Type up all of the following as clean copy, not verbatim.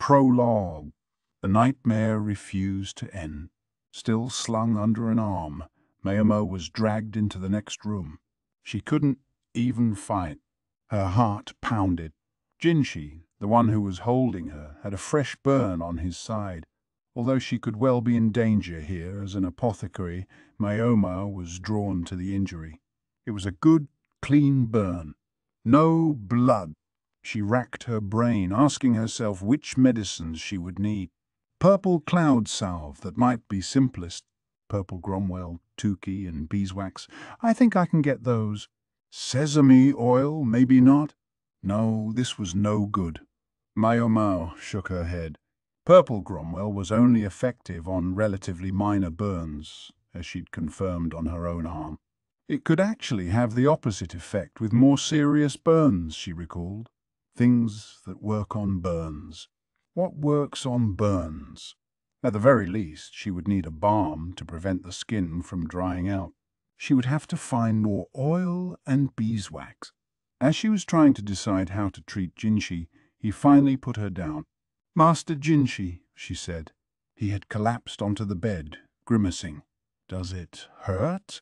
Prologue. The nightmare refused to end. Still slung under an arm, Maomao was dragged into the next room. She couldn't even fight. Her heart pounded. Jinshi, the one who was holding her, had a fresh burn on his side. Although she could well be in danger here as an apothecary, Maomao was drawn to the injury. It was a good, clean burn. No blood. She racked her brain, asking herself which medicines she would need. Purple cloud salve, that might be simplest. Purple Gromwell, Tukey, and beeswax. I think I can get those. Sesame oil, maybe not. No, this was no good. Maomao shook her head. Purple Gromwell was only effective on relatively minor burns, as she'd confirmed on her own arm. It could actually have the opposite effect with more serious burns, she recalled. Things that work on burns. What works on burns? At the very least, she would need a balm to prevent the skin from drying out. She would have to find more oil and beeswax. As she was trying to decide how to treat Jinshi, he finally put her down. "Master Jinshi," she said. He had collapsed onto the bed, grimacing. "Does it hurt?"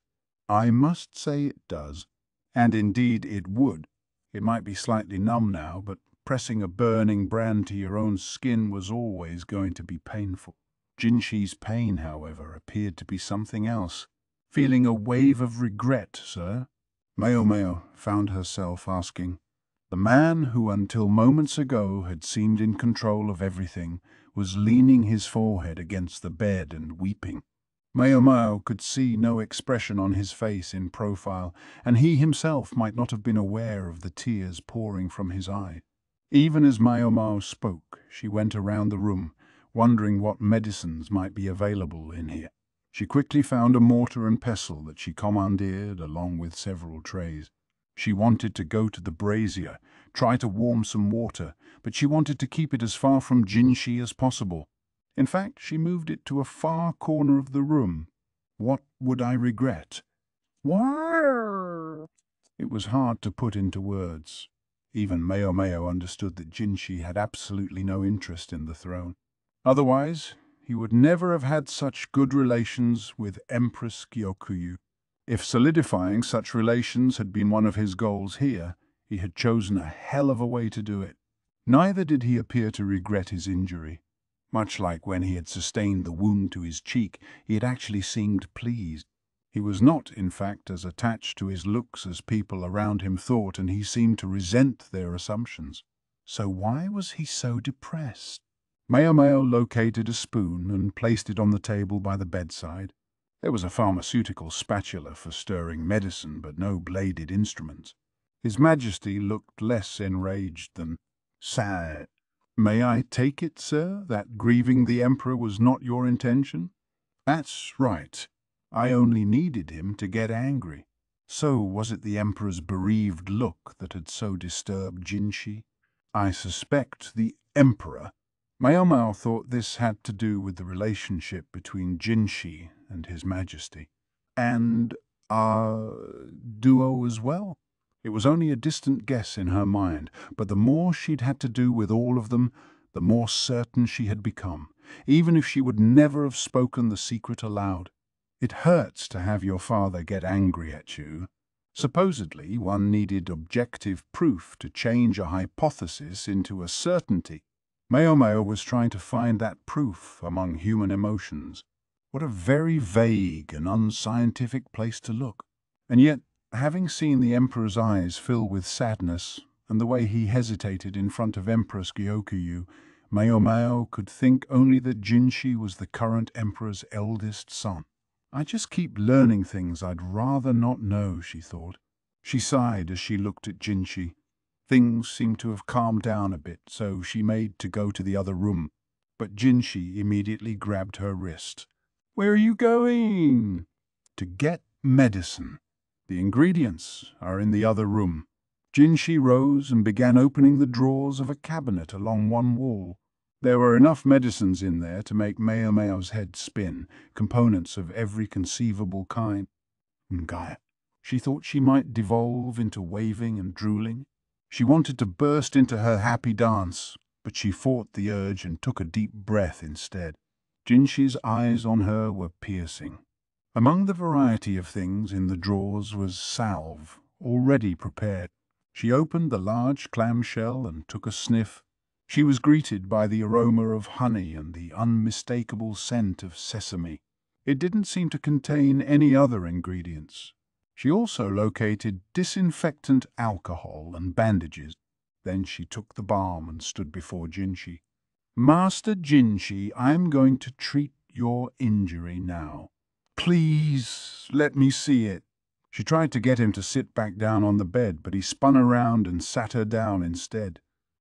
"I must say it does." And indeed it would. It might be slightly numb now, but pressing a burning brand to your own skin was always going to be painful. Jinshi's pain, however, appeared to be something else. "Feeling a wave of regret, sir?" Maomao found herself asking. The man who until moments ago had seemed in control of everything was leaning his forehead against the bed and weeping. Maomao could see no expression on his face in profile, and he himself might not have been aware of the tears pouring from his eye. Even as Maomao spoke, she went around the room, wondering what medicines might be available in here. She quickly found a mortar and pestle that she commandeered along with several trays. She wanted to go to the brazier, try to warm some water, but she wanted to keep it as far from Jinshi as possible. In fact, she moved it to a far corner of the room. What would I regret? Why? It was hard to put into words. Even Maomao understood that Jinshi had absolutely no interest in the throne. Otherwise, he would never have had such good relations with Empress Gyoku. If solidifying such relations had been one of his goals here, he had chosen a hell of a way to do it. Neither did he appear to regret his injury. Much like when he had sustained the wound to his cheek, he had actually seemed pleased. He was not, in fact, as attached to his looks as people around him thought, and he seemed to resent their assumptions. So why was he so depressed? Maomao located a spoon and placed it on the table by the bedside. There was a pharmaceutical spatula for stirring medicine, but no bladed instruments. His Majesty looked less enraged than sad. "May I take it, sir, that grieving the Emperor was not your intention?" "That's right. I only needed him to get angry." So was it the Emperor's bereaved look that had so disturbed Jinshi? "I suspect the Emperor." Maomao thought this had to do with the relationship between Jinshi and His Majesty. And our duo as well? It was only a distant guess in her mind, but the more she'd had to do with all of them, the more certain she had become, even if she would never have spoken the secret aloud. It hurts to have your father get angry at you. Supposedly, one needed objective proof to change a hypothesis into a certainty. Maomao was trying to find that proof among human emotions. What a very vague and unscientific place to look. And yet, having seen the Emperor's eyes fill with sadness, and the way he hesitated in front of Empress Gyoku, Maomao could think only that Jinshi was the current Emperor's eldest son. "I just keep learning things I'd rather not know," she thought. She sighed as she looked at Jinshi. Things seemed to have calmed down a bit, so she made to go to the other room. But Jinshi immediately grabbed her wrist. "Where are you going?" "To get medicine. The ingredients are in the other room." Jinshi rose and began opening the drawers of a cabinet along one wall. There were enough medicines in there to make Maomao's head spin, components of every conceivable kind. Gaia. She thought she might devolve into waving and drooling. She wanted to burst into her happy dance. but she fought the urge and took a deep breath instead. Jinshi's eyes on her were piercing. Among the variety of things in the drawers was salve, already prepared. She opened the large clamshell and took a sniff. She was greeted by the aroma of honey and the unmistakable scent of sesame. It didn't seem to contain any other ingredients. She also located disinfectant alcohol and bandages. Then she took the balm and stood before Jinshi. "Master Jinshi, I'm going to treat your injury now. Please, let me see it." She tried to get him to sit back down on the bed, but he spun around and sat her down instead.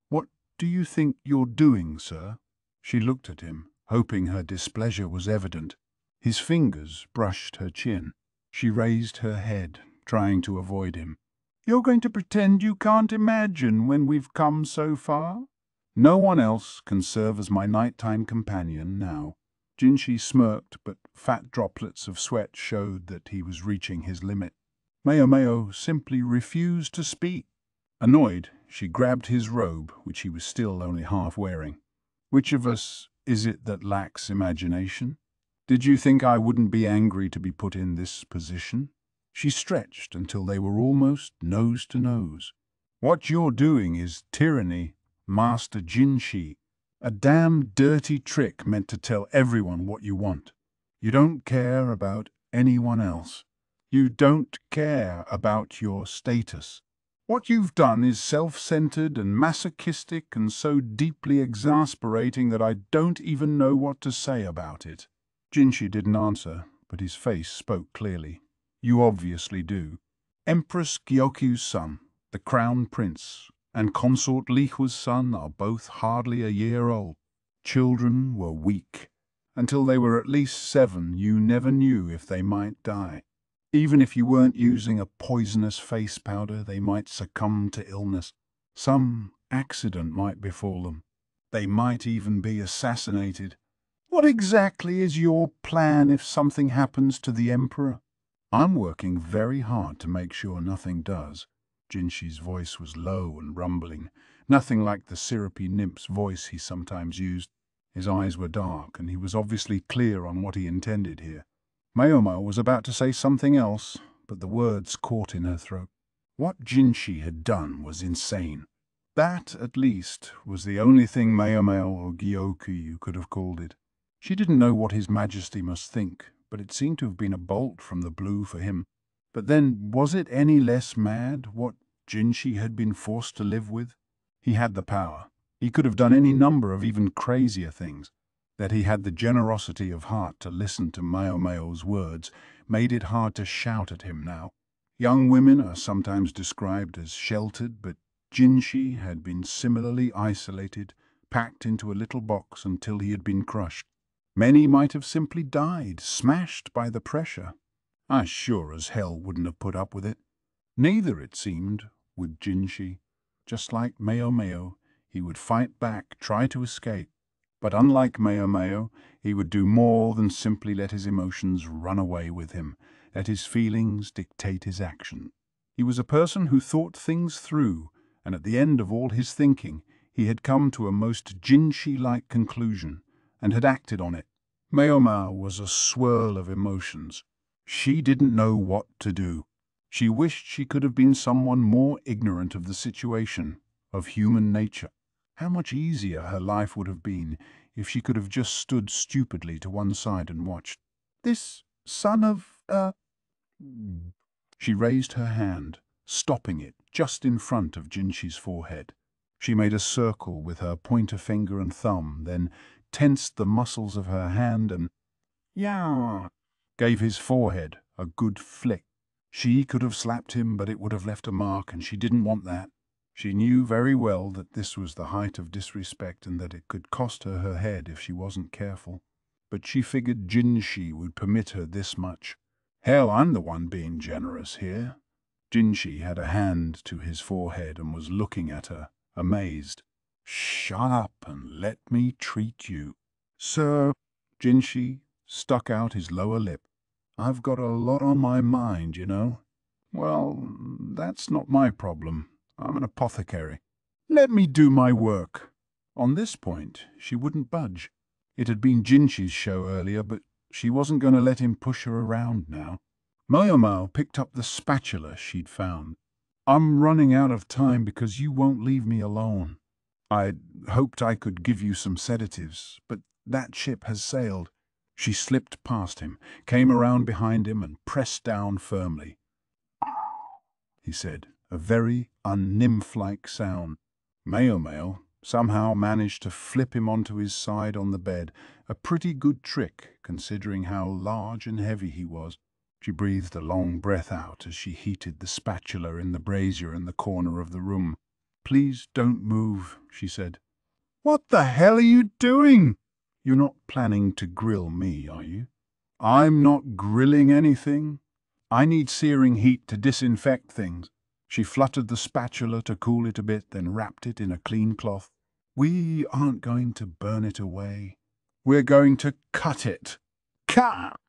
"What do you think you're doing, sir?" She looked at him, hoping her displeasure was evident. His fingers brushed her chin. She raised her head, trying to avoid him. "You're going to pretend you can't imagine when we've come so far? No one else can serve as my nighttime companion now." Jinshi smirked, but fat droplets of sweat showed that he was reaching his limit. Maomao simply refused to speak. Annoyed, she grabbed his robe, which he was still only half wearing. "Which of us is it that lacks imagination? Did you think I wouldn't be angry to be put in this position?" She stretched until they were almost nose to nose. "What you're doing is tyranny, Master Jinshi. A damn dirty trick meant to tell everyone what you want. You don't care about anyone else. You don't care about your status. What you've done is self-centered and masochistic and so deeply exasperating that I don't even know what to say about it." Jinshi didn't answer, but his face spoke clearly. "You obviously do. Empress Gyoku's son, the Crown Prince, and Consort Lihua's son are both hardly a year old. Children were weak. Until they were at least 7, you never knew if they might die. Even if you weren't using a poisonous face powder, they might succumb to illness. Some accident might befall them. They might even be assassinated. What exactly is your plan if something happens to the Emperor?" "I'm working very hard to make sure nothing does." Jinshi's voice was low and rumbling, nothing like the syrupy nymph's voice he sometimes used. His eyes were dark, and he was obviously clear on what he intended here. Maomao was about to say something else, but the words caught in her throat. What Jinshi had done was insane. That, at least, was the only thing Maomao or Gyoku could have called it. She didn't know what His Majesty must think, but it seemed to have been a bolt from the blue for him. But then, was it any less mad, what Jinshi had been forced to live with? He had the power. He could have done any number of even crazier things. That he had the generosity of heart to listen to Maomao's words made it hard to shout at him now. Young women are sometimes described as sheltered, but Jinshi had been similarly isolated, packed into a little box until he had been crushed. Many might have simply died, smashed by the pressure. I sure as hell wouldn't have put up with it. Neither, it seemed, would Jinshi. Just like Maomao, he would fight back, try to escape. But unlike Maomao, he would do more than simply let his emotions run away with him, let his feelings dictate his action. He was a person who thought things through, and at the end of all his thinking, he had come to a most Jinshi-like conclusion, and had acted on it. Maomao was a swirl of emotions. She didn't know what to do. She wished she could have been someone more ignorant of the situation, of human nature. How much easier her life would have been if she could have just stood stupidly to one side and watched. "This son of, She raised her hand, stopping it just in front of Jinshi's forehead. She made a circle with her pointer finger and thumb, then tensed the muscles of her hand and gave his forehead a good flick. She could have slapped him, but it would have left a mark, and she didn't want that. She knew very well that this was the height of disrespect and that it could cost her her head if she wasn't careful. But she figured Jinshi would permit her this much. Hell, I'm the one being generous here. Jinshi had a hand to his forehead and was looking at her, amazed. "Shut up and let me treat you." "Sir," Jinshi stuck out his lower lip. "I've got a lot on my mind, you know." "Well, that's not my problem. I'm an apothecary." "Let me do my work." On this point, she wouldn't budge. It had been Jinchi's show earlier, but she wasn't going to let him push her around now. Maomao picked up the spatula she'd found. "I'm running out of time because you won't leave me alone. I hoped I could give you some sedatives, but that ship has sailed." She slipped past him, came around behind him and pressed down firmly. He said, a very un-nymph-like sound. Maomao somehow managed to flip him onto his side on the bed, a pretty good trick considering how large and heavy he was. She breathed a long breath out as she heated the spatula in the brazier in the corner of the room. "Please don't move," she said. "What the hell are you doing?" "You're not planning to grill me, are you?" "I'm not grilling anything. I need searing heat to disinfect things." She fluttered the spatula to cool it a bit, then wrapped it in a clean cloth. "We aren't going to burn it away. We're going to cut it." "Cut!"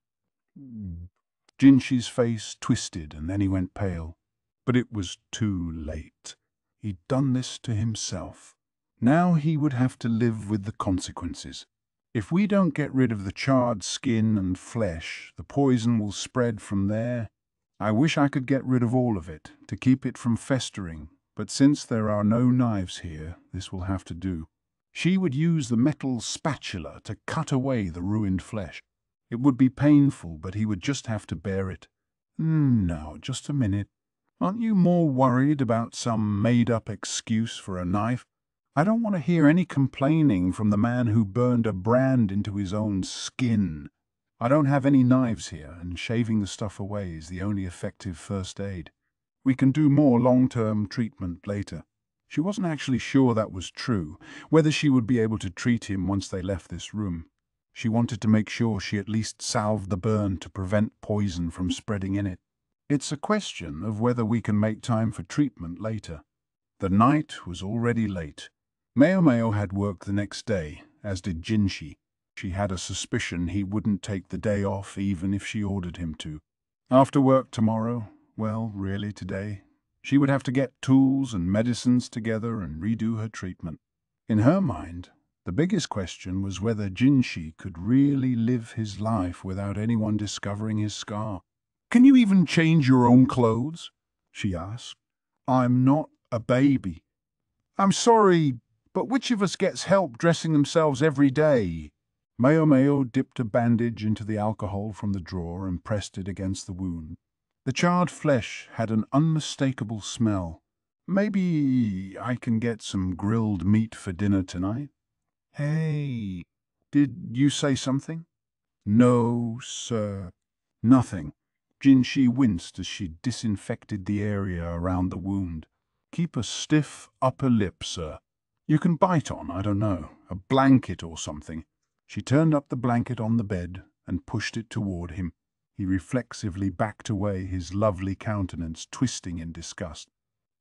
Jinchi's face twisted and then he went pale. But it was too late. He'd done this to himself. Now he would have to live with the consequences. If we don't get rid of the charred skin and flesh, the poison will spread from there. I wish I could get rid of all of it, to keep it from festering, but since there are no knives here, this will have to do. She would use the metal spatula to cut away the ruined flesh. It would be painful, but he would just have to bear it. "No, just a minute. Aren't you more worried about some made-up excuse for a knife? I don't want to hear any complaining from the man who burned a brand into his own skin. I don't have any knives here, and shaving the stuff away is the only effective first aid. We can do more long-term treatment later." She wasn't actually sure that was true, whether she would be able to treat him once they left this room. She wanted to make sure she at least salved the burn to prevent poison from spreading in it. "It's a question of whether we can make time for treatment later." The night was already late. Maomao had work the next day, as did Jinchi. She had a suspicion he wouldn't take the day off even if she ordered him to. After work tomorrow, well, really today, she would have to get tools and medicines together and redo her treatment. In her mind, the biggest question was whether Jinchi could really live his life without anyone discovering his scar. "Can you even change your own clothes?" she asked. "I'm not a baby." "I'm sorry, but which of us gets help dressing themselves every day?" Maomao dipped a bandage into the alcohol from the drawer and pressed it against the wound. The charred flesh had an unmistakable smell. "Maybe I can get some grilled meat for dinner tonight." "Hey, did you say something?" "No, sir. Nothing." Jinchi winced as she disinfected the area around the wound. "Keep a stiff upper lip, sir. You can bite on, I don't know, a blanket or something." She turned up the blanket on the bed and pushed it toward him. He reflexively backed away, his lovely countenance twisting in disgust.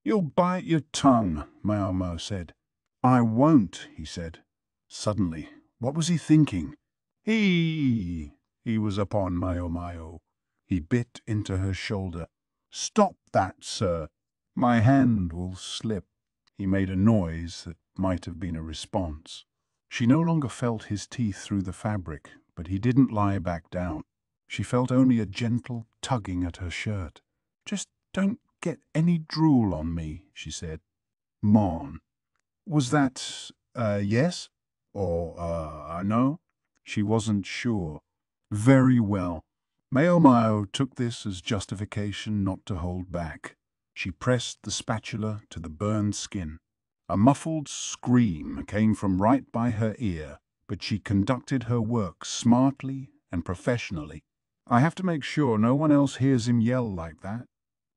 "You'll bite your tongue," Maomao said. "I won't," he said. Suddenly, what was he thinking? He was upon Maomao. He bit into her shoulder. "Stop that, sir. My hand will slip." He made a noise that might have been a response. She no longer felt his teeth through the fabric, but he didn't lie back down. She felt only a gentle tugging at her shirt. "Just don't get any drool on me," she said. "Mon." Was that, yes? Or, no? She wasn't sure. "Very well." Maomao took this as justification not to hold back. She pressed the spatula to the burned skin. A muffled scream came from right by her ear, but she conducted her work smartly and professionally. "I have to make sure no one else hears him yell like that."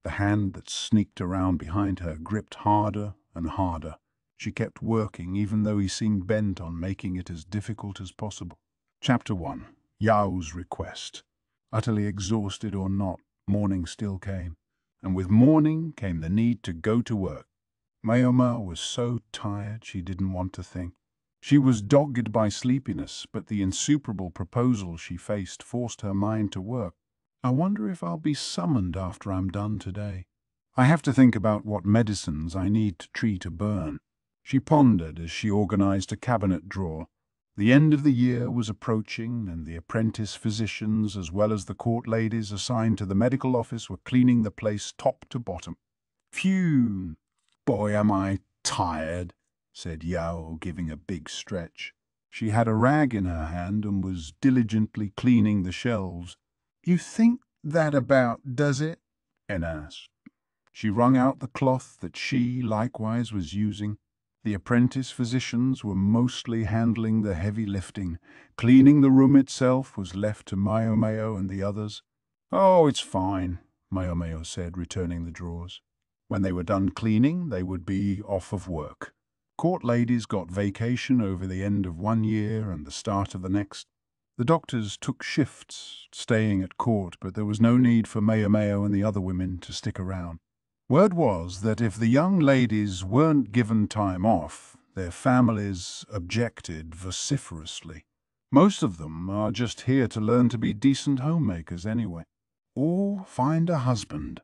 The hand that sneaked around behind her gripped harder and harder. She kept working even though he seemed bent on making it as difficult as possible. Chapter 1. Yao's Request. Utterly exhausted or not, morning still came. And with morning came the need to go to work. Maomao was so tired she didn't want to think. She was dogged by sleepiness, but the insuperable proposal she faced forced her mind to work. "I wonder if I'll be summoned after I'm done today. I have to think about what medicines I need to treat a burn." She pondered as she organized a cabinet drawer. The end of the year was approaching, and the apprentice physicians, as well as the court ladies assigned to the medical office, were cleaning the place top to bottom. "Phew! Boy, am I tired," said Yao, giving a big stretch. She had a rag in her hand and was diligently cleaning the shelves. "You think that about does it?" Anan asked. She wrung out the cloth that she, likewise, was using. The apprentice physicians were mostly handling the heavy lifting. Cleaning the room itself was left to Maomao and the others. "Oh, it's fine," Maomao said, returning the drawers. When they were done cleaning, they would be off of work. Court ladies got vacation over the end of one year and the start of the next. The doctors took shifts, staying at court, but there was no need for Maomao and the other women to stick around. Word was that if the young ladies weren't given time off, their families objected vociferously. Most of them are just here to learn to be decent homemakers anyway. Or find a husband.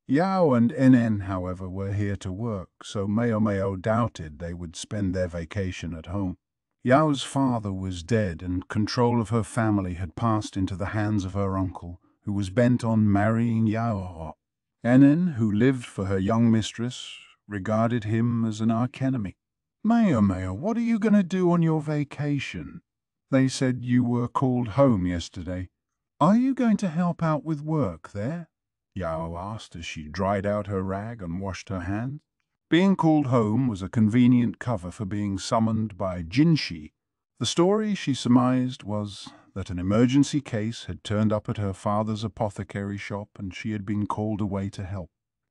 Yao and Anan, however, were here to work, so Maomao doubted they would spend their vacation at home. Yao's father was dead, and control of her family had passed into the hands of her uncle, who was bent on marrying Yao. Anan, who lived for her young mistress, regarded him as an archenemy. "Maomao, what are you going to do on your vacation? They said you were called home yesterday. Are you going to help out with work there?" Yao asked as she dried out her rag and washed her hands. Being called home was a convenient cover for being summoned by Jinshi. The story, she surmised, was that an emergency case had turned up at her father's apothecary shop and she had been called away to help.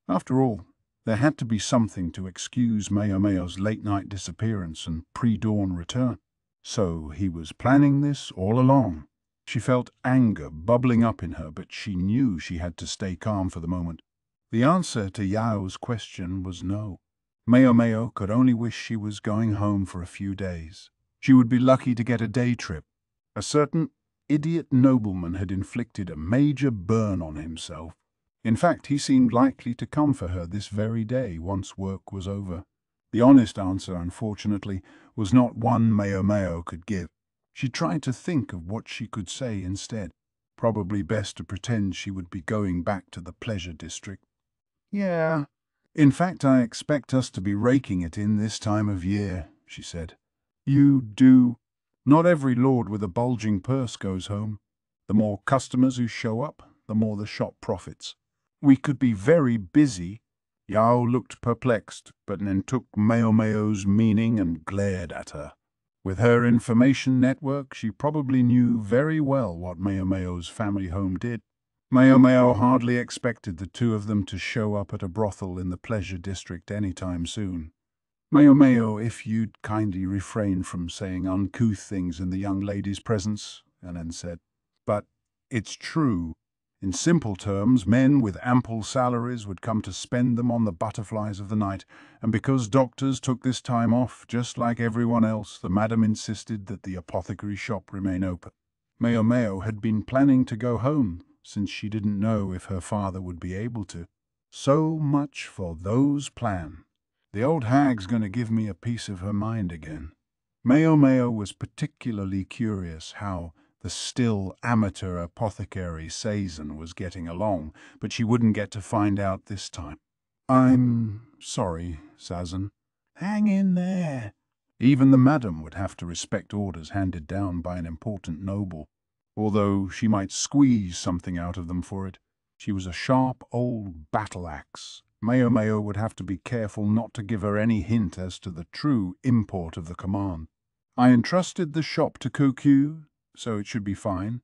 After all, there had to be something to excuse Maomao's late-night disappearance and pre-dawn return. So he was planning this all along. She felt anger bubbling up in her, but she knew she had to stay calm for the moment. The answer to Yao's question was no. Maomao could only wish she was going home for a few days. She would be lucky to get a day trip. A certain idiot nobleman had inflicted a major burn on himself. In fact, he seemed likely to come for her this very day once work was over. The honest answer, unfortunately, was not one Maomao could give. She tried to think of what she could say instead. Probably best to pretend she would be going back to the pleasure district. "Yeah. In fact, I expect us to be raking it in this time of year," she said. "You do. Not every lord with a bulging purse goes home. The more customers who show up, the more the shop profits. We could be very busy." Yao looked perplexed, but then took Maomao's meaning and glared at her. With her information network, she probably knew very well what Maomao's family home did. Maomao hardly expected the two of them to show up at a brothel in the pleasure district any time soon. "Maomao, if you'd kindly refrain from saying uncouth things in the young lady's presence," Anan said. "But it's true. In simple terms, men with ample salaries would come to spend them on the butterflies of the night, and because doctors took this time off, just like everyone else, the madam insisted that the apothecary shop remain open." Maomao had been planning to go home, since she didn't know if her father would be able to. So much for those plans. The old hag's going to give me a piece of her mind again. Maomao was particularly curious how the still amateur apothecary Sazan was getting along, but she wouldn't get to find out this time. "I'm sorry, Sazan." "Hang in there." Even the madam would have to respect orders handed down by an important noble, although she might squeeze something out of them for it. She was a sharp old battle-axe. Maomao would have to be careful not to give her any hint as to the true import of the command. "I entrusted the shop to Gyoku, so it should be fine.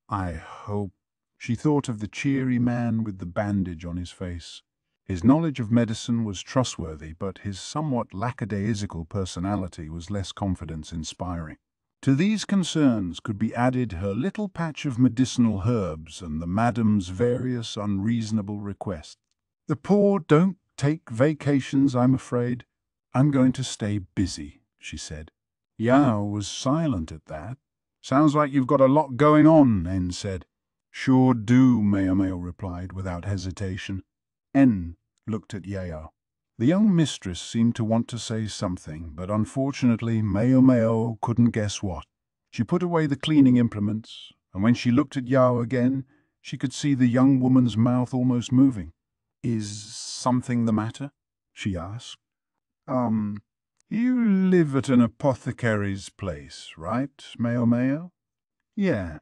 I hope." She thought of the cheery man with the bandage on his face. His knowledge of medicine was trustworthy, but his somewhat lackadaisical personality was less confidence-inspiring. To these concerns could be added her little patch of medicinal herbs and the madam's various unreasonable requests. "The poor don't take vacations, I'm afraid. I'm going to stay busy," she said. Yao was silent at that. "Sounds like you've got a lot going on," En said. "Sure do," Maomao replied without hesitation. En looked at Yao. The young mistress seemed to want to say something, but unfortunately Maomao couldn't guess what. She put away the cleaning implements, and when she looked at Yao again, she could see the young woman's mouth almost moving. "Is something the matter?" she asked. You live at an apothecary's place, right, Maomao?" "Yeah,"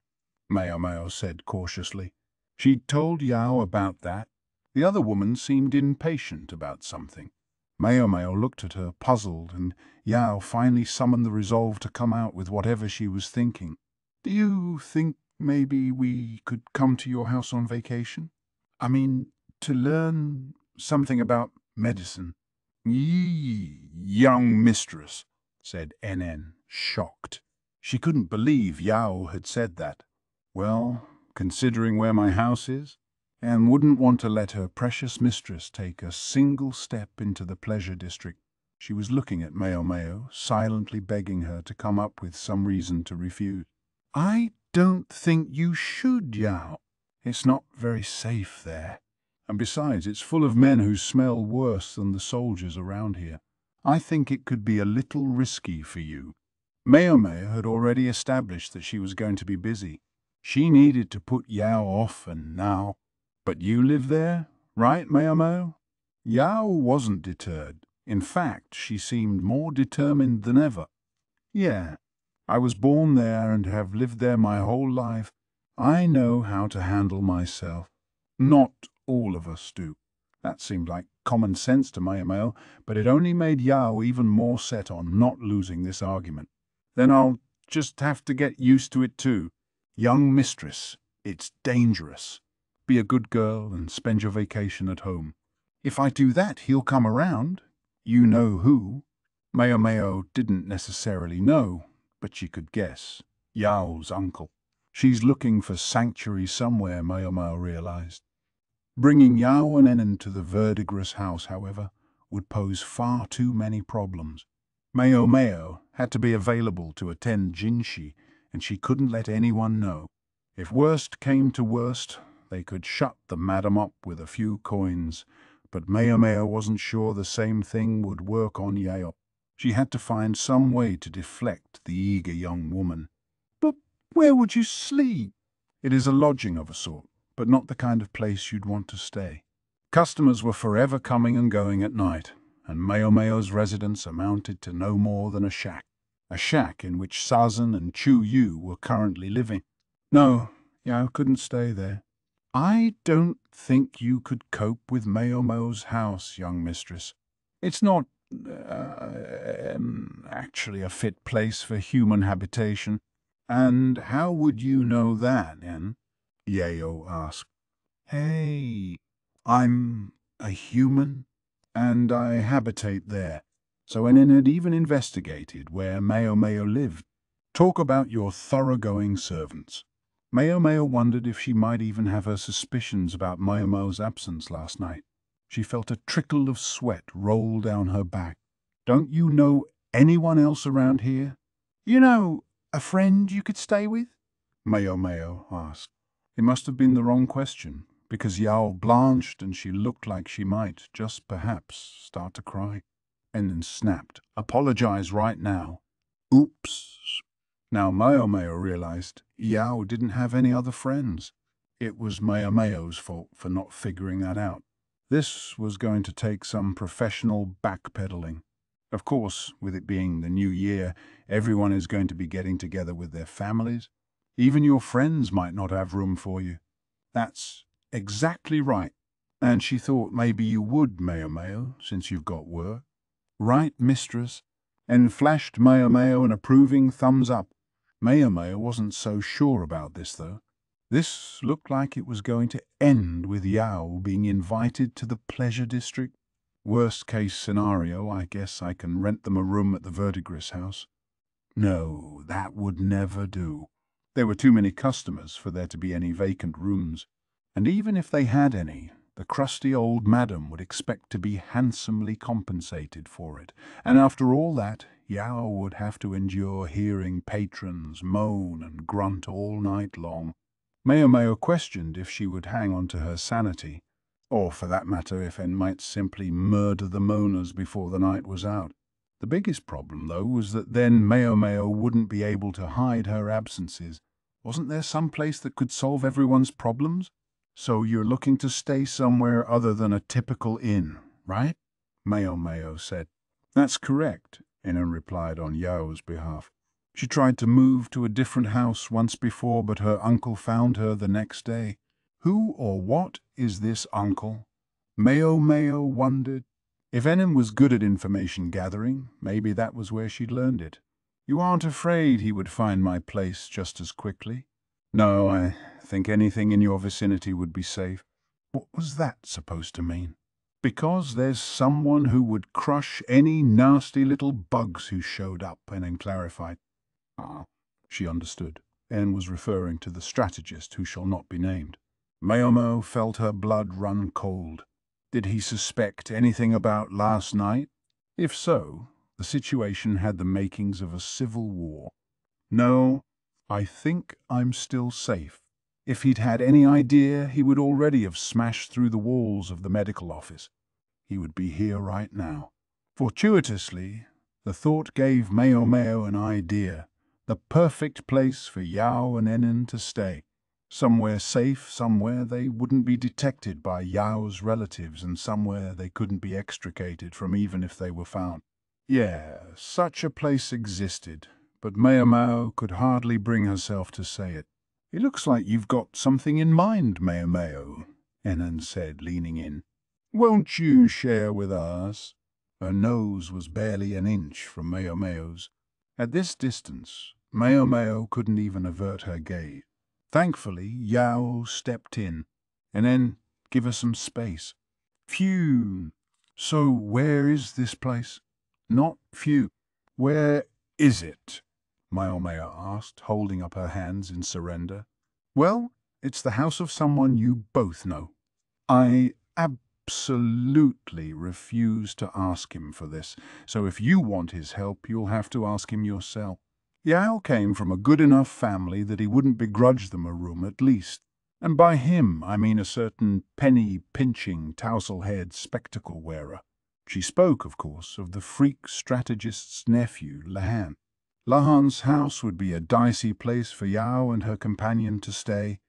Maomao said cautiously. She'd told Yao about that. The other woman seemed impatient about something. Maomao looked at her, puzzled, and Yao finally summoned the resolve to come out with whatever she was thinking. "Do you think maybe we could come to your house on vacation? I mean, to learn something about medicine." "Ye, young mistress," said Anan, shocked. She couldn't believe Yao had said that. "Well, considering where my house is, Anne wouldn't want to let her precious mistress take a single step into the pleasure district." She was looking at Maomao, silently begging her to come up with some reason to refuse. "I don't think you should, Yao. It's not very safe there. And besides, it's full of men who smell worse than the soldiers around here. I think it could be a little risky for you." Maomao had already established that she was going to be busy. She needed to put Yao off, and now. "But you live there, right, Maomao?" Yao wasn't deterred. In fact, she seemed more determined than ever. "Yeah, I was born there and have lived there my whole life. I know how to handle myself." "Not all of us do." That seemed like common sense to Maomao, but it only made Yao even more set on not losing this argument. "Then I'll just have to get used to it too. Young mistress, it's dangerous. Be a good girl and spend your vacation at home." "If I do that, he'll come around." "You know who?" Maomao didn't necessarily know, but she could guess. Yao's uncle. She's looking for sanctuary somewhere, Maomao realized. Bringing Yao and Anan to the verdigris house, however, would pose far too many problems. Maomao had to be available to attend Jinshi, and she couldn't let anyone know. If worst came to worst, they could shut the madam up with a few coins, but Maomao wasn't sure the same thing would work on Yao. She had to find some way to deflect the eager young woman. "But where would you sleep?" "It is a lodging of a sort, but not the kind of place you'd want to stay." Customers were forever coming and going at night, and Maomao's residence amounted to no more than a shack in which Sazan and Chue were currently living. No, Yao couldn't stay there. "I don't think you could cope with Maomao's house, young mistress. It's not actually a fit place for human habitation." "And how would you know that, Anne?" Yao asked. "Hey, I'm a human, and I habitate there." So Enin had even investigated where Maomao lived. Talk about your thoroughgoing servants. Maomao wondered if she might even have her suspicions about Maomao's absence last night. She felt a trickle of sweat roll down her back. "Don't you know anyone else around here?" "You know, a friend you could stay with?" Maomao asked. It must have been the wrong question, because Yao blanched and she looked like she might, just perhaps, start to cry. And then snapped. "Apologize right now." Oops. Now Maomao realized Yao didn't have any other friends. It was Maomao's fault for not figuring that out. This was going to take some professional backpedaling. Of course, with it being the new year, everyone is going to be getting together with their families. Even your friends might not have room for you. That's exactly right. And she thought maybe you would, Maomao, since you've got work. "Right, mistress," and flashed Maomao an approving thumbs up. Maomao wasn't so sure about this, though. This looked like it was going to end with Yao being invited to the pleasure district. Worst case scenario, I guess I can rent them a room at the verdigris house. No, that would never do. There were too many customers for there to be any vacant rooms. And even if they had any, the crusty old madam would expect to be handsomely compensated for it. And after all that, Yao would have to endure hearing patrons moan and grunt all night long. Maomao questioned if she would hang on to her sanity. Or, for that matter, if En might simply murder the moaners before the night was out. The biggest problem, though, was that then Maomao wouldn't be able to hide her absences. Wasn't there some place that could solve everyone's problems? So you're looking to stay somewhere other than a typical inn, right? Maomao said. That's correct, Anan replied on Yao's behalf. She tried to move to a different house once before, but her uncle found her the next day. Who or what is this uncle? Maomao wondered. If Anan was good at information gathering, maybe that was where she'd learned it. You aren't afraid he would find my place just as quickly? No, I think anything in your vicinity would be safe. What was that supposed to mean? Because there's someone who would crush any nasty little bugs who showed up, Anan clarified. Ah, she understood. Anan was referring to the strategist who shall not be named. Maomao felt her blood run cold. Did he suspect anything about last night? If so, the situation had the makings of a civil war. No, I think I'm still safe. If he'd had any idea, he would already have smashed through the walls of the medical office. He would be here right now. Fortuitously, the thought gave Maomao an idea, the perfect place for Yao and Anan to stay. Somewhere safe, somewhere they wouldn't be detected by Yao's relatives, and somewhere they couldn't be extricated from even if they were found. Yeah, such a place existed, but Maomao could hardly bring herself to say it. It looks like you've got something in mind, Maomao, Anan said, leaning in. Won't you share with us? Her nose was barely an inch from Maomao's. At this distance, Maomao couldn't even avert her gaze. Thankfully, Yao stepped in, and then give her some space. Phew. So where is this place? Not phew. Where is it? Maomao asked, holding up her hands in surrender. Well, it's the house of someone you both know. I absolutely refuse to ask him for this, so if you want his help, you'll have to ask him yourself. Yao came from a good enough family that he wouldn't begrudge them a room at least. And by him, I mean a certain penny-pinching, tousle-haired spectacle wearer. She spoke, of course, of the freak strategist's nephew, Lahan. Lahan's house would be a dicey place for Yao and her companion to stay.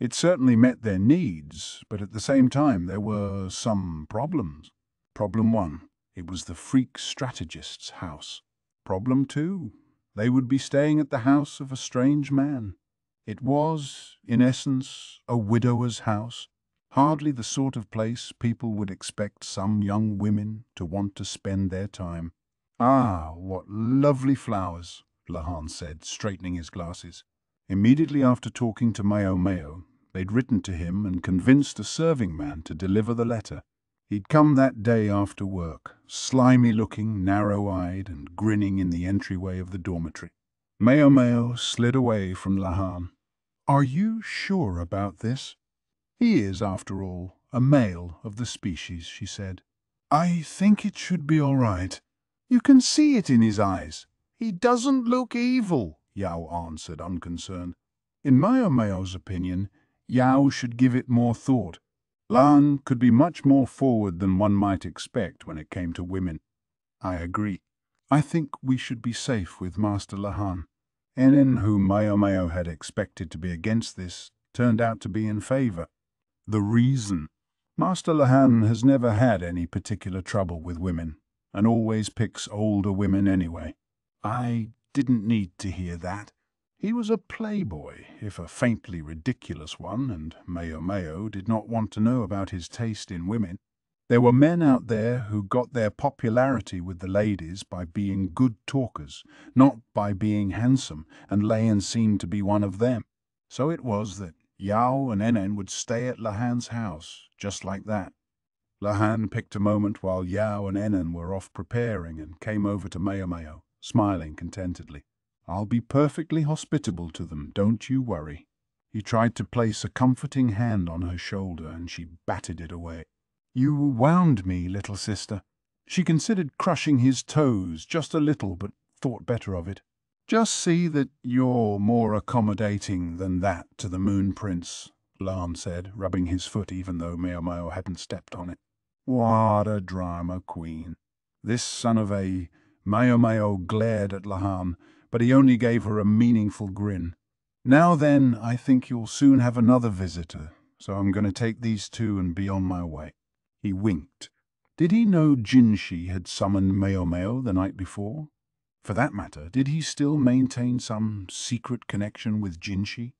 It certainly met their needs, but at the same time there were some problems. Problem 1, it was the freak strategist's house. Problem 2, they would be staying at the house of a strange man. It was, in essence, a widower's house, hardly the sort of place people would expect some young women to want to spend their time. Ah, what lovely flowers, Lahan said, straightening his glasses. Immediately after talking to Maomao, they'd written to him and convinced a serving man to deliver the letter. He'd come that day after work, slimy-looking, narrow-eyed, and grinning in the entryway of the dormitory. Maomao slid away from Lahan. Are you sure about this? He is, after all, a male of the species, she said. I think it should be all right. You can see it in his eyes. He doesn't look evil, Yao answered, unconcerned. In Maomao's opinion, Yao should give it more thought. Lan could be much more forward than one might expect when it came to women. I agree. I think we should be safe with Master Lahan. Anan, whom Maomao had expected to be against this, turned out to be in favor. The reason? Master Lahan has never had any particular trouble with women, and always picks older women anyway. I didn't need to hear that. He was a playboy, if a faintly ridiculous one, and Maomao did not want to know about his taste in women. There were men out there who got their popularity with the ladies by being good talkers, not by being handsome, and Lahan seemed to be one of them. So it was that Yao and Anan would stay at Lahan's house, just like that. Lahan picked a moment while Yao and Anan were off preparing and came over to Maomao, smiling contentedly. I'll be perfectly hospitable to them, don't you worry. He tried to place a comforting hand on her shoulder, and she batted it away. You wound me, little sister. She considered crushing his toes just a little, but thought better of it. Just see that you're more accommodating than that to the Moon Prince, Lan said, rubbing his foot even though Maomao hadn't stepped on it. What a drama queen. This son of a Maomao glared at Lahan, but he only gave her a meaningful grin. Now then, I think you'll soon have another visitor, so I'm going to take these two and be on my way. He winked. Did he know Jinshi had summoned Maomao the night before? For that matter, did he still maintain some secret connection with Jinshi?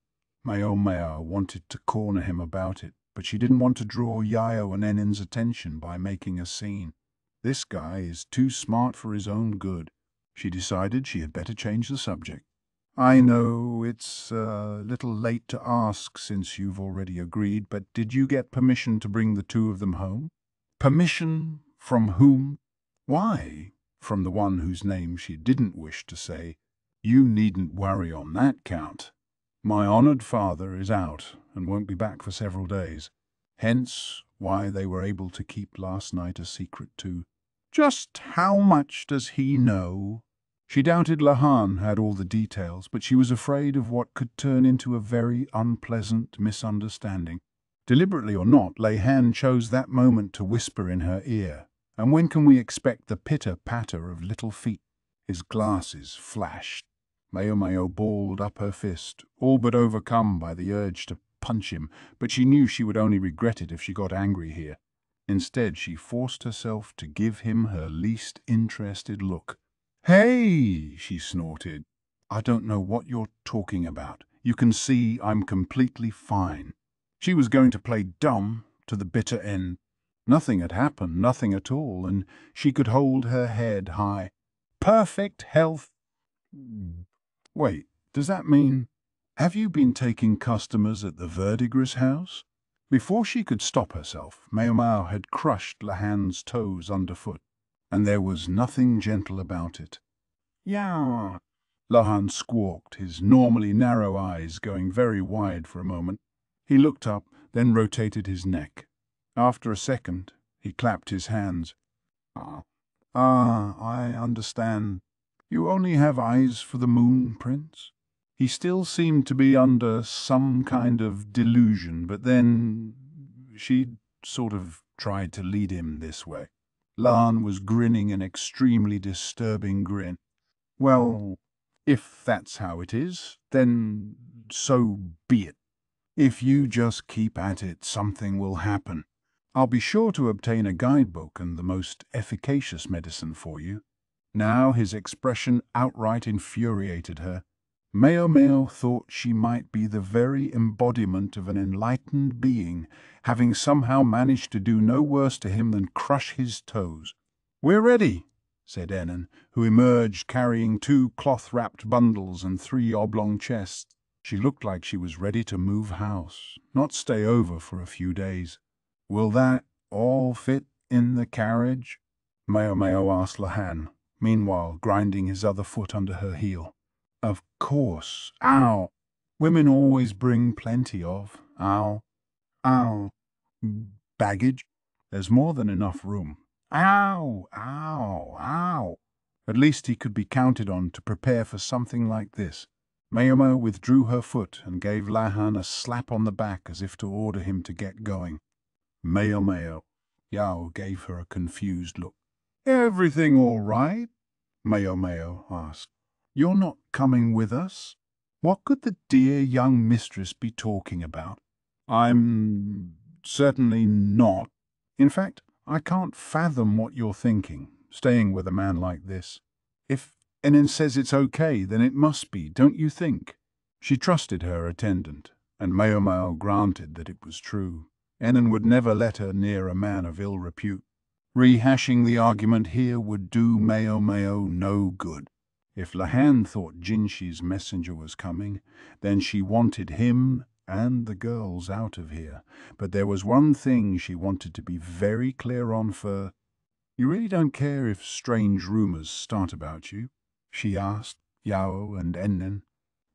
Maomao wanted to corner him about it, but she didn't want to draw Yao and Enen's attention by making a scene. This guy is too smart for his own good. She decided she had better change the subject. I know it's a little late to ask since you've already agreed, but did you get permission to bring the two of them home? Permission from whom? Why, from the one whose name she didn't wish to say. You needn't worry on that count. My honoured father is out and won't be back for several days. Hence why they were able to keep last night a secret too. Just how much does he know? She doubted Lahan had all the details, but she was afraid of what could turn into a very unpleasant misunderstanding. Deliberately or not, Lahan chose that moment to whisper in her ear. And when can we expect the pitter-patter of little feet? His glasses flashed. Maomao balled up her fist, all but overcome by the urge to punch him, but she knew she would only regret it if she got angry here. Instead, she forced herself to give him her least interested look. "Hey!" she snorted. "I don't know what you're talking about. You can see I'm completely fine." She was going to play dumb to the bitter end. Nothing had happened, nothing at all, and she could hold her head high. Perfect health. Wait, does that mean... Have you been taking customers at the Verdigris house? Before she could stop herself, Maomao had crushed Lahan's toes underfoot, and there was nothing gentle about it. "Yeah," Lahan squawked, his normally narrow eyes going very wide for a moment. He looked up, then rotated his neck. After a second, he clapped his hands. I understand. You only have eyes for the moon, Prince?" He still seemed to be under some kind of delusion, but then she'd sort of tried to lead him this way. Lan was grinning an extremely disturbing grin. "Well, if that's how it is, then so be it. If you just keep at it, something will happen. I'll be sure to obtain a guidebook and the most efficacious medicine for you." Now his expression outright infuriated her. Maomao thought she might be the very embodiment of an enlightened being, having somehow managed to do no worse to him than crush his toes. "We're ready," said Anan, who emerged carrying 2 cloth-wrapped bundles and 3 oblong chests. She looked like she was ready to move house, not stay over for a few days. "Will that all fit in the carriage?" Maomao asked Lahan, meanwhile grinding his other foot under her heel. "Of course. Ow! Women always bring plenty of, ow, baggage. There's more than enough room. Ow, ow, ow." At least he could be counted on to prepare for something like this. Maomao withdrew her foot and gave Lahan a slap on the back as if to order him to get going. "Maomao." Yao gave her a confused look. "Everything all right?" Maomao asked. "You're not coming with us? What could the dear young mistress be talking about?" "I'm certainly not. In fact, I can't fathom what you're thinking, staying with a man like this. If Anan says it's okay, then it must be, don't you think?" She trusted her attendant, and Maomao granted that it was true. Anan would never let her near a man of ill repute. Rehashing the argument here would do Maomao no good. If Lahan thought Jinshi's messenger was coming, then she wanted him and the girls out of here. But there was one thing she wanted to be very clear on for... "You really don't care if strange rumors start about you?" she asked Yao and Anan.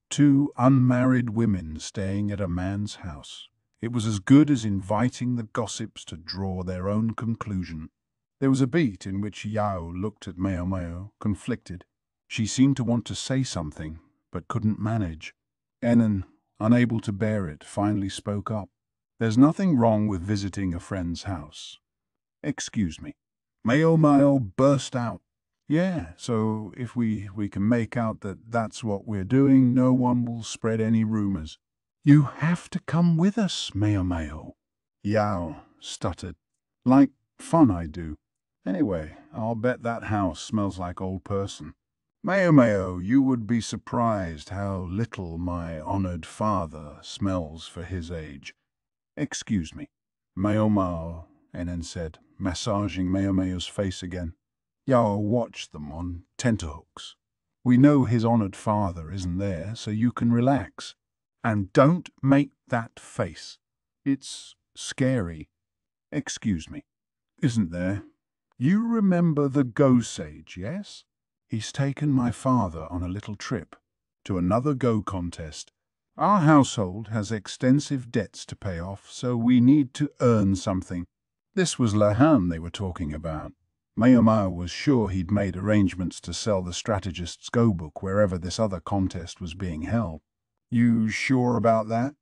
2 unmarried women staying at a man's house. It was as good as inviting the gossips to draw their own conclusion. There was a beat in which Yao looked at Maomao, conflicted. She seemed to want to say something, but couldn't manage. Anan, unable to bear it, finally spoke up. There's nothing wrong with visiting a friend's house. Excuse me. Maomao burst out. Yeah, so if we can make out that that's what we're doing, no one will spread any rumors. You have to come with us, Maomao. Yao stuttered. Like fun I do. Anyway, I'll bet that house smells like old person. Maomao, you would be surprised how little my honored father smells for his age. Excuse me. Maomao, Anan said, massaging Maomao's face again. Yao watched them on tenterhooks. We know his honored father isn't there, so you can relax. And don't make that face. It's scary. Excuse me. Isn't there? You remember the Go Sage, yes? He's taken my father on a little trip to another Go contest. Our household has extensive debts to pay off, so we need to earn something. This was Lahan they were talking about. Maomao was sure he'd made arrangements to sell the strategist's Go book wherever this other contest was being held. You sure about that?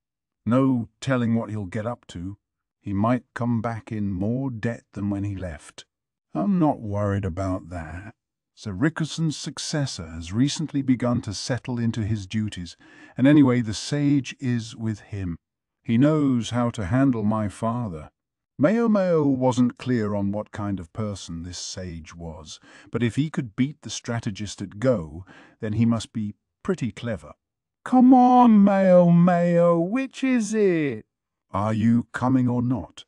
No telling what he'll get up to. He might come back in more debt than when he left. I'm not worried about that. Sir Rickerson's successor has recently begun to settle into his duties, and anyway, the sage is with him. He knows how to handle my father. Maomao wasn't clear on what kind of person this sage was, but if he could beat the strategist at Go, then he must be pretty clever. Come on, Maomao, which is it? Are you coming or not?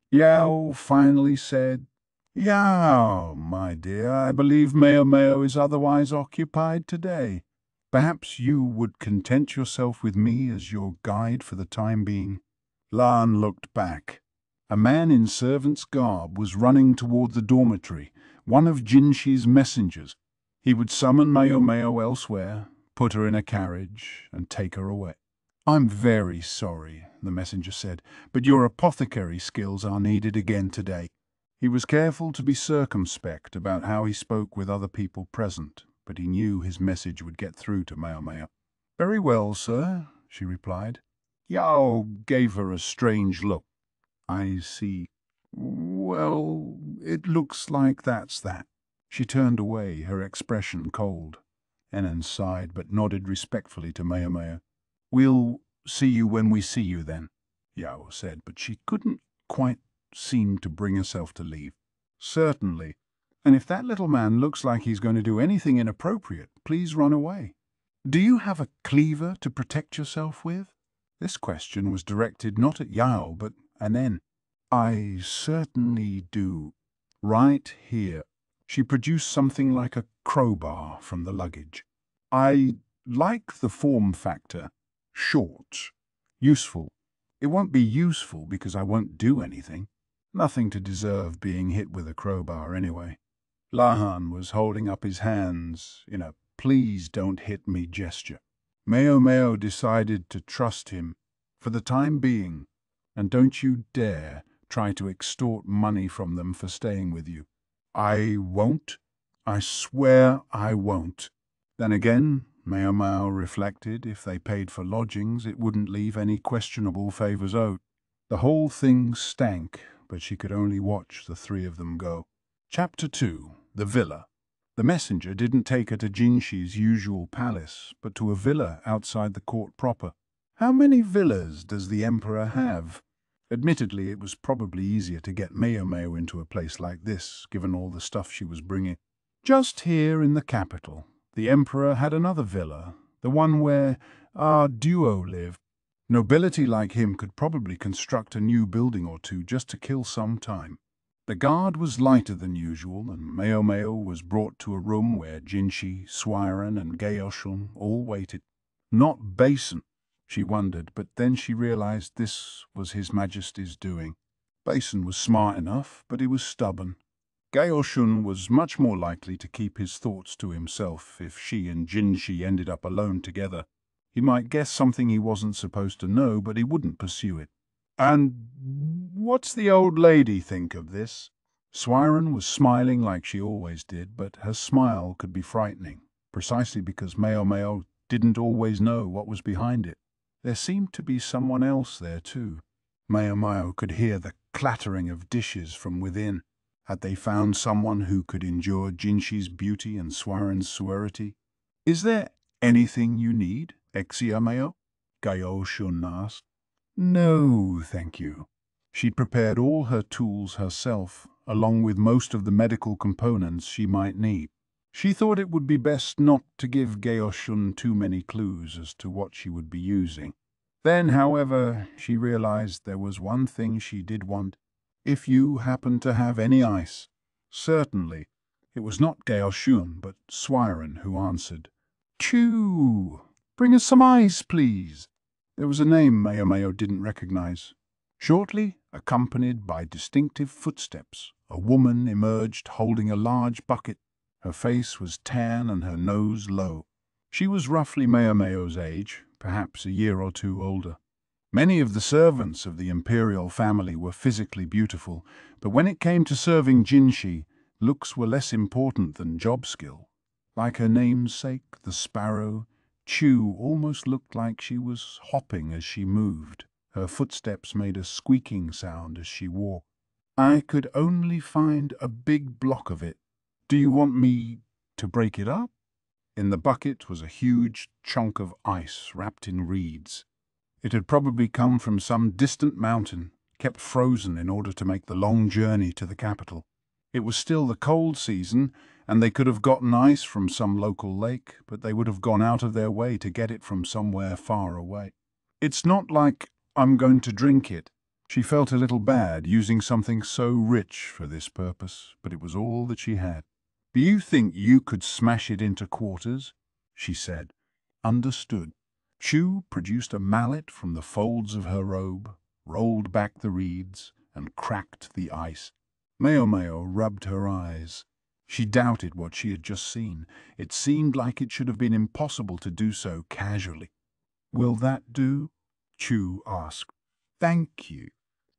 Yao finally said. Yao, my dear, I believe Maomao is otherwise occupied today. Perhaps you would content yourself with me as your guide for the time being. Lan looked back. A man in servant's garb was running toward the dormitory, one of Jinshi's messengers. He would summon Maomao elsewhere, put her in a carriage, and take her away. I'm very sorry, the messenger said, but your apothecary skills are needed again today. He was careful to be circumspect about how he spoke with other people present, but he knew his message would get through to Maomao. Very well, sir, she replied. Yao gave her a strange look. I see. Well, it looks like that's that. She turned away, her expression cold. Anan sighed, but nodded respectfully to Maomao. We'll see you when we see you, then, Yao said, but she couldn't quite seem to bring herself to leave. Certainly. And if that little man looks like he's going to do anything inappropriate, please run away. Do you have a cleaver to protect yourself with? This question was directed not at Yao, but Anan. I certainly do. Right here. She produced something like a crowbar from the luggage. I like the form factor. Short. Useful. It won't be useful because I won't do anything. Nothing to deserve being hit with a crowbar anyway. Lahan was holding up his hands in a please don't hit me gesture. Maomao decided to trust him for the time being, and don't you dare try to extort money from them for staying with you. I won't. I swear I won't. Then again, Maomao reflected, if they paid for lodgings, it wouldn't leave any questionable favors owed. The whole thing stank, but she could only watch the three of them go. Chapter 2. The Villa. The messenger didn't take her to Jinshi's usual palace, but to a villa outside the court proper. How many villas does the emperor have? Admittedly, it was probably easier to get Maomao into a place like this, given all the stuff she was bringing. Just here in the capital, the emperor had another villa, the one where our duo lived. Nobility like him could probably construct a new building or two just to kill some time. The guard was lighter than usual, and Maomao was brought to a room where Jinshi, Swiren, and Gaoshun all waited. Not Basin, she wondered, but then she realized this was His Majesty's doing. Basin was smart enough, but he was stubborn. Gaoshun was much more likely to keep his thoughts to himself if she and Jinshi ended up alone together. He might guess something he wasn't supposed to know, but he wouldn't pursue it. And what's the old lady think of this? Swiren was smiling like she always did, but her smile could be frightening, precisely because Maomao didn't always know what was behind it. There seemed to be someone else there too. Maomao could hear the clattering of dishes from within. Had they found someone who could endure Jinshi's beauty and Swaren's suavity? "Is there anything you need, Exiameo?" Gaio-shun asked. "No, thank you." She'd prepared all her tools herself, along with most of the medical components she might need. She thought it would be best not to give Gaio-shun too many clues as to what she would be using. Then, however, she realized there was one thing she did want. "If you happen to have any ice." Certainly. It was not Gaio-shun, but Swaren who answered. "Chue, bring us some ice, please." There was a name Maomao didn't recognize. Shortly, accompanied by distinctive footsteps, a woman emerged holding a large bucket. Her face was tan and her nose low. She was roughly Maomao's age, perhaps a year or two older. Many of the servants of the imperial family were physically beautiful, but when it came to serving Jinshi, looks were less important than job skill. Like her namesake, the sparrow, Chue almost looked like she was hopping as she moved. Her footsteps made a squeaking sound as she walked. "I could only find a big block of it. Do you want me to break it up?" In the bucket was a huge chunk of ice wrapped in reeds. It had probably come from some distant mountain, kept frozen in order to make the long journey to the capital. It was still the cold season, and they could have gotten ice from some local lake, but they would have gone out of their way to get it from somewhere far away. "It's not like I'm going to drink it." She felt a little bad using something so rich for this purpose, but it was all that she had. "Do you think you could smash it into quarters?" she said. "Understood." Chue produced a mallet from the folds of her robe, rolled back the reeds, and cracked the ice. Maomao rubbed her eyes. She doubted what she had just seen. It seemed like it should have been impossible to do so casually. "Will that do?" Chue asked. "Thank you."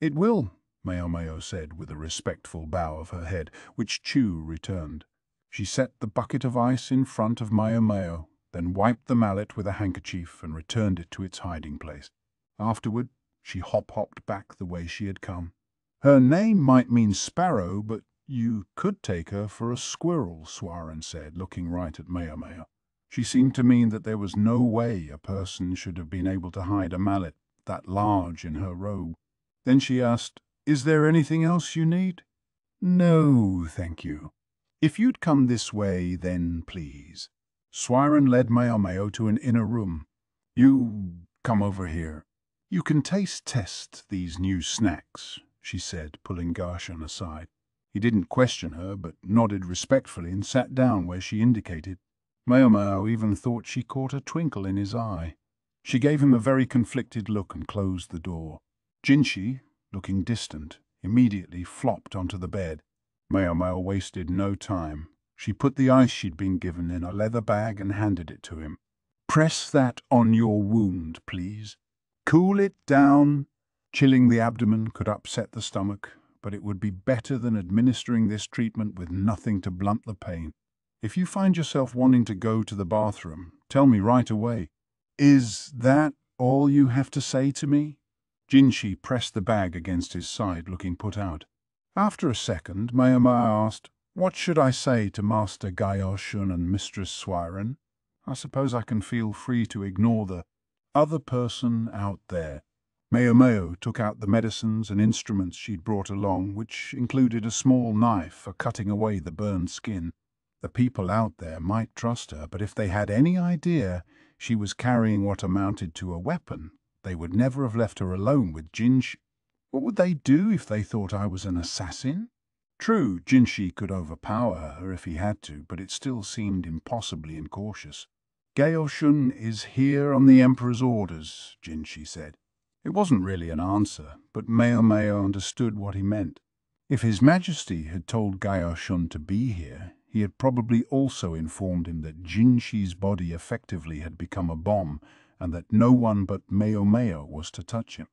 "It will," Maomao said with a respectful bow of her head, which Chue returned. She set the bucket of ice in front of Maomao, then wiped the mallet with a handkerchief and returned it to its hiding place. Afterward, she hop-hopped back the way she had come. "Her name might mean sparrow, but you could take her for a squirrel," Swaren said, looking right at Maomao. She seemed to mean that there was no way a person should have been able to hide a mallet that large in her robe. Then she asked, "Is there anything else you need?" "No, thank you." "If you'd come this way, then please." Swaren led Maomao to an inner room. "You come over here. You can taste test these new snacks," she said, pulling Garshan aside. He didn't question her, but nodded respectfully and sat down where she indicated. Maomao even thought she caught a twinkle in his eye. She gave him a very conflicted look and closed the door. Jinshi, looking distant, immediately flopped onto the bed. Maomao wasted no time. She put the ice she'd been given in a leather bag and handed it to him. "Press that on your wound, please. Cool it down." Chilling the abdomen could upset the stomach, but it would be better than administering this treatment with nothing to blunt the pain. "If you find yourself wanting to go to the bathroom, tell me right away." "Is that all you have to say to me?" Jinshi pressed the bag against his side, looking put out. After a second, Maomao asked, "What should I say to Master Gaio-shun and Mistress Swaren? I suppose I can feel free to ignore the other person out there." Maomao took out the medicines and instruments she'd brought along, which included a small knife for cutting away the burned skin. The people out there might trust her, but if they had any idea she was carrying what amounted to a weapon, they would never have left her alone with Jinshi. What would they do if they thought I was an assassin? True, Jinshi could overpower her if he had to, but it still seemed impossibly incautious. "Gaio-shun is here on the Emperor's orders," Jinshi said. It wasn't really an answer, but Maomao understood what he meant. If His Majesty had told Gaio-shun to be here, he had probably also informed him that Jinshi's body effectively had become a bomb, and that no one but Maomao was to touch him.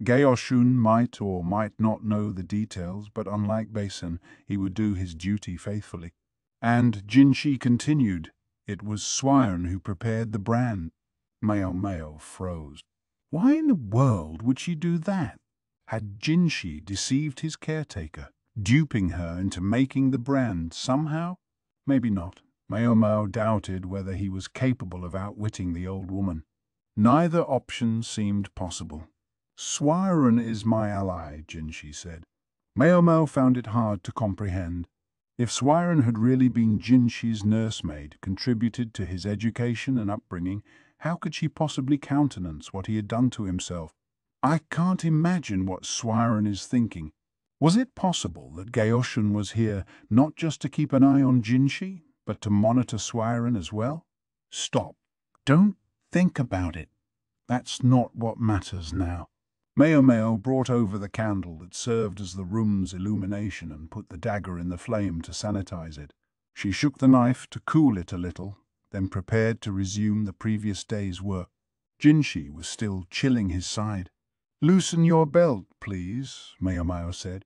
Gaio-shun might or might not know the details, but unlike Basin, he would do his duty faithfully. And Jinshi continued, "It was Swaren who prepared the brand." Maomao froze. Why in the world would she do that? Had Jinshi deceived his caretaker, duping her into making the brand somehow? Maybe not. Maomao doubted whether he was capable of outwitting the old woman. Neither option seemed possible. "Swiren is my ally," Jinshi said. Maomao found it hard to comprehend. If Swiren had really been Jinshi's nursemaid, contributed to his education and upbringing, how could she possibly countenance what he had done to himself? "I can't imagine what Swiren is thinking." Was it possible that Gyoshun was here not just to keep an eye on Jinshi, but to monitor Swiren as well? "Stop. Don't think about it. That's not what matters now." Maomao brought over the candle that served as the room's illumination and put the dagger in the flame to sanitize it. She shook the knife to cool it a little, then prepared to resume the previous day's work. Jinshi was still chilling his side. "Loosen your belt, please," Maomao said.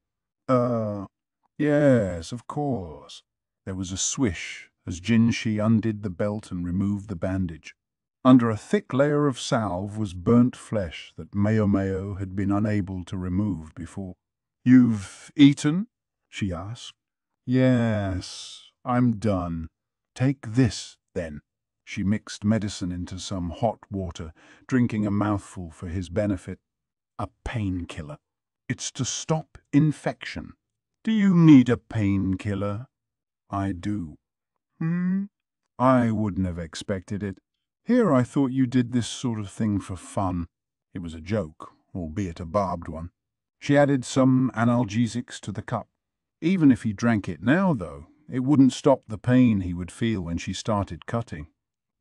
Yes, of course." There was a swish as Jinshi undid the belt and removed the bandage. Under a thick layer of salve was burnt flesh that Maomao had been unable to remove before. "You've eaten?" she asked. "Yes, I'm done." "Take this, then." She mixed medicine into some hot water, drinking a mouthful for his benefit. "A painkiller. It's to stop infection." "Do you need a painkiller?" "I do." "I wouldn't have expected it. Here I thought you did this sort of thing for fun." It was a joke, albeit a barbed one. She added some analgesics to the cup. Even if he drank it now, though, it wouldn't stop the pain he would feel when she started cutting.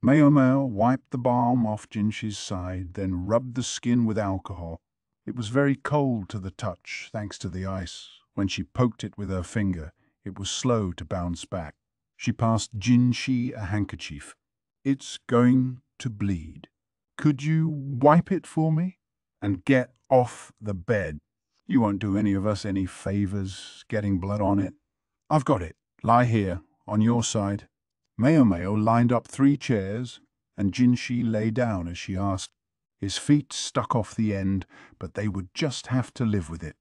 Maomao wiped the balm off Jinshi's side, then rubbed the skin with alcohol. It was very cold to the touch, thanks to the ice. When she poked it with her finger, it was slow to bounce back. She passed Jinshi a handkerchief. "It's going to bleed. Could you wipe it for me? And get off the bed. You won't do any of us any favors getting blood on it." "I've got it. Lie here, on your side." Maomao lined up 3 chairs, and Jinshi lay down as she asked. His feet stuck off the end, but they would just have to live with it.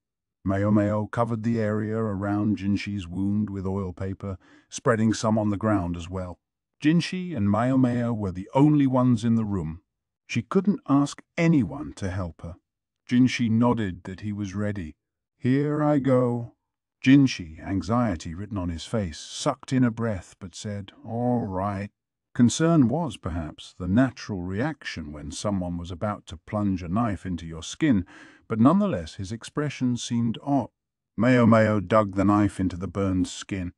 Maomao covered the area around Jinshi's wound with oil paper, spreading some on the ground as well. Jinshi and Maomao were the only ones in the room. She couldn't ask anyone to help her. Jinshi nodded that he was ready. "Here I go." Jinshi, anxiety written on his face, sucked in a breath but said, "All right." Concern was, perhaps, the natural reaction when someone was about to plunge a knife into your skin, but nonetheless his expression seemed odd. Maomao dug the knife into the burned skin.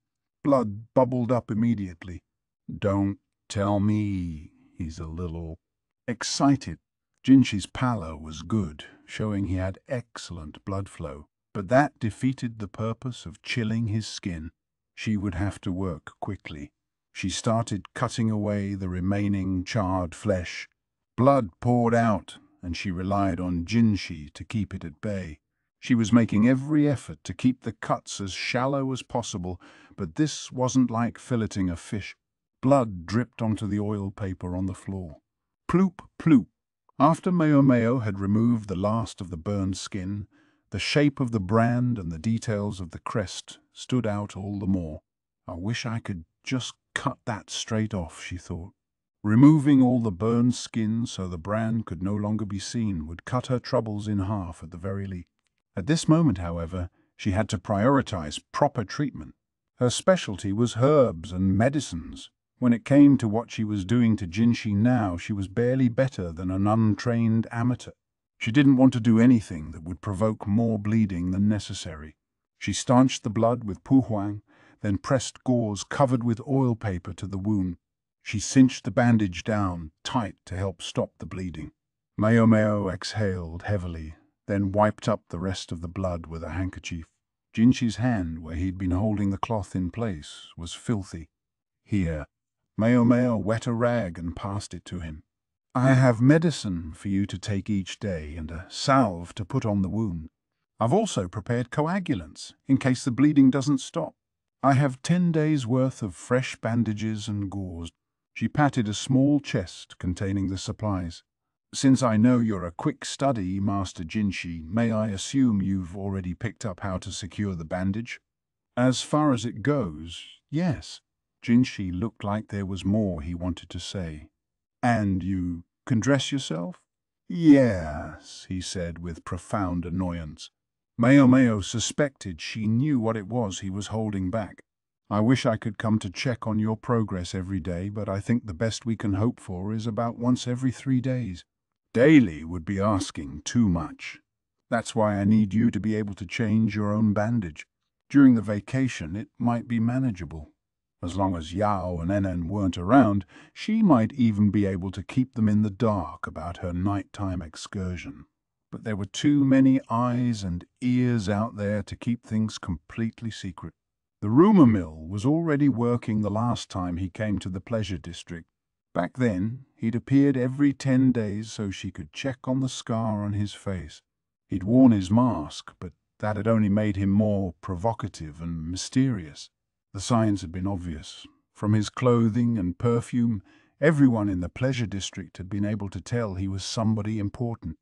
Blood bubbled up immediately. "Don't tell me he's a little excited." Jinshi's pallor was good, showing he had excellent blood flow, but that defeated the purpose of chilling his skin. She would have to work quickly. She started cutting away the remaining charred flesh. Blood poured out, and she relied on Jinshi to keep it at bay. She was making every effort to keep the cuts as shallow as possible, but this wasn't like filleting a fish. Blood dripped onto the oil paper on the floor. Ploop, ploop. After Maomao had removed the last of the burned skin, the shape of the brand and the details of the crest stood out all the more. "I wish I could just cut that straight off," she thought. Removing all the burned skin so the brand could no longer be seen would cut her troubles in half at the very least. At this moment, however, she had to prioritize proper treatment. Her specialty was herbs and medicines. When it came to what she was doing to Jinshi now, she was barely better than an untrained amateur. She didn't want to do anything that would provoke more bleeding than necessary. She stanched the blood with puhuang, then pressed gauze covered with oil paper to the wound. She cinched the bandage down tight to help stop the bleeding. Maomao exhaled heavily, then wiped up the rest of the blood with a handkerchief. Jinshi's hand, where he'd been holding the cloth in place, was filthy. "Here." Maomao wet a rag and passed it to him. "I have medicine for you to take each day and a salve to put on the wound. I've also prepared coagulants in case the bleeding doesn't stop. I have 10 days' worth of fresh bandages and gauze." She patted a small chest containing the supplies. Since I know you're a quick study, Master Jinshi, may I assume you've already picked up how to secure the bandage? As far as it goes, yes. Jinshi looked like there was more he wanted to say. And you can dress yourself? Yes, he said with profound annoyance. Maomao suspected she knew what it was he was holding back. I wish I could come to check on your progress every day, but I think the best we can hope for is about once every 3 days. Daily would be asking too much. That's why I need you to be able to change your own bandage. During the vacation, it might be manageable. As long as Yao and Anan weren't around, she might even be able to keep them in the dark about her nighttime excursion. But there were too many eyes and ears out there to keep things completely secret. The rumor mill was already working the last time he came to the pleasure district. Back then, he'd appeared every 10 days so she could check on the scar on his face. He'd worn his mask, but that had only made him more provocative and mysterious. The signs had been obvious. From his clothing and perfume, everyone in the pleasure district had been able to tell he was somebody important.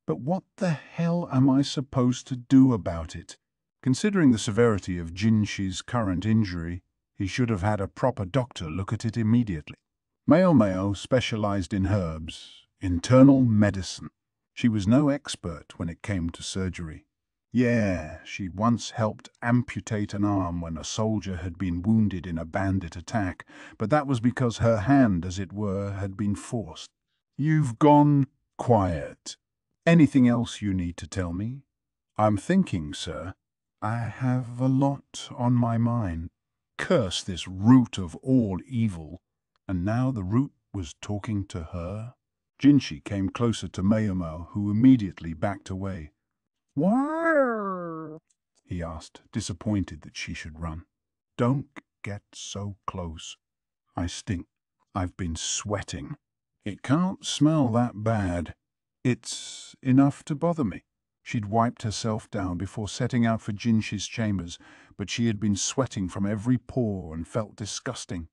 But what the hell am I supposed to do about it? Considering the severity of Jinshi's current injury, he should have had a proper doctor look at it immediately. Maomao specialized in herbs, internal medicine. She was no expert when it came to surgery. Yeah, she'd once helped amputate an arm when a soldier had been wounded in a bandit attack, but that was because her hand, as it were, had been forced. You've gone quiet. Anything else you need to tell me? I'm thinking, sir. I have a lot on my mind. Curse this root of all evil. And now the root was talking to her? Jinshi came closer to Maomao, who immediately backed away. "Why?" he asked, disappointed that she should run. "Don't get so close. I stink. I've been sweating. It can't smell that bad. It's enough to bother me." She'd wiped herself down before setting out for Jinshi's chambers, but she had been sweating from every pore and felt disgusting.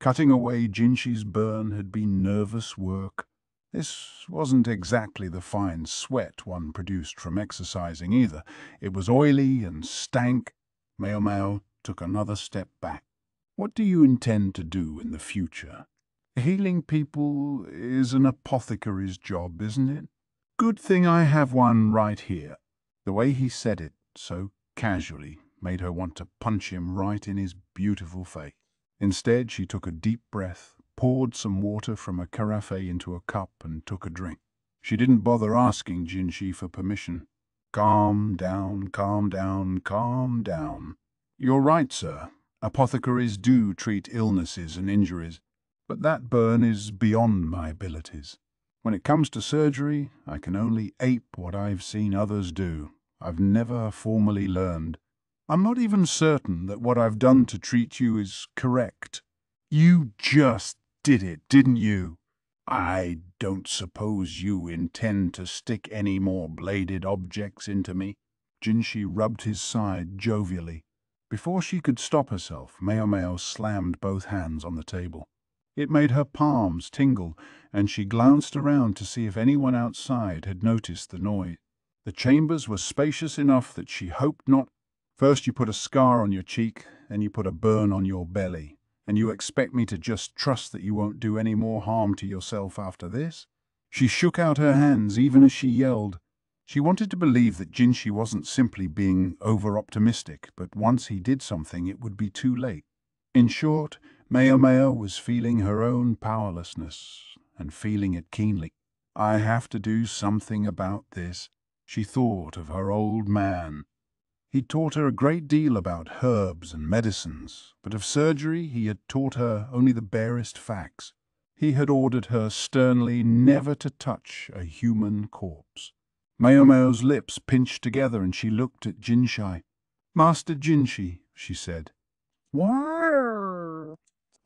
Cutting away Jinshi's burn had been nervous work. This wasn't exactly the fine sweat one produced from exercising either. It was oily and stank. Maomao took another step back. "What do you intend to do in the future? Healing people is an apothecary's job, isn't it? Good thing I have one right here." The way he said it, so casually, made her want to punch him right in his beautiful face. Instead, she took a deep breath, poured some water from a carafe into a cup and took a drink. She didn't bother asking Jinshi for permission. Calm down, calm down, calm down. You're right, sir. Apothecaries do treat illnesses and injuries, but that burn is beyond my abilities. When it comes to surgery, I can only ape what I've seen others do. I've never formally learned. I'm not even certain that what I've done to treat you is correct. You just did it, didn't you? I don't suppose you intend to stick any more bladed objects into me? Jinshi rubbed his side jovially. Before she could stop herself, Maomao slammed both hands on the table. It made her palms tingle, and she glanced around to see if anyone outside had noticed the noise. The chambers were spacious enough that she hoped not. "First you put a scar on your cheek, then you put a burn on your belly, and you expect me to just trust that you won't do any more harm to yourself after this?" She shook out her hands even as she yelled. She wanted to believe that Jinshi wasn't simply being over-optimistic, but once he did something it would be too late. In short, Maomao was feeling her own powerlessness, and feeling it keenly. "I have to do something about this." She thought of her old man. He'd taught her a great deal about herbs and medicines, but of surgery he had taught her only the barest facts. He had ordered her sternly never to touch a human corpse. Maomao's lips pinched together and she looked at Jinshi. "Master Jinshi," she said. "Why?"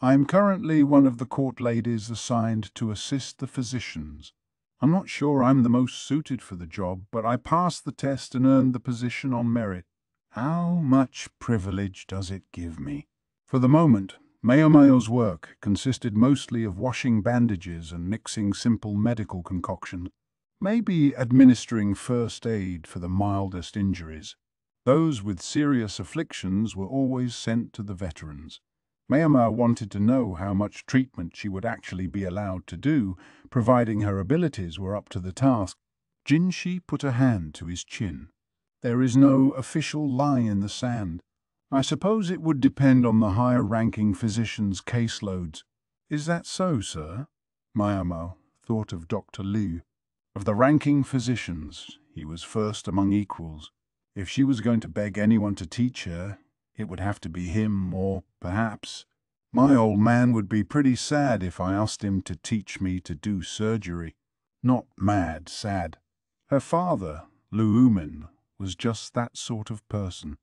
"I'm currently one of the court ladies assigned to assist the physicians. I'm not sure I'm the most suited for the job, but I passed the test and earned the position on merit. How much privilege does it give me?" For the moment, Maomao's work consisted mostly of washing bandages and mixing simple medical concoctions. Maybe administering first aid for the mildest injuries. Those with serious afflictions were always sent to the veterans. Maomao wanted to know how much treatment she would actually be allowed to do, providing her abilities were up to the task. Jinshi put a hand to his chin. There is no official line in the sand. I suppose it would depend on the higher-ranking physician's caseloads. Is that so, sir? Maomao thought of Dr. Liu. Of the ranking physicians, he was first among equals. If she was going to beg anyone to teach her, it would have to be him, or perhaps my old man would be pretty sad if I asked him to teach me to do surgery. Not mad, sad. Her father, Lu Umin, was just that sort of person.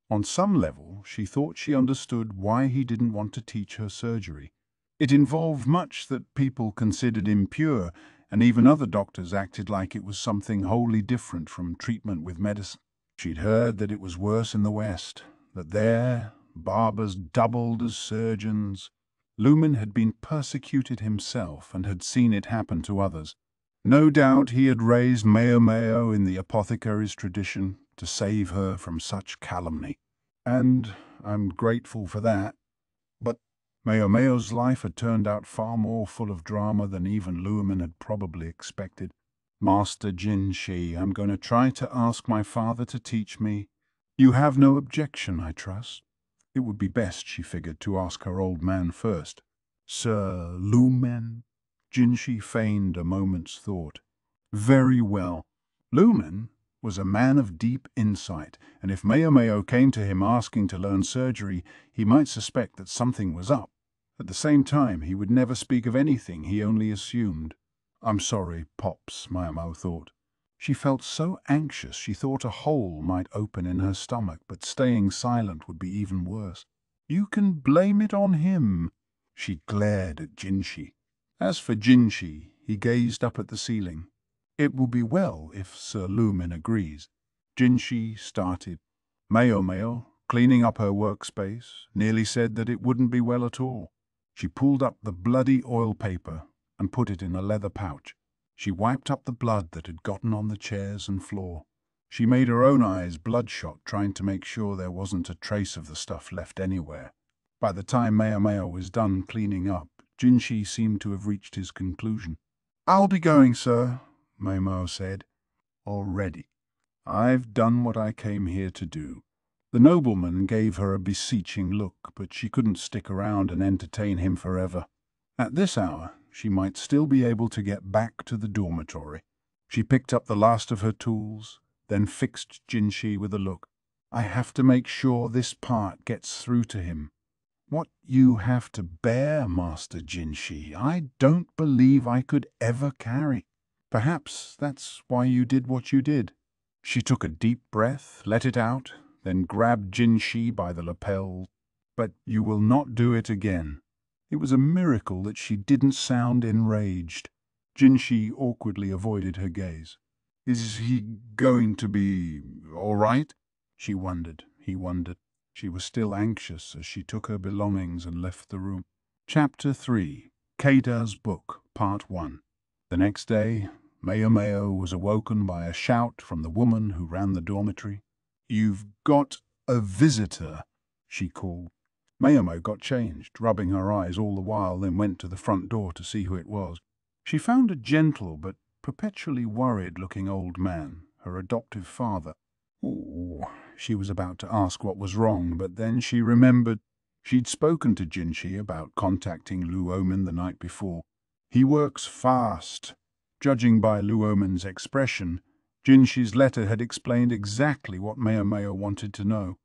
On some level, she thought she understood why he didn't want to teach her surgery. It involved much that people considered impure, and even other doctors acted like it was something wholly different from treatment with medicine. She'd heard that it was worse in the West, that there, barbers doubled as surgeons. Lumen had been persecuted himself and had seen it happen to others. No doubt he had raised Maomao in the apothecary's tradition to save her from such calumny. And I'm grateful for that. But Maomao's life had turned out far more full of drama than even Lumen had probably expected. Master Jinshi, I'm going to try to ask my father to teach me. You have no objection, I trust. It would be best, she figured, to ask her old man first. Sir Lumen? Jinshi feigned a moment's thought. Very well. Lumen was a man of deep insight, and if Maomao came to him asking to learn surgery, he might suspect that something was up. At the same time, he would never speak of anything he only assumed. I'm sorry, Pops, Maomao thought. She felt so anxious she thought a hole might open in her stomach, but staying silent would be even worse. You can blame it on him. She glared at Jinshi. As for Jinshi, he gazed up at the ceiling. It will be well if Sir Lumen agrees. Jinshi started. Maomao, cleaning up her workspace, nearly said that it wouldn't be well at all. She pulled up the bloody oil paper and put it in a leather pouch. She wiped up the blood that had gotten on the chairs and floor. She made her own eyes bloodshot, trying to make sure there wasn't a trace of the stuff left anywhere. By the time Maomao was done cleaning up, Jinshi seemed to have reached his conclusion. I'll be going, sir, Maomao said. Already. I've done what I came here to do. The nobleman gave her a beseeching look, but she couldn't stick around and entertain him forever. At this hour, she might still be able to get back to the dormitory. She picked up the last of her tools, then fixed Jinshi with a look. I have to make sure this part gets through to him. What you have to bear, Master Jinshi, I don't believe I could ever carry. Perhaps that's why you did what you did. She took a deep breath, let it out, then grabbed Jinshi by the lapel. But you will not do it again. It was a miracle that she didn't sound enraged. Jinshi awkwardly avoided her gaze. Is he going to be all right? She wondered. He wondered. She was still anxious as she took her belongings and left the room. Chapter 3. Kada's Book, Part 1. The next day, Maomao was awoken by a shout from the woman who ran the dormitory. You've got a visitor, she called. Maomao got changed, rubbing her eyes all the while, then went to the front door to see who it was. She found a gentle but perpetually worried-looking old man, her adoptive father. Ooh, she was about to ask what was wrong, but then she remembered she'd spoken to Jinshi about contacting Lu Omen the night before. He works fast. Judging by Lu Omen's expression, Jinshi's letter had explained exactly what Maomao wanted to know.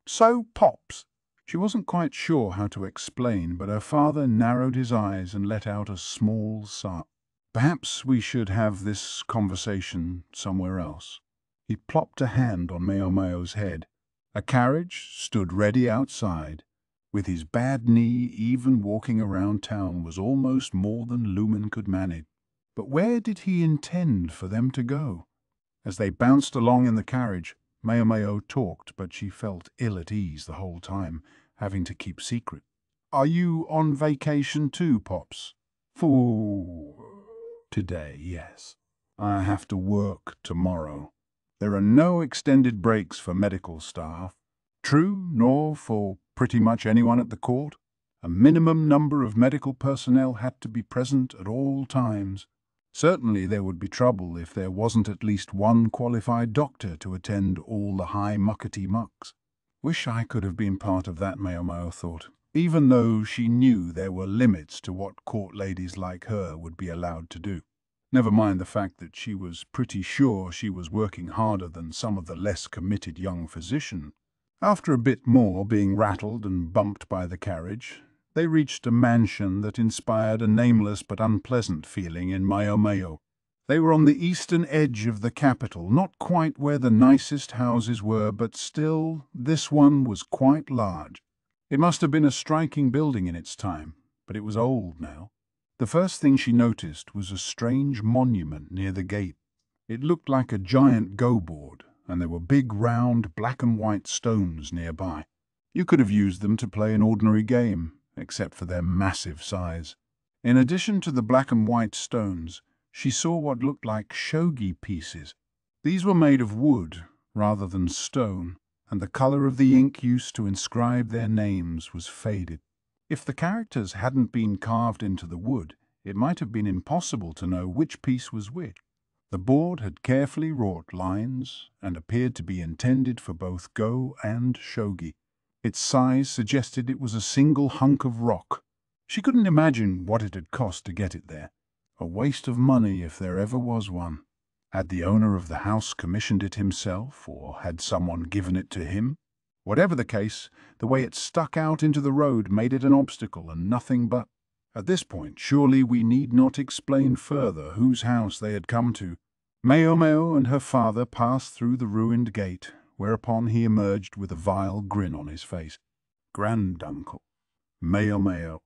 So, Pops? She wasn't quite sure how to explain, but her father narrowed his eyes and let out a small sigh. Perhaps we should have this conversation somewhere else. He plopped a hand on Maomao's head. A carriage stood ready outside. With his bad knee, even walking around town was almost more than Lumen could manage. But where did he intend for them to go? As they bounced along in the carriage, Maomao talked, but she felt ill at ease the whole time, having to keep secret. Are you on vacation too, Pops? For today, yes. I have to work tomorrow. There are no extended breaks for medical staff. True, nor for pretty much anyone at the court. A minimum number of medical personnel had to be present at all times. Certainly there would be trouble if there wasn't at least one qualified doctor to attend all the high muckety mucks. Wish I could have been part of that, Maomao thought, even though she knew there were limits to what court ladies like her would be allowed to do. Never mind the fact that she was pretty sure she was working harder than some of the less committed young physicians. After a bit more being rattled and bumped by the carriage, they reached a mansion that inspired a nameless but unpleasant feeling in Maomao. They were on the eastern edge of the capital, not quite where the nicest houses were, but still, this one was quite large. It must have been a striking building in its time, but it was old now. The first thing she noticed was a strange monument near the gate. It looked like a giant go-board, and there were big round black and white stones nearby. You could have used them to play an ordinary game, except for their massive size. In addition to the black and white stones, she saw what looked like shogi pieces. These were made of wood rather than stone, and the color of the ink used to inscribe their names was faded. If the characters hadn't been carved into the wood, it might have been impossible to know which piece was which. The board had carefully wrought lines and appeared to be intended for both go and shogi. Its size suggested it was a single hunk of rock. She couldn't imagine what it had cost to get it there. A waste of money if there ever was one. Had the owner of the house commissioned it himself, or had someone given it to him? Whatever the case, the way it stuck out into the road made it an obstacle and nothing but. At this point, surely we need not explain further whose house they had come to. Maomao and her father passed through the ruined gate, whereupon he emerged with a vile grin on his face. Granduncle, Maomao,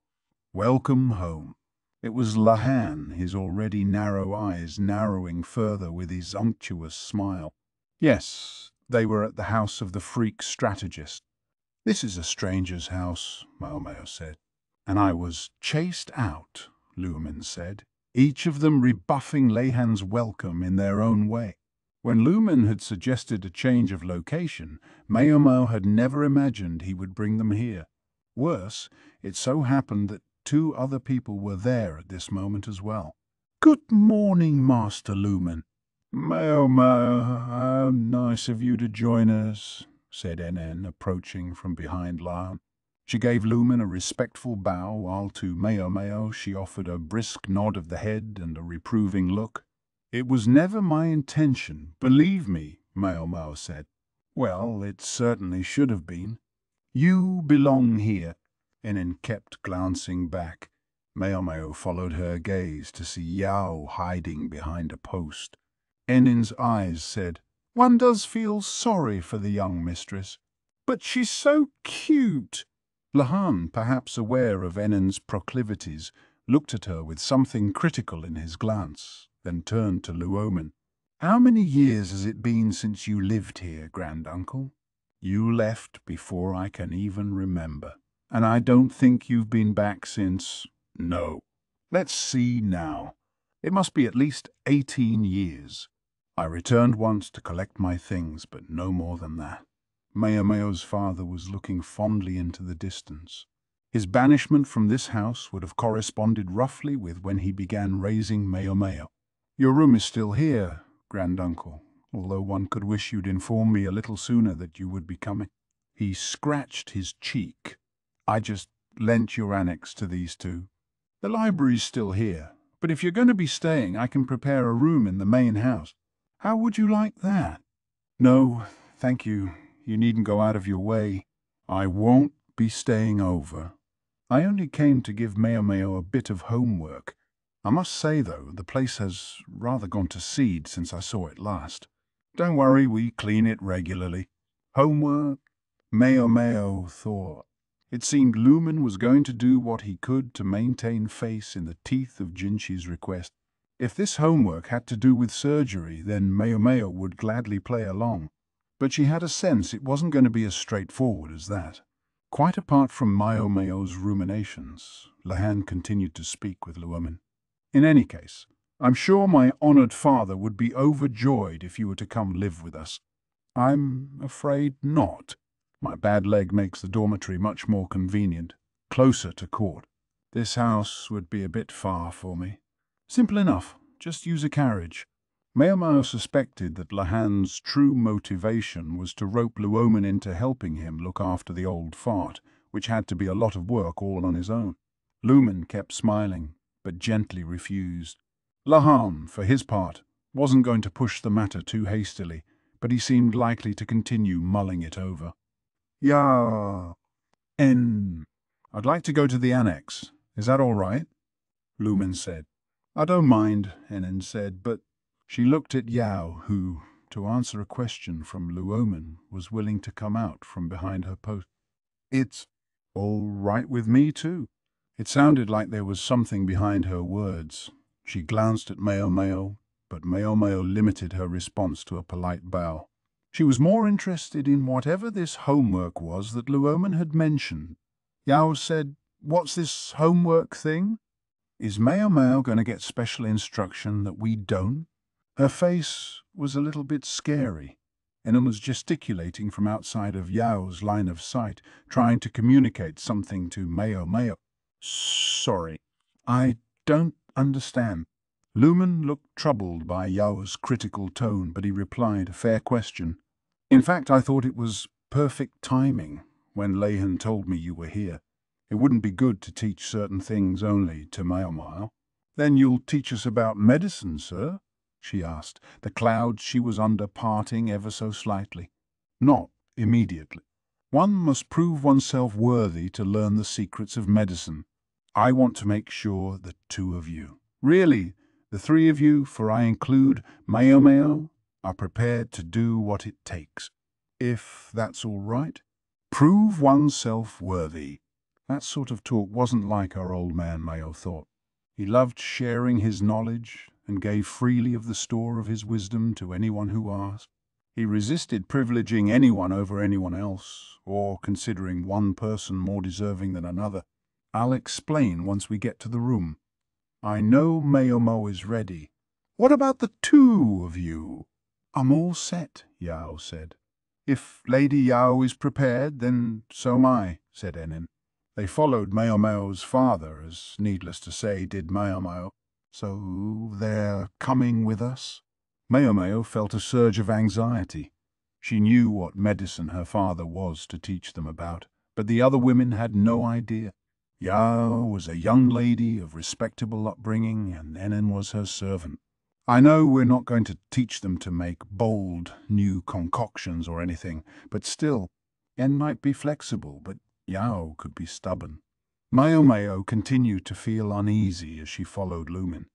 welcome home. It was Lahan, his already narrow eyes narrowing further with his unctuous smile. Yes, they were at the house of the freak strategist. This is a stranger's house, Maomao said. And I was chased out, Lumen said, each of them rebuffing Lahan's welcome in their own way. When Lumen had suggested a change of location, Maomao had never imagined he would bring them here. Worse, it so happened that 2 other people were there at this moment as well. Good morning, Master Lumen. Maomao, how nice of you to join us, said Anan, approaching from behind Lan. She gave Lumen a respectful bow, while to Maomao she offered a brisk nod of the head and a reproving look. It was never my intention, believe me, Maomao said. Well, it certainly should have been. You belong here. Anan kept glancing back. Maomao followed her gaze to see Yao hiding behind a post. Anan's eyes said, "One does feel sorry for the young mistress. But she's so cute." Lahan, perhaps aware of Anan's proclivities, looked at her with something critical in his glance, then turned to Luomen. "How many years has it been since you lived here, Granduncle?" "You left before I can even remember. And I don't think you've been back since—" "No. Let's see now. It must be at least 18 years. I returned once to collect my things, but no more than that." Maomao's father was looking fondly into the distance. His banishment from this house would have corresponded roughly with when he began raising Maomao. "Your room is still here, Granduncle, although one could wish you'd informed me a little sooner that you would be coming." He scratched his cheek. "I just lent your annex to these 2. The library's still here, but if you're going to be staying, I can prepare a room in the main house. How would you like that?" "No, thank you. You needn't go out of your way." "I won't be staying over. I only came to give Maomao a bit of homework. I must say, though, the place has rather gone to seed since I saw it last." "Don't worry, we clean it regularly." "Homework?" Maomao thought. It seemed Lumen was going to do what he could to maintain face in the teeth of Jinchi's request. If this homework had to do with surgery, then Maomao would gladly play along. But she had a sense it wasn't going to be as straightforward as that. Quite apart from Maomao's ruminations, Lahan continued to speak with Luomen. "In any case, I'm sure my honored father would be overjoyed if you were to come live with us. I'm afraid not. My bad leg makes the dormitory much more convenient, closer to court. This house would be a bit far for me. Simple enough, just use a carriage. Maomao suspected that Lahan's true motivation was to rope Luoman into helping him look after the old fart, which had to be a lot of work all on his own. Luoman kept smiling, but gently refused. Lahan, for his part, wasn't going to push the matter too hastily, but he seemed likely to continue mulling it over. "Yeah, I'd like to go to the annex. Is that all right?" Luoman said. "I don't mind," Anan said, but she looked at Yao, who, to answer a question from Luoman, was willing to come out from behind her post. "It's all right with me, too." It sounded like there was something behind her words. She glanced at Maomao, but Maomao limited her response to a polite bow. She was more interested in whatever this homework was that Luoman had mentioned. Yao said, "What's this homework thing? Is Maomao going to get special instruction that we don't?" Her face was a little bit scary. Anan was gesticulating from outside of Yao's line of sight, trying to communicate something to Maomao. "Sorry, I don't understand." Luoman looked troubled by Yao's critical tone, but he replied, "Fair question. In fact, I thought it was perfect timing when Lahan told me you were here. It wouldn't be good to teach certain things only to Maomao." "Then you'll teach us about medicine, sir?" she asked, the clouds she was under parting ever so slightly. "Not immediately. One must prove oneself worthy to learn the secrets of medicine. I want to make sure that two of you, really, the three of you, for I include Maomao, are prepared to do what it takes. If that's all right. Prove oneself worthy." That sort of talk wasn't like our old man, Mao thought. He loved sharing his knowledge and gave freely of the store of his wisdom to anyone who asked. He resisted privileging anyone over anyone else, or considering one person more deserving than another. "I'll explain once we get to the room. I know Maomao is ready. What about the two of you?" "I'm all set," Yao said. "If Lady Yao is prepared, then so am I," said Anan. They followed Maomao's father, as needless to say did Maomao. "So they're coming with us?" Maomao felt a surge of anxiety. She knew what medicine her father was to teach them about, but the other women had no idea. Yao was a young lady of respectable upbringing, and Anan was her servant. "I know we're not going to teach them to make bold, new concoctions or anything, but still, En might be flexible, but Yao could be stubborn." Maomao continued to feel uneasy as she followed Luoman.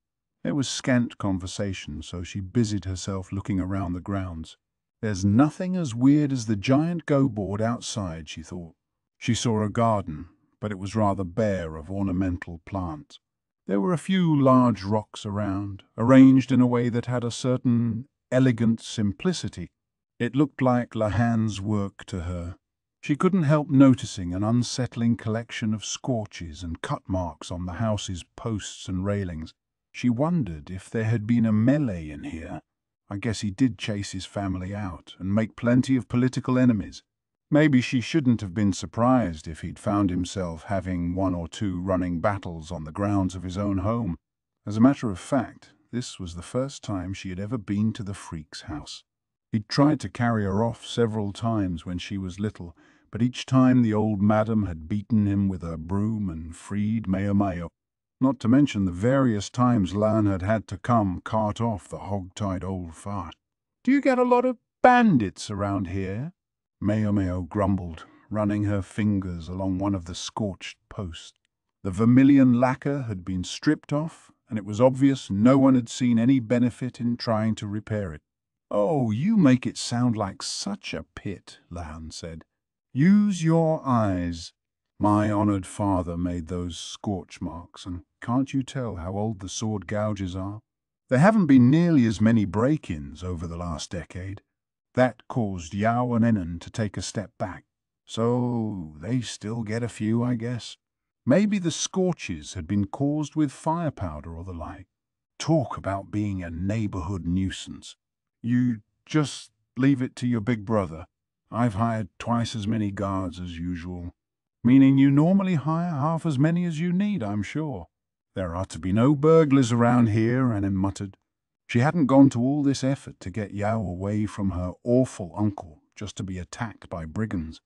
There was scant conversation, so she busied herself looking around the grounds. There's nothing as weird as the giant go-board outside, she thought. She saw a garden, but it was rather bare of ornamental plants. There were a few large rocks around, arranged in a way that had a certain elegant simplicity. It looked like Lahan's work to her. She couldn't help noticing an unsettling collection of scorches and cut marks on the house's posts and railings. She wondered if there had been a melee in here. I guess he did chase his family out and make plenty of political enemies. Maybe she shouldn't have been surprised if he'd found himself having one or two running battles on the grounds of his own home. As a matter of fact, this was the first time she had ever been to the freak's house. He'd tried to carry her off several times when she was little, but each time the old madam had beaten him with her broom and freed Maomao. Not to mention the various times Lan had had to come cart off the hog-tied old fart. "Do you get a lot of bandits around here?" Maomao grumbled, running her fingers along one of the scorched posts. The vermilion lacquer had been stripped off, and it was obvious no one had seen any benefit in trying to repair it. "Oh, you make it sound like such a pit," Lan said. "Use your eyes. My honored father made those scorch marks, and can't you tell how old the sword gouges are? There haven't been nearly as many break-ins over the last decade." That caused Yao and Anan to take a step back. So they still get a few, I guess. Maybe the scorches had been caused with fire powder or the like. Talk about being a neighborhood nuisance. You just leave it to your big brother. I've hired twice as many guards as usual. Meaning you normally hire half as many as you need, I'm sure. There are to be no burglars around here, Anan muttered. She hadn't gone to all this effort to get Yao away from her awful uncle just to be attacked by brigands.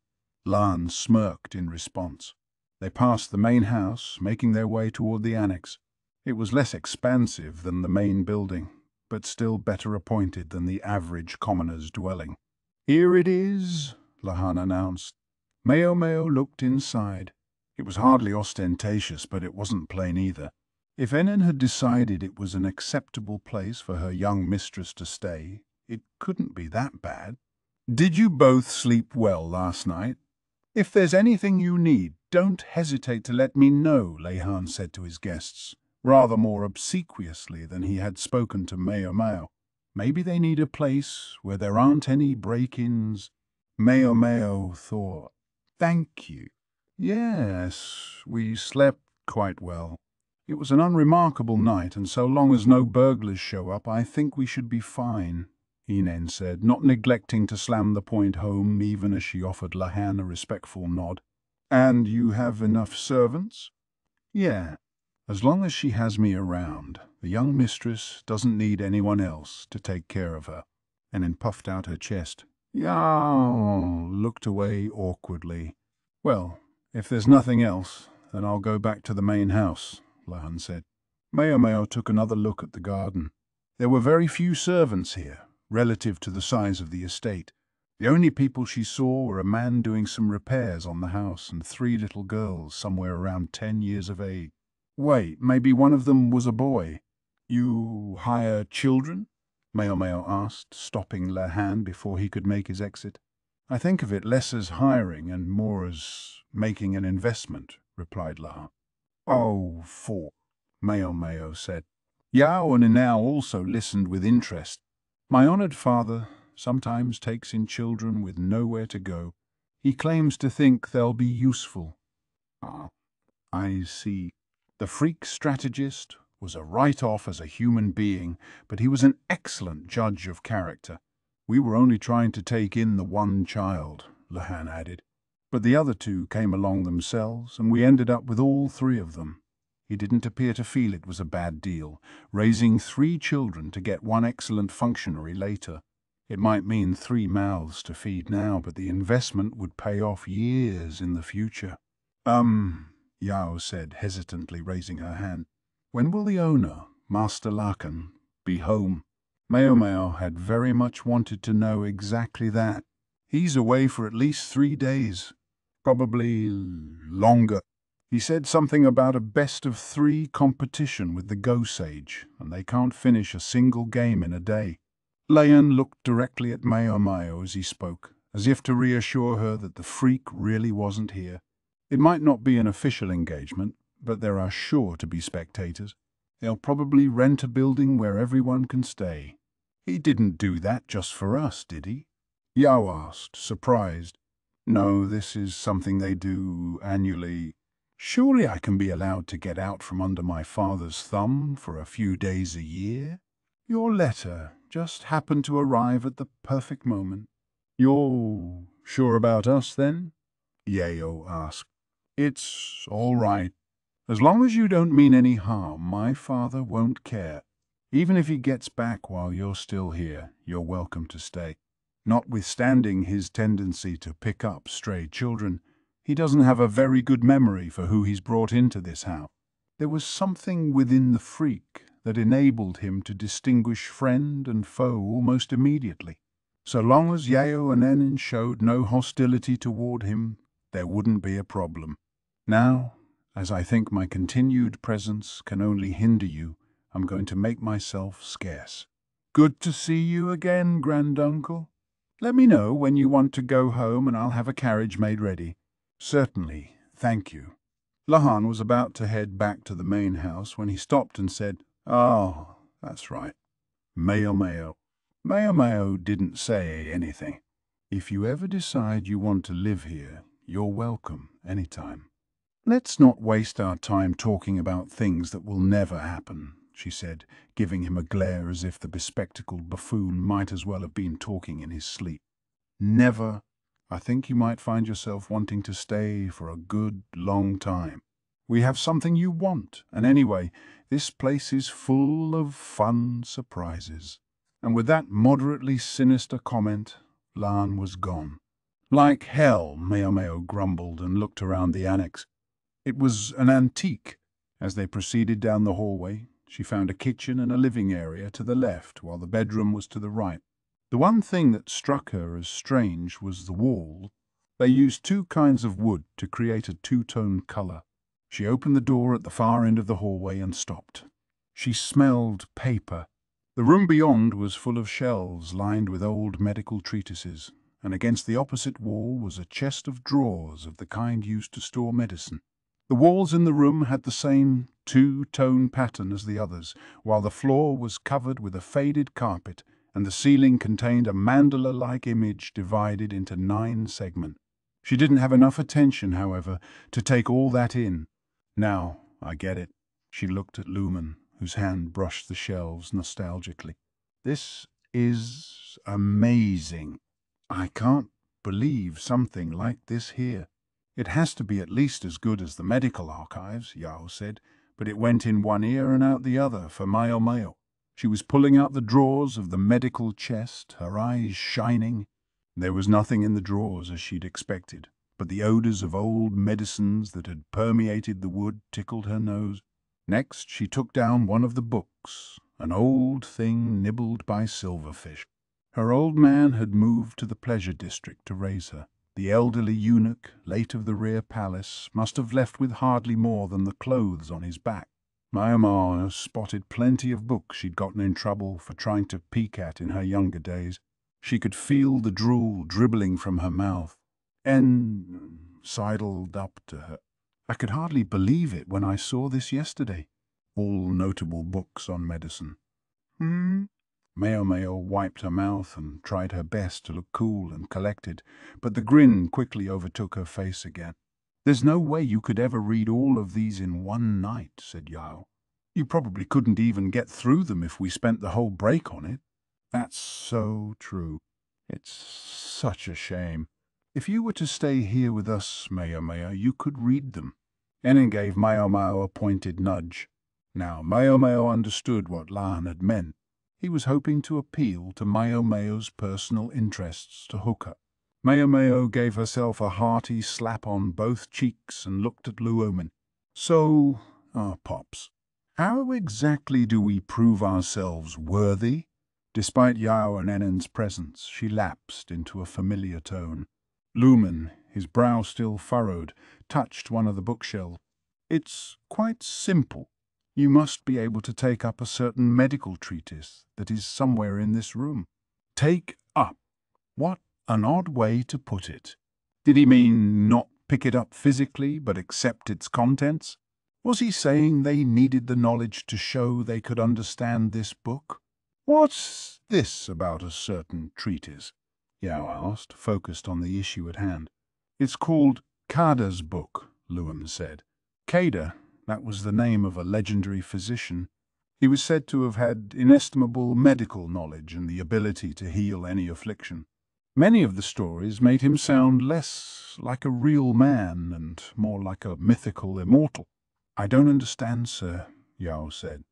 Lan smirked in response. They passed the main house, making their way toward the annex. It was less expansive than the main building, but still better appointed than the average commoner's dwelling. "Here it is," Lahan announced. Maomao looked inside. It was hardly ostentatious, but it wasn't plain either. If Anan had decided it was an acceptable place for her young mistress to stay, it couldn't be that bad. "Did you both sleep well last night? If there's anything you need, don't hesitate to let me know," Lahan said to his guests, rather more obsequiously than he had spoken to Maomao. Maybe they need a place where there aren't any break-ins. Maomao thought. "Thank you. Yes, we slept quite well. It was an unremarkable night, and so long as no burglars show up, I think we should be fine," Anan said, not neglecting to slam the point home even as she offered Lahan a respectful nod. "And you have enough servants?" "Yeah. As long as she has me around, the young mistress doesn't need anyone else to take care of her." Anan puffed out her chest. Yao looked away awkwardly. "Well, if there's nothing else, then I'll go back to the main house," Lahan said. Maomao took another look at the garden. There were very few servants here, relative to the size of the estate. The only people she saw were a man doing some repairs on the house and 3 little girls somewhere around 10 years of age. "Wait, maybe one of them was a boy. You hire children?" Maomao asked, stopping Lahan before he could make his exit. "I think of it less as hiring and more as making an investment," replied Lahan. "Oh, Maomao said. Yao and Inao also listened with interest. "My honored father sometimes takes in children with nowhere to go. He claims to think they'll be useful." "Ah, I see." The freak strategist was a write-off as a human being, but he was an excellent judge of character. "We were only trying to take in the one child," Lahan added. "But the other 2 came along themselves, and we ended up with all 3 of them." He didn't appear to feel it was a bad deal, raising 3 children to get 1 excellent functionary later. It might mean 3 mouths to feed now, but the investment would pay off years in the future. Yao said, hesitantly raising her hand. "When will the owner, Master Larkin, be home?" Maomao had very much wanted to know exactly that. "He's away for at least 3 days, probably longer. He said something about a best-of-3 competition with the Go Sage, and they can't finish a single game in a day." Layan looked directly at Maomao as he spoke, as if to reassure her that the freak really wasn't here. "It might not be an official engagement, but there are sure to be spectators. They'll probably rent a building where everyone can stay." "He didn't do that just for us, did he?" Yao asked, surprised. "No, this is something they do annually. Surely I can be allowed to get out from under my father's thumb for a few days a year? Your letter just happened to arrive at the perfect moment." "You're sure about us, then?" Yao asked. "It's all right. As long as you don't mean any harm, my father won't care. Even if he gets back while you're still here, you're welcome to stay. Notwithstanding his tendency to pick up stray children, he doesn't have a very good memory for who he's brought into this house." There was something within the freak that enabled him to distinguish friend and foe almost immediately. So long as Yao and Anan showed no hostility toward him, there wouldn't be a problem. "Now, as I think my continued presence can only hinder you, I'm going to make myself scarce." "Good to see you again, Granduncle. Let me know when you want to go home and I'll have a carriage made ready." "Certainly, thank you." Lahan was about to head back to the main house when he stopped and said, "Oh, that's right. Maomao." Maomao didn't say anything. "If you ever decide you want to live here, you're welcome anytime. Let's not waste our time talking about things that will never happen. she said, giving him a glare as if the bespectacled buffoon might as well have been talking in his sleep. "Never. I think you might find yourself wanting to stay for a good long time. We have something you want, and anyway, this place is full of fun surprises." And with that moderately sinister comment, Lan was gone. "Like hell," Maomao grumbled and looked around the annex. It was an antique. As they proceeded down the hallway, she found a kitchen and a living area to the left, while the bedroom was to the right. The one thing that struck her as strange was the wall. They used two kinds of wood to create a two-tone color. She opened the door at the far end of the hallway and stopped. She smelled paper. The room beyond was full of shelves lined with old medical treatises, and against the opposite wall was a chest of drawers of the kind used to store medicine. The walls in the room had the same two-tone pattern as the others, while the floor was covered with a faded carpet, and the ceiling contained a mandala-like image divided into 9 segments. She didn't have enough attention, however, to take all that in. "Now, I get it." She looked at Lumen, whose hand brushed the shelves nostalgically. "This is amazing. I can't believe something like this here." "It has to be at least as good as the medical archives," Yao said, but it went in one ear and out the other for Maomao. She was pulling out the drawers of the medical chest, her eyes shining. There was nothing in the drawers as she'd expected, but the odors of old medicines that had permeated the wood tickled her nose. Next, she took down one of the books, an old thing nibbled by silverfish. Her old man had moved to the pleasure district to raise her. The elderly eunuch, late of the rear palace, must have left with hardly more than the clothes on his back. Maomao spotted plenty of books she'd gotten in trouble for trying to peek at in her younger days. She could feel the drool dribbling from her mouth. Sidled up to her. "I could hardly believe it when I saw this yesterday. All notable books on medicine." Maomao wiped her mouth and tried her best to look cool and collected, but the grin quickly overtook her face again. "There's no way you could ever read all of these in one night," said Yao. "You probably couldn't even get through them if we spent the whole break on it." "That's so true. It's such a shame. If you were to stay here with us, Maomao, you could read them." Anan gave Maomao a pointed nudge. Now Maomao understood what Lan had meant. He was hoping to appeal to Maomao's personal interests to hook her. Maomao gave herself a hearty slap on both cheeks and looked at Luomin. "So, Pops, how exactly do we prove ourselves worthy?" Despite Yao and Anan's presence, she lapsed into a familiar tone. Lumen, his brow still furrowed, touched one of the bookshelves. "It's quite simple. You must be able to take up a certain medical treatise that is somewhere in this room." "Take up? What an odd way to put it. Did he mean not pick it up physically, but accept its contents? Was he saying they needed the knowledge to show they could understand this book?" "What's this about a certain treatise?" Yao asked, focused on the issue at hand. "It's called Kada's book," Luomin said. Kada, that was the name of a legendary physician. He was said to have had inestimable medical knowledge and the ability to heal any affliction. Many of the stories made him sound less like a real man and more like a mythical immortal. "I don't understand, sir," Yao said.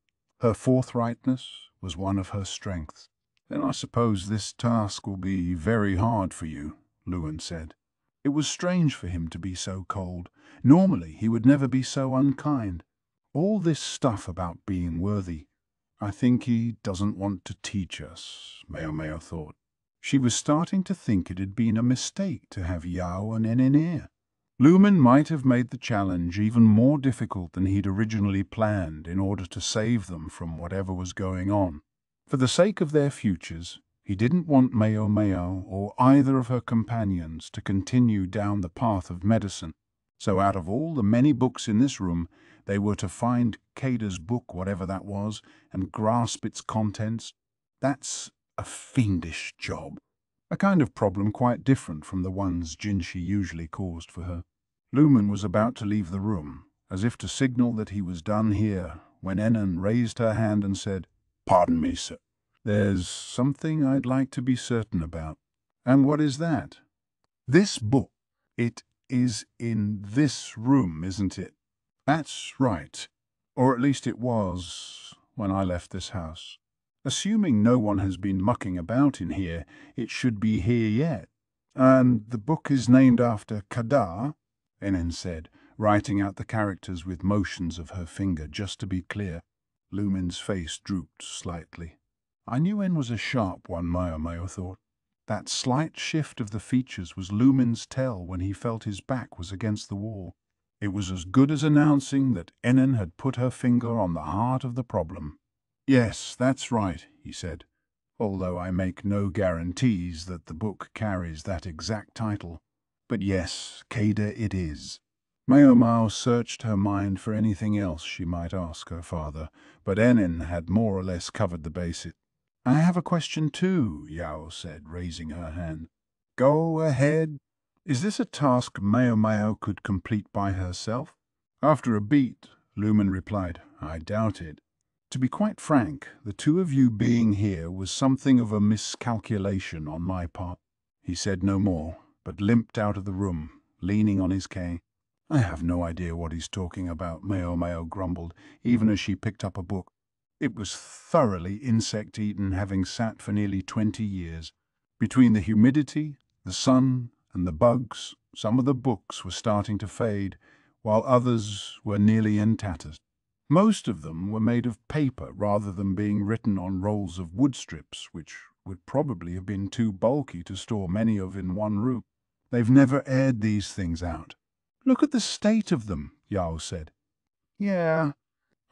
Her forthrightness was one of her strengths. "Then I suppose this task will be very hard for you," Luomin said. It was strange for him to be so cold. Normally he would never be so unkind. All this stuff about being worthy. "I think he doesn't want to teach us," Maomao thought. She was starting to think it had been a mistake to have Yao and Anan here. Luomin might have made the challenge even more difficult than he'd originally planned in order to save them from whatever was going on. For the sake of their futures, he didn't want Maomao or either of her companions to continue down the path of medicine. So out of all the many books in this room, they were to find Kada's book, whatever that was, and grasp its contents. That's a fiendish job. A kind of problem quite different from the ones Jinshi usually caused for her. Luomin was about to leave the room, as if to signal that he was done here, when Anan raised her hand and said, "Pardon me, sir. There's something I'd like to be certain about." "And what is that?" "This book. It is in this room, isn't it?" "That's right. Or at least it was when I left this house. Assuming no one has been mucking about in here, it should be here yet." "And the book is named after Kada?" Anan said, writing out the characters with motions of her finger just to be clear. Lumin's face drooped slightly. I knew N was a sharp one, Maomao thought. That slight shift of the features was Lumin's tell when he felt his back was against the wall. It was as good as announcing that Anan had put her finger on the heart of the problem. "Yes, that's right," he said, "although I make no guarantees that the book carries that exact title. But yes, Kada it is." Maomao searched her mind for anything else she might ask her father, but Anan had more or less covered the basis. "I have a question too," Yao said, raising her hand. "Go ahead." "Is this a task Maomao could complete by herself?" After a beat, Lumin replied, "I doubt it. To be quite frank, the two of you being here was something of a miscalculation on my part." He said no more, but limped out of the room, leaning on his cane. "I have no idea what he's talking about," Maomao grumbled, even as she picked up a book. It was thoroughly insect-eaten, having sat for nearly 20 years. Between the humidity, the sun, and the bugs, some of the books were starting to fade, while others were nearly in tatters. Most of them were made of paper rather than being written on rolls of wood strips, which would probably have been too bulky to store many of in one room. "They've never aired these things out." "Look at the state of them," Yao said. "Yeah,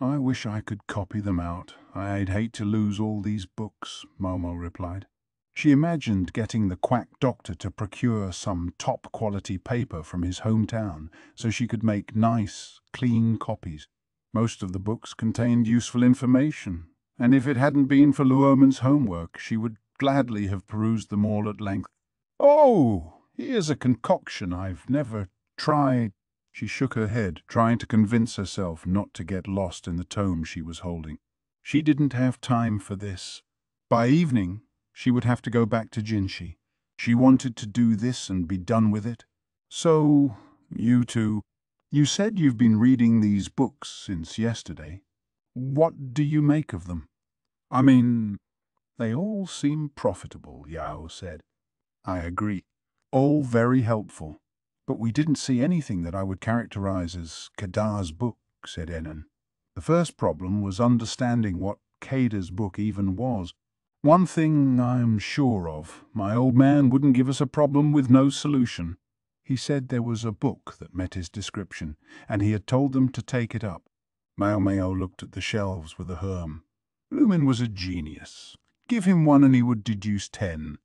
I wish I could copy them out. I'd hate to lose all these books," Momo replied. She imagined getting the Quack doctor to procure some top-quality paper from his hometown so she could make nice, clean copies. Most of the books contained useful information, and if it hadn't been for Luoman's homework, she would gladly have perused them all at length. "Oh, here's a concoction I've never tried." She shook her head, trying to convince herself not to get lost in the tome she was holding. She didn't have time for this. By evening, she would have to go back to Jinshi. She wanted to do this and be done with it. "So, you two, you said you've been reading these books since yesterday. What do you make of them?" "I mean, they all seem profitable," Yao said. "I agree. All very helpful. But we didn't see anything that I would characterize as Kada's book," said Anan. "The first problem was understanding what Kada's book even was. One thing I'm sure of, my old man wouldn't give us a problem with no solution. He said there was a book that met his description, and he had told them to take it up." Maomao looked at the shelves with a herm. Lumin was a genius. Give him one and he would deduce 10.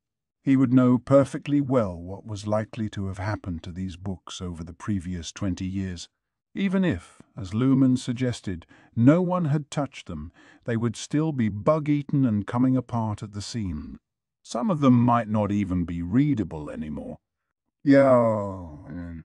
He would know perfectly well what was likely to have happened to these books over the previous 20 years. Even if, as Lumin suggested, no one had touched them, they would still be bug-eaten and coming apart at the seams. Some of them might not even be readable anymore. "Yeah,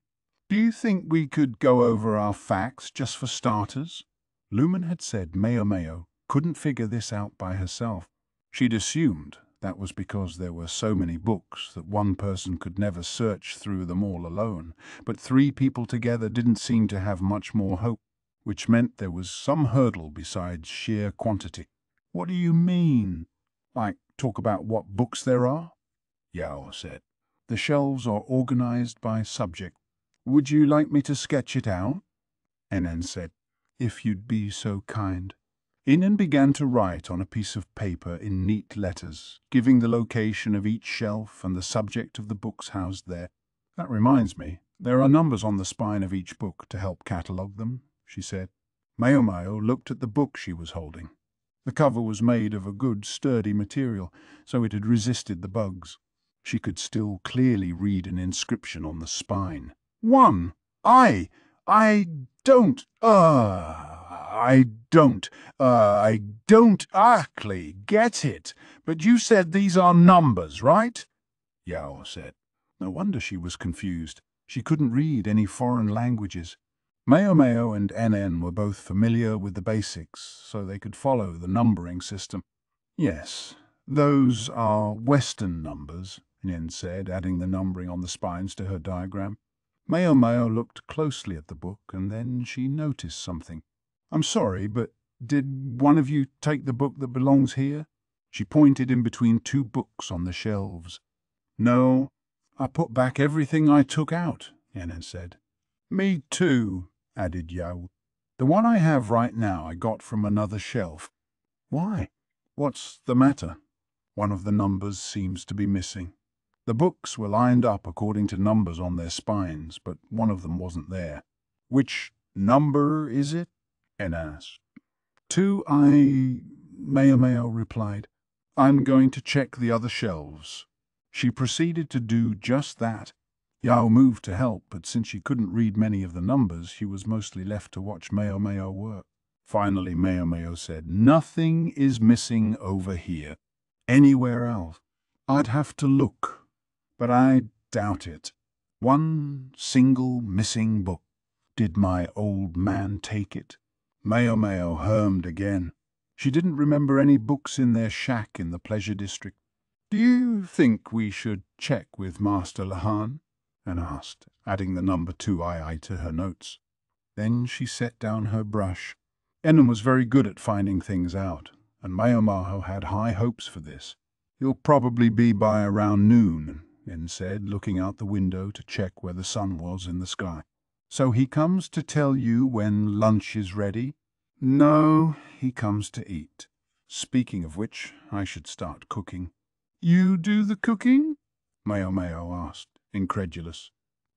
do you think we could go over our facts just for starters?" Lumin had said Maomao couldn't figure this out by herself. She'd assumed that was because there were so many books that one person could never search through them all alone, but 3 people together didn't seem to have much more hope, which meant there was some hurdle besides sheer quantity. "What do you mean?" "Like, talk about what books there are?" Yao said. "The shelves are organized by subject. Would you like me to sketch it out?" Anan said, "If you'd be so kind." Anan began to write on a piece of paper in neat letters, giving the location of each shelf and the subject of the books housed there. "That reminds me, there are numbers on the spine of each book to help catalogue them," she said. Maomao looked at the book she was holding. The cover was made of a good, sturdy material, so it had resisted the bugs. She could still clearly read an inscription on the spine. "1. I don't, I don't actually get it, but you said these are numbers, right?" Yao said. No wonder she was confused. She couldn't read any foreign languages. Maomao and Anan were both familiar with the basics, so they could follow the numbering system. Yes, those are Western numbers, Nin said, adding the numbering on the spines to her diagram. Maomao looked closely at the book, and then she noticed something. "I'm sorry, but did one of you take the book that belongs here?" She pointed in between two books on the shelves. "No, I put back everything I took out," Anan said. "Me too," added Yao. "The one I have right now I got from another shelf." "Why? What's the matter?" "One of the numbers seems to be missing. The books were lined up according to numbers on their spines, but one of them wasn't there." "Which number is it?" N asked. "Two I," Maomao replied. "I'm going to check the other shelves." She proceeded to do just that. Yao moved to help, but since she couldn't read many of the numbers, she was mostly left to watch Maomao work. Finally, Maomao said, "Nothing is missing over here. Anywhere else? I'd have to look, but I doubt it. One single missing book. Did my old man take it?" Maomao hermed again. She didn't remember any books in their shack in the pleasure district. "Do you think we should check with Master Lahan?" Anne asked, adding the number 2II to her notes. Then she set down her brush. Anan was very good at finding things out, and Maomao had high hopes for this. "He'll probably be by around noon," Anne said, looking out the window to check where the sun was in the sky. "So he comes to tell you when lunch is ready?" "No, he comes to eat. Speaking of which, I should start cooking." "You do the cooking?" Maomao asked, incredulous.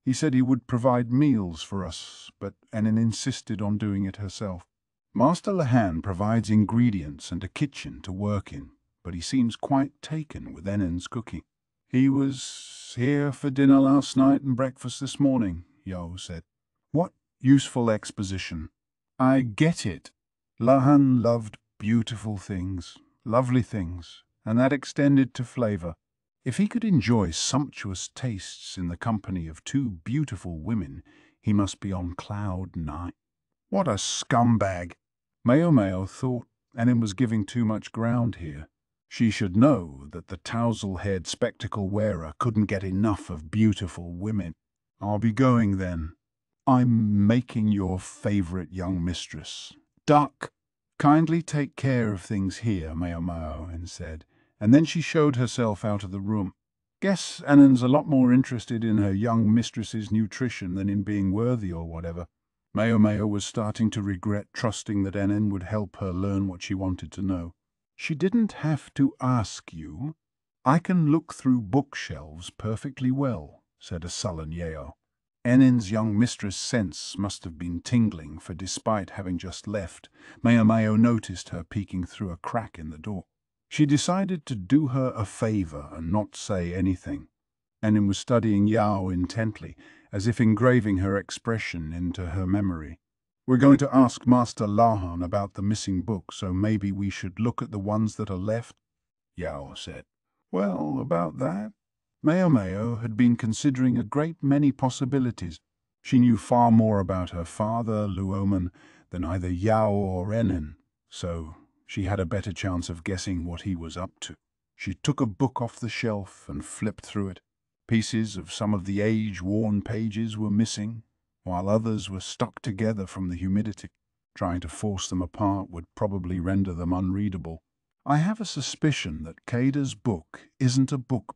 "He said he would provide meals for us, but Anan insisted on doing it herself. Master Lahan provides ingredients and a kitchen to work in, but he seems quite taken with Anan's cooking." "He was here for dinner last night and breakfast this morning," Yao said. "What useful exposition." "I get it. Lahan loved beautiful things, lovely things, and that extended to flavor. If he could enjoy sumptuous tastes in the company of two beautiful women, he must be on cloud nine." "What a scumbag!" Maomao thought Anan was giving too much ground here. She should know that the tousle-haired spectacle-wearer couldn't get enough of beautiful women. "I'll be going then. I'm making your favorite young mistress. Duck!" "Kindly take care of things here," Maomao said, and then she showed herself out of the room. "Guess Anan's a lot more interested in her young mistress's nutrition than in being worthy or whatever." Maomao was starting to regret trusting that Anan would help her learn what she wanted to know. "She didn't have to ask you. I can look through bookshelves perfectly well," said a sullen Yao. Anan's young mistress' sense must have been tingling, for despite having just left, Maomao noticed her peeking through a crack in the door. She decided to do her a favor and not say anything. Anan was studying Yao intently, as if engraving her expression into her memory. "We're going to ask Master Lahan about the missing book, so maybe we should look at the ones that are left," Yao said. "Well, about that." Maomao had been considering a great many possibilities. She knew far more about her father, Luoman, than either Yao or Anan, so she had a better chance of guessing what he was up to. She took a book off the shelf and flipped through it. Pieces of some of the age-worn pages were missing, while others were stuck together from the humidity. Trying to force them apart would probably render them unreadable. "I have a suspicion that Kada's book isn't a book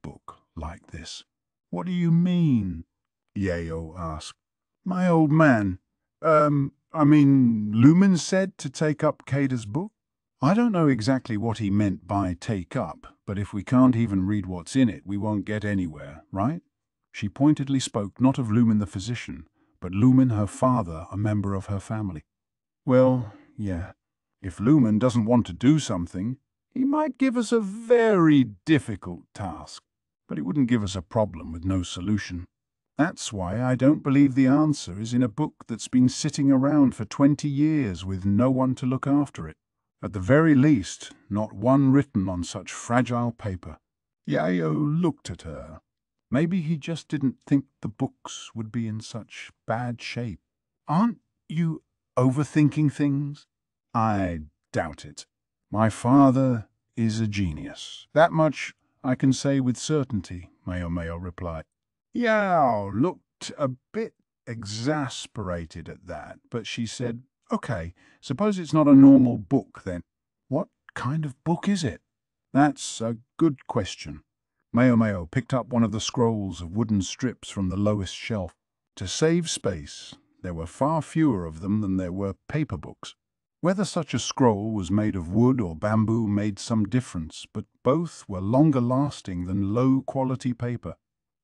like this." "What do you mean?" Yao asked. "My old man, Lumen said to take up Kada's book?" "I don't know exactly what he meant by take up, but if we can't even read what's in it, we won't get anywhere, right?" She pointedly spoke not of Lumen the physician, but Lumen her father, a member of her family. "Well, yeah. If Lumen doesn't want to do something, he might give us a very difficult task, but it wouldn't give us a problem with no solution. That's why I don't believe the answer is in a book that's been sitting around for 20 years with no one to look after it. At the very least, not one written on such fragile paper." Yao looked at her. Maybe he just didn't think the books would be in such bad shape. "Aren't You overthinking things? I doubt it. My father is a genius. That much I can say with certainty, Maomao replied. Yao looked a bit exasperated at that, but she said, "Okay, suppose it's not a normal book then. What kind of book is it?" That's a good question. Maomao picked up one of the scrolls of wooden strips from the lowest shelf. To save space, there were far fewer of them than there were paper books. Whether such a scroll was made of wood or bamboo made some difference, but both were longer lasting than low-quality paper.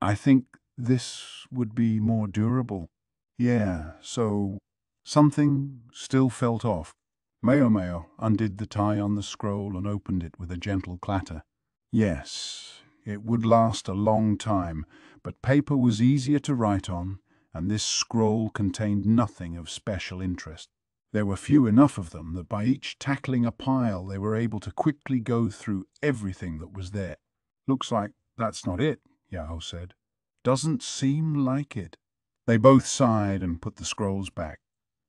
I think this would be more durable. Yeah, so something still felt off. Maomao undid the tie on the scroll and opened it with a gentle clatter. Yes, it would last a long time, but paper was easier to write on, and this scroll contained nothing of special interest. There were few enough of them that by each tackling a pile they were able to quickly go through everything that was there. Looks like that's not it, Yao said. Doesn't seem like it. They both sighed and put the scrolls back.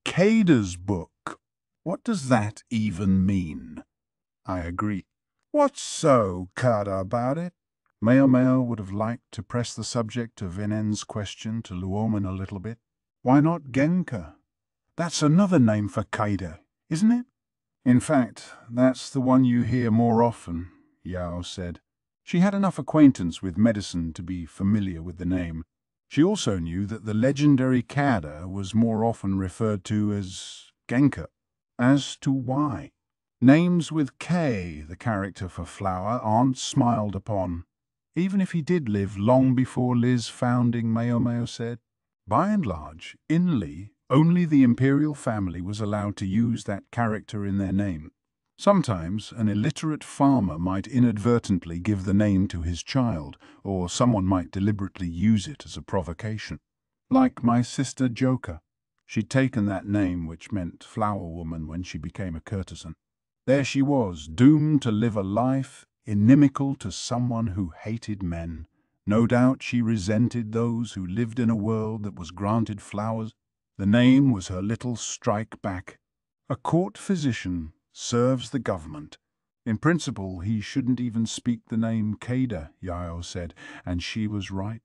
Kada's book. What does that even mean? I agree. What's so Kada about it? Maomao would have liked to press the subject of Anan's question to Luoman a little bit. Why not Genka? That's another name for Kada, isn't it? In fact, that's the one you hear more often, Yao said. She had enough acquaintance with medicine to be familiar with the name. She also knew that the legendary Kada was more often referred to as Genka. As to why? Names with K, the character for flower, aren't smiled upon. Even if he did live long before Li's founding, Maomao said. By and large, in Li, only the imperial family was allowed to use that character in their name. Sometimes an illiterate farmer might inadvertently give the name to his child, or someone might deliberately use it as a provocation. Like my sister Joka. She'd taken that name, which meant flower woman, when she became a courtesan. There she was, doomed to live a life inimical to someone who hated men. No doubt she resented those who lived in a world that was granted flowers. The name was her little strike back. A court physician serves the government. In principle, he shouldn't even speak the name Kada, Yao said, and she was right.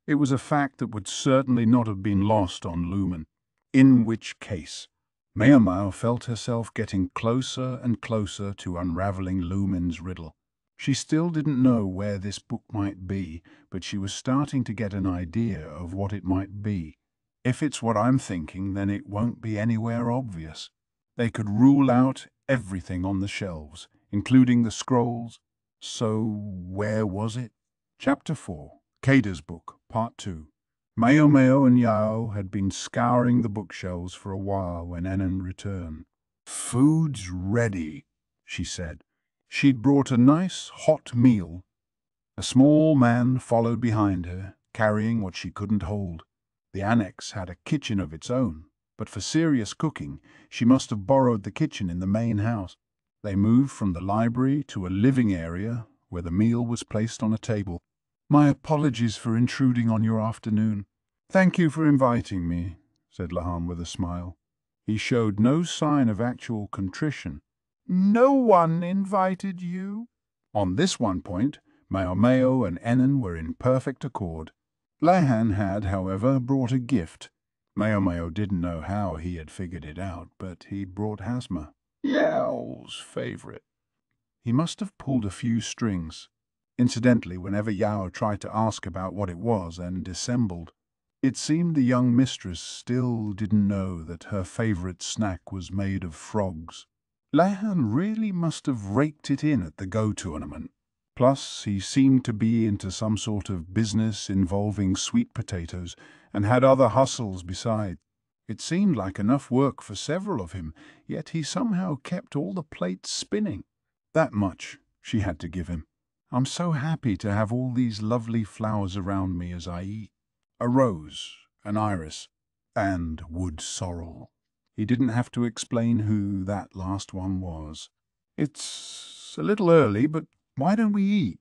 It was a fact that would certainly not have been lost on Lumen. In which case, Maomao felt herself getting closer and closer to unraveling Lumen's riddle. She still didn't know where this book might be, but she was starting to get an idea of what it might be. If it's what I'm thinking, then it won't be anywhere obvious. They could rule out everything on the shelves, including the scrolls. So where was it? Chapter 4, Kada's Book, Part 2. Maomao and Yao had been scouring the bookshelves for a while when Anan returned. "Food's ready," she said. She'd brought a nice hot meal. A small man followed behind her, carrying what she couldn't hold. The annex had a kitchen of its own, but for serious cooking, she must have borrowed the kitchen in the main house. They moved from the library to a living area where the meal was placed on a table. "My apologies for intruding on your afternoon." "Thank you for inviting me," said Lahan with a smile. He showed no sign of actual contrition. "No one invited you?" On this one point, Maomao and Anan were in perfect accord. Lahan had, however, brought a gift. Maomao didn't know how he had figured it out, but he'd brought Hasma, Yao's favorite. He must have pulled a few strings. Incidentally, whenever Yao tried to ask about what it was and dissembled, it seemed the young mistress still didn't know that her favorite snack was made of frogs. Lahan really must have raked it in at the Go tournament. Plus, he seemed to be into some sort of business involving sweet potatoes and had other hustles besides. It seemed like enough work for several of him, yet he somehow kept all the plates spinning. That much she had to give him. "I'm so happy to have all these lovely flowers around me as I eat. A rose, an iris, and wood sorrel." He didn't have to explain who that last one was. "It's a little early, but why don't we eat?"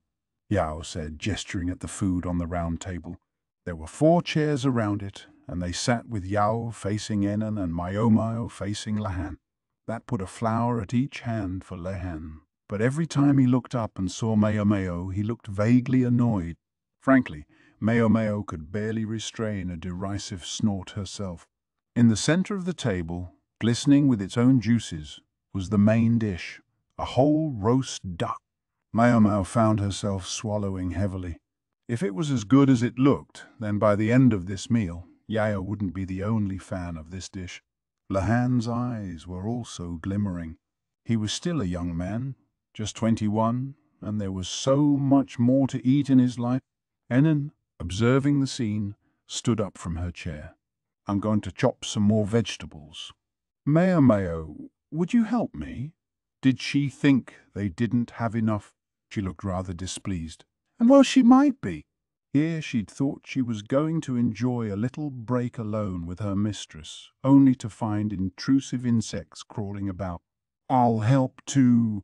Yao said, gesturing at the food on the round table. There were 4 chairs around it, and they sat with Yao facing Anan and Maomao facing Lahan. That put a flower at each hand for Lahan, but every time he looked up and saw Maomao, he looked vaguely annoyed. Frankly, Maomao could barely restrain a derisive snort herself. In the center of the table, glistening with its own juices, was the main dish, a whole roast duck. Maomao found herself swallowing heavily. If it was as good as it looked, then by the end of this meal, Yao wouldn't be the only fan of this dish. Lahan's eyes were also glimmering. He was still a young man, just 21, and there was so much more to eat in his life. Anan, observing the scene, stood up from her chair. "I'm going to chop some more vegetables." "Maomao, would you help me?" Did she think they didn't have enough? She looked rather displeased. And well, she might be. Here she'd thought she was going to enjoy a little break alone with her mistress, only to find intrusive insects crawling about. "I'll help too,"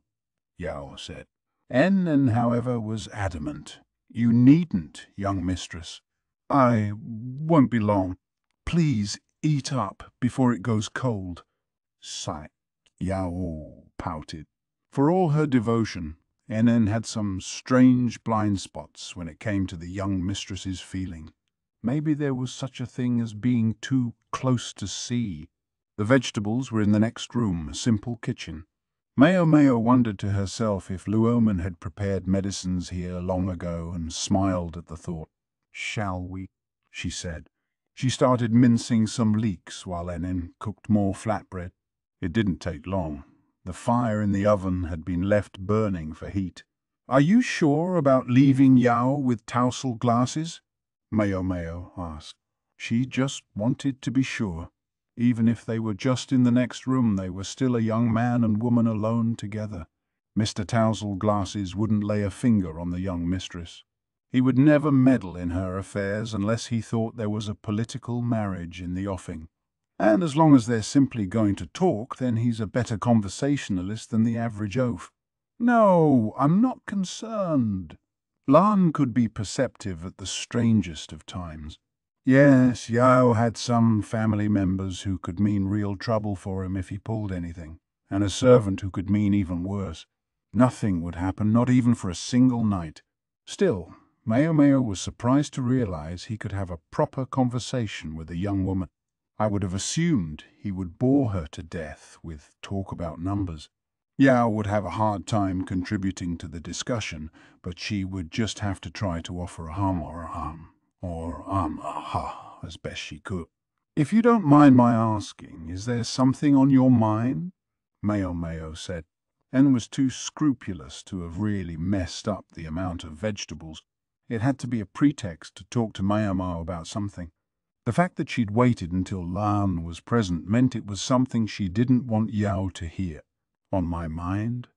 Yao said. Anan, however, was adamant. "You needn't, young mistress. I won't be long. Please eat up before it goes cold." Sigh. Yao pouted. For all her devotion, Anan had some strange blind spots when it came to the young mistress's feeling. Maybe there was such a thing as being too close to see. The vegetables were in the next room, a simple kitchen. Maomao wondered to herself if Luoman had prepared medicines here long ago and smiled at the thought. "Shall we?" she said. She started mincing some leeks while Anan cooked more flatbread. It didn't take long. The fire in the oven had been left burning for heat. "Are you sure about leaving Yao with Tausel glasses?" Maomao asked. She just wanted to be sure. Even if they were just in the next room, they were still a young man and woman alone together. Mr. Tausel glasses wouldn't lay a finger on the young mistress. He would never meddle in her affairs unless he thought there was a political marriage in the offing. And as long as they're simply going to talk, then he's a better conversationalist than the average oaf. "No, I'm not concerned." Lan could be perceptive at the strangest of times. Yes, Yao had some family members who could mean real trouble for him if he pulled anything, and a servant who could mean even worse. Nothing would happen, not even for a single night. Still, Maomao was surprised to realize he could have a proper conversation with a young woman. I would have assumed he would bore her to death with talk about numbers. Yao would have a hard time contributing to the discussion, but she would just have to try to offer a hum or a hum, or a ha, as best she could. "If you don't mind my asking, is there something on your mind?" Maomao said, and was too scrupulous to have really messed up the amount of vegetables. It had to be a pretext to talk to Maomao about something. The fact that she'd waited until Lan was present meant it was something she didn't want Yao to hear. "On my mind?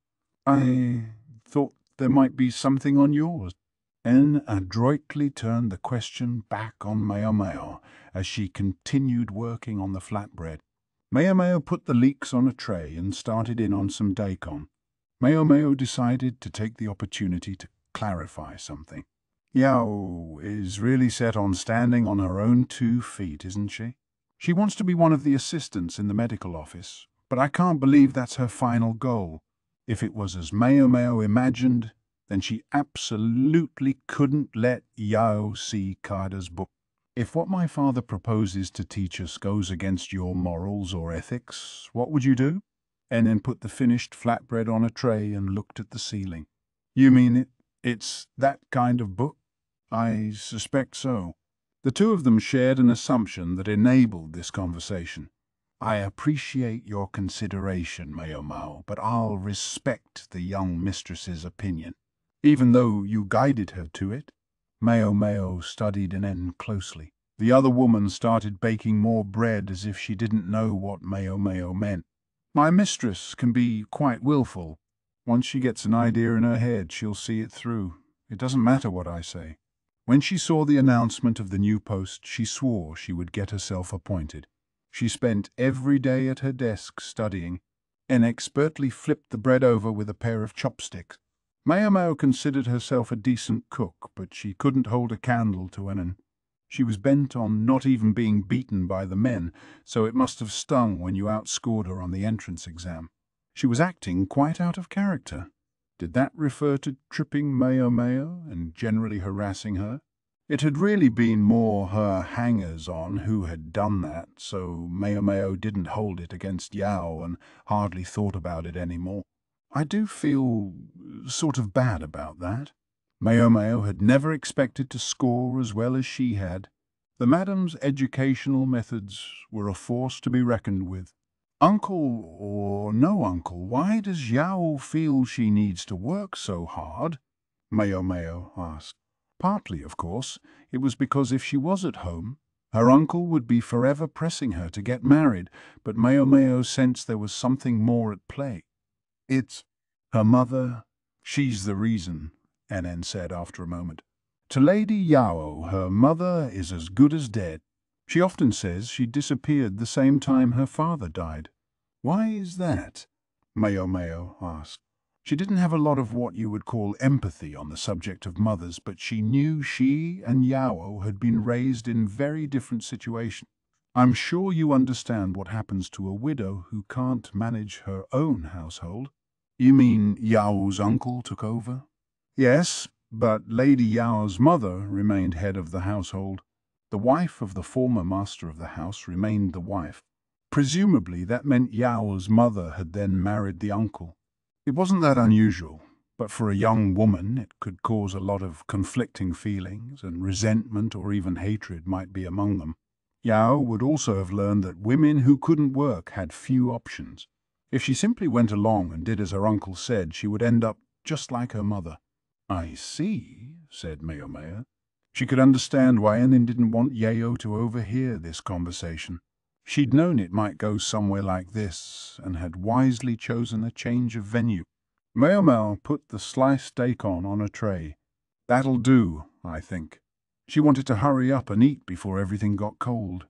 I thought there might be something on yours." En adroitly turned the question back on Maomao as she continued working on the flatbread. Maomao put the leeks on a tray and started in on some daikon. Maomao decided to take the opportunity to clarify something. "Yao is really set on standing on her own 2 feet, isn't she? She wants to be one of the assistants in the medical office, but I can't believe that's her final goal. If it was as Maomao imagined, then she absolutely couldn't let Yao see Kada's book. If what my father proposes to teach us goes against your morals or ethics, what would you do?" And then put the finished flatbread on a tray and looked at the ceiling. "You mean it's that kind of book?" "I suspect so." The two of them shared an assumption that enabled this conversation. "I appreciate your consideration, Maomao, but I'll respect the young mistress's opinion." "Even though you guided her to it?" Maomao studied Anan closely. The other woman started baking more bread as if she didn't know what Maomao meant. "My mistress can be quite willful. Once she gets an idea in her head, she'll see it through. It doesn't matter what I say." When she saw the announcement of the new post, she swore she would get herself appointed. She spent every day at her desk studying, and expertly flipped the bread over with a pair of chopsticks. Maomao considered herself a decent cook, but she couldn't hold a candle to Anan. She was bent on not even being beaten by the men, so it must have stung when you outscored her on the entrance exam. She was acting quite out of character. Did that refer to tripping Maomao and generally harassing her? It had really been more her hangers-on who had done that, so Maomao didn't hold it against Yao and hardly thought about it anymore. I do feel sort of bad about that. Maomao had never expected to score as well as she had. The madam's educational methods were a force to be reckoned with. Uncle or no uncle, why does Yao feel she needs to work so hard? Maomao asked. Partly, of course, it was because if she was at home, her uncle would be forever pressing her to get married, but Maomao sensed there was something more at play. It's her mother. She's the reason, Anan said after a moment. To Lady Yao, her mother is as good as dead. She often says she disappeared the same time her father died. Why is that? Maomao asked. She didn't have a lot of what you would call empathy on the subject of mothers, but she knew she and Yao had been raised in very different situations. I'm sure you understand what happens to a widow who can't manage her own household. You mean Yao's uncle took over? Yes, but Lady Yao's mother remained head of the household. The wife of the former master of the house remained the wife. Presumably that meant Yao's mother had then married the uncle. It wasn't that unusual, but for a young woman it could cause a lot of conflicting feelings, and resentment or even hatred might be among them. Yao would also have learned that women who couldn't work had few options. If she simply went along and did as her uncle said, she would end up just like her mother. I see, said Maomao. She could understand why Anan didn't want Yao to overhear this conversation. She'd known it might go somewhere like this, and had wisely chosen a change of venue. Maomao put the sliced steak on a tray. That'll do, I think. She wanted to hurry up and eat before everything got cold.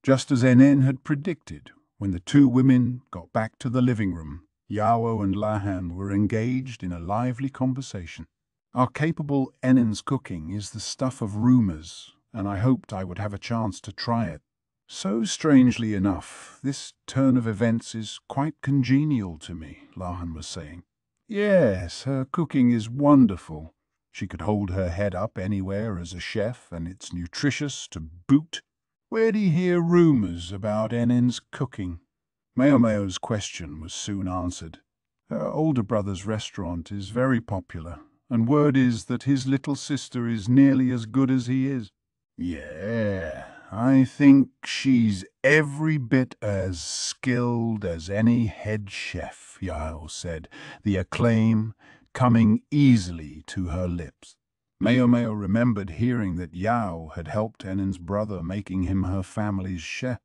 Just as Anan had predicted, when the two women got back to the living room, Yao and Lahan were engaged in a lively conversation. Our capable Anan's cooking is the stuff of rumors, and I hoped I would have a chance to try it. So strangely enough, this turn of events is quite congenial to me, Lahan was saying. Yes, her cooking is wonderful. She could hold her head up anywhere as a chef, and it's nutritious to boot. Where do you hear rumors about Anan's cooking? Maomao's question was soon answered. Her older brother's restaurant is very popular, and word is that his little sister is nearly as good as he is. Yeah, I think she's every bit as skilled as any head chef, Yao said, the acclaim coming easily to her lips. Maomao remembered hearing that Yao had helped Anan's brother, making him her family's chef.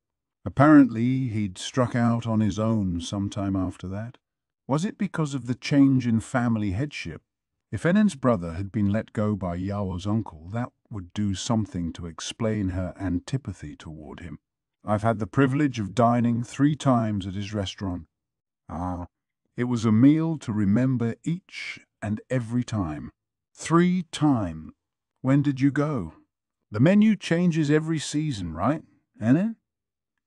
Apparently he'd struck out on his own sometime after that. Was it because of the change in family headship? If Anan's brother had been let go by Yao's uncle, that would do something to explain her antipathy toward him. I've had the privilege of dining 3 times at his restaurant. Ah, it was a meal to remember each and every time. 3 times. When did you go? The menu changes every season, right, Anan?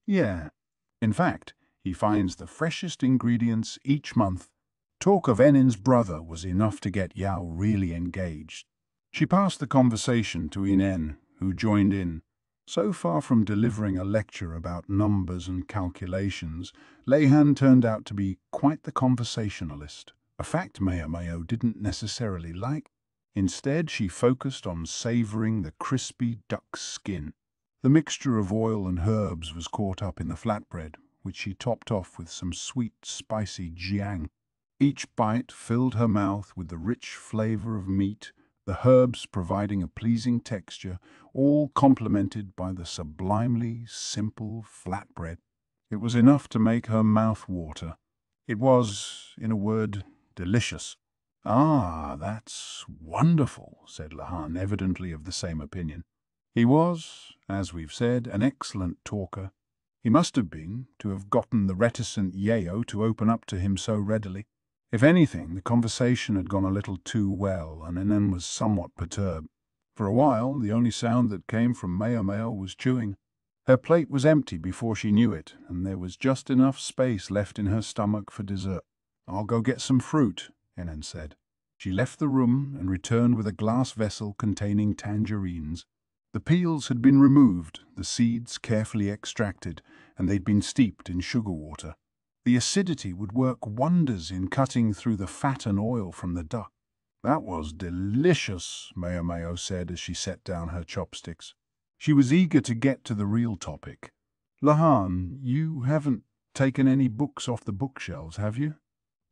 Yeah. In fact, he finds the freshest ingredients each month. Talk of Anan's brother was enough to get Yao really engaged. She passed the conversation to Anan, who joined in. So far from delivering a lecture about numbers and calculations, Leihan turned out to be quite the conversationalist, a fact Maomao didn't necessarily like. Instead, she focused on savouring the crispy duck's skin. The mixture of oil and herbs was caught up in the flatbread, which she topped off with some sweet, spicy jiang. Each bite filled her mouth with the rich flavour of meat, the herbs providing a pleasing texture, all complemented by the sublimely simple flatbread. It was enough to make her mouth water. It was, in a word, delicious. Ah, that's wonderful, said Lahan, evidently of the same opinion. He was, as we've said, an excellent talker. He must have been, to have gotten the reticent Yao to open up to him so readily. If anything, the conversation had gone a little too well, and Anan was somewhat perturbed. For a while, the only sound that came from Maomao was chewing. Her plate was empty before she knew it, and there was just enough space left in her stomach for dessert. "I'll go get some fruit," Anan said. She left the room and returned with a glass vessel containing tangerines. The peels had been removed, the seeds carefully extracted, and they'd been steeped in sugar water. The acidity would work wonders in cutting through the fat and oil from the duck. "That was delicious," Maomao said as she set down her chopsticks. She was eager to get to the real topic. "Lahan, you haven't taken any books off the bookshelves, have you?"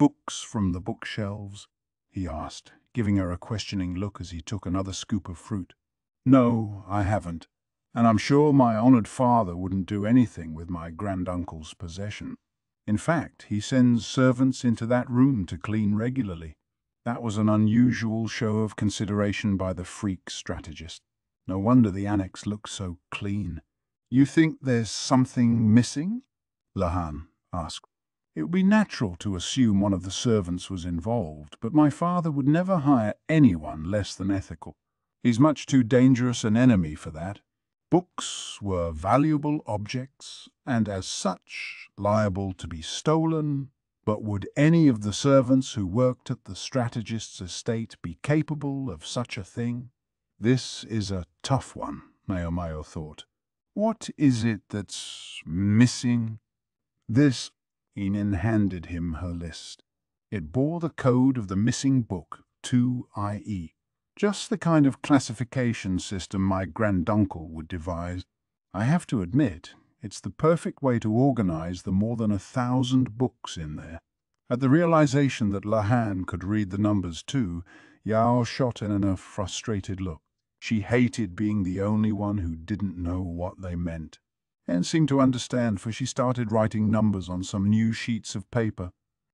"Books from the bookshelves?" he asked, giving her a questioning look as he took another scoop of fruit. "No, I haven't, and I'm sure my honored father wouldn't do anything with my granduncle's possession. In fact, he sends servants into that room to clean regularly." That was an unusual show of consideration by the freak strategist. No wonder the annex looked so clean. "You think there's something missing?" Lahan asked. "It would be natural to assume one of the servants was involved, but my father would never hire anyone less than ethical. He's much too dangerous an enemy for that. Books were valuable objects, and as such, liable to be stolen. But would any of the servants who worked at the strategist's estate be capable of such a thing?" "This is a tough one," Maomao thought. "What is it that's missing?" "This," Anan handed him her list. It bore the code of the missing book, 2IE. Just the kind of classification system my granduncle would devise. I have to admit, it's the perfect way to organize the more than 1,000 books in there. At the realization that Lahan could read the numbers too, Yao shot in a frustrated look. She hated being the only one who didn't know what they meant, and seemed to understand, for she started writing numbers on some new sheets of paper.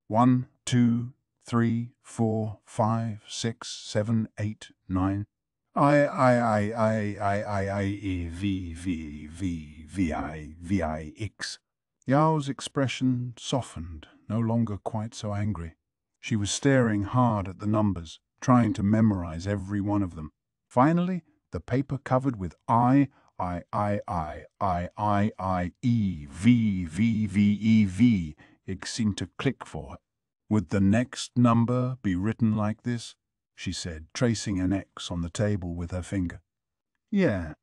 1, 2, 3, 4, 5, 6, 7, 8, 9. I, Yao's expression softened, no longer quite so angry. She was staring hard at the numbers, trying to memorize every one of them. Finally, the paper covered with I, E, V, it seemed to click for her. "Would the next number be written like this?" she said, tracing an X on the table with her finger. "Yeah."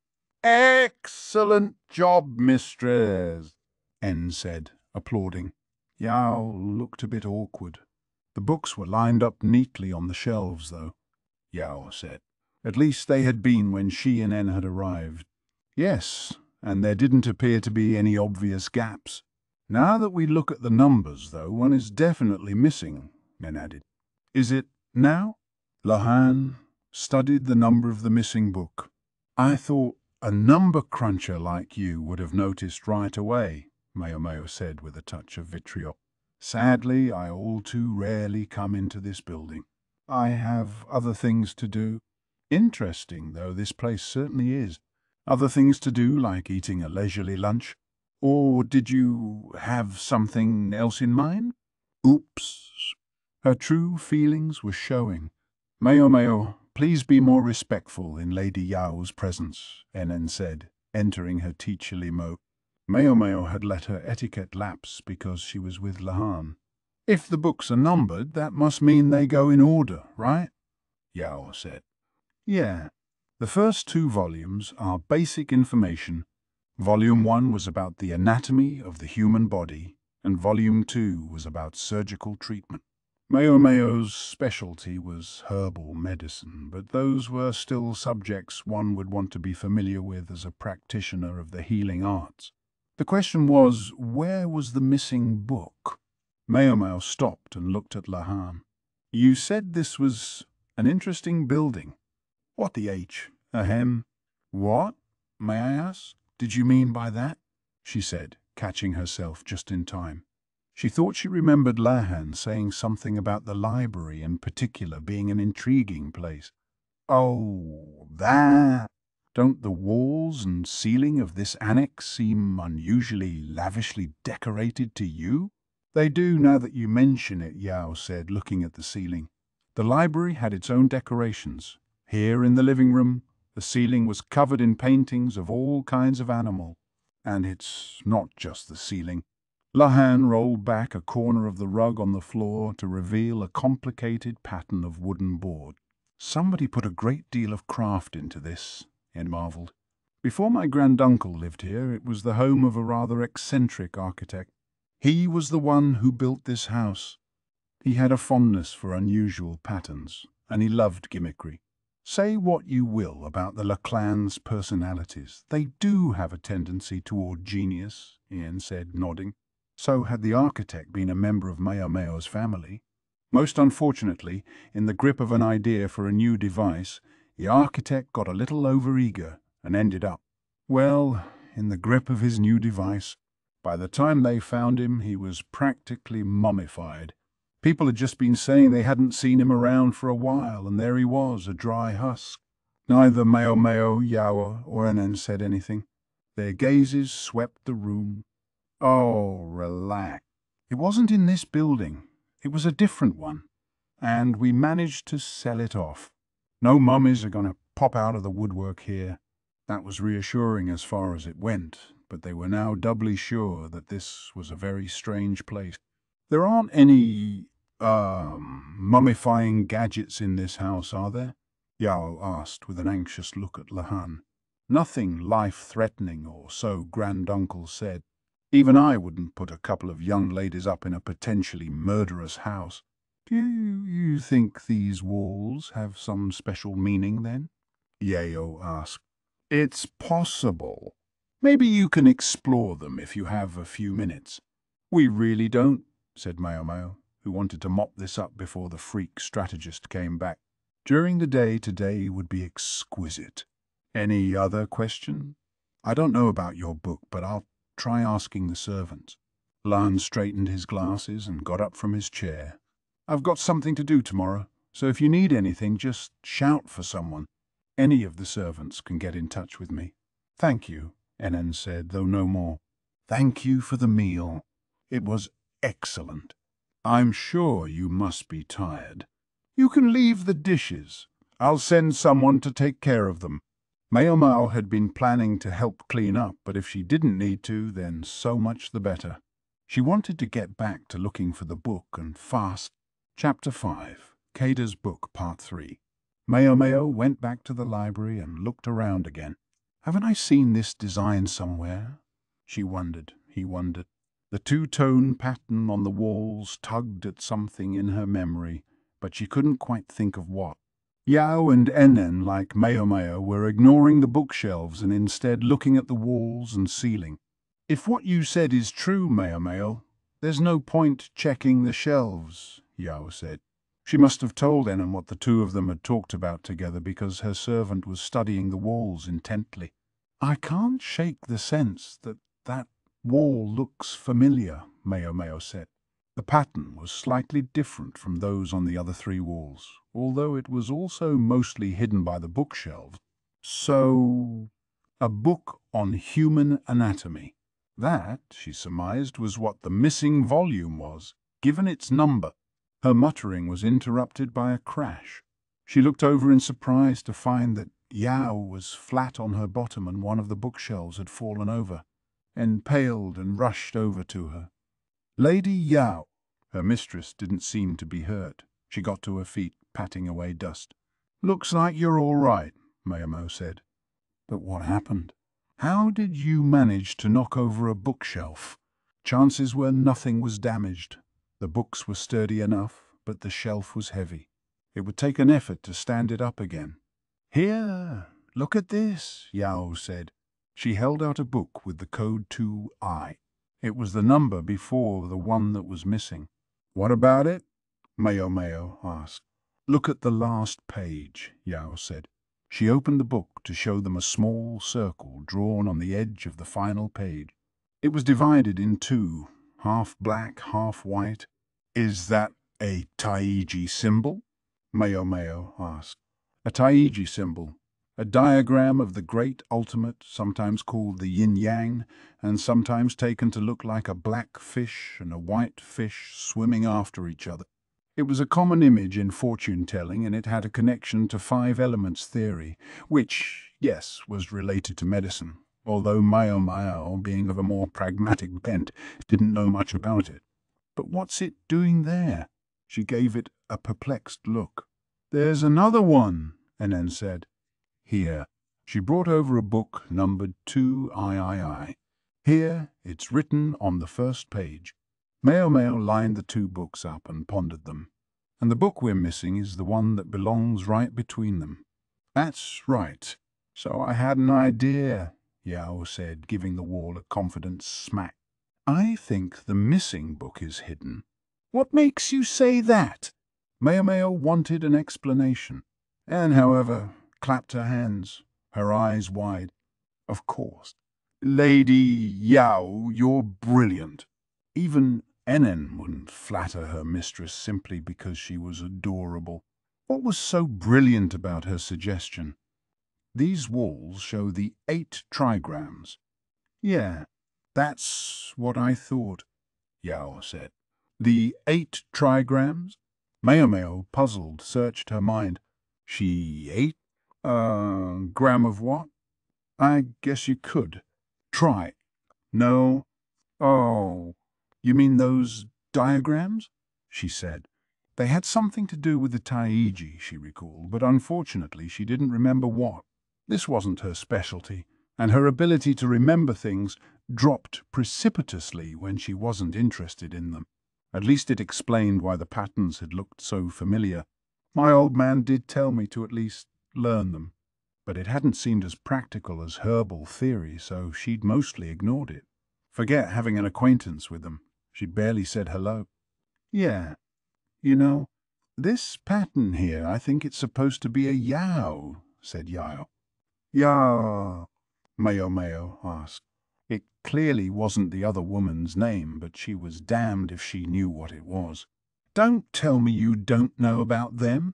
"Excellent job, mistress," N said, applauding. Yao looked a bit awkward. The books were lined up neatly on the shelves, though, Yao said. At least they had been when she and N had arrived. "Yes, and there didn't appear to be any obvious gaps. Now that we look at the numbers, though, one is definitely missing," N added. "Is it now?" Lahan studied the number of the missing book. "I thought a number cruncher like you would have noticed right away," Maomao said with a touch of vitriol. "Sadly, I all too rarely come into this building. I have other things to do." "Interesting, though this place certainly is. Other things to do, like eating a leisurely lunch? Or did you have something else in mind?" Oops. Her true feelings were showing. "Maomao, please be more respectful in Lady Yao's presence," Anan said, entering her teacherly mode. Maomao had let her etiquette lapse because she was with Lahan. "If the books are numbered, that must mean they go in order, right?" Yao said. "Yeah. The first 2 volumes are basic information. Volume 1 was about the anatomy of the human body, and Volume 2 was about surgical treatment. Maomao's specialty was herbal medicine, but those were still subjects one would want to be familiar with as a practitioner of the healing arts. The question was, where was the missing book? Maomao stopped and looked at Lahan. "You said this was an interesting building." "What the H? Ahem." "What, may I ask, did you mean by that?" she said, catching herself just in time. She thought she remembered Lahan saying something about the library in particular being an intriguing place. "Oh, that. Don't the walls and ceiling of this annex seem unusually lavishly decorated to you?" "They do now that you mention it," Yao said, looking at the ceiling. The library had its own decorations. Here in the living room, The ceiling was covered in paintings of all kinds of animal. And it's not just the ceiling. Lahan rolled back a corner of the rug on the floor to reveal a complicated pattern of wooden board. Somebody put a great deal of craft into this, Ed marveled. Before my granduncle lived here, it was the home of a rather eccentric architect. He was the one who built this house. He had a fondness for unusual patterns, and he loved gimmickry. Say what you will about the LeClan's personalities, they do have a tendency toward genius, Ian said, nodding. So had the architect been a member of Maomao's family. Most unfortunately, in the grip of an idea for a new device, the architect got a little overeager and ended up, well, in the grip of his new device. By the time they found him, he was practically mummified. People had just been saying they hadn't seen him around for a while, and there he was, a dry husk. Neither Maomao, Yao, or Anan said anything. Their gazes swept the room. Oh, relax. It wasn't in this building. It was a different one. And we managed to sell it off. No mummies are going to pop out of the woodwork here. That was reassuring as far as it went, but they were now doubly sure that this was a very strange place. There aren't any, mummifying gadgets in this house, are there? Yao asked with an anxious look at Lahan. Nothing life-threatening, or so granduncle said. Even I wouldn't put a couple of young ladies up in a potentially murderous house. Do you think these walls have some special meaning, then? Yao asked. It's possible. Maybe you can explore them if you have a few minutes. We really don't, said Maomao, who wanted to mop this up before the freak strategist came back. During the day today would be exquisite. Any other question? I don't know about your book, but I'll try asking the servants. Lan straightened his glasses and got up from his chair. I've got something to do tomorrow, so if you need anything, just shout for someone. Any of the servants can get in touch with me. Thank you, Anan said, though no more. Thank you for the meal. It was excellent. I'm sure you must be tired. You can leave the dishes. I'll send someone to take care of them. Maomao had been planning to help clean up, but if she didn't need to, then so much the better. She wanted to get back to looking for the book and fast. Chapter 5, Kada's Book, Part 3. Maomao went back to the library and looked around again. Haven't I seen this design somewhere? She wondered, he wondered. The two-tone pattern on the walls tugged at something in her memory, but she couldn't quite think of what. Yao and Anan, like Maomao, were ignoring the bookshelves and instead looking at the walls and ceiling. If what you said is true, Maomao, there's no point checking the shelves, Yao said. She must have told Anan what the two of them had talked about together because her servant was studying the walls intently. I can't shake the sense that wall looks familiar, Maomao said. The pattern was slightly different from those on the other three walls, although it was also mostly hidden by the bookshelves. So, a book on human anatomy. That, she surmised, was what the missing volume was, given its number. Her muttering was interrupted by a crash. She looked over in surprise to find that Yao was flat on her bottom and one of the bookshelves had fallen over, and paled and rushed over to her. Lady Yao. Her mistress didn't seem to be hurt. She got to her feet, patting away dust. Looks like you're all right, Maomao said. But what happened? How did you manage to knock over a bookshelf? Chances were nothing was damaged. The books were sturdy enough, but the shelf was heavy. It would take an effort to stand it up again. Here, look at this, Yao said. She held out a book with the code 2I. It was the number before the one that was missing. What about it? Maomao asked. Look at the last page, Yao said. She opened the book to show them a small circle drawn on the edge of the final page. It was divided in two, half black, half white. Is that a Taiji symbol? Maomao asked. A Taiji symbol, a diagram of the great ultimate, sometimes called the yin-yang, and sometimes taken to look like a black fish and a white fish swimming after each other. It was a common image in fortune-telling, and it had a connection to five elements theory, which, yes, was related to medicine, although Maomao, being of a more pragmatic bent, didn't know much about it. But what's it doing there? She gave it a perplexed look. There's another one, Anan said. Here. She brought over a book numbered 2II. Here, it's written on the first page. Maomao lined the two books up and pondered them. And the book we're missing is the one that belongs right between them. That's right. So I had an idea, Yao said, giving the wall a confident smack. I think the missing book is hidden. What makes you say that? Maomao wanted an explanation. Anne, however, clapped her hands, her eyes wide. Of course. Lady Yao, you're brilliant. Even Anan wouldn't flatter her mistress simply because she was adorable. What was so brilliant about her suggestion? These walls show the 8 trigrams. Yeah, that's what I thought, Yao said. The 8 trigrams? Maomao, puzzled, searched her mind. She ate? Gram of what? I guess you could. Try. No. Oh, you mean those diagrams? She said. They had something to do with the Taiji, she recalled, but unfortunately she didn't remember what. This wasn't her specialty, and her ability to remember things dropped precipitously when she wasn't interested in them. At least it explained why the patterns had looked so familiar. My old man did tell me to at least learn them, but it hadn't seemed as practical as herbal theory, so she'd mostly ignored it. Forget having an acquaintance with them. She'd barely said hello. Yeah, you know, this pattern here, I think it's supposed to be a Yao, said Yao. Yao, Maomao asked. It clearly wasn't the other woman's name, but she was damned if she knew what it was. Don't tell me you don't know about them?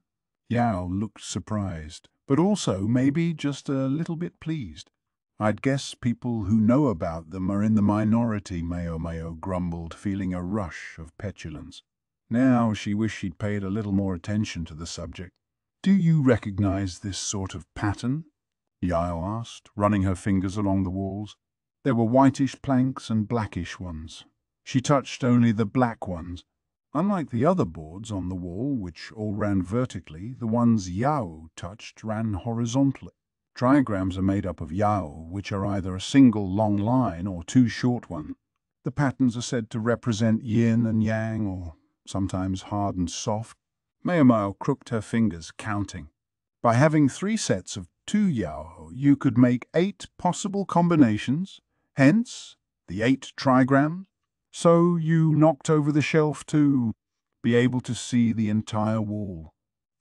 Yao looked surprised, but also maybe just a little bit pleased. I'd guess people who know about them are in the minority, Maomao grumbled, feeling a rush of petulance. Now she wished she'd paid a little more attention to the subject. Do you recognize this sort of pattern? Yao asked, running her fingers along the walls. There were whitish planks and blackish ones. She touched only the black ones. Unlike the other boards on the wall, which all ran vertically, the ones Yao touched ran horizontally. Trigrams are made up of Yao, which are either a single long line or 2 short ones. The patterns are said to represent yin and yang, or sometimes hard and soft. Maomao crooked her fingers, counting. By having 3 sets of 2 Yao, you could make 8 possible combinations, hence the 8 trigrams. So you knocked over the shelf to be able to see the entire wall.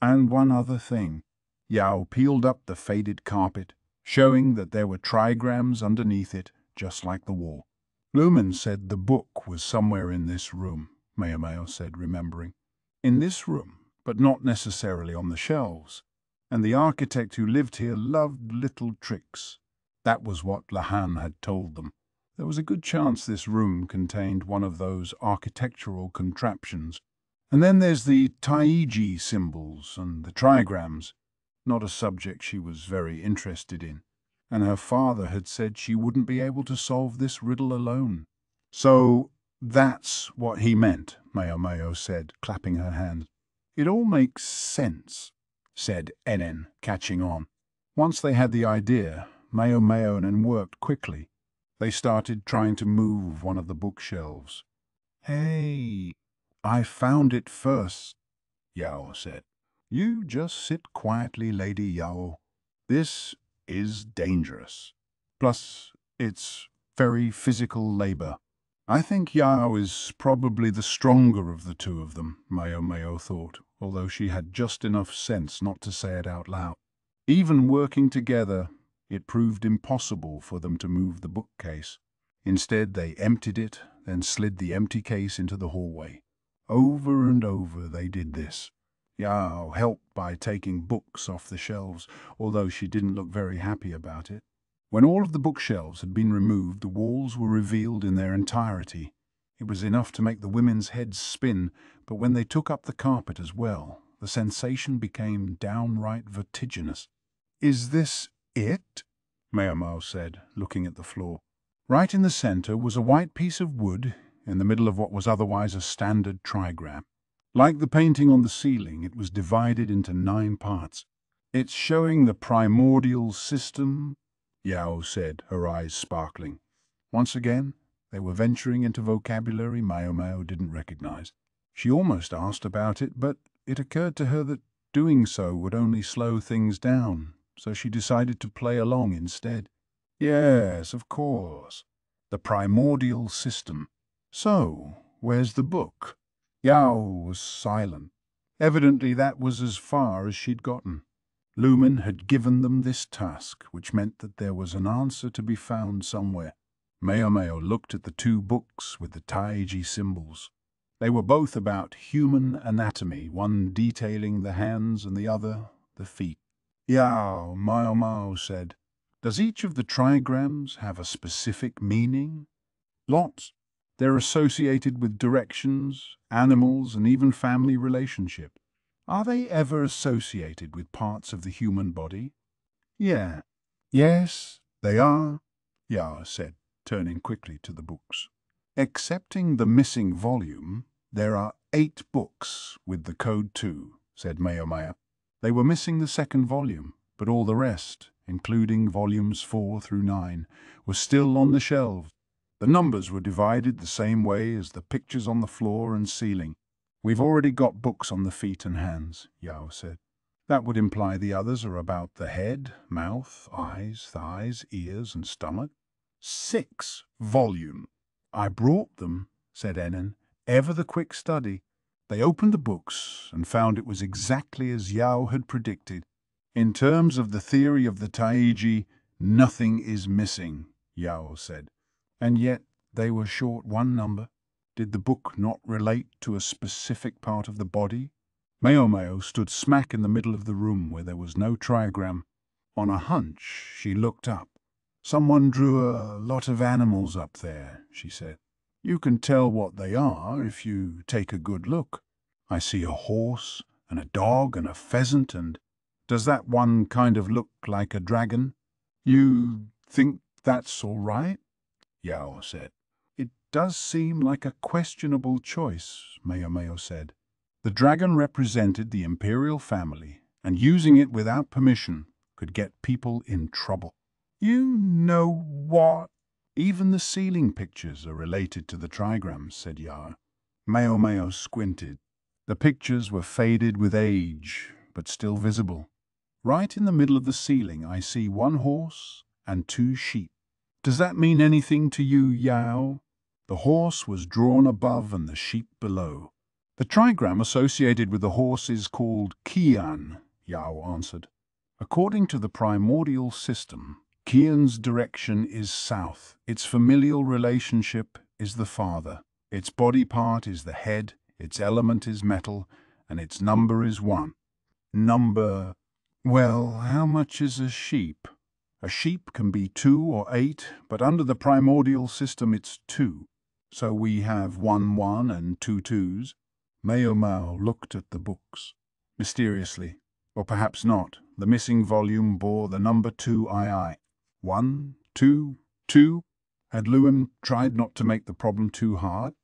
And one other thing. Yao peeled up the faded carpet, showing that there were trigrams underneath it, just like the wall. Lumen said the book was somewhere in this room, Maomao said, remembering. In this room, but not necessarily on the shelves. And the architect who lived here loved little tricks. That was what Lahan had told them. There was a good chance this room contained one of those architectural contraptions. And then there's the Taiji symbols and the trigrams. Not a subject she was very interested in, and her father had said she wouldn't be able to solve this riddle alone. So that's what he meant, Maomao said, clapping her hands. It all makes sense, said Anan, catching on. Once they had the idea, Maomao and Anan worked quickly. They started trying to move one of the bookshelves. Hey, I found it first, Yao said. You just sit quietly, Lady Yao. This is dangerous. Plus, it's very physical labor. I think Yao is probably the stronger of the two of them, Maomao thought, although she had just enough sense not to say it out loud. Even working together, it proved impossible for them to move the bookcase. Instead, they emptied it, then slid the empty case into the hallway. Over and over they did this. Yao helped by taking books off the shelves, although she didn't look very happy about it. When all of the bookshelves had been removed, the walls were revealed in their entirety. It was enough to make the women's heads spin, but when they took up the carpet as well, the sensation became downright vertiginous. "Is this it?" Maomao said, looking at the floor. Right in the center was a white piece of wood in the middle of what was otherwise a standard trigram. Like the painting on the ceiling, it was divided into 9 parts. "It's showing the primordial system," Yao said, her eyes sparkling. Once again, they were venturing into vocabulary Maomao didn't recognize. She almost asked about it, but it occurred to her that doing so would only slow things down, so she decided to play along instead. "Yes, of course. The primordial system. So, where's the book?" Yao was silent. Evidently that was as far as she'd gotten. Lumen had given them this task, which meant that there was an answer to be found somewhere. Maomao looked at the 2 books with the Taiji symbols. They were both about human anatomy, one detailing the hands and the other the feet. "Yao," Maomao said, "does each of the trigrams have a specific meaning?" "Lots. They're associated with directions, animals, and even family relationship." "Are they ever associated with parts of the human body?" "Yeah. Yes, they are," Yao said, turning quickly to the books. "Excepting the missing volume, there are 8 books with the code 2, said Maomao. They were missing the 2nd volume, but all the rest, including volumes 4 through 9, were still on the shelves. The numbers were divided the same way as the pictures on the floor and ceiling. "We've already got books on the feet and hands," Yao said. "That would imply the others are about the head, mouth, eyes, thighs, ears, and stomach." 6 volume. "I brought them," said Anan, ever the quick study. They opened the books and found it was exactly as Yao had predicted. "In terms of the theory of the Taiji, nothing is missing," Yao said. "And yet they were short 1 number. Did the book not relate to a specific part of the body?" Maomao stood smack in the middle of the room where there was no trigram. On a hunch, she looked up. "Someone drew a lot of animals up there," she said. "You can tell what they are if you take a good look. I see a horse and a dog and a pheasant, and does that one kind of look like a dragon?" "You think that's all right?" Yao said. "It does seem like a questionable choice," Maomao said. "The dragon represented the imperial family, and using it without permission could get people in trouble." "You know what?" "Even the ceiling pictures are related to the trigrams," said Yao. Maomao squinted. The pictures were faded with age, but still visible. "Right in the middle of the ceiling I see 1 horse and 2 sheep. Does that mean anything to you, Yao?" "The horse was drawn above and the sheep below. The trigram associated with the horse is called Qian," Yao answered. "According to the primordial system, Qian's direction is south, its familial relationship is the father, its body part is the head, its element is metal, and its number is 1. Number... Well, how much is a sheep?" "A sheep can be 2 or 8, but under the primordial system it's 2. So we have 1 1 and 2 2s. Maomao looked at the books. Mysteriously, or perhaps not, the missing volume bore the number 2II. 1, 2, 2. Had Luan tried not to make the problem too hard?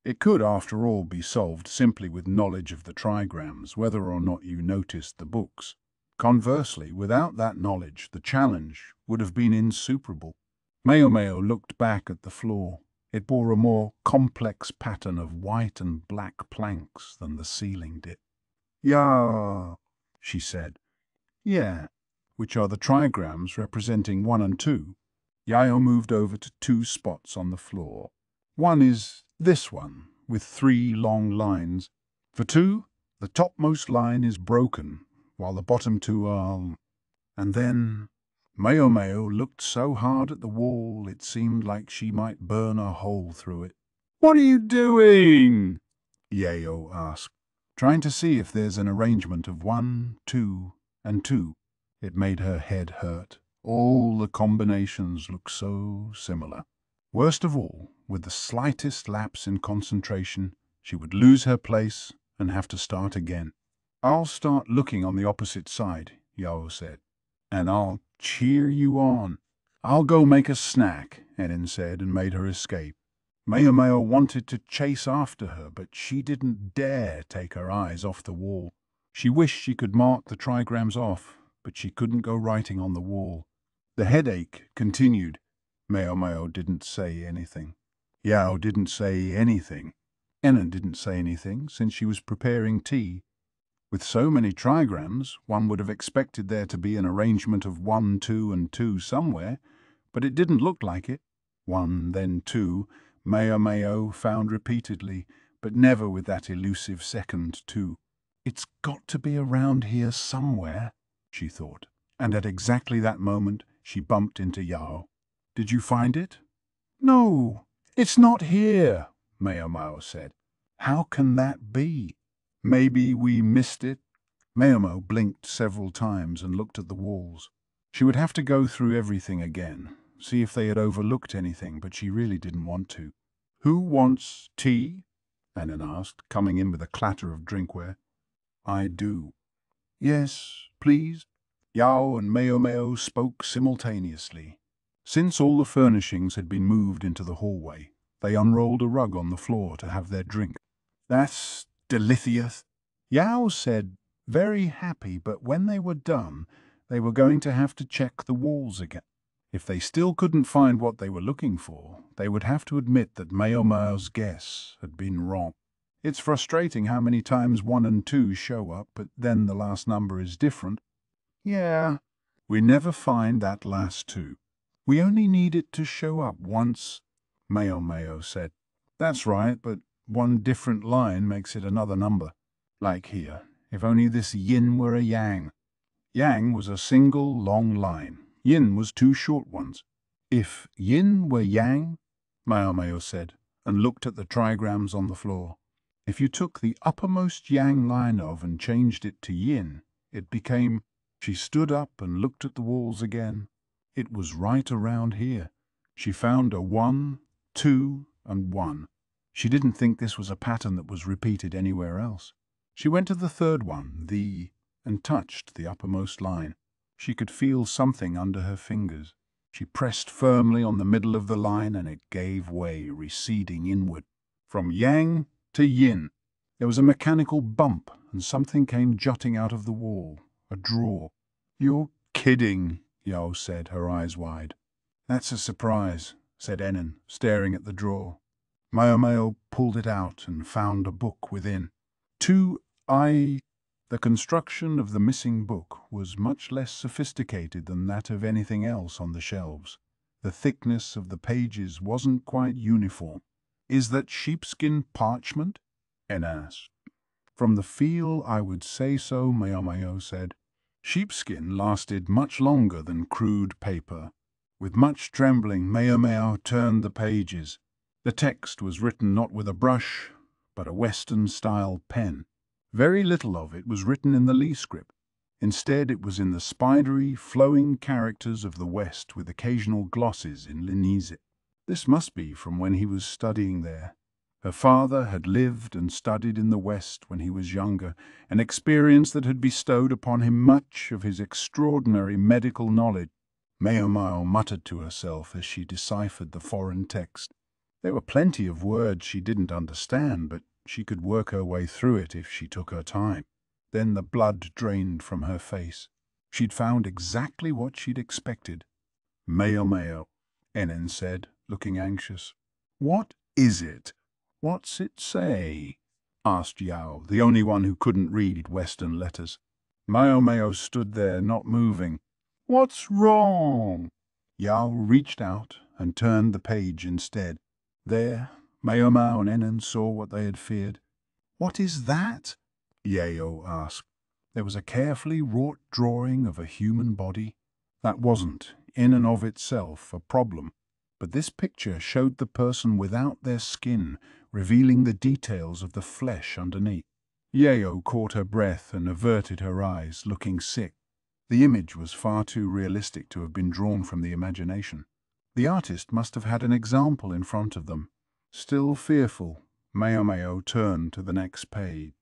It could, after all, be solved simply with knowledge of the trigrams, whether or not you noticed the books. Conversely, without that knowledge, the challenge would have been insuperable. Maomao looked back at the floor. It bore a more complex pattern of white and black planks than the ceiling did. "Yeah," she said. "Yeah, which are the trigrams representing 1 and 2. Yao moved over to 2 spots on the floor. "1 is this one, with 3 long lines. For 2, the topmost line is broken, while the bottom 2 are... And then..." Maomao looked so hard at the wall it seemed like she might burn a hole through it. "What are you doing?" Yao asked. "Trying to see if there's an arrangement of 1, 2, and 2. It made her head hurt. All the combinations look so similar. Worst of all, with the slightest lapse in concentration, she would lose her place and have to start again. "I'll start looking on the opposite side," Yao said, "and I'll cheer you on." "I'll go make a snack," Anan said, and made her escape. Maomao wanted to chase after her, but she didn't dare take her eyes off the wall. She wished she could mark the trigrams off, but she couldn't go writing on the wall. The headache continued. Maomao didn't say anything. Yao didn't say anything. Anan didn't say anything, since she was preparing tea. With so many trigrams, one would have expected there to be an arrangement of 1, 2, and 2 somewhere, but it didn't look like it. 1, then 2, Maomao found repeatedly, but never with that elusive second 2. "It's got to be around here somewhere," she thought, and at exactly that moment she bumped into Yao. "Did you find it?" "No, it's not here," Maomao said. "How can that be? Maybe we missed it." Maomao blinked several times and looked at the walls. She would have to go through everything again, see if they had overlooked anything, but she really didn't want to. "Who wants tea?" Anan asked, coming in with a clatter of drinkware. "I do." "Yes, please." Yao and Maomao spoke simultaneously. Since all the furnishings had been moved into the hallway, they unrolled a rug on the floor to have their drink. "That's delicious," Yao said, very happy, but when they were done, they were going to have to check the walls again. If they still couldn't find what they were looking for, they would have to admit that Maomao's guess had been wrong. It's frustrating how many times 1 and 2 show up, but then the last number is different. "Yeah, we never find that last 2. We only need it to show up once," Maomao said. "That's right, but one different line makes it another number. Like here, if only this yin were a yang." Yang was a single long line. Yin was 2 short ones. "If yin were yang," Maomao said, and looked at the trigrams on the floor. "If you took the uppermost yang line of and changed it to yin, it became—" She stood up and looked at the walls again. It was right around here. She found a 1, 2, and 1. She didn't think this was a pattern that was repeated anywhere else. She went to the third one, and touched the uppermost line. She could feel something under her fingers. She pressed firmly on the middle of the line and it gave way, receding inward. From yang to yin. There was a mechanical bump and something came jutting out of the wall. A drawer. "You're kidding," Yao said, her eyes wide. "That's a surprise," said Anan, staring at the drawer. Maomao pulled it out and found a book within. The construction of the missing book was much less sophisticated than that of anything else on the shelves. The thickness of the pages wasn't quite uniform. "Is that sheepskin parchment?" Anan asked. "From the feel, I would say so," Maomao said. Sheepskin lasted much longer than crude paper. With much trembling, Maomao turned the pages. The text was written not with a brush, but a Western-style pen. Very little of it was written in the Li script. Instead, it was in the spidery, flowing characters of the West with occasional glosses in Linese. This must be from when he was studying there. Her father had lived and studied in the West when he was younger, an experience that had bestowed upon him much of his extraordinary medical knowledge. Maomao muttered to herself as she deciphered the foreign text. There were plenty of words she didn't understand, but she could work her way through it if she took her time. Then the blood drained from her face. She'd found exactly what she'd expected. "Maomao," Anan said, looking anxious. "What is it?" "What's it say?" asked Yao, the only one who couldn't read Western letters. Maomao stood there, not moving. "What's wrong?" Yao reached out and turned the page instead. There, Maomao and Anan saw what they had feared. "What is that?" Yao asked. There was a carefully wrought drawing of a human body. That wasn't, in and of itself, a problem, but this picture showed the person without their skin, revealing the details of the flesh underneath. Yao caught her breath and averted her eyes, looking sick. The image was far too realistic to have been drawn from the imagination. The artist must have had an example in front of them. Still fearful, Maomao turned to the next page.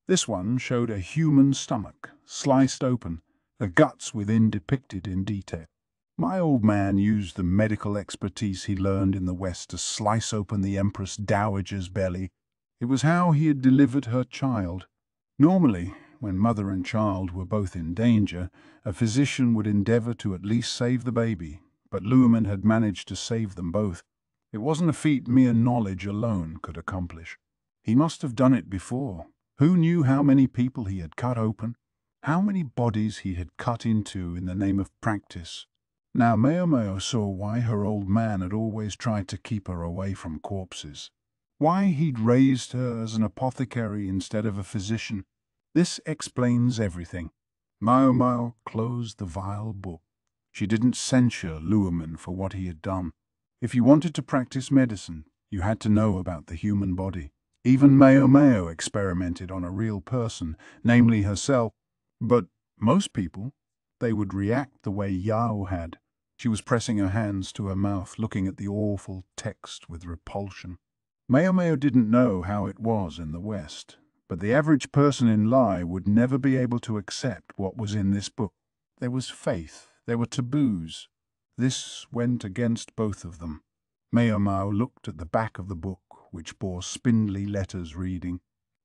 This one showed a human stomach, sliced open, the guts within depicted in detail. My old man used the medical expertise he learned in the West to slice open the Empress Dowager's belly. It was how he had delivered her child. Normally, when mother and child were both in danger, a physician would endeavor to at least save the baby, but Luhrmann had managed to save them both. It wasn't a feat mere knowledge alone could accomplish. He must have done it before. Who knew how many people he had cut open? How many bodies he had cut into in the name of practice? Now Maomao saw why her old man had always tried to keep her away from corpses. Why he'd raised her as an apothecary instead of a physician. This explains everything. Maomao closed the vile book. She didn't censure Luhrmann for what he had done. If you wanted to practice medicine, you had to know about the human body. Even Maomao experimented on a real person, namely herself. But most people, they would react the way Yao had. She was pressing her hands to her mouth, looking at the awful text with repulsion. Maomao didn't know how it was in the West, but the average person in Lai would never be able to accept what was in this book. There was faith, there were taboos. This went against both of them. Maomao looked at the back of the book, which bore spindly letters reading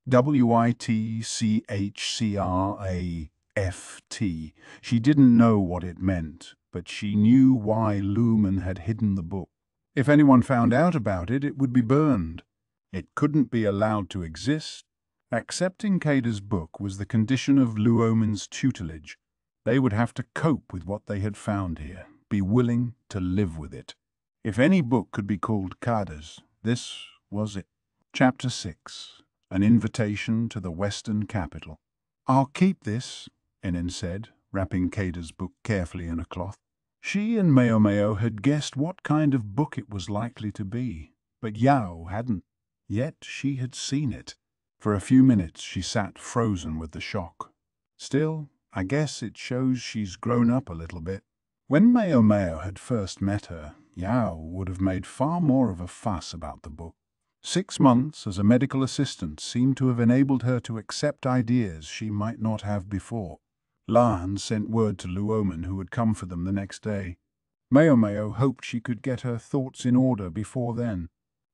WITCHCRAFT. She didn't know what it meant, but she knew why Luhrmann had hidden the book. If anyone found out about it, it would be burned. It couldn't be allowed to exist. Accepting Kada's book was the condition of Luhrmann's tutelage. They would have to cope with what they had found here, be willing to live with it. If any book could be called Kada's, this was it. Chapter 6. An Invitation to the Western Capital. "I'll keep this," Anan said, wrapping Kada's book carefully in a cloth. She and Maomao had guessed what kind of book it was likely to be, but Yao hadn't. Yet she had seen it. For a few minutes she sat frozen with the shock. Still, I guess it shows she's grown up a little bit. When Maomao had first met her, Yao would have made far more of a fuss about the book. 6 months as a medical assistant seemed to have enabled her to accept ideas she might not have before. Lan sent word to Luhrmann, who had come for them the next day. Maomao hoped she could get her thoughts in order before then.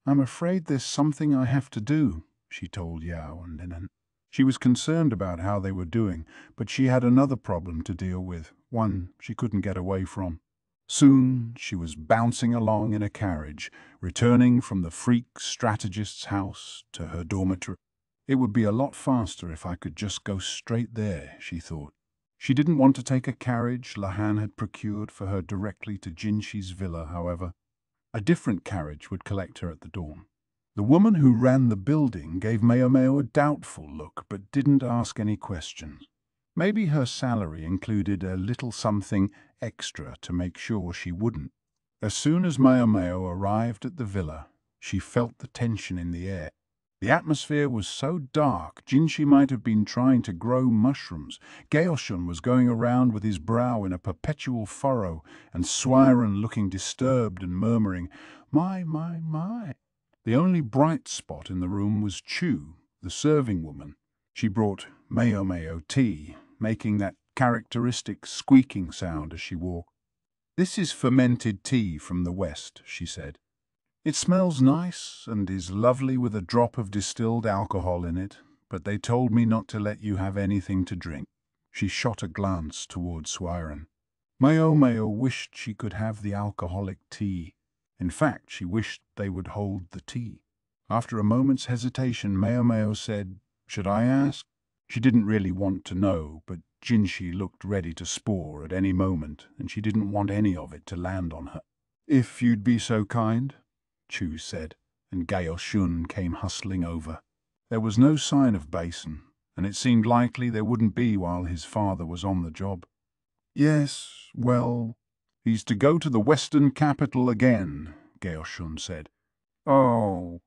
"I'm afraid there's something I have to do," she told Yao and Anan. She was concerned about how they were doing, but she had another problem to deal with, one she couldn't get away from. Soon she was bouncing along in a carriage, returning from the freak strategist's house to her dormitory. It would be a lot faster if I could just go straight there, she thought. She didn't want to take a carriage Lahan had procured for her directly to Jinshi's villa, however. A different carriage would collect her at the dawn. The woman who ran the building gave Maomao a doubtful look, but didn't ask any questions. Maybe her salary included a little something extra to make sure she wouldn't. As soon as Maomao arrived at the villa, she felt the tension in the air. The atmosphere was so dark, Jinshi might have been trying to grow mushrooms. Gaoshun was going around with his brow in a perpetual furrow, and Swiren looking disturbed and murmuring, My. The only bright spot in the room was Chue, the serving woman. She brought Maomao tea, making that characteristic squeaking sound as she walked. "This is fermented tea from the West," she said. "It smells nice and is lovely with a drop of distilled alcohol in it, but they told me not to let you have anything to drink." She shot a glance toward Swiren. Maomao wished she could have the alcoholic tea. In fact, she wished they would hold the tea. After a moment's hesitation, Maomao said, "Should I ask?" She didn't really want to know, but Jinshi looked ready to spore at any moment, and she didn't want any of it to land on her. "If you'd be so kind," Chue said, and Gaoshun came hustling over. There was no sign of Basin, and it seemed likely there wouldn't be while his father was on the job. "Yes, well, he's to go to the Western capital again," Gaoshun said. "Oh,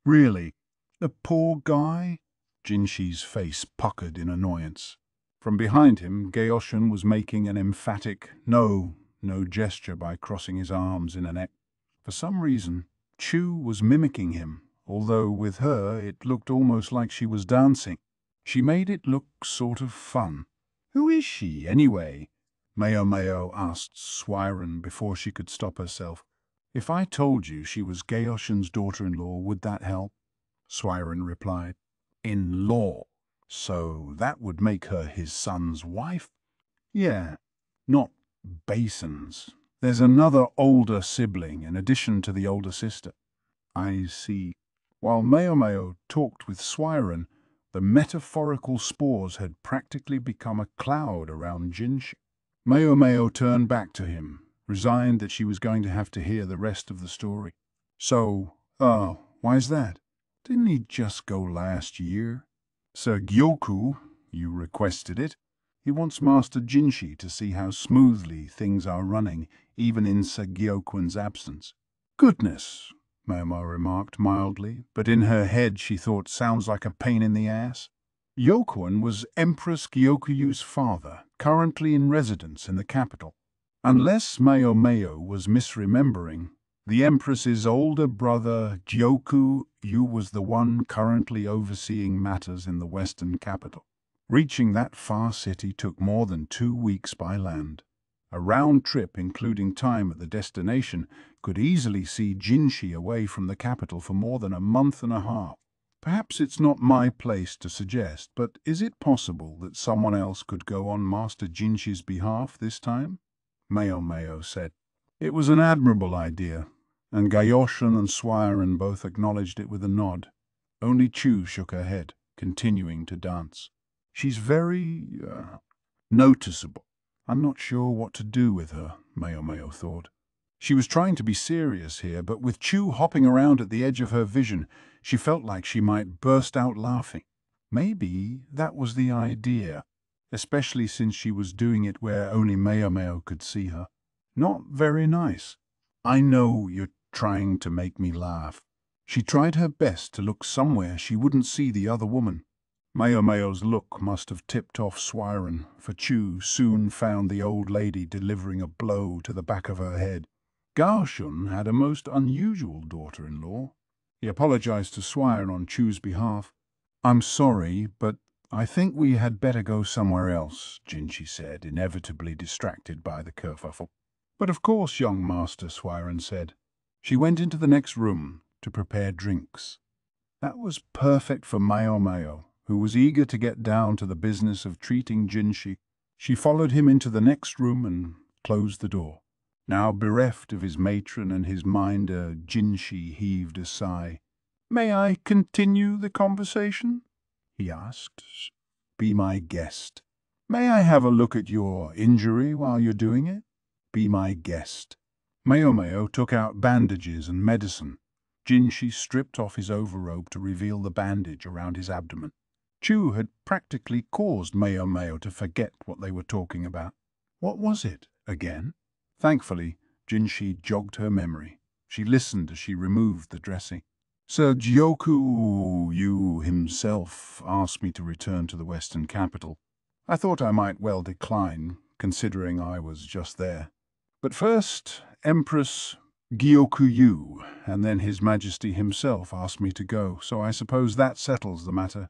really? The poor guy?" Jinshi's face puckered in annoyance. From behind him, Gaoshun was making an emphatic, "No, no gesture by crossing his arms in an X. For some reason, Chue was mimicking him, although with her it looked almost like she was dancing. She made it look sort of fun. "Who is she, anyway?" Maomao asked Swiren before she could stop herself. "If I told you she was Gaoshan's daughter-in-law, would that help?" Swiren replied. "In-law? So that would make her his son's wife?" "Yeah, not Bason's. There's another older sibling in addition to the older sister." "I see." While Maomao talked with Swiren, the metaphorical spores had practically become a cloud around Jinshi. Maomao turned back to him, resigned that she was going to have to hear the rest of the story. "So, why's that? Didn't he just go last year?" "Sir Gyoku, you requested it. He wants Master Jinshi to see how smoothly things are running, even in Sir Gyokun's absence." "Goodness," Maomao remarked mildly, but in her head she thought, "sounds like a pain in the ass." Gyokun was Empress Gyokuyu's father, currently in residence in the capital. Unless Maomao was misremembering, the Empress's older brother Gyoku-yu was the one currently overseeing matters in the western capital. Reaching that far city took more than 2 weeks by land. A round trip, including time at the destination, could easily see Jinshi away from the capital for more than a month and a half. "Perhaps it's not my place to suggest, but is it possible that someone else could go on Master Jinshi's behalf this time?" Maomao said. It was an admirable idea, and Gayoshan and Swiren both acknowledged it with a nod. Only Chue shook her head, continuing to dance. "She's very noticeable. I'm not sure what to do with her," Maomao thought. She was trying to be serious here, but with Chue hopping around at the edge of her vision, she felt like she might burst out laughing. Maybe that was the idea, especially since she was doing it where only Maomao could see her. Not very nice. "I know you're trying to make me laugh." She tried her best to look somewhere she wouldn't see the other woman. Maomao's look must have tipped off Swiren, for Chue soon found the old lady delivering a blow to the back of her head. Gaoshun had a most unusual daughter-in-law. He apologized to Swiren on Chue's behalf. "I'm sorry, but I think we had better go somewhere else," Jinshi said, inevitably distracted by the kerfuffle. "But of course, young master," Swiren said. She went into the next room to prepare drinks. That was perfect for Maomao, who was eager to get down to the business of treating Jinshi. She followed him into the next room and closed the door. Now bereft of his matron and his minder, Jinshi heaved a sigh. "May I continue the conversation?" he asked. "Be my guest." "May I have a look at your injury while you're doing it?" "Be my guest." Maomao took out bandages and medicine. Jinshi stripped off his overrobe to reveal the bandage around his abdomen. Chue had practically caused Maomao to forget what they were talking about. What was it, again? Thankfully, Jinshi jogged her memory. She listened as she removed the dressing. "Sir Gyoku himself asked me to return to the western capital. I thought I might well decline, considering I was just there. But first, Empress Gyoku, and then His Majesty himself asked me to go, so I suppose that settles the matter.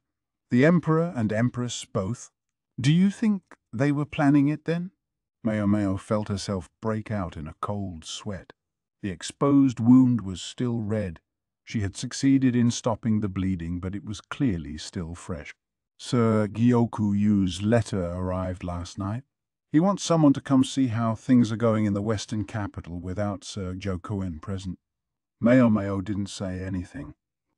The Emperor and Empress both. Do you think they were planning it then?" Maomao felt herself break out in a cold sweat. The exposed wound was still red. She had succeeded in stopping the bleeding, but it was clearly still fresh. "Sir Gyokuyu's letter arrived last night. He wants someone to come see how things are going in the western capital without Sir Gyokuen present." Maomao didn't say anything.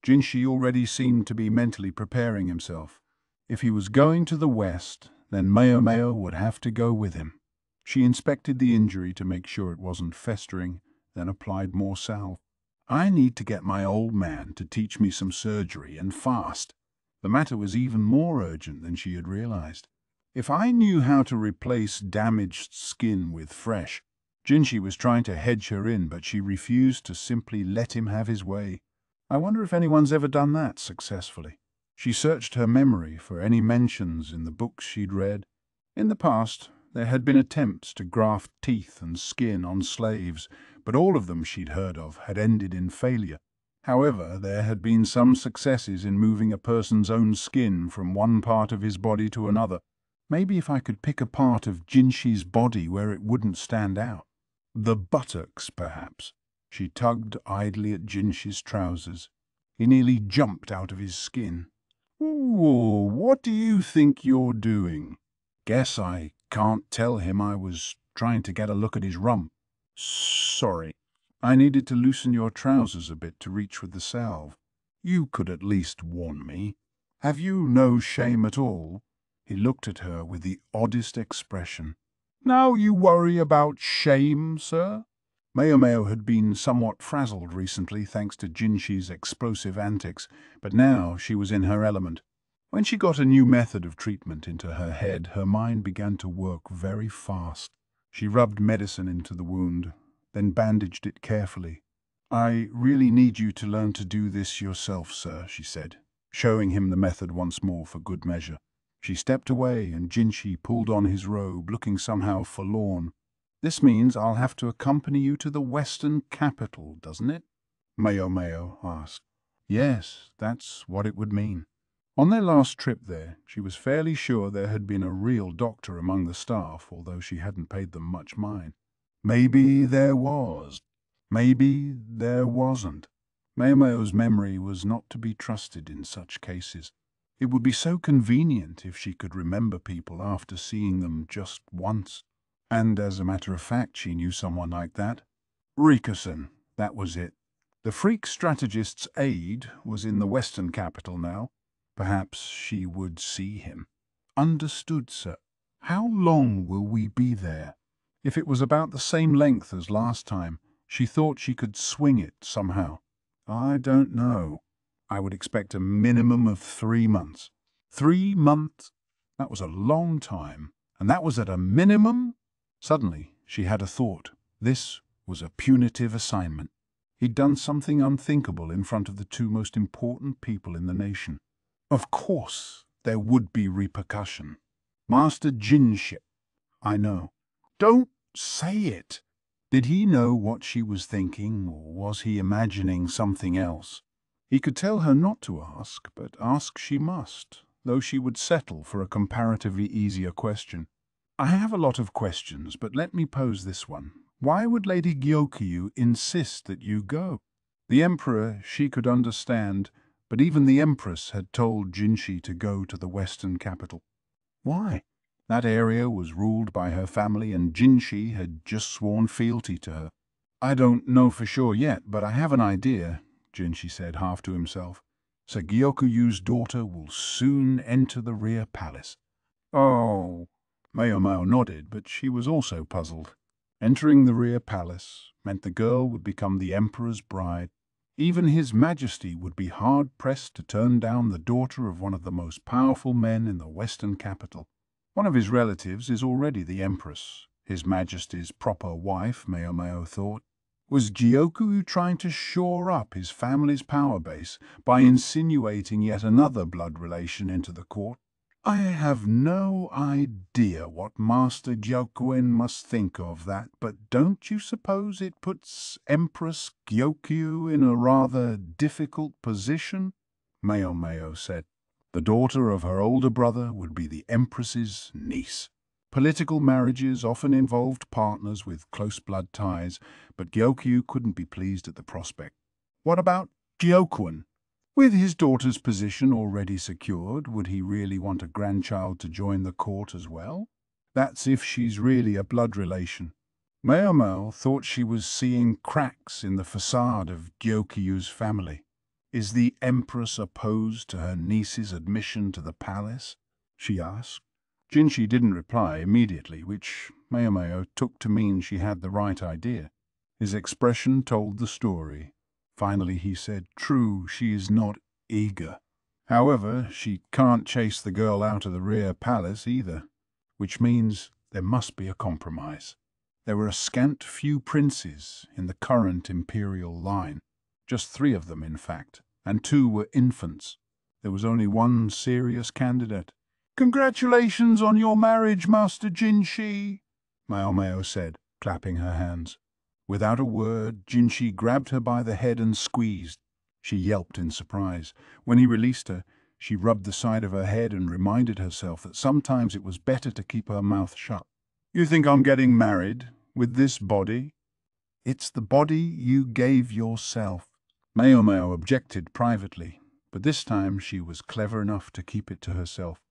Jinshi already seemed to be mentally preparing himself. If he was going to the west, then Maomao would have to go with him. She inspected the injury to make sure it wasn't festering, then applied more salve. "I need to get my old man to teach me some surgery, and fast." The matter was even more urgent than she had realized. If I knew how to replace damaged skin with fresh. Jinshi was trying to hedge her in, but she refused to simply let him have his way. I wonder if anyone's ever done that successfully. She searched her memory for any mentions in the books she'd read. In the past, There had been attempts to graft teeth and skin on slaves, but all of them she'd heard of had ended in failure. However, there had been some successes in moving a person's own skin from one part of his body to another. Maybe if I could pick a part of Jinshi's body where it wouldn't stand out. The buttocks, perhaps. She tugged idly at Jinshi's trousers. He nearly jumped out of his skin. "Ooh, what do you think you're doing?" "Guess I can't tell him I was trying to get a look at his rump." "Sorry. I needed to loosen your trousers a bit to reach with the salve. You could at least warn me. Have you no shame at all?" He looked at her with the oddest expression. "Now you worry about shame, sir?" Maomao had been somewhat frazzled recently thanks to Jinshi's explosive antics, but now she was in her element. When she got a new method of treatment into her head, her mind began to work very fast. She rubbed medicine into the wound, then bandaged it carefully. "I really need you to learn to do this yourself, sir," she said, showing him the method once more for good measure. She stepped away and Jinshi pulled on his robe, looking somehow forlorn. "This means I'll have to accompany you to the Western capital, doesn't it?" Maomao asked. Yes, that's what it would mean. On their last trip there, she was fairly sure there had been a real doctor among the staff, although she hadn't paid them much mind. Maybe there was. Maybe there wasn't. Maomao's memory was not to be trusted in such cases. It would be so convenient if she could remember people after seeing them just once. And as a matter of fact, she knew someone like that. Rikusen, that was it. The freak strategist's aide was in the Western capital now. Perhaps she would see him. "Understood, sir. How long will we be there?" If it was about the same length as last time, she thought she could swing it somehow. "I don't know. I would expect a minimum of 3 months. 3 months? That was a long time. And that was at a minimum? Suddenly, she had a thought. This was a punitive assignment. He'd done something unthinkable in front of the two most important people in the nation. Of course, there would be repercussion. Master Jinship. I know. Don't say it. Did he know what she was thinking, or was he imagining something else? He could tell her not to ask, but ask she must, though she would settle for a comparatively easier question. "I have a lot of questions, but let me pose this one. Why would Lady Gyoku insist that you go?" The Emperor she could understand, but even the Empress had told Jinshi to go to the Western capital. Why? That area was ruled by her family and Jinshi had just sworn fealty to her. "I don't know for sure yet, but I have an idea," Jinshi said half to himself. "Sir Gyokuyu's daughter will soon enter the rear palace." "Oh." Maomao nodded, but she was also puzzled. Entering the rear palace meant the girl would become the Emperor's bride. Even His Majesty would be hard-pressed to turn down the daughter of one of the most powerful men in the Western capital. One of his relatives is already the Empress, His Majesty's proper wife, Maomao thought. Was Gyoku trying to shore up his family's power base by insinuating yet another blood relation into the court? I have no idea what Master Gyoku must think of that, but don't you suppose it puts Empress Gyoku in a rather difficult position? Maomao said. The daughter of her older brother would be the Empress's niece. Political marriages often involved partners with close blood ties, but Gyoku couldn't be pleased at the prospect. What about Gyoku? With his daughter's position already secured, would he really want a grandchild to join the court as well? That's if she's really a blood relation. Maomao thought she was seeing cracks in the facade of Gyokuyu's family. Is the Empress opposed to her niece's admission to the palace? She asked. Jinshi didn't reply immediately, which Maomao took to mean she had the right idea. His expression told the story. Finally he said, "True, she is not eager. However, she can't chase the girl out of the rear palace either, which means there must be a compromise." There were a scant few princes in the current imperial line, just 3 of them in fact, and 2 were infants. There was only one serious candidate. "Congratulations on your marriage, Master Jinshi," Maomao said, clapping her hands. Without a word, Jinshi grabbed her by the head and squeezed. She yelped in surprise. When he released her, she rubbed the side of her head and reminded herself that sometimes it was better to keep her mouth shut. "You think I'm getting married with this body?" "It's the body you gave yourself." Maomao objected privately, but this time she was clever enough to keep it to herself.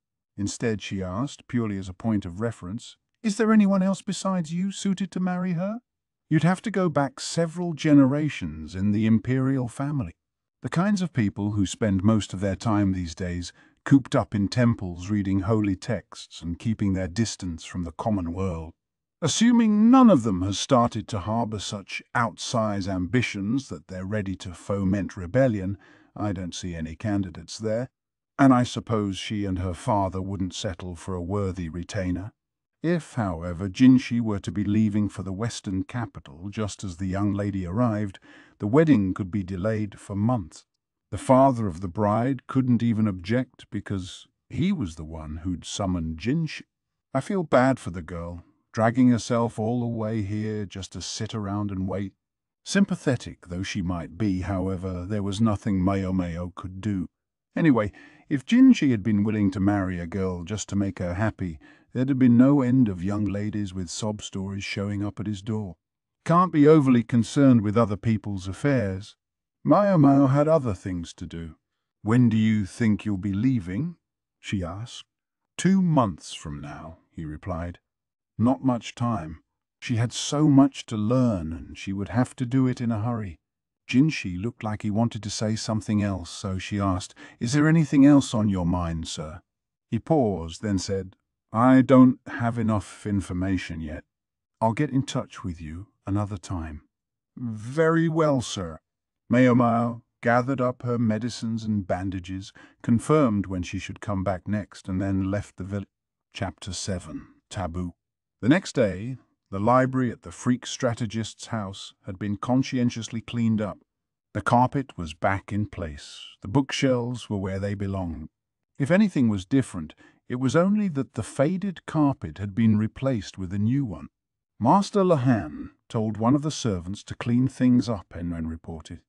Instead, she asked, purely as a point of reference, "Is there anyone else besides you suited to marry her?" You'd have to go back several generations in the imperial family. The kinds of people who spend most of their time these days cooped up in temples reading holy texts and keeping their distance from the common world. Assuming none of them has started to harbor such outsize ambitions that they're ready to foment rebellion, I don't see any candidates there. And I suppose she and her father wouldn't settle for a worthy retainer. If, however, Jinshi were to be leaving for the western capital just as the young lady arrived, the wedding could be delayed for months. The father of the bride couldn't even object because he was the one who'd summoned Jinshi. I feel bad for the girl, dragging herself all the way here just to sit around and wait. Sympathetic though she might be, however, there was nothing Maomao could do. Anyway, if Jinshi had been willing to marry a girl just to make her happy, there'd have been no end of young ladies with sob stories showing up at his door. Can't be overly concerned with other people's affairs. Maomao had other things to do. "When do you think you'll be leaving?" she asked. 2 months from now," he replied. Not much time. She had so much to learn, and she would have to do it in a hurry. Jinshi looked like he wanted to say something else, so she asked, "Is there anything else on your mind, sir?" He paused, then said, "I don't have enough information yet. I'll get in touch with you another time." "Very well, sir." Maomao gathered up her medicines and bandages, confirmed when she should come back next, and then left the village. Chapter 7. Taboo. The next day, the library at the freak strategist's house had been conscientiously cleaned up. The carpet was back in place. The bookshelves were where they belonged. If anything was different, it was only that the faded carpet had been replaced with a new one. Master Lahan told one of the servants to clean things up and then reported.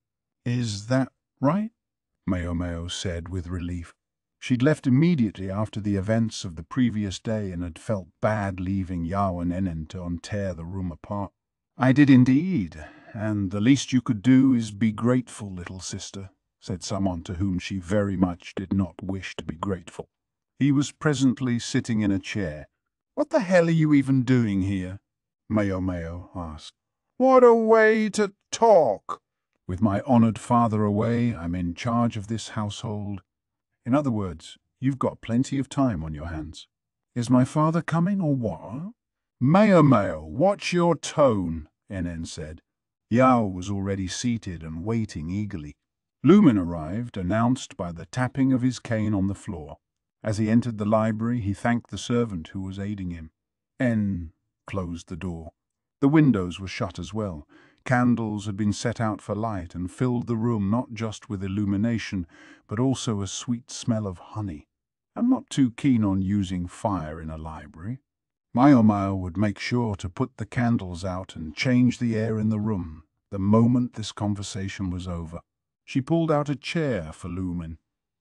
"Is that right?" Maomao said with relief. She'd left immediately after the events of the previous day and had felt bad leaving Yao and Anan to tear the room apart. "I did indeed, and the least you could do is be grateful, little sister," said someone to whom she very much did not wish to be grateful. He was presently sitting in a chair. "What the hell are you even doing here?" Maomao asked. "What a way to talk! With my honored father away, I'm in charge of this household. In other words, you've got plenty of time on your hands." "Is my father coming or what?" "Maomao, watch your tone," Anan said. Yao was already seated and waiting eagerly. Lumen arrived, announced by the tapping of his cane on the floor. As he entered the library, he thanked the servant who was aiding him. N closed the door. The windows were shut as well. Candles had been set out for light and filled the room not just with illumination, but also a sweet smell of honey. I'm not too keen on using fire in a library. Maomao would make sure to put the candles out and change the air in the room the moment this conversation was over. She pulled out a chair for Lumen.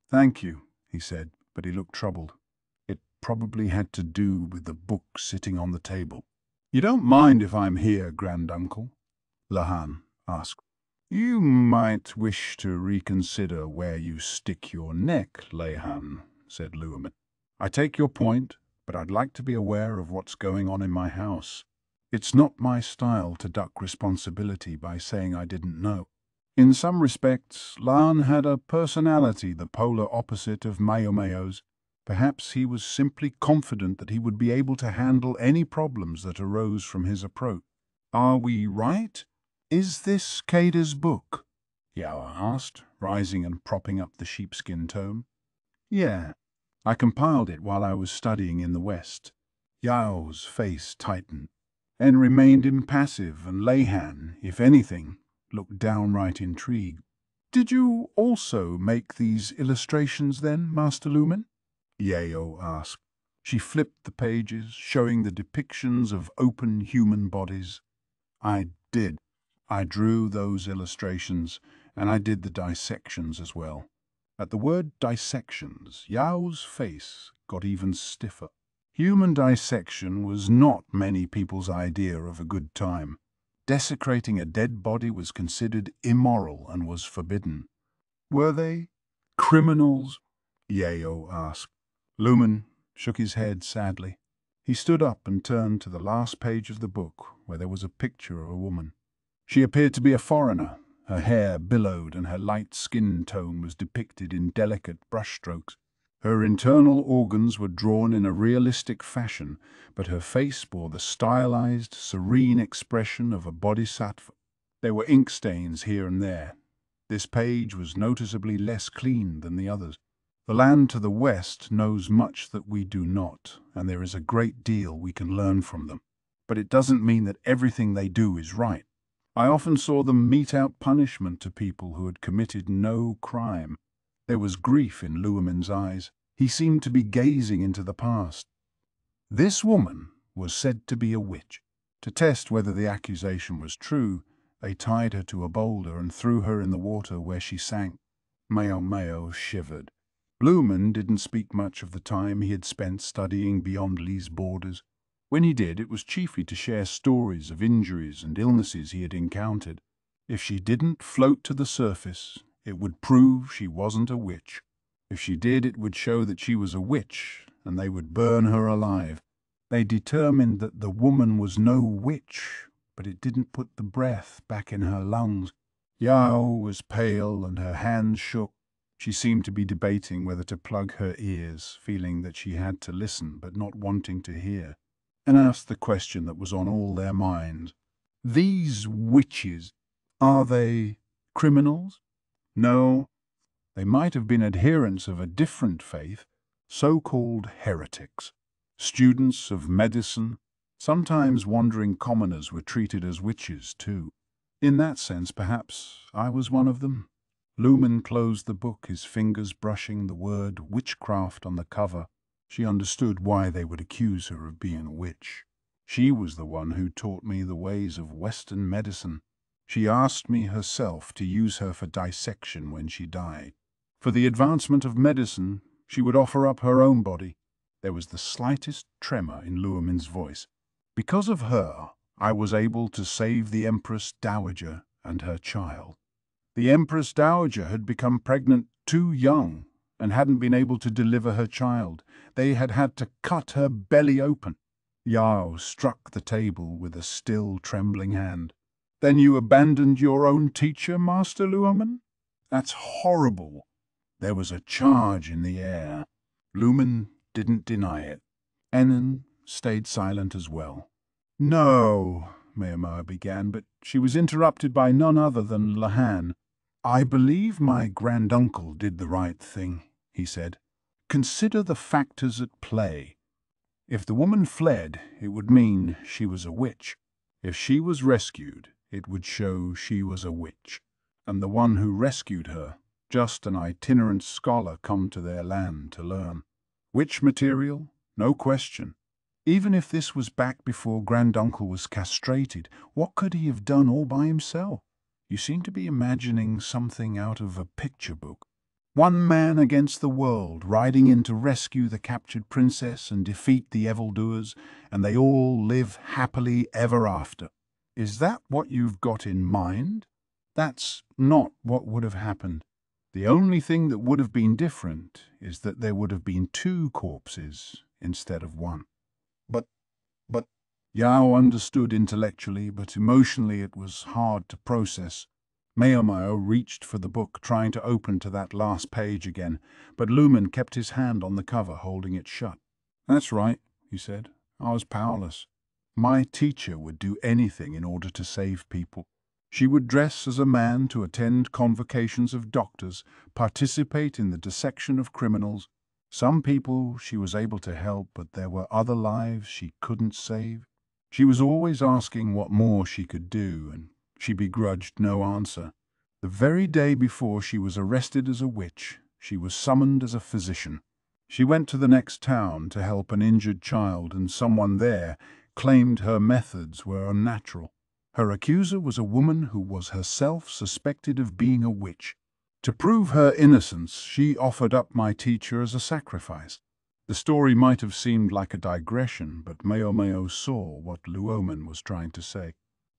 "Thank you," he said, but he looked troubled. It probably had to do with the book sitting on the table. "You don't mind if I'm here, Granduncle?" Lahan asked. "You might wish to reconsider where you stick your neck, Lahan," said Lumen. "I take your point, but I'd like to be aware of what's going on in my house. It's not my style to duck responsibility by saying I didn't know." In some respects, Lan had a personality the polar opposite of Maomao's. Perhaps he was simply confident that he would be able to handle any problems that arose from his approach. "Are we right? Is this Kada's book?" Yao asked, rising and propping up the sheepskin tome. "Yeah, I compiled it while I was studying in the West." Yao's face tightened and remained impassive, and Lahan, if anything, looked downright intrigued. "Did you also make these illustrations then, Master Lumen?" Yao asked. She flipped the pages, showing the depictions of open human bodies. I did. I drew those illustrations, and I did the dissections as well. At the word dissections, Yao's face got even stiffer. Human dissection was not many people's idea of a good time. Desecrating a dead body was considered immoral and was forbidden. Were they criminals? Yao asked. Lumen shook his head sadly. He stood up and turned to the last page of the book, where there was a picture of a woman. She appeared to be a foreigner. Her hair billowed and her light skin tone was depicted in delicate brushstrokes. Her internal organs were drawn in a realistic fashion, but her face bore the stylized, serene expression of a bodhisattva. There were ink stains here and there. This page was noticeably less clean than the others. The land to the west knows much that we do not, and there is a great deal we can learn from them. But it doesn't mean that everything they do is right. I often saw them mete out punishment to people who had committed no crime. There was grief in Luomin's eyes. He seemed to be gazing into the past. This woman was said to be a witch. To test whether the accusation was true, they tied her to a boulder and threw her in the water where she sank. Maomao shivered. Luomin didn't speak much of the time he had spent studying beyond Li's borders. When he did, it was chiefly to share stories of injuries and illnesses he had encountered. If she didn't float to the surface, it would prove she wasn't a witch. If she did, it would show that she was a witch, and they would burn her alive. They determined that the woman was no witch, but it didn't put the breath back in her lungs. Yao was pale and her hands shook. She seemed to be debating whether to plug her ears, feeling that she had to listen but not wanting to hear, and asked the question that was on all their minds. These witches, are they criminals? No. They might have been adherents of a different faith, so-called heretics. Students of medicine, sometimes wandering commoners were treated as witches too. In that sense, perhaps, I was one of them. Luomin closed the book, his fingers brushing the word witchcraft on the cover. She understood why they would accuse her of being a witch. She was the one who taught me the ways of Western medicine. She asked me herself to use her for dissection when she died. For the advancement of medicine, she would offer up her own body. There was the slightest tremor in Luomin's voice. Because of her, I was able to save the Empress Dowager and her child. The Empress Dowager had become pregnant too young and hadn't been able to deliver her child. They had had to cut her belly open. Yao struck the table with a still trembling hand. Then you abandoned your own teacher, Master Luomin? That's horrible. There was a charge in the air. Luomin didn't deny it. Anan stayed silent as well. No, Maomao began, but she was interrupted by none other than Lahan. I believe my granduncle did the right thing, he said. Consider the factors at play. If the woman fled, it would mean she was a witch. If she was rescued, it would show she was a witch. And the one who rescued her, just an itinerant scholar come to their land to learn. Witch material? No question. Even if this was back before granduncle was castrated, what could he have done all by himself? You seem to be imagining something out of a picture book. One man against the world, riding in to rescue the captured princess and defeat the evildoers, and they all live happily ever after. Is that what you've got in mind? That's not what would have happened. The only thing that would have been different is that there would have been 2 corpses instead of 1. But Yao understood intellectually, but emotionally it was hard to process. Maomao reached for the book, trying to open to that last page again, but Luomin kept his hand on the cover, holding it shut. That's right, he said. I was powerless. My teacher would do anything in order to save people. She would dress as a man to attend convocations of doctors, participate in the dissection of criminals. Some people she was able to help, but there were other lives she couldn't save. She was always asking what more she could do, and she begrudged no answer. The very day before she was arrested as a witch, she was summoned as a physician. She went to the next town to help an injured child, and someone there claimed her methods were unnatural. Her accuser was a woman who was herself suspected of being a witch. To prove her innocence, she offered up my teacher as a sacrifice. The story might have seemed like a digression, but Maomao saw what Luomen was trying to say.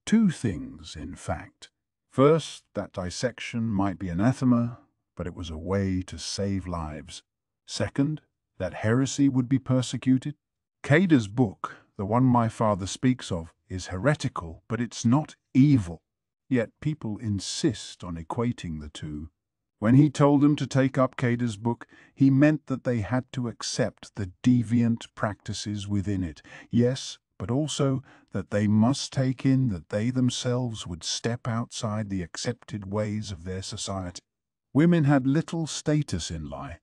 Two things, in fact. First, that dissection might be anathema, but it was a way to save lives. Second, that heresy would be persecuted. Kada's book, the one my father speaks of, is heretical, but it's not evil. Yet people insist on equating the two. When he told them to take up Kada's book, he meant that they had to accept the deviant practices within it. Yes, but also that they must take in that they themselves would step outside the accepted ways of their society. Women had little status in life.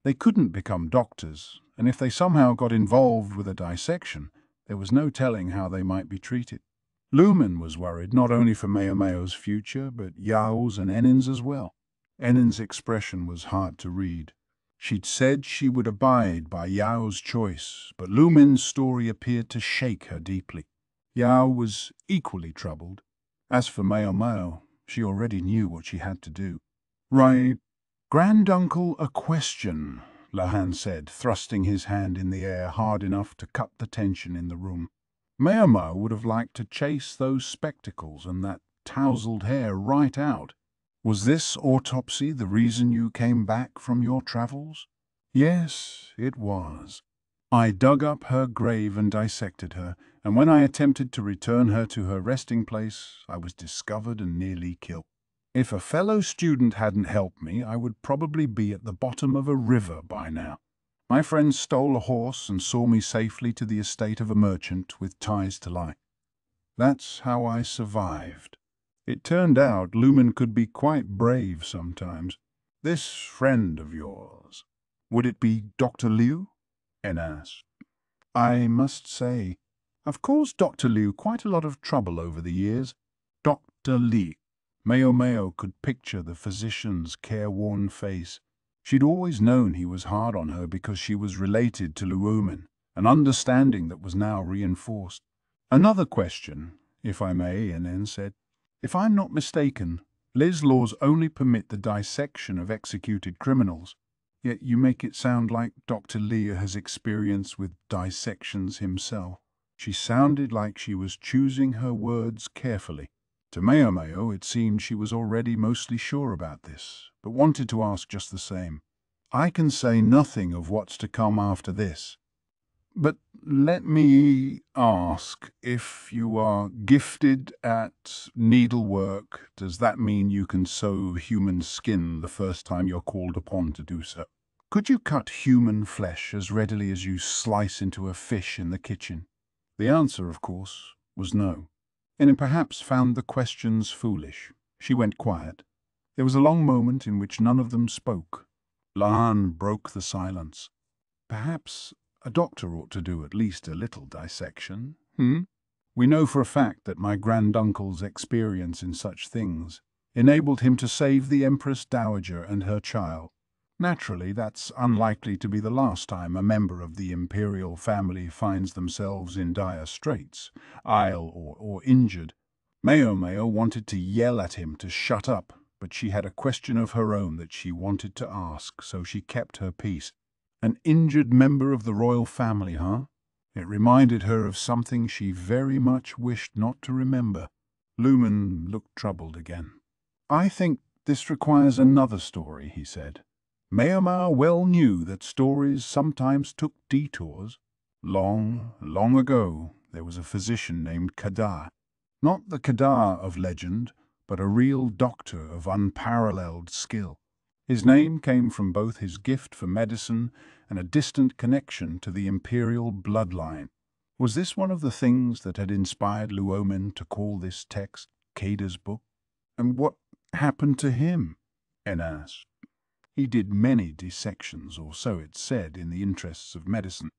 They couldn't become doctors, and if they somehow got involved with a dissection, there was no telling how they might be treated. Lumen was worried not only for Maomao's future, but Yao's and Ennin's as well. Ennin's expression was hard to read. She'd said she would abide by Yao's choice, but Lumen's story appeared to shake her deeply. Yao was equally troubled. As for Maomao, she already knew what she had to do. "Right, Granduncle, a question," Lahan said, thrusting his hand in the air hard enough to cut the tension in the room. Maomao would have liked to chase those spectacles and that tousled hair right out. "Was this autopsy the reason you came back from your travels?" "Yes, it was. I dug up her grave and dissected her, and when I attempted to return her to her resting place, I was discovered and nearly killed. If a fellow student hadn't helped me, I would probably be at the bottom of a river by now. My friends stole a horse and saw me safely to the estate of a merchant with ties to life. That's how I survived." It turned out Lumen could be quite brave sometimes. "This friend of yours, would it be Dr. Liu?" En asked. "I must say, I've caused Dr. Liu quite a lot of trouble over the years." Dr. Liu. Maomao could picture the physician's careworn face. She'd always known he was hard on her because she was related to Luomen, an understanding that was now reinforced. "Another question, if I may," Anan said. "If I'm not mistaken, Liz laws only permit the dissection of executed criminals, yet you make it sound like Dr. Leah has experience with dissections himself." She sounded like she was choosing her words carefully. To Maomao, it seemed she was already mostly sure about this, but wanted to ask just the same. "I can say nothing of what's to come after this. But let me ask, if you are gifted at needlework, does that mean you can sew human skin the first time you're called upon to do so? Could you cut human flesh as readily as you slice into a fish in the kitchen?" The answer, of course, was no. And perhaps found the questions foolish. She went quiet. There was a long moment in which none of them spoke. Lahan broke the silence. "Perhaps a doctor ought to do at least a little dissection, We know for a fact that my granduncle's experience in such things enabled him to save the Empress Dowager and her child. Naturally, that's unlikely to be the last time a member of the imperial family finds themselves in dire straits, ill or injured." Maomao wanted to yell at him to shut up, but she had a question of her own that she wanted to ask, so she kept her peace. An injured member of the royal family, huh? It reminded her of something she very much wished not to remember. Lumen looked troubled again. "I think this requires another story," he said. Maomao well knew that stories sometimes took detours. Long, long ago, there was a physician named Kada. Not the Kada of legend, but a real doctor of unparalleled skill. His name came from both his gift for medicine and a distant connection to the imperial bloodline. Was this one of the things that had inspired Luomen to call this text Kada's book? "And what happened to him?" En asked. "He did many dissections, or so it said, in the interests of medicine.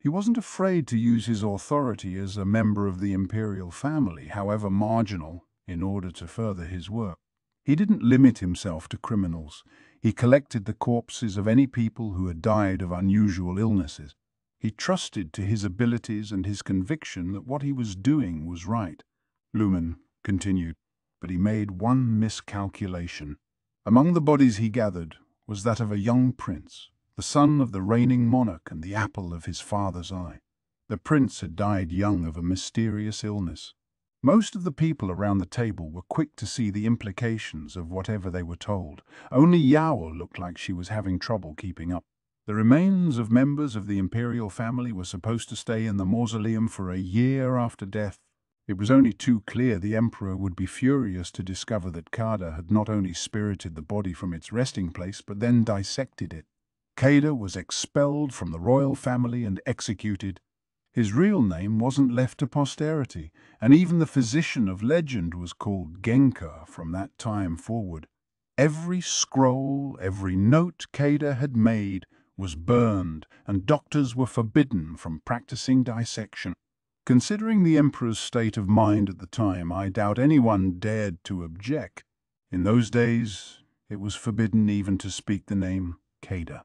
He wasn't afraid to use his authority as a member of the imperial family, however marginal, in order to further his work. He didn't limit himself to criminals. He collected the corpses of any people who had died of unusual illnesses. He trusted to his abilities and his conviction that what he was doing was right. Lumen continued, but he made one miscalculation. Among the bodies he gathered was that of a young prince, the son of the reigning monarch and the apple of his father's eye. The prince had died young of a mysterious illness. Most of the people around the table were quick to see the implications of whatever they were told. Only Yao looked like she was having trouble keeping up. The remains of members of the imperial family were supposed to stay in the mausoleum for a year after death. It was only too clear the emperor would be furious to discover that Kada had not only spirited the body from its resting place, but then dissected it. Kada was expelled from the royal family and executed. His real name wasn't left to posterity, and even the physician of legend was called Genka from that time forward. Every scroll, every note Kada had made was burned, and doctors were forbidden from practicing dissection. Considering the emperor's state of mind at the time, I doubt anyone dared to object. In those days, it was forbidden even to speak the name Kada.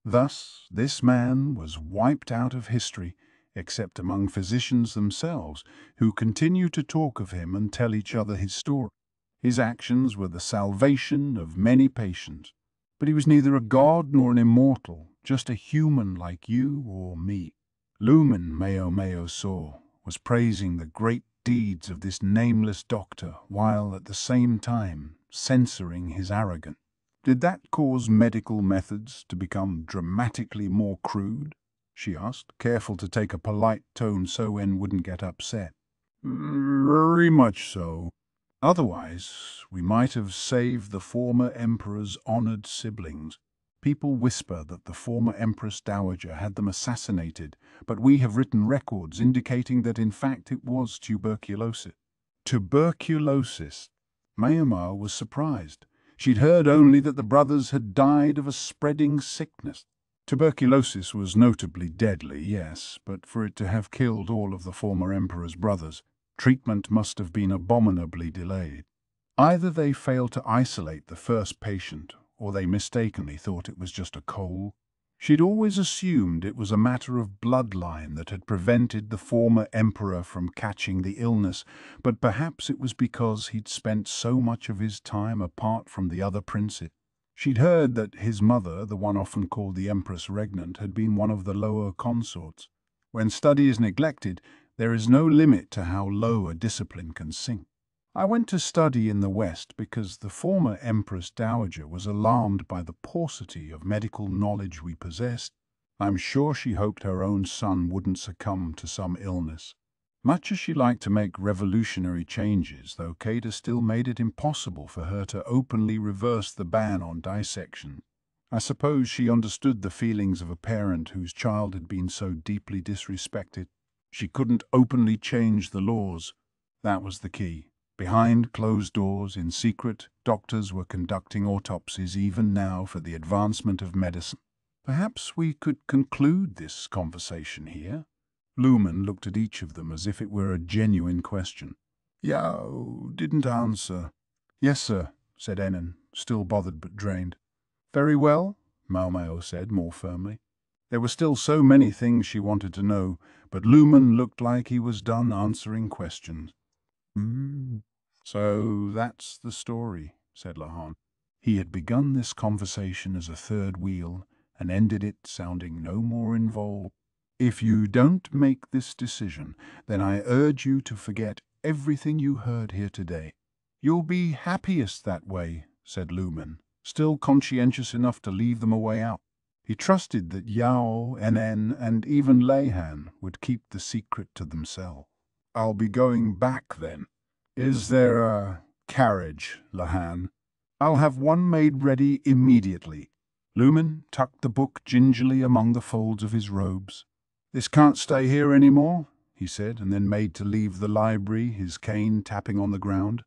Thus, this man was wiped out of history, except among physicians themselves, who continue to talk of him and tell each other his story. His actions were the salvation of many patients, but he was neither a god nor an immortal, just a human like you or me. Lumen Maomao saw was praising the great deeds of this nameless doctor, while at the same time censoring his arrogance. Did that cause medical methods to become dramatically more crude? She asked, careful to take a polite tone so En wouldn't get upset. Very much so. Otherwise, we might have saved the former emperor's honored siblings. People whisper that the former Empress Dowager had them assassinated, but we have written records indicating that in fact it was tuberculosis. Tuberculosis? Maomao was surprised. She'd heard only that the brothers had died of a spreading sickness. Tuberculosis was notably deadly, yes, but for it to have killed all of the former emperor's brothers, treatment must have been abominably delayed. Either they failed to isolate the first patient, or they mistakenly thought it was just a cold. She'd always assumed it was a matter of bloodline that had prevented the former emperor from catching the illness, but perhaps it was because he'd spent so much of his time apart from the other princes. She'd heard that his mother, the one often called the Empress Regnant, had been one of the lower consorts. When study is neglected, there is no limit to how low a discipline can sink. I went to study in the West because the former Empress Dowager was alarmed by the paucity of medical knowledge we possessed. I'm sure she hoped her own son wouldn't succumb to some illness. Much as she liked to make revolutionary changes, though Kada still made it impossible for her to openly reverse the ban on dissection. I suppose she understood the feelings of a parent whose child had been so deeply disrespected. She couldn't openly change the laws. That was the key. Behind closed doors, in secret, doctors were conducting autopsies even now for the advancement of medicine. Perhaps we could conclude this conversation here. Lumen looked at each of them as if it were a genuine question. Yao didn't answer. Yes, sir, said Anan, still bothered but drained. Very well, Maomao said more firmly. There were still so many things she wanted to know, but Lumen looked like he was done answering questions. So that's the story, said Lahan. He had begun this conversation as a third wheel and ended it sounding no more involved. If you don't make this decision, then I urge you to forget everything you heard here today. You'll be happiest that way, said Lumen, still conscientious enough to leave them a way out. He trusted that Yao, Anan, and even Leihan would keep the secret to themselves. I'll be going back then. Is there a carriage, Leihan? I'll have one made ready immediately. Lumen tucked the book gingerly among the folds of his robes. This can't stay here any more, he said, and then made to leave the library, his cane tapping on the ground.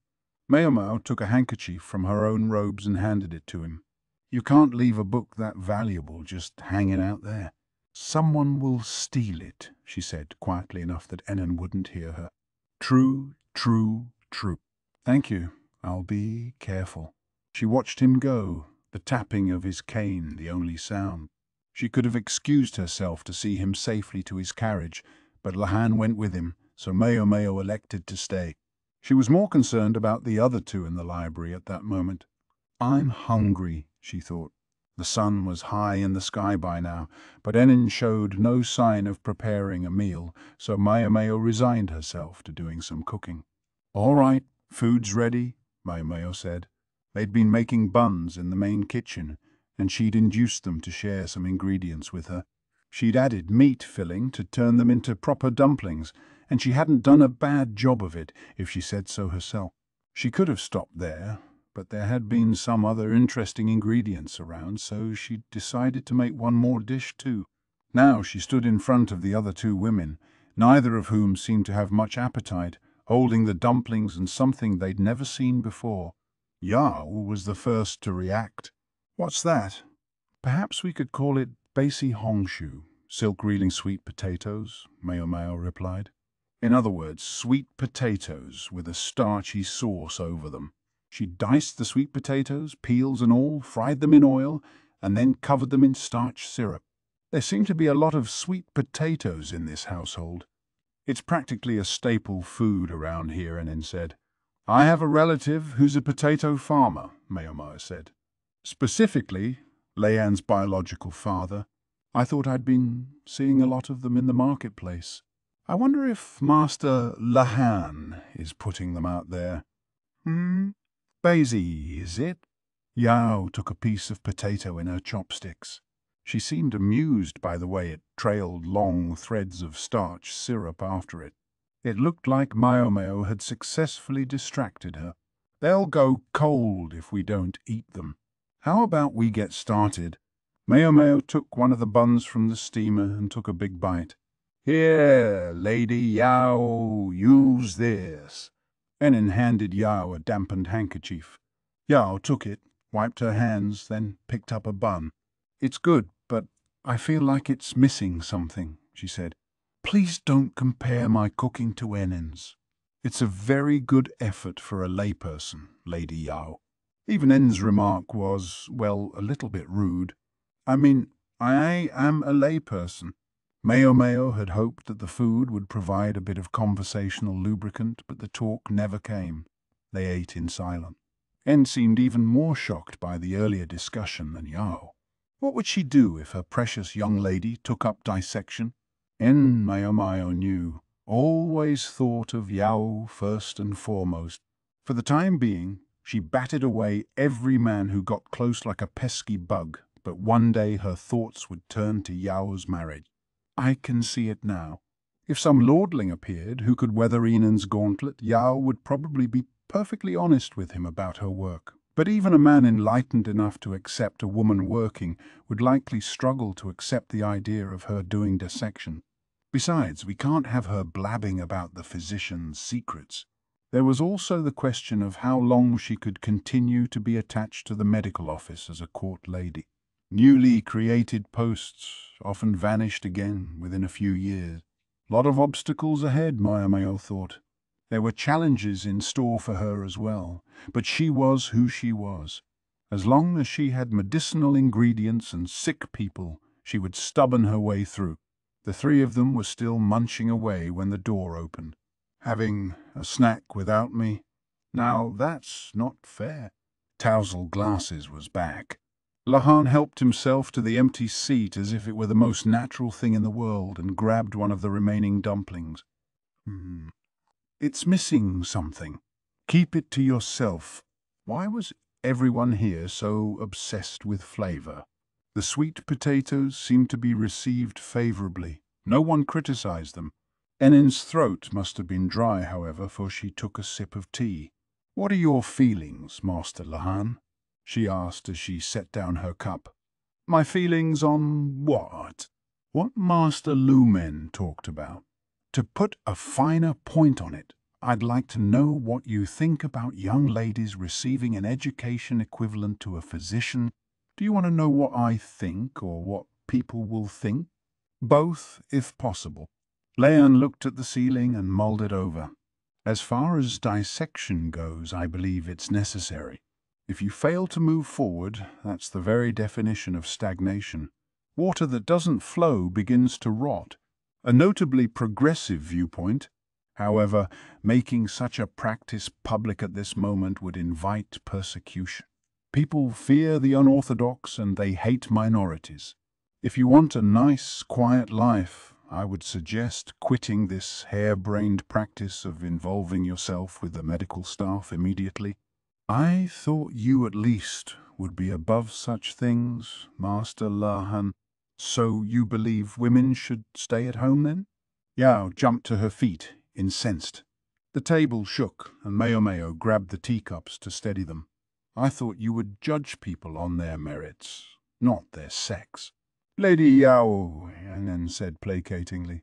Maomao took a handkerchief from her own robes and handed it to him. You can't leave a book that valuable just hanging out there. Someone will steal it, she said, quietly enough that Anan wouldn't hear her. True, true, true. Thank you. I'll be careful." She watched him go, the tapping of his cane the only sound. She could have excused herself to see him safely to his carriage, but Lahan went with him, so Maomao elected to stay. She was more concerned about the other two in the library at that moment. "I'm hungry," she thought. The sun was high in the sky by now, but Anan showed no sign of preparing a meal, so Maomao resigned herself to doing some cooking. "All right, food's ready," Maomao said. They'd been making buns in the main kitchen, and she'd induced them to share some ingredients with her. She'd added meat filling to turn them into proper dumplings, and she hadn't done a bad job of it, if she said so herself. She could have stopped there, but there had been some other interesting ingredients around, so she decided to make one more dish too. Now she stood in front of the other two women, neither of whom seemed to have much appetite, holding the dumplings and something they'd never seen before. Yao was the first to react. "What's that?" "Perhaps we could call it Basi Hongshu, silk-reeling sweet potatoes," Maomao replied. In other words, sweet potatoes with a starchy sauce over them. She diced the sweet potatoes, peels and all, fried them in oil, and then covered them in starch syrup. There seemed to be a lot of sweet potatoes in this household. "It's practically a staple food around here," Anan said. "I have a relative who's a potato farmer," Maomao said. "Specifically, Leanne's biological father. I thought I'd been seeing a lot of them in the marketplace. I wonder if Master Lahan is putting them out there." "Basie, is it?" Yao took a piece of potato in her chopsticks. She seemed amused by the way it trailed long threads of starch syrup after it. It looked like Maomao had successfully distracted her. "They'll go cold if we don't eat them. How about we get started?" Maomao took one of the buns from the steamer and took a big bite. "Here, Lady Yao, use this." Anan handed Yao a dampened handkerchief. Yao took it, wiped her hands, then picked up a bun. "It's good, but I feel like it's missing something," she said. "Please don't compare my cooking to Anan's. It's a very good effort for a layperson, Lady Yao." Even Anan's remark was, well, a little bit rude. "I mean, I am a layperson." Maomao had hoped that the food would provide a bit of conversational lubricant, but the talk never came. They ate in silence. En seemed even more shocked by the earlier discussion than Yao. What would she do if her precious young lady took up dissection? En, Maomao knew, always thought of Yao first and foremost. For the time being, she batted away every man who got close like a pesky bug, but one day her thoughts would turn to Yao's marriage. I can see it now. If some lordling appeared who could weather Enan's gauntlet, Yao would probably be perfectly honest with him about her work. But even a man enlightened enough to accept a woman working would likely struggle to accept the idea of her doing dissection. Besides, we can't have her blabbing about the physician's secrets. There was also the question of how long she could continue to be attached to the medical office as a court lady. Newly created posts often vanished again within a few years. Lot of obstacles ahead, Maomao thought. There were challenges in store for her as well, but she was who she was. As long as she had medicinal ingredients and sick people, she would stubborn her way through. The three of them were still munching away when the door opened. "Having a snack without me? Now that's not fair." Tousle Glasses was back. Lahan helped himself to the empty seat as if it were the most natural thing in the world and grabbed one of the remaining dumplings. "It's missing something. Keep it to yourself." Why was everyone here so obsessed with flavor? The sweet potatoes seemed to be received favorably. No one criticized them. Anan's throat must have been dry, however, for she took a sip of tea. "What are your feelings, Master Lahan?" she asked as she set down her cup. "My feelings on what?" "What Master Lumen talked about. To put a finer point on it, I'd like to know what you think about young ladies receiving an education equivalent to a physician." "Do you want to know what I think or what people will think?" "Both, if possible." Leon looked at the ceiling and mulled it over. As far as dissection goes, I believe it's necessary. If you fail to move forward, that's the very definition of stagnation. Water that doesn't flow begins to rot. A notably progressive viewpoint. However, making such a practice public at this moment would invite persecution. People fear the unorthodox and they hate minorities. If you want a nice, quiet life, I would suggest quitting this harebrained practice of involving yourself with the medical staff immediately. I thought you at least would be above such things, Master Lahan. So you believe women should stay at home then? Yao jumped to her feet, incensed. The table shook and Maomao grabbed the teacups to steady them. I thought you would judge people on their merits, not their sex. Lady Yao, Anan said placatingly.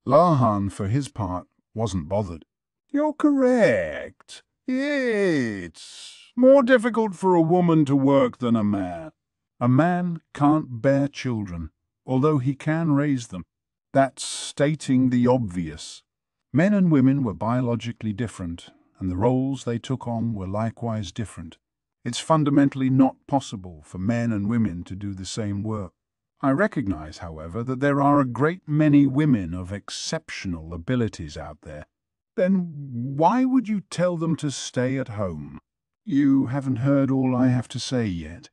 Lahan, for his part, wasn't bothered. You're correct. It's more difficult for a woman to work than a man. A man can't bear children, although he can raise them. That's stating the obvious. Men and women were biologically different, and the roles they took on were likewise different. It's fundamentally not possible for men and women to do the same work. I recognize, however, that there are a great many women of exceptional abilities out there. Then why would you tell them to stay at home? You haven't heard all I have to say yet.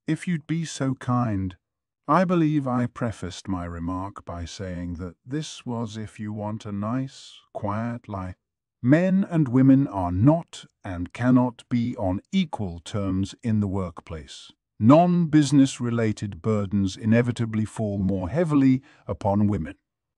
If you'd be so kind. I believe I prefaced my remark by saying that this was if you want a nice, quiet life. Men and women are not and cannot be on equal terms in the workplace. Non-business-related burdens inevitably fall more heavily upon women.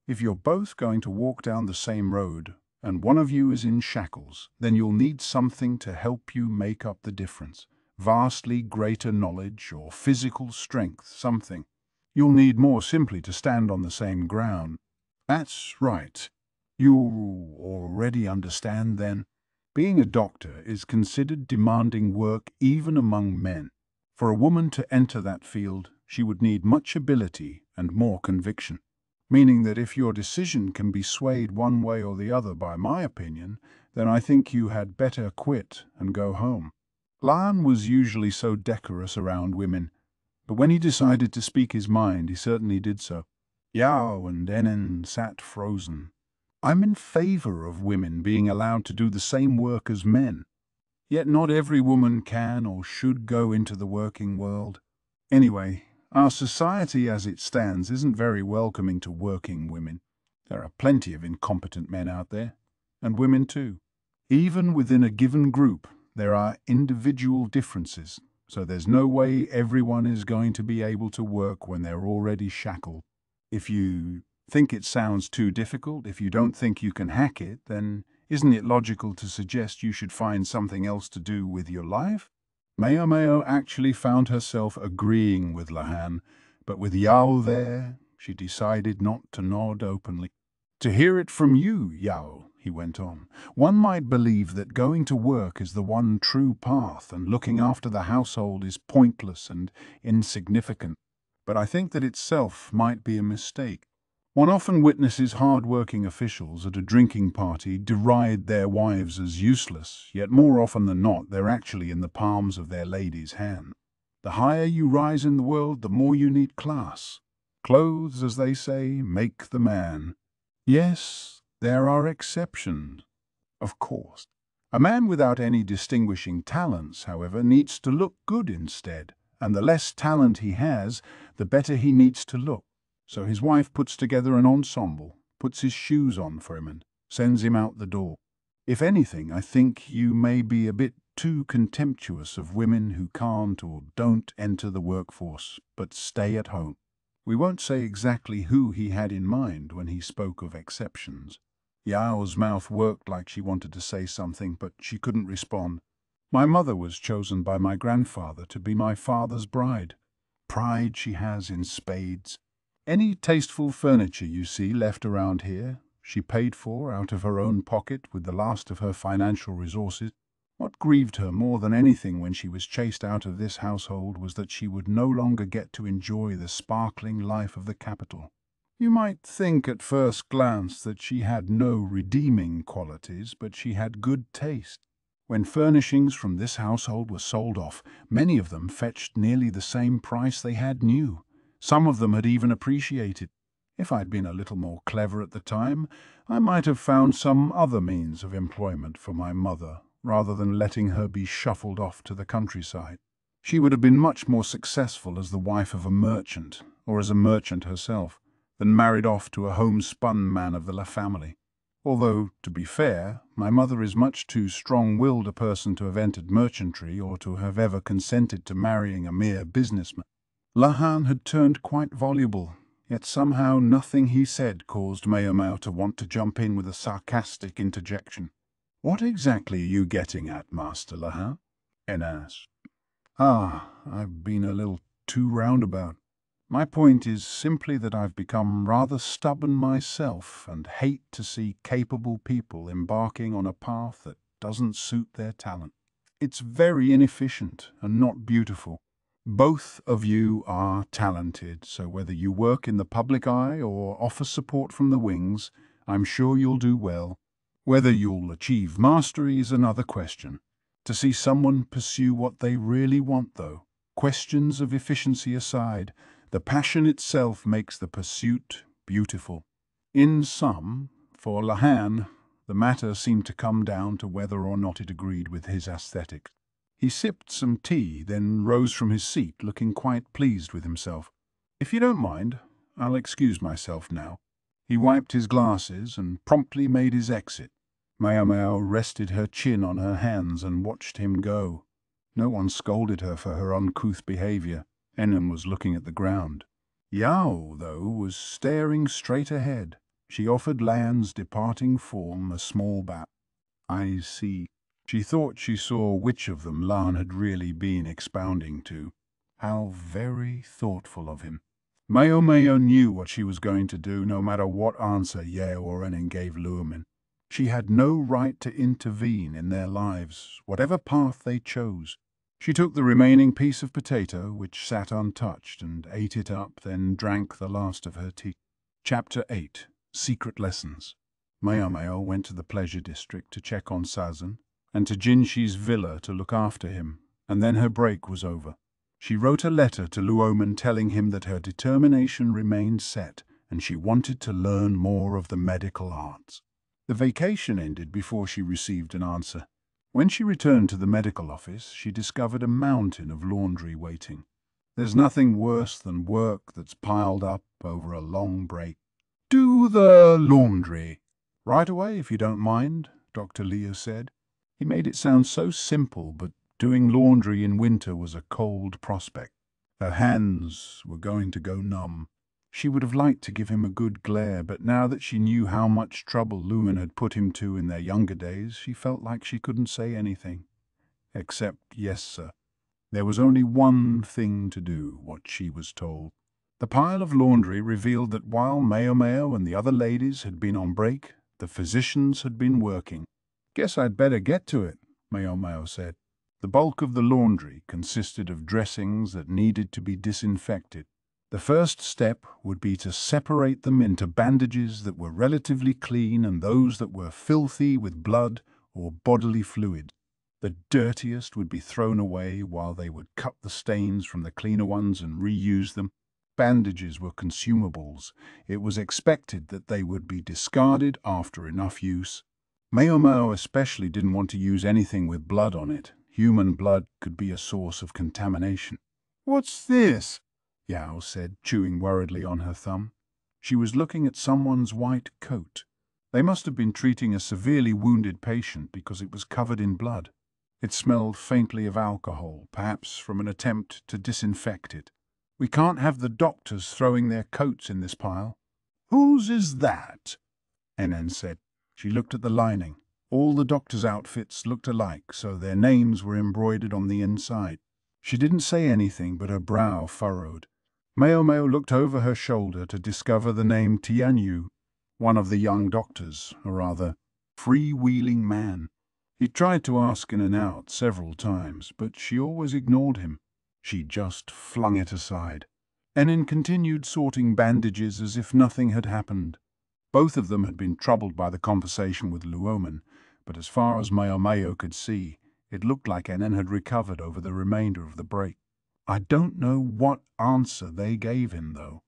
If you're both going to walk down the same road, and one of you is in shackles, then you'll need something to help you make up the difference. Vastly greater knowledge or physical strength, something. You'll need more simply to stand on the same ground. That's right. You already understand then? Being a doctor is considered demanding work even among men. For a woman to enter that field, she would need much ability and more conviction. Meaning that if your decision can be swayed one way or the other by my opinion, then I think you had better quit and go home. Lan was usually so decorous around women, but when he decided to speak his mind, he certainly did so. Yao and Anan sat frozen. I'm in favor of women being allowed to do the same work as men. Yet not every woman can or should go into the working world. Anyway, our society as it stands isn't very welcoming to working women. There are plenty of incompetent men out there, and women too. Even within a given group, there are individual differences, so there's no way everyone is going to be able to work when they're already shackled. If you think it sounds too difficult, if you don't think you can hack it, then isn't it logical to suggest you should find something else to do with your life? Maomao actually found herself agreeing with Lahan, but with Yao there, she decided not to nod openly. To hear it from you, Yao, he went on, one might believe that going to work is the one true path and looking after the household is pointless and insignificant. But I think that itself might be a mistake. One often witnesses hard-working officials at a drinking party deride their wives as useless, yet more often than not they're actually in the palms of their lady's hand. The higher you rise in the world, the more you need class. Clothes, as they say, make the man. Yes, there are exceptions, of course. A man without any distinguishing talents, however, needs to look good instead, and the less talent he has, the better he needs to look. So his wife puts together an ensemble, puts his shoes on for him and sends him out the door. If anything, I think you may be a bit too contemptuous of women who can't or don't enter the workforce, but stay at home. We won't say exactly who he had in mind when he spoke of exceptions. Yao's mouth worked like she wanted to say something, but she couldn't respond. My mother was chosen by my grandfather to be my father's bride. Pride she has in spades. Any tasteful furniture you see left around here, she paid for out of her own pocket with the last of her financial resources. What grieved her more than anything when she was chased out of this household was that she would no longer get to enjoy the sparkling life of the capital. You might think at first glance that she had no redeeming qualities, but she had good taste. When furnishings from this household were sold off, many of them fetched nearly the same price they had new. Some of them had even appreciated. If I'd been a little more clever at the time, I might have found some other means of employment for my mother, rather than letting her be shuffled off to the countryside. She would have been much more successful as the wife of a merchant, or as a merchant herself, than married off to a homespun man of the La family. Although, to be fair, my mother is much too strong-willed a person to have entered merchantry or to have ever consented to marrying a mere businessman. Lahan had turned quite voluble, yet somehow nothing he said caused Maomao to want to jump in with a sarcastic interjection. "What exactly are you getting at, Master Lahan?" Anan asked. I've been a little too roundabout. My point is simply that I've become rather stubborn myself and hate to see capable people embarking on a path that doesn't suit their talent. It's very inefficient and not beautiful. Both of you are talented, so whether you work in the public eye or offer support from the wings, I'm sure you'll do well. Whether you'll achieve mastery is another question. To see someone pursue what they really want, though, questions of efficiency aside, the passion itself makes the pursuit beautiful. In sum, for Lahan, the matter seemed to come down to whether or not it agreed with his aesthetic. He sipped some tea, then rose from his seat, looking quite pleased with himself. "If you don't mind, I'll excuse myself now." He wiped his glasses and promptly made his exit. Maomao rested her chin on her hands and watched him go. No one scolded her for her uncouth behavior. Anan was looking at the ground. Yao, though, was staring straight ahead. She offered Lan's departing form a small bow. "I see." She thought she saw which of them Lan had really been expounding to. How very thoughtful of him. Maomao knew what she was going to do, no matter what answer Yao or Anan gave Luomin. She had no right to intervene in their lives, whatever path they chose. She took the remaining piece of potato, which sat untouched, and ate it up, then drank the last of her tea. Chapter 8. Secret Lessons. Maomao went to the pleasure district to check on Sazan, and to Jinshi's villa to look after him, and then her break was over. She wrote a letter to Luomin telling him that her determination remained set, and she wanted to learn more of the medical arts. The vacation ended before she received an answer. When she returned to the medical office, she discovered a mountain of laundry waiting. There's nothing worse than work that's piled up over a long break. "Do the laundry right away, if you don't mind," Dr. Leo said. He made it sound so simple, but doing laundry in winter was a cold prospect. Her hands were going to go numb. She would have liked to give him a good glare, but now that she knew how much trouble Luomin had put him to in their younger days, she felt like she couldn't say anything. Except, "Yes, sir." There was only one thing to do, what she was told. The pile of laundry revealed that while Maomao and the other ladies had been on break, the physicians had been working. "Guess I'd better get to it," Maomao said. The bulk of the laundry consisted of dressings that needed to be disinfected. The first step would be to separate them into bandages that were relatively clean and those that were filthy with blood or bodily fluid. The dirtiest would be thrown away while they would cut the stains from the cleaner ones and reuse them. Bandages were consumables. It was expected that they would be discarded after enough use. Maomao especially didn't want to use anything with blood on it. Human blood could be a source of contamination. "What's this?" Yao said, chewing worriedly on her thumb. She was looking at someone's white coat. They must have been treating a severely wounded patient because it was covered in blood. It smelled faintly of alcohol, perhaps from an attempt to disinfect it. "We can't have the doctors throwing their coats in this pile." "Whose is that?" Anan said. She looked at the lining. All the doctors' outfits looked alike, so their names were embroidered on the inside. She didn't say anything, but her brow furrowed. Maomao looked over her shoulder to discover the name Tianyu, one of the young doctors, a rather freewheeling man. He tried to ask in and out several times, but she always ignored him. She just flung it aside. Anan continued sorting bandages as if nothing had happened. Both of them had been troubled by the conversation with Luoman, but as far as Maomao could see, it looked like Anan had recovered over the remainder of the break. I don't know what answer they gave him, though.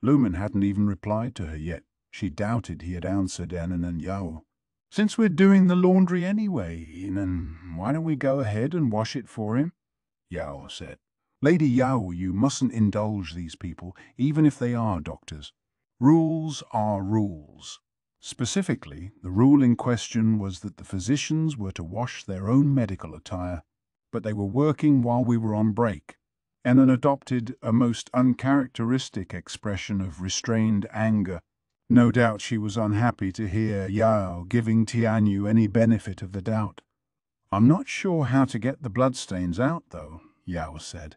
Luoman hadn't even replied to her yet. She doubted he had answered Anan and Yao. "Since we're doing the laundry anyway, Anan, why don't we go ahead and wash it for him?" Yao said. "Lady Yao, you mustn't indulge these people, even if they are doctors. Rules are rules." Specifically, the rule in question was that the physicians were to wash their own medical attire, but they were working while we were on break. Anan adopted a most uncharacteristic expression of restrained anger. No doubt she was unhappy to hear Yao giving Tianyu any benefit of the doubt. "I'm not sure how to get the bloodstains out, though," Yao said.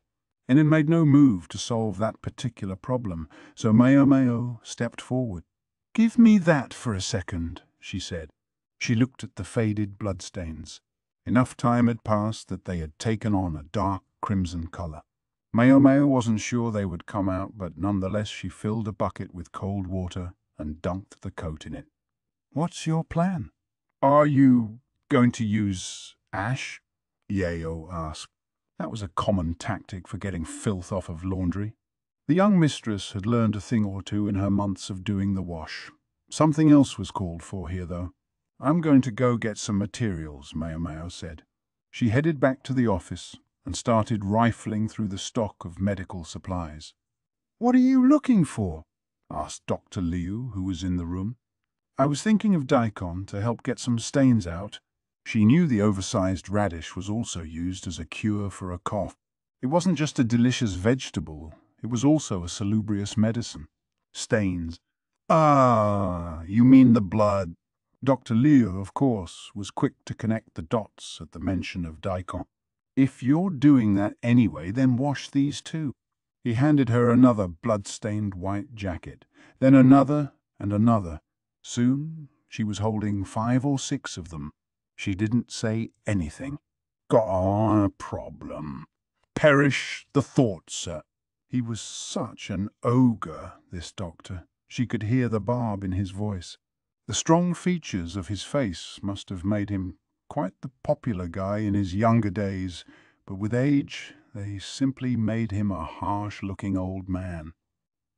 Anan made no move to solve that particular problem, so Maomao stepped forward. "Give me that for a second," she said. She looked at the faded bloodstains. Enough time had passed that they had taken on a dark crimson color. Maomao wasn't sure they would come out, but nonetheless she filled a bucket with cold water and dunked the coat in it. "What's your plan?" "Are you going to use ash?" Yao asked. That was a common tactic for getting filth off of laundry. The young mistress had learned a thing or two in her months of doing the wash. Something else was called for here, though. "I'm going to go get some materials," Maomao said. She headed back to the office and started rifling through the stock of medical supplies. "What are you looking for?" asked Dr. Liu, who was in the room. "I was thinking of daikon to help get some stains out." She knew the oversized radish was also used as a cure for a cough. It wasn't just a delicious vegetable, it was also a salubrious medicine. Stains. "Ah, you mean the blood." Dr. Liu, of course, was quick to connect the dots at the mention of daikon. "If you're doing that anyway, then wash these too." He handed her another blood-stained white jacket, then another and another. Soon she was holding 5 or 6 of them. She didn't say anything. "Got a problem." "Perish the thought, sir." He was such an ogre, this doctor. She could hear the barb in his voice. The strong features of his face must have made him quite the popular guy in his younger days, but with age they simply made him a harsh-looking old man.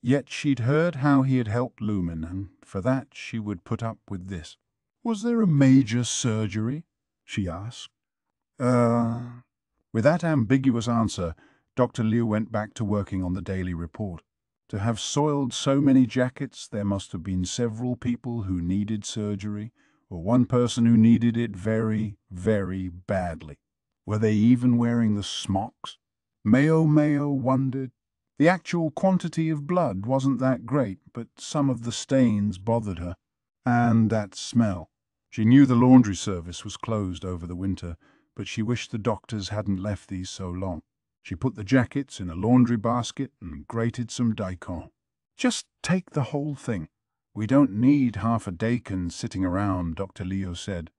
Yet she'd heard how he had helped Lumen, and for that she would put up with this. "Was there a major surgery?" she asked. With that ambiguous answer, Dr. Liu went back to working on the daily report. To have soiled so many jackets, there must have been several people who needed surgery, or one person who needed it very, very badly. Were they even wearing the smocks? Maomao wondered. The actual quantity of blood wasn't that great, but some of the stains bothered her. And that smell. She knew the laundry service was closed over the winter, but she wished the doctors hadn't left these so long. She put the jackets in a laundry basket and grated some daikon. "Just take the whole thing. We don't need half a daikon sitting around," Dr. Liu said.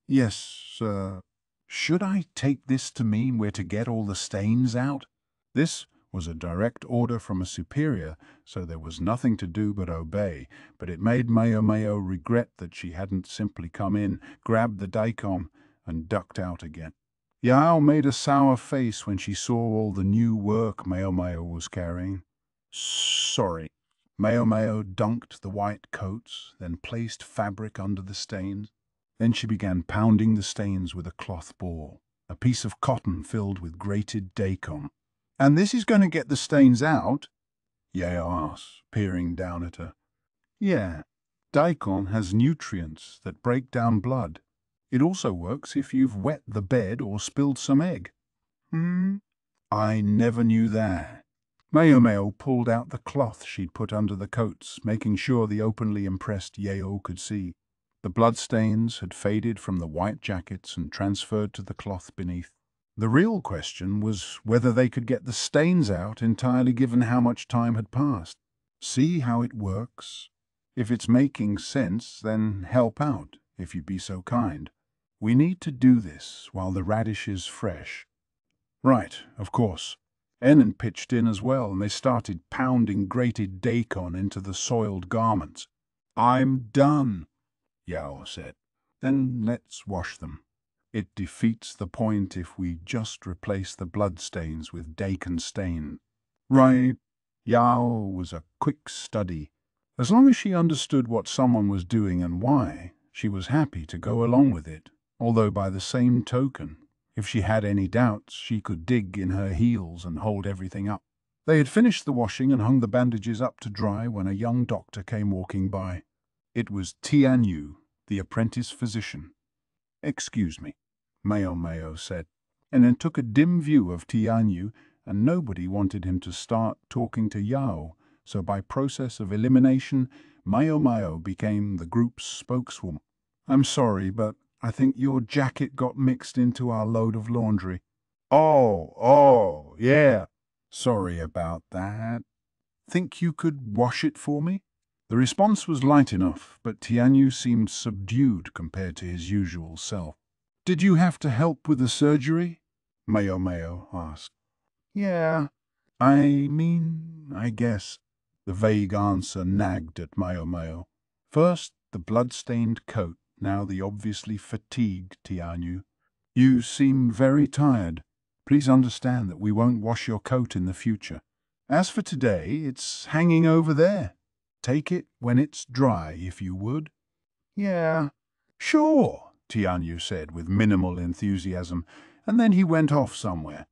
"Yes, sir. Should I take this to mean we're to get all the stains out?" This was a direct order from a superior, so there was nothing to do but obey, but it made Maomao regret that she hadn't simply come in, grabbed the daikon, and ducked out again. Yao made a sour face when she saw all the new work Maomao was carrying. "Sorry." Maomao dunked the white coats, then placed fabric under the stains. Then she began pounding the stains with a cloth ball, a piece of cotton filled with grated daikon. "And this is going to get the stains out?" Yao asked, peering down at her. "Yeah. Daikon has nutrients that break down blood. It also works if you've wet the bed or spilled some egg." "I never knew that." Maomao pulled out the cloth she'd put under the coats, making sure the openly impressed Yao could see. The bloodstains had faded from the white jackets and transferred to the cloth beneath. The real question was whether they could get the stains out entirely, given how much time had passed. "See how it works? If it's making sense, then help out, if you'd be so kind. We need to do this while the radish is fresh." "Right, of course." Anan pitched in as well, and they started pounding grated daikon into the soiled garments. "I'm done," Yao said. "Then let's wash them. It defeats the point if we just replace the bloodstains with daikon stain." "Right." Yao was a quick study. As long as she understood what someone was doing and why, she was happy to go along with it, although by the same token, if she had any doubts, she could dig in her heels and hold everything up. They had finished the washing and hung the bandages up to dry when a young doctor came walking by. It was Tianyu, the apprentice physician. "Excuse me," Maomao said, and then took a dim view of Tianyu, and nobody wanted him to start talking to Yao, so by process of elimination, Maomao became the group's spokeswoman. "I'm sorry, but I think your jacket got mixed into our load of laundry." Oh, yeah. Sorry about that. Think you could wash it for me?" The response was light enough, but Tianyu seemed subdued compared to his usual self. "Did you have to help with the surgery?" Maomao asked. "Yeah, I guess." The vague answer nagged at Maomao. First the blood-stained coat, now the obviously fatigued Tianyu. "You seem very tired. Please understand that we won't wash your coat in the future. As for today, it's hanging over there. Take it when it's dry, if you would." "Yeah, sure," Tianyu said with minimal enthusiasm, and then he went off somewhere.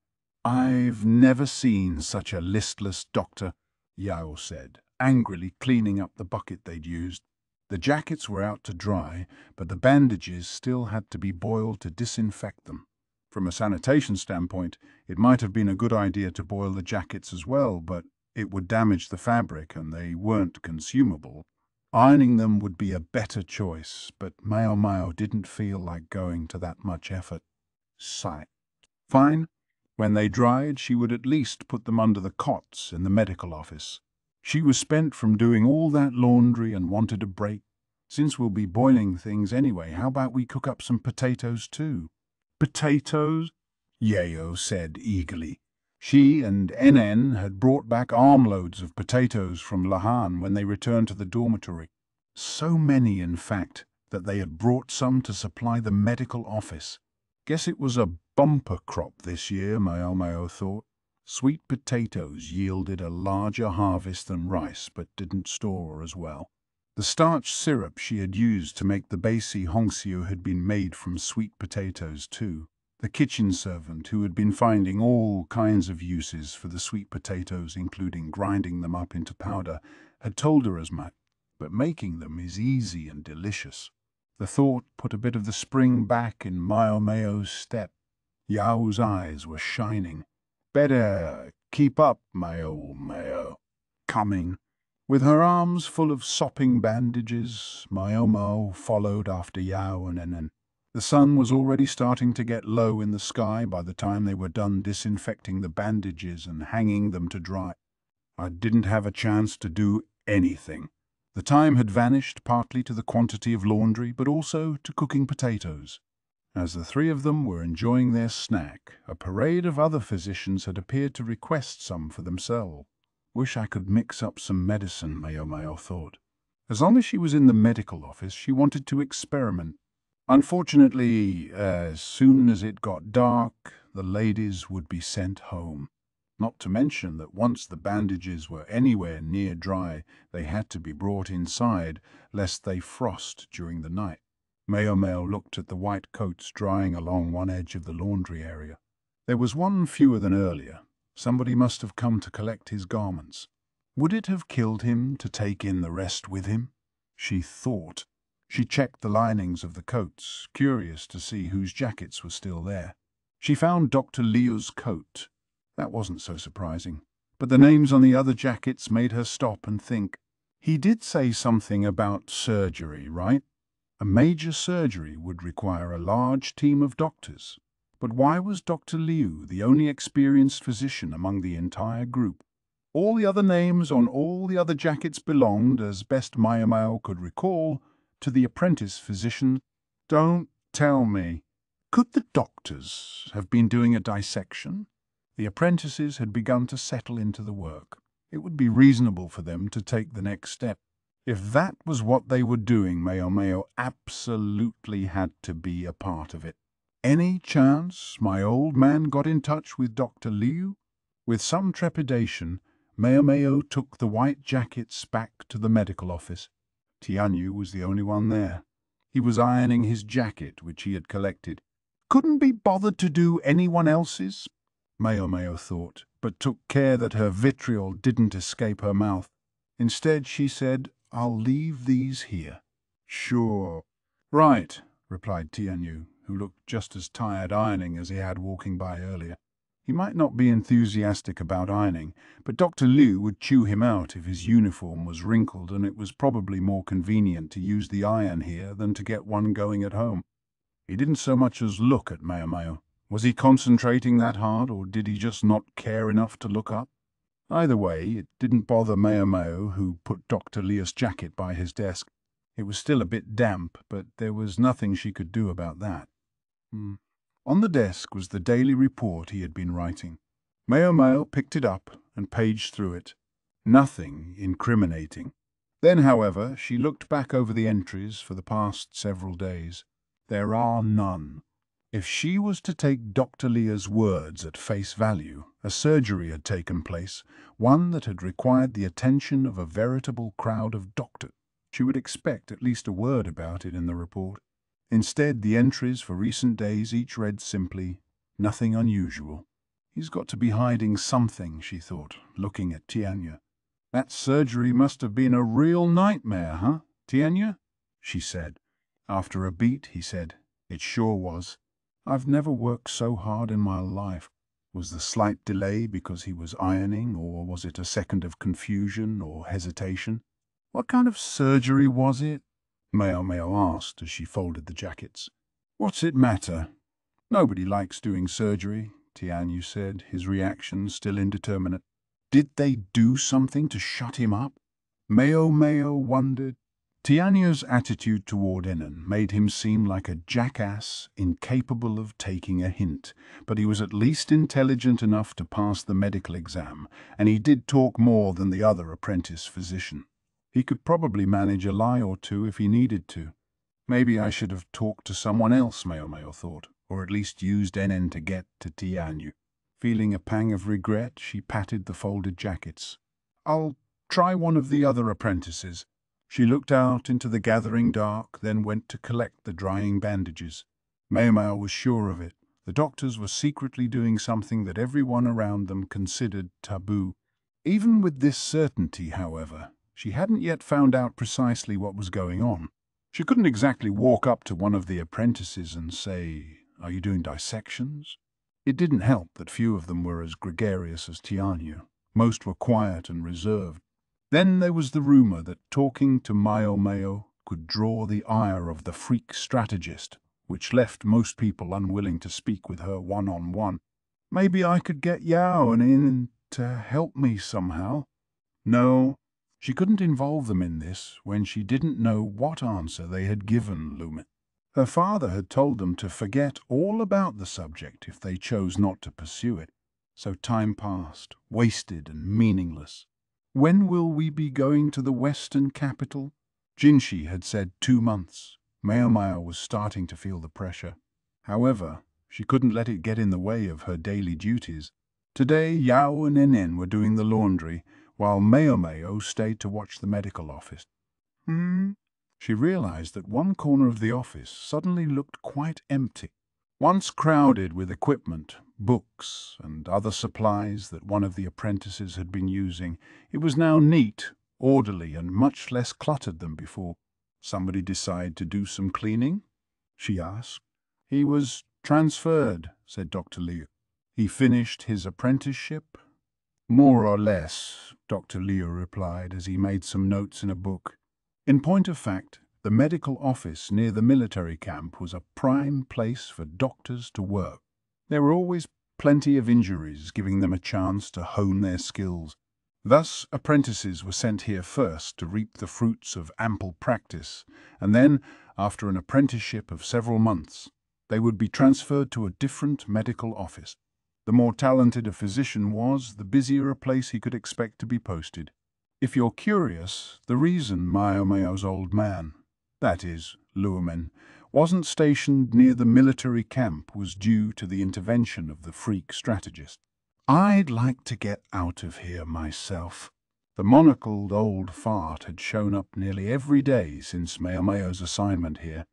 "I've never seen such a listless doctor," Yao said, angrily cleaning up the bucket they'd used. The jackets were out to dry, but the bandages still had to be boiled to disinfect them. From a sanitation standpoint, it might have been a good idea to boil the jackets as well, but it would damage the fabric and they weren't consumable. Ironing them would be a better choice, but Maomao didn't feel like going to that much effort. Sigh. Fine. When they dried, she would at least put them under the cots in the medical office. She was spent from doing all that laundry and wanted a break. "Since we'll be boiling things anyway, how about we cook up some potatoes too?" "Potatoes?" Yao said eagerly. She and Anan had brought back armloads of potatoes from Lahan when they returned to the dormitory. So many, in fact, that they had brought some to supply the medical office. Guess it was a bumper crop this year, Maomao thought. Sweet potatoes yielded a larger harvest than rice, but didn't store as well. The starch syrup she had used to make the basi hongxiu had been made from sweet potatoes too. The kitchen servant, who had been finding all kinds of uses for the sweet potatoes, including grinding them up into powder, had told her as much, but making them is easy and delicious. The thought put a bit of the spring back in Maomao's step. Yao's eyes were shining. "Better keep up, Maomao." "Coming." With her arms full of sopping bandages, Maomao followed after Yao and Anan. The sun was already starting to get low in the sky by the time they were done disinfecting the bandages and hanging them to dry. I didn't have a chance to do anything. The time had vanished partly to the quantity of laundry, but also to cooking potatoes. As the three of them were enjoying their snack, a parade of other physicians had appeared to request some for themselves. Wish I could mix up some medicine, Maomao thought. As long as she was in the medical office, she wanted to experiment. Unfortunately, as soon as it got dark, the ladies would be sent home. Not to mention that once the bandages were anywhere near dry, they had to be brought inside, lest they frost during the night. Maomao looked at the white coats drying along one edge of the laundry area. There was one fewer than earlier. Somebody must have come to collect his garments. Would it have killed him to take in the rest with him? She thought. She checked the linings of the coats, curious to see whose jackets were still there. She found Dr. Liu's coat. That wasn't so surprising, but the names on the other jackets made her stop and think. He did say something about surgery, right? A major surgery would require a large team of doctors. But why was Dr. Liu the only experienced physician among the entire group? All the other names on all the other jackets belonged, as best Maomao could recall, to the apprentice physician. Don't tell me. Could the doctors have been doing a dissection? The apprentices had begun to settle into the work. It would be reasonable for them to take the next step. If that was what they were doing, Maomao absolutely had to be a part of it. Any chance my old man got in touch with Dr. Liu? With some trepidation, Maomao took the white jackets back to the medical office. Tianyu was the only one there. He was ironing his jacket, which he had collected. Couldn't be bothered to do anyone else's, Maomao thought, but took care that her vitriol didn't escape her mouth. Instead, she said, "I'll leave these here." "Sure." "Right," replied Tianyu, who looked just as tired ironing as he had walking by earlier. He might not be enthusiastic about ironing, but Dr. Liu would chew him out if his uniform was wrinkled, and it was probably more convenient to use the iron here than to get one going at home. He didn't so much as look at Maomao. Was he concentrating that hard, or did he just not care enough to look up? Either way, it didn't bother Maomao, who put Dr. Liu's jacket by his desk. It was still a bit damp, but there was nothing she could do about that. On the desk was the daily report he had been writing. Maomao picked it up and paged through it. Nothing incriminating. Then, however, she looked back over the entries for the past several days. There are none. If she was to take Dr. Liu's words at face value, a surgery had taken place, one that had required the attention of a veritable crowd of doctors. She would expect at least a word about it in the report. Instead, the entries for recent days each read simply, "Nothing unusual." He's got to be hiding something, she thought, looking at Tianyu. "That surgery must have been a real nightmare, huh, Tianyu?" she said. After a beat, he said, "It sure was. I've never worked so hard in my life." Was the slight delay because he was ironing, or was it a second of confusion or hesitation? "What kind of surgery was it?" Maomao asked as she folded the jackets. "What's it matter? Nobody likes doing surgery," Tianyu said, his reaction still indeterminate. "Did they do something to shut him up?" Maomao wondered. Tianyu's attitude toward Anan made him seem like a jackass incapable of taking a hint, but he was at least intelligent enough to pass the medical exam, and he did talk more than the other apprentice physician. He could probably manage a lie or two if he needed to. Maybe I should have talked to someone else, Maomao thought, or at least used Anan to get to Tianyu. Feeling a pang of regret, she patted the folded jackets. "I'll try one of the other apprentices." She looked out into the gathering dark, then went to collect the drying bandages. Maomao was sure of it. The doctors were secretly doing something that everyone around them considered taboo. Even with this certainty, however, she hadn't yet found out precisely what was going on. She couldn't exactly walk up to one of the apprentices and say, "Are you doing dissections?" It didn't help that few of them were as gregarious as Tianyu. Most were quiet and reserved. Then there was the rumor that talking to Maomao could draw the ire of the freak strategist, which left most people unwilling to speak with her one-on-one. "Maybe I could get Yao and in to help me somehow." No, she couldn't involve them in this when she didn't know what answer they had given Lumen. Her father had told them to forget all about the subject if they chose not to pursue it. So time passed, wasted and meaningless. "When will we be going to the western capital?" Jinshi had said 2 months. Maomao was starting to feel the pressure. However, she couldn't let it get in the way of her daily duties. Today, Yao and Anan were doing the laundry, while Maomao stayed to watch the medical office. She realized that one corner of the office suddenly looked quite empty. Once crowded with equipment, books, and other supplies that one of the apprentices had been using, it was now neat, orderly, and much less cluttered than before. "Somebody decide to do some cleaning?" she asked. "He was transferred," said Dr. Liu. "He finished his apprenticeship?" "More or less," Dr. Liu replied as he made some notes in a book. In point of fact, the medical office near the military camp was a prime place for doctors to work. There were always plenty of injuries, giving them a chance to hone their skills. Thus, apprentices were sent here first to reap the fruits of ample practice, and then, after an apprenticeship of several months, they would be transferred to a different medical office. The more talented a physician was, the busier a place he could expect to be posted. If you're curious, the reason Maomao's old man, that is, Luomen, wasn't stationed near the military camp was due to the intervention of the freak strategist. "I'd like to get out of here myself." The monocled old fart had shown up nearly every day since Maomao's assignment here.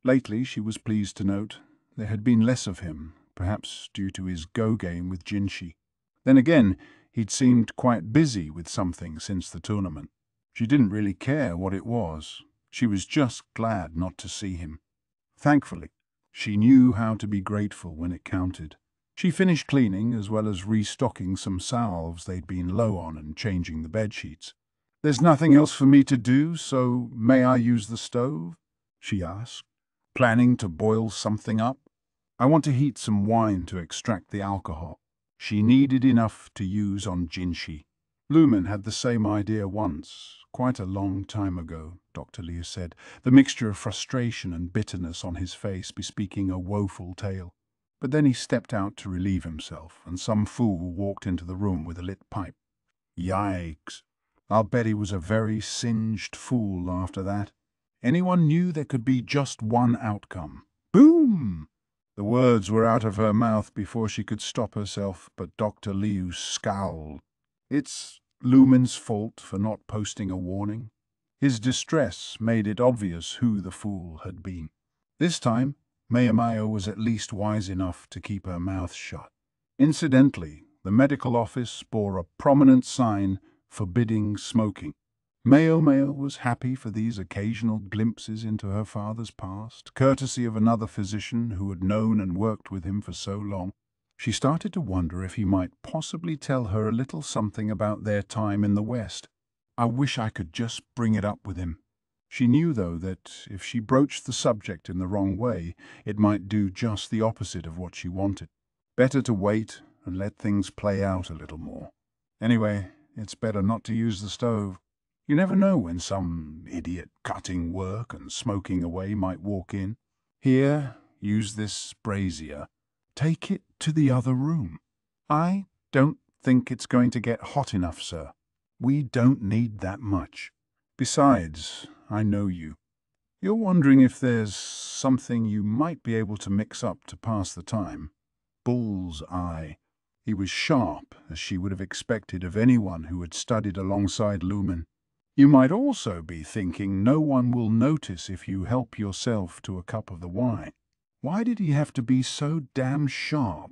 Lately, she was pleased to note, there had been less of him, perhaps due to his go game with Jinshi. Then again, he'd seemed quite busy with something since the tournament. She didn't really care what it was. She was just glad not to see him. Thankfully, she knew how to be grateful when it counted. She finished cleaning as well as restocking some salves they'd been low on and changing the bedsheets. "There's nothing else for me to do, so may I use the stove?" she asked, planning to boil something up. "I want to heat some wine to extract the alcohol." She needed enough to use on Jinshi. Lumen had the same idea once, quite a long time ago, Dr. Liu said, the mixture of frustration and bitterness on his face bespeaking a woeful tale. But then he stepped out to relieve himself, and some fool walked into the room with a lit pipe. Yikes! I'll bet he was a very singed fool after that. Anyone knew there could be just one outcome. Boom! The words were out of her mouth before she could stop herself, but Dr. Liu scowled. It's Lumen's fault for not posting a warning. His distress made it obvious who the fool had been. This time, Maomao was at least wise enough to keep her mouth shut. Incidentally, the medical office bore a prominent sign forbidding smoking. Maomao was happy for these occasional glimpses into her father's past, courtesy of another physician who had known and worked with him for so long. She started to wonder if he might possibly tell her a little something about their time in the West. I wish I could just bring it up with him. She knew, though, that if she broached the subject in the wrong way, it might do just the opposite of what she wanted. Better to wait and let things play out a little more. Anyway, it's better not to use the stove. You never know when some idiot cutting work and smoking away might walk in. Here, use this brazier. Take it to the other room. I don't think it's going to get hot enough, sir. We don't need that much. Besides, I know you. You're wondering if there's something you might be able to mix up to pass the time. Bull's eye. He was sharp, as she would have expected of anyone who had studied alongside Lumen. You might also be thinking no one will notice if you help yourself to a cup of the wine. Why did he have to be so damn sharp?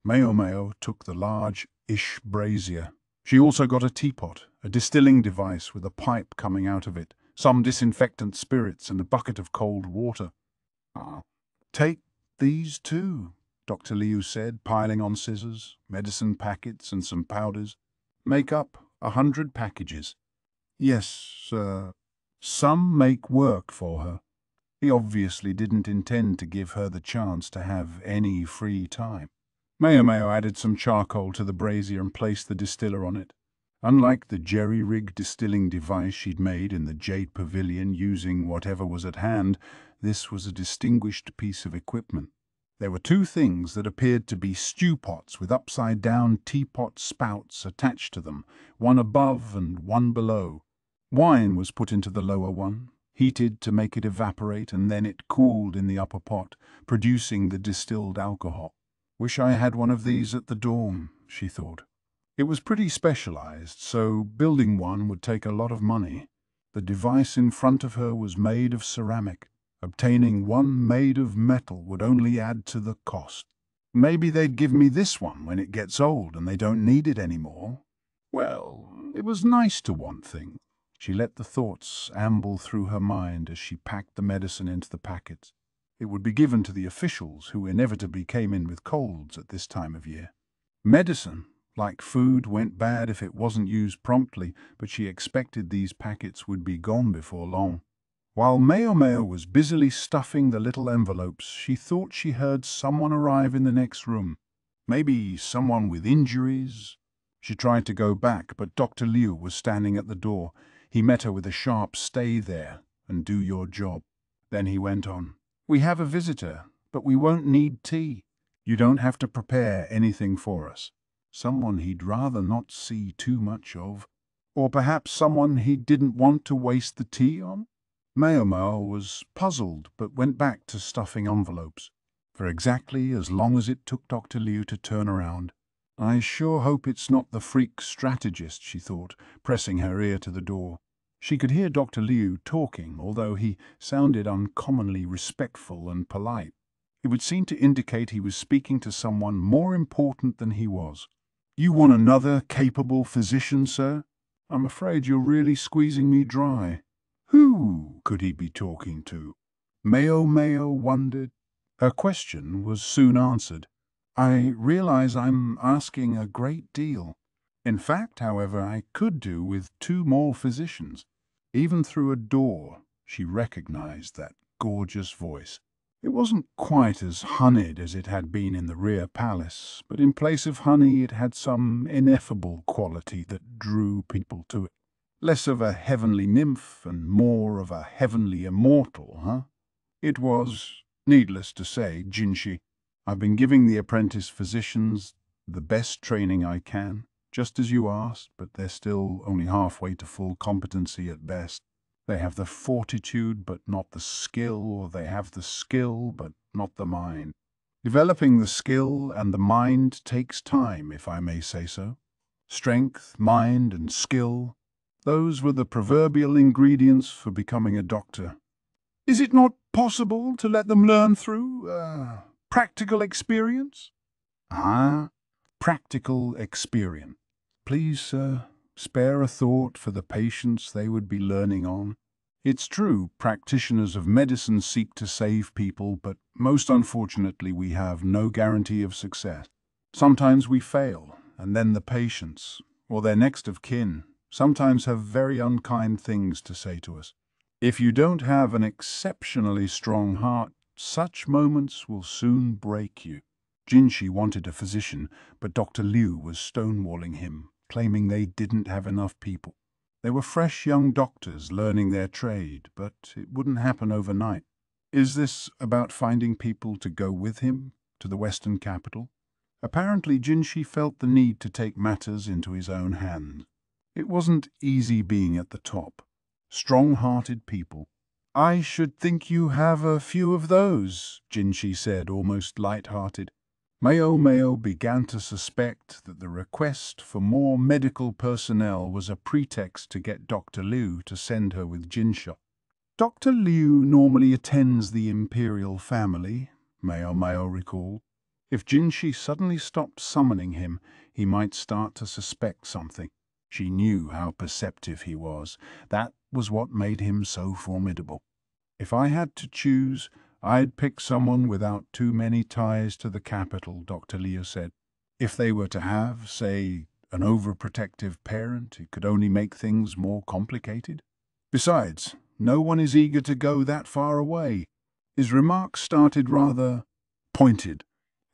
Maomao took the large-ish brazier. She also got a teapot, a distilling device with a pipe coming out of it, some disinfectant spirits and a bucket of cold water. "I'll take these too," Dr. Liu said, piling on scissors, medicine packets and some powders. "Make up 100 packages." "Yes, sir." Some make work for her. He obviously didn't intend to give her the chance to have any free time. Maomao added some charcoal to the brazier and placed the distiller on it. Unlike the jerry-rigged distilling device she'd made in the Jade Pavilion using whatever was at hand, this was a distinguished piece of equipment. There were two things that appeared to be stew pots with upside-down teapot spouts attached to them, one above and one below. Wine was put into the lower one, heated to make it evaporate, and then it cooled in the upper pot, producing the distilled alcohol. Wish I had one of these at the dorm, she thought. It was pretty specialized, so building one would take a lot of money. The device in front of her was made of ceramic. Obtaining one made of metal would only add to the cost. Maybe they'd give me this one when it gets old and they don't need it anymore. Well, it was nice to want things. She let the thoughts amble through her mind as she packed the medicine into the packets. It would be given to the officials who inevitably came in with colds at this time of year. Medicine, like food, went bad if it wasn't used promptly, but she expected these packets would be gone before long. While Maomao was busily stuffing the little envelopes, she thought she heard someone arrive in the next room. Maybe someone with injuries? She tried to go back, but Dr. Liu was standing at the door. He met her with a sharp "Stay there and do your job." Then he went on. "We have a visitor, but we won't need tea." You don't have to prepare anything for us. Someone he'd rather not see too much of. Or perhaps someone he didn't want to waste the tea on? Maomao was puzzled, but went back to stuffing envelopes, for exactly as long as it took Dr. Liu to turn around. I sure hope it's not the freak strategist, she thought, pressing her ear to the door. She could hear Dr. Liu talking, although he sounded uncommonly respectful and polite. It would seem to indicate he was speaking to someone more important than he was. You want another capable physician, sir? I'm afraid you're really squeezing me dry. Who could he be talking to? Maomao wondered. Her question was soon answered. I realize I'm asking a great deal. In fact, however, I could do with 2 more physicians. Even through a door, she recognized that gorgeous voice. It wasn't quite as honeyed as it had been in the rear palace, but in place of honey it had some ineffable quality that drew people to it. Less of a heavenly nymph and more of a heavenly immortal, huh? It was, needless to say, Jinshi. I've been giving the apprentice physicians the best training I can, just as you asked, but they're still only halfway to full competency at best. They have the fortitude but not the skill, or they have the skill but not the mind. Developing the skill and the mind takes time, if I may say so. Strength, mind, and skill, those were the proverbial ingredients for becoming a doctor. Is it not possible to let them learn through practical experience? Practical experience. Please, sir, spare a thought for the patients they would be learning on. It's true, practitioners of medicine seek to save people, but most unfortunately we have no guarantee of success. Sometimes we fail, and then the patients, or their next of kin, sometimes have very unkind things to say to us. If you don't have an exceptionally strong heart, such moments will soon break you. Jinshi wanted a physician, but Dr. Liu was stonewalling him, claiming they didn't have enough people. They were fresh young doctors learning their trade, but it wouldn't happen overnight. Is this about finding people to go with him to the Western capital? Apparently Jinshi felt the need to take matters into his own hands. It wasn't easy being at the top. Strong-hearted people. I should think you have a few of those, Jinshi said, almost light-hearted. Maomao began to suspect that the request for more medical personnel was a pretext to get Dr. Liu to send her with Jinsha. Dr. Liu normally attends the Imperial family, Maomao recalled. If Jinshi suddenly stopped summoning him, he might start to suspect something. She knew how perceptive he was. That was what made him so formidable. If I had to choose, I'd pick someone without too many ties to the capital, Dr. Liu said. If they were to have, say, an overprotective parent, it could only make things more complicated. Besides, no one is eager to go that far away. His remarks started rather pointed.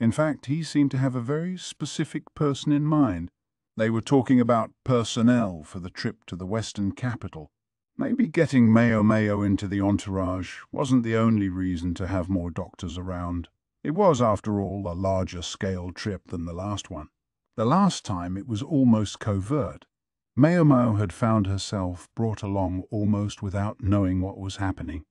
In fact, he seemed to have a very specific person in mind. They were talking about personnel for the trip to the Western capital. Maybe getting Maomao into the entourage wasn't the only reason to have more doctors around. It was, after all, a larger-scale trip than the last one. The last time it was almost covert. Maomao had found herself brought along almost without knowing what was happening.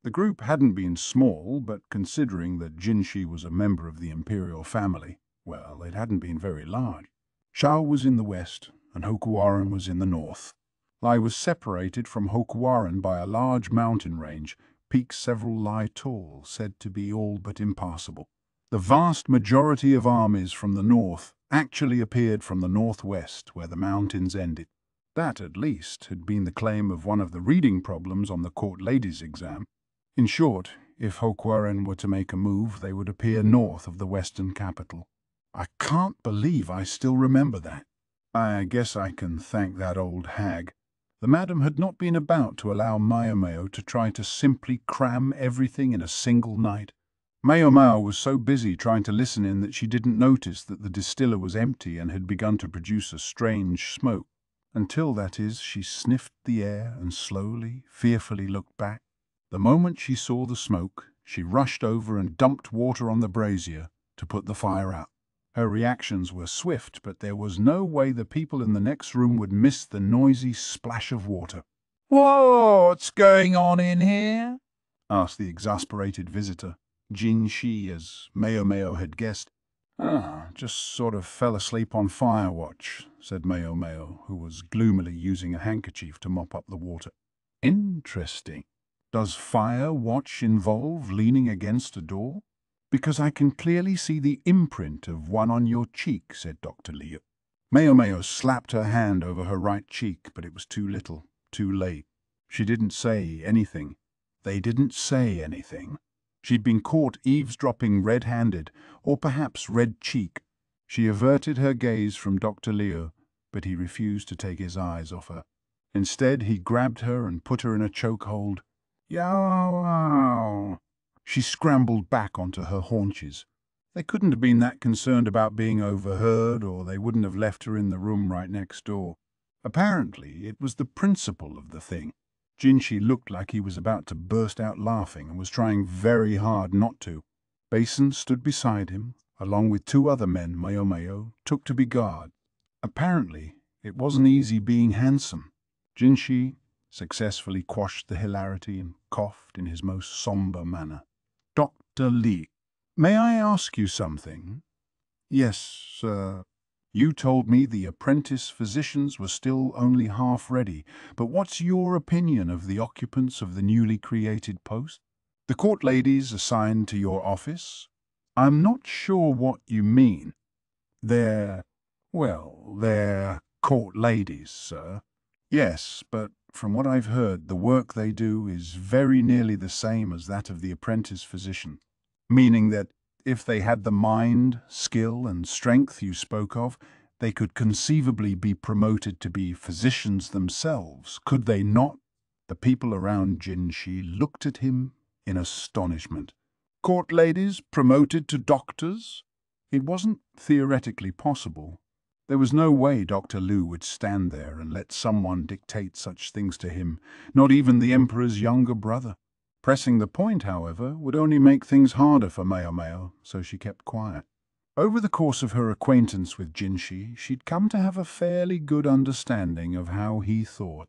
The group hadn't been small, but considering that Jinshi was a member of the Imperial family, well, it hadn't been very large. Chue was in the west, and Hokuaran was in the north. Lai was separated from Hokuaran by a large mountain range, peaks several li tall, said to be all but impassable. The vast majority of armies from the north actually appeared from the northwest, where the mountains ended. That, at least, had been the claim of one of the reading problems on the court ladies' exam. In short, if Hokuaran were to make a move, they would appear north of the western capital. I can't believe I still remember that. I guess I can thank that old hag. The madam had not been about to allow Maomao to try to simply cram everything in a single night. Maomao was so busy trying to listen in that she didn't notice that the distiller was empty and had begun to produce a strange smoke. Until, that is, she sniffed the air and slowly, fearfully looked back. The moment she saw the smoke, she rushed over and dumped water on the brazier, to put the fire out. Her reactions were swift, but there was no way the people in the next room would miss the noisy splash of water. "What's going on in here?" asked the exasperated visitor. Jinshi, as Maomao had guessed. Just sort of fell asleep on fire watch," said Maomao, who was gloomily using a handkerchief to mop up the water. "Interesting. Does fire watch involve leaning against a door? Because I can clearly see the imprint of one on your cheek," said Dr. Liu. Maomao slapped her hand over her right cheek, but it was too little, too late. She didn't say anything. They didn't say anything. She'd been caught eavesdropping red-handed, or perhaps red-cheek. She averted her gaze from Dr. Liu, but he refused to take his eyes off her. Instead, he grabbed her and put her in a chokehold. "Yow!" She scrambled back onto her haunches. They couldn't have been that concerned about being overheard, or they wouldn't have left her in the room right next door. Apparently, it was the principle of the thing. Jinshi looked like he was about to burst out laughing and was trying very hard not to. Basin stood beside him, along with two other men Maomao took to be guard. Apparently, it wasn't easy being handsome. Jinshi successfully quashed the hilarity and coughed in his most somber manner. "Dr. Li, may I ask you something?" "Yes, sir." "You told me the apprentice physicians were still only half ready, but what's your opinion of the occupants of the newly created post? The court ladies assigned to your office?" "I'm not sure what you mean." They're court ladies, sir." "Yes, but from what I've heard, the work they do is very nearly the same as that of the apprentice physician." "Meaning that if they had the mind, skill, and strength you spoke of, they could conceivably be promoted to be physicians themselves, could they not?" The people around Jinshi looked at him in astonishment. "Court ladies promoted to doctors?" It wasn't theoretically possible. There was no way Dr. Liu would stand there and let someone dictate such things to him, not even the emperor's younger brother. Pressing the point, however, would only make things harder for Maomao, so she kept quiet. Over the course of her acquaintance with Jinshi, she'd come to have a fairly good understanding of how he thought.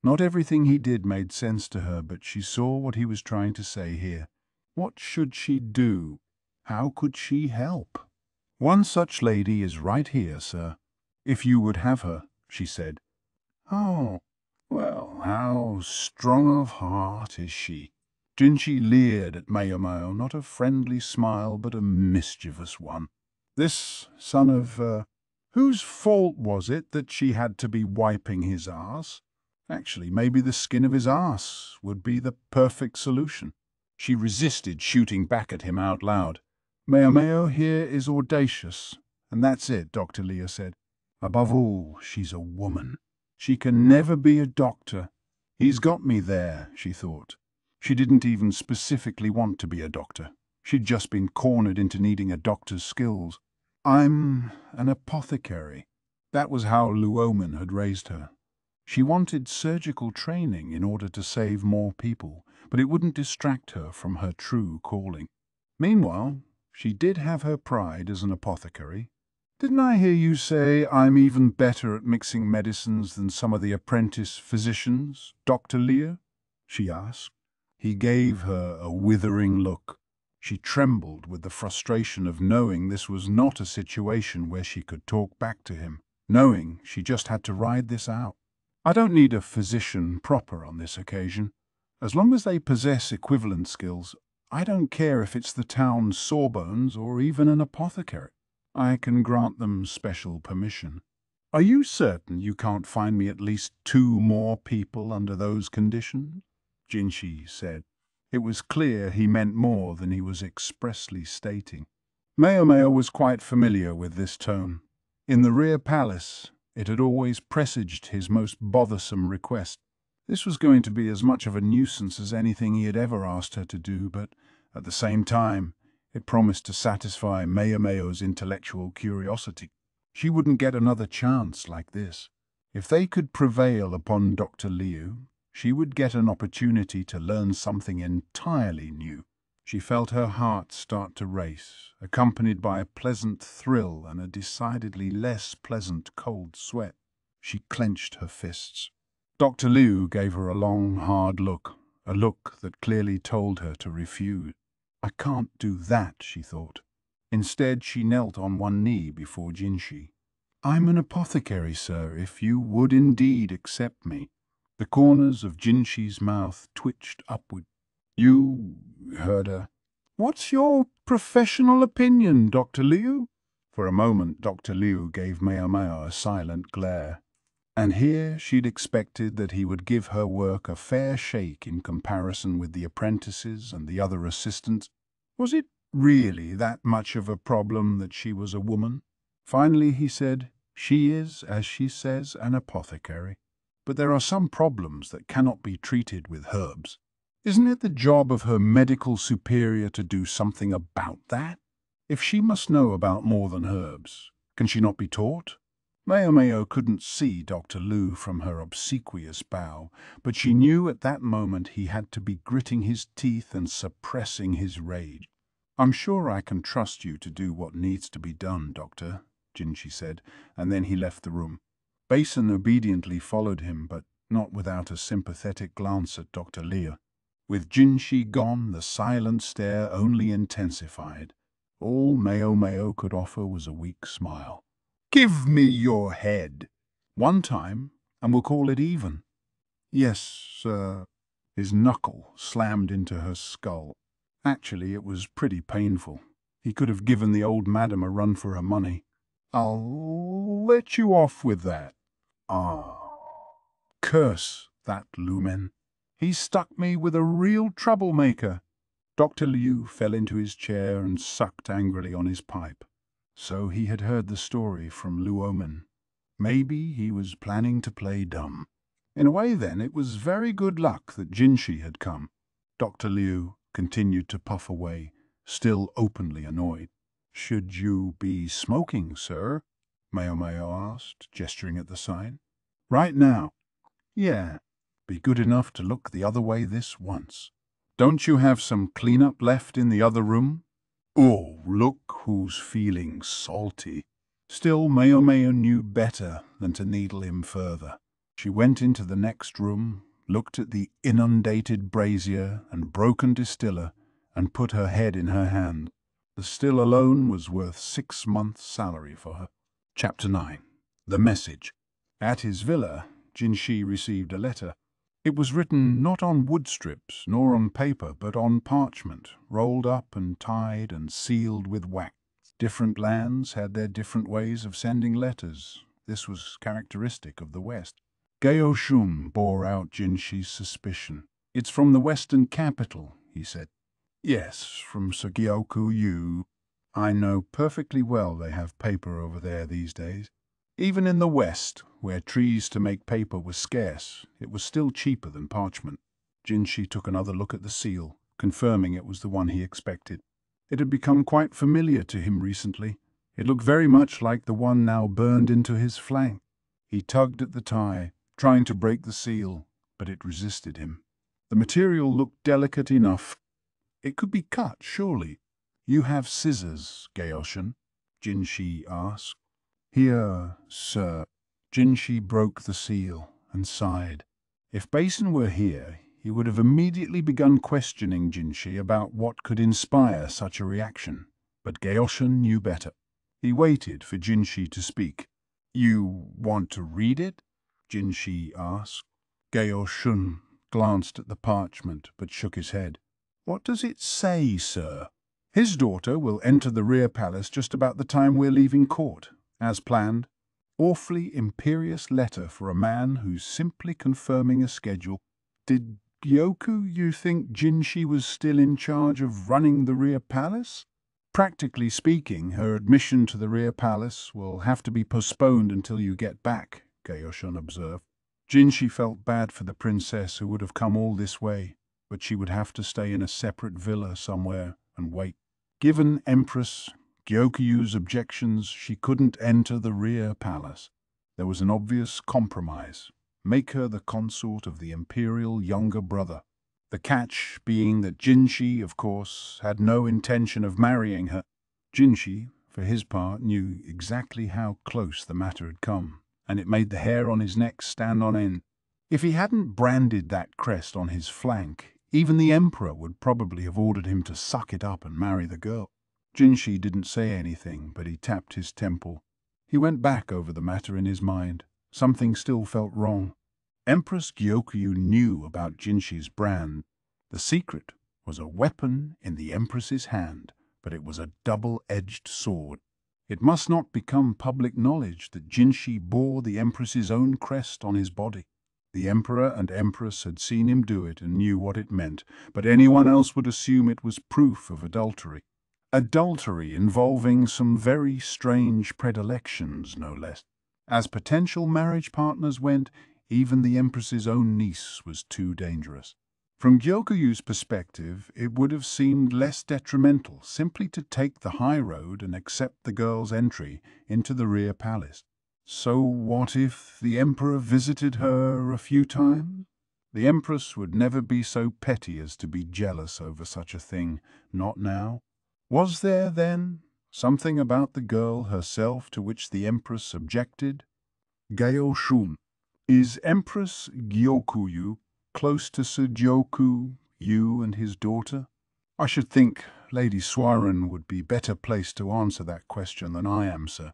Not everything he did made sense to her, but she saw what he was trying to say here. What should she do? How could she help? "One such lady is right here, sir, if you would have her," she said. "Oh, well, how strong of heart is she?" Jinshi leered at Maomao, not a friendly smile, but a mischievous one. This son of, whose fault was it that she had to be wiping his arse? Actually, maybe the skin of his arse would be the perfect solution. She resisted shooting back at him out loud. "Maomao here is audacious, and that's it," Dr. Liu said. "Above all, she's a woman. She can never be a doctor." He's got me there, she thought. She didn't even specifically want to be a doctor. She'd just been cornered into needing a doctor's skills. "I'm an apothecary." That was how Luoman had raised her. She wanted surgical training in order to save more people, but it wouldn't distract her from her true calling. Meanwhile, she did have her pride as an apothecary. "Didn't I hear you say I'm even better at mixing medicines than some of the apprentice physicians, Dr. Liu?" she asked. He gave her a withering look. She trembled with the frustration of knowing this was not a situation where she could talk back to him, knowing she just had to ride this out. "I don't need a physician proper on this occasion. As long as they possess equivalent skills, I don't care if it's the town's sawbones or even an apothecary. I can grant them special permission." "Are you certain you can't find me at least 2 more people under those conditions?" Jinshi said. It was clear he meant more than he was expressly stating. Maomao was quite familiar with this tone. In the rear palace, it had always presaged his most bothersome request. This was going to be as much of a nuisance as anything he had ever asked her to do, but at the same time, it promised to satisfy Maomao's intellectual curiosity. She wouldn't get another chance like this. If they could prevail upon Dr. Liu, she would get an opportunity to learn something entirely new. She felt her heart start to race, accompanied by a pleasant thrill and a decidedly less pleasant cold sweat. She clenched her fists. Dr. Liu gave her a long, hard look, a look that clearly told her to refuse. I can't do that, she thought. Instead, she knelt on one knee before Jinshi. I'm an apothecary, sir, if you would indeed accept me. The corners of Jinshi's mouth twitched upward. You heard her. What's your professional opinion, Dr. Liu? For a moment, Dr. Liu gave Maomao a silent glare. And here she'd expected that he would give her work a fair shake in comparison with the apprentices and the other assistants. Was it really that much of a problem that she was a woman? Finally he said, she is, as she says, an apothecary. But there are some problems that cannot be treated with herbs. Isn't it the job of her medical superior to do something about that? If she must know about more than herbs, can she not be taught? Maomao couldn't see Dr. Liu from her obsequious bow, but she knew at that moment he had to be gritting his teeth and suppressing his rage. I'm sure I can trust you to do what needs to be done, Doctor, Jinshi said, and then he left the room. Basin obediently followed him, but not without a sympathetic glance at Dr. Liu. With Jinshi gone, the silent stare only intensified. All Maomao could offer was a weak smile. Give me your head. One time, and we'll call it even. Yes, sir. His knuckle slammed into her skull. Actually, it was pretty painful. He could have given the old madam a run for her money. I'll let you off with that. Ah. Curse that Lumen. He stuck me with a real troublemaker. Dr. Liu fell into his chair and sucked angrily on his pipe. So he had heard the story from Luomen. Maybe he was planning to play dumb. In a way, then, it was very good luck that Jinshi had come. Dr. Liu continued to puff away, still openly annoyed. Should you be smoking, sir? Maomao asked, gesturing at the sign. Right now. Yeah. Be good enough to look the other way this once. Don't you have some cleanup left in the other room? Oh, look who's feeling salty. Still, Maomao knew better than to needle him further. She went into the next room, looked at the inundated brazier and broken distiller, and put her head in her hand. The still alone was worth 6 months' salary for her. Chapter 9. The Message. At his villa, Jinshi received a letter. It was written not on wood strips nor on paper, but on parchment, rolled up and tied and sealed with wax. Different lands had their different ways of sending letters. This was characteristic of the West. Gyoku bore out Jinshi's suspicion. It's from the Western capital, he said. Yes, from Sir Gyoku. I know perfectly well they have paper over there these days. Even in the West, where trees to make paper were scarce, it was still cheaper than parchment. Jinshi took another look at the seal, confirming it was the one he expected. It had become quite familiar to him recently. It looked very much like the one now burned into his flank. He tugged at the tie, trying to break the seal, but it resisted him. The material looked delicate enough. It could be cut, surely. You have scissors, Gyoku? Jinshi asked. Here, sir. Jinshi broke the seal and sighed. If Basin were here, he would have immediately begun questioning Jinshi about what could inspire such a reaction. But Gyoku knew better. He waited for Jinshi to speak. You want to read it? Jinshi asked. Gyoku glanced at the parchment but shook his head. What does it say, sir? His daughter will enter the rear palace just about the time we're leaving court. As planned. Awfully imperious letter for a man who's simply confirming a schedule. Did Gyoku, you think Jinshi was still in charge of running the rear palace? Practically speaking, her admission to the rear palace will have to be postponed until you get back, Gyoku observed. Jinshi felt bad for the princess who would have come all this way, but she would have to stay in a separate villa somewhere and wait. Given Empress Gyoku's objections, she couldn't enter the rear palace. There was an obvious compromise. Make her the consort of the imperial younger brother. The catch being that Jinshi, of course, had no intention of marrying her. Jinshi, for his part, knew exactly how close the matter had come, and it made the hair on his neck stand on end. If he hadn't branded that crest on his flank, even the Emperor would probably have ordered him to suck it up and marry the girl. Jinshi didn't say anything, but he tapped his temple. He went back over the matter in his mind. Something still felt wrong. Empress Gyoku knew about Jinshi's brand. The secret was a weapon in the Empress's hand, but it was a double-edged sword. It must not become public knowledge that Jinshi bore the Empress's own crest on his body. The Emperor and Empress had seen him do it and knew what it meant, but anyone else would assume it was proof of adultery. Adultery involving some very strange predilections, no less. As potential marriage partners went, even the Empress's own niece was too dangerous. From Gyokuyu's perspective, it would have seemed less detrimental simply to take the high road and accept the girl's entry into the rear palace. So what if the Emperor visited her a few times? The Empress would never be so petty as to be jealous over such a thing, not now. Was there, then, something about the girl herself to which the Empress objected? Gyoshun. Is Empress Gyokuyu close to Sir Gyoku, you and his daughter? I should think Lady Swaran would be better placed to answer that question than I am, sir.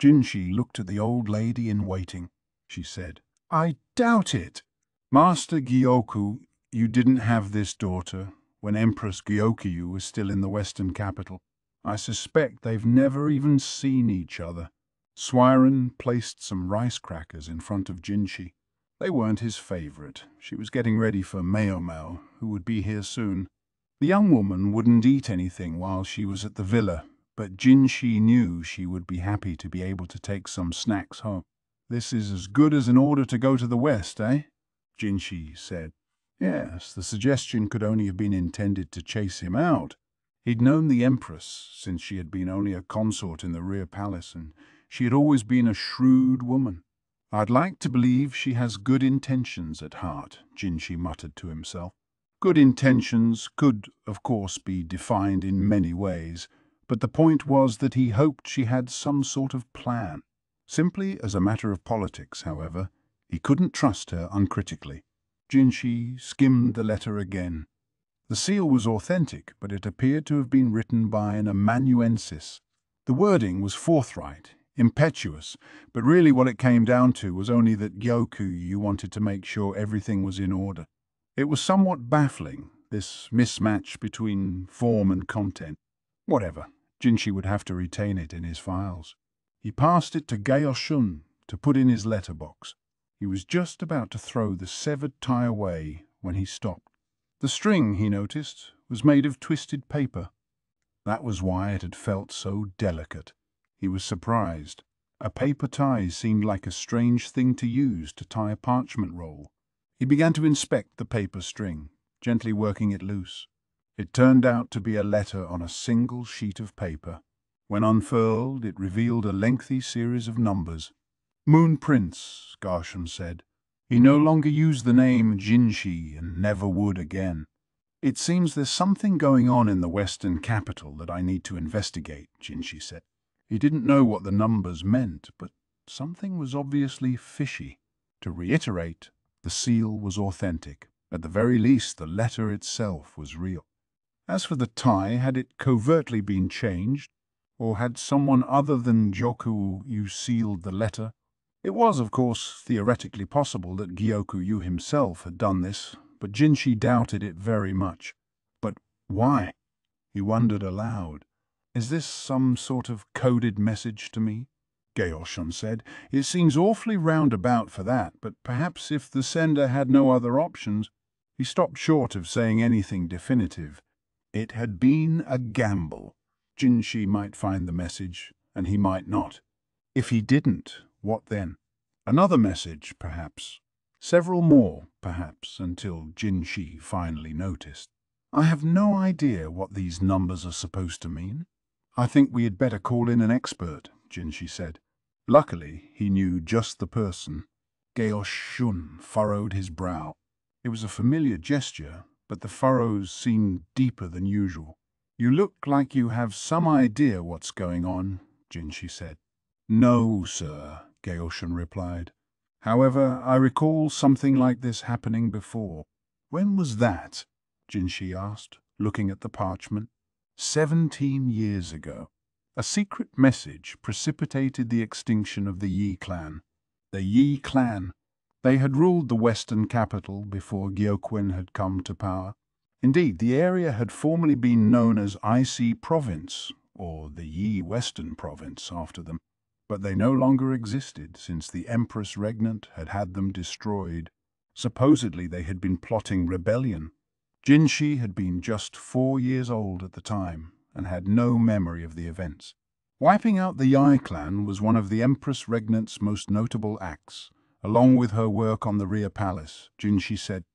Jinshi looked at the old lady in waiting. She said, I doubt it. Master Gyoku, you didn't have this daughter when Empress Gyokuyu was still in the western capital. I suspect they've never even seen each other. Swaran placed some rice crackers in front of Jinshi. They weren't his favorite. She was getting ready for Maomao, who would be here soon. The young woman wouldn't eat anything while she was at the villa, but Jinshi knew she would be happy to be able to take some snacks home. This is as good as an order to go to the west, eh? Jinshi said. Yes, the suggestion could only have been intended to chase him out. He'd known the Empress since she had been only a consort in the rear palace, and she had always been a shrewd woman. I'd like to believe she has good intentions at heart, Jinshi muttered to himself. Good intentions could, of course, be defined in many ways, but the point was that he hoped she had some sort of plan. Simply as a matter of politics, however, he couldn't trust her uncritically. Jinshi skimmed the letter again. The seal was authentic, but it appeared to have been written by an amanuensis. The wording was forthright, impetuous, but really what it came down to was only that Gyoku wanted to make sure everything was in order. It was somewhat baffling, this mismatch between form and content. Whatever, Jinshi would have to retain it in his files. He passed it to Gyoshun to put in his letterbox. He was just about to throw the severed tie away when he stopped. The string, he noticed, was made of twisted paper. That was why it had felt so delicate. He was surprised. A paper tie seemed like a strange thing to use to tie a parchment roll. He began to inspect the paper string, gently working it loose. It turned out to be a letter on a single sheet of paper. When unfurled, it revealed a lengthy series of numbers. Moon Prince, Garshan said. He no longer used the name Jinshi and never would again. It seems there's something going on in the western capital that I need to investigate, Jinshi said. He didn't know what the numbers meant, but something was obviously fishy. To reiterate, the seal was authentic. At the very least, the letter itself was real. As for the tie, had it covertly been changed, or had someone other than Gyoku sealed the letter? It was, of course, theoretically possible that Gyoku himself had done this, but Jinshi doubted it very much. But why? He wondered aloud. Is this some sort of coded message to me? Gyoshun said. It seems awfully roundabout for that, but perhaps if the sender had no other options. He stopped short of saying anything definitive. It had been a gamble. Jinshi might find the message, and he might not. If he didn't, what then? Another message, perhaps. Several more, perhaps, until Jinshi finally noticed. I have no idea what these numbers are supposed to mean. I think we had better call in an expert, Jinshi said. Luckily, he knew just the person. Gyoshun furrowed his brow. It was a familiar gesture, but the furrows seemed deeper than usual. "You look like you have some idea what's going on," Jinshi said. "No, sir," Gaoshun replied. "However, I recall something like this happening before." "When was that?" Jinshi asked, looking at the parchment. 17 years ago. A secret message precipitated the extinction of the Yi clan. The Yi clan. They had ruled the western capital before Gyoku had come to power. Indeed, the area had formerly been known as Icy Province, or the Yi Western Province after them, but they no longer existed since the Empress Regnant had had them destroyed. Supposedly they had been plotting rebellion. Jinshi had been just 4 years old at the time and had no memory of the events. Wiping out the Yi clan was one of the Empress Regnant's most notable acts. Along with her work on the rear palace, Jinshi said,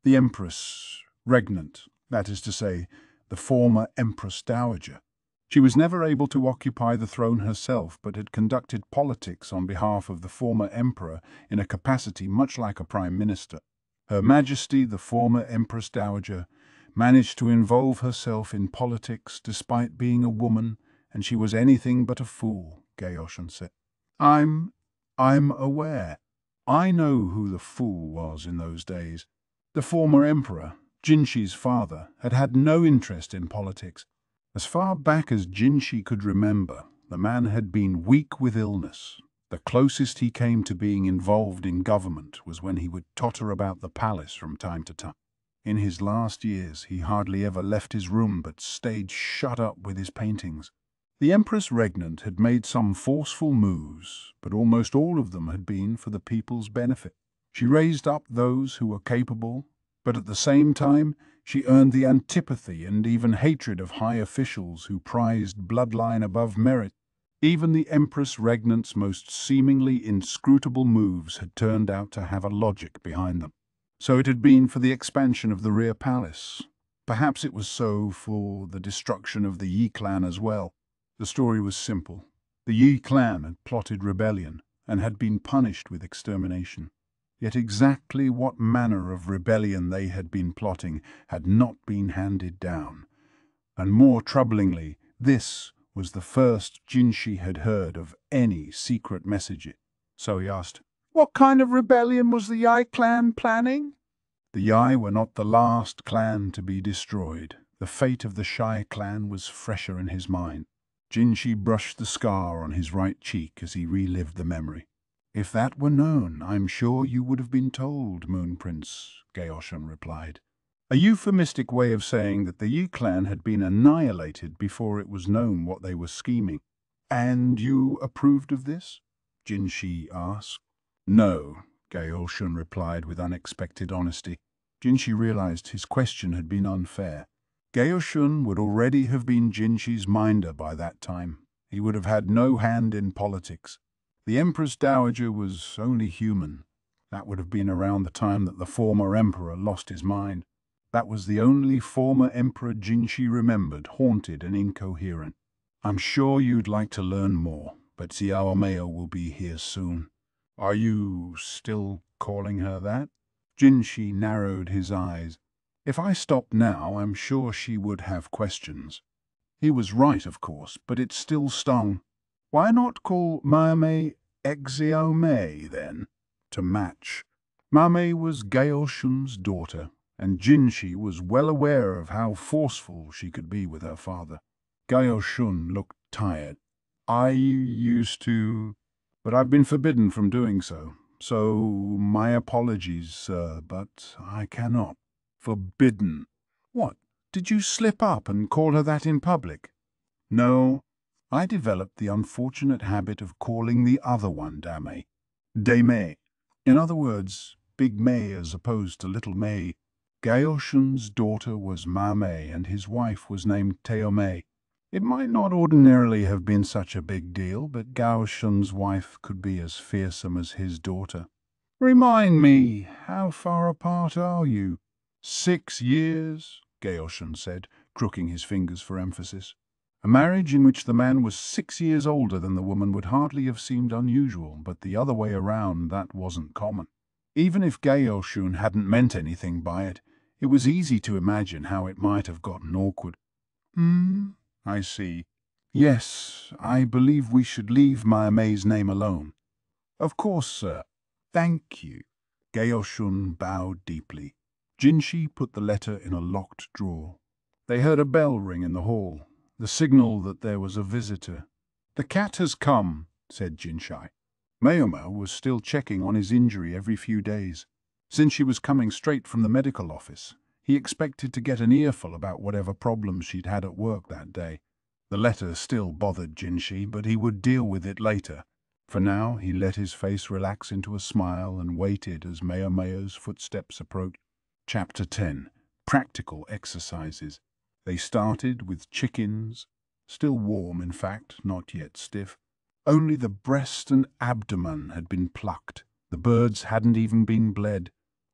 "The Empress Regnant, that is to say, the former Empress Dowager. She was never able to occupy the throne herself, but had conducted politics on behalf of the former emperor in a capacity much like a prime minister. Her Majesty, the former Empress Dowager, managed to involve herself in politics despite being a woman, and she was anything but a fool," Gaoshun said. I'm aware. I know who the fool was in those days. The former emperor, Jinshi's father, had had no interest in politics. As far back as Jinshi could remember, the man had been weak with illness. The closest he came to being involved in government was when he would totter about the palace from time to time. In his last years, he hardly ever left his room but stayed shut up with his paintings. The Empress Regnant had made some forceful moves, but almost all of them had been for the people's benefit. She raised up those who were capable, but at the same time, she earned the antipathy and even hatred of high officials who prized bloodline above merit. Even the Empress Regnant's most seemingly inscrutable moves had turned out to have a logic behind them. So it had been for the expansion of the rear palace. Perhaps it was so for the destruction of the Yi clan as well. The story was simple. The Yi clan had plotted rebellion and had been punished with extermination. Yet exactly what manner of rebellion they had been plotting had not been handed down. And more troublingly, this was the first Jinshi had heard of any secret message. So he asked, "What kind of rebellion was the Yi clan planning?" The Yi were not the last clan to be destroyed. The fate of the Shai clan was fresher in his mind. Jinshi brushed the scar on his right cheek as he relived the memory. "If that were known, I'm sure you would have been told, Moon Prince," Gaoshun replied. A euphemistic way of saying that the Yi clan had been annihilated before it was known what they were scheming. "And you approved of this?" Jinshi asked. "No," Gaoshun replied with unexpected honesty. Jinshi realized his question had been unfair. Gaoshun would already have been Jinshi's minder by that time. He would have had no hand in politics. The Empress Dowager was only human. That would have been around the time that the former emperor lost his mind. That was the only former emperor Jinshi remembered, haunted and incoherent. "I'm sure you'd like to learn more, but Maomao will be here soon." "Are you still calling her that?" Jinshi narrowed his eyes. "If I stopped now, I'm sure she would have questions." He was right, of course, but it still stung. Why not call Maomao Exeomei, then, to match? Maomao was Gaoshun's daughter, and Jinshi was well aware of how forceful she could be with her father. Gaoshun looked tired. "I used to, but I've been forbidden from doing so. So my apologies, sir, but I cannot." "Forbidden? What, did you slip up and call her that in public?" "No, I developed the unfortunate habit of calling the other one Dame. Dame. In other words, Big May as opposed to Little May. Gaoshun's daughter was Maomao and his wife was named Teomei. It might not ordinarily have been such a big deal, but Gaoshun's wife could be as fearsome as his daughter." "Remind me, how far apart are you?" 6 years, Gaoshun said, crooking his fingers for emphasis. A marriage in which the man was 6 years older than the woman would hardly have seemed unusual, but the other way around, that wasn't common. Even if Gaoshun hadn't meant anything by it, It was easy to imagine how it might have gotten awkward. I see. Yes, I believe we should leave Maomai's name alone. Of course, sir. Thank you. Gaoshun bowed deeply. Jinshi put the letter in a locked drawer. They heard a bell ring in the hall, the signal that there was a visitor. "The cat has come," said Jinshi. Maomao was still checking on his injury every few days. Since she was coming straight from the medical office, he expected to get an earful about whatever problems she'd had at work that day. The letter still bothered Jinshi, but he would deal with it later. For now, he let his face relax into a smile and waited as Maomao's footsteps approached. Chapter 10. Practical Exercises. They started with chickens, still warm in fact, not yet stiff. Only the breast and abdomen had been plucked. The birds hadn't even been bled.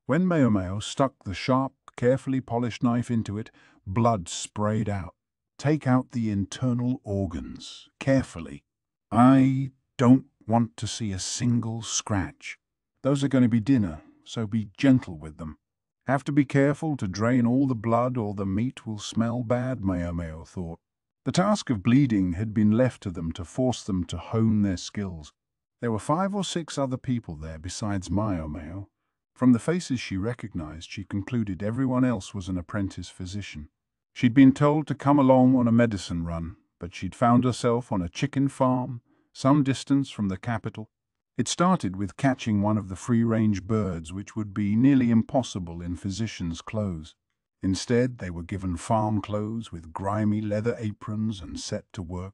When Maomao stuck the sharp, carefully polished knife into it, blood sprayed out. "Take out the internal organs, carefully. I don't want to see a single scratch. Those are going to be dinner, so be gentle with them. Have to be careful to drain all the blood or the meat will smell bad," Maomao thought. The task of bleeding had been left to them to force them to hone their skills. There were 5 or 6 other people there besides Maomao. From the faces she recognized, she concluded everyone else was an apprentice physician. She'd been told to come along on a medicine run, but she'd found herself on a chicken farm, some distance from the capital. It started with catching one of the free-range birds, which would be nearly impossible in physicians' clothes. Instead, they were given farm clothes with grimy leather aprons and set to work.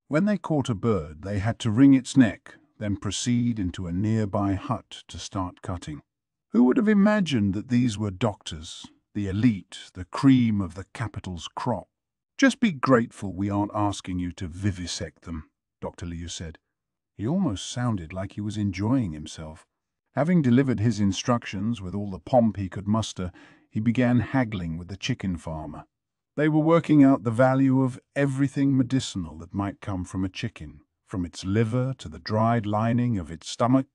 When they caught a bird, they had to wring its neck, then proceed into a nearby hut to start cutting. Who would have imagined that these were doctors, the elite, the cream of the capital's crop? "Just be grateful we aren't asking you to vivisect them," Dr. Liu said. He almost sounded like he was enjoying himself. Having delivered his instructions with all the pomp he could muster, he began haggling with the chicken farmer. They were working out the value of everything medicinal that might come from a chicken, from its liver to the dried lining of its stomach.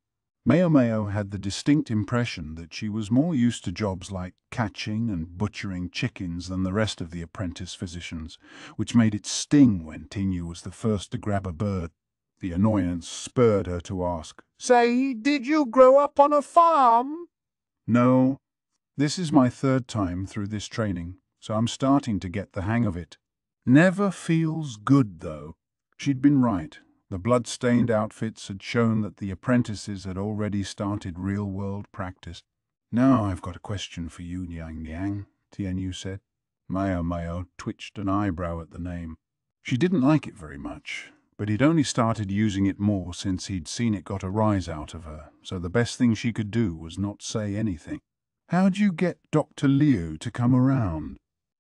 Maomao had the distinct impression that she was more used to jobs like catching and butchering chickens than the rest of the apprentice physicians, which made it sting when Tinyu was the first to grab a bird. The annoyance spurred her to ask, "Say, did you grow up on a farm?" "No. This is my 3rd time through this training, so I'm starting to get the hang of it. Never feels good, though." She'd been right. The blood-stained outfits had shown that the apprentices had already started real-world practice. "Now I've got a question for you, Niang Niang," Tianyu said. Maomao twitched an eyebrow at the name. She didn't like it very much, but he'd only started using it more since he'd seen it got a rise out of her, so the best thing she could do was not say anything. "How'd you get Dr. Liu to come around?"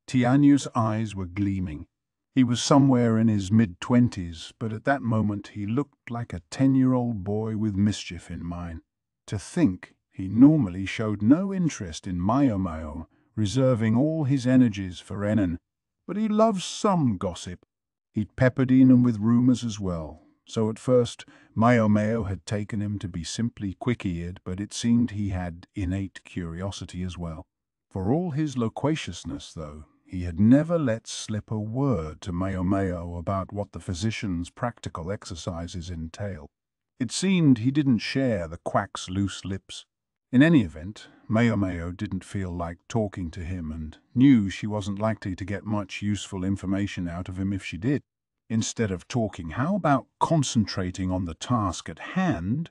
Tianyu's eyes were gleaming. He was somewhere in his mid-20s, but at that moment he looked like a 10-year-old boy with mischief in mind. To think he normally showed no interest in Maomao, reserving all his energies for Anan, but he loved some gossip. He'd peppered in with rumors as well, so at first Maomao had taken him to be simply quick-eared, but it seemed he had innate curiosity as well. For all his loquaciousness, though, he had never let slip a word to Maomao about what the physician's practical exercises entail. It seemed he didn't share the Quack's loose lips. In any event, Maomao didn't feel like talking to him and knew she wasn't likely to get much useful information out of him if she did. Instead of talking, how about concentrating on the task at hand?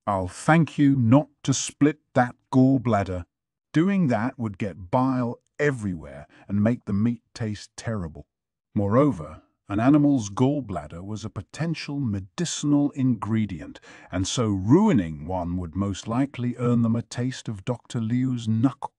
"I'll thank you not to split that gallbladder. Doing that would get bile everywhere and make the meat taste terrible." Moreover, an animal's gallbladder was a potential medicinal ingredient, and so ruining one would most likely earn them a taste of Dr. Liu's knuckle.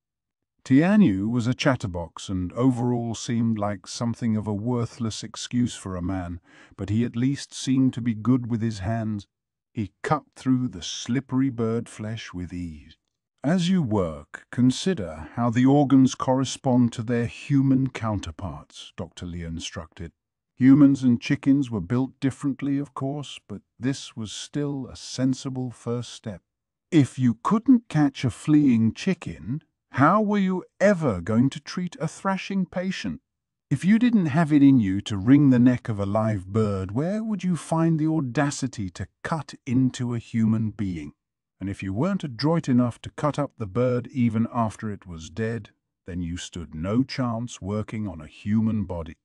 Tianyu was a chatterbox and overall seemed like something of a worthless excuse for a man, but he at least seemed to be good with his hands. He cut through the slippery bird flesh with ease. "As you work, consider how the organs correspond to their human counterparts," Dr. Liu instructed. Humans and chickens were built differently, of course, but this was still a sensible first step. If you couldn't catch a fleeing chicken, How were you ever going to treat a thrashing patient? If you didn't have it in you to wring the neck of a live bird, where would you find the audacity to cut into a human being? And if you weren't adroit enough to cut up the bird even after it was dead, then you stood no chance working on a human body.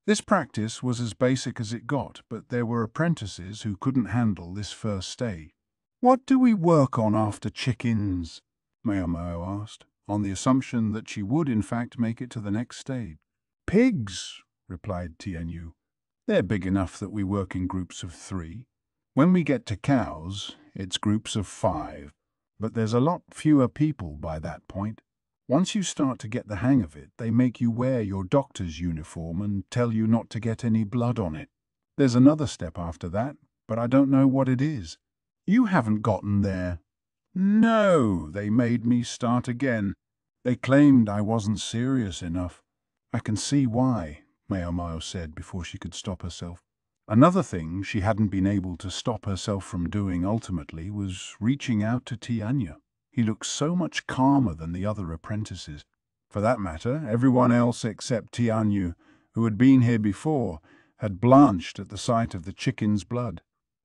This practice was as basic as it got, but there were apprentices who couldn't handle this first stage. "What do we work on after chickens?" Maomao asked, on the assumption that she would in fact make it to the next stage. "Pigs," replied Tianyu. "They're big enough that we work in groups of 3. When we get to cows, it's groups of 5. But there's a lot fewer people by that point. Once you start to get the hang of it, they make you wear your doctor's uniform and tell you not to get any blood on it. There's another step after that, but I don't know what it is. You haven't gotten there." "No, they made me start again. They claimed I wasn't serious enough." "I can see why," Maomao said before she could stop herself. Another thing she hadn't been able to stop herself from doing ultimately was reaching out to Tianyu. He looked so much calmer than the other apprentices. For that matter, everyone else except Tianyu, who had been here before, had blanched at the sight of the chicken's blood.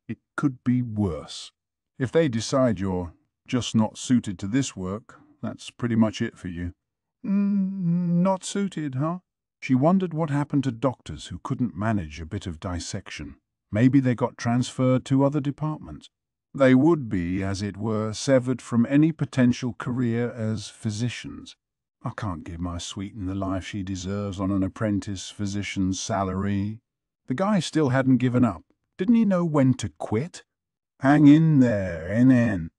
It could be worse. If they decide you're just not suited to this work, that's pretty much it for you. Not suited, huh? She wondered what happened to doctors who couldn't manage a bit of dissection. Maybe they got transferred to other departments. They would be, as it were, severed from any potential career as physicians. "I can't give my sweetin the life she deserves on an apprentice physician's salary." The guy still hadn't given up. Didn't he know when to quit? "Hang in there, Anan."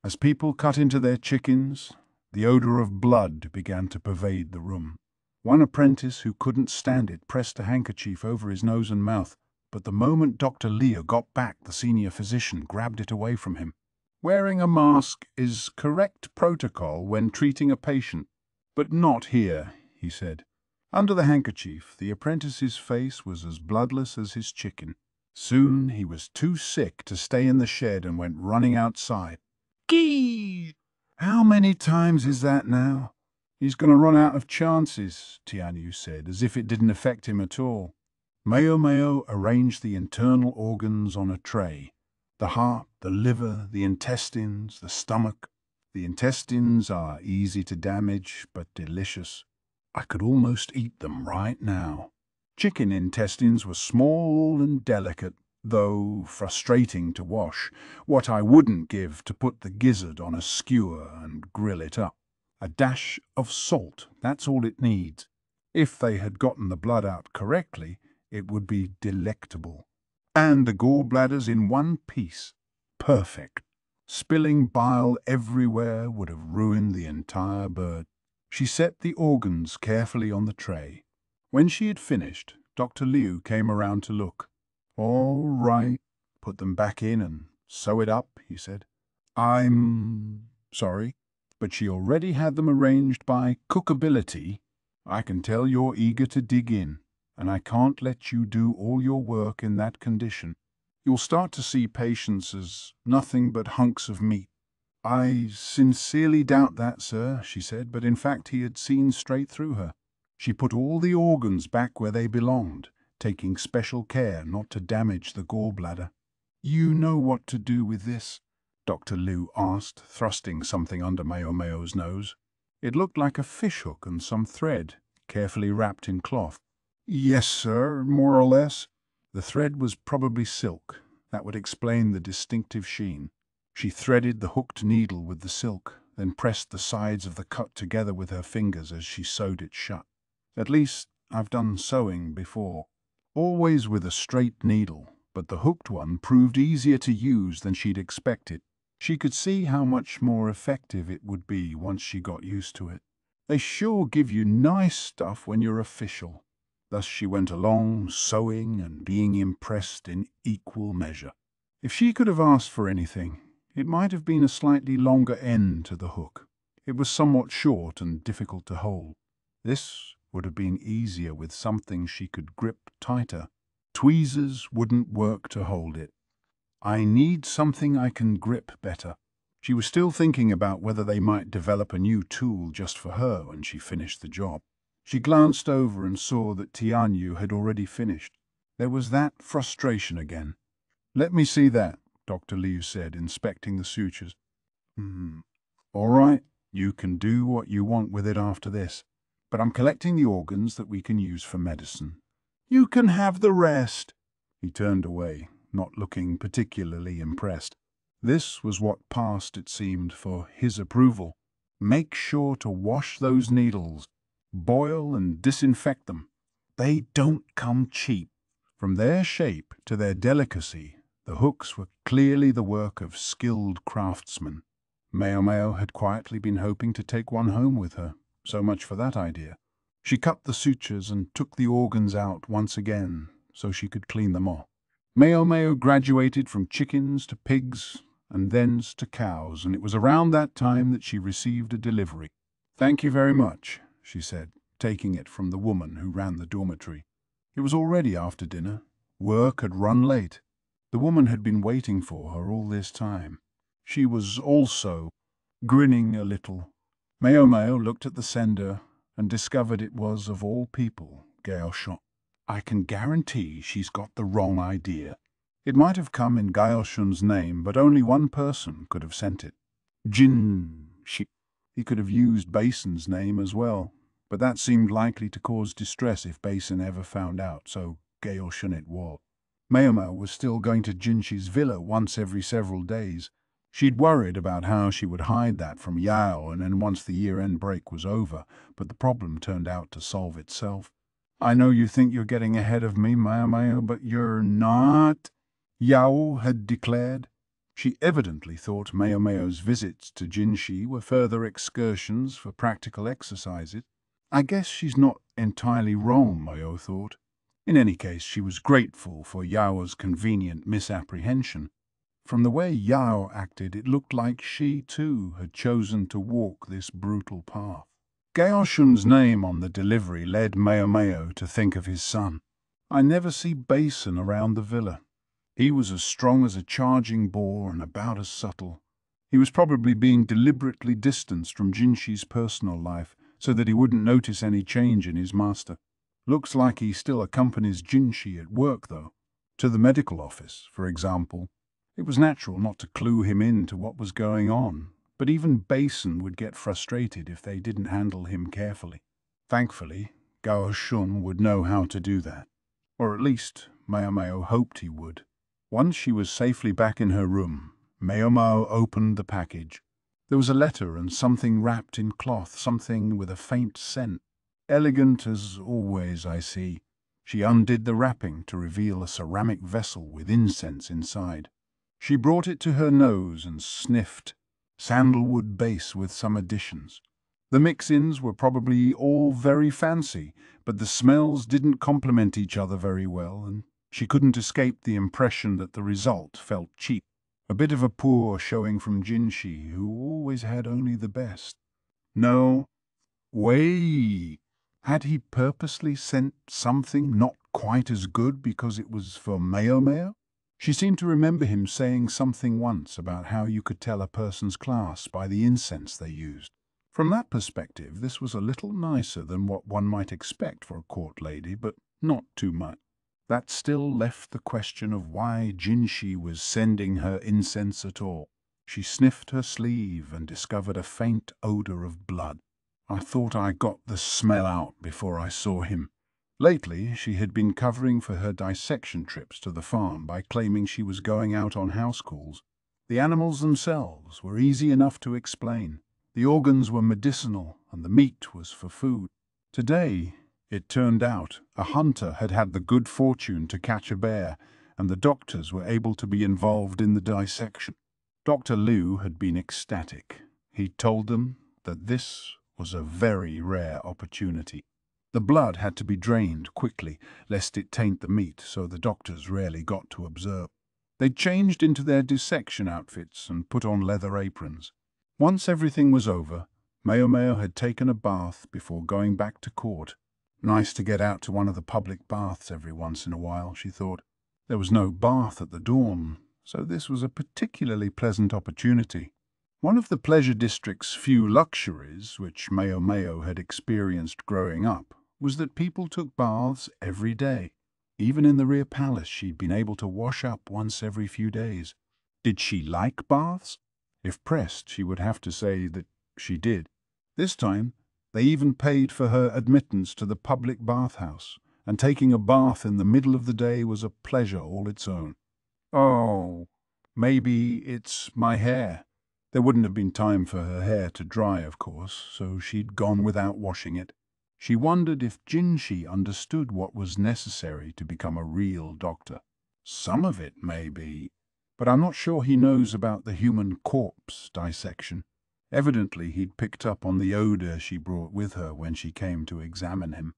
As people cut into their chickens, the odor of blood began to pervade the room. One apprentice who couldn't stand it pressed a handkerchief over his nose and mouth, but the moment Dr. Liu got back, the senior physician grabbed it away from him. "Wearing a mask is correct protocol when treating a patient, but not here," he said. Under the handkerchief, the apprentice's face was as bloodless as his chicken. Soon he was too sick to stay in the shed and went running outside. "Gee! How many times is that now?" "He's going to run out of chances," Tianyu said, as if it didn't affect him at all. Maomao arranged the internal organs on a tray. The heart, the liver, the intestines, the stomach. The intestines are easy to damage, but delicious. I could almost eat them right now. Chicken intestines were small and delicate, though frustrating to wash. What I wouldn't give to put the gizzard on a skewer and grill it up. A dash of salt, that's all it needs. If they had gotten the blood out correctly, it would be delectable. And the gallbladders in one piece. Perfect. Spilling bile everywhere would have ruined the entire bird. She set the organs carefully on the tray. When she had finished, Dr. Liu came around to look. "All right, put them back in and sew it up," he said. "I'm sorry, but she already had them arranged by cookability. I can tell you're eager to dig in, and I can't let you do all your work in that condition. You'll start to see patients as nothing but hunks of meat." "I sincerely doubt that, sir," she said, but in fact he had seen straight through her. She put all the organs back where they belonged, taking special care not to damage the gallbladder. "You know what to do with this?" Dr. Liu asked, thrusting something under Maomao's nose. It looked like a fishhook and some thread, carefully wrapped in cloth. "Yes, sir, more or less." The thread was probably silk. That would explain the distinctive sheen. She threaded the hooked needle with the silk, then pressed the sides of the cut together with her fingers as she sewed it shut. "At least, I've done sewing before. Always with a straight needle, but the hooked one proved easier to use than she'd expected. She could see how much more effective it would be once she got used to it. They sure give you nice stuff when you're official." Thus she went along, sewing and being impressed in equal measure. If she could have asked for anything, it might have been a slightly longer end to the hook. It was somewhat short and difficult to hold. This would have been easier with something she could grip tighter. Tweezers wouldn't work to hold it. "I need something I can grip better." She was still thinking about whether they might develop a new tool just for her when she finished the job. She glanced over and saw that Tianyu had already finished. There was that frustration again. "Let me see that," Dr. Liu said, inspecting the sutures. All right, you can do what you want with it after this, but I'm collecting the organs that we can use for medicine. You can have the rest." He turned away, not looking particularly impressed. This was what passed, it seemed, for his approval. "Make sure to wash those needles. Boil and disinfect them. They don't come cheap." From their shape to their delicacy, the hooks were clearly the work of skilled craftsmen. Maomao had quietly been hoping to take one home with her. So much for that idea. She cut the sutures and took the organs out once again so she could clean them off. Maomao graduated from chickens to pigs and thence to cows, and it was around that time that she received a delivery. "Thank you very much," she said, taking it from the woman who ran the dormitory. It was already after dinner. Work had run late. The woman had been waiting for her all this time. She was also grinning a little. Maomao looked at the sender and discovered it was, of all people, Gaoshun. "I can guarantee she's got the wrong idea." It might have come in Gaoshun's name, but only one person could have sent it. Jin Shi. He could have used Basin's name as well, but that seemed likely to cause distress if Basin ever found out, so Gaoshun it was. Maomao was still going to Jinshi's villa once every several days. She'd worried about how she would hide that from Yao and then once the year-end break was over, but the problem turned out to solve itself. "I know you think you're getting ahead of me, Maomao, but you're not," Yao had declared. She evidently thought Maomao's visits to Jinshi were further excursions for practical exercises. I guess she's not entirely wrong, Mao thought. In any case, she was grateful for Yao's convenient misapprehension. From the way Yao acted, it looked like she, too, had chosen to walk this brutal path. Gaoshun's name on the delivery led Maomao to think of his son. "I never see Basin around the villa. He was as strong as a charging boar and about as subtle. He was probably being deliberately distanced from Jinshi's personal life so that he wouldn't notice any change in his master. Looks like he still accompanies Jinshi at work, though. To the medical office, for example. It was natural not to clue him in to what was going on, but even Basin would get frustrated if they didn't handle him carefully. Thankfully, Gaoshun would know how to do that. Or at least, Maomao hoped he would. Once she was safely back in her room, Maomao opened the package. There was a letter and something wrapped in cloth, something with a faint scent. "Elegant as always, I see." She undid the wrapping to reveal a ceramic vessel with incense inside. She brought it to her nose and sniffed. Sandalwood base with some additions. The mix-ins were probably all very fancy, but the smells didn't complement each other very well, and she couldn't escape the impression that the result felt cheap. A bit of a pour showing from Jinshi, who always had only the best. No way! Had he purposely sent something not quite as good because it was for Maomao? She seemed to remember him saying something once about how you could tell a person's class by the incense they used. From that perspective, this was a little nicer than what one might expect for a court lady, but not too much. That still left the question of why Jinshi was sending her incense at all. She sniffed her sleeve and discovered a faint odor of blood. "I thought I got the smell out before I saw him." Lately, she had been covering for her dissection trips to the farm by claiming she was going out on house calls. The animals themselves were easy enough to explain. The organs were medicinal and the meat was for food. Today, it turned out, a hunter had had the good fortune to catch a bear, and the doctors were able to be involved in the dissection. Dr. Liu had been ecstatic. He told them that this was a very rare opportunity. The blood had to be drained quickly, lest it taint the meat, so the doctors rarely got to observe. They changed into their dissection outfits and put on leather aprons. Once everything was over, Maomao had taken a bath before going back to court. Nice to get out to one of the public baths every once in a while, she thought. There was no bath at the dawn, so this was a particularly pleasant opportunity. One of the pleasure district's few luxuries, which Maomao had experienced growing up, was that people took baths every day. Even in the rear palace, she'd been able to wash up once every few days. Did she like baths? If pressed, she would have to say that she did. This time, they even paid for her admittance to the public bathhouse, and taking a bath in the middle of the day was a pleasure all its own. Oh, maybe it's my hair. There wouldn't have been time for her hair to dry, of course, so she'd gone without washing it. She wondered if Jinshi understood what was necessary to become a real doctor. Some of it, maybe, but I'm not sure he knows about the human corpse dissection. Evidently, he'd picked up on the odor she brought with her when she came to examine him.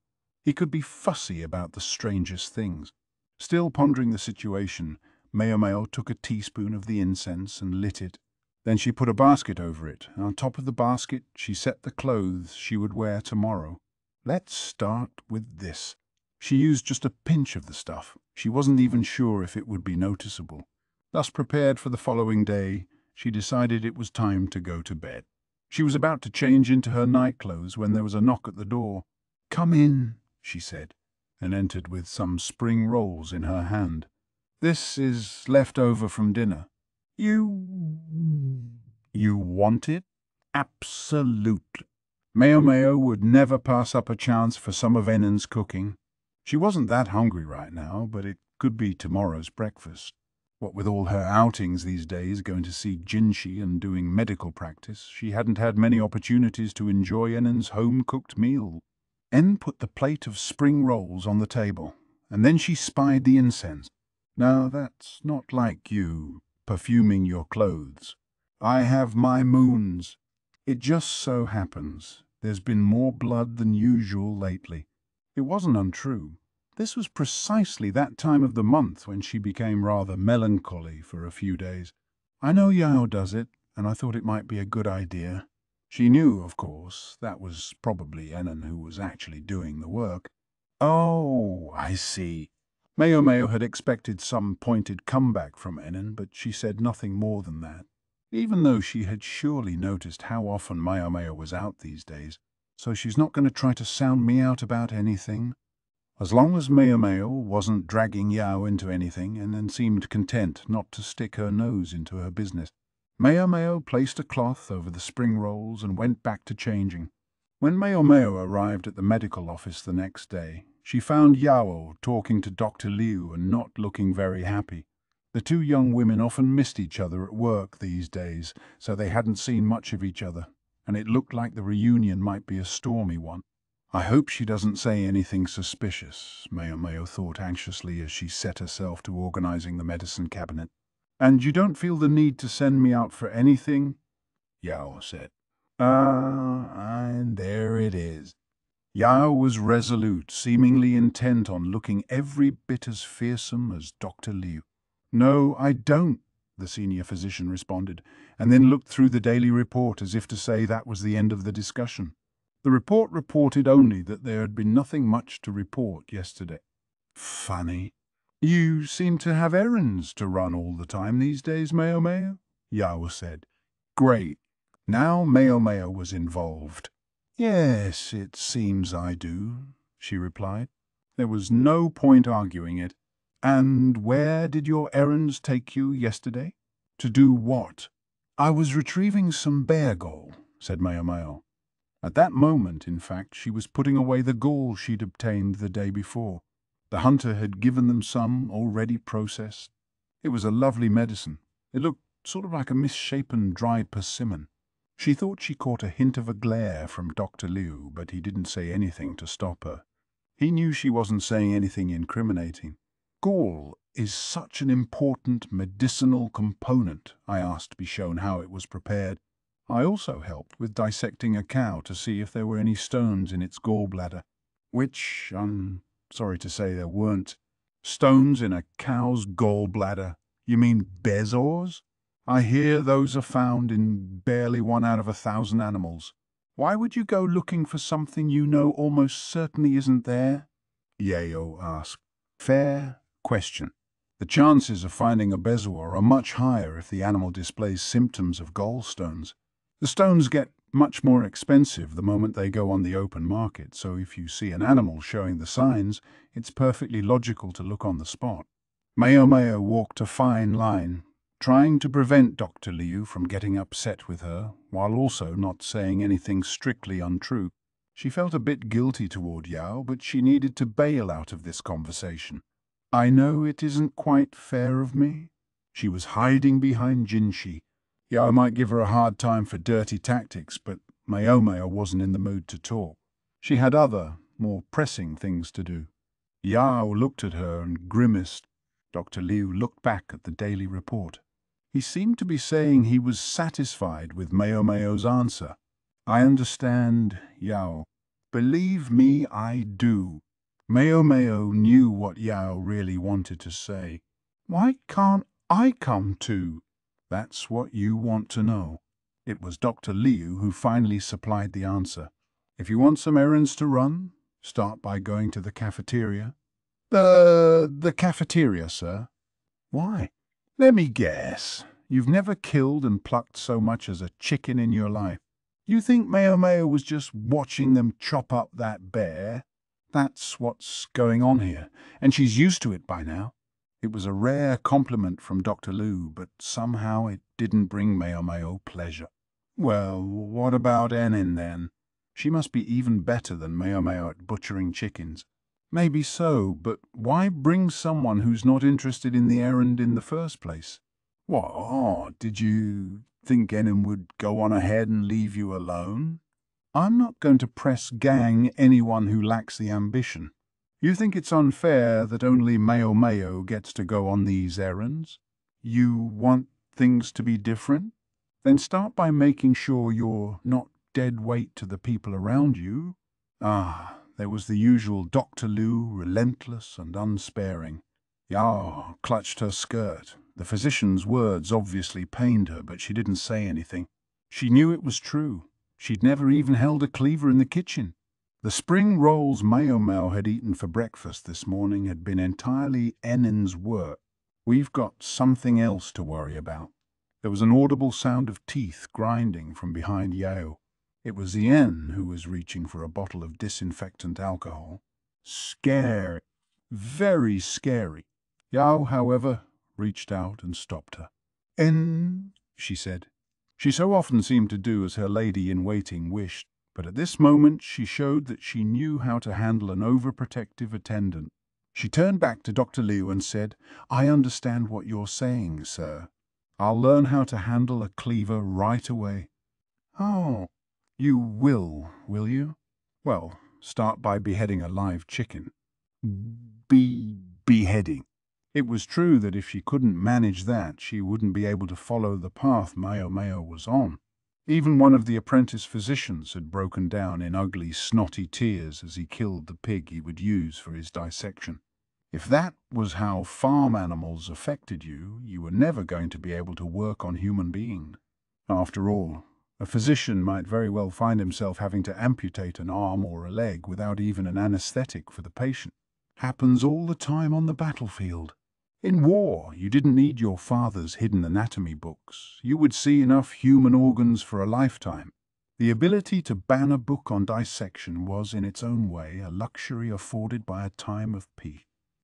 He could be fussy about the strangest things. Still pondering the situation, Maomao took a teaspoon of the incense and lit it. Then she put a basket over it, and on top of the basket she set the clothes she would wear tomorrow. Let's start with this. She used just a pinch of the stuff. She wasn't even sure if it would be noticeable. Thus prepared for the following day, she decided it was time to go to bed. She was about to change into her nightclothes when there was a knock at the door. "Come in," she said, and entered with some spring rolls in her hand. "This is left over from dinner." You want it?" "Absolutely." Maomao would never pass up a chance for some of Anan's cooking. She wasn't that hungry right now, but it could be tomorrow's breakfast. What with all her outings these days, going to see Jinshi and doing medical practice, she hadn't had many opportunities to enjoy Anan's home-cooked meal. En put the plate of spring rolls on the table, and then she spied the incense. "Now that's not like you, perfuming your clothes. I have my moons. It just so happens there's been more blood than usual lately." It wasn't untrue. This was precisely that time of the month when she became rather melancholy for a few days. "I know Yao does it, and I thought it might be a good idea." She knew, of course, that was probably Anan who was actually doing the work. "Oh, I see." Maomao had expected some pointed comeback from Anan, but she said nothing more than that, even though she had surely noticed how often Maomao was out these days. "So she's not going to try to sound me out about anything?" As long as Maomao wasn't dragging Yao into anything, Anan seemed content not to stick her nose into her business. Maomao placed a cloth over the spring rolls and went back to changing. When Maomao arrived at the medical office the next day, she found Yao talking to Dr. Liu and not looking very happy. The two young women often missed each other at work these days, so they hadn't seen much of each other, and it looked like the reunion might be a stormy one. "I hope she doesn't say anything suspicious," Maomao thought anxiously as she set herself to organizing the medicine cabinet. "And you don't feel the need to send me out for anything?" Yao said. And there it is." Yao was resolute, seemingly intent on looking every bit as fearsome as Dr. Liu. "No, I don't," the senior physician responded, and then looked through the daily report as if to say that was the end of the discussion. The report reported only that there had been nothing much to report yesterday. "Funny. You seem to have errands to run all the time these days, Maomao," Yao said. "Great." Now Maomao was involved. "Yes, it seems I do," she replied. There was no point arguing it. "And where did your errands take you yesterday?" "To do what?" "I was retrieving some bear gall," said Maomao. At that moment, in fact, she was putting away the gall she'd obtained the day before. The hunter had given them some already processed. It was a lovely medicine. It looked sort of like a misshapen dried persimmon. She thought she caught a hint of a glare from Dr. Liu, but he didn't say anything to stop her. He knew she wasn't saying anything incriminating. "Gall is such an important medicinal component. I asked to be shown how it was prepared. I also helped with dissecting a cow to see if there were any stones in its gallbladder, which, I'm sorry to say, there weren't." "Stones in a cow's gallbladder? You mean bezoars? I hear those are found in barely 1 out of 1,000 animals. Why would you go looking for something you know almost certainly isn't there?" Yao asked. "Fair question." The The chances of finding a bezoar are much higher if the animal displays symptoms of gallstones. The stones get much more expensive the moment they go on the open market, so if you see an animal showing the signs, it's perfectly logical to look on the spot. Maomao walked a fine line, trying to prevent Dr. Liu from getting upset with her, while also not saying anything strictly untrue. She felt a bit guilty toward Yao, but she needed to bail out of this conversation. I know it isn't quite fair of me. She was hiding behind Jinshi. Yao might give her a hard time for dirty tactics, but Maomao wasn't in the mood to talk. She had other, more pressing things to do. Yao looked at her and grimaced. Dr. Liu looked back at the daily report. He seemed to be saying he was satisfied with Maomao's answer. I understand, Yao. Believe me, I do. Maomao knew what Yao really wanted to say. Why can't I come too? That's what you want to know. It was Dr. Liu who finally supplied the answer. If you want some errands to run, start by going to the cafeteria. The cafeteria, sir. Why? Let me guess. You've never killed and plucked so much as a chicken in your life. You think Maomao was just watching them chop up that bear? That's what's going on here, and she's used to it by now. It was a rare compliment from Dr. Liu, but somehow it didn't bring Maomao pleasure. Well, what about Anan then? She must be even better than Maomao at butchering chickens. Maybe so, but why bring someone who's not interested in the errand in the first place? What, did you think Anan would go on ahead and leave you alone? I'm not going to press gang anyone who lacks the ambition. You think it's unfair that only Maomao gets to go on these errands? You want things to be different? Then start by making sure you're not dead weight to the people around you. There was the usual Dr. Liu, relentless and unsparing. Yao clutched her skirt. The physician's words obviously pained her, but she didn't say anything. She knew it was true. She'd never even held a cleaver in the kitchen. The spring rolls Maomao had eaten for breakfast this morning had been entirely Anan's work. We've got something else to worry about. There was an audible sound of teeth grinding from behind Yao. It was Yen who was reaching for a bottle of disinfectant alcohol. Scary. Very scary. Yao, however, reached out and stopped her. She said. She so often seemed to do as her lady-in-waiting wished, but at this moment she showed that she knew how to handle an overprotective attendant. She turned back to Dr. Liu and said, I understand what you're saying, sir. I'll learn how to handle a cleaver right away. Oh, you will you? Well, start by beheading a live chicken. Beheading. It was true that if she couldn't manage that, she wouldn't be able to follow the path Maomao was on. Even one of the apprentice physicians had broken down in ugly, snotty tears as he killed the pig he would use for his dissection. If that was how farm animals affected you, you were never going to be able to work on human beings. After all, a physician might very well find himself having to amputate an arm or a leg without even an anesthetic for the patient. Happens all the time on the battlefield. In war, you didn't need your father's hidden anatomy books. You would see enough human organs for a lifetime. The ability to ban a book on dissection was, in its own way, a luxury afforded by a time of peace.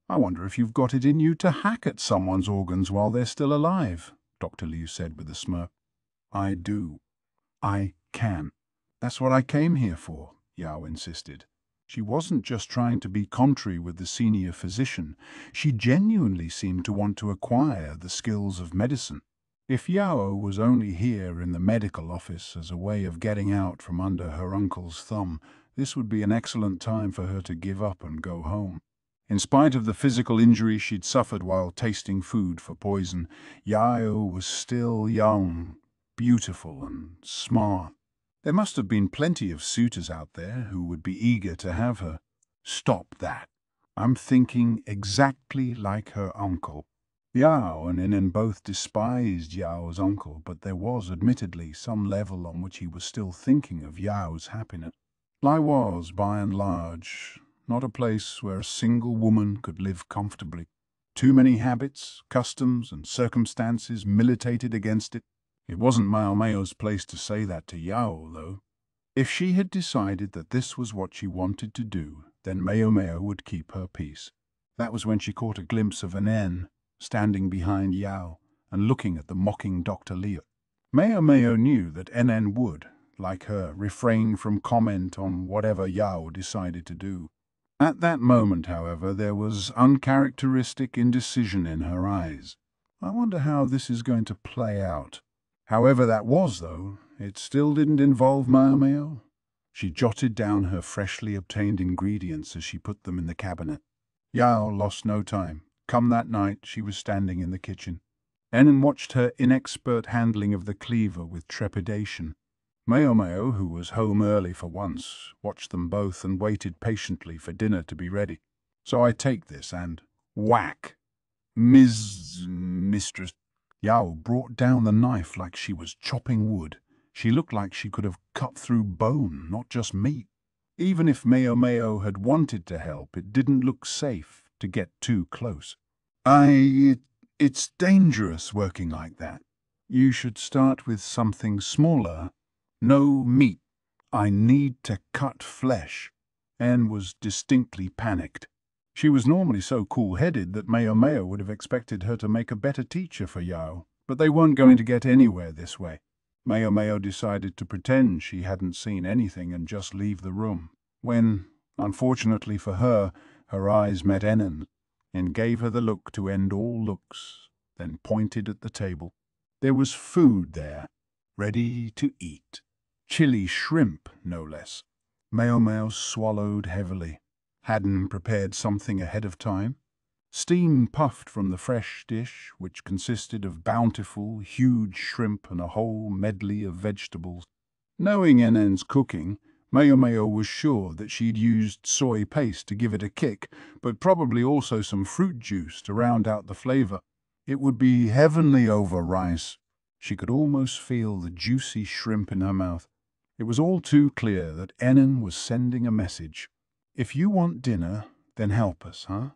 I wonder if you've got it in you to hack at someone's organs while they're still alive, Dr. Liu said with a smirk. I do. I can. That's what I came here for, Yao insisted. She wasn't just trying to be contrary with the senior physician. She genuinely seemed to want to acquire the skills of medicine. If Yao was only here in the medical office as a way of getting out from under her uncle's thumb, this would be an excellent time for her to give up and go home. In spite of the physical injury she'd suffered while tasting food for poison, Yao was still young, beautiful and smart. There must have been plenty of suitors out there who would be eager to have her. Stop that. I'm thinking exactly like her uncle. Yao and Anan both despised Yao's uncle, but there was admittedly some level on which he was still thinking of Yao's happiness. Lai was, by and large, not a place where a single woman could live comfortably. Too many habits, customs, and circumstances militated against it. It wasn't Maomao's place to say that to Yao, though. If she had decided that this was what she wanted to do, then Maomao would keep her peace. That was when she caught a glimpse of Anan standing behind Yao and looking at the mocking Dr. Liu. Maomao knew that Anan would, like her, refrain from comment on whatever Yao decided to do. At that moment, however, there was uncharacteristic indecision in her eyes. I wonder how this is going to play out. However that was, though, it still didn't involve Maomao. She jotted down her freshly obtained ingredients as she put them in the cabinet. Yao lost no time. Come that night, she was standing in the kitchen. Anan watched her inexpert handling of the cleaver with trepidation. Maomao, who was home early for once, watched them both and waited patiently for dinner to be ready. So I take this and whack. Mistress. Yao brought down the knife like she was chopping wood. She looked like she could have cut through bone, not just meat. Even if Maomao had wanted to help, it didn't look safe to get too close. It's dangerous working like that. You should start with something smaller. No meat. I need to cut flesh. Anne was distinctly panicked. She was normally so cool-headed that Maomao would have expected her to make a better teacher for Yao, but they weren't going to get anywhere this way. Maomao decided to pretend she hadn't seen anything and just leave the room, when, unfortunately for her, her eyes met Anan and gave her the look to end all looks, then pointed at the table. There was food there, ready to eat. Chili shrimp, no less. Maomao swallowed heavily. Hadn't prepared something ahead of time. Steam puffed from the fresh dish, which consisted of bountiful, huge shrimp and a whole medley of vegetables. Knowing Anan's cooking, Maomao was sure that she'd used soy paste to give it a kick, but probably also some fruit juice to round out the flavor. It would be heavenly over rice. She could almost feel the juicy shrimp in her mouth. It was all too clear that Anan was sending a message. If you want dinner, then help us, huh?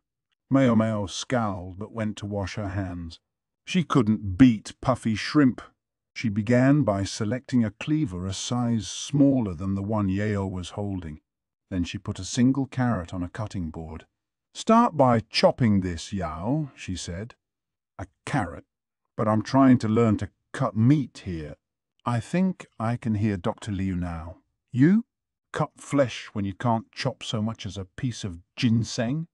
Maomao scowled but went to wash her hands. She couldn't beat puffy shrimp. She began by selecting a cleaver a size smaller than the one Yao was holding. Then she put a single carrot on a cutting board. Start by chopping this, Yao, she said. A carrot? But I'm trying to learn to cut meat here. I think I can hear Dr. Liu now. You? Cut flesh when you can't chop so much as a piece of ginseng?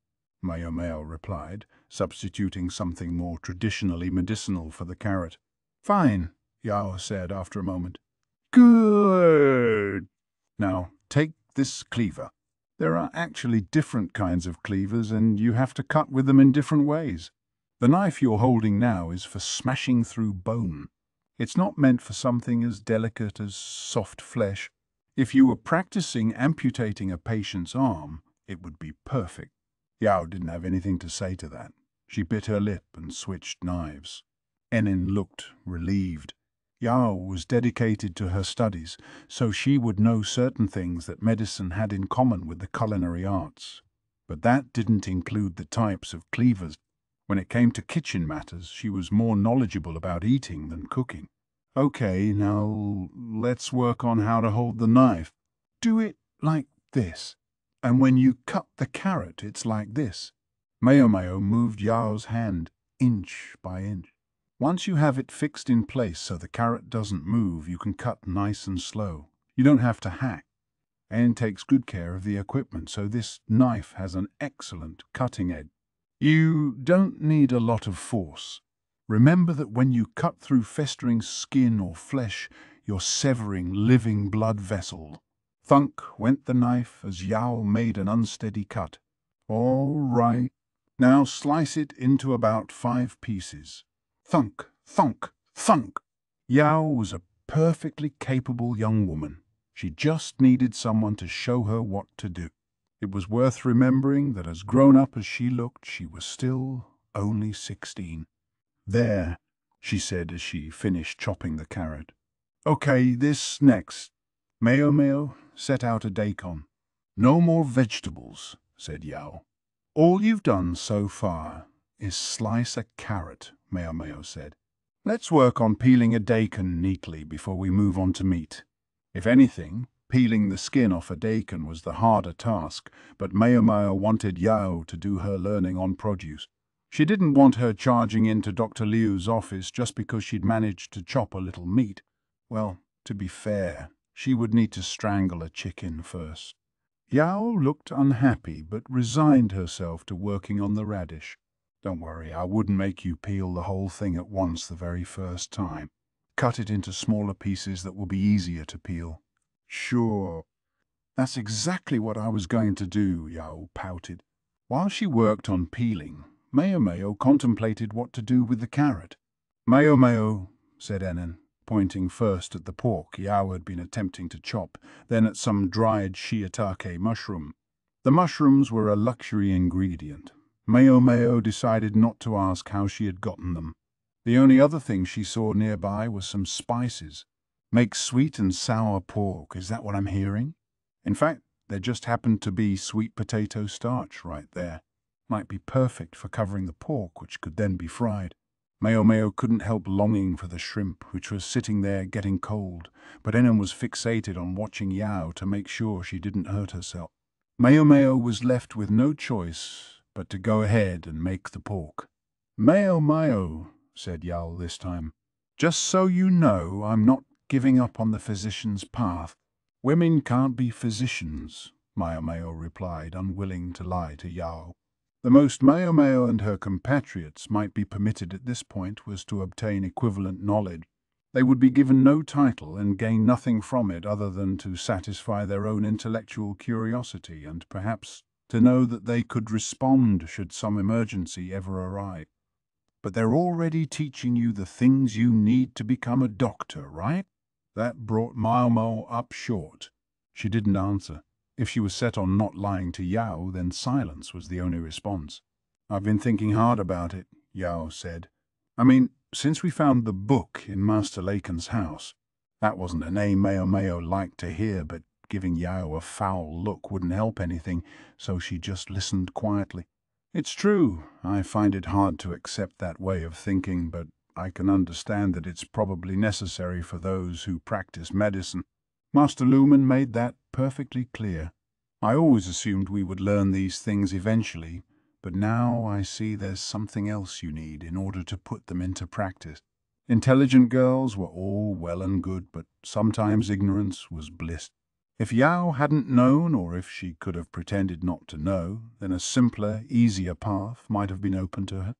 Maomao replied, substituting something more traditionally medicinal for the carrot. Fine, Yao said after a moment. Good. Now, take this cleaver. There are actually different kinds of cleavers, and you have to cut with them in different ways. The knife you're holding now is for smashing through bone. It's not meant for something as delicate as soft flesh. If you were practicing amputating a patient's arm, it would be perfect. Yao didn't have anything to say to that. She bit her lip and switched knives. Anan looked relieved. Yao was dedicated to her studies, so she would know certain things that medicine had in common with the culinary arts. But that didn't include the types of cleavers. When it came to kitchen matters, she was more knowledgeable about eating than cooking. Okay, now let's work on how to hold the knife. Do it like this. And when you cut the carrot, it's like this. Maomao moved Yao's hand inch by inch. Once you have it fixed in place so the carrot doesn't move, you can cut nice and slow. You don't have to hack. Anne takes good care of the equipment, so this knife has an excellent cutting edge. You don't need a lot of force. Remember that when you cut through festering skin or flesh, you're severing living blood vessels. Thunk went the knife as Yao made an unsteady cut. All right. Now slice it into about 5 pieces. Thunk, thunk, thunk. Yao was a perfectly capable young woman. She just needed someone to show her what to do. It was worth remembering that as grown-up as she looked, she was still only 16. There, she said as she finished chopping the carrot. Okay, this next. Maomao set out a daikon. No more vegetables, said Yao. All you've done so far is slice a carrot, Maomao said. Let's work on peeling a daikon neatly before we move on to meat. If anything, peeling the skin off a daikon was the harder task, but Maomao wanted Yao to do her learning on produce. She didn't want her charging into Dr. Liu's office just because she'd managed to chop a little meat. Well, to be fair, she would need to strangle a chicken first. Yao looked unhappy but resigned herself to working on the radish. Don't worry, I wouldn't make you peel the whole thing at once the very first time. Cut it into smaller pieces that will be easier to peel. Sure. That's exactly what I was going to do, Yao pouted. While she worked on peeling, Maomao contemplated what to do with the carrot. Maomao, said Anan, pointing first at the pork Yao had been attempting to chop, then at some dried shiitake mushroom. The mushrooms were a luxury ingredient. Maomao decided not to ask how she had gotten them. The only other thing she saw nearby was some spices. Make sweet and sour pork, is that what I'm hearing? In fact, there just happened to be sweet potato starch right there. Might be perfect for covering the pork, which could then be fried. Maomao couldn't help longing for the shrimp, which was sitting there getting cold, but Anan was fixated on watching Yao to make sure she didn't hurt herself. Maomao was left with no choice but to go ahead and make the pork. Maomao, said Yao this time, just so you know, I'm not giving up on the physician's path. Women can't be physicians, Maomao replied, unwilling to lie to Yao. The most Maomao and her compatriots might be permitted at this point was to obtain equivalent knowledge. They would be given no title and gain nothing from it other than to satisfy their own intellectual curiosity and perhaps to know that they could respond should some emergency ever arrive. But they're already teaching you the things you need to become a doctor, right? That brought Maomao up short. She didn't answer. If she was set on not lying to Yao, then silence was the only response. I've been thinking hard about it, Yao said. I mean, since we found the book in Master Laken's house. That wasn't a name Maomao liked to hear, but giving Yao a foul look wouldn't help anything, so she just listened quietly. It's true, I find it hard to accept that way of thinking, but I can understand that it's probably necessary for those who practice medicine. Master Lumen made that perfectly clear. I always assumed we would learn these things eventually, but now I see there's something else you need in order to put them into practice. Intelligent girls were all well and good, but sometimes ignorance was bliss. If Yao hadn't known, or if she could have pretended not to know, then a simpler, easier path might have been open to her.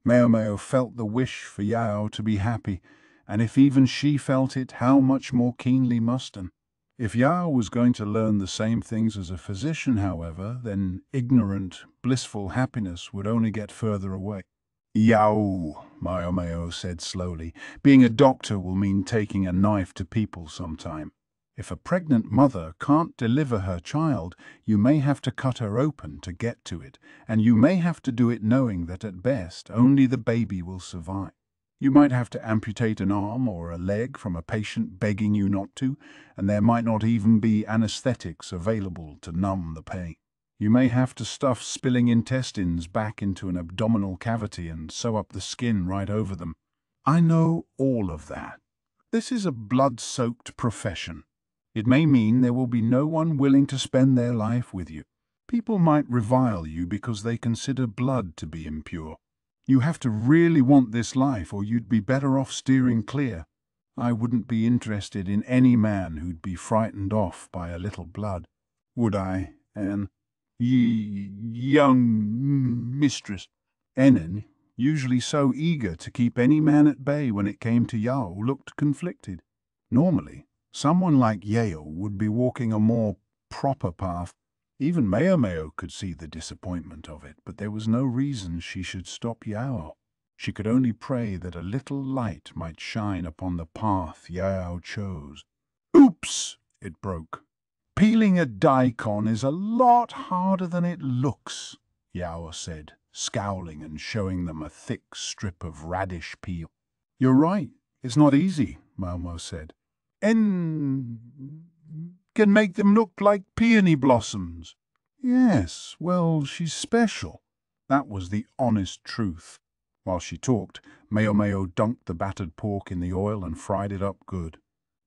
Maomao felt the wish for Yao to be happy, and if even she felt it, how much more keenly must An. If Yao was going to learn the same things as a physician, however, then ignorant, blissful happiness would only get further away. Yao, Maomao said slowly, being a doctor will mean taking a knife to people sometime. If a pregnant mother can't deliver her child, you may have to cut her open to get to it, and you may have to do it knowing that at best only the baby will survive. You might have to amputate an arm or a leg from a patient begging you not to, and there might not even be anesthetics available to numb the pain. You may have to stuff spilling intestines back into an abdominal cavity and sew up the skin right over them. I know all of that. This is a blood-soaked profession. It may mean there will be no one willing to spend their life with you. People might revile you because they consider blood to be impure. You have to really want this life, or you'd be better off steering clear. I wouldn't be interested in any man who'd be frightened off by a little blood. Would I, Anne? Young mistress. Anan, usually so eager to keep any man at bay when it came to Yao, looked conflicted. Normally, someone like Yale would be walking a more proper path. Even Maomao could see the disappointment of it, but there was no reason she should stop Yao. She could only pray that a little light might shine upon the path Yao chose. Oops! It broke. Peeling a daikon is a lot harder than it looks, Yao said, scowling and showing them a thick strip of radish peel. You're right, it's not easy, Maomao said. And can make them look like peony blossoms. Yes, well, she's special. That was the honest truth. While she talked, Maomao dunked the battered pork in the oil and fried it up good.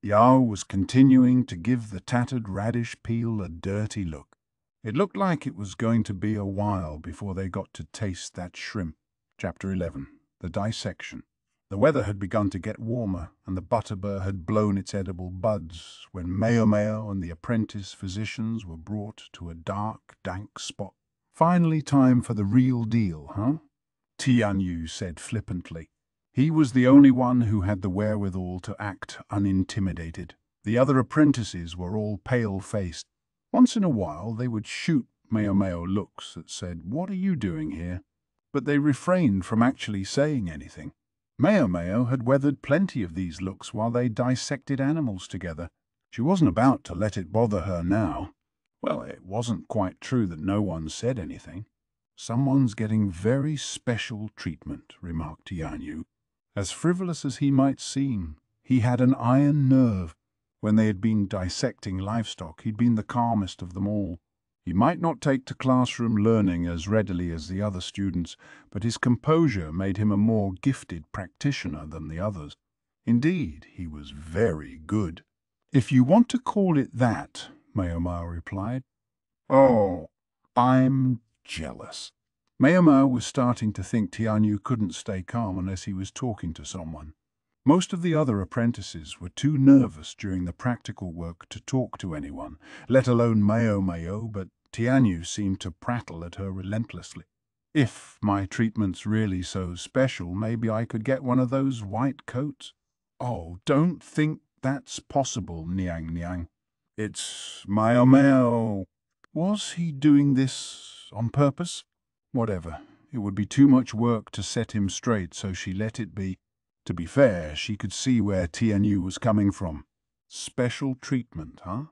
Yao was continuing to give the tattered radish peel a dirty look. It looked like it was going to be a while before they got to taste that shrimp. Chapter 11. The Dissection. The weather had begun to get warmer, and the butterbur had blown its edible buds when Maomao and the apprentice physicians were brought to a dark, dank spot. "Finally time for the real deal, huh?" Tianyu said flippantly. He was the only one who had the wherewithal to act unintimidated. The other apprentices were all pale-faced. Once in a while they would shoot Maomao looks that said, "What are you doing here?" But they refrained from actually saying anything. Maomao had weathered plenty of these looks while they dissected animals together. She wasn't about to let it bother her now. Well, it wasn't quite true that no one said anything. "Someone's getting very special treatment," remarked Tianyu. As frivolous as he might seem, he had an iron nerve. When they had been dissecting livestock, he'd been the calmest of them all. He might not take to classroom learning as readily as the other students, but his composure made him a more gifted practitioner than the others. Indeed, he was very good. "If you want to call it that," Maomao replied. "Oh, I'm jealous." Maomao was starting to think Tianyu couldn't stay calm unless he was talking to someone. Most of the other apprentices were too nervous during the practical work to talk to anyone, let alone Maomao, but Tianyu seemed to prattle at her relentlessly. "If my treatment's really so special, maybe I could get one of those white coats." "Oh, don't think that's possible, Niang Niang. It's Maomao." Was he doing this on purpose? Whatever. It would be too much work to set him straight, so she let it be. To be fair, she could see where Tianyu was coming from. Special treatment, huh?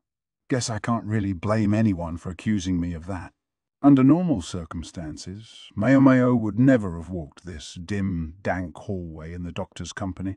Guess I can't really blame anyone for accusing me of that. Under normal circumstances, Maomao would never have walked this dim, dank hallway in the doctor's company.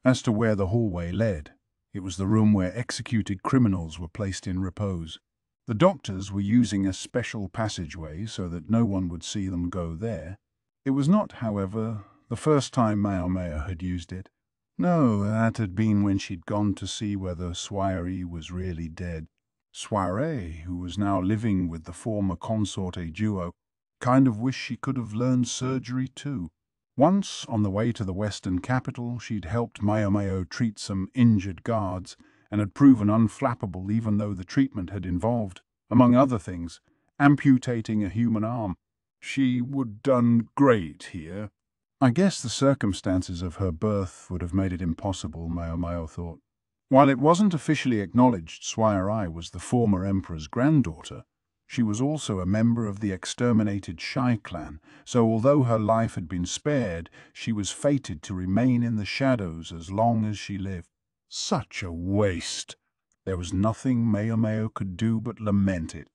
As to where the hallway led, it was the room where executed criminals were placed in repose. The doctors were using a special passageway so that no one would see them go there. It was not, however, the first time Maomao had used it. No, that had been when she'd gone to see whether Soiree was really dead. Soiree, who was now living with the former consorte duo, kind of wished she could have learned surgery too. Once, on the way to the Western capital, she'd helped Maomao treat some injured guards, and had proven unflappable even though the treatment had involved, among other things, amputating a human arm. She would done great here. I guess the circumstances of her birth would have made it impossible, Maomao thought. While it wasn't officially acknowledged Soiree was the former emperor's granddaughter, she was also a member of the exterminated Shai clan, so although her life had been spared, she was fated to remain in the shadows as long as she lived. Such a waste! There was nothing Maomao could do but lament it.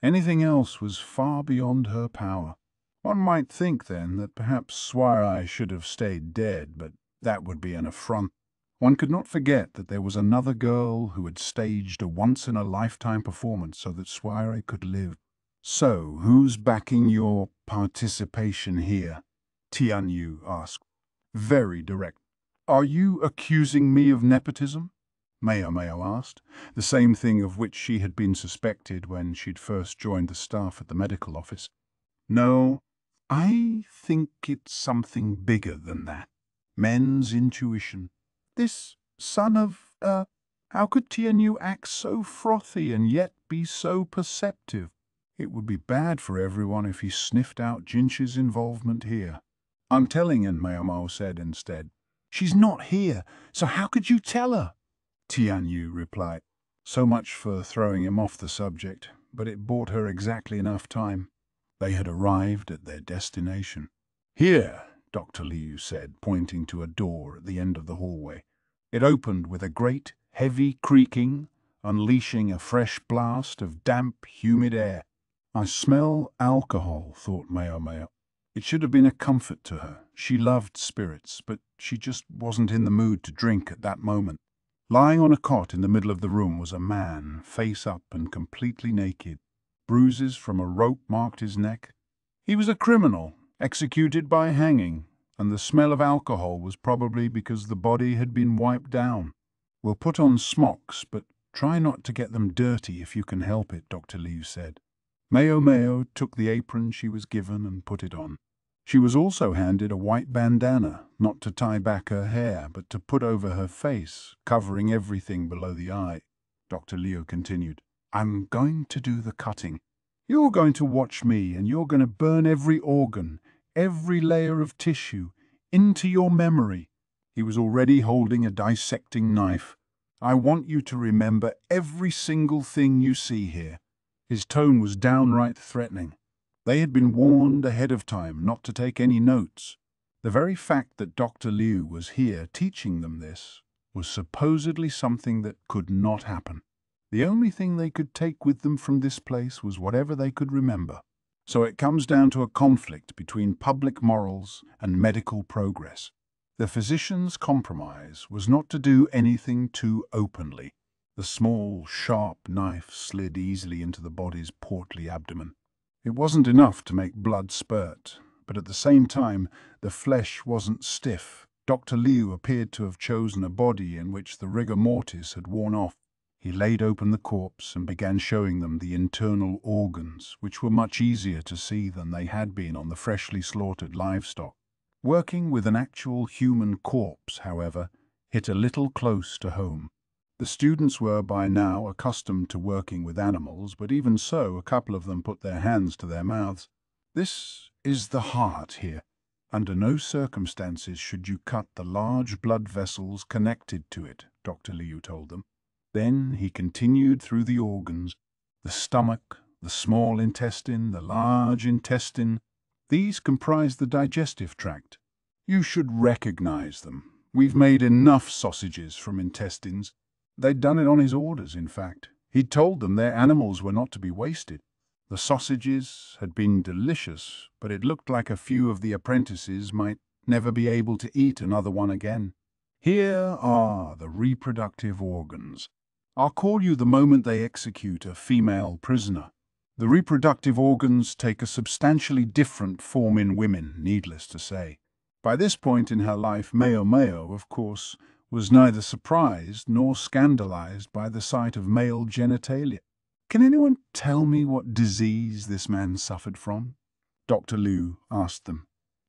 Anything else was far beyond her power. One might think, then, that perhaps Soiree should have stayed dead, but that would be an affront. One could not forget that there was another girl who had staged a once-in-a-lifetime performance so that Soiree could live. "So, who's backing your participation here?" Tianyu asked. Very direct. "Are you accusing me of nepotism?" Maomao asked, the same thing of which she had been suspected when she'd first joined the staff at the medical office. "No, I think it's something bigger than that. Men's intuition. This son of, how could Tianyu act so frothy and yet be so perceptive? It would be bad for everyone if he sniffed out Jinchi's involvement here." "I'm telling him," Maomao said instead. "She's not here, so how could you tell her?" Tianyu replied. So much for throwing him off the subject, but it bought her exactly enough time. They had arrived at their destination. "Here," Dr. Liu said, pointing to a door at the end of the hallway. It opened with a great, heavy creaking, unleashing a fresh blast of damp, humid air. "I smell alcohol," thought Maomao. It should have been a comfort to her. She loved spirits, but she just wasn't in the mood to drink at that moment. Lying on a cot in the middle of the room was a man, face up and completely naked. Bruises from a rope marked his neck. He was a criminal, executed by hanging, and the smell of alcohol was probably because the body had been wiped down. We'll put on smocks, but try not to get them dirty if you can help it, Dr. Liu said. Maomao took the apron she was given and put it on. She was also handed a white bandana, not to tie back her hair, but to put over her face, covering everything below the eye. Dr. Liu continued, I'm going to do the cutting. You're going to watch me, and you're going to burn every organ, every layer of tissue, into your memory. He was already holding a dissecting knife. I want you to remember every single thing you see here. His tone was downright threatening. They had been warned ahead of time not to take any notes. The very fact that Dr. Liu was here teaching them this was supposedly something that could not happen. The only thing they could take with them from this place was whatever they could remember. So it comes down to a conflict between public morals and medical progress. The physician's compromise was not to do anything too openly. The small, sharp knife slid easily into the body's portly abdomen. It wasn't enough to make blood spurt, but at the same time, the flesh wasn't stiff. Dr. Liu appeared to have chosen a body in which the rigor mortis had worn off. He laid open the corpse and began showing them the internal organs, which were much easier to see than they had been on the freshly slaughtered livestock. Working with an actual human corpse, however, hit a little close to home. The students were by now accustomed to working with animals, but even so, a couple of them put their hands to their mouths. This is the heart here. Under no circumstances should you cut the large blood vessels connected to it, Dr. Liu told them. Then he continued through the organs, the stomach, the small intestine, the large intestine. These comprise the digestive tract. You should recognize them. We've made enough sausages from intestines. They'd done it on his orders, in fact. He'd told them their animals were not to be wasted. The sausages had been delicious, but it looked like a few of the apprentices might never be able to eat another one again. Here are the reproductive organs. I'll call you the moment they execute a female prisoner. The reproductive organs take a substantially different form in women, needless to say. By this point in her life, Maomao, of course, was neither surprised nor scandalized by the sight of male genitalia. Can anyone tell me what disease this man suffered from? Dr. Liu asked them.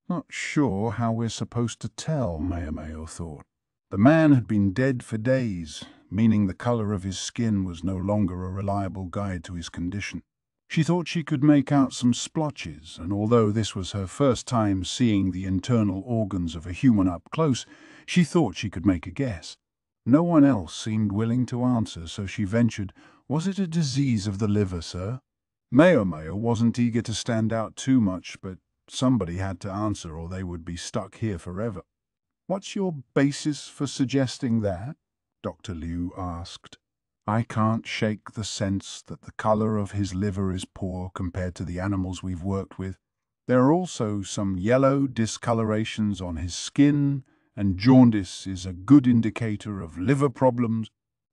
Not sure how we're supposed to tell, Maomao thought. The man had been dead for days, meaning the color of his skin was no longer a reliable guide to his condition. She thought she could make out some splotches, and although this was her first time seeing the internal organs of a human up close, she thought she could make a guess. No one else seemed willing to answer, so she ventured, Was it a disease of the liver, sir? Maomao wasn't eager to stand out too much, but somebody had to answer or they would be stuck here forever. What's your basis for suggesting that? Dr. Liu asked. I can't shake the sense that the color of his liver is poor compared to the animals we've worked with. There are also some yellow discolorations on his skin, and jaundice is a good indicator of liver problems.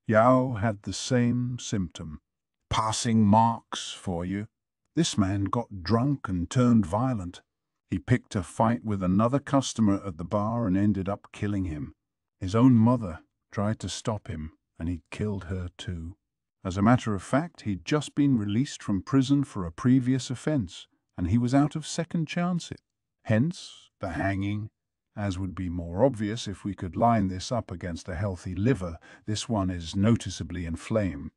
Yao had the same symptom. Passing marks for you. This man got drunk and turned violent. He picked a fight with another customer at the bar and ended up killing him. His own mother tried to stop him, and he killed her too. As a matter of fact, he'd just been released from prison for a previous offense, and he was out of second chances. Hence, the hanging. As would be more obvious if we could line this up against a healthy liver, this one is noticeably inflamed.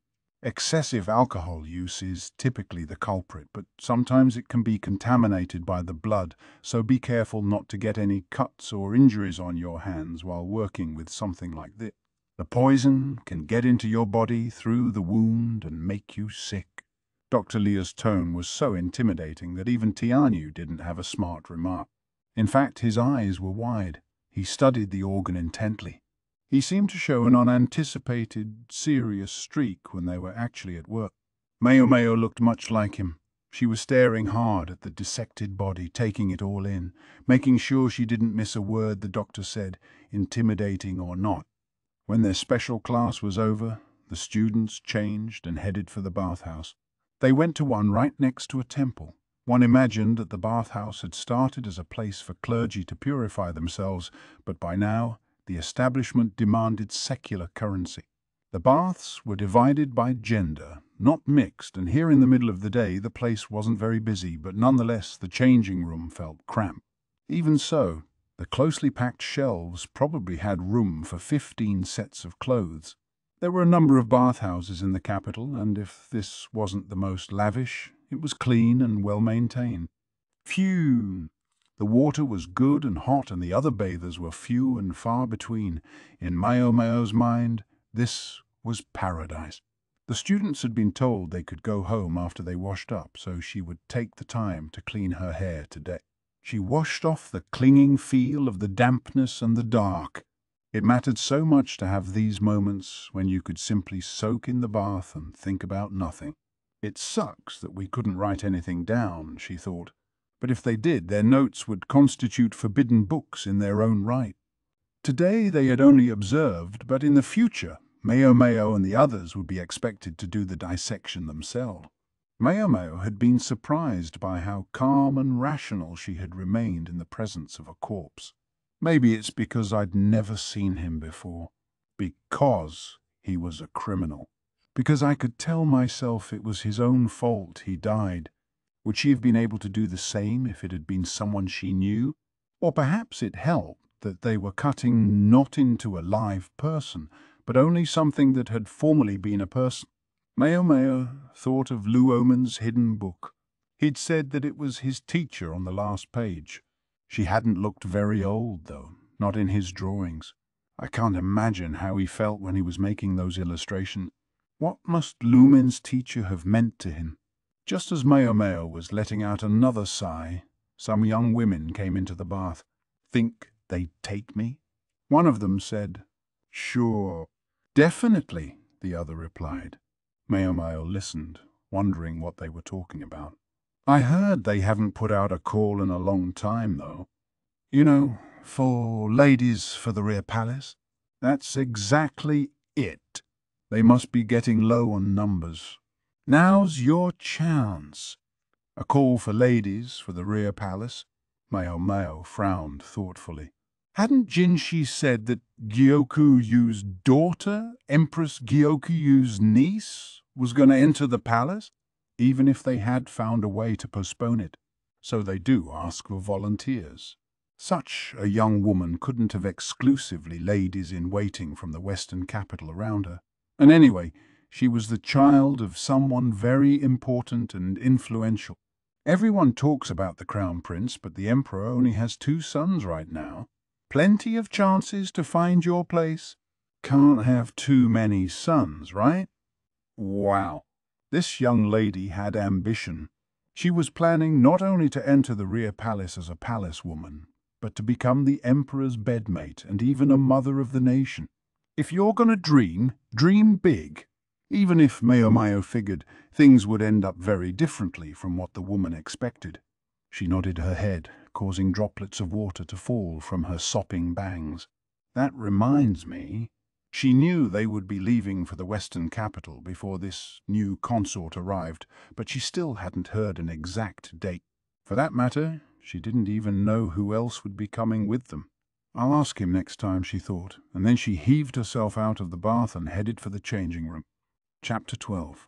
Excessive alcohol use is typically the culprit, but sometimes it can be contaminated by the blood, so be careful not to get any cuts or injuries on your hands while working with something like this. The poison can get into your body through the wound and make you sick. Dr. Liu's tone was so intimidating that even Tianyu didn't have a smart remark. In fact, his eyes were wide. He studied the organ intently. He seemed to show an unanticipated, serious streak when they were actually at work. Maomao looked much like him. She was staring hard at the dissected body, taking it all in, making sure she didn't miss a word the doctor said, intimidating or not. When their special class was over, the students changed and headed for the bathhouse. They went to one right next to a temple. One imagined that the bathhouse had started as a place for clergy to purify themselves, but by now the establishment demanded secular currency. The baths were divided by gender, not mixed, and here in the middle of the day the place wasn't very busy, but nonetheless the changing room felt cramped. Even so, the closely packed shelves probably had room for 15 sets of clothes. There were a number of bathhouses in the capital, and if this wasn't the most lavish, it was clean and well maintained. Phew! The water was good and hot, and the other bathers were few and far between. In Maomao's mind, this was paradise. The students had been told they could go home after they washed up, so she would take the time to clean her hair today. She washed off the clinging feel of the dampness and the dark. It mattered so much to have these moments when you could simply soak in the bath and think about nothing. It sucks that we couldn't write anything down, she thought, but if they did, their notes would constitute forbidden books in their own right. Today they had only observed, but in the future, Maomao and the others would be expected to do the dissection themselves. Maomao had been surprised by how calm and rational she had remained in the presence of a corpse. Maybe it's because I'd never seen him before. Because he was a criminal. Because I could tell myself it was his own fault he died. Would she have been able to do the same if it had been someone she knew? Or perhaps it helped that they were cutting not into a live person, but only something that had formerly been a person. Maomao thought of Luoman's hidden book. He'd said that it was his teacher on the last page. She hadn't looked very old, though, not in his drawings. I can't imagine how he felt when he was making those illustrations. What must Luoman's teacher have meant to him? Just as Maomao was letting out another sigh, some young women came into the bath. Think they'd take me? One of them said, "Sure." "Definitely," the other replied. Maomao listened, wondering what they were talking about. "I heard they haven't put out a call in a long time, though. You know, for ladies for the rear palace?" "That's exactly it. They must be getting low on numbers. Now's your chance." "A call for ladies for the rear palace?" Maomao frowned thoughtfully. Hadn't Jinshi said that Gyoku Yu's daughter, Empress Gyoku Yu's niece, was going to enter the palace? Even if they had found a way to postpone it. So they do ask for volunteers. Such a young woman couldn't have exclusively ladies in waiting from the Western capital around her. And anyway, she was the child of someone very important and influential. Everyone talks about the crown prince, but the emperor only has 2 sons right now. Plenty of chances to find your place. Can't have too many sons, right? Wow. This young lady had ambition. She was planning not only to enter the rear palace as a palace woman, but to become the emperor's bedmate and even a mother of the nation. If you're gonna dream, dream big. Even if Maomao figured things would end up very differently from what the woman expected. She nodded her head, causing droplets of water to fall from her sopping bangs. That reminds me. She knew they would be leaving for the Western capital before this new consort arrived, but she still hadn't heard an exact date. For that matter, she didn't even know who else would be coming with them. I'll ask him next time, she thought, and then she heaved herself out of the bath and headed for the changing room. Chapter 12.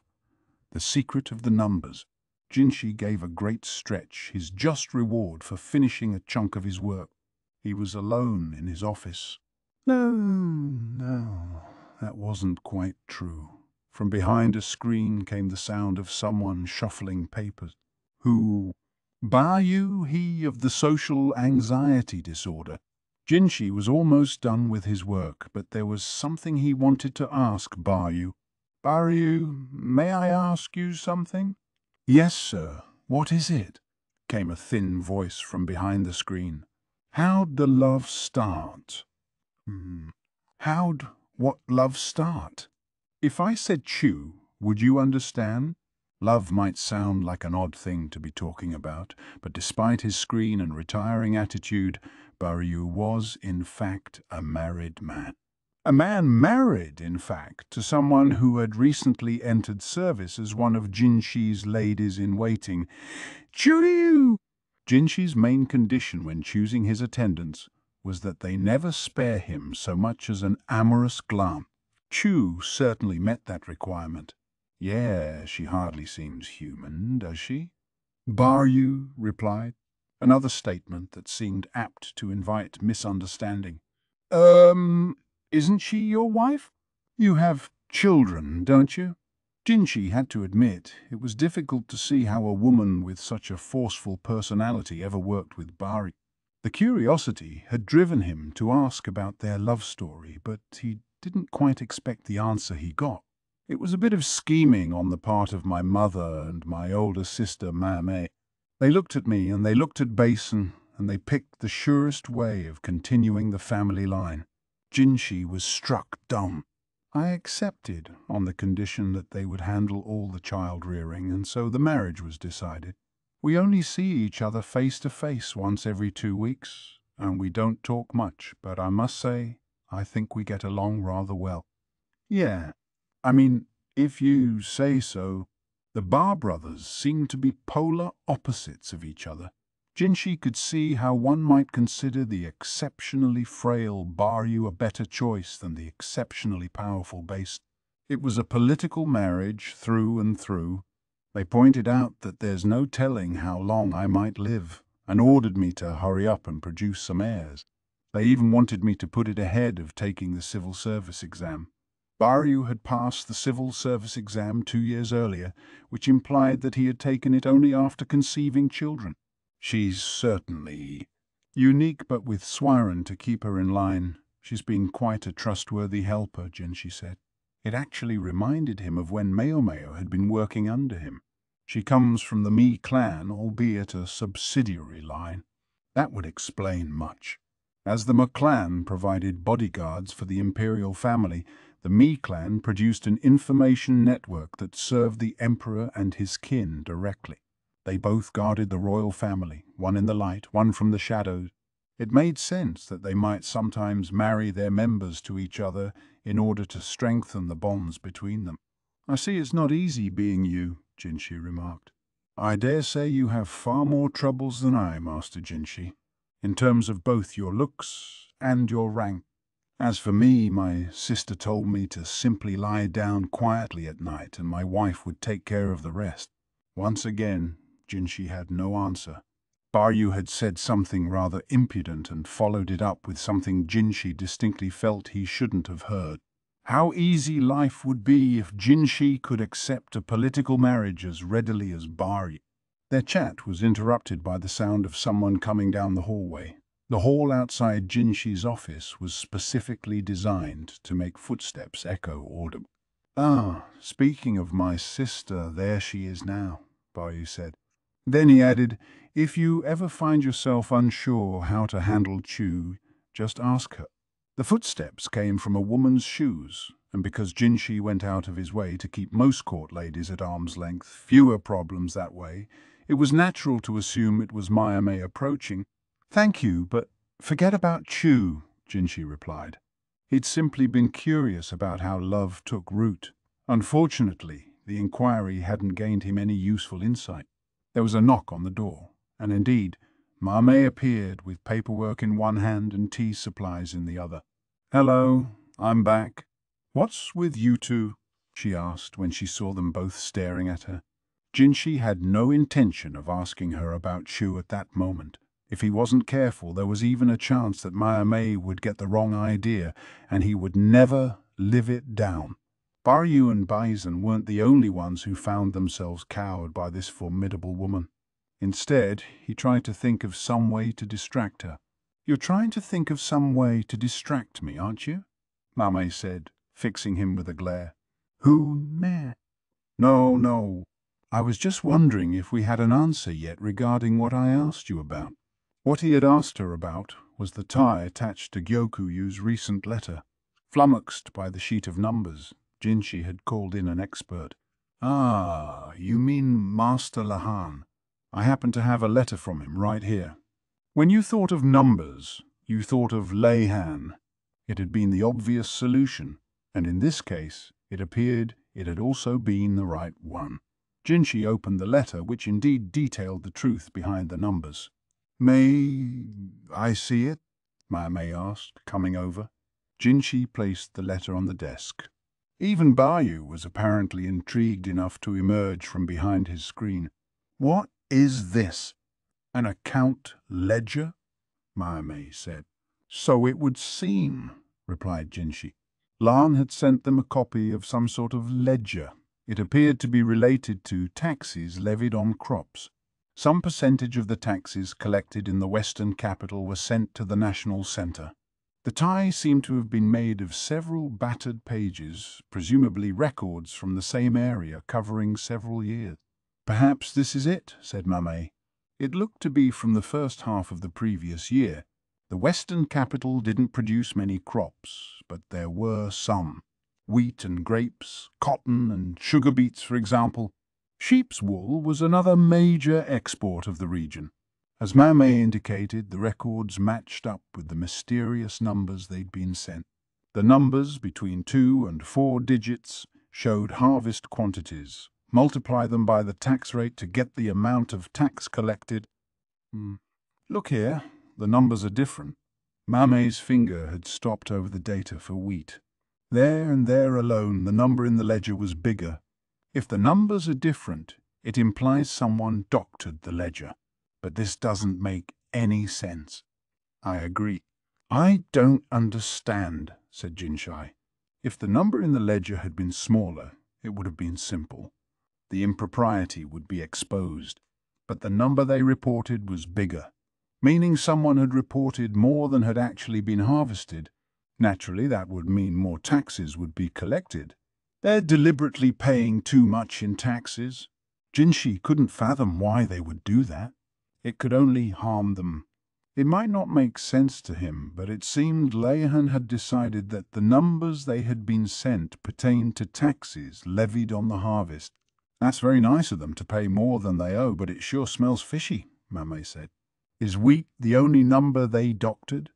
The Secret of the Numbers. Jinshi gave a great stretch, his just reward for finishing a chunk of his work. He was alone in his office. No, that wasn't quite true. From behind a screen came the sound of someone shuffling papers. Who? Bayu, he of the social anxiety disorder. Jinshi was almost done with his work, but there was something he wanted to ask Bayu. "Bayu, may I ask you something?" "Yes, sir. What is it?" came a thin voice from behind the screen. "How'd the love start?" How'd what love start? If I said Chue, would you understand? Love might sound like an odd thing to be talking about, but despite his screen and retiring attitude, Bayu was, in fact, a married man. A man married, in fact, to someone who had recently entered service as one of Jinshi's ladies-in-waiting. Chue! Jinshi's main condition when choosing his attendants was that they never spare him so much as an amorous glance. Chue certainly met that requirement. Yeah, she hardly seems human, does she? Baryu replied, another statement that seemed apt to invite misunderstanding. Isn't she your wife? You have children, don't you? Jinshi had to admit it was difficult to see how a woman with such a forceful personality ever worked with Bari. The curiosity had driven him to ask about their love story, but he didn't quite expect the answer he got. It was a bit of scheming on the part of my mother and my older sister Maomao. They looked at me and they looked at Basin, and they picked the surest way of continuing the family line. Jinshi was struck dumb. I accepted on the condition that they would handle all the child-rearing, and so the marriage was decided. We only see each other face to face once every 2 weeks, and we don't talk much, but I must say, I think we get along rather well. Yeah, I mean, if you say so. The Bar brothers seemed to be polar opposites of each other. Jinshi could see how one might consider the exceptionally frail Baryu a better choice than the exceptionally powerful Base. It was a political marriage through and through. They pointed out that there's no telling how long I might live, and ordered me to hurry up and produce some heirs. They even wanted me to put it ahead of taking the civil service exam. Baryu had passed the civil service exam 2 years earlier, which implied that he had taken it only after conceiving children. She's certainly unique, but with Swiren to keep her in line, she's been quite a trustworthy helper, Jinshi said. It actually reminded him of when Maomao had been working under him. She comes from the Mi clan, albeit a subsidiary line. That would explain much. As the Ma clan provided bodyguards for the imperial family, the Mi clan produced an information network that served the emperor and his kin directly. They both guarded the royal family, one in the light, one from the shadows. It made sense that they might sometimes marry their members to each other in order to strengthen the bonds between them. I see it's not easy being you, Jinshi remarked. I dare say you have far more troubles than I, Master Jinshi, in terms of both your looks and your rank. As for me, my sister told me to simply lie down quietly at night and my wife would take care of the rest. Once again, Jinshi had no answer. Baryu had said something rather impudent and followed it up with something Jinshi distinctly felt he shouldn't have heard. How easy life would be if Jinshi could accept a political marriage as readily as Baryu. Their chat was interrupted by the sound of someone coming down the hallway. The hall outside Jinshi's office was specifically designed to make footsteps echo audible. Ah, speaking of my sister, there she is now, Baryu said. Then he added, if you ever find yourself unsure how to handle Chue, just ask her. The footsteps came from a woman's shoes, and because Jinshi went out of his way to keep most court ladies at arm's length, fewer problems that way, it was natural to assume it was Maomao approaching. Thank you, but forget about Chue, Jinshi replied. He'd simply been curious about how love took root. Unfortunately, the inquiry hadn't gained him any useful insight. There was a knock on the door, and indeed, Maomao appeared with paperwork in one hand and tea supplies in the other. Hello, I'm back. What's with you two? She asked when she saw them both staring at her. Jinshi had no intention of asking her about Chue at that moment. If he wasn't careful, there was even a chance that Maomao would get the wrong idea, and he would never live it down. Baryu and Bison weren't the only ones who found themselves cowed by this formidable woman. Instead, he tried to think of some way to distract her. You're trying to think of some way to distract me, aren't you? Maomao said, fixing him with a glare. Who, meh? No. I was just wondering if we had an answer yet regarding what I asked you about. What he had asked her about was the tie attached to Gyokuyu's recent letter. Flummoxed by the sheet of numbers, Jinshi had called in an expert. Ah, you mean Master Lahan. I happen to have a letter from him right here. When you thought of numbers, you thought of Leihan. It had been the obvious solution, and in this case, it appeared it had also been the right one. Jinshi opened the letter, which indeed detailed the truth behind the numbers. "May I see it?" Maomao asked, coming over. Jinshi placed the letter on the desk. Even Bayu was apparently intrigued enough to emerge from behind his screen. "What is this? An account ledger?" Maomao said. "So it would seem," replied Jinshi. Lan had sent them a copy of some sort of ledger. It appeared to be related to taxes levied on crops. Some percentage of the taxes collected in the western capital were sent to the national center. The tie seemed to have been made of several battered pages, presumably records from the same area covering several years. "Perhaps this is it," said Maomao. It looked to be from the first half of the previous year. The western capital didn't produce many crops, but there were some. Wheat and grapes, cotton and sugar beets, for example. Sheep's wool was another major export of the region. As Maomao indicated, the records matched up with the mysterious numbers they'd been sent. The numbers between 2 and 4 digits showed harvest quantities. Multiply them by the tax rate to get the amount of tax collected. Look here, the numbers are different. Maomao's finger had stopped over the data for wheat. There and there alone, the number in the ledger was bigger. If the numbers are different, it implies someone doctored the ledger. But this doesn't make any sense. "I agree." "I don't understand," said Jinshi. "If the number in the ledger had been smaller, it would have been simple. The impropriety would be exposed. But the number they reported was bigger, meaning someone had reported more than had actually been harvested. Naturally, that would mean more taxes would be collected. They're deliberately paying too much in taxes." Jinshi couldn't fathom why they would do that. It could only harm them. It might not make sense to him, but it seemed Leihan had decided that the numbers they had been sent pertained to taxes levied on the harvest. "That's very nice of them to pay more than they owe, but it sure smells fishy," Maomao said. "Is wheat the only number they doctored?"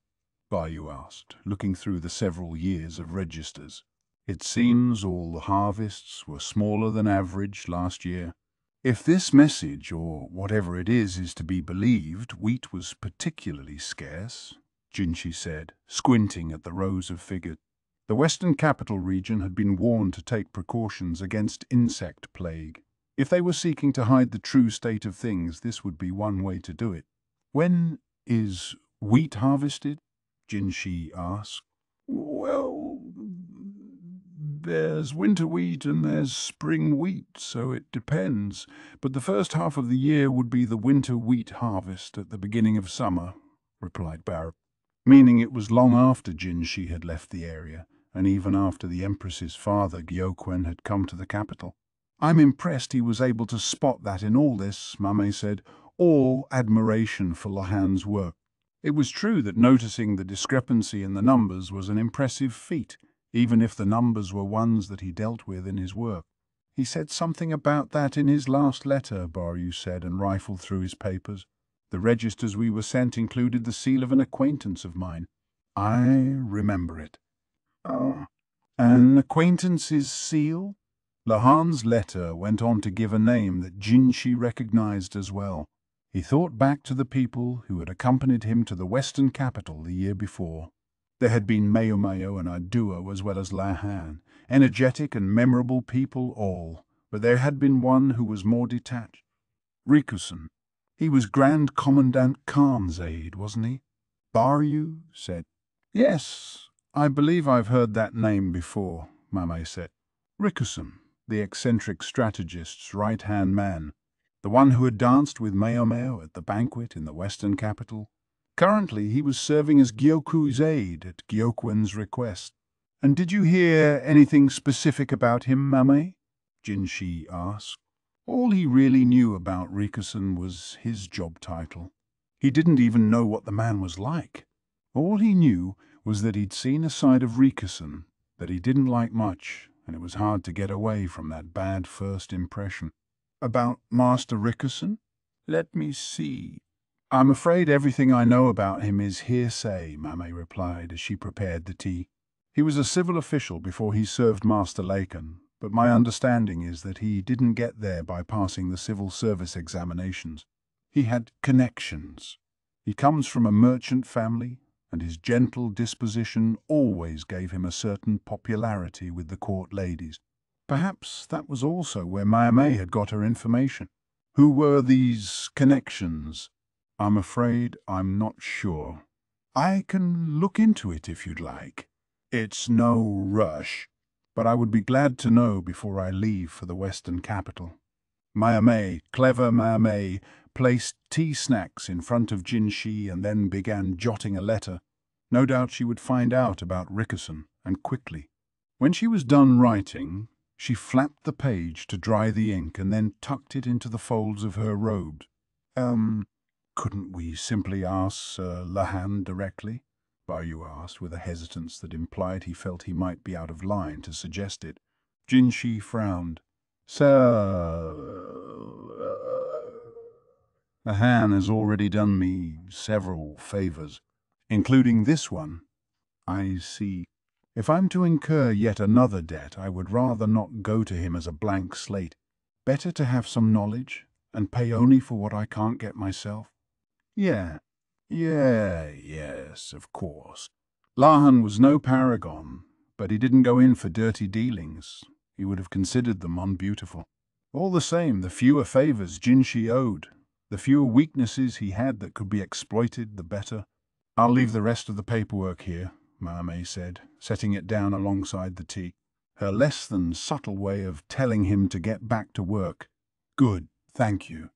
Bayu asked, looking through the several years of registers. "It seems all the harvests were smaller than average last year. If this message, or whatever it is to be believed, wheat was particularly scarce," Jinshi said, squinting at the rows of figures. The western capital region had been warned to take precautions against insect plague. If they were seeking to hide the true state of things, this would be one way to do it. "When is wheat harvested?" Jinshi asked. "Well, there's winter wheat and there's spring wheat, so it depends. But the first half of the year would be the winter wheat harvest at the beginning of summer," replied Barrett, meaning it was long after Jinshi had left the area, and even after the Empress's father, Gyoku, had come to the capital. "I'm impressed he was able to spot that in all this," Maomao said, all admiration for Leihan's work. It was true that noticing the discrepancy in the numbers was an impressive feat, even if the numbers were ones that he dealt with in his work. "He said something about that in his last letter," Bayu said, and rifled through his papers. "The registers we were sent included the seal of an acquaintance of mine." "I remember it." "An acquaintance's seal?" Leihan's letter went on to give a name that Jinshi recognized as well. He thought back to the people who had accompanied him to the western capital the year before. There had been Maomao and Aduo as well as Leihan, energetic and memorable people all, but there had been one who was more detached. Rikusen. He was Grand Commandant Khan's aide, wasn't he? Bayu said. "Yes, I believe I've heard that name before," Maomao said. Rikusen, the eccentric strategist's right-hand man, the one who had danced with Maomao at the banquet in the western capital. Currently, he was serving as Gyoku's aide at Gyoku's request. "And did you hear anything specific about him, Maomao?" Jinshi asked. All he really knew about Rikusen was his job title. He didn't even know what the man was like. All he knew was that he'd seen a side of Rikusen that he didn't like much, and it was hard to get away from that bad first impression. "About Master Rikusen? Let me see. I'm afraid everything I know about him is hearsay, Maomao replied as she prepared the tea. He was a civil official before he served Master Laken, but my understanding is that he didn't get there by passing the civil service examinations. He had connections. He comes from a merchant family, and his gentle disposition always gave him a certain popularity with the court ladies. Perhaps that was also where Maomao had got her information. Who were these connections? I'm afraid I'm not sure. I can look into it if you'd like. It's no rush, but I would be glad to know before I leave for the Western capital. Maomao, clever Maomao, placed tea snacks in front of Jinshi and then began jotting a letter. No doubt she would find out about Rickerson, and quickly. When she was done writing, she flapped the page to dry the ink and then tucked it into the folds of her robe. Couldn't we simply ask Sir Lahan directly? Bayu asked with a hesitance that implied he felt he might be out of line to suggest it. Jinshi frowned. Sir Lahan has already done me several favors, including this one. I see. If I'm to incur yet another debt, I would rather not go to him as a blank slate. Better to have some knowledge, and pay only for what I can't get myself. Yes, of course. Lahan was no paragon, but he didn't go in for dirty dealings. He would have considered them unbeautiful. All the same, the fewer favors Jinshi owed, the fewer weaknesses he had that could be exploited, the better. I'll leave the rest of the paperwork here, Maomao said, setting it down alongside the tea. Her less than subtle way of telling him to get back to work. Good, thank you.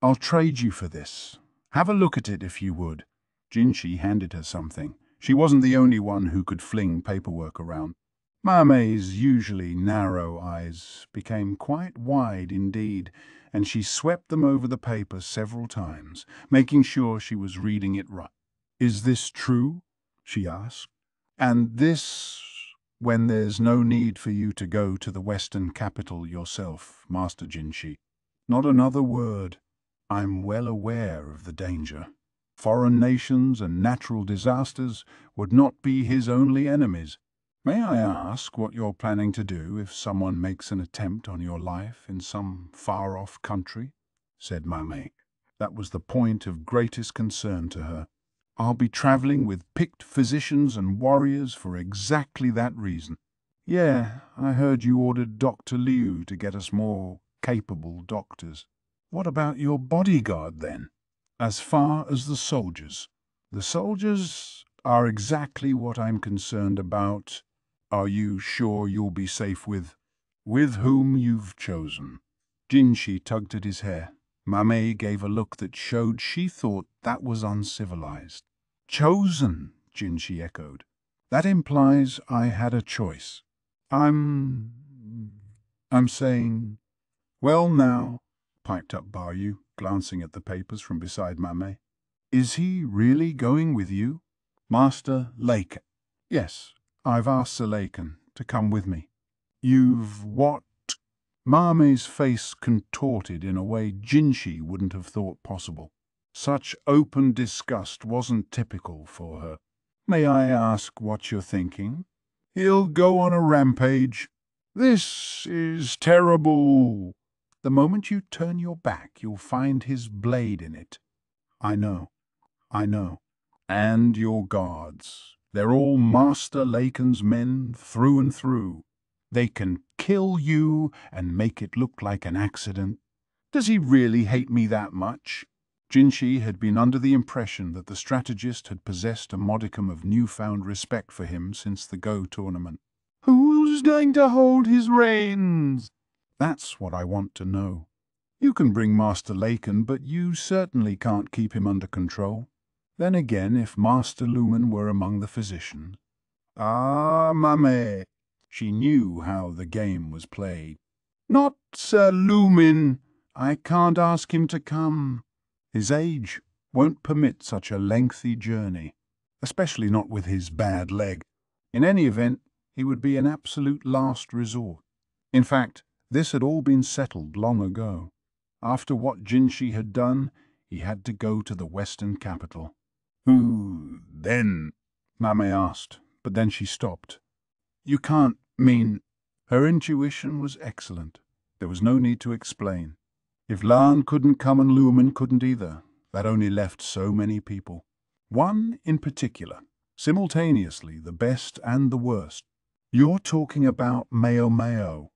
I'll trade you for this. Have a look at it if you would. Jinshi handed her something. She wasn't the only one who could fling paperwork around. Maomao's usually narrow eyes became quite wide indeed, and she swept them over the paper several times, making sure she was reading it right. Is this true? She asked. And this, when there's no need for you to go to the Western capital yourself, Master Jinshi. Not another word. I'm well aware of the danger. Foreign nations and natural disasters would not be his only enemies. May I ask what you're planning to do if someone makes an attempt on your life in some far-off country? Said Maomao. That was the point of greatest concern to her. I'll be traveling with picked physicians and warriors for exactly that reason. Yeah, I heard you ordered Dr. Liu to get us more capable doctors. What about your bodyguard, then? As far as the soldiers. The soldiers are exactly what I'm concerned about. Are you sure you'll be safe with whom you've chosen? Jinshi tugged at his hair. Maomao gave a look that showed she thought that was uncivilized. Chosen, Jinshi echoed. That implies I had a choice. I'm saying, well now, piped up Bayu, glancing at the papers from beside Maomao. Is he really going with you? Master Laken. Yes, I've asked Sir Laken to come with me. You've what? Maomao's face contorted in a way Jinshi wouldn't have thought possible. Such open disgust wasn't typical for her. May I ask what you're thinking? He'll go on a rampage. This is terrible. The moment you turn your back, you'll find his blade in it. I know. And your guards. They're all Master Laken's men through and through. They can kill you and make it look like an accident. Does he really hate me that much? Jinshi had been under the impression that the strategist had possessed a modicum of newfound respect for him since the Go tournament. Who's going to hold his reins? That's what I want to know. You can bring Master Laken, but you certainly can't keep him under control. Then again, if Master Lumen were among the physicians. Ah, Maomao. She knew how the game was played. Not Sir Lumen. I can't ask him to come. His age won't permit such a lengthy journey, especially not with his bad leg. In any event, he would be an absolute last resort. In fact, this had all been settled long ago. After what Jinshi had done, He had to go to the Western capital. "Who, then?" Mame asked, but then she stopped. "You can't mean—" Her intuition was excellent. There was no need to explain. If Lan couldn't come and Lumen couldn't either, that only left so many people. One in particular, simultaneously the best and the worst. "You're talking about Maomao."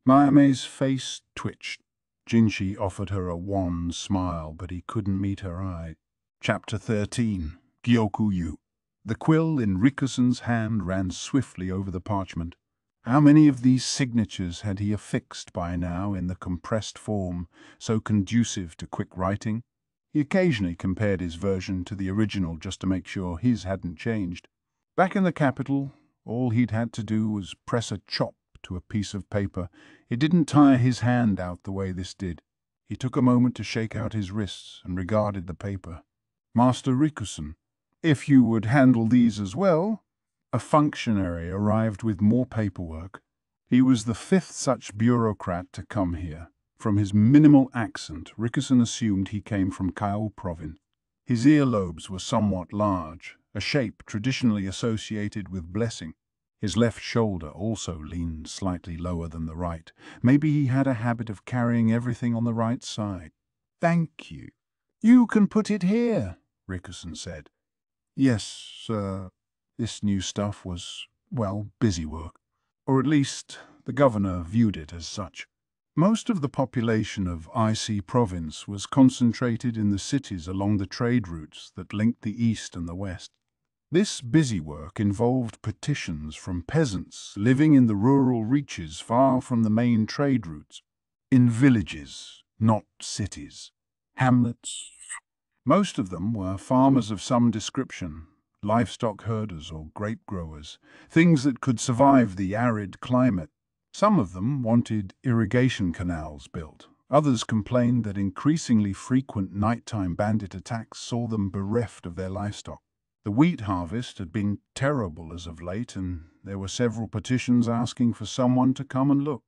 Mame's face twitched. Jinshi offered her a wan smile, but he couldn't meet her eye. Chapter 13. Gyoku. The quill in Rikusen's hand ran swiftly over the parchment. How many of these signatures had he affixed by now in the compressed form, so conducive to quick writing? He occasionally compared his version to the original just to make sure his hadn't changed. Back in the capital, all he'd had to do was press a chop to a piece of paper. It didn't tire his hand out the way this did. He took a moment to shake out his wrists and regarded the paper. "Master Rikusen, if you would handle these as well." A functionary arrived with more paperwork. He was the fifth such bureaucrat to come here. From his minimal accent, Rikusen assumed he came from Kyle province. His earlobes were somewhat large, a shape traditionally associated with blessing. His left shoulder also leaned slightly lower than the right. Maybe he had a habit of carrying everything on the right side. "Thank you." "You can put it here," Rikusen said. "Yes, sir." This new stuff was, well, busy work. Or at least, the governor viewed it as such. Most of the population of IC province was concentrated in the cities along the trade routes that linked the east and the west. This busy work involved petitions from peasants living in the rural reaches far from the main trade routes. In villages, not cities. Hamlets. Most of them were farmers of some description, livestock herders or grape growers, things that could survive the arid climate. Some of them wanted irrigation canals built. Others complained that increasingly frequent nighttime bandit attacks saw them bereft of their livestock. The wheat harvest had been terrible as of late, and there were several petitions asking for someone to come and look.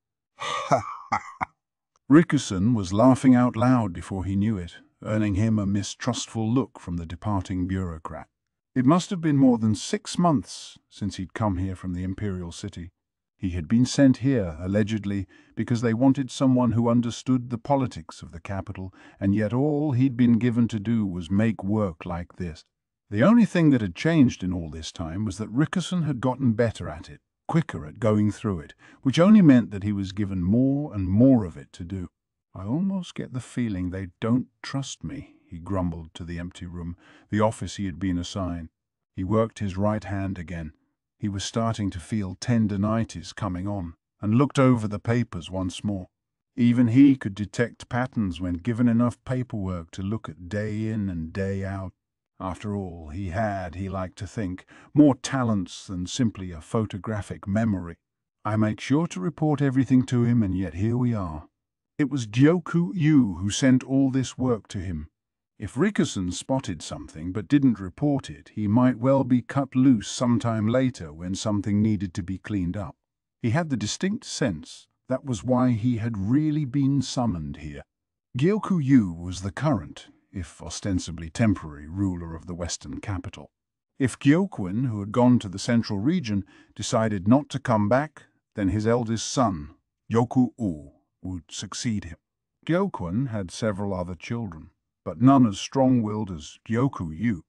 Rikusen was laughing out loud before he knew it, earning him a mistrustful look from the departing bureaucrat. It must have been more than 6 months since he'd come here from the Imperial City. He had been sent here, allegedly, because they wanted someone who understood the politics of the capital, and yet all he'd been given to do was make work like this. The only thing that had changed in all this time was that Rikusen had gotten better at it, quicker at going through it, which only meant that he was given more and more of it to do. "I almost get the feeling they don't trust me," he grumbled to the empty room, the office he had been assigned. He worked his right hand again. He was starting to feel tendinitis coming on, and looked over the papers once more. Even he could detect patterns when given enough paperwork to look at day in and day out. After all, he liked to think, more talents than simply a photographic memory. I make sure to report everything to him, and yet here we are. It was Gyoku who sent all this work to him. If Rikusen spotted something but didn't report it, he might well be cut loose sometime later when something needed to be cleaned up. He had the distinct sense that was why he had really been summoned here. Gyoku was the current, if ostensibly temporary, ruler of the western capital. If Gyokuin, who had gone to the central region, decided not to come back, then his eldest son, Gyoku would succeed him. Gyokuin had several other children, but none as strong-willed as Gyoku.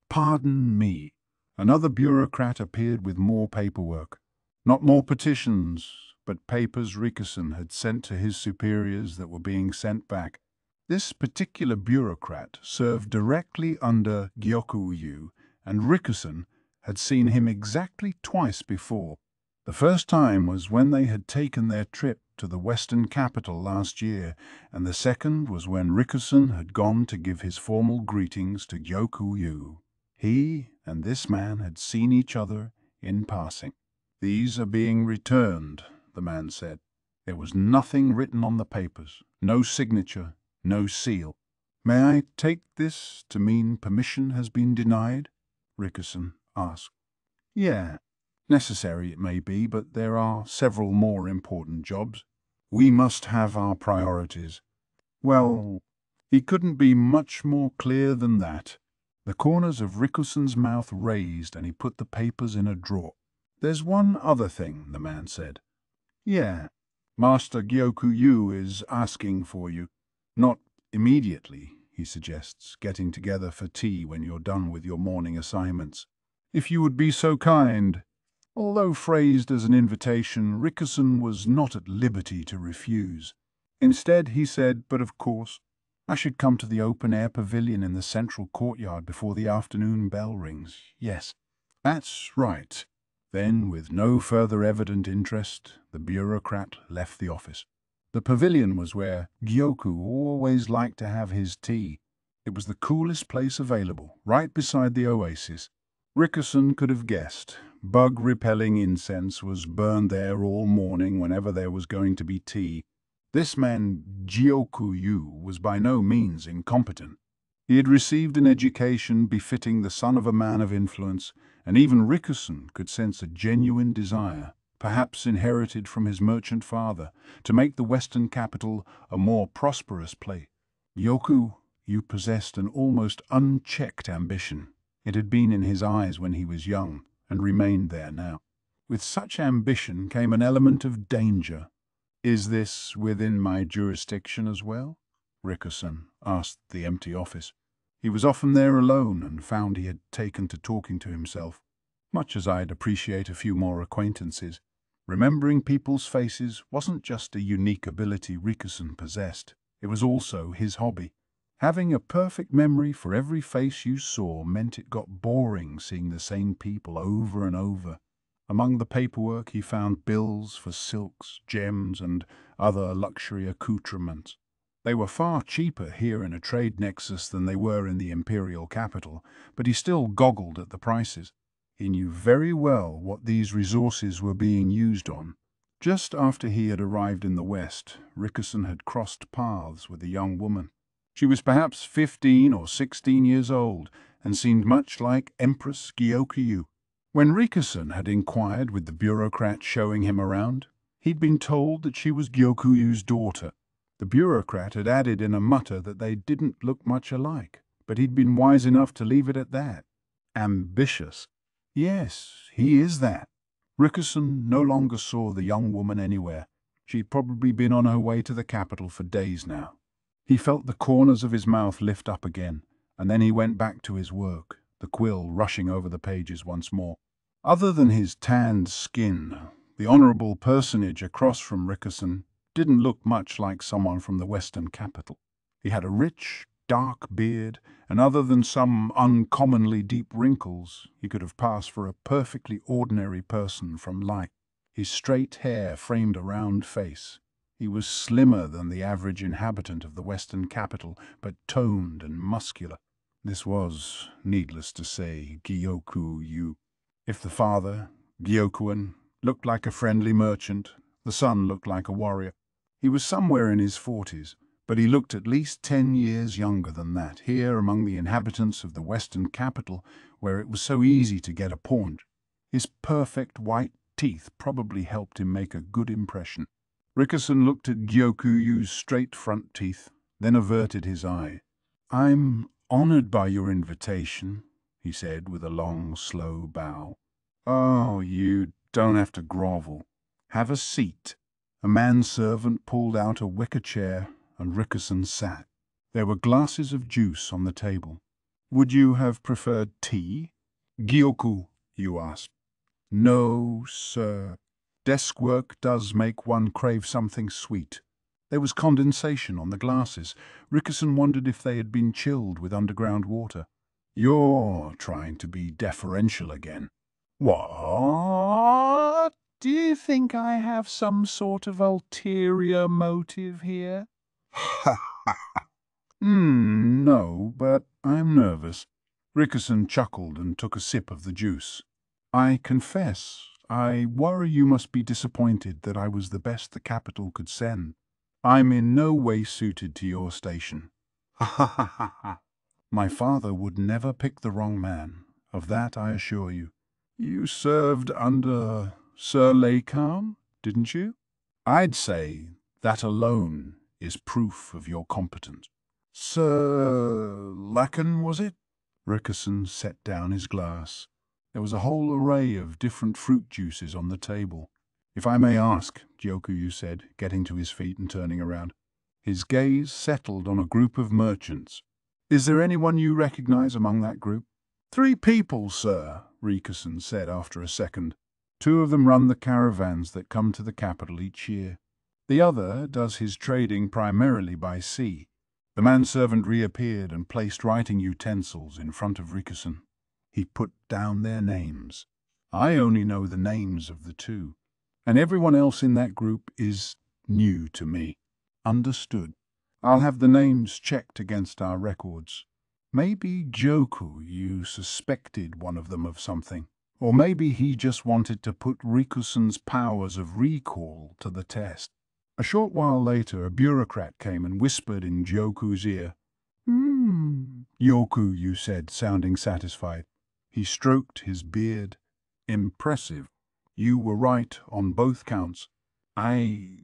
"Pardon me." Another bureaucrat appeared with more paperwork. Not more petitions, but papers Rikusen had sent to his superiors that were being sent back. This particular bureaucrat served directly under Gyoku, and Rikusen had seen him exactly twice before. The first time was when they had taken their trip to the western capital last year, and the second was when Rikusen had gone to give his formal greetings to Gyoku. He and this man had seen each other in passing. "These are being returned," the man said. There was nothing written on the papers, no signature, no seal. "May I take this to mean permission has been denied?" Rikusen asked. "Yeah. Necessary it may be, but there are several more important jobs. We must have our priorities." "Well, He couldn't be much more clear than that. The corners of Rikusen's mouth raised and he put the papers in a drawer. "There's one other thing," the man said. "Yeah, Master Gyoku Yu is asking for you. Not immediately," he suggests, "getting together for tea when you're done with your morning assignments. If you would be so kind." Although phrased as an invitation, Rikusen was not at liberty to refuse. Instead, he said, "But of course, I should come to the open-air pavilion in the central courtyard before the afternoon bell rings. Yes, that's right." Then, with no further evident interest, the bureaucrat left the office. The pavilion was where Gyoku always liked to have his tea. It was the coolest place available, right beside the oasis. Rikusen could have guessed. Bug-repelling incense was burned there all morning whenever there was going to be tea. This man, Gyoku Yu, was by no means incompetent. He had received an education befitting the son of a man of influence, and even Rikusen could sense a genuine desire, perhaps inherited from his merchant father, to make the Western capital a more prosperous place. Gyoku Yu possessed an almost unchecked ambition. It had been in his eyes when he was young, and remained there now. With such ambition came an element of danger. "Is this within my jurisdiction as well?" Rikusen asked the empty office. He was often there alone and found he had taken to talking to himself. "Much as I'd appreciate a few more acquaintances." Remembering people's faces wasn't just a unique ability Rikusen possessed, it was also his hobby. Having a perfect memory for every face you saw meant it got boring seeing the same people over and over. Among the paperwork he found bills for silks, gems, and other luxury accoutrements. They were far cheaper here in a trade nexus than they were in the imperial capital, but he still goggled at the prices. He knew very well what these resources were being used on. Just after he had arrived in the West, Rikusen had crossed paths with a young woman. She was perhaps 15 or 16 years old, and seemed much like Empress Gyoku Yu. When Rikusen had inquired with the bureaucrat showing him around, he'd been told that she was Gyoku Yu's daughter. The bureaucrat had added in a mutter that they didn't look much alike, but he'd been wise enough to leave it at that. Ambitious. Yes, he is that. Rikusen no longer saw the young woman anywhere. She'd probably been on her way to the capital for days now. He felt the corners of his mouth lift up again, and then he went back to his work, the quill rushing over the pages once more. Other than his tanned skin, the honorable personage across from Rikusen didn't look much like someone from the Western capital. He had a rich, dark beard, and other than some uncommonly deep wrinkles, he could have passed for a perfectly ordinary person from life. His straight hair framed a round face. He was slimmer than the average inhabitant of the Western capital, but toned and muscular. This was, needless to say, Gyoku Yu. If the father, Gyokuen, looked like a friendly merchant, the son looked like a warrior. He was somewhere in his 40s, but he looked at least 10 years younger than that, here among the inhabitants of the Western capital, where it was so easy to get a paunch. His perfect white teeth probably helped him make a good impression. Rikusen looked at Gyoku Yu's straight front teeth, then averted his eye. "I'm honored by your invitation," he said with a long, slow bow. "Oh, you don't have to grovel. Have a seat." A manservant pulled out a wicker chair, and Rikusen sat. There were glasses of juice on the table. "Would you have preferred tea?" Gyoku Yu asked. "No, sir. Desk work does make one crave something sweet." There was condensation on the glasses. Rikusen wondered if they had been chilled with underground water. "You're trying to be deferential again." "What? Do you think I have some sort of ulterior motive here?" "Ha ha ha. No, but I'm nervous." Rikusen chuckled and took a sip of the juice. "I confess, I worry you must be disappointed that I was the best the capital could send. I'm in no way suited to your station." "Ha ha ha ha ha. My father would never pick the wrong man, of that I assure you." "You served under Sir Lacan, didn't you?" "I'd say that alone is proof of your competence." Sir Lacan, was it? Rickerson set down his glass. There was a whole array of different fruit juices on the table. If I may ask, Gyoku said, getting to his feet and turning around. His gaze settled on a group of merchants. Is there anyone you recognize among that group? 3 people, sir, Rickerson said after a second. 2 of them run the caravans that come to the capital each year. The other does his trading primarily by sea. The manservant reappeared and placed writing utensils in front of Rickerson. He put down their names. I only know the names of the 2, and everyone else in that group is new to me. Understood. I'll have the names checked against our records. Maybe Gyoku, you suspected one of them of something. Or maybe he just wanted to put Rikusen's powers of recall to the test. A short while later, a bureaucrat came and whispered in Gyoku's ear. Gyoku, you said, sounding satisfied. He stroked his beard. Impressive. You were right on both counts. I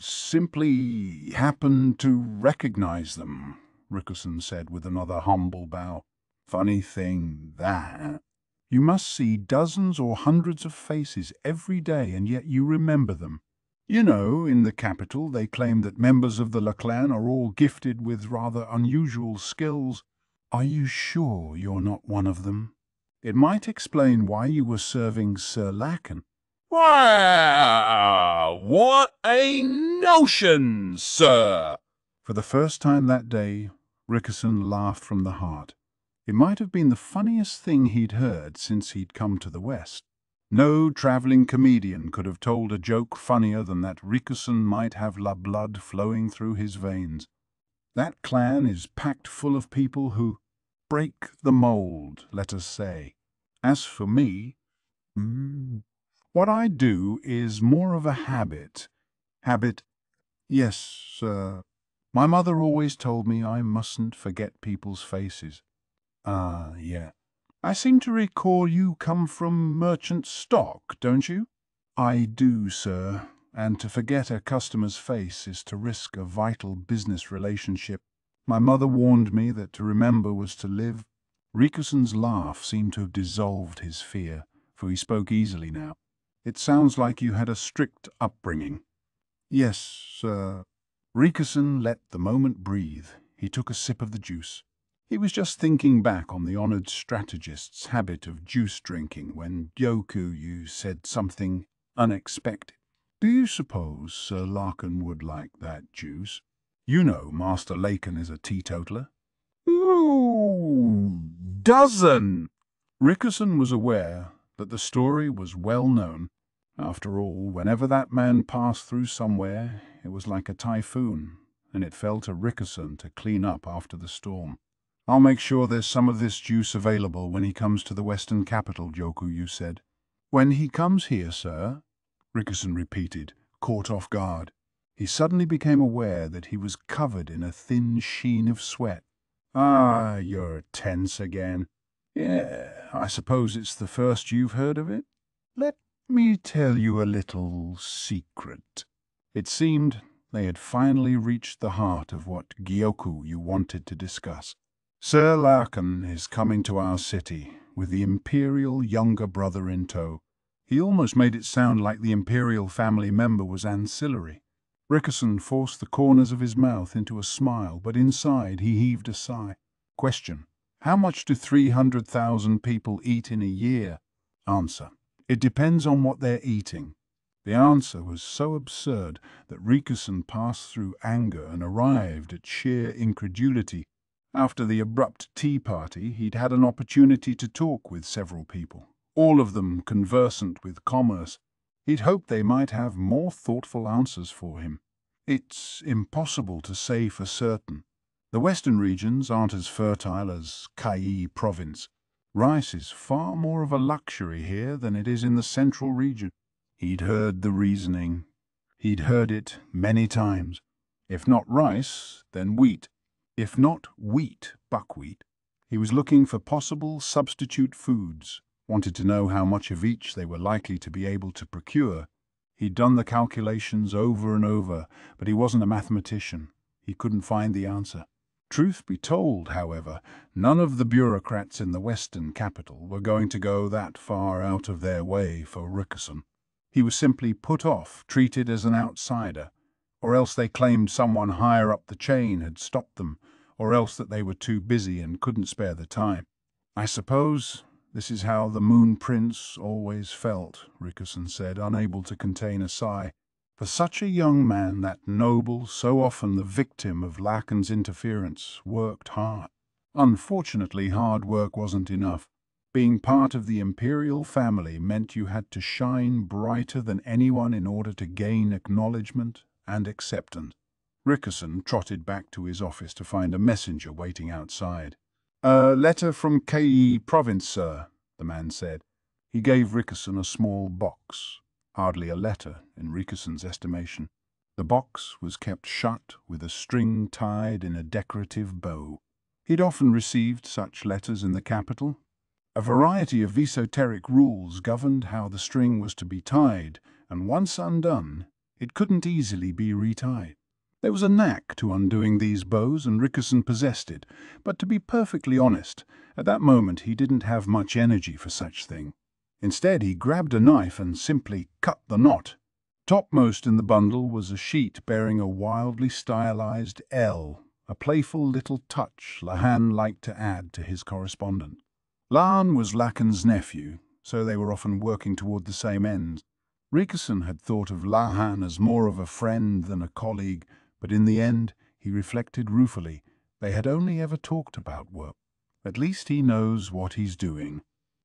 simply happened to recognize them, Rickerson said with another humble bow. Funny thing, that. You must see dozens or hundreds of faces every day, and yet you remember them. You know, in the capital they claim that members of the clan are all gifted with rather unusual skills. Are you sure you're not one of them? It might explain why you were serving Sir Lacan. Wow! What a notion, sir! For the first time that day, Rickerson laughed from the heart. It might have been the funniest thing he'd heard since he'd come to the West. No traveling comedian could have told a joke funnier than that Rickerson might have blood flowing through his veins. That clan is packed full of people who break the mold, let us say. As for me, what I do is more of a habit. Yes, sir. My mother always told me I mustn't forget people's faces. Yeah. I seem to recall you come from merchant stock, don't you? I do, sir, and to forget a customer's face is to risk a vital business relationship. My mother warned me that to remember was to live. Rikusen's laugh seemed to have dissolved his fear, for he spoke easily now. It sounds like you had a strict upbringing. Yes, sir. Rikusen let the moment breathe. He took a sip of the juice. He was just thinking back on the honored strategist's habit of juice drinking when Gyoku said something unexpected. Do you suppose Sir Lacan would like that juice? You know Master Lacan is a teetotaler. Ooh, dozen! Rickerson was aware that the story was well known. After all, whenever that man passed through somewhere, it was like a typhoon, and it fell to Rickerson to clean up after the storm. I'll make sure there's some of this juice available when he comes to the western capital, Gyoku said. When he comes here, sir? Rickerson repeated, caught off guard. He suddenly became aware that he was covered in a thin sheen of sweat. Ah, you're tense again. Yeah, I suppose it's the first you've heard of it? Let me tell you a little secret. It seemed they had finally reached the heart of what Gyoku wanted to discuss. Sir Lacan is coming to our city, with the Imperial younger brother in tow. He almost made it sound like the Imperial family member was ancillary. Rickerson forced the corners of his mouth into a smile, but inside he heaved a sigh. Question: how much do 300,000 people eat in a year? Answer: it depends on what they're eating. The answer was so absurd that Rickerson passed through anger and arrived at sheer incredulity. After the abrupt tea party, he'd had an opportunity to talk with several people, all of them conversant with commerce. He'd hoped they might have more thoughtful answers for him. It's impossible to say for certain. The western regions aren't as fertile as Kai province. Rice is far more of a luxury here than it is in the central region. He'd heard the reasoning. He'd heard it many times. If not rice, then wheat. If not wheat, buckwheat. He was looking for possible substitute foods, wanted to know how much of each they were likely to be able to procure. He'd done the calculations over and over, but he wasn't a mathematician. He couldn't find the answer. Truth be told, however, none of the bureaucrats in the western capital were going to go that far out of their way for Rickerson. He was simply put off, treated as an outsider, or else they claimed someone higher up the chain had stopped them, or else that they were too busy and couldn't spare the time. "I suppose this is how the Moon Prince always felt," Rickerson said, unable to contain a sigh. For such a young man, that noble, so often the victim of Lacan's interference, worked hard. Unfortunately, hard work wasn't enough. Being part of the imperial family meant you had to shine brighter than anyone in order to gain acknowledgement and acceptance. Rickerson trotted back to his office to find a messenger waiting outside. "A letter from Ke Province, sir," the man said. He gave Rickerson a small box. Hardly a letter, in Rickerson's estimation. The box was kept shut with a string tied in a decorative bow. He'd often received such letters in the capital. A variety of esoteric rules governed how the string was to be tied, and once undone, it couldn't easily be retied. There was a knack to undoing these bows, and Rickerson possessed it, but to be perfectly honest, at that moment he didn't have much energy for such thing. Instead, he grabbed a knife and simply cut the knot. Topmost in the bundle was a sheet bearing a wildly stylized L, a playful little touch Lahan liked to add to his correspondence. Lahan was Lacan's nephew, so they were often working toward the same ends. Rickerson had thought of Lahan as more of a friend than a colleague, but in the end, he reflected ruefully, they had only ever talked about work. At least he knows what he's doing.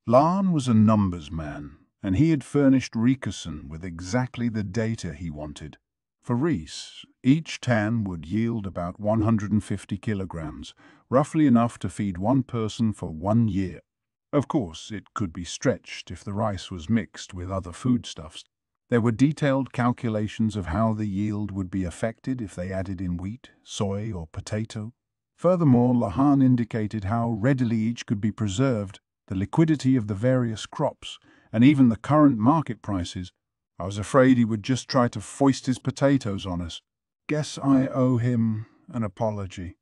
Lahan was a numbers man, and he had furnished Rickerson with exactly the data he wanted. For Reese, each tan would yield about 150 kilograms, roughly enough to feed one person for 1 year. Of course, it could be stretched if the rice was mixed with other foodstuffs. There were detailed calculations of how the yield would be affected if they added in wheat, soy, or potato. Furthermore, Lahan indicated how readily each could be preserved, the liquidity of the various crops, and even the current market prices. I was afraid he would just try to foist his potatoes on us. Guess I owe him an apology.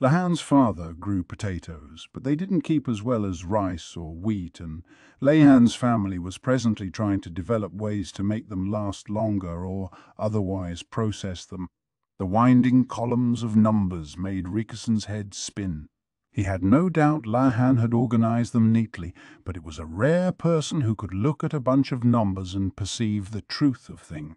Lahan's father grew potatoes, but they didn't keep as well as rice or wheat, and Lahan's family was presently trying to develop ways to make them last longer or otherwise process them. The winding columns of numbers made Rickerson's head spin. He had no doubt Lahan had organized them neatly, but it was a rare person who could look at a bunch of numbers and perceive the truth of things.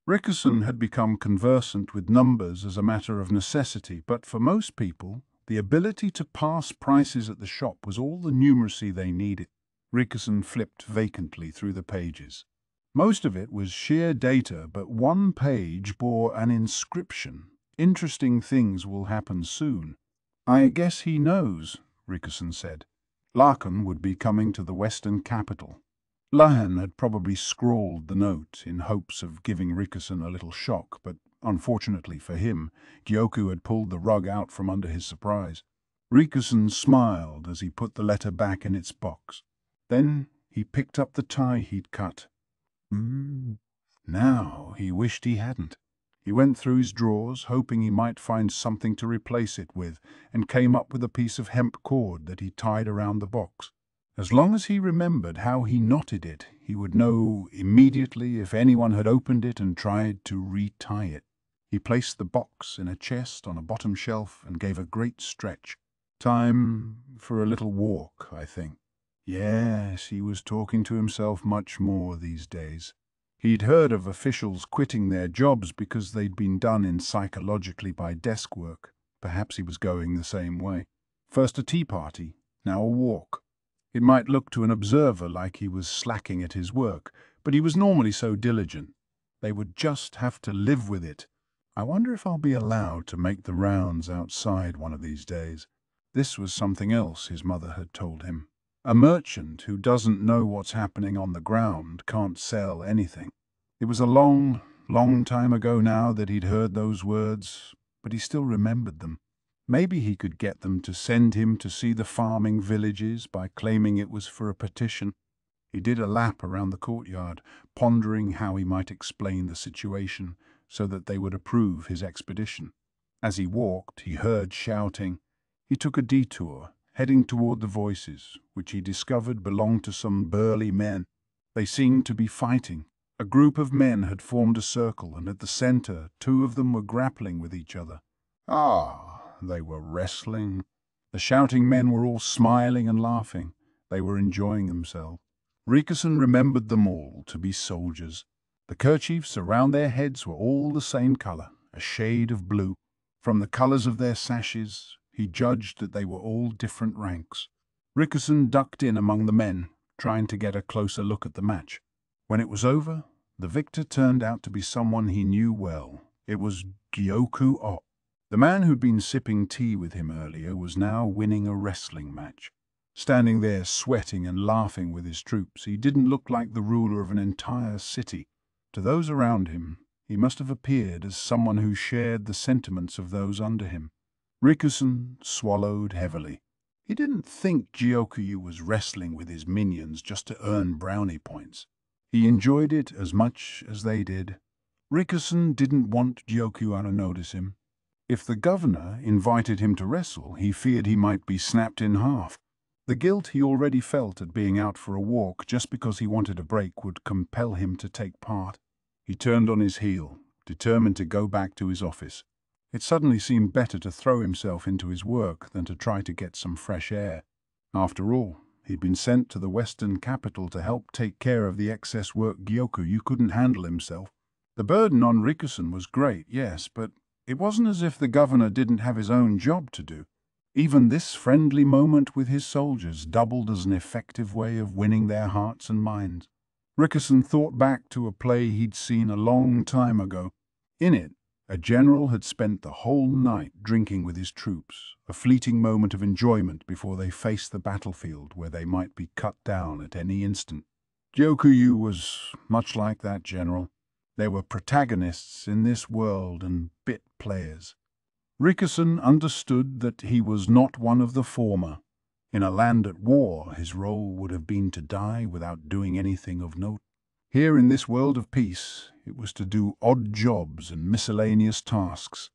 Rickerson had become conversant with numbers as a matter of necessity, but for most people, the ability to pass prices at the shop was all the numeracy they needed. Rickerson flipped vacantly through the pages. Most of it was sheer data, but one page bore an inscription. "Interesting things will happen soon." "I guess he knows," Rickerson said. Lacan would be coming to the western capital. Lahan had probably scrawled the note in hopes of giving Rickerson a little shock, but unfortunately for him, Gyoku had pulled the rug out from under his surprise. Rickerson smiled as he put the letter back in its box. Then he picked up the tie he'd cut. Now he wished he hadn't. He went through his drawers, hoping he might find something to replace it with, and came up with a piece of hemp cord that he tied around the box. As long as he remembered how he knotted it, he would know immediately if anyone had opened it and tried to retie it. He placed the box in a chest on a bottom shelf and gave a great stretch. "Time for a little walk, I think." Yes, he was talking to himself much more these days. He'd heard of officials quitting their jobs because they'd been done in psychologically by desk work. Perhaps he was going the same way. First a tea party, now a walk. It might look to an observer like he was slacking at his work, but he was normally so diligent. They would just have to live with it. I wonder if I'll be allowed to make the rounds outside one of these days. This was something else his mother had told him. A merchant who doesn't know what's happening on the ground can't sell anything. It was a long, long time ago now that he'd heard those words, but he still remembered them. Maybe he could get them to send him to see the farming villages by claiming it was for a petition. He did a lap around the courtyard, pondering how he might explain the situation so that they would approve his expedition. As he walked, he heard shouting, He took a detour, heading toward the voices, which he discovered belonged to some burly men. They seemed to be fighting. A group of men had formed a circle, and at the center, two of them were grappling with each other. They were wrestling. The shouting men were all smiling and laughing. They were enjoying themselves. Rikusen remembered them all to be soldiers. The kerchiefs around their heads were all the same color, a shade of blue. From the colors of their sashes, he judged that they were all different ranks. Rikusen ducked in among the men, trying to get a closer look at the match. When it was over, the victor turned out to be someone he knew well. It was Gyoku. The man who'd been sipping tea with him earlier was now winning a wrestling match. Standing there sweating and laughing with his troops, he didn't look like the ruler of an entire city. To those around him, he must have appeared as someone who shared the sentiments of those under him. Rikusen swallowed heavily. He didn't think Gyoku was wrestling with his minions just to earn brownie points. He enjoyed it as much as they did. Rikusen didn't want Gyoku to notice him. If the governor invited him to wrestle, he feared he might be snapped in half. The guilt he already felt at being out for a walk just because he wanted a break would compel him to take part. He turned on his heel, determined to go back to his office. It suddenly seemed better to throw himself into his work than to try to get some fresh air. After all, he'd been sent to the western capital to help take care of the excess work Gyoku couldn't handle himself. The burden on Rikusen was great, yes, but it wasn't as if the governor didn't have his own job to do. Even this friendly moment with his soldiers doubled as an effective way of winning their hearts and minds. Rikusen thought back to a play he'd seen a long time ago. In it, a general had spent the whole night drinking with his troops, a fleeting moment of enjoyment before they faced the battlefield where they might be cut down at any instant. Gyoku was much like that general. They were protagonists in this world and bit players. Rikusen understood that he was not one of the former. In a land at war, his role would have been to die without doing anything of note. Here in this world of peace, it was to do odd jobs and miscellaneous tasks.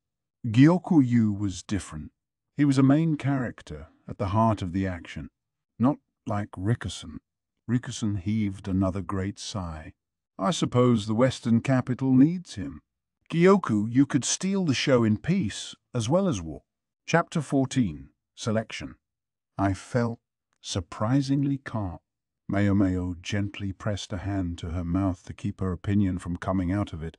Gyoku was different. He was a main character at the heart of the action. Not like Rikusen. Rikusen heaved another great sigh. I suppose the Western capital needs him. Gyoku, you could steal the show in peace as well as war. Chapter 14, Selection. I felt surprisingly calm. Maomao gently pressed a hand to her mouth to keep her opinion from coming out of it.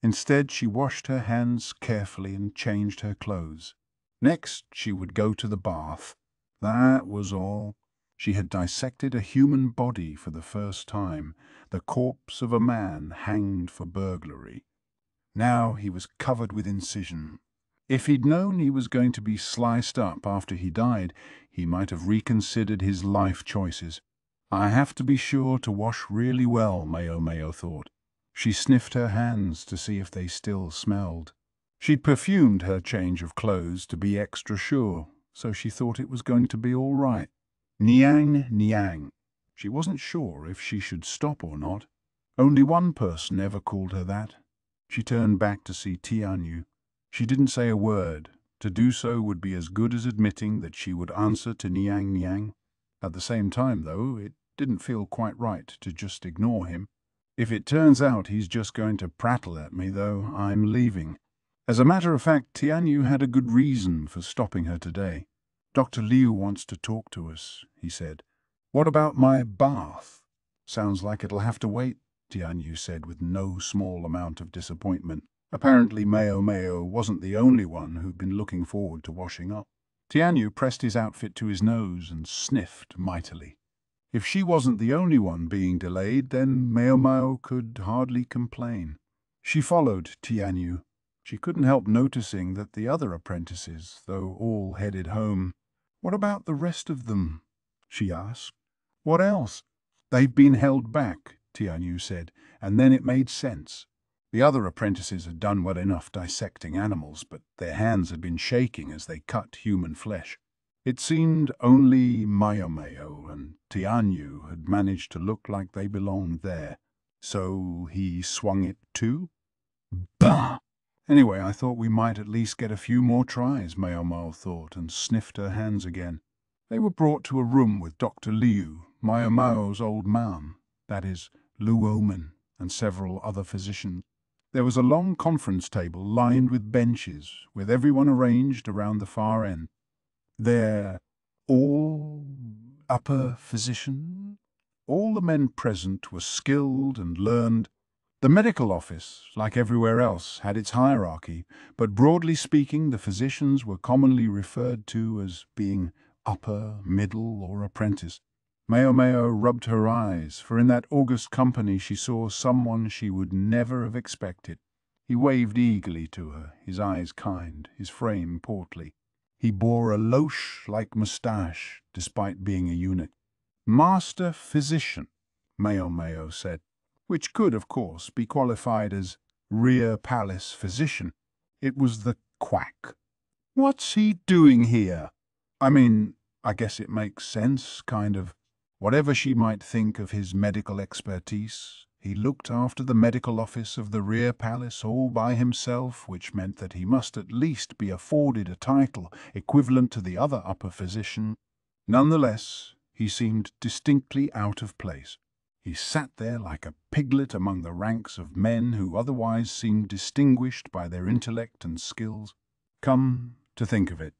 Instead, she washed her hands carefully and changed her clothes. Next, she would go to the bath. That was all. She had dissected a human body for the first time, the corpse of a man hanged for burglary. Now he was covered with incision. If he'd known he was going to be sliced up after he died, he might have reconsidered his life choices. I have to be sure to wash really well, Maomao thought. She sniffed her hands to see if they still smelled. She'd perfumed her change of clothes to be extra sure, so she thought it was going to be all right. Niang, Niang. She wasn't sure if she should stop or not. Only one person ever called her that. She turned back to see Tianyu. She didn't say a word. To do so would be as good as admitting that she would answer to Niang Niang. At the same time, though, it didn't feel quite right to just ignore him. If it turns out he's just going to prattle at me, though, I'm leaving. As a matter of fact, Tianyu had a good reason for stopping her today. Dr. Liu wants to talk to us, he said. What about my bath? Sounds like it'll have to wait, Tianyu said with no small amount of disappointment. Apparently Maomao wasn't the only one who'd been looking forward to washing up. Tianyu pressed his outfit to his nose and sniffed mightily. If she wasn't the only one being delayed, then Maomao could hardly complain. She followed Tianyu. She couldn't help noticing that the other apprentices, though all headed home. What about the rest of them? She asked. What else? They've been held back, Tianyu said, and then it made sense. The other apprentices had done well enough dissecting animals, but their hands had been shaking as they cut human flesh. It seemed only Maomao and Tianyu had managed to look like they belonged there. So he swung it too? Bah! Anyway, I thought we might at least get a few more tries, Maomao thought, and sniffed her hands again. They were brought to a room with Dr. Liu, Maomao's old man, that is, Lu Omen, and several other physicians. There was a long conference table lined with benches, with everyone arranged around the far end. They're all upper physicians? All the men present were skilled and learned. The medical office, like everywhere else, had its hierarchy, but broadly speaking, the physicians were commonly referred to as being upper, middle, or apprentice. Maomao rubbed her eyes, for in that august company she saw someone she would never have expected. He waved eagerly to her, his eyes kind, his frame portly. He bore a loche-like moustache, despite being a eunuch. "Master physician," Maomao said, which could, of course, be qualified as rear palace physician. It was the Quack. "What's he doing here?" "I mean, I guess it makes sense, kind of. Whatever she might think of his medical expertise, he looked after the medical office of the rear palace all by himself, which meant that he must at least be afforded a title equivalent to the other upper physician. Nonetheless, he seemed distinctly out of place. He sat there like a piglet among the ranks of men who otherwise seemed distinguished by their intellect and skills. Come to think of it,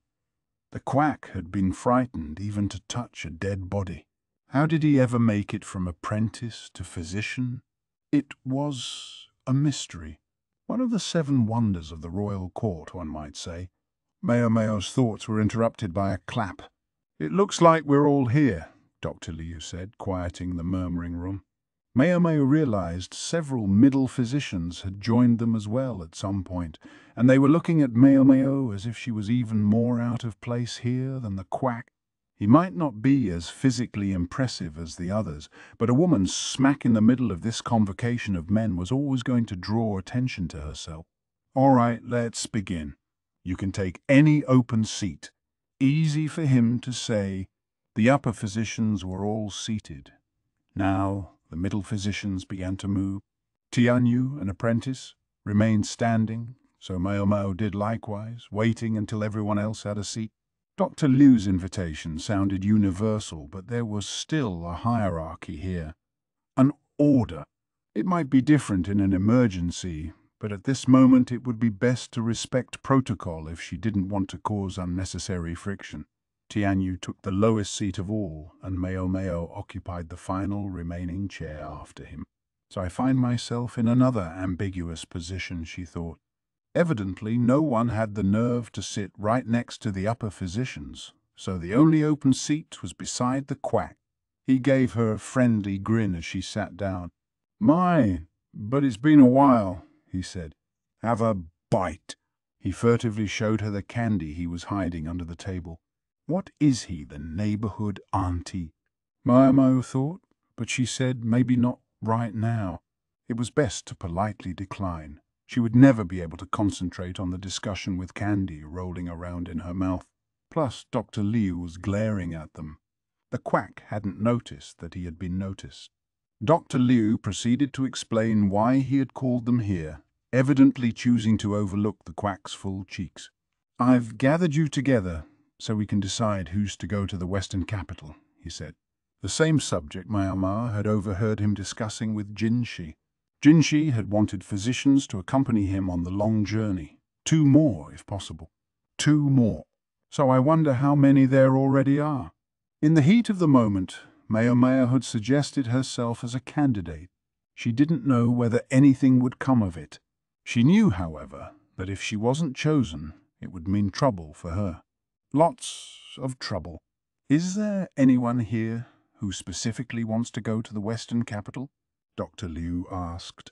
the Quack had been frightened even to touch a dead body. How did he ever make it from apprentice to physician? It was a mystery. One of the 7 wonders of the royal court, one might say. Maomao's thoughts were interrupted by a clap. "It looks like we're all here," Dr. Liu said, quieting the murmuring room. Maomao realized several middle physicians had joined them as well at some point, and they were looking at Maomao as if she was even more out of place here than the Quack. He might not be as physically impressive as the others, but a woman smack in the middle of this convocation of men was always going to draw attention to herself. "All right, let's begin. You can take any open seat." Easy for him to say. The upper physicians were all seated. Now the middle physicians began to move. Tianyu, an apprentice, remained standing, so Maomao did likewise, waiting until everyone else had a seat. Dr. Liu's invitation sounded universal, but there was still a hierarchy here. An order. It might be different in an emergency, but at this moment it would be best to respect protocol if she didn't want to cause unnecessary friction. Tianyu took the lowest seat of all, and Maomao occupied the final remaining chair after him. So I find myself in another ambiguous position, she thought. Evidently no one had the nerve to sit right next to the upper physicians, so the only open seat was beside the Quack. He gave her a friendly grin as she sat down. "My, but it's been a while," he said. "Have a bite." He furtively showed her the candy he was hiding under the table. What is he, the neighborhood auntie? Maomao thought, but she said maybe not right now. It was best to politely decline. She would never be able to concentrate on the discussion with candy rolling around in her mouth. Plus, Dr. Liu was glaring at them. The Quack hadn't noticed that he had been noticed. Dr. Liu proceeded to explain why he had called them here, evidently choosing to overlook the Quack's full cheeks. "I've gathered you together so we can decide who's to go to the Western capital," he said. The same subject Maomao had overheard him discussing with Jinshi. Jinshi had wanted physicians to accompany him on the long journey. 2 more, if possible. 2 more. So I wonder how many there already are. In the heat of the moment, Maomao had suggested herself as a candidate. She didn't know whether anything would come of it. She knew, however, that if she wasn't chosen, it would mean trouble for her. Lots of trouble. "Is there anyone here who specifically wants to go to the Western capital?" Dr. Liu asked.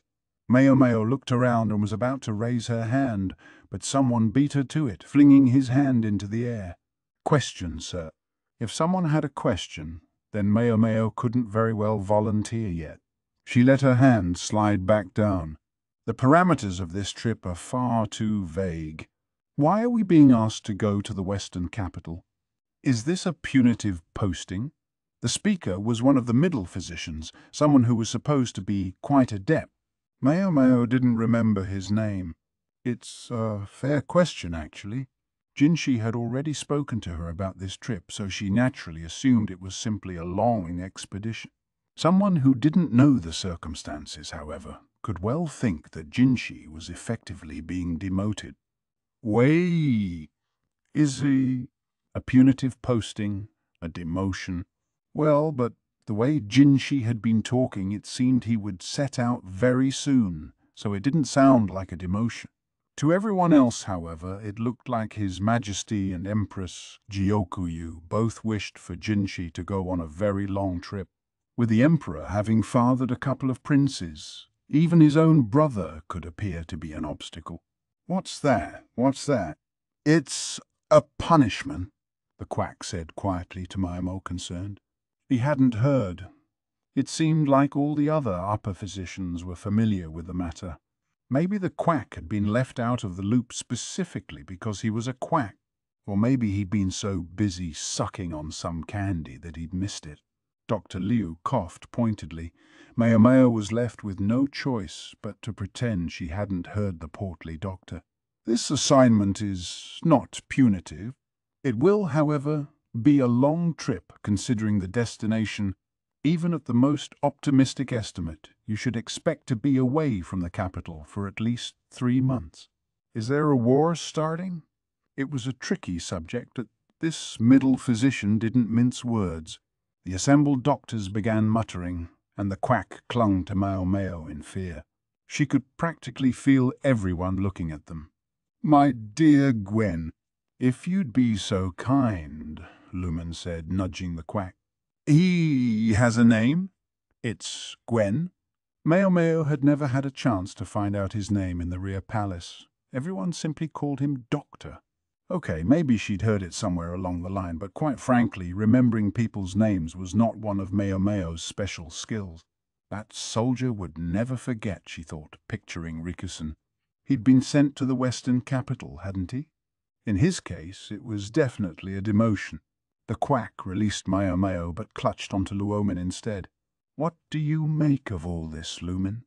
Maomao looked around and was about to raise her hand, but someone beat her to it, flinging his hand into the air. "Question, sir." If someone had a question, then Maomao couldn't very well volunteer yet. She let her hand slide back down. "The parameters of this trip are far too vague. Why are we being asked to go to the Western capital? Is this a punitive posting?" The speaker was one of the middle physicians, someone who was supposed to be quite adept. Maomao didn't remember his name. It's a fair question, actually. Jinshi had already spoken to her about this trip, so she naturally assumed it was simply a long expedition. Someone who didn't know the circumstances, however, could well think that Jinshi was effectively being demoted. Wei, is he a punitive posting, a demotion? Well, but the way Jinshi had been talking, it seemed he would set out very soon, so it didn't sound like a demotion. To everyone else, however, it looked like His Majesty and Empress Gyoku both wished for Jinshi to go on a very long trip. With the Emperor having fathered a couple of princes, even his own brother could appear to be an obstacle. What's that? What's that? It's a punishment, the Quack said quietly to Maomao, concerned. He hadn't heard. It seemed like all the other upper physicians were familiar with the matter. Maybe the Quack had been left out of the loop specifically because he was a quack, or maybe he'd been so busy sucking on some candy that he'd missed it. Dr. Liu coughed pointedly. Maomao was left with no choice but to pretend she hadn't heard the portly doctor. This assignment is not punitive. It will, however, be a long trip considering the destination. Even at the most optimistic estimate, you should expect to be away from the capital for at least 3 months. Is there a war starting? It was a tricky subject, but this middle physician didn't mince words. The assembled doctors began muttering, and the Quack clung to Maomao in fear. She could practically feel everyone looking at them. "My dear Gwen, if you'd be so kind," Lumen said, nudging the Quack. "He has a name?" "It's Gwen." Maomao had never had a chance to find out his name in the rear palace. Everyone simply called him Doctor. Okay, maybe she'd heard it somewhere along the line, but quite frankly, remembering people's names was not one of Maomao's special skills. That soldier would never forget, she thought, picturing Rikusen. He'd been sent to the western capital, hadn't he? In his case, it was definitely a demotion. The Quack released Maomao, but clutched onto Luomin instead. "What do you make of all this, Lumen?"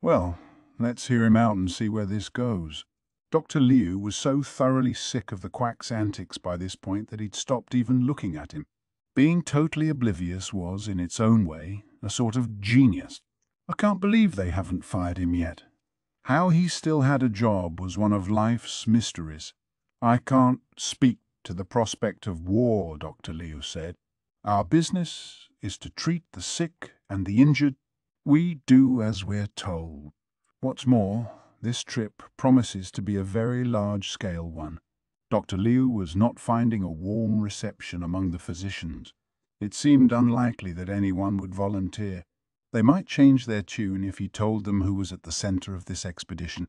Well, let's hear him out and see where this goes." Dr. Liu was so thoroughly sick of the Quack's antics by this point that he'd stopped even looking at him. Being totally oblivious was, in its own way, a sort of genius. I can't believe they haven't fired him yet. How he still had a job was one of life's mysteries. "I can't speak to the prospect of war," Dr. Liu said. "Our business is to treat the sick and the injured. We do as we're told. What's more, this trip promises to be a very large-scale one." Dr. Liu was not finding a warm reception among the physicians. It seemed unlikely that anyone would volunteer. They might change their tune if he told them who was at the center of this expedition.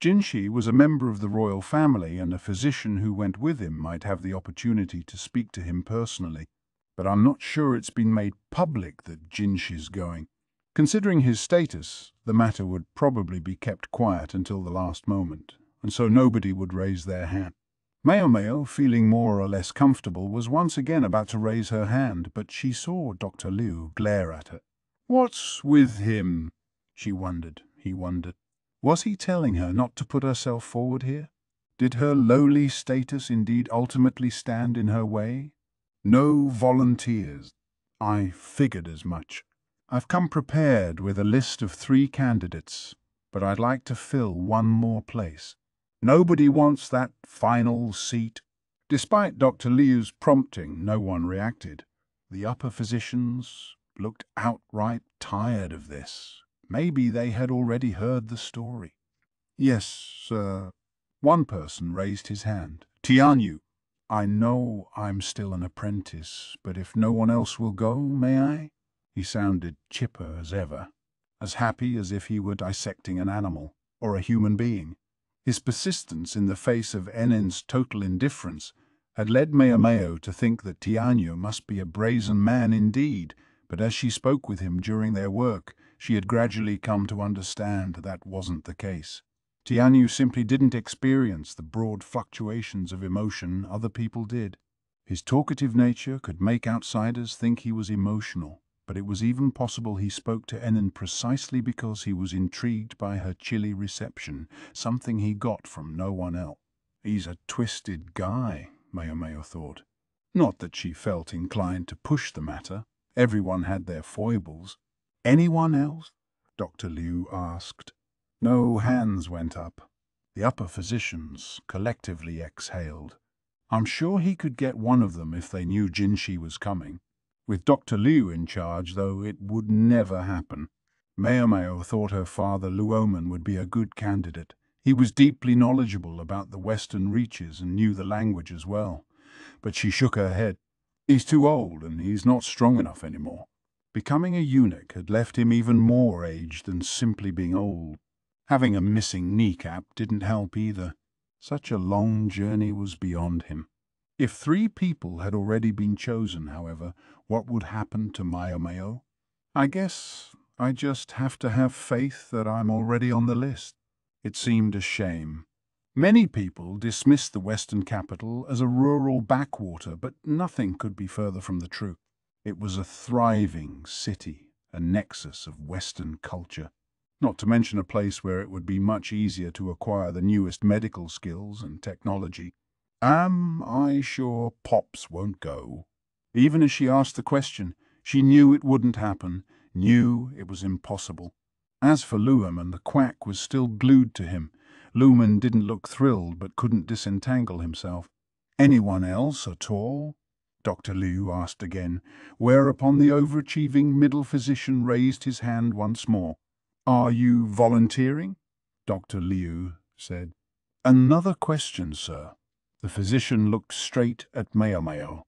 Jinshi was a member of the royal family, and a physician who went with him might have the opportunity to speak to him personally. But I'm not sure it's been made public that Jinshi's going. Considering his status, the matter would probably be kept quiet until the last moment, and so nobody would raise their hand. Maomao, feeling more or less comfortable, was once again about to raise her hand, but she saw Dr. Liu glare at her. "What's with him?" she wondered. He wondered. Was he telling her not to put herself forward here? Did her lowly status indeed ultimately stand in her way? "No volunteers." "I figured as much. I've come prepared with a list of 3 candidates, but I'd like to fill one more place." "Nobody wants that final seat." Despite Dr. Liu's prompting, no one reacted. The upper physicians looked outright tired of this. Maybe they had already heard the story. "Yes, sir." One person raised his hand. "Tianyu." "I know I'm still an apprentice, but if no one else will go, may I?" He sounded chipper as ever, as happy as if he were dissecting an animal, or a human being. His persistence in the face of Anan's total indifference had led Maomao to think that Tianyu must be a brazen man indeed, but as she spoke with him during their work, she had gradually come to understand that wasn't the case. Tianyu simply didn't experience the broad fluctuations of emotion other people did. His talkative nature could make outsiders think he was emotional, but it was even possible he spoke to Anan precisely because he was intrigued by her chilly reception, something he got from no one else. He's a twisted guy, Maomao thought. Not that she felt inclined to push the matter. Everyone had their foibles. Anyone else? Dr. Liu asked. No hands went up. The upper physicians collectively exhaled. I'm sure he could get one of them if they knew Jinshi was coming. With Dr. Liu in charge, though, it would never happen. Maomao thought her father Luoman would be a good candidate. He was deeply knowledgeable about the western reaches and knew the language as well. But she shook her head. He's too old and he's not strong enough anymore. Becoming a eunuch had left him even more aged than simply being old. Having a missing kneecap didn't help either. Such a long journey was beyond him. If 3 people had already been chosen, however, what would happen to Maomao? I guess I just have to have faith that I'm already on the list. It seemed a shame. Many people dismissed the Western capital as a rural backwater, but nothing could be further from the truth. It was a thriving city, a nexus of Western culture. Not to mention a place where it would be much easier to acquire the newest medical skills and technology. Am I sure Pops won't go? Even as she asked the question, she knew it wouldn't happen, knew it was impossible. As for Luoman, the Quack was still glued to him. Luoman didn't look thrilled but couldn't disentangle himself. Anyone else at all? Dr. Liu asked again, whereupon the overachieving middle physician raised his hand once more. Are you volunteering? Dr. Liu said. Another question, sir. The physician looked straight at Maomao.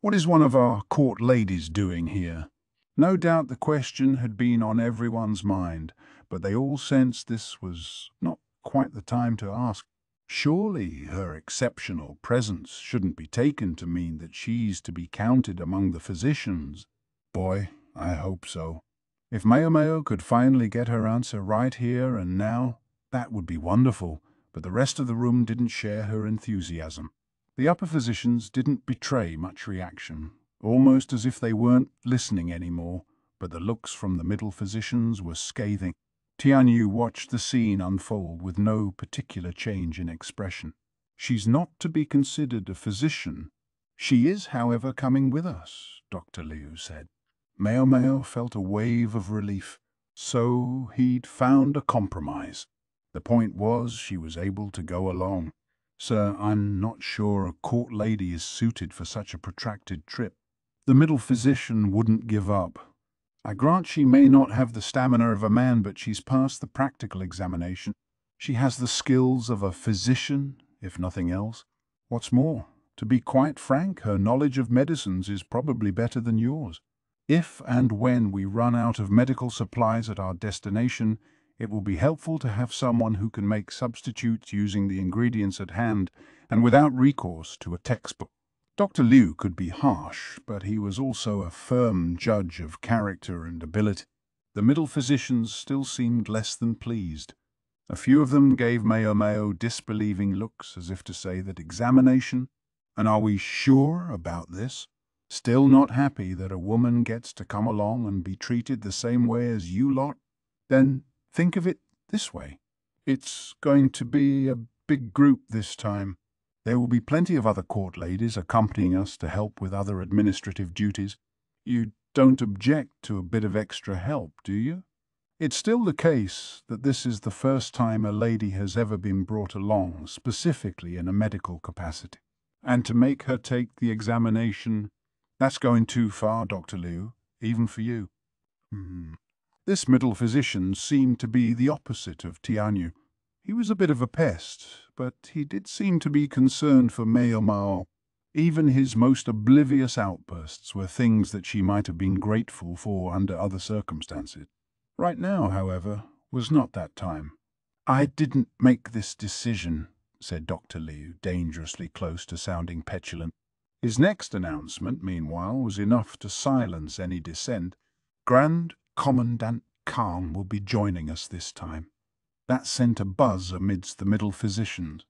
What is one of our court ladies doing here? No doubt the question had been on everyone's mind, but they all sensed this was not quite the time to ask. Surely her exceptional presence shouldn't be taken to mean that she's to be counted among the physicians. Boy, I hope so. If Maomao could finally get her answer right here and now, that would be wonderful, but the rest of the room didn't share her enthusiasm. The upper physicians didn't betray much reaction, almost as if they weren't listening anymore, but the looks from the middle physicians were scathing. Tianyu watched the scene unfold with no particular change in expression. She's not to be considered a physician. She is, however, coming with us, Dr. Liu said. Maomao felt a wave of relief. So he'd found a compromise. The point was she was able to go along. Sir, I'm not sure a court lady is suited for such a protracted trip. The middle physician wouldn't give up. I grant she may not have the stamina of a man, but she's passed the practical examination. She has the skills of a physician, if nothing else. What's more, to be quite frank, her knowledge of medicines is probably better than yours. If and when we run out of medical supplies at our destination, it will be helpful to have someone who can make substitutes using the ingredients at hand and without recourse to a textbook. Dr. Liu could be harsh, but he was also a firm judge of character and ability. The middle physicians still seemed less than pleased. A few of them gave Maomao disbelieving looks as if to say that examination, and are we sure about this? Still not happy that a woman gets to come along and be treated the same way as you lot? Then think of it this way. It's going to be a big group this time. There will be plenty of other court ladies accompanying us to help with other administrative duties. You don't object to a bit of extra help, do you? It's still the case that this is the first time a lady has ever been brought along, specifically in a medical capacity. And to make her take the examination, that's going too far, Dr. Liu, even for you. This middle physician seemed to be the opposite of Tianyu. He was a bit of a pest, but he did seem to be concerned for Maomao. Even his most oblivious outbursts were things that she might have been grateful for under other circumstances. Right now, however, was not that time. I didn't make this decision, said Dr. Liu, dangerously close to sounding petulant. His next announcement, meanwhile, was enough to silence any dissent. Grand Commandant Khan will be joining us this time. That sent a buzz amidst the middle physicians.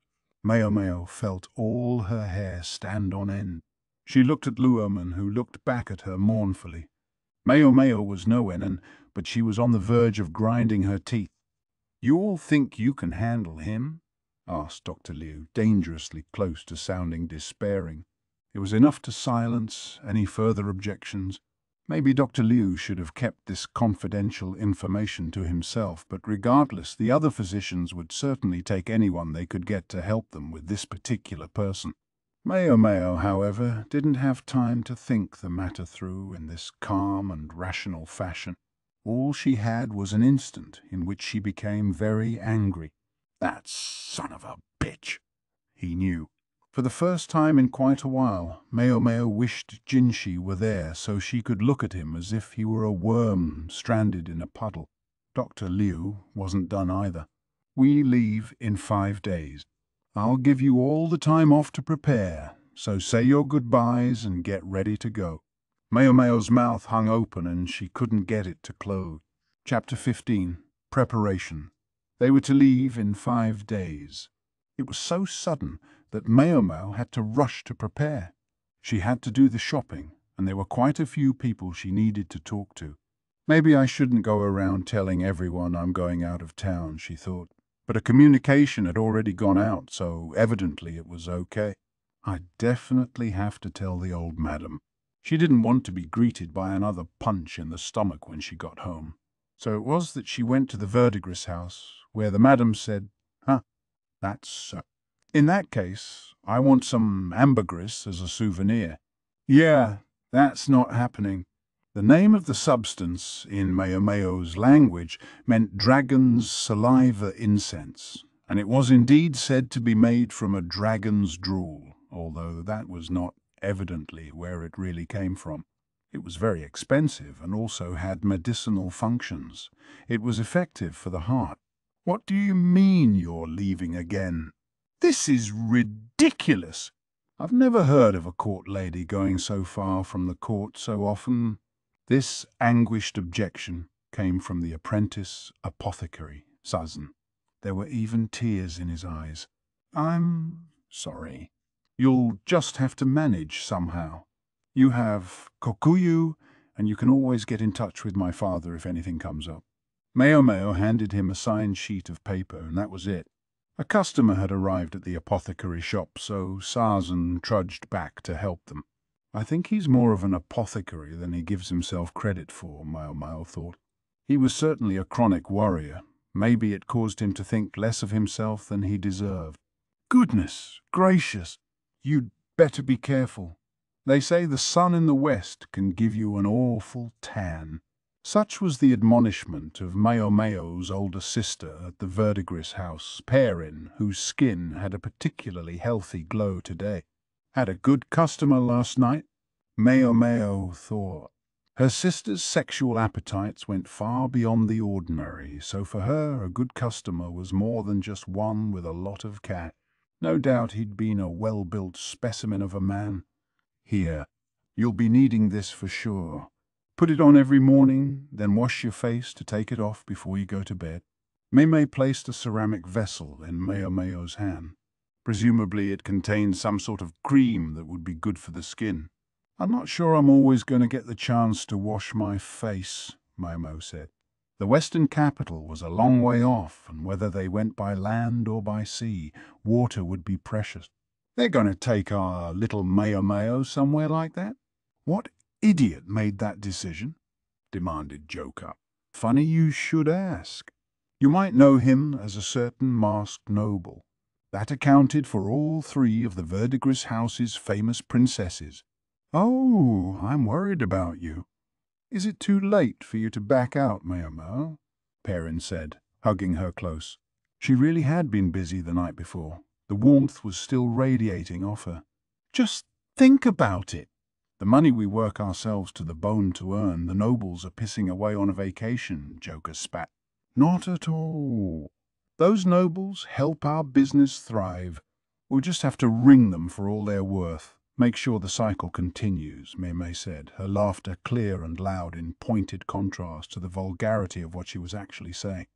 Maomao felt all her hair stand on end. She looked at Luoman, who looked back at her mournfully. Maomao was no Anan, but she was on the verge of grinding her teeth. "You all think you can handle him?" asked Dr. Liu, dangerously close to sounding despairing. It was enough to silence any further objections. Maybe Dr. Liu should have kept this confidential information to himself, but regardless, the other physicians would certainly take anyone they could get to help them with this particular person. Maomao, however, didn't have time to think the matter through in this calm and rational fashion. All she had was an instant in which she became very angry. "That son of a bitch," he knew. For the first time in quite a while, Maomao wished Jinshi were there so she could look at him as if he were a worm stranded in a puddle. Dr. Liu wasn't done either. "We leave in 5 days. I'll give you all the time off to prepare, so say your goodbyes and get ready to go." Maomao's mouth hung open and she couldn't get it to close. Chapter 15. Preparation. They were to leave in 5 days. It was so sudden that Maomao had to rush to prepare. She had to do the shopping, and there were quite a few people she needed to talk to. "Maybe I shouldn't go around telling everyone I'm going out of town," she thought. But a communication had already gone out, so evidently it was okay. "I definitely have to tell the old madam." She didn't want to be greeted by another punch in the stomach when she got home. So it was that she went to the verdigris house, where the madam said, "That's so. In that case, I want some ambergris as a souvenir." "Yeah, that's not happening." The name of the substance, in Maomao's language, meant dragon's saliva incense, and it was indeed said to be made from a dragon's drool, although that was not evidently where it really came from. It was very expensive and also had medicinal functions. It was effective for the heart. "What do you mean you're leaving again? This is ridiculous. I've never heard of a court lady going so far from the court so often." This anguished objection came from the apprentice apothecary, Sazan. There were even tears in his eyes. "I'm sorry. You'll just have to manage somehow. You have Kokuyu, and you can always get in touch with my father if anything comes up." Maomao handed him a signed sheet of paper, and that was it. A customer had arrived at the apothecary shop, so Sazan trudged back to help them. "I think he's more of an apothecary than he gives himself credit for," Maomao thought. He was certainly a chronic warrior. Maybe it caused him to think less of himself than he deserved. "Goodness gracious, you'd better be careful. They say the sun in the west can give you an awful tan." Such was the admonishment of Maomao's older sister at the verdigris house, Perrin, whose skin had a particularly healthy glow today. "Had a good customer last night," Maomao thought. Her sister's sexual appetites went far beyond the ordinary, so for her a good customer was more than just one with a lot of cash. No doubt he'd been a well-built specimen of a man. "Here, you'll be needing this for sure. Put it on every morning, then wash your face to take it off before you go to bed." Maymay placed a ceramic vessel in Maomao's hand. Presumably it contained some sort of cream that would be good for the skin. "I'm not sure I'm always going to get the chance to wash my face," Maomao said. The western capital was a long way off, and whether they went by land or by sea, water would be precious. "They're going to take our little Maomao somewhere like that?" "What idiot made that decision?" demanded Gyoku. "Funny you should ask. You might know him as a certain masked noble. That accounted for all 3 of the verdigris house's famous princesses." "Oh, I'm worried about you." "Is it too late for you to back out, Maomao?" Perrin said, hugging her close. She really had been busy the night before. The warmth was still radiating off her. "Just think about it. The money we work ourselves to the bone to earn, the nobles are pissing away on a vacation," Gyoku spat. "Not at all. Those nobles help our business thrive. We'll just have to wring them for all they're worth. Make sure the cycle continues," Maymay said, her laughter clear and loud in pointed contrast to the vulgarity of what she was actually saying.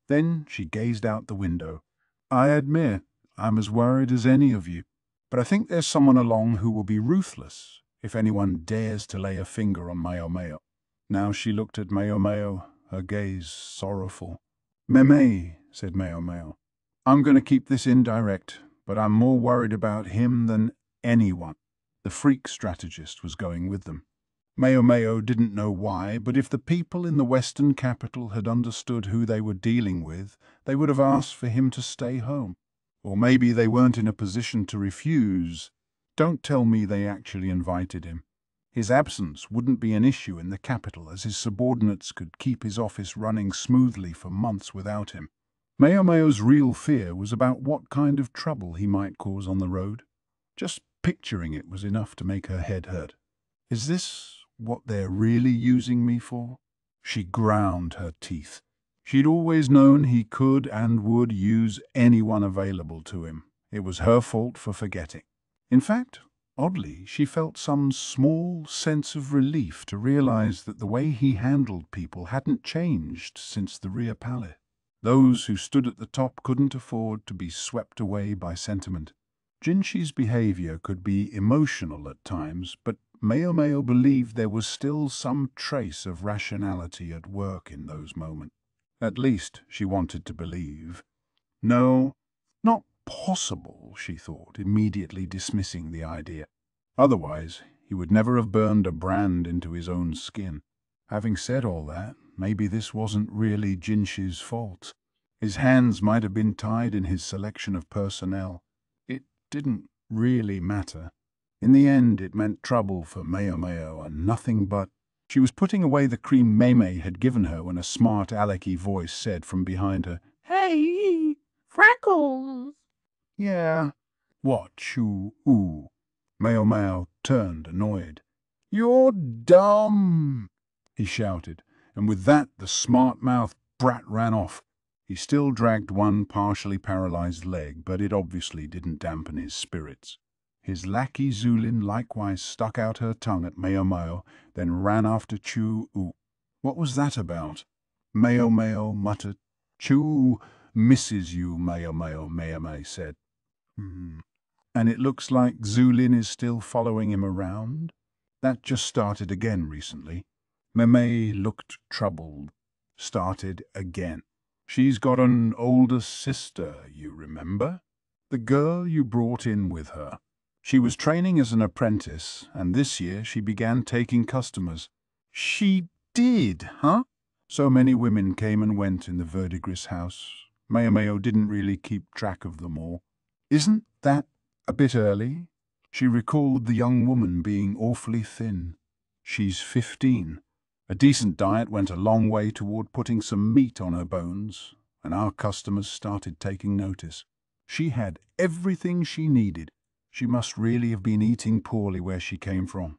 Then she gazed out the window. "I admit, I'm as worried as any of you, but I think there's someone along who will be ruthless if anyone dares to lay a finger on Maomao." Now she looked at Maomao, her gaze sorrowful. "Meme," said Maomao, "I'm going to keep this indirect, but I'm more worried about him than anyone." The freak strategist was going with them. Maomao didn't know why, but if the people in the western capital had understood who they were dealing with, they would have asked for him to stay home. Or maybe they weren't in a position to refuse. Don't tell me they actually invited him. His absence wouldn't be an issue in the capital, as his subordinates could keep his office running smoothly for months without him. Maomao's real fear was about what kind of trouble he might cause on the road. Just picturing it was enough to make her head hurt. Is this what they're really using me for? She ground her teeth. She'd always known he could and would use anyone available to him. It was her fault for forgetting. In fact, oddly, she felt some small sense of relief to realize that the way he handled people hadn't changed since the rear palace. Those who stood at the top couldn't afford to be swept away by sentiment. Jinshi's behavior could be emotional at times, but Maomao believed there was still some trace of rationality at work in those moments. At least, she wanted to believe. No, not possible, she thought, immediately dismissing the idea. Otherwise, he would never have burned a brand into his own skin. Having said all that, maybe this wasn't really Jinshi's fault. His hands might have been tied in his selection of personnel. It didn't really matter. In the end, it meant trouble for Maomao and nothing but. She was putting away the cream Meme had given her when a smart Alecky voice said from behind her, "Hey, Freckles!" "Yeah." "What, Chue?" Maomao turned, annoyed. "You're dumb," he shouted, and with that the smart-mouthed brat ran off. He still dragged one partially paralyzed leg, but it obviously didn't dampen his spirits. His lackey Zulin likewise stuck out her tongue at Maomao, then ran after Chue. "What was that about?" Maomao muttered. "Chue misses you, Maomao," Maomao said. "And it looks like Zulin is still following him around? That just started again recently." Meme looked troubled. "Started again. She's got an older sister, you remember? The girl you brought in with her. She was training as an apprentice, and this year she began taking customers." "She did, huh?" So many women came and went in the Verdigris house. Maomao didn't really keep track of them all. "Isn't that a bit early?" She recalled the young woman being awfully thin. "She's 15. A decent diet went a long way toward putting some meat on her bones, and our customers started taking notice. She had everything she needed. She must really have been eating poorly where she came from."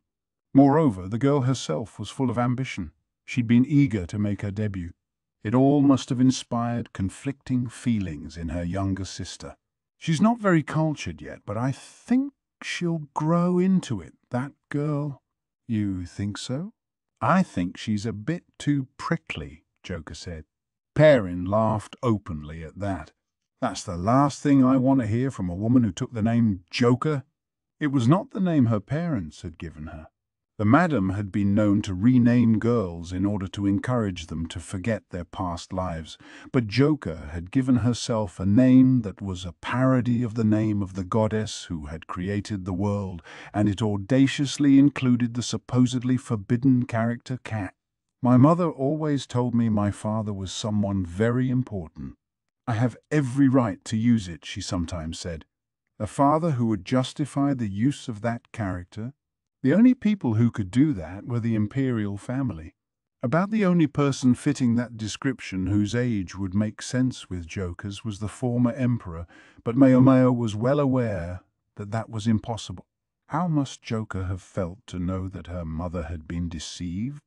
Moreover, the girl herself was full of ambition. She'd been eager to make her debut. It all must have inspired conflicting feelings in her younger sister. "She's not very cultured yet, but I think she'll grow into it, that girl." "You think so?" "I think she's a bit too prickly," Joker said. Perrin laughed openly at that. "That's the last thing I want to hear from a woman who took the name Joker." It was not the name her parents had given her. The madam had been known to rename girls in order to encourage them to forget their past lives, but Joker had given herself a name that was a parody of the name of the goddess who had created the world, and it audaciously included the supposedly forbidden character Cat. "My mother always told me my father was someone very important. I have every right to use it," she sometimes said. A father who would justify the use of that character? The only people who could do that were the Imperial family. About the only person fitting that description whose age would make sense with Joker's was the former emperor, but Maomao was well aware that that was impossible. How must Joker have felt to know that her mother had been deceived?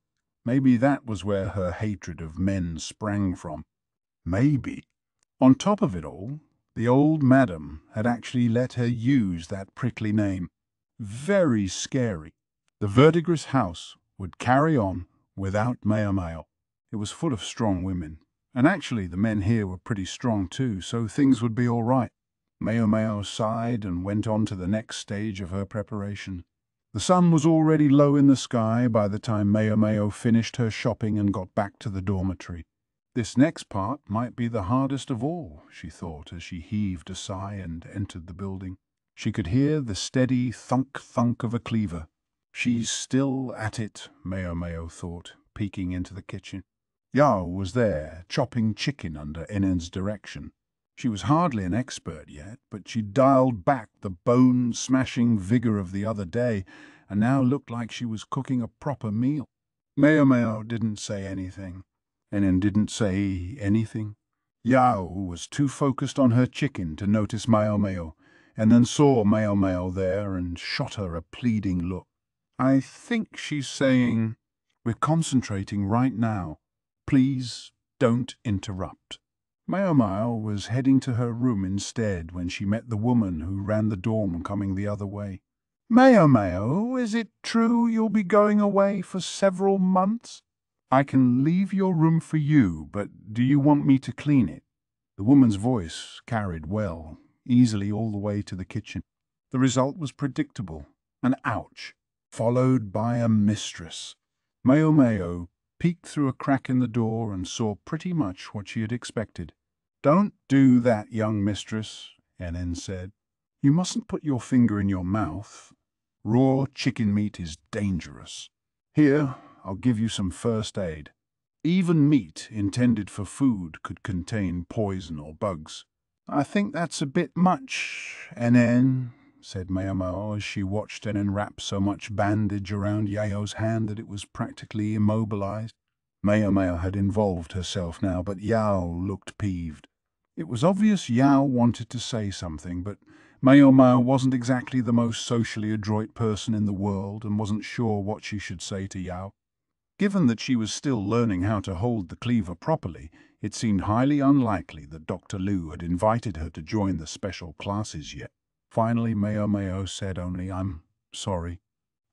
Maybe that was where her hatred of men sprang from. Maybe. On top of it all, the old madam had actually let her use that prickly name. Very scary. The Verdigris house would carry on without Maomao. It was full of strong women, and actually the men here were pretty strong too, so things would be all right. Maomao sighed and went on to the next stage of her preparation. The sun was already low in the sky by the time Maomao finished her shopping and got back to the dormitory. This next part might be the hardest of all, she thought as she heaved a sigh and entered the building. She could hear the steady thunk-thunk of a cleaver. She's still at it, Maomao thought, peeking into the kitchen. Yao was there, chopping chicken under Anan's direction. She was hardly an expert yet, but she'd dialed back the bone-smashing vigor of the other day and now looked like she was cooking a proper meal. Maomao didn't say anything. Anan didn't say anything. Yao was too focused on her chicken to notice Maomao, and then saw Maomao there and shot her a pleading look. I think she's saying, "We're concentrating right now. Please don't interrupt." Maomao was heading to her room instead when she met the woman who ran the dorm coming the other way. "Maomao, is it true you'll be going away for several months? I can leave your room for you, but do you want me to clean it?" The woman's voice carried well, easily all the way to the kitchen. The result was predictable, an ouch, followed by a mistress. Maomao peeked through a crack in the door and saw pretty much what she had expected. "Don't do that, young mistress," Anan said. "You mustn't put your finger in your mouth. Raw chicken meat is dangerous. Here, I'll give you some first aid. Even meat intended for food could contain poison or bugs." "I think that's a bit much, Anan," said Maomao as she watched Anan wrap so much bandage around Yao's hand that it was practically immobilized. Maomao had involved herself now, but Yao looked peeved. It was obvious Yao wanted to say something, but Maomao wasn't exactly the most socially adroit person in the world and wasn't sure what she should say to Yao. Given that she was still learning how to hold the cleaver properly, it seemed highly unlikely that Dr. Liu had invited her to join the special classes yet. Finally, Maomao said only, "I'm sorry.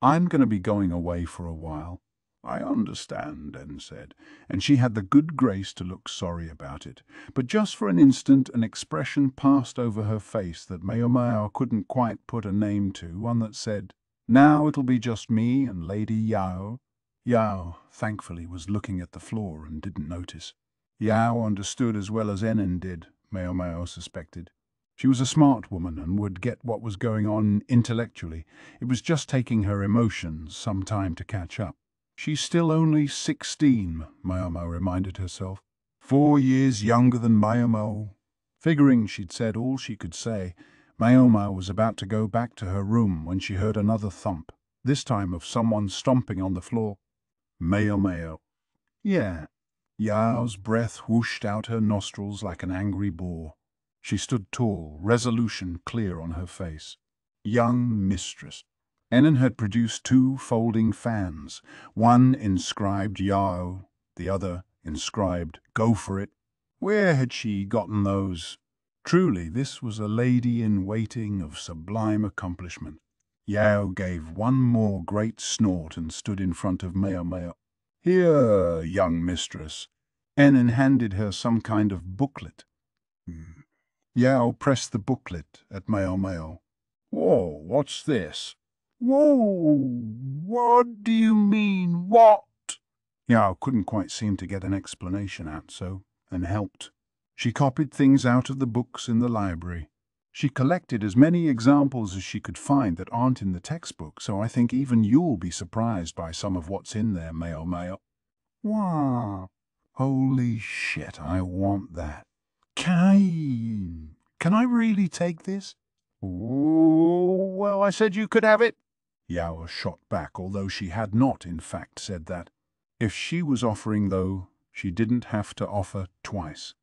I'm going to be going away for a while." "I understand," Anan said, and she had the good grace to look sorry about it. But just for an instant an expression passed over her face that Maomao couldn't quite put a name to, one that said, "Now it'll be just me and Lady Yao." Yao, thankfully, was looking at the floor and didn't notice. Yao understood as well as Anan did, Maomao suspected. She was a smart woman and would get what was going on intellectually. It was just taking her emotions some time to catch up. "She's still only 16, Maomao reminded herself. 4 years younger than Maomao." Figuring she'd said all she could say, Maomao was about to go back to her room when she heard another thump, this time of someone stomping on the floor. Maomao. "Yeah." Yao's breath whooshed out her nostrils like an angry boar. She stood tall, resolution clear on her face. "Young mistress." Anan had produced 2 folding fans, one inscribed Yao, the other inscribed "Go for it." Where had she gotten those? Truly, this was a lady-in-waiting of sublime accomplishment. Yao gave one more great snort and stood in front of Maomao. "Here, young mistress." Anan handed her some kind of booklet. Yao pressed the booklet at Maomao. "Whoa, what's this?" "Whoa, what do you mean, what?" Yao couldn't quite seem to get an explanation out, so and helped. She copied things out of the books in the library. She collected as many examples as she could find that aren't in the textbook, so I think even you'll be surprised by some of what's in there, Maomao. "Wow. Holy shit, I want that. Can I really take this?" "Oh, well, I said you could have it." Yao shot back, although she had not, in fact, said that. If she was offering, though, she didn't have to offer twice.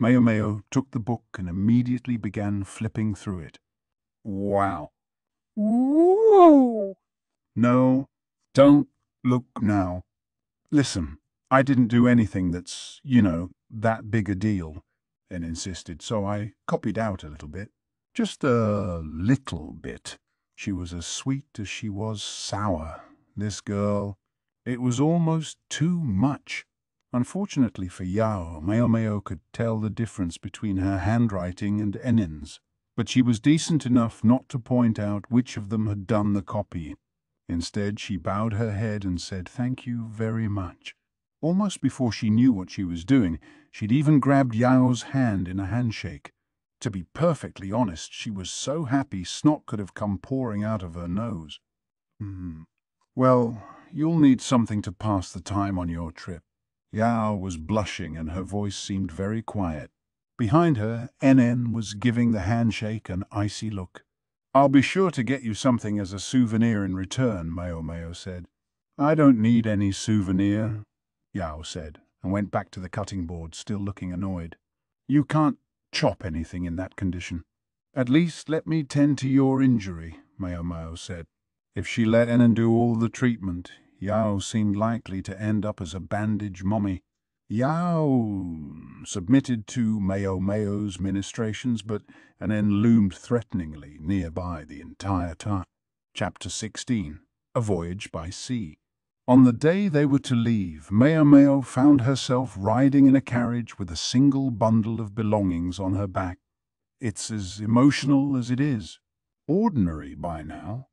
Maomao took the book and immediately began flipping through it. "Wow." Ooh. "No, don't look now. Listen, I didn't do anything that's, that big a deal," Anan insisted, so I copied out a little bit. Just a little bit. She was as sweet as she was sour, this girl. It was almost too much. Unfortunately for Yao, Maomao could tell the difference between her handwriting and Anan's, but she was decent enough not to point out which of them had done the copying. Instead, she bowed her head and said, "Thank you very much." Almost before she knew what she was doing, she'd even grabbed Yao's hand in a handshake. To be perfectly honest, she was so happy snot could have come pouring out of her nose. Well, you'll need something to pass the time on your trip." Yao was blushing and her voice seemed very quiet. Behind her, Anan was giving the handshake an icy look. "I'll be sure to get you something as a souvenir in return," Maomao said. "I don't need any souvenir," Yao said, and went back to the cutting board, still looking annoyed. "You can't chop anything in that condition." "At least let me tend to your injury," Maomao said. If she let Anan do all the treatment, Yao seemed likely to end up as a bandage mummy. Yao submitted to Maomao's ministrations, but Anan loomed threateningly nearby the entire time. Chapter 16. A Voyage by Sea. On the day they were to leave, Maomao found herself riding in a carriage with a single bundle of belongings on her back. It's as emotional as it is ordinary by now.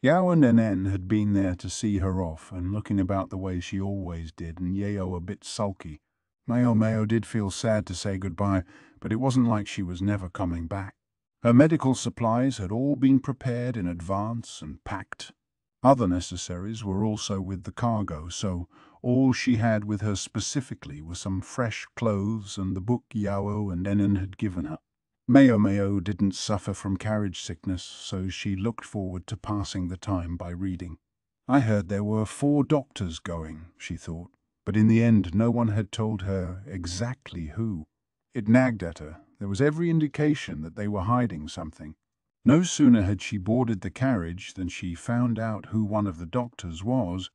Yao and Anan had been there to see her off and looking about the way she always did, and Yao a bit sulky. Maomao did feel sad to say goodbye, but it wasn't like she was never coming back. Her medical supplies had all been prepared in advance and packed. Other necessaries were also with the cargo, so all she had with her specifically were some fresh clothes and the book Yao and Anan had given her. Maomao didn't suffer from carriage sickness, so she looked forward to passing the time by reading. "I heard there were 4 doctors going," she thought, but in the end no one had told her exactly who. It nagged at her. There was every indication that they were hiding something. No sooner had she boarded the carriage than she found out who one of the doctors was.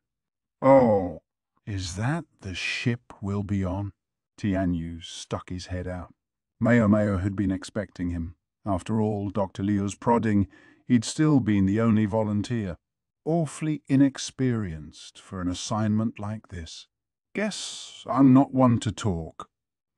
"Oh, is that the ship we'll be on?" Tianyu stuck his head out. Maomao had been expecting him. After all, Dr. Liu's prodding, he'd still been the only volunteer. Awfully inexperienced for an assignment like this. "Guess I'm not one to talk."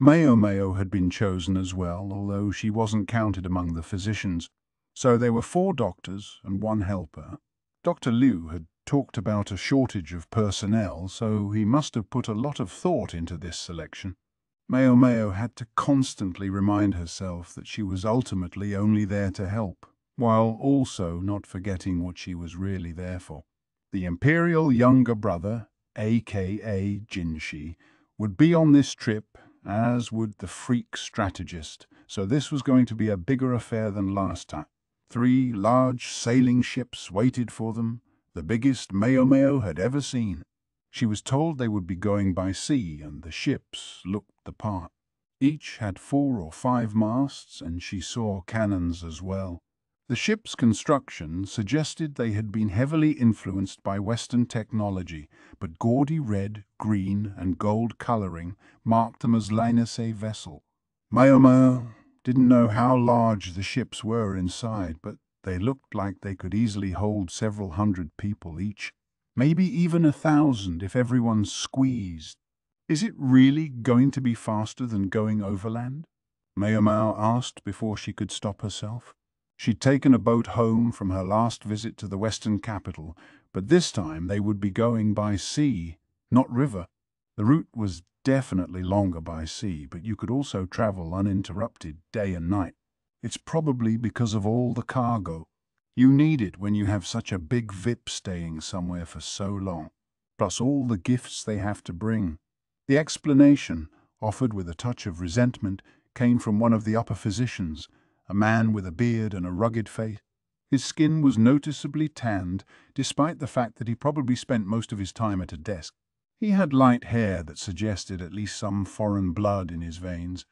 Maomao had been chosen as well, although she wasn't counted among the physicians. So there were 4 doctors and 1 helper. Dr. Liu had talked about a shortage of personnel, so he must have put a lot of thought into this selection. Maomao had to constantly remind herself that she was ultimately only there to help, while also not forgetting what she was really there for. The Imperial younger brother, aka Jinshi, would be on this trip, as would the freak strategist, so this was going to be a bigger affair than last time. 3 large sailing ships waited for them, the biggest Maomao had ever seen. She was told they would be going by sea, and the ships looked the part. Each had 4 or 5 masts, and she saw cannons as well. The ship's construction suggested they had been heavily influenced by Western technology, but gaudy red, green, and gold coloring marked them as Linus-A vessel. Maomao didn't know how large the ships were inside, but they looked like they could easily hold several hundred people each. Maybe even 1,000 if everyone squeezed. "Is it really going to be faster than going overland?" Maomao asked before she could stop herself. She'd taken a boat home from her last visit to the Western capital, but this time they would be going by sea, not river. The route was definitely longer by sea, but you could also travel uninterrupted day and night. It's probably because of all the cargo. You need it when you have such a big VIP staying somewhere for so long, plus all the gifts they have to bring. The explanation, offered with a touch of resentment, came from one of the upper physicians, a man with a beard and a rugged face. His skin was noticeably tanned, despite the fact that he probably spent most of his time at a desk. He had light hair that suggested at least some foreign blood in his veins.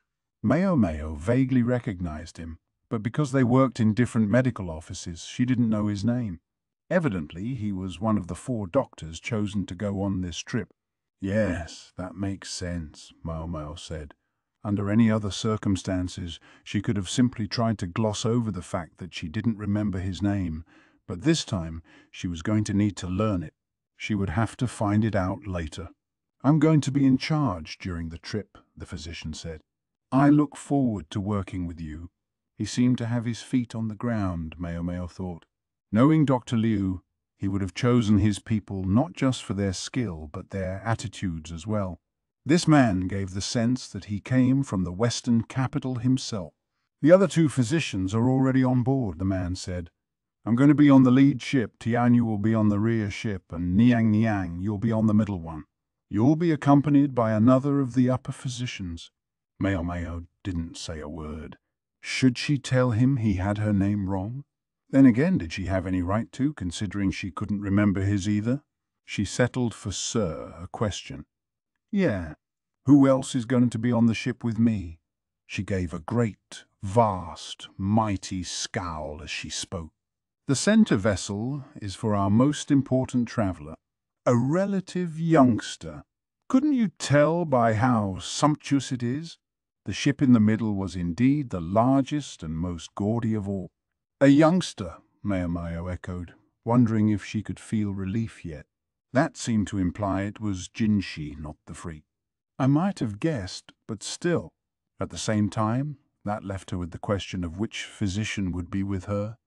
Maomao vaguely recognized him, but because they worked in different medical offices, she didn't know his name. Evidently, he was one of the 4 doctors chosen to go on this trip. "Yes, that makes sense," Maomao said. Under any other circumstances, she could have simply tried to gloss over the fact that she didn't remember his name, but this time she was going to need to learn it. She would have to find it out later. "I'm going to be in charge during the trip," the physician said. "I look forward to working with you." He seemed to have his feet on the ground, Maomao thought. Knowing Dr. Liu, He would have chosen his people not just for their skill, but their attitudes as well. This man gave the sense that he came from the Western capital himself. "The other two physicians are already on board," the man said. "I'm going to be on the lead ship, Tianyu will be on the rear ship, and Niang, you'll be on the middle one. You'll be accompanied by another of the upper physicians." Maomao didn't say a word. Should she tell him he had her name wrong? Then again, did she have any right to, considering she couldn't remember his either? She settled for "Sir," a question. "Yeah. Who else is going to be on the ship with me?" She gave a great, vast, mighty scowl as she spoke. "The center vessel is for our most important traveler, a relative youngster. Couldn't you tell by how sumptuous it is?" The ship in the middle was indeed the largest and most gaudy of all. "A youngster," Maomao echoed, wondering if she could feel relief yet. That seemed to imply it was Jinshi, not the freak. I might have guessed, but still. At the same time, that left her with the question of which physician would be with her.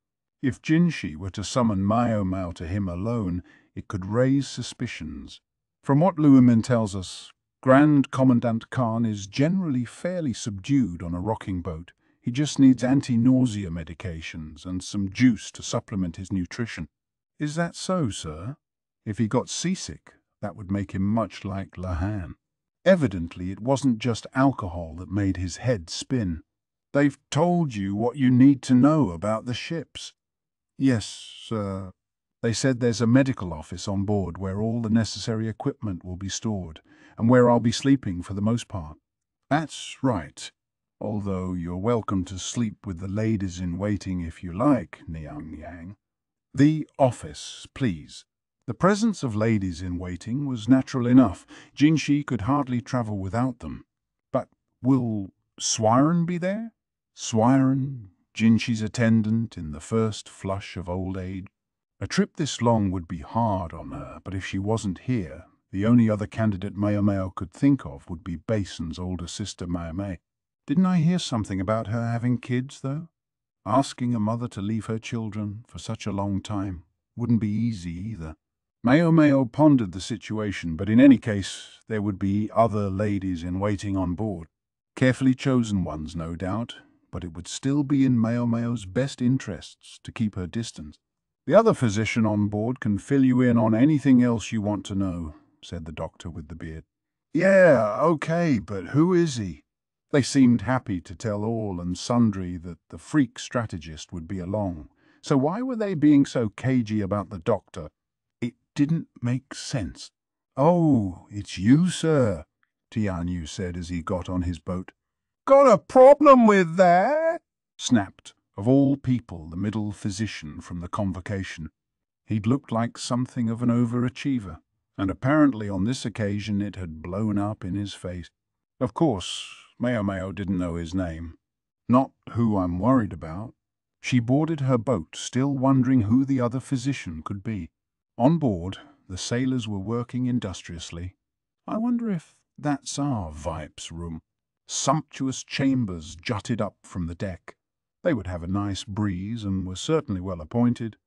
If Jinshi were to summon Maomao to him alone, it could raise suspicions. From what Luomin tells us, Grand Commandant Khan is generally fairly subdued on a rocking boat. He just needs anti-nausea medications and some juice to supplement his nutrition. Is that so, sir? If he got seasick, that would make him much like Lahan. Evidently, it wasn't just alcohol that made his head spin. "They've told you what you need to know about the ships?" "Yes, sir. They said there's a medical office on board where all the necessary equipment will be stored, and where I'll be sleeping for the most part." "That's right. Although you're welcome to sleep with the ladies in waiting if you like, Niang." "The office, please." The presence of ladies in waiting was natural enough. Jinshi could hardly travel without them. But will Swiren be there? Swiren, Jinshi's attendant in the first flush of old age. A trip this long would be hard on her, but if she wasn't here, the only other candidate Maomao could think of would be Basin's older sister Maomao. Didn't I hear something about her having kids, though? Asking a mother to leave her children for such a long time wouldn't be easy either. Maomao pondered the situation, but in any case there would be other ladies in waiting on board. Carefully chosen ones, no doubt, but it would still be in Maomao's best interests to keep her distance. "The other physician on board can fill you in on anything else you want to know," said the doctor with the beard. "Yeah, okay, but who is he?" They seemed happy to tell all and sundry that the freak strategist would be along. So why were they being so cagey about the doctor? It didn't make sense. "Oh, it's you, sir," Tianyu said as he got on his boat. "Got a problem with that?" snapped, of all people, the middle physician from the convocation. He'd looked like something of an overachiever, and apparently on this occasion it had blown up in his face. Of course, Maomao didn't know his name. "Not who I'm worried about." She boarded her boat, still wondering who the other physician could be. On board, the sailors were working industriously. I wonder if that's our Vipe's room. Sumptuous chambers jutted up from the deck. They would have a nice breeze and were certainly well appointed.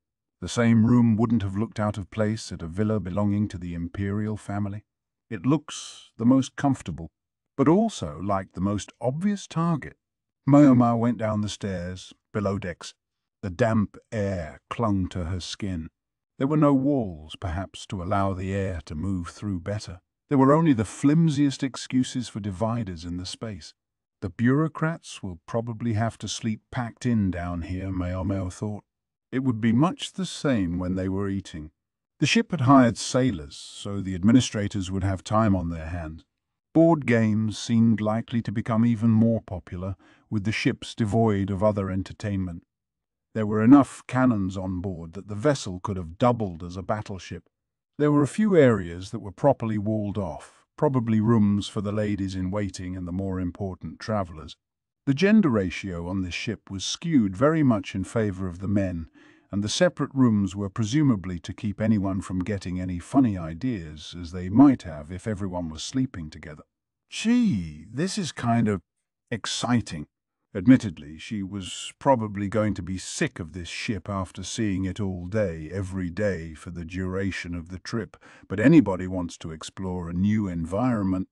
The same room wouldn't have looked out of place at a villa belonging to the Imperial family. It looks the most comfortable, but also like the most obvious target. Maomao went down the stairs, below decks. The damp air clung to her skin. There were no walls, perhaps, to allow the air to move through better. There were only the flimsiest excuses for dividers in the space. The bureaucrats will probably have to sleep packed in down here, Maomao thought. It would be much the same when they were eating. The ship had hired sailors, so the administrators would have time on their hands. Board games seemed likely to become even more popular, with the ships devoid of other entertainment. There were enough cannons on board that the vessel could have doubled as a battleship. There were a few areas that were properly walled off, probably rooms for the ladies in waiting and the more important travellers. The gender ratio on this ship was skewed very much in favour of the men, and the separate rooms were presumably to keep anyone from getting any funny ideas, as they might have if everyone was sleeping together. "Gee, this is kind of exciting," Admittedly, she was probably going to be sick of this ship after seeing it all day, every day for the duration of the trip, but anybody wants to explore a new environment.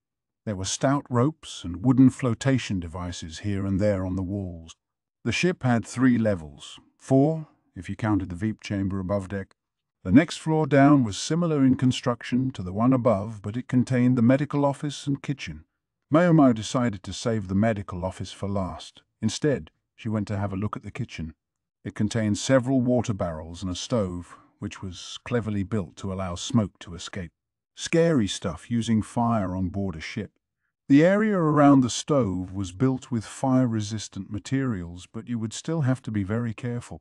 There were stout ropes and wooden flotation devices here and there on the walls. The ship had 3 levels, 4 if you counted the Veep chamber above deck. The next floor down was similar in construction to the one above, but it contained the medical office and kitchen. Maomao decided to save the medical office for last. Instead, she went to have a look at the kitchen. It contained several water barrels and a stove, which was cleverly built to allow smoke to escape. Scary stuff using fire on board a ship. The area around the stove was built with fire-resistant materials, but you would still have to be very careful.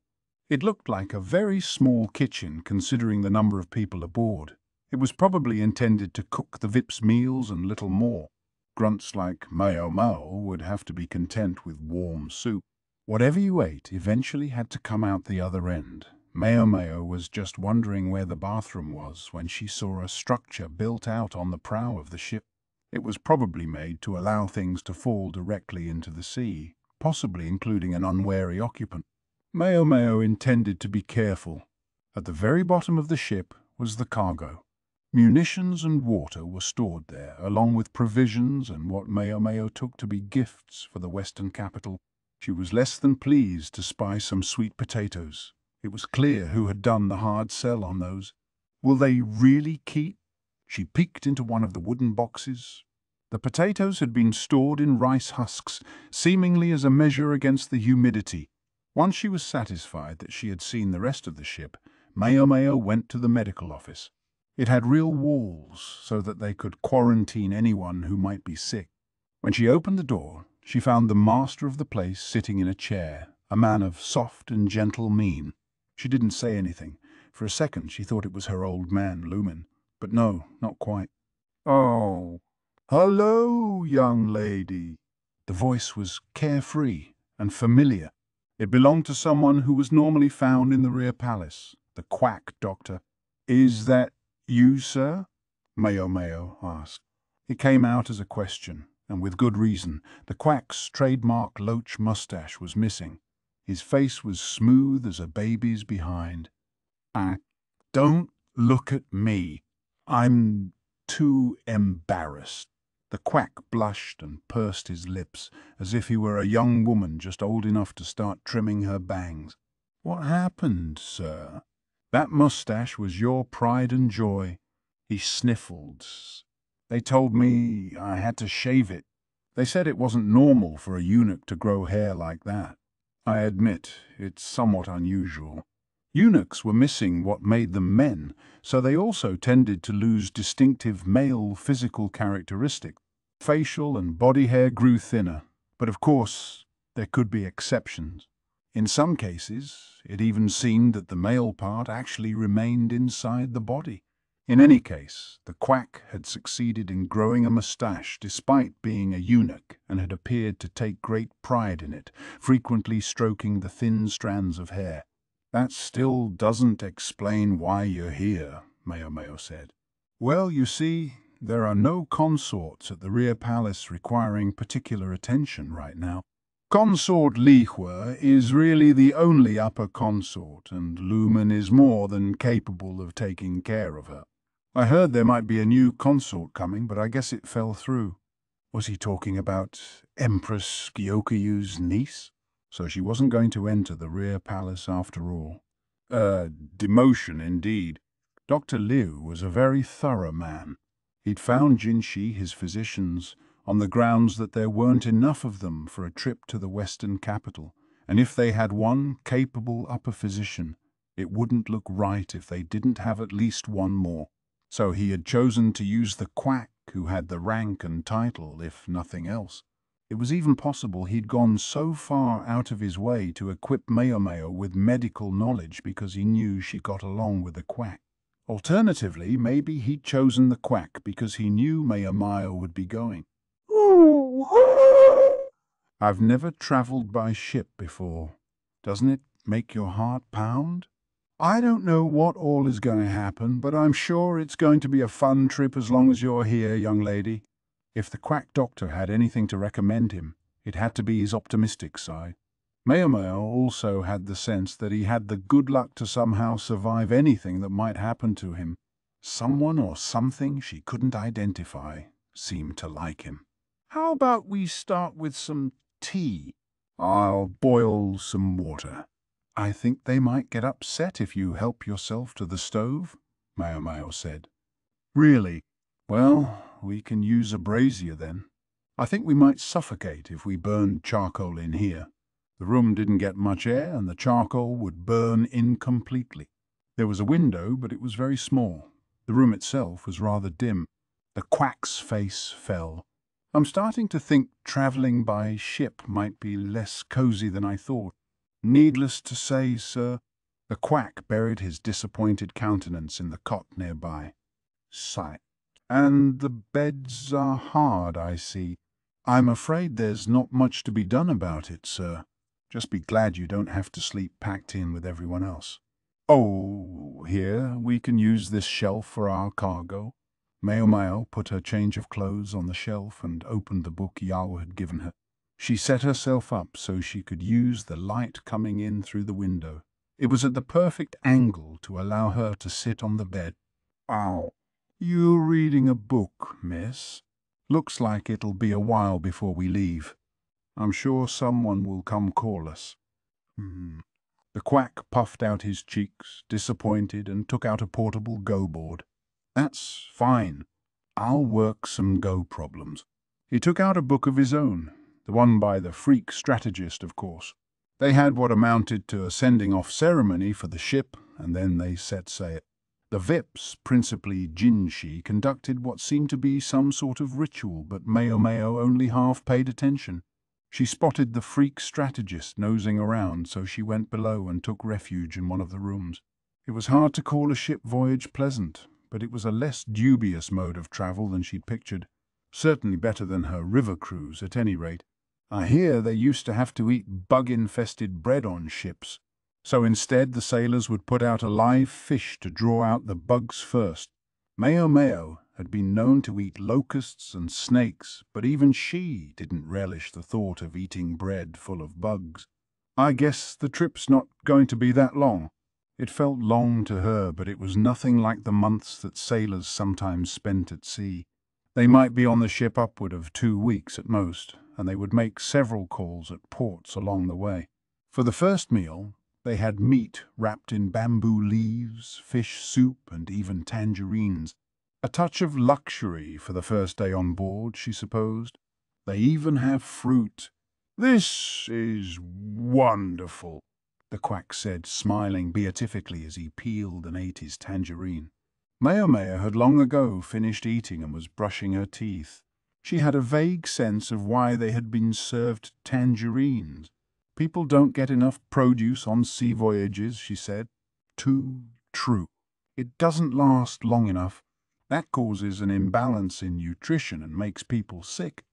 It looked like a very small kitchen considering the number of people aboard. It was probably intended to cook the VIP's meals and little more. Grunts like Maomao would have to be content with warm soup. Whatever you ate eventually had to come out the other end. Maomao was just wondering where the bathroom was when she saw a structure built out on the prow of the ship. It was probably made to allow things to fall directly into the sea, possibly including an unwary occupant. Maomao intended to be careful. At the very bottom of the ship was the cargo. Munitions and water were stored there, along with provisions and what Maomao took to be gifts for the Western capital. She was less than pleased to spy some sweet potatoes. It was clear who had done the hard sell on those. Will they really keep? She peeked into one of the wooden boxes. The potatoes had been stored in rice husks, seemingly as a measure against the humidity. Once she was satisfied that she had seen the rest of the ship, Maomao went to the medical office. It had real walls so that they could quarantine anyone who might be sick. When she opened the door, she found the master of the place sitting in a chair, a man of soft and gentle mien. She didn't say anything. For a second she thought it was her old man, Lumen. But no, not quite. "Oh, hello, young lady." The voice was carefree and familiar. It belonged to someone who was normally found in the rear palace, the Quack doctor. "Is that you, sir?" Maomao asked. It came out as a question, and with good reason. The Quack's trademark loach mustache was missing. His face was smooth as a baby's behind. "Don't look at me. I'm too embarrassed." The Quack blushed and pursed his lips, as if he were a young woman just old enough to start trimming her bangs. "What happened, sir? That mustache was your pride and joy." He sniffled. "They told me I had to shave it. They said it wasn't normal for a eunuch to grow hair like that. I admit, it's somewhat unusual. Eunuchs were missing what made them men, so they also tended to lose distinctive male physical characteristics. Facial and body hair grew thinner, but of course there could be exceptions. In some cases, it even seemed that the male part actually remained inside the body. In any case, the Quack had succeeded in growing a moustache despite being a eunuch and had appeared to take great pride in it, frequently stroking the thin strands of hair. "That still doesn't explain why you're here," Maomao said. "Well, you see, there are no consorts at the rear palace requiring particular attention right now. Consort Lihua is really the only upper consort, and Lumen is more than capable of taking care of her. I heard there might be a new consort coming, but I guess it fell through." Was he talking about Empress Gyoku's niece? So she wasn't going to enter the rear palace after all. Demotion indeed. Dr. Liu was a very thorough man. He'd found Jinshi, his physicians, on the grounds that there weren't enough of them for a trip to the Western capital, and if they had one capable upper physician, it wouldn't look right if they didn't have at least one more. So he had chosen to use the Quack, who had the rank and title, if nothing else. It was even possible he'd gone so far out of his way to equip Maomao with medical knowledge because he knew she got along with the Quack. Alternatively, maybe he'd chosen the Quack because he knew Maomao would be going. "I've never traveled by ship before. Doesn't it make your heart pound? I don't know what all is going to happen, but I'm sure it's going to be a fun trip as long as you're here, young lady." If the Quack doctor had anything to recommend him, It had to be his optimistic side. Maomao also had the sense that he had the good luck to somehow survive anything that might happen to him. Someone or something she couldn't identify seemed to like him. "How about we start with some tea? I'll boil some water." "I think they might get upset if you help yourself to the stove," Maomao said. "Really? Well, we can use a brazier then. I think we might suffocate if we burned charcoal in here. The room didn't get much air, and the charcoal would burn incompletely." There was a window, but it was very small. The room itself was rather dim. The Quack's face fell. "I'm starting to think travelling by ship might be less cozy than I thought." "Needless to say, sir." The Quack buried his disappointed countenance in the cot nearby. Sighed. "And the beds are hard, I see." "I'm afraid there's not much to be done about it, sir. Just be glad you don't have to sleep packed in with everyone else." "Oh, here, we can use this shelf for our cargo." Maomao put her change of clothes on the shelf and opened the book Yao had given her. She set herself up so she could use the light coming in through the window. It was at the perfect angle to allow her to sit on the bed. "Ow. You reading a book, miss? Looks like it'll be a while before we leave. I'm sure someone will come call us." The Quack puffed out his cheeks, disappointed, and took out a portable Go board. "That's fine. I'll work some Go problems." He took out a book of his own, the one by the freak strategist, of course. They had what amounted to a sending-off ceremony for the ship, and then they set sail. The Vips, principally Jinshi, conducted what seemed to be some sort of ritual, but Maomao only half paid attention. She spotted the freak strategist nosing around, so she went below and took refuge in one of the rooms. It was hard to call a ship voyage pleasant, but it was a less dubious mode of travel than she'd pictured. Certainly better than her river cruise, at any rate. "I hear they used to have to eat bug-infested bread on ships. So instead the sailors would put out a live fish to draw out the bugs first." Maomao had been known to eat locusts and snakes, but even she didn't relish the thought of eating bread full of bugs. "I guess the trip's not going to be that long." It felt long to her, but it was nothing like the months that sailors sometimes spent at sea. They might be on the ship upward of 2 weeks at most, and they would make several calls at ports along the way. For the first meal, they had meat wrapped in bamboo leaves, fish soup, and even tangerines. A touch of luxury for the first day on board, she supposed. They even have fruit. "This is wonderful," the Quack said, smiling beatifically as he peeled and ate his tangerine. Maomao had long ago finished eating and was brushing her teeth. She had a vague sense of why they had been served tangerines. "People don't get enough produce on sea voyages," she said. "Too true. It doesn't last long enough. That causes an imbalance in nutrition and makes people sick."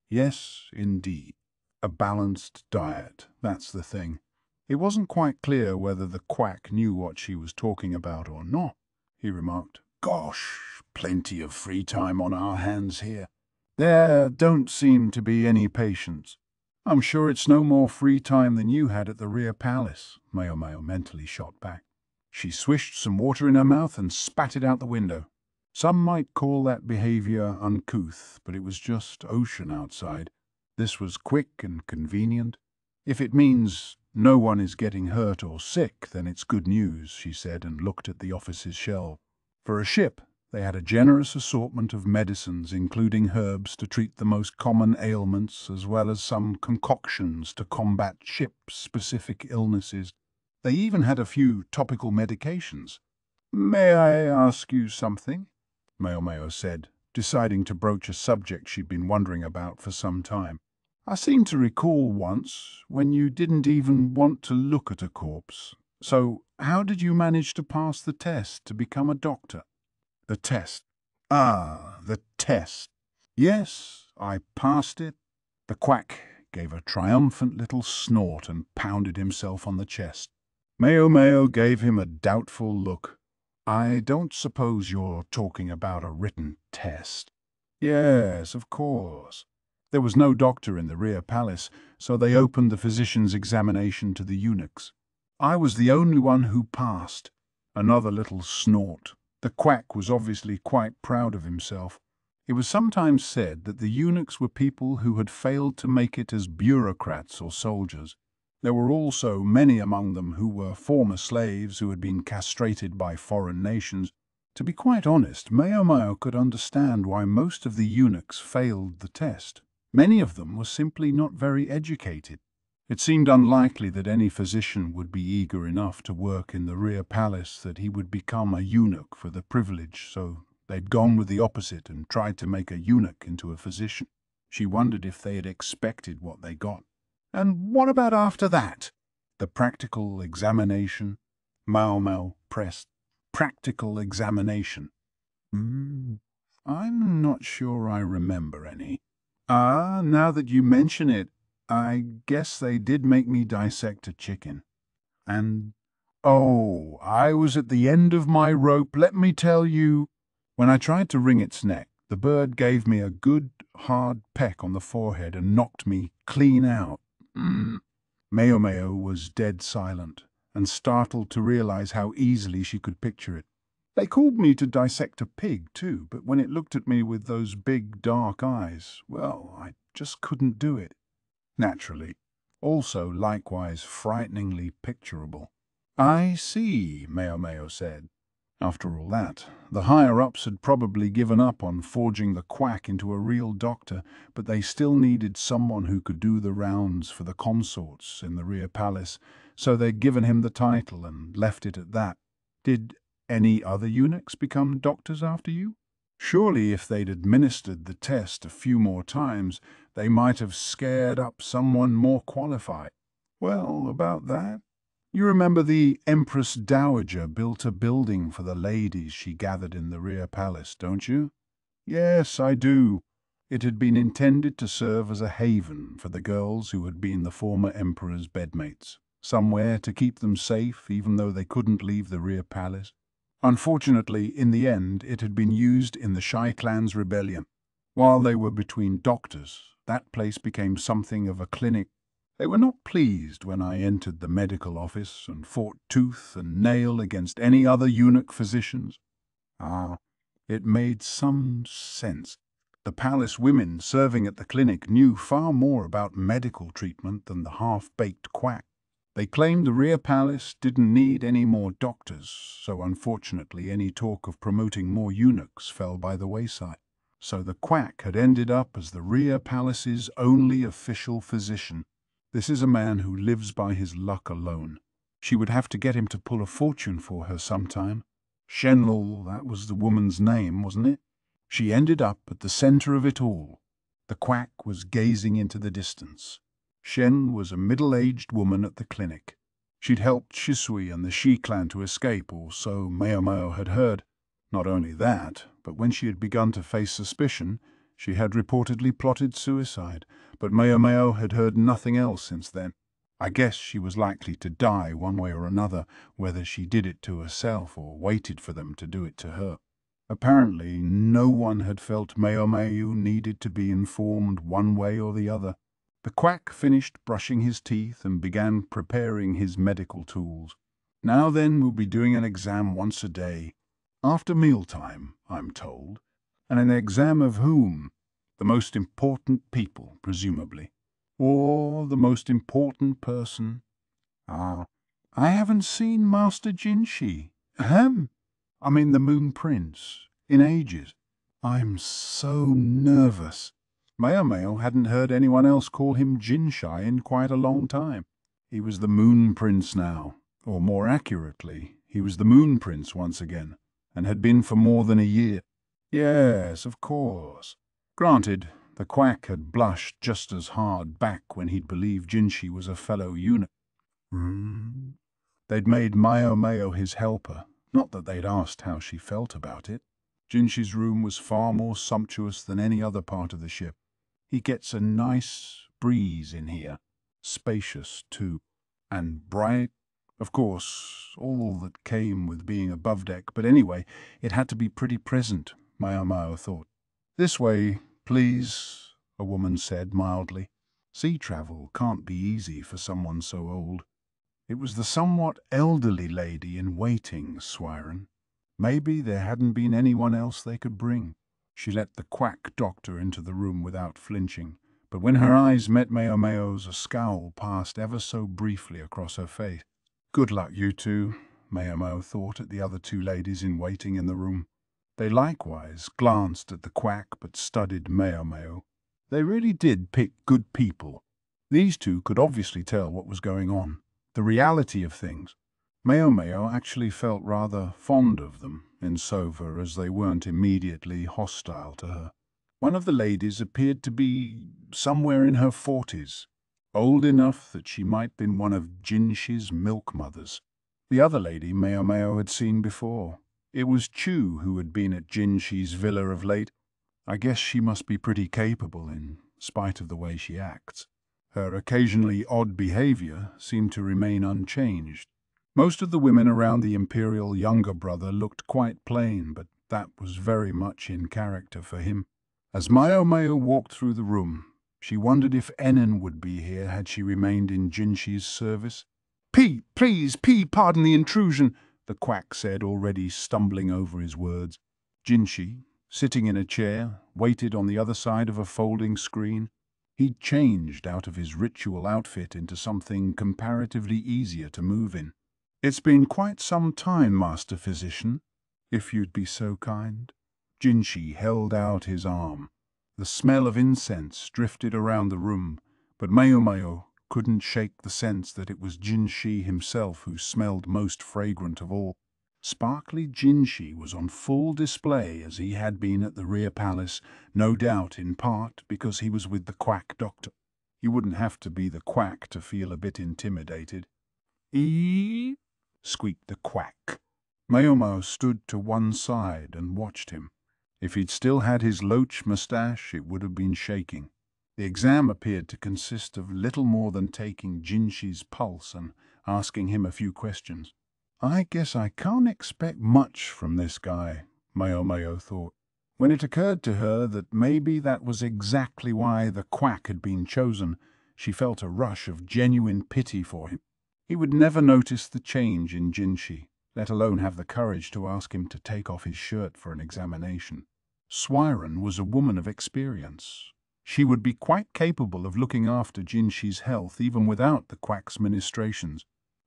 Yes, indeed. A balanced diet, that's the thing. It wasn't quite clear whether the Quack knew what she was talking about or not. He remarked, "Gosh, plenty of free time on our hands here." "There don't seem to be any patience." "I'm sure it's no more free time than you had at the rear palace," Maomao mentally shot back. She swished some water in her mouth and spat it out the window. Some might call that behavior uncouth, but it was just ocean outside. This was quick and convenient. "If it means no one is getting hurt or sick, then it's good news," she said, and looked at the office's shelf. For a ship, they had a generous assortment of medicines, including herbs to treat the most common ailments, as well as some concoctions to combat ship-specific illnesses. They even had a few topical medications. "May I ask you something?" Maomao said, deciding to broach a subject she'd been wondering about for some time. "I seem to recall once when you didn't even want to look at a corpse. So how did you manage to pass the test to become a doctor?" "The test. Ah, the test. Yes, I passed it." The Quack gave a triumphant little snort and pounded himself on the chest. Maomao gave him a doubtful look. "I don't suppose you're talking about a written test?" "Yes, of course. There was no doctor in the rear palace, so they opened the physician's examination to the eunuchs. I was the only one who passed. Another little snort. The quack was obviously quite proud of himself. It was sometimes said that the eunuchs were people who had failed to make it as bureaucrats or soldiers. There were also many among them who were former slaves who had been castrated by foreign nations. To be quite honest, Maomao could understand why most of the eunuchs failed the test. Many of them were simply not very educated. It seemed unlikely that any physician would be eager enough to work in the rear palace that he would become a eunuch for the privilege, so they'd gone with the opposite and tried to make a eunuch into a physician. She wondered if they had expected what they got. And what about after that? The practical examination? Maomao pressed. Practical examination. I'm not sure I remember any. Now that you mention it, I guess they did make me dissect a chicken. And, oh, I was at the end of my rope, let me tell you. When I tried to wring its neck, the bird gave me a good, hard peck on the forehead and knocked me clean out. Maomao was dead silent and startled to realize how easily she could picture it. They called me to dissect a pig, too, but when it looked at me with those big, dark eyes, well, I just couldn't do it. Naturally. Also, likewise, frighteningly picturable. I see, Maomao said. After all that, the higher-ups had probably given up on forging the quack into a real doctor, but they still needed someone who could do the rounds for the consorts in the rear palace, so they'd given him the title and left it at that. Did any other eunuchs become doctors after you? Surely if they'd administered the test a few more times, they might have scared up someone more qualified. Well, about that. You remember the Empress Dowager built a building for the ladies she gathered in the rear palace, don't you? Yes, I do. It had been intended to serve as a haven for the girls who had been the former emperor's bedmates, somewhere to keep them safe even though they couldn't leave the rear palace. Unfortunately, in the end, it had been used in the Shai clan's rebellion. While they were between doctors, that place became something of a clinic. They were not pleased when I entered the medical office and fought tooth and nail against any other eunuch physicians. It made some sense. The palace women serving at the clinic knew far more about medical treatment than the half-baked quack. They claimed the rear palace didn't need any more doctors, so unfortunately any talk of promoting more eunuchs fell by the wayside. So the quack had ended up as the rear palace's only official physician. This is a man who lives by his luck alone. She would have to get him to pull a fortune for her sometime. Shenlul, that was the woman's name, wasn't it? She ended up at the center of it all. The quack was gazing into the distance. Shen was a middle-aged woman at the clinic. She'd helped Shisui and the Shi clan to escape, or so Maomao had heard. Not only that, but when she had begun to face suspicion, she had reportedly plotted suicide, but Maomao had heard nothing else since then. I guess she was likely to die one way or another, whether she did it to herself or waited for them to do it to her. Apparently, no one had felt Maomao needed to be informed one way or the other. The quack finished brushing his teeth and began preparing his medical tools. Now then, we'll be doing an exam once a day. After mealtime, I'm told. And an exam of whom? The most important people, presumably. Or the most important person. I haven't seen Master Jinshi. I mean the Moon Prince, in ages. I'm so nervous. Maomao hadn't heard anyone else call him Jinshai in quite a long time. He was the Moon Prince now, or more accurately, he was the Moon Prince once again, and had been for more than a year. Yes, of course. Granted, the quack had blushed just as hard back when he'd believed Jinshi was a fellow eunuch. They'd made Maomao his helper, not that they'd asked how she felt about it. Jinshi's room was far more sumptuous than any other part of the ship. He gets a nice breeze in here. Spacious, too. And bright. Of course, all that came with being above deck, but anyway, it had to be pretty present, Maomao thought. This way, please. a woman said mildly. Sea travel can't be easy for someone so old. It was the somewhat elderly lady in waiting, Swiren. Maybe there hadn't been anyone else they could bring. She let the Quack doctor into the room without flinching, but when her eyes met Maomao's, a scowl passed ever so briefly across her face. Good luck, you two, Maomao thought at the other two ladies in waiting in the room. They likewise glanced at the Quack but studied Maomao. They really did pick good people. These two could obviously tell what was going on, the reality of things. Maomao actually felt rather fond of them, insofar as they weren't immediately hostile to her. One of the ladies appeared to be somewhere in her 40s, old enough that she might have been one of Jinshi's milk mothers. The other lady Maomao had seen before. It was Chue who had been at Jinshi's villa of late. I guess she must be pretty capable in spite of the way she acts. Her occasionally odd behavior seemed to remain unchanged. Most of the women around the Imperial younger brother looked quite plain, but that was very much in character for him. As Maomao walked through the room, she wondered if Anan would be here had she remained in Jinshi's service. Please, pardon the intrusion," the Quack said, already stumbling over his words. Jinshi, sitting in a chair, waited on the other side of a folding screen. He'd changed out of his ritual outfit into something comparatively easier to move in. "It's been quite some time, Master Physician, if you'd be so kind." Jinshi held out his arm. The smell of incense drifted around the room, but Maomao couldn't shake the sense that it was Jinshi himself who smelled most fragrant of all. Sparkly Jinshi was on full display as he had been at the rear palace, no doubt in part because he was with the Quack doctor. You wouldn't have to be the Quack to feel a bit intimidated. "Ee?" squeaked the Quack. Maomao stood to one side and watched him. If he'd still had his loach moustache, it would have been shaking. The exam appeared to consist of little more than taking Jinshi's pulse and asking him a few questions. I guess I can't expect much from this guy, Maomao thought. When it occurred to her that maybe that was exactly why the Quack had been chosen, she felt a rush of genuine pity for him. He would never notice the change in Jinshi, let alone have the courage to ask him to take off his shirt for an examination. Swiren was a woman of experience. She would be quite capable of looking after Jinshi's health even without the Quack's ministrations.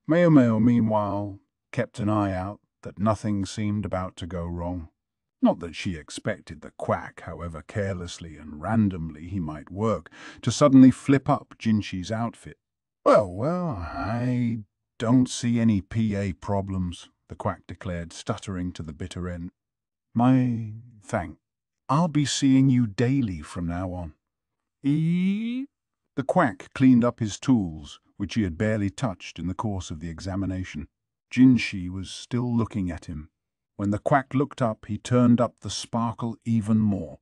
Maomao, meanwhile, kept an eye out that nothing seemed about to go wrong. Not that she expected the Quack, however carelessly and randomly he might work, to suddenly flip up Jinshi's outfit. Well, I don't see any PA problems, the Quack declared, stuttering to the bitter end. My thank. I'll be seeing you daily from now on. The Quack cleaned up his tools, which he had barely touched in the course of the examination. Jinshi was still looking at him. When the Quack looked up, he turned up the sparkle even more.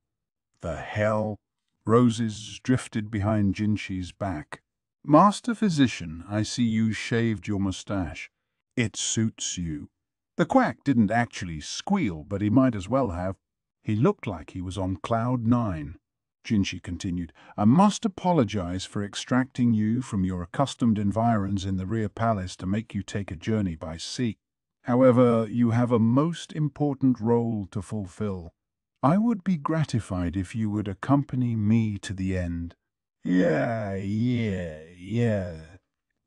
The hell? Roses drifted behind Jinshi's back. Master Physician, I see you shaved your moustache. It suits you. The Quack didn't actually squeal, but he might as well have. He looked like he was on cloud 9. Jinshi continued, I must apologize for extracting you from your accustomed environs in the rear palace to make you take a journey by sea. However, you have a most important role to fulfill. I would be gratified if you would accompany me to the end. Yeah.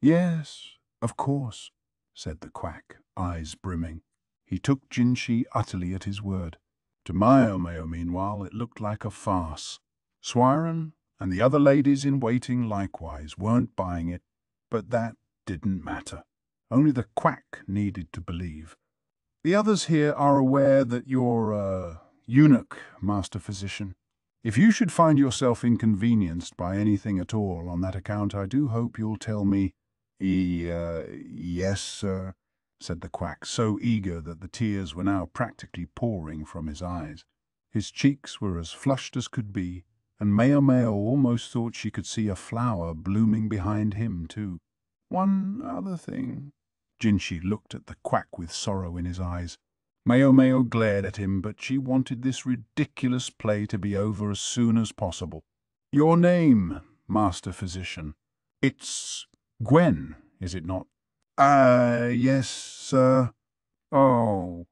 Yes, of course, said the Quack, eyes brimming. He took Jinshi utterly at his word. To Maomao, meanwhile, it looked like a farce. Swiren and the other ladies in waiting likewise weren't buying it, but that didn't matter. Only the Quack needed to believe. The others here are aware that you're eunuch, Master Physician. If you should find yourself inconvenienced by anything at all on that account, I do hope you'll tell me. Yes, sir, said the Quack, so eager that the tears were now practically pouring from his eyes. His cheeks were as flushed as could be, and Maomao almost thought she could see a flower blooming behind him, too. One other thing. Jinshi looked at the Quack with sorrow in his eyes. Maomao glared at him, but she wanted this ridiculous play to be over as soon as possible. Your name, Master Physician. It's Gwen, is it not? Yes, sir. Oh,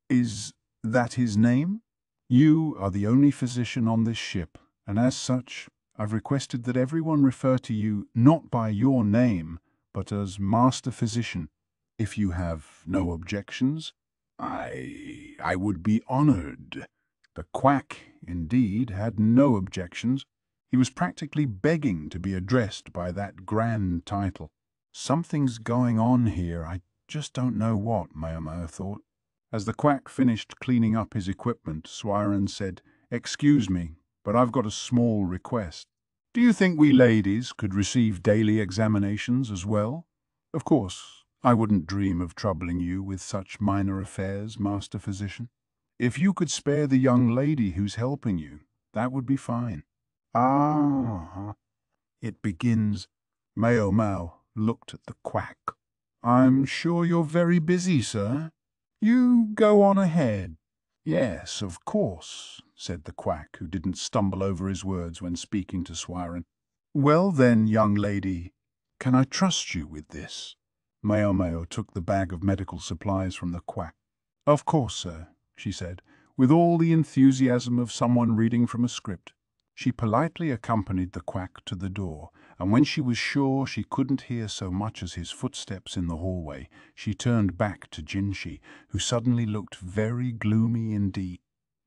is that his name? You are the only physician on this ship, and as such, I've requested that everyone refer to you not by your name, but as Master Physician. If you have no objections, I would be honored. The Quack, indeed, had no objections. He was practically begging to be addressed by that grand title. Something's going on here, I just don't know what, Maomao thought. As the Quack finished cleaning up his equipment, Swiren said, "Excuse me, but I've got a small request. Do you think we ladies could receive daily examinations as well? Of course, I wouldn't dream of troubling you with such minor affairs, Master Physician. If you could spare the young lady who's helping you, that would be fine." Ah, it begins. Maomao looked at the Quack. "I'm sure you're very busy, sir. You go on ahead." "Yes, of course," said the Quack, who didn't stumble over his words when speaking to Swiren. "Well then, young lady, can I trust you with this?" Maomao took the bag of medical supplies from the Quack. "Of course, sir," she said, with all the enthusiasm of someone reading from a script. She politely accompanied the Quack to the door, and when she was sure she couldn't hear so much as his footsteps in the hallway, she turned back to Jinshi, who suddenly looked very gloomy indeed.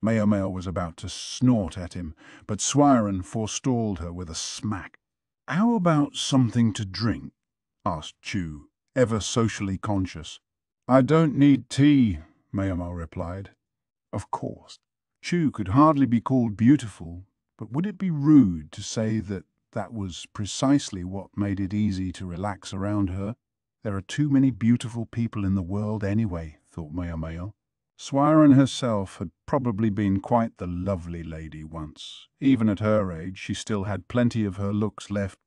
Maomao was about to snort at him, but Swiren forestalled her with a smack. "How about something to drink?" asked Chue, ever socially conscious. "I don't need tea," Maomao replied. Of course, Chue could hardly be called beautiful, but would it be rude to say that that was precisely what made it easy to relax around her? There are too many beautiful people in the world anyway, thought Maomao. Swiren herself had probably been quite the lovely lady once. Even at her age, she still had plenty of her looks left.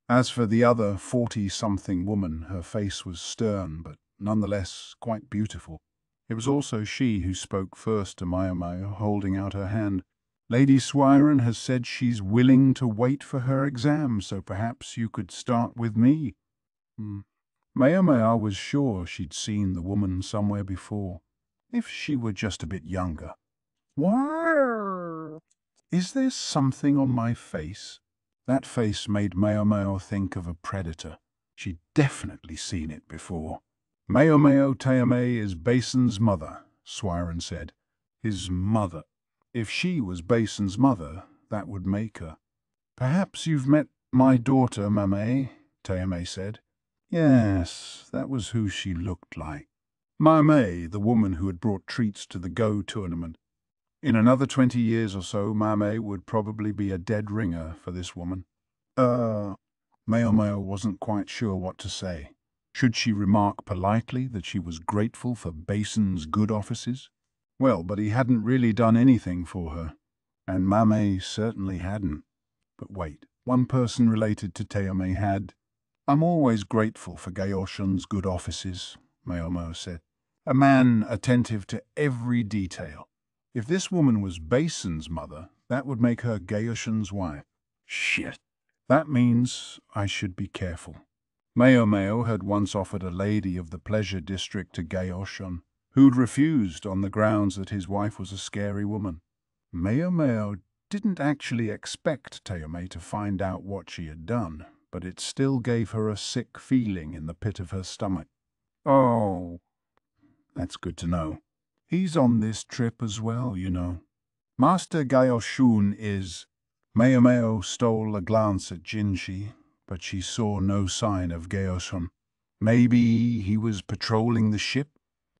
As for the other 40-something woman, her face was stern, but nonetheless quite beautiful. It was also she who spoke first to Maomao, holding out her hand. "Lady Swiren has said she's willing to wait for her exam, so perhaps you could start with me." Maomao was sure she'd seen the woman somewhere before, if she were just a bit younger. "Why? Is there something on my face?" That face made Maomao think of a predator. She'd definitely seen it before. "Maomao Teame is Basin's mother," Swiren said. His mother. If she was Basin's mother, that would make her. "Perhaps you've met my daughter, Mame," Teame said. Yes, that was who she looked like. Mame, the woman who had brought treats to the Go tournament. In another 20 years or so, Mame would probably be a dead ringer for this woman. Maomao wasn't quite sure what to say. Should she remark politely that she was grateful for Basin's good offices? Well, but he hadn't really done anything for her, and Mame certainly hadn't. But wait, one person related to Teome had. "I'm always grateful for Gaoshun's good offices," Maomao said. "A man attentive to every detail. If this woman was Basin's mother, that would make her Gaoshun's wife. Shit. That means I should be careful." Maomao had once offered a lady of the pleasure district to Gaoshun, who'd refused on the grounds that his wife was a scary woman. Maomao didn't actually expect Teome to find out what she had done, but it still gave her a sick feeling in the pit of her stomach. "Oh, that's good to know. He's on this trip as well, you know. Master Gaoshun is—" Maomao stole a glance at Jinshi, but she saw no sign of Gaoshun. Maybe he was patrolling the ship?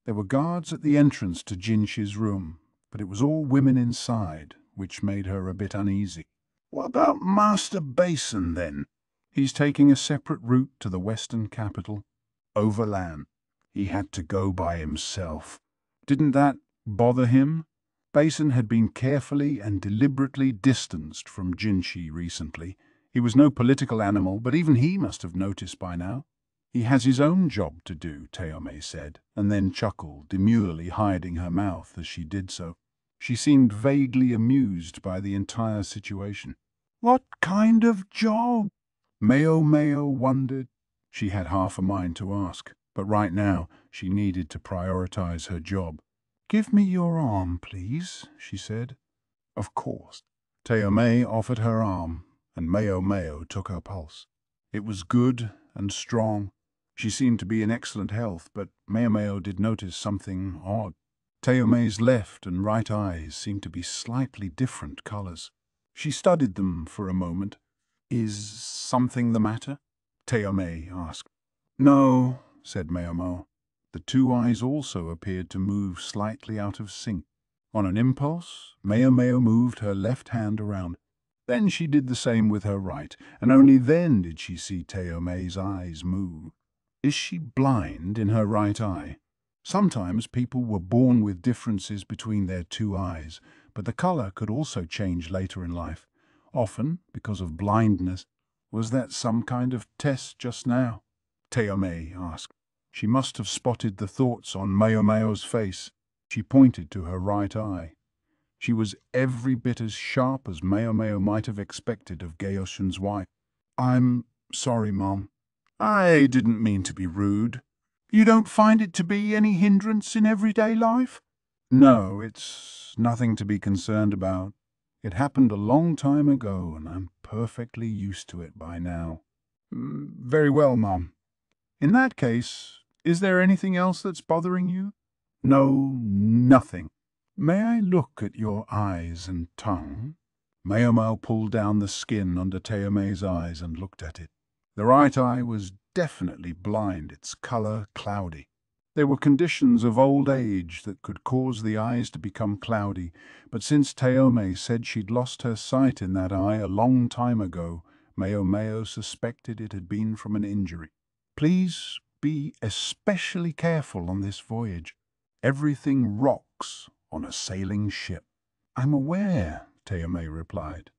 There were guards at the entrance to Jinshi's room, but it was all women inside, which made her a bit uneasy. "What about Master Basin, then?" "He's taking a separate route to the western capital, overland. He had to go by himself." Didn't that bother him? Basin had been carefully and deliberately distanced from Jinshi recently. He was no political animal, but even he must have noticed by now. "He has his own job to do," Teome said, and then chuckled, demurely hiding her mouth as she did so. She seemed vaguely amused by the entire situation. What kind of job? Maomao wondered. She had half a mind to ask, but right now she needed to prioritize her job. Give me your arm, please, she said. Of course. Teomei offered her arm, and Maomao took her pulse. It was good and strong. She seemed to be in excellent health, but Maomao did notice something odd. Teomei's left and right eyes seemed to be slightly different colors. She studied them for a moment. Is something the matter? Teomei asked. No, said Maomao. The two eyes also appeared to move slightly out of sync. On an impulse, Maomao moved her left hand around. Then she did the same with her right, and only then did she see Teomei's eyes move. Is she blind in her right eye? Sometimes people were born with differences between their two eyes, but the color could also change later in life, often because of blindness. Was that some kind of test just now? Teomei asked. She must have spotted the thoughts on Maomao's face. She pointed to her right eye. She was every bit as sharp as Maomao might have expected of Gyoshun's wife. I'm sorry, Mom. I didn't mean to be rude. You don't find it to be any hindrance in everyday life? No, it's nothing to be concerned about. It happened a long time ago, and I'm perfectly used to it by now. Very well, Mom. In that case, is there anything else that's bothering you? No, nothing. May I look at your eyes and tongue? Maomao pulled down the skin under Teomei's eyes and looked at it. The right eye was definitely blind, its color cloudy. There were conditions of old age that could cause the eyes to become cloudy, but since Teomei said she'd lost her sight in that eye a long time ago, Maomao suspected it had been from an injury. Please be especially careful on this voyage. Everything rocks on a sailing ship. I'm aware, Teomei replied.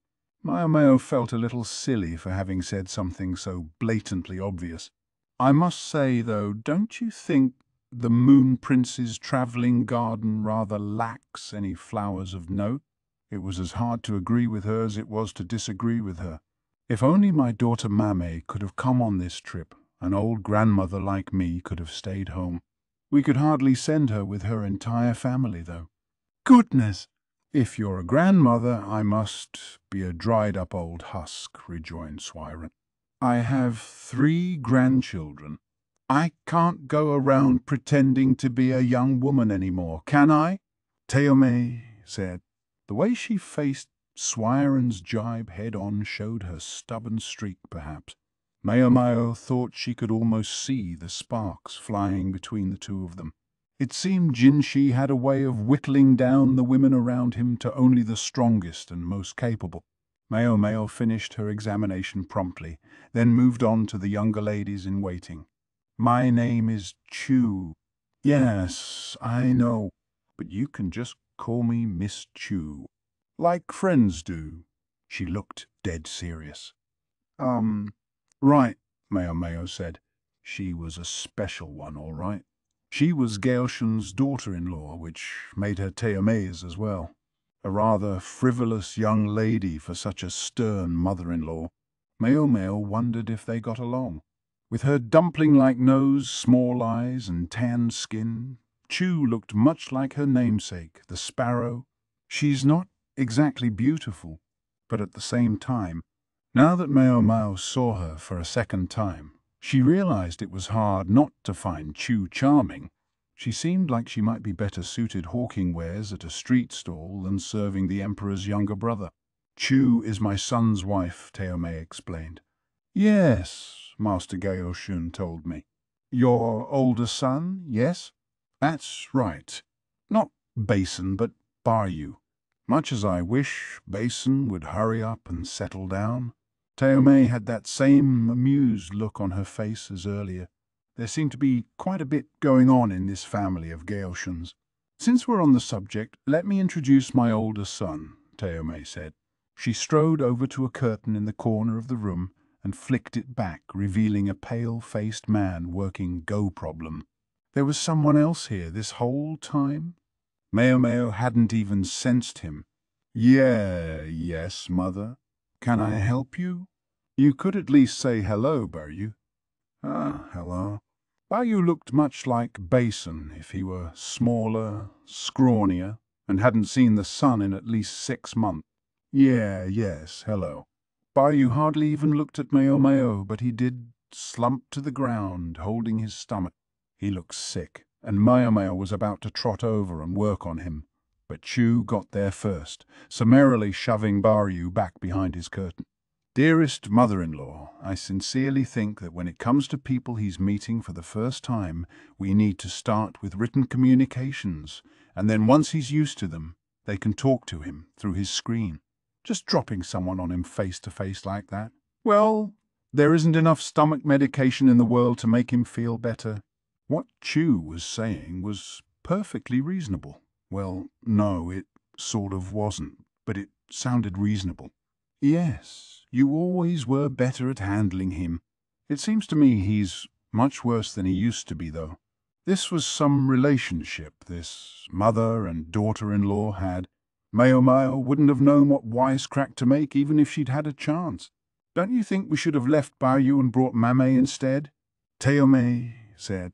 Maomao felt a little silly for having said something so blatantly obvious. I must say, though, don't you think the Moon Prince's travelling garden rather lacks any flowers of note? It was as hard to agree with her as it was to disagree with her. If only my daughter Mame could have come on this trip, an old grandmother like me could have stayed home. We could hardly send her with her entire family, though. Goodness! If you're a grandmother, I must be a dried-up old husk, rejoined Swiren. I have 3 grandchildren. I can't go around pretending to be a young woman anymore, can I? Teomei said. The way she faced Swiren's jibe head-on showed her stubborn streak, perhaps. Maomao thought she could almost see the sparks flying between the two of them. It seemed Jinshi had a way of whittling down the women around him to only the strongest and most capable. Maomao finished her examination promptly, then moved on to the younger ladies in waiting. My name is Chue. Yes, I know, but you can just call me Miss Chue. Like friends do. She looked dead serious. Right, Maomao said. She was a special one, all right. She was Gyoshun's daughter-in-law, which made her Teomei's as well. A rather frivolous young lady for such a stern mother-in-law. Maomao wondered if they got along. With her dumpling-like nose, small eyes, and tanned skin, Chue looked much like her namesake, the sparrow. She's not exactly beautiful, but at the same time, now that Maomao saw her for a second time, she realized it was hard not to find Chue charming. She seemed like she might be better suited hawking wares at a street stall than serving the emperor's younger brother. Chue is my son's wife, Teomei explained. Yes, Master Gyoshun told me. Your older son, yes? That's right. Not Basin, but Baryu. Much as I wish Basin would hurry up and settle down. Teomei had that same amused look on her face as earlier. There seemed to be quite a bit going on in this family of Gyoshun's. Since we're on the subject, let me introduce my older son, Teomei said. She strode over to a curtain in the corner of the room and flicked it back, revealing a pale-faced man working Go problem. There was someone else here this whole time? Maomao hadn't even sensed him. Yes, mother. Can I help you? You could at least say hello, Baryu. Ah, hello. Baryu looked much like Basin if he were smaller, scrawnier, and hadn't seen the sun in at least 6 months. Yes, hello. Baryu hardly even looked at Maomao, but he did slump to the ground, holding his stomach. He looked sick, and Maomao was about to trot over and work on him. But Chue got there first, summarily shoving Baryu back behind his curtain. Dearest mother-in-law, I sincerely think that when it comes to people he's meeting for the first time, we need to start with written communications, and then once he's used to them, they can talk to him through his screen. Just dropping someone on him face-to-face like that? Well, there isn't enough stomach medication in the world to make him feel better. What Chue was saying was perfectly reasonable. Well, no, it sort of wasn't, but it sounded reasonable. Yes, you always were better at handling him. It seems to me he's much worse than he used to be, though. This was some relationship this mother and daughter-in-law had. Maomao wouldn't have known what wisecrack to make even if she'd had a chance. Don't you think we should have left Baryu and brought Mame instead? Teomei said.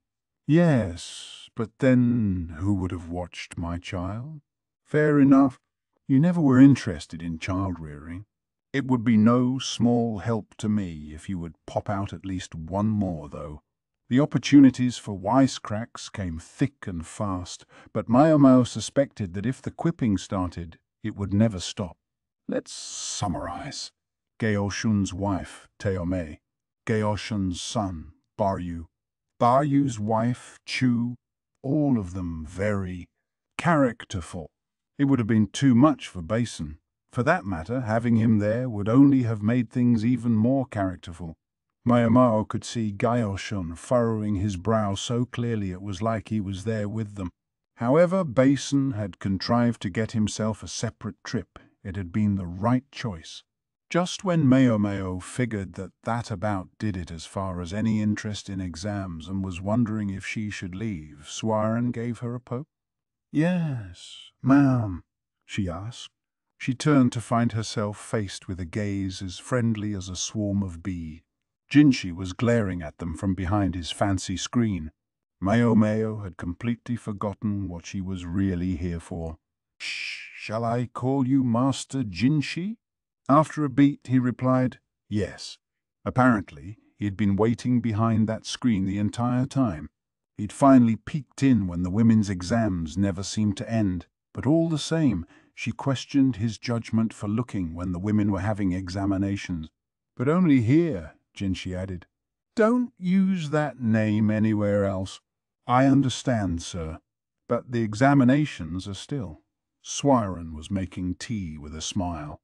Yes, but then who would have watched my child? Fair enough. You never were interested in child-rearing. It would be no small help to me if you would pop out at least one more, though. The opportunities for wisecracks came thick and fast, but Maomao suspected that if the quipping started, it would never stop. Let's summarize. Geoshun's wife, Teomei. Geoshun's son, Baryu. Baryu's wife, Chue. All of them very characterful. It would have been too much for Basin. For that matter, having him there would only have made things even more characterful. Maomao could see Gyoshun furrowing his brow so clearly it was like he was there with them. However Basin had contrived to get himself a separate trip, it had been the right choice. Just when Maomao figured that about did it as far as any interest in exams and was wondering if she should leave, Swaran gave her a poke. Yes, ma'am, she asked. She turned to find herself faced with a gaze as friendly as a swarm of bees. Jinshi was glaring at them from behind his fancy screen. Maomao had completely forgotten what she was really here for. Shall I call you Master Jinshi? After a beat, he replied, yes. Apparently, he had been waiting behind that screen the entire time. He'd finally peeked in when the women's exams never seemed to end, but all the same, she questioned his judgment for looking when the women were having examinations. But only here, Jinshi added. Don't use that name anywhere else. I understand, sir, but the examinations are still. Swaran was making tea with a smile.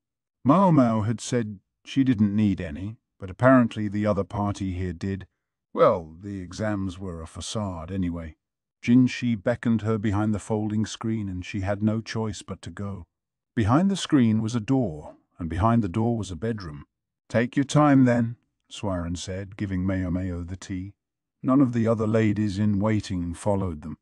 Maomao had said she didn't need any, but apparently the other party here did. Well, the exams were a facade anyway. Jinshi beckoned her behind the folding screen, and she had no choice but to go. Behind the screen was a door, and behind the door was a bedroom. Take your time, then, Swaran said, giving Maomao the tea. None of the other ladies in waiting followed them.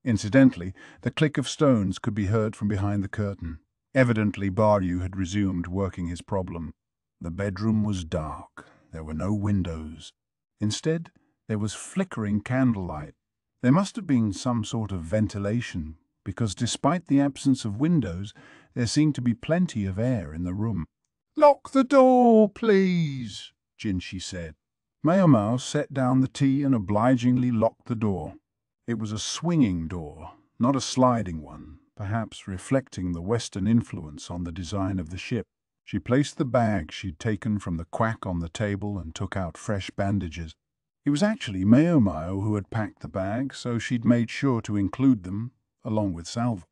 Incidentally, the click of stones could be heard from behind the curtain. Evidently, Baryu had resumed working his problem. The bedroom was dark. There were no windows. Instead, there was flickering candlelight. There must have been some sort of ventilation, because despite the absence of windows, there seemed to be plenty of air in the room. "Lock the door, please," Jinshi said. Maomao set down the tea and obligingly locked the door. It was a swinging door, not a sliding one, perhaps reflecting the Western influence on the design of the ship. She placed the bag she'd taken from the Quack on the table and took out fresh bandages. It was actually Maomao who had packed the bag, so she'd made sure to include them, along with salve.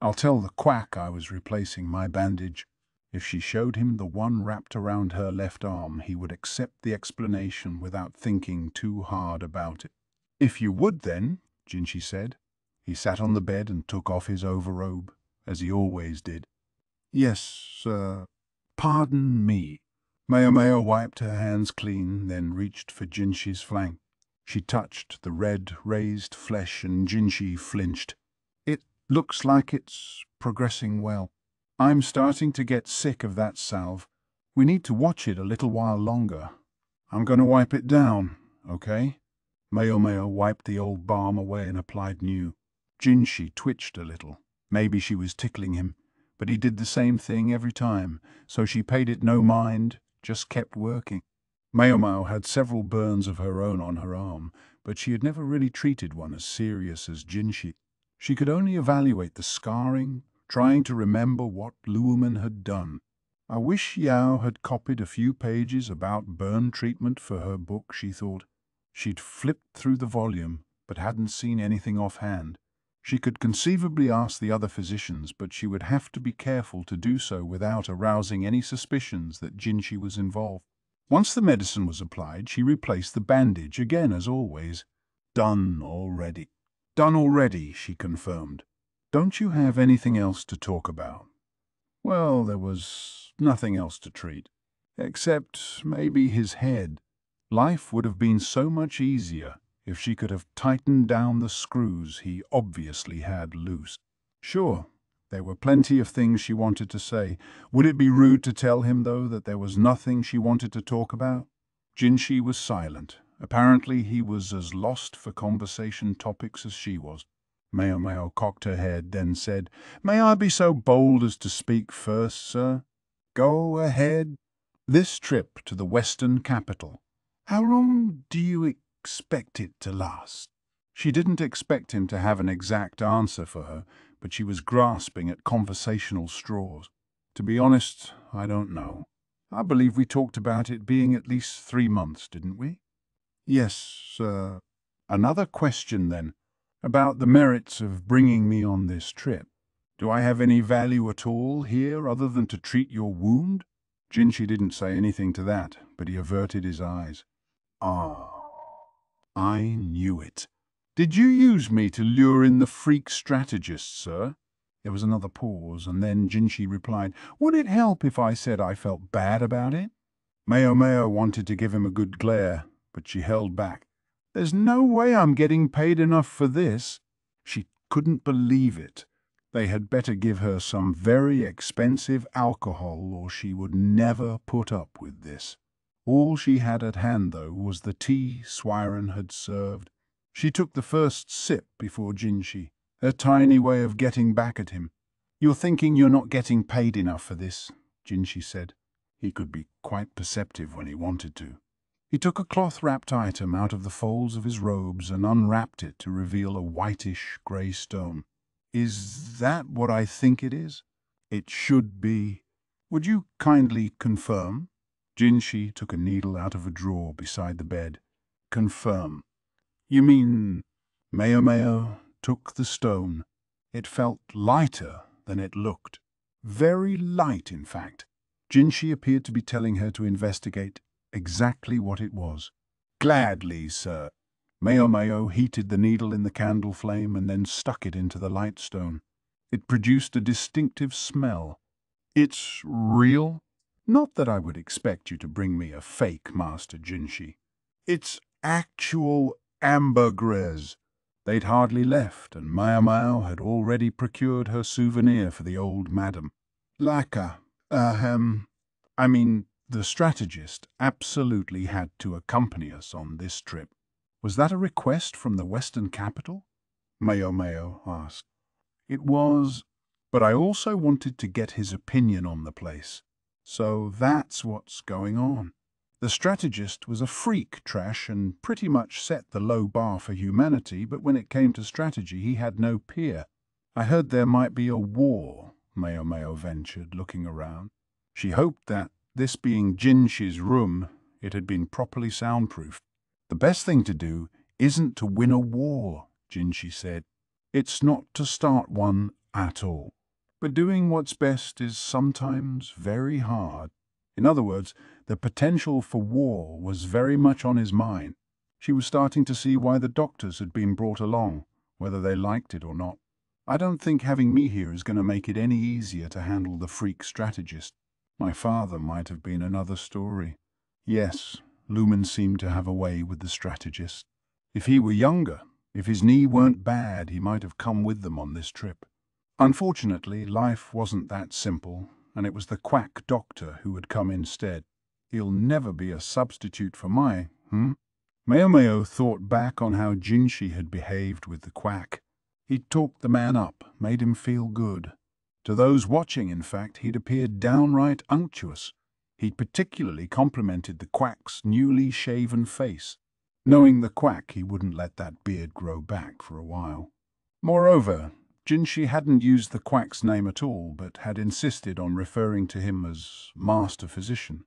I'll tell the Quack I was replacing my bandage. If she showed him the one wrapped around her left arm, he would accept the explanation without thinking too hard about it. If you would, then, Jinshi said. He sat on the bed and took off his overrobe, as he always did. Yes, pardon me. Maomao wiped her hands clean, then reached for Jinshi's flank. She touched the red, raised flesh, and Jinshi flinched. It looks like it's progressing well. I'm starting to get sick of that salve. We need to watch it a little while longer. I'm going to wipe it down, okay? Maomao wiped the old balm away and applied new. Jinshi twitched a little. Maybe she was tickling him, but he did the same thing every time, so she paid it no mind, just kept working. Maomao had several burns of her own on her arm, but she had never really treated one as serious as Jinshi. She could only evaluate the scarring, trying to remember what Luoman had done. I wish Yao had copied a few pages about burn treatment for her book, she thought. She'd flipped through the volume, but hadn't seen anything offhand. She could conceivably ask the other physicians, but she would have to be careful to do so without arousing any suspicions that Jinshi was involved. Once the medicine was applied, she replaced the bandage again as always. Done already. Done already, she confirmed. Don't you have anything else to talk about? Well, there was nothing else to treat, except maybe his head. Life would have been so much easier if she could have tightened down the screws he obviously had loose. Sure, there were plenty of things she wanted to say. Would it be rude to tell him, though, that there was nothing she wanted to talk about? Jinshi was silent. Apparently he was as lost for conversation topics as she was. Maomao cocked her head, then said, "May I be so bold as to speak first, sir?" "Go ahead." "This trip to the Western capital, how long do you expect it to last?" She didn't expect him to have an exact answer for her, but she was grasping at conversational straws. "To be honest, I don't know. I believe we talked about it being at least 3 months, didn't we?" "Yes, sir." "Another question, then, about the merits of bringing me on this trip. Do I have any value at all here other than to treat your wound?" Jinshi didn't say anything to that, but he averted his eyes. "Ah, I knew it. Did you use me to lure in the freak strategist, sir?" There was another pause, and then Jinshi replied, "Would it help if I said I felt bad about it?" Maomao wanted to give him a good glare, but she held back. "There's no way I'm getting paid enough for this." She couldn't believe it. They had better give her some very expensive alcohol or she would never put up with this. All she had at hand, though, was the tea Swiren had served. She took the first sip before Jinshi, a tiny way of getting back at him. "You're thinking you're not getting paid enough for this," Jinshi said. He could be quite perceptive when he wanted to. He took a cloth-wrapped item out of the folds of his robes and unwrapped it to reveal a whitish grey stone. "Is that what I think it is?" "It should be. Would you kindly confirm?" Jinshi took a needle out of a drawer beside the bed. "Confirm? You mean—" Maomao took the stone. It felt lighter than it looked. Very light, in fact. Jinshi appeared to be telling her to investigate exactly what it was. "Gladly, sir." Maomao heated the needle in the candle flame and then stuck it into the light stone. It produced a distinctive smell. "It's real? Not that I would expect you to bring me a fake, Master Jinshi. It's actual ambergris." They'd hardly left, and Maomao had already procured her souvenir for the old madam. The strategist absolutely had to accompany us on this trip. "Was that a request from the Western capital?" Maomao asked. "It was, but I also wanted to get his opinion on the place. So that's what's going on." The strategist was a freak trash and pretty much set the low bar for humanity, but when it came to strategy he had no peer. "I heard there might be a war," Maomao ventured, looking around. She hoped that, this being Jinshi's room, it had been properly soundproofed. "The best thing to do isn't to win a war," Jinshi said. "It's not to start one at all. But doing what's best is sometimes very hard." In other words, the potential for war was very much on his mind. She was starting to see why the doctors had been brought along, whether they liked it or not. "I don't think having me here is going to make it any easier to handle the freak strategist. My father might have been another story." Yes, Lumen seemed to have a way with the strategist. If he were younger, if his knee weren't bad, he might have come with them on this trip. Unfortunately, life wasn't that simple, and it was the Quack doctor who had come instead. He'll never be a substitute for Maomao thought back on how Jinshi had behaved with the Quack. He'd talked the man up, made him feel good. To those watching, in fact, he'd appeared downright unctuous. He'd particularly complimented the Quack's newly shaven face. Knowing the Quack, he wouldn't let that beard grow back for a while. Moreover, Jinshi hadn't used the Quack's name at all, but had insisted on referring to him as Master Physician.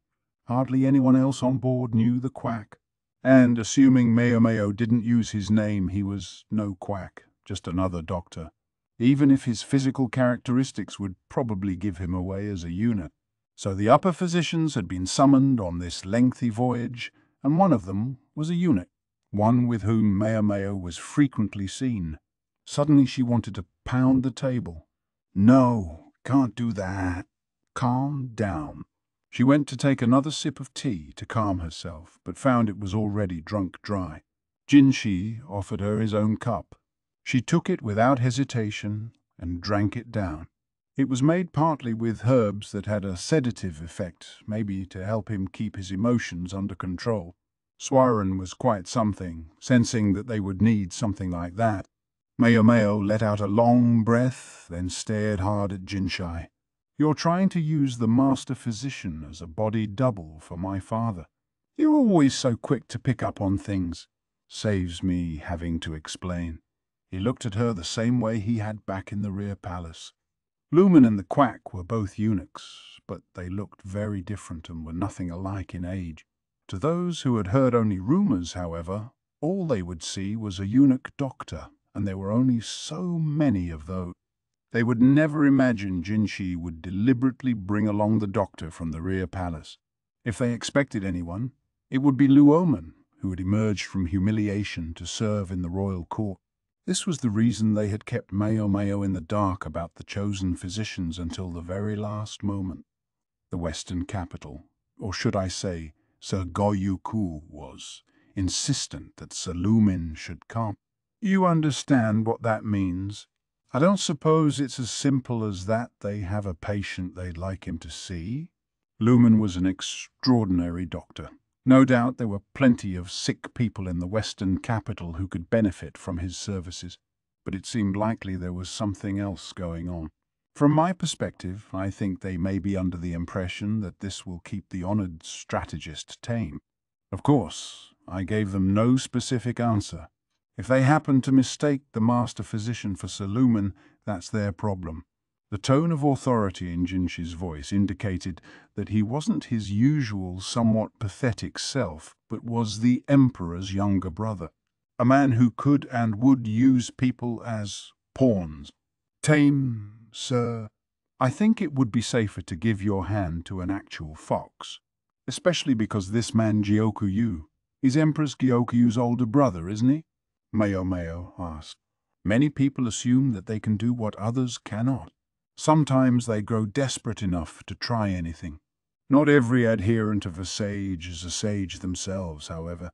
Hardly anyone else on board knew the Quack. And assuming Maomao didn't use his name, he was no Quack, just another doctor, even if his physical characteristics would probably give him away as a eunuch. So the upper physicians had been summoned on this lengthy voyage, and one of them was a eunuch, one with whom Maomao was frequently seen. Suddenly she wanted to pound the table. "No, can't do that. Calm down." She went to take another sip of tea to calm herself, but found it was already drunk dry. Jinshi offered her his own cup. She took it without hesitation and drank it down. It was made partly with herbs that had a sedative effect, maybe to help him keep his emotions under control. Swaran was quite something, sensing that they would need something like that. Maomao let out a long breath, then stared hard at Jinshi. "You're trying to use the Master Physician as a body double for my father. You're always so quick to pick up on things. Saves me having to explain." He looked at her the same way he had back in the rear palace. Lumen and the Quack were both eunuchs, but they looked very different and were nothing alike in age. To those who had heard only rumors, however, all they would see was a eunuch doctor, and there were only so many of those. They would never imagine Jinshi would deliberately bring along the doctor from the rear palace. If they expected anyone, it would be Luoman, who had emerged from humiliation to serve in the royal court. This was the reason they had kept Maomao in the dark about the chosen physicians until the very last moment. The western capital, or should I say, Sir Gyoku, was insistent that Sir Lumin should come. You understand what that means? I don't suppose it's as simple as that they have a patient they'd like him to see. Lumin was an extraordinary doctor. No doubt there were plenty of sick people in the western capital who could benefit from his services, but it seemed likely there was something else going on. From my perspective, I think they may be under the impression that this will keep the honored strategist tame. Of course, I gave them no specific answer. If they happen to mistake the Master Physician for Sir Lumin, that's their problem. The tone of authority in Jinshi's voice indicated that he wasn't his usual somewhat pathetic self, but was the Emperor's younger brother, a man who could and would use people as pawns. "Tame, sir. I think it would be safer to give your hand to an actual fox, especially because this man Gyoku is Empress Gyoku's older brother, isn't he?" Maomao asked. "Many people assume that they can do what others cannot. Sometimes they grow desperate enough to try anything. Not every adherent of a sage is a sage themselves, however.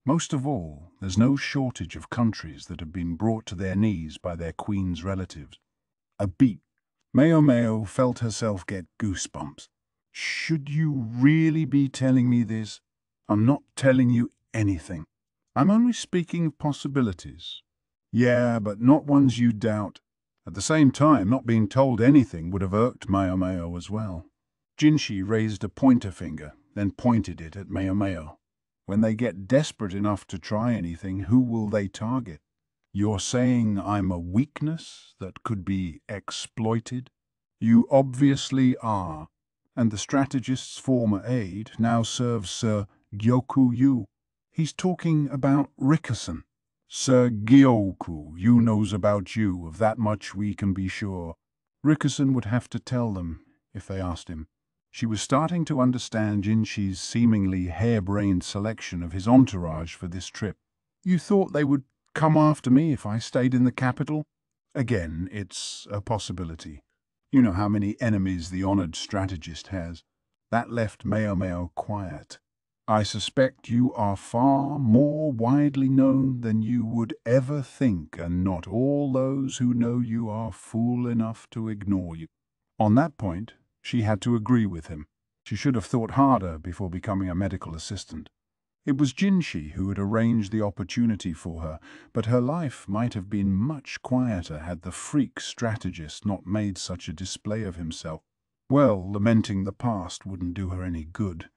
Most of all, there's no shortage of countries that have been brought to their knees by their queen's relatives." A beat. Maomao felt herself get goosebumps. "Should you really be telling me this? I'm not telling you anything. I'm only speaking of possibilities." "Yeah, but not ones you doubt." At the same time, not being told anything would have irked Maomao as well. Jinshi raised a pointer finger, then pointed it at Maomao. "When they get desperate enough to try anything, who will they target? You're saying I'm a weakness that could be exploited? You obviously are. And the strategist's former aide now serves Sir Gyoku. He's talking about Rickerson. Sir Gyoku knows about you, of that much we can be sure. Rickerson would have to tell them, if they asked him." She was starting to understand Jinshi's seemingly harebrained selection of his entourage for this trip. "You thought they would come after me if I stayed in the capital?" "Again, it's a possibility. You know how many enemies the honored strategist has." That left Maomao quiet. "I suspect you are far more widely known than you would ever think, and not all those who know you are fool enough to ignore you." On that point, She had to agree with him. She should have thought harder before becoming a medical assistant. It was Jinshi who had arranged the opportunity for her, but her life might have been much quieter had the freak strategist not made such a display of himself. Well, lamenting the past wouldn't do her any good.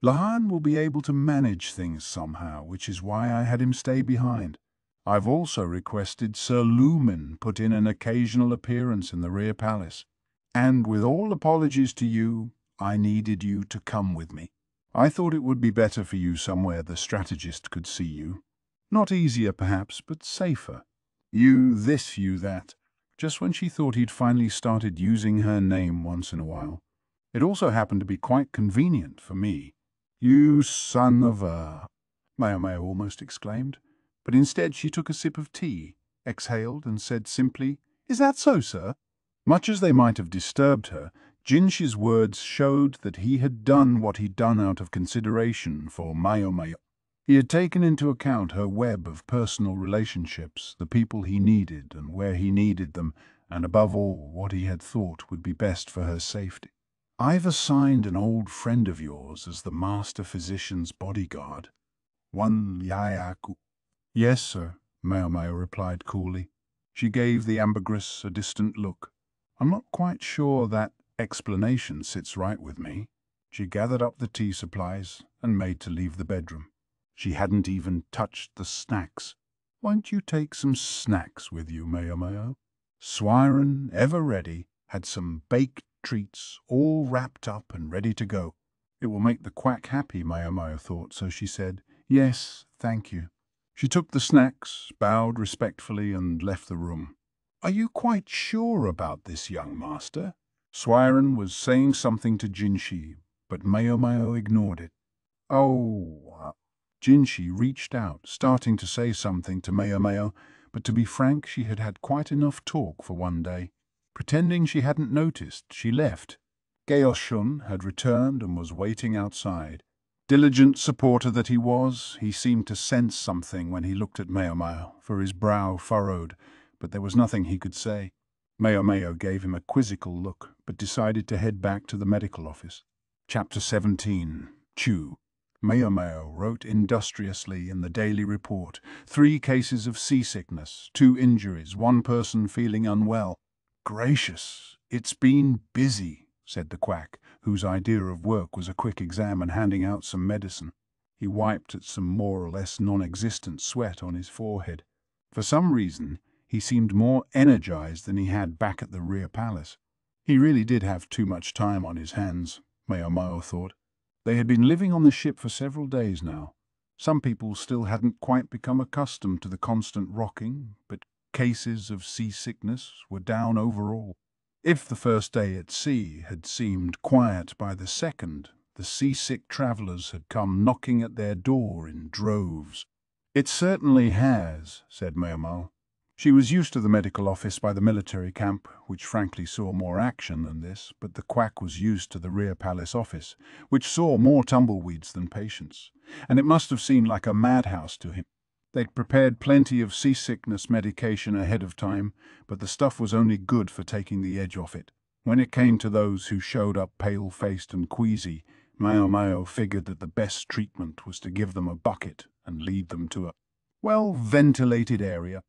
Lahan will be able to manage things somehow, which is why I had him stay behind. I've also requested Sir Lumen put in an occasional appearance in the rear palace. And with all apologies to you, I needed you to come with me. I thought it would be better for you somewhere the strategist could see you. Not easier, perhaps, but safer. You this, you that. Just when she thought he'd finally started using her name once in a while. It also happened to be quite convenient for me. You son of a... Maomao almost exclaimed. But instead she took a sip of tea, exhaled, and said simply, "Is that so, sir?" Much as they might have disturbed her, Jinshi's words showed that he had done what he'd done out of consideration for Maomao. He had taken into account her web of personal relationships, the people he needed and where he needed them, and above all, what he had thought would be best for her safety. "I've assigned an old friend of yours as the master physician's bodyguard. One Yayaku." "Yes, sir," Maomao replied coolly. She gave the ambergris a distant look. "I'm not quite sure that explanation sits right with me." She gathered up the tea supplies and made to leave the bedroom. She hadn't even touched the snacks. "Won't you take some snacks with you, Maomao?" Swiren, ever ready, had some baked treats all wrapped up and ready to go. It will make the Quack happy, Maomao thought, so she said, "Yes, thank you." She took the snacks, bowed respectfully, and left the room. "Are you quite sure about this, young master?" Swiren was saying something to Jinshi, but Maomao ignored it. "Oh..." Jinshi reached out, starting to say something to Maomao, but to be frank, she had had quite enough talk for one day. Pretending she hadn't noticed, she left. Gaoshun had returned and was waiting outside. Diligent supporter that he was, he seemed to sense something when he looked at Maomao, for his brow furrowed, but there was nothing he could say. Maomao gave him a quizzical look, but decided to head back to the medical office. Chapter 17. Chue. Maomao wrote industriously in the daily report, 3 cases of seasickness, 2 injuries, 1 person feeling unwell. "Gracious, it's been busy," said the Quack, whose idea of work was a quick exam and handing out some medicine. He wiped at some more or less non-existent sweat on his forehead. For some reason, he seemed more energized than he had back at the rear palace. He really did have too much time on his hands, Maomao thought. They had been living on the ship for several days now. Some people still hadn't quite become accustomed to the constant rocking, but cases of seasickness were down overall. If the first day at sea had seemed quiet, by the second, the seasick travellers had come knocking at their door in droves. "It certainly has," said Maomao. She was used to the medical office by the military camp, which frankly saw more action than this, but the Quack was used to the rear palace office, which saw more tumbleweeds than patients, and it must have seemed like a madhouse to him. They'd prepared plenty of seasickness medication ahead of time, but the stuff was only good for taking the edge off it. When it came to those who showed up pale-faced and queasy, Maomao figured that the best treatment was to give them a bucket and lead them to a well-ventilated area.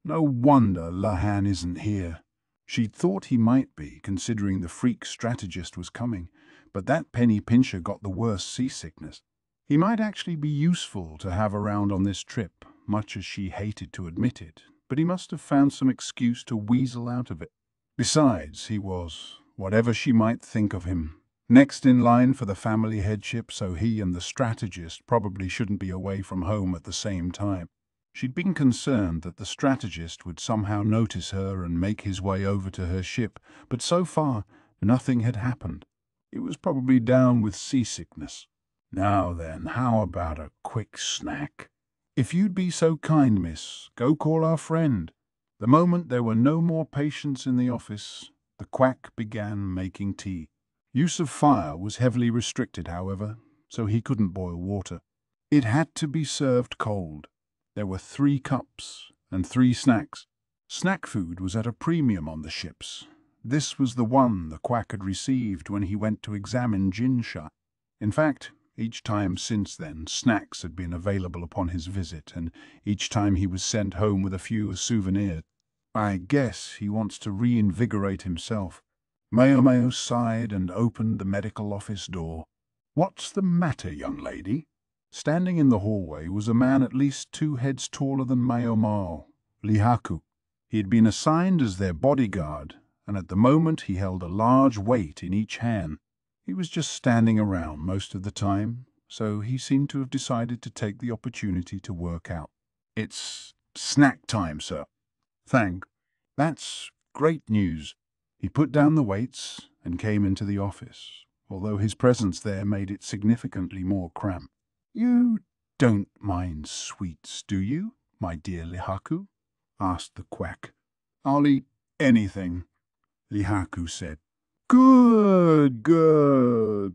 No wonder Lahan isn't here. She'd thought he might be, considering the freak strategist was coming, but that penny pincher got the worst seasickness. He might actually be useful to have around on this trip, much as she hated to admit it, but he must have found some excuse to weasel out of it. Besides, he was, whatever she might think of him, next in line for the family headship, so he and the strategist probably shouldn't be away from home at the same time. She'd been concerned that the strategist would somehow notice her and make his way over to her ship, but so far nothing had happened. It was probably down with seasickness. "Now then, how about a quick snack?" "If you'd be so kind, miss, go call our friend." The moment there were no more patients in the office, the Quack began making tea. Use of fire was heavily restricted, however, so he couldn't boil water. It had to be served cold. There were 3 cups and 3 snacks. Snack food was at a premium on the ships. This was the one the Quack had received when he went to examine Jinsha. In fact, each time since then, snacks had been available upon his visit, and each time he was sent home with a few souvenirs. I guess he wants to reinvigorate himself. Maomao sighed and opened the medical office door. What's the matter, young lady? Standing in the hallway was a man at least 2 heads taller than Maomao, Lihaku. He had been assigned as their bodyguard, and at the moment he held a large weight in each hand. He was just standing around most of the time, so he seemed to have decided to take the opportunity to work out. It's snack time, sir. Thank. That's great news. He put down the weights and came into the office, although his presence there made it significantly more cramped. You don't mind sweets, do you, my dear Lihaku? Asked the Quack. I'll eat anything, Lihaku said. Good, good.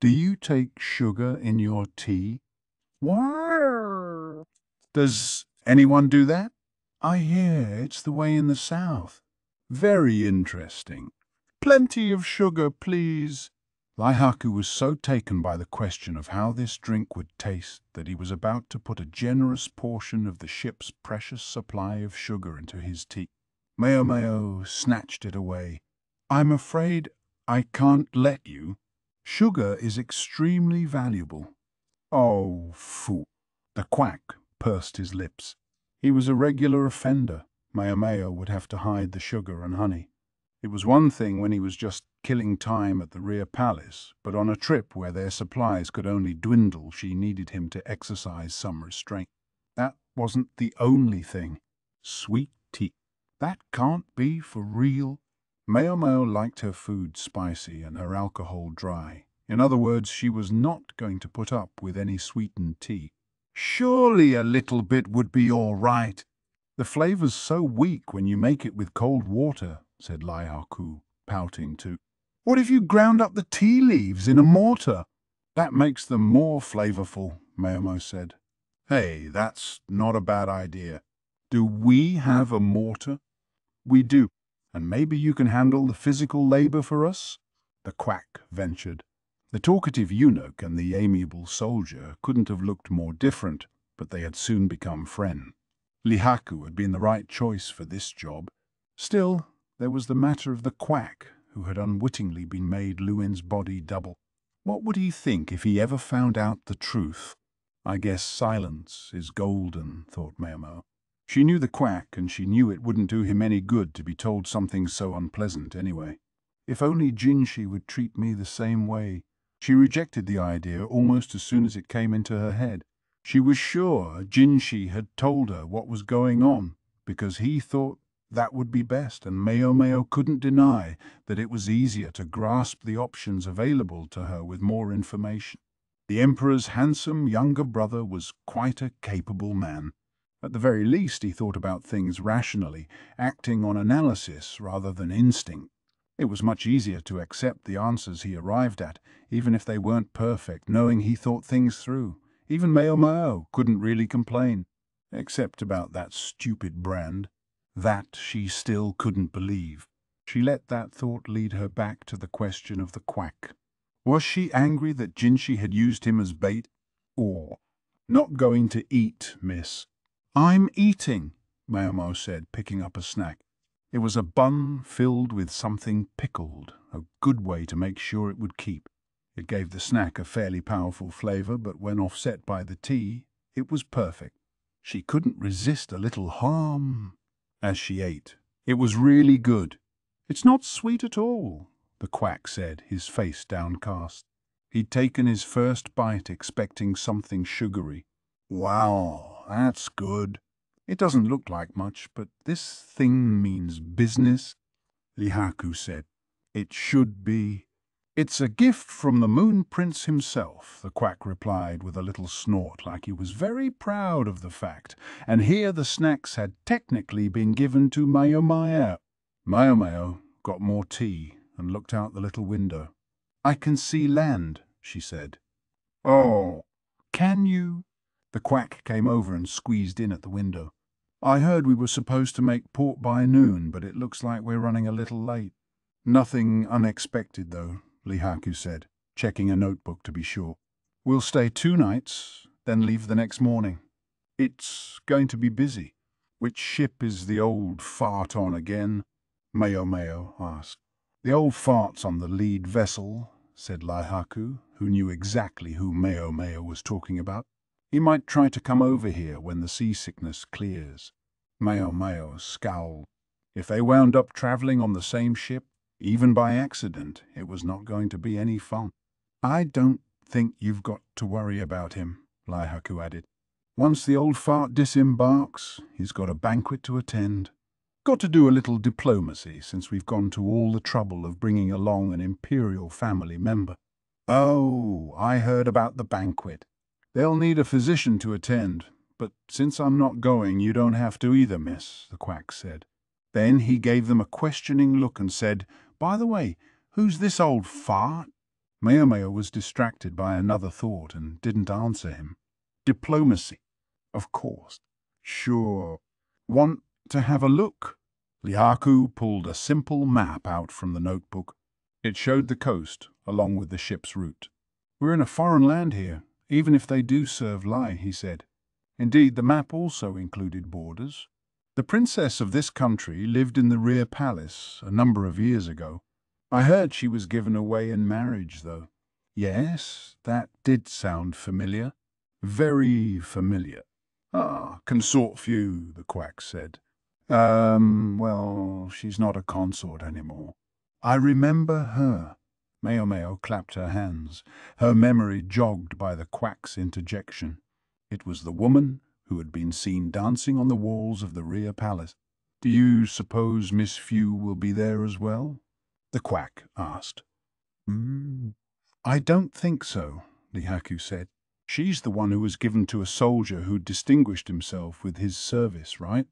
Do you take sugar in your tea? What? Does anyone do that? I hear it's the way in the South. Very interesting. Plenty of sugar, please. Lihaku was so taken by the question of how this drink would taste that he was about to put a generous portion of the ship's precious supply of sugar into his tea. Maomao snatched it away. I'm afraid I can't let you. Sugar is extremely valuable. Oh, foo. The Quack pursed his lips. He was a regular offender. Maomao would have to hide the sugar and honey. It was one thing when he was just killing time at the rear palace, but on a trip where their supplies could only dwindle, she needed him to exercise some restraint. That wasn't the only thing. Sweet tea. That can't be for real. Maomao liked her food spicy and her alcohol dry. In other words, she was not going to put up with any sweetened tea. Surely a little bit would be all right. The flavor's so weak when you make it with cold water, said Lihaku, pouting too. What if you ground up the tea leaves in a mortar? That makes them more flavorful, Maomao said. Hey, that's not a bad idea. Do we have a mortar? We do, and maybe you can handle the physical labor for us? The Quack ventured. The talkative eunuch and the amiable soldier couldn't have looked more different, but they had soon become friends. Lihaku had been the right choice for this job. Still, there was the matter of the Quack, who had unwittingly been made Luin's body double. What would he think if he ever found out the truth? I guess silence is golden, thought Maomao. She knew the Quack, and she knew it wouldn't do him any good to be told something so unpleasant anyway. If only Jinshi would treat me the same way. She rejected the idea almost as soon as it came into her head. She was sure Jinshi had told her what was going on, because he thought that would be best, and Maomao couldn't deny that it was easier to grasp the options available to her with more information. The Emperor's handsome younger brother was quite a capable man. At the very least, he thought about things rationally, acting on analysis rather than instinct. It was much easier to accept the answers he arrived at, even if they weren't perfect, knowing he thought things through. Even Maomao couldn't really complain, except about that stupid brand. That she still couldn't believe. She let that thought lead her back to the question of the Quack. Was she angry that Jinshi had used him as bait? Or, not going to eat, miss? I'm eating, Maomao said, picking up a snack. It was a bun filled with something pickled, a good way to make sure it would keep. It gave the snack a fairly powerful flavor, but when offset by the tea, it was perfect. She couldn't resist a little harm as she ate. It was really good. It's not sweet at all, the Quack said, his face downcast. He'd taken his first bite expecting something sugary. Wow, that's good. It doesn't look like much, but this thing means business, Lihaku said. It should be. It's a gift from the Moon Prince himself, the Quack replied with a little snort, like he was very proud of the fact, and here the snacks had technically been given to Maomao. Maomao got more tea and looked out the little window. I can see land, she said. Oh, can you? The Quack came over and squeezed in at the window. I heard we were supposed to make port by noon, but it looks like we're running a little late. Nothing unexpected, though, Lihaku said, checking a notebook to be sure. We'll stay 2 nights, then leave the next morning. It's going to be busy. Which ship is the old fart on again? Maomao asked. The old fart's on the lead vessel, said Lihaku, who knew exactly who Maomao was talking about. He might try to come over here when the seasickness clears. Maomao scowled. If they wound up traveling on the same ship, even by accident, it was not going to be any fun. I don't think you've got to worry about him, Lihaku added. Once the old fart disembarks, he's got a banquet to attend. Got to do a little diplomacy since we've gone to all the trouble of bringing along an imperial family member. Oh, I heard about the banquet. They'll need a physician to attend, but since I'm not going, you don't have to either, miss, the Quack said. Then he gave them a questioning look and said, By the way, who's this old fart? Maomao was distracted by another thought and didn't answer him. Diplomacy. Of course. Sure. Want to have a look? Lihaku pulled a simple map out from the notebook. It showed the coast, along with the ship's route. We're in a foreign land here, even if they do serve Lai, he said. Indeed, the map also included borders. The princess of this country lived in the rear palace a number of years ago. I heard she was given away in marriage, though. Yes, that did sound familiar. Very familiar. Ah, consort few, the Quack said. Well, she's not a consort anymore. I remember her. Maomao clapped her hands, her memory jogged by the Quack's interjection. It was the woman who had been seen dancing on the walls of the rear palace. Do you suppose Miss Few will be there as well? The Quack asked. I don't think so, Lihaku said. She's the one who was given to a soldier who distinguished himself with his service, right?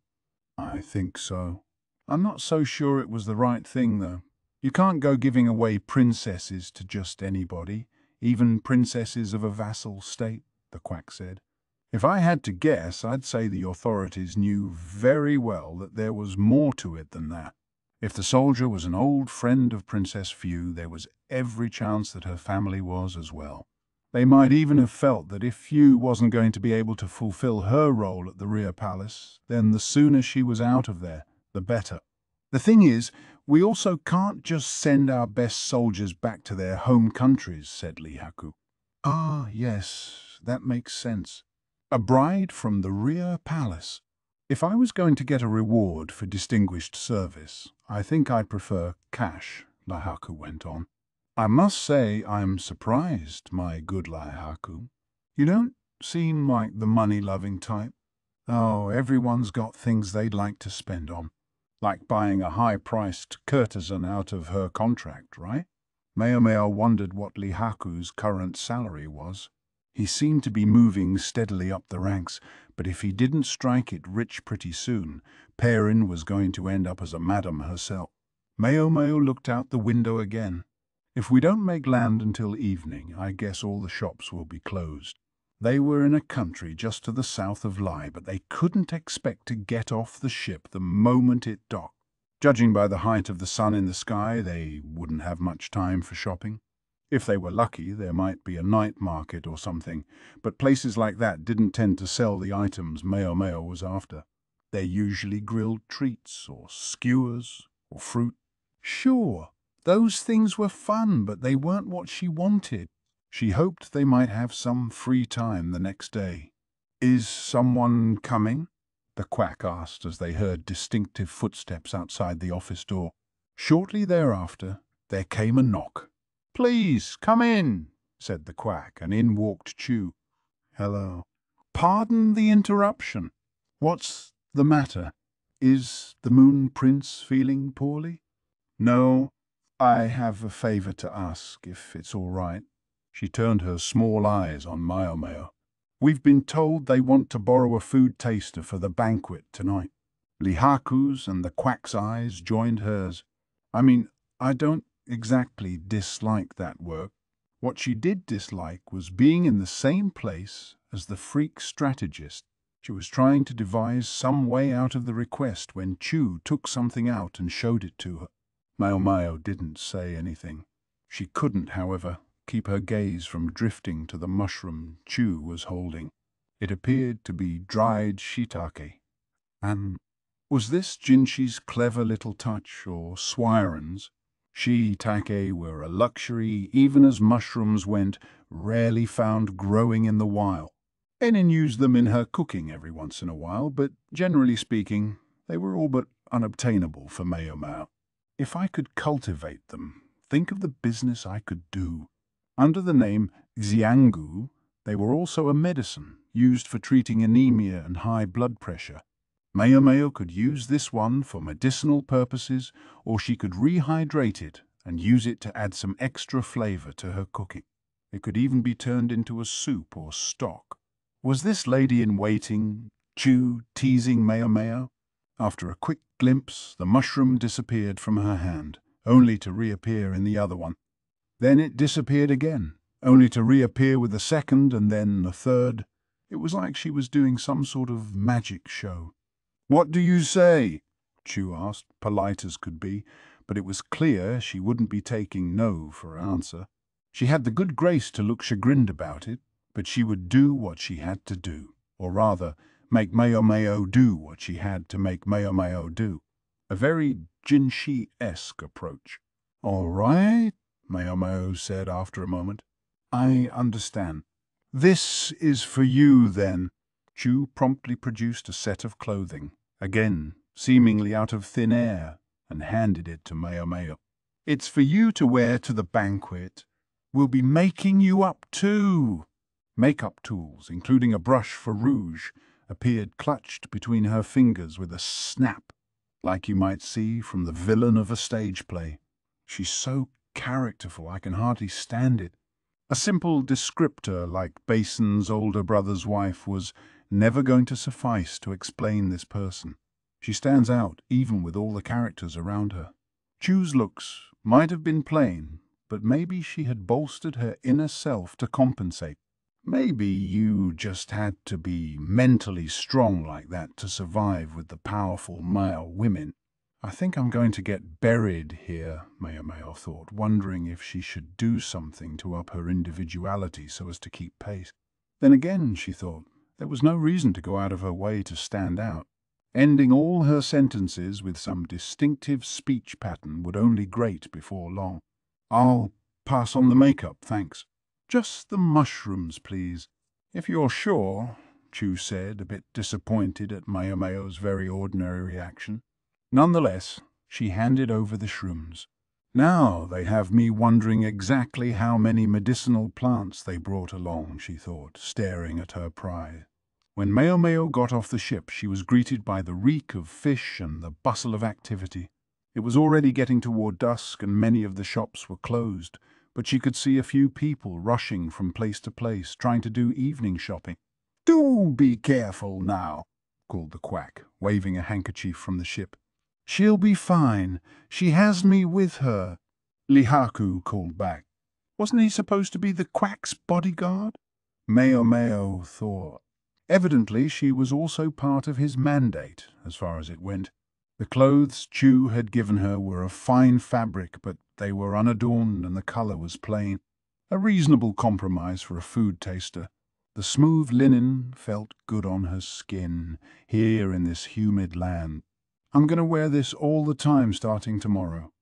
I think so. I'm not so sure it was the right thing, though. You can't go giving away princesses to just anybody, even princesses of a vassal state, the Quack said. If I had to guess, I'd say the authorities knew very well that there was more to it than that. If the soldier was an old friend of Princess Few, there was every chance that her family was as well. They might even have felt that if Few wasn't going to be able to fulfill her role at the rear palace, then the sooner she was out of there, the better. The thing is, we also can't just send our best soldiers back to their home countries, said Lihaku. Ah, yes, that makes sense. A bride from the rear palace. If I was going to get a reward for distinguished service, I think I'd prefer cash, Lihaku went on. I must say I'm surprised, my good Lihaku. You don't seem like the money-loving type. Oh, everyone's got things they'd like to spend on. Like buying a high-priced courtesan out of her contract, right? Maomao wondered what Lihaku's current salary was. He seemed to be moving steadily up the ranks, but if he didn't strike it rich pretty soon, Perrin was going to end up as a madam herself. Maomao looked out the window again. If we don't make land until evening, I guess all the shops will be closed. They were in a country just to the south of Lai, but they couldn't expect to get off the ship the moment it docked. Judging by the height of the sun in the sky, they wouldn't have much time for shopping. If they were lucky, there might be a night market or something, but places like that didn't tend to sell the items Maomao was after. They're usually grilled treats or skewers or fruit. Sure, those things were fun, but they weren't what she wanted. She hoped they might have some free time the next day. Is someone coming? The Quack asked as they heard distinctive footsteps outside the office door. Shortly thereafter, there came a knock. Please, come in, said the Quack, and in walked Chue. Hello. Pardon the interruption. What's the matter? Is the Moon Prince feeling poorly? No, I have a favor to ask, if it's all right. She turned her small eyes on Maomao. We've been told they want to borrow a food taster for the banquet tonight. Lihaku's and the Quack's eyes joined hers. I mean, I don't exactly dislike that work. What she did dislike was being in the same place as the freak strategist. She was trying to devise some way out of the request when Chue took something out and showed it to her. Maomao didn't say anything. She couldn't, however, keep her gaze from drifting to the mushroom Chue was holding. It appeared to be dried shiitake. And was this Jinshi's clever little touch, or Swiren's? Shiitake were a luxury, even as mushrooms went, rarely found growing in the wild. Anan used them in her cooking every once in a while, but generally speaking, they were all but unobtainable for Maomao. If I could cultivate them, think of the business I could do. Under the name Xiangu, they were also a medicine used for treating anemia and high blood pressure. Maomao could use this one for medicinal purposes, or she could rehydrate it and use it to add some extra flavor to her cooking. It could even be turned into a soup or stock. Was this lady-in-waiting, Chue, teasing Maomao? After a quick glimpse, the mushroom disappeared from her hand, only to reappear in the other one. Then it disappeared again, only to reappear with a second and then a third. It was like she was doing some sort of magic show. "What do you say?" Chue asked, polite as could be, but it was clear she wouldn't be taking no for an answer. She had the good grace to look chagrined about it, but she would do what she had to do, or rather, make Maomao do what she had to make Maomao do. A very Jinshi-esque approach. "All right," Maomao said after a moment. "I understand. This is for you, then." Chue promptly produced a set of clothing, again seemingly out of thin air, and handed it to Maomao. "It's for you to wear to the banquet. We'll be making you up too." Makeup tools, including a brush for rouge, appeared clutched between her fingers with a snap, like you might see from the villain of a stage play. "She's so characterful I can hardly stand it." A simple descriptor like Bason's older brother's wife was never going to suffice to explain this person. She stands out even with all the characters around her. Chue's looks might have been plain, but maybe she had bolstered her inner self to compensate. Maybe you just had to be mentally strong like that to survive with the powerful male women. "I think I'm going to get buried here," Maomao thought, wondering if she should do something to up her individuality so as to keep pace. Then again, she thought, there was no reason to go out of her way to stand out. Ending all her sentences with some distinctive speech pattern would only grate before long. "I'll pass on the makeup, thanks. Just the mushrooms, please." "If you're sure," Chue said, a bit disappointed at Maomao's very ordinary reaction. Nonetheless, she handed over the shrooms. "Now they have me wondering exactly how many medicinal plants they brought along," she thought, staring at her prize. When Maomao got off the ship, she was greeted by the reek of fish and the bustle of activity. It was already getting toward dusk and many of the shops were closed, but she could see a few people rushing from place to place, trying to do evening shopping. "Do be careful now," called the Quack, waving a handkerchief from the ship. "She'll be fine. She has me with her," Lihaku called back. Wasn't he supposed to be the Quack's bodyguard? Maomao thought. Evidently she was also part of his mandate, as far as it went. The clothes Chue had given her were of fine fabric, but they were unadorned and the color was plain. A reasonable compromise for a food taster. The smooth linen felt good on her skin, here in this humid land. "I'm going to wear this all the time starting tomorrow."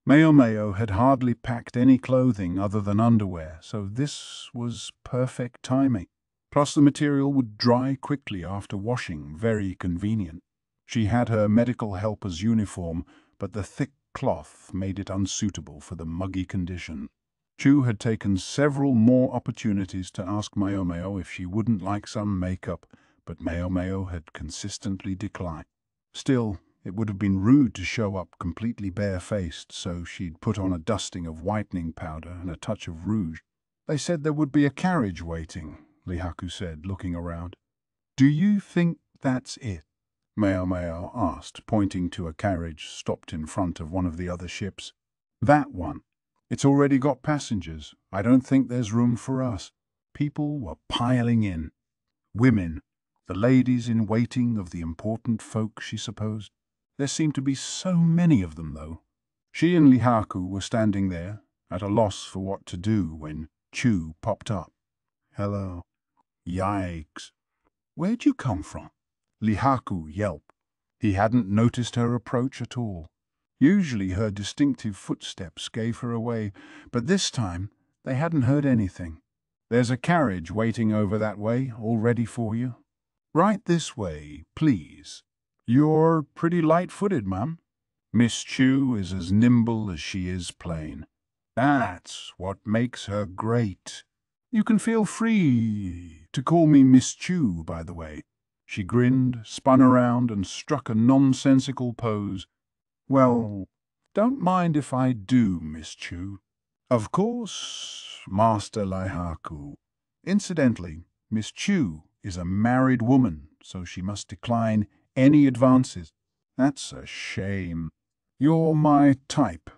Maomao had hardly packed any clothing other than underwear, so this was perfect timing. Plus the material would dry quickly after washing, very convenient. She had her medical helper's uniform, but the thick cloth made it unsuitable for the muggy condition. Chue had taken several more opportunities to ask Maomao if she wouldn't like some makeup, but Maomao had consistently declined. Still, it would have been rude to show up completely bare-faced, so she'd put on a dusting of whitening powder and a touch of rouge. "They said there would be a carriage waiting," Lihaku said, looking around. "Do you think that's it?" Maomao asked, pointing to a carriage stopped in front of one of the other ships. "That one. It's already got passengers. I don't think there's room for us." People were piling in. Women, the ladies-in-waiting of the important folk, she supposed. There seemed to be so many of them, though. She and Lihaku were standing there, at a loss for what to do when Chue popped up. "Hello." "Yikes. Where'd you come from?" Lihaku yelped. He hadn't noticed her approach at all. Usually her distinctive footsteps gave her away, but this time they hadn't heard anything. "There's a carriage waiting over that way, all ready for you." "Right this way, please." "You're pretty light-footed, ma'am." "Miss Chue is as nimble as she is plain. That's what makes her great. You can feel free to call me Miss Chue, by the way." She grinned, spun around, and struck a nonsensical pose. "Well, don't mind if I do, Miss Chue." "Of course, Master Lihaku. Incidentally, Miss Chue is a married woman, so she must decline any advances." "That's a shame. You're my type.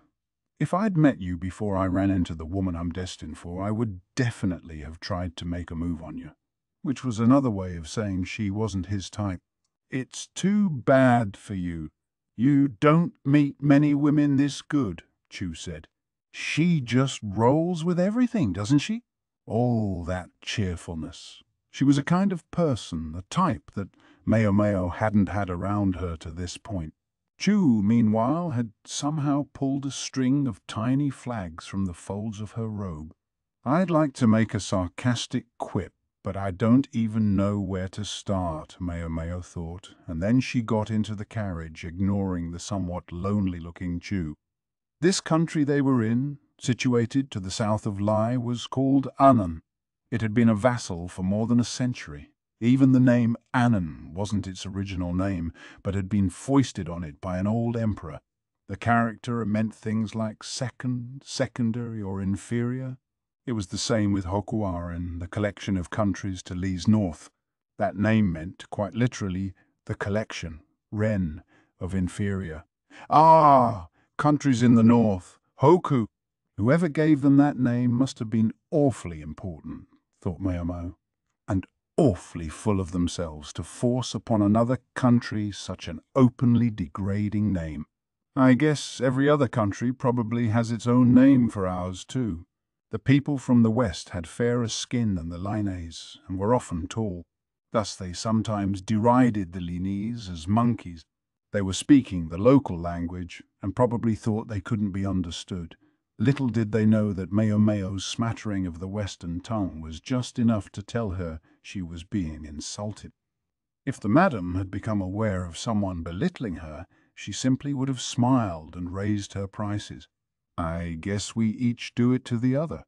If I'd met you before I ran into the woman I'm destined for, I would definitely have tried to make a move on you." Which was another way of saying she wasn't his type. "It's too bad for you. You don't meet many women this good," Chue said. "She just rolls with everything, doesn't she?" All that cheerfulness. She was a kind of person, a type that Maomao hadn't had around her to this point. Chue, meanwhile, had somehow pulled a string of tiny flags from the folds of her robe. "I'd like to make a sarcastic quip, but I don't even know where to start," Maomao thought, and then she got into the carriage, ignoring the somewhat lonely-looking Chue. This country they were in, situated to the south of Lai, was called Anan. It had been a vassal for more than a century. Even the name Anan wasn't its original name, but had been foisted on it by an old emperor. The character meant things like second, secondary, or inferior. It was the same with Hokuaren, the collection of countries to Li's north. That name meant, quite literally, the collection, Ren, of inferior. "Ah, countries in the north, Hoku." Whoever gave them that name must have been awfully important, thought Maomao, and awfully full of themselves to force upon another country such an openly degrading name. "I guess every other country probably has its own name for ours, too." The people from the west had fairer skin than the Linese and were often tall. Thus they sometimes derided the Linese as monkeys. They were speaking the local language and probably thought they couldn't be understood. Little did they know that Maomao's smattering of the Western tongue was just enough to tell her she was being insulted. If the madam had become aware of someone belittling her, she simply would have smiled and raised her prices. "I guess we each do it to the other.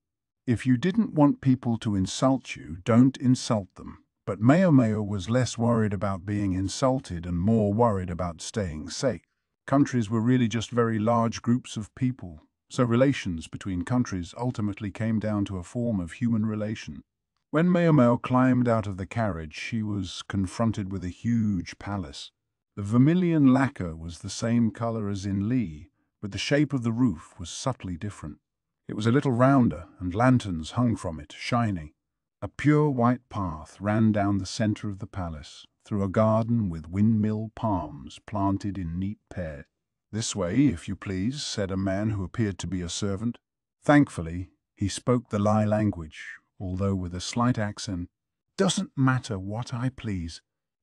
If you didn't want people to insult you, don't insult them." But Maomao was less worried about being insulted and more worried about staying safe. Countries were really just very large groups of people, so relations between countries ultimately came down to a form of human relation. When Maomao climbed out of the carriage, she was confronted with a huge palace. The vermilion lacquer was the same color as in Li, but the shape of the roof was subtly different. It was a little rounder, and lanterns hung from it, shining. A pure white path ran down the center of the palace, through a garden with windmill palms planted in neat pairs. "This way, if you please," said a man who appeared to be a servant. Thankfully, he spoke the Lai language, although with a slight accent. "Doesn't matter what I please.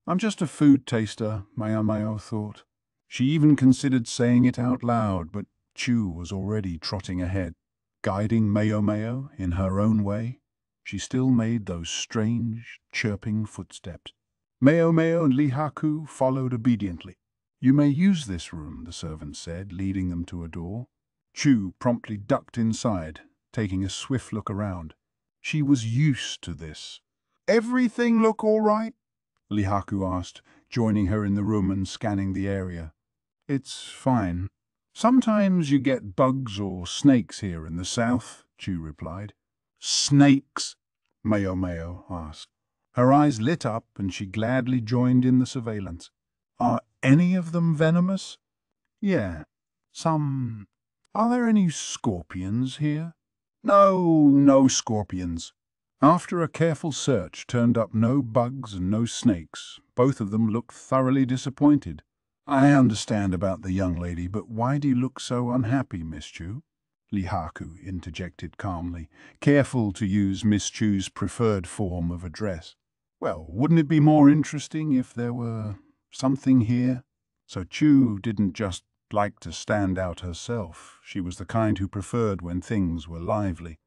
I'm just a food taster," Maomao thought. She even considered saying it out loud, but Chue was already trotting ahead. Guiding Maomao in her own way, she still made those strange, chirping footsteps. Maomao and Lihaku followed obediently. "You may use this room," the servant said, leading them to a door. Chue promptly ducked inside, taking a swift look around. She was used to this. "Everything look all right?" Lihaku asked, joining her in the room and scanning the area. "It's fine. Sometimes you get bugs or snakes here in the south," Chue replied. "Snakes?" Maomao asked. Her eyes lit up and she gladly joined in the surveillance. "Are any of them venomous?" "Yeah, some." "Are there any scorpions here?" No scorpions." After a careful search turned up no bugs and no snakes, both of them looked thoroughly disappointed. I understand about the young lady, but why do you look so unhappy, Miss Chue? Lihaku interjected calmly, careful to use Miss Chue's preferred form of address. Well, wouldn't it be more interesting if there were something here? So Chue didn't just like to stand out herself. She was the kind who preferred when things were lively.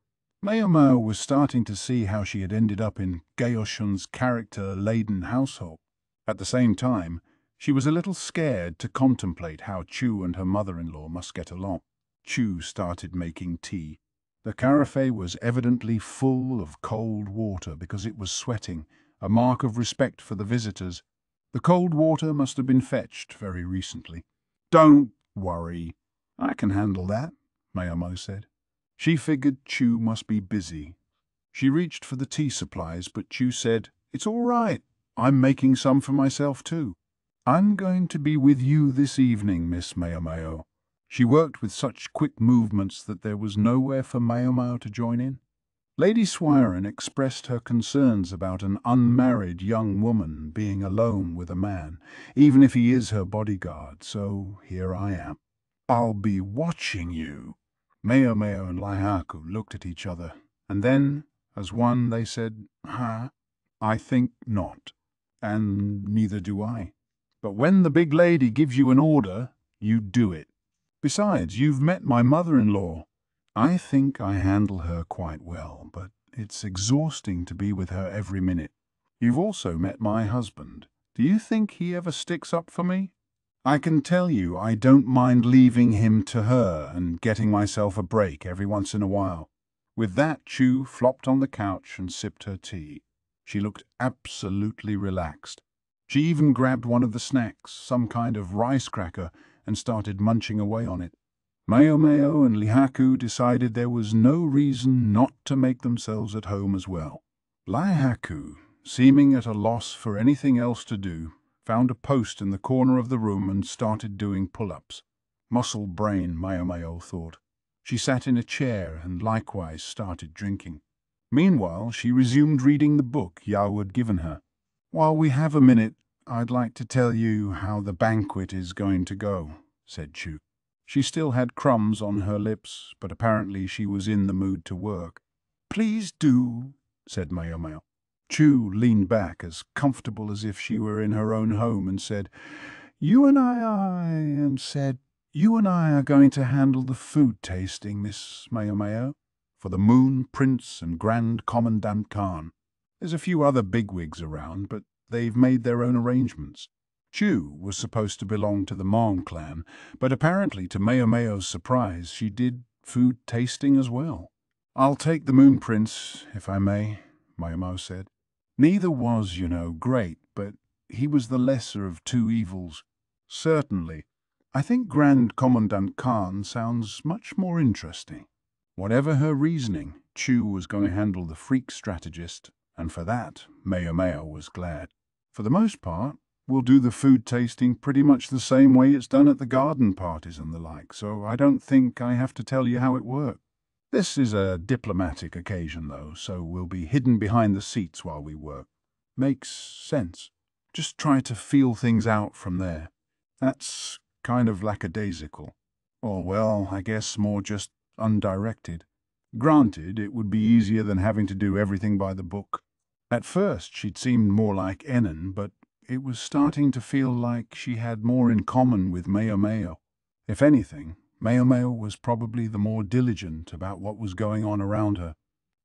Maomao was starting to see how she had ended up in Gaoshun's character-laden household. At the same time, she was a little scared to contemplate how Chue and her mother-in-law must get along. Chue started making tea. The carafe was evidently full of cold water because it was sweating, a mark of respect for the visitors. The cold water must have been fetched very recently. "Don't worry, I can handle that," Maomao said. She figured Chue must be busy. She reached for the tea supplies, but Chue said, "It's all right. I'm making some for myself too. I'm going to be with you this evening, Miss Maomao." She worked with such quick movements that there was nowhere for Maomao to join in. Lady Swiren expressed her concerns about an unmarried young woman being alone with a man, even if he is her bodyguard, so here I am. "I'll be watching you." Maomao and Lihaku looked at each other, and then, as one, they said, "Huh? I think not. And neither do I. But when the big lady gives you an order, you do it. Besides, you've met my mother-in-law. I think I handle her quite well, but it's exhausting to be with her every minute. You've also met my husband. Do you think he ever sticks up for me? I can tell you I don't mind leaving him to her and getting myself a break every once in a while." With that, Chue flopped on the couch and sipped her tea. She looked absolutely relaxed. She even grabbed one of the snacks, some kind of rice cracker, and started munching away on it. Maomao and Lihaku decided there was no reason not to make themselves at home as well. Lihaku, seeming at a loss for anything else to do, found a post in the corner of the room and started doing pull-ups. Muscle brain, Maomao thought. She sat in a chair and likewise started drinking. Meanwhile, she resumed reading the book Yao had given her. "While we have a minute, I'd like to tell you how the banquet is going to go," said Chue. She still had crumbs on her lips, but apparently she was in the mood to work. "Please do," said Maomao. Chue leaned back, as comfortable as if she were in her own home, and said, You and I are going to handle the food tasting, Miss Maomao, for the Moon Prince and Grand Commandant Khan. There's a few other bigwigs around, but they've made their own arrangements." Chue was supposed to belong to the Hmong clan, but apparently to Maomao's surprise she did food tasting as well. "I'll take the Moon Prince, if I may," Maomao said. "Neither was, great, but he was the lesser of two evils. Certainly. I think Grand Commandant Khan sounds much more interesting." Whatever her reasoning, Chue was going to handle the freak strategist, and for that, Maomao was glad. "For the most part, we'll do the food tasting pretty much the same way it's done at the garden parties and the like, so I don't think I have to tell you how it works. This is a diplomatic occasion, though, so we'll be hidden behind the seats while we work. Makes sense. Just try to feel things out from there. That's kind of lackadaisical. Or, well, I guess more just undirected. Granted, it would be easier than having to do everything by the book. At first, she'd seemed more like Anan, but it was starting to feel like she had more in common with Maomao. If anything, Maomao was probably the more diligent about what was going on around her.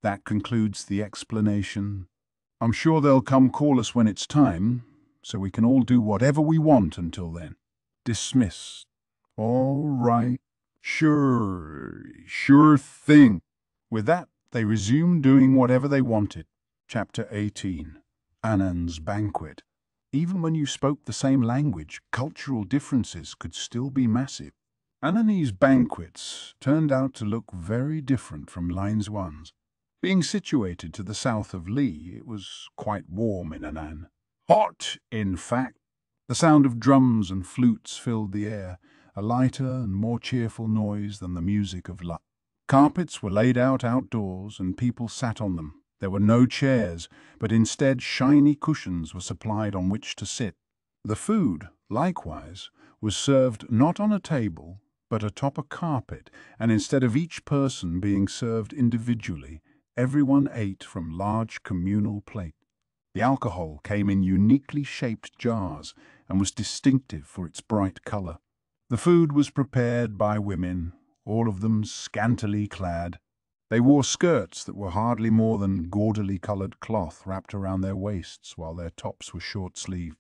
That concludes the explanation. I'm sure they'll come call us when it's time, so we can all do whatever we want until then. Dismissed. All right. Sure thing. With that, they resumed doing whatever they wanted. Chapter 18. Anan's Banquet. Even when you spoke the same language, cultural differences could still be massive. Ananese banquets turned out to look very different from Line's ones. Being situated to the south of Li, it was quite warm in Anan. Hot, in fact. The sound of drums and flutes filled the air, a lighter and more cheerful noise than the music of La. Carpets were laid out outdoors and people sat on them. There were no chairs, but instead shiny cushions were supplied on which to sit. The food, likewise, was served not on a table, but atop a carpet, and instead of each person being served individually, everyone ate from large communal plates. The alcohol came in uniquely shaped jars and was distinctive for its bright color. The food was prepared by women, all of them scantily clad. They wore skirts that were hardly more than gaudily colored cloth wrapped around their waists, while their tops were short-sleeved.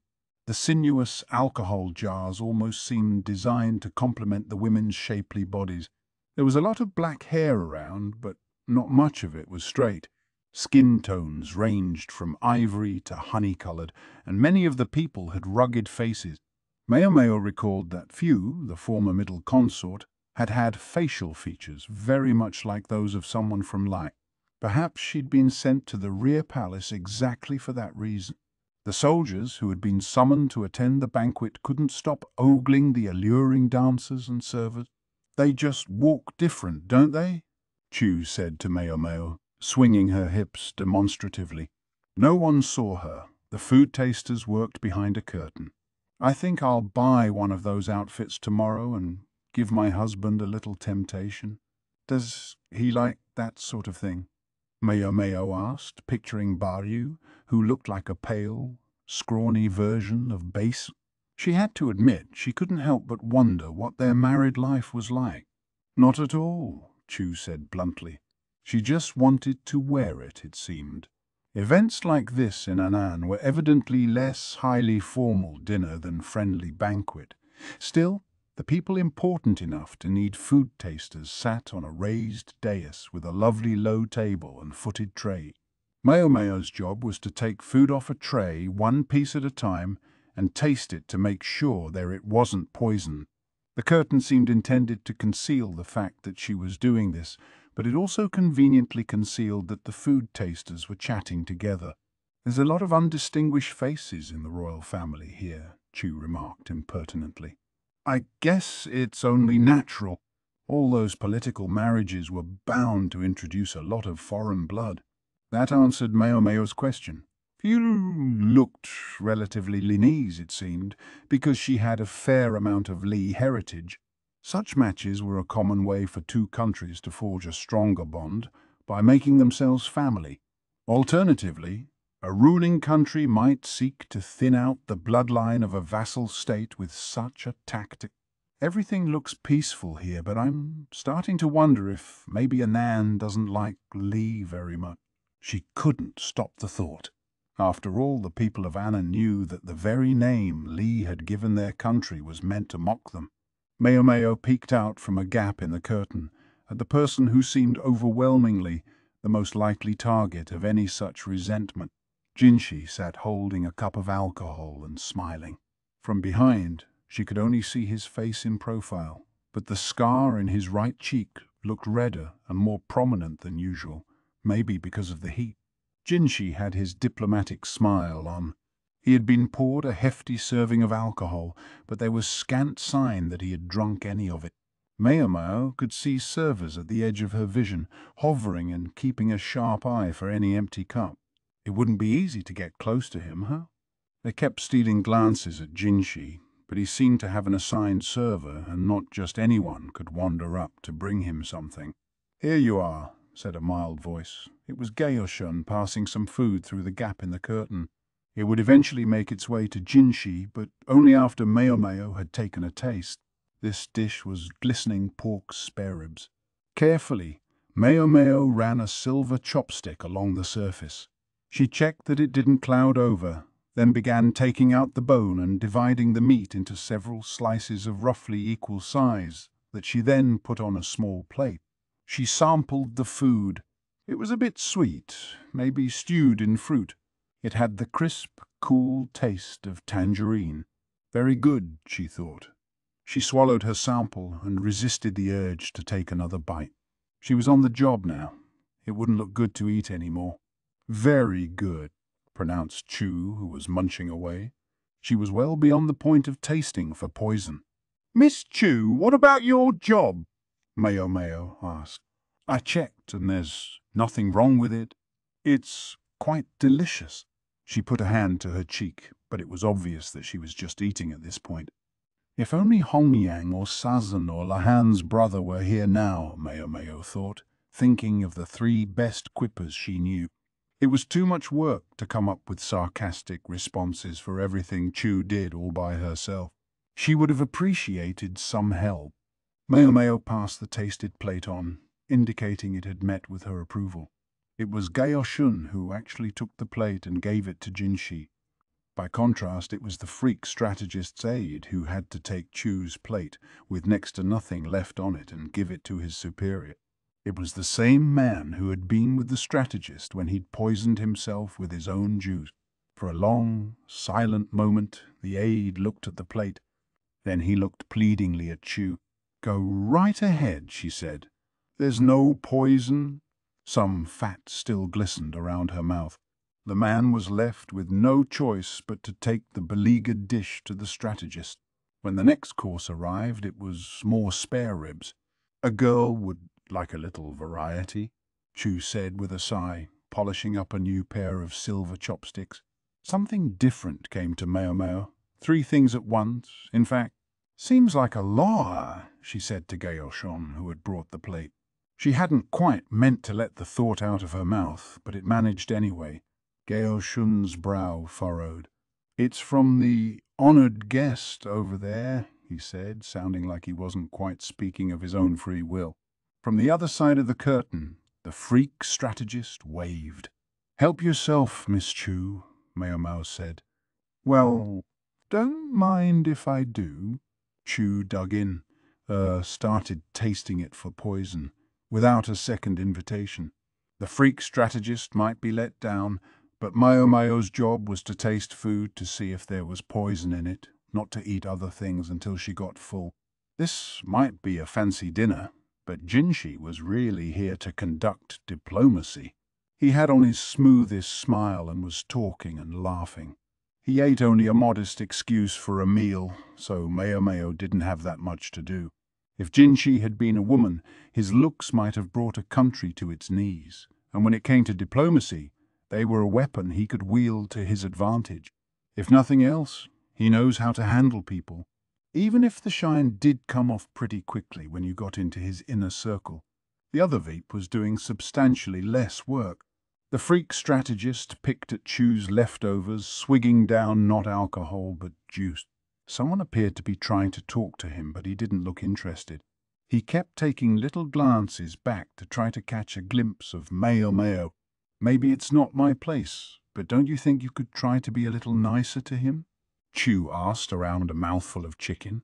The sinuous alcohol jars almost seemed designed to complement the women's shapely bodies. There was a lot of black hair around, but not much of it was straight. Skin tones ranged from ivory to honey-colored, and many of the people had rugged faces. Maomao recalled that Few, the former middle consort, had had facial features very much like those of someone from Lai. Perhaps she'd been sent to the rear palace exactly for that reason. The soldiers who had been summoned to attend the banquet couldn't stop ogling the alluring dancers and servers. "They just walk different, don't they?" Chue said to Maomao, swinging her hips demonstratively. No one saw her. The food tasters worked behind a curtain. "I think I'll buy one of those outfits tomorrow and give my husband a little temptation." "Does he like that sort of thing?" Maomao asked, picturing Baryu, who looked like a pale, scrawny version of Base. She had to admit she couldn't help but wonder what their married life was like. "Not at all," Chue said bluntly. She just wanted to wear it, it seemed. Events like this in Anan were evidently less highly formal dinner than friendly banquet. Still, the people important enough to need food tasters sat on a raised dais with a lovely low table and footed tray. Maomao's job was to take food off a tray one piece at a time and taste it to make sure it wasn't poison. The curtain seemed intended to conceal the fact that she was doing this, but it also conveniently concealed that the food tasters were chatting together. "There's a lot of undistinguished faces in the royal family here," Chue remarked impertinently. "I guess it's only natural. All those political marriages were bound to introduce a lot of foreign blood." That answered Maomao's question. Few looked relatively Linese, it seemed, because she had a fair amount of Li heritage. Such matches were a common way for two countries to forge a stronger bond by making themselves family. Alternatively, a ruling country might seek to thin out the bloodline of a vassal state with such a tactic. "Everything looks peaceful here, but I'm starting to wonder if maybe Anan doesn't like Li very much." She couldn't stop the thought. After all, the people of Anan knew that the very name Li had given their country was meant to mock them. Maomao peeked out from a gap in the curtain at the person who seemed overwhelmingly the most likely target of any such resentment. Jinshi sat holding a cup of alcohol and smiling. From behind, she could only see his face in profile, but the scar in his right cheek looked redder and more prominent than usual, maybe because of the heat. Jinshi had his diplomatic smile on. He had been poured a hefty serving of alcohol, but there was scant sign that he had drunk any of it. Maomao could see servers at the edge of her vision, hovering and keeping a sharp eye for any empty cup. It wouldn't be easy to get close to him, huh? They kept stealing glances at Jinshi, but he seemed to have an assigned server, and not just anyone could wander up to bring him something. "Here you are," said a mild voice. It was Gaoshun passing some food through the gap in the curtain. It would eventually make its way to Jinshi, but only after Maomao had taken a taste. This dish was glistening pork spare ribs. Carefully, Maomao ran a silver chopstick along the surface. She checked that it didn't cloud over, then began taking out the bone and dividing the meat into several slices of roughly equal size that she then put on a small plate. She sampled the food. It was a bit sweet, maybe stewed in fruit. It had the crisp, cool taste of tangerine. Very good, she thought. She swallowed her sample and resisted the urge to take another bite. She was on the job now. It wouldn't look good to eat anymore. "Very good," pronounced Chue, who was munching away. She was well beyond the point of tasting for poison. "Miss Chue, what about your job?" Maomao asked. "I checked, and there's nothing wrong with it. It's quite delicious." She put a hand to her cheek, but it was obvious that she was just eating at this point. If only Hongyang or Sazan or Lahan's brother were here now, Maomao thought, thinking of the 3 best quippers she knew. It was too much work to come up with sarcastic responses for everything Chue did all by herself. She would have appreciated some help. Maomao passed the tasted plate on, indicating it had met with her approval. It was Gaoshun who actually took the plate and gave it to Jinshi. By contrast, it was the freak strategist's aide who had to take Chue's plate, with next to nothing left on it, and give it to his superior. It was the same man who had been with the strategist when he'd poisoned himself with his own juice. For a long, silent moment, the aide looked at the plate. Then he looked pleadingly at Chue. "Go right ahead," she said. "There's no poison." Some fat still glistened around her mouth. The man was left with no choice but to take the beleaguered dish to the strategist. When the next course arrived, it was more spare ribs. "A girl would like a little variety," Chue said with a sigh, polishing up a new pair of silver chopsticks. Something different came to Maomao. 3 things at once, in fact. "Seems like a law," she said to Gaoshun, who had brought the plate. She hadn't quite meant to let the thought out of her mouth, but it managed anyway. Gaoshun's brow furrowed. "It's from the honored guest over there," he said, sounding like he wasn't quite speaking of his own free will. From the other side of the curtain, the freak strategist waved. "Help yourself, Miss Chue," Maomao said. "Well, don't mind if I do." Chue dug in, started tasting it for poison, without a second invitation. The freak strategist might be let down, but Maomao's job was to taste food to see if there was poison in it, not to eat other things until she got full. This might be a fancy dinner, but Jinshi was really here to conduct diplomacy. He had on his smoothest smile and was talking and laughing. He ate only a modest excuse for a meal, so Maomao didn't have that much to do. If Jinshi had been a woman, his looks might have brought a country to its knees, and when it came to diplomacy, they were a weapon he could wield to his advantage. If nothing else, he knows how to handle people. Even if the shine did come off pretty quickly when you got into his inner circle, the other Veep was doing substantially less work. The freak strategist picked at Chue's leftovers, swigging down not alcohol but juice. Someone appeared to be trying to talk to him, but he didn't look interested. He kept taking little glances back to try to catch a glimpse of Maomao. "Maybe it's not my place, but don't you think you could try to be a little nicer to him?" Chue asked around a mouthful of chicken.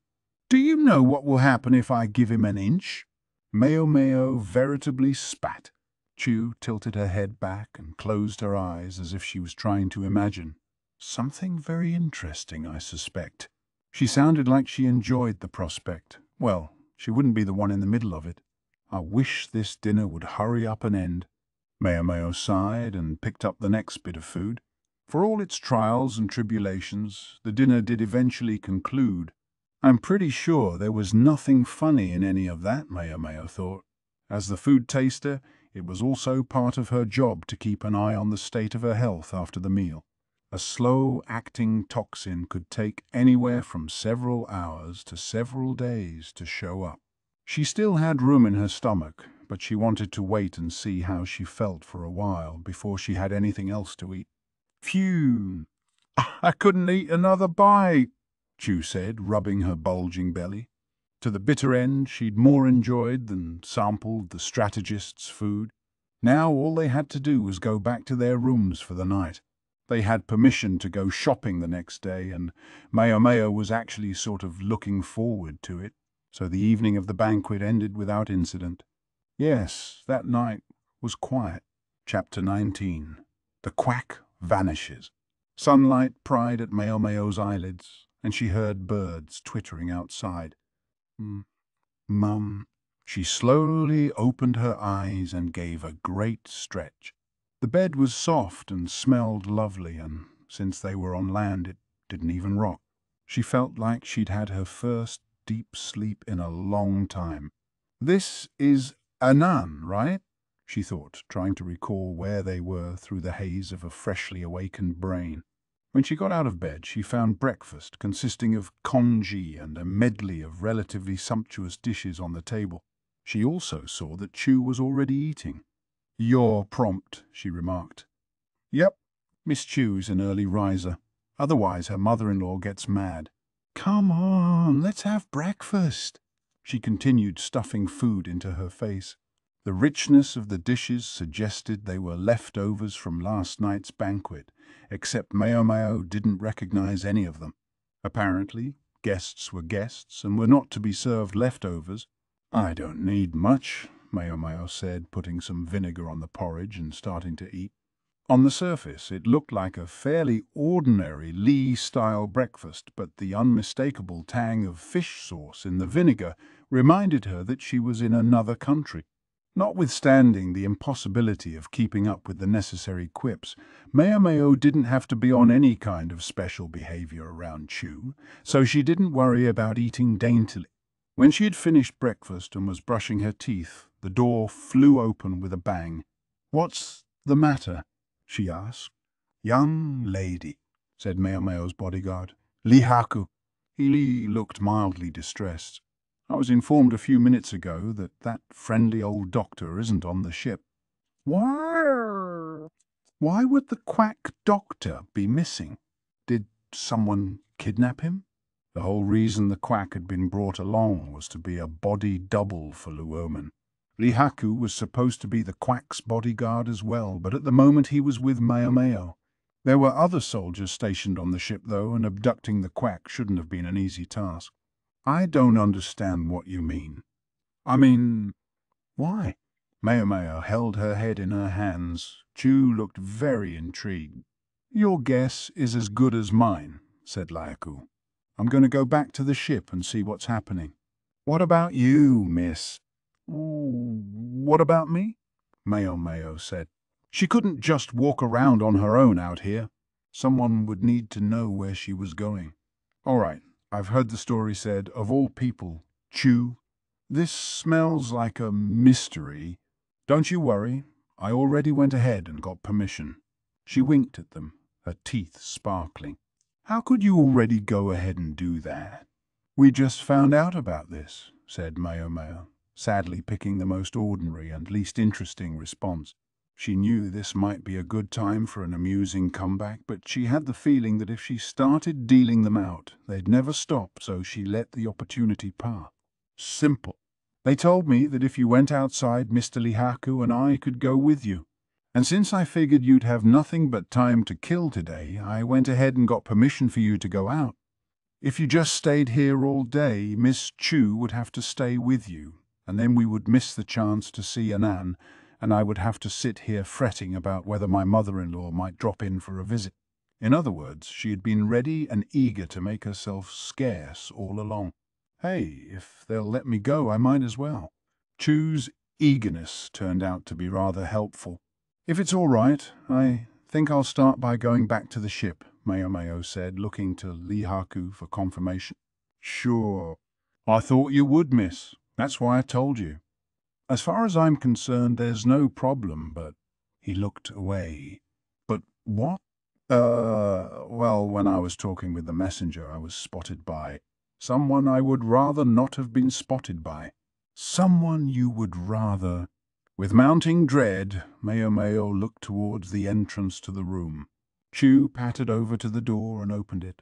"Do you know what will happen if I give him an inch?" Maomao veritably spat. Chue tilted her head back and closed her eyes as if she was trying to imagine. "Something very interesting, I suspect." She sounded like she enjoyed the prospect. Well, she wouldn't be the one in the middle of it. "I wish this dinner would hurry up and end." Maomao sighed and picked up the next bit of food. For all its trials and tribulations, the dinner did eventually conclude. "I'm pretty sure there was nothing funny in any of that," Maomao thought. As the food taster, it was also part of her job to keep an eye on the state of her health after the meal. A slow-acting toxin could take anywhere from several hours to several days to show up. She still had room in her stomach, but she wanted to wait and see how she felt for a while before she had anything else to eat. "Phew! I couldn't eat another bite," Chue said, rubbing her bulging belly. To the bitter end, she'd more enjoyed than sampled the strategist's food. Now all they had to do was go back to their rooms for the night. They had permission to go shopping the next day, and Maomao was actually sort of looking forward to it, so the evening of the banquet ended without incident. Yes, that night was quiet. Chapter 19. The Quack Vanishes. Sunlight pried at Maomao's eyelids, and she heard birds twittering outside. "Mum." She slowly opened her eyes and gave a great stretch. The bed was soft and smelled lovely, and since they were on land, it didn't even rock. She felt like she'd had her first deep sleep in a long time. "This is Anan, right?" she thought, trying to recall where they were through the haze of a freshly awakened brain. When she got out of bed, she found breakfast consisting of congee and a medley of relatively sumptuous dishes on the table. She also saw that Chue was already eating. "You're prompt," she remarked. "Yep, Miss Chue's an early riser. Otherwise her mother-in-law gets mad." "Come on, let's have breakfast," she continued, stuffing food into her face. The richness of the dishes suggested they were leftovers from last night's banquet, except Maomao didn't recognize any of them. Apparently, guests were guests and were not to be served leftovers. "I don't need much," Maomao said, putting some vinegar on the porridge and starting to eat. On the surface, it looked like a fairly ordinary Lee-style breakfast, but the unmistakable tang of fish sauce in the vinegar reminded her that she was in another country. Notwithstanding the impossibility of keeping up with the necessary quips, Maomao didn't have to be on any kind of special behavior around Chue, so she didn't worry about eating daintily. When she had finished breakfast and was brushing her teeth, the door flew open with a bang. "What's the matter?" she asked. "Young lady," said Maomao's bodyguard. "Lihaku." He looked mildly distressed. "I was informed a few minutes ago that that friendly old doctor isn't on the ship." "Why would the Quack doctor be missing? Did someone kidnap him?" The whole reason the Quack had been brought along was to be a body double for Luoman. Lihaku was supposed to be the Quack's bodyguard as well, but at the moment he was with Maomao. There were other soldiers stationed on the ship, though, and abducting the Quack shouldn't have been an easy task. "I don't understand what you mean." "I mean, why?" Maomao held her head in her hands. Chue looked very intrigued. "Your guess is as good as mine," said Lihaku. "I'm going to go back to the ship and see what's happening." "What about you, miss?" "What about me?" Maomao said. "She couldn't just walk around on her own out here. Someone would need to know where she was going." "All right, I've heard the story said, of all people, Chue. This smells like a mystery. Don't you worry, I already went ahead and got permission." She winked at them, her teeth sparkling. "How could you already go ahead and do that?" "We just found out about this," said Maomao, sadly picking the most ordinary and least interesting response. She knew this might be a good time for an amusing comeback, but she had the feeling that if she started dealing them out, they'd never stop, so she let the opportunity pass. "Simple. They told me that if you went outside, Mr. Lihaku and I could go with you. And since I figured you'd have nothing but time to kill today, I went ahead and got permission for you to go out. If you just stayed here all day, Miss Chue would have to stay with you, and then we would miss the chance to see Anan, and I would have to sit here fretting about whether my mother-in-law might drop in for a visit." In other words, she had been ready and eager to make herself scarce all along. "Hey, if they'll let me go, I might as well." Chue's eagerness turned out to be rather helpful. "If it's all right, I think I'll start by going back to the ship," Maomao said, looking to Lihaku for confirmation. "Sure. I thought you would, miss. That's why I told you. As far as I'm concerned, there's no problem, but—" He looked away. "But what?" Well, when I was talking with the messenger, I was spotted by someone I would rather not have been spotted by." "Someone you would rather—" With mounting dread, Maomao looked towards the entrance to the room. Chue pattered over to the door and opened it.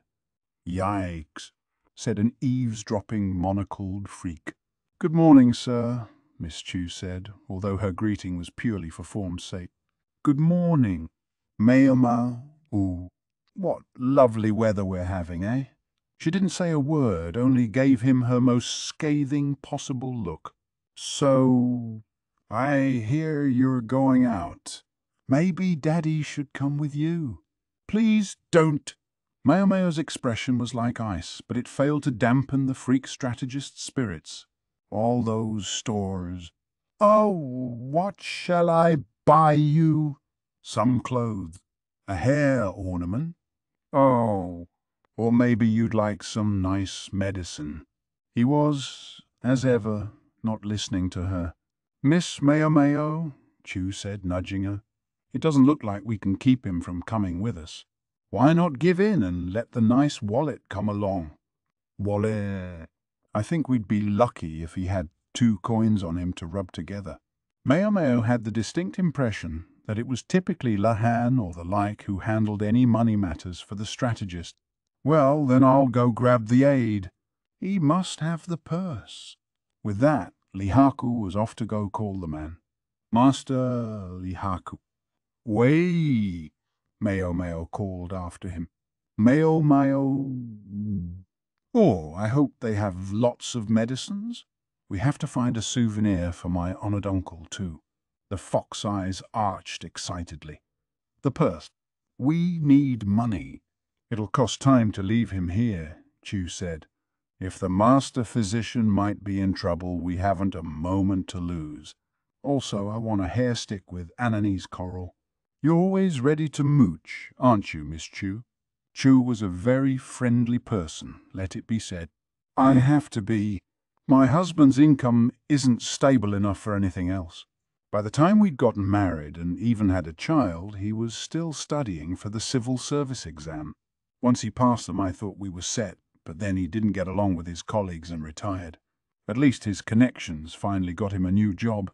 "Yikes," said an eavesdropping monocled freak. "Good morning, sir," Miss Chue said, although her greeting was purely for form's sake. "Good morning, Maomao. Ooh, what lovely weather we're having, eh?" She didn't say a word, only gave him her most scathing possible look. "So, I hear you're going out. Maybe Daddy should come with you." "Please don't." Maomao's expression was like ice, but it failed to dampen the freak strategist's spirits. "All those stores." "Oh, what shall I buy you?" "Some clothes. A hair ornament." "Oh, or maybe you'd like some nice medicine." He was, as ever, not listening to her. "Miss Maomao," Chue said, nudging her, "it doesn't look like we can keep him from coming with us." Why not give in and let the nice wallet come along? Wallet. I think we'd be lucky if he had 2 coins on him to rub together. Maomao had the distinct impression that it was typically Lahan or the like who handled any money matters for the strategist. Well, then I'll go grab the aide. He must have the purse. With that, Lihaku was off to go call the man. Master Lihaku. Wait, Maomao called after him. Maomao. Oh, I hope they have lots of medicines. We have to find a souvenir for my honoured uncle, too. The fox eyes arched excitedly. The purse. We need money. It'll cost time to leave him here, Chue said. If the master physician might be in trouble, we haven't a moment to lose. Also, I want a hair stick with Ananese coral. You're always ready to mooch, aren't you, Miss Chue? Chue was a very friendly person, let it be said. I have to be. My husband's income isn't stable enough for anything else. By the time we'd gotten married and even had a child, he was still studying for the civil service exam. Once he passed them, I thought we were set, but then he didn't get along with his colleagues and retired. At least his connections finally got him a new job.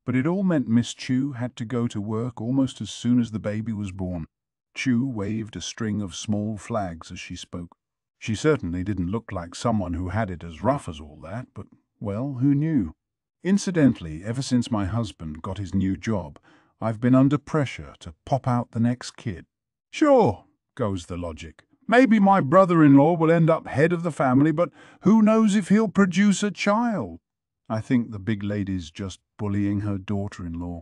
But it all meant Miss Chue had to go to work almost as soon as the baby was born. Chue waved a string of small flags as she spoke. She certainly didn't look like someone who had it as rough as all that, but, well, who knew? Incidentally, ever since my husband got his new job, I've been under pressure to pop out the next kid. Sure, goes the logic. Maybe my brother-in-law will end up head of the family, but who knows if he'll produce a child? I think the big lady's just bullying her daughter-in-law.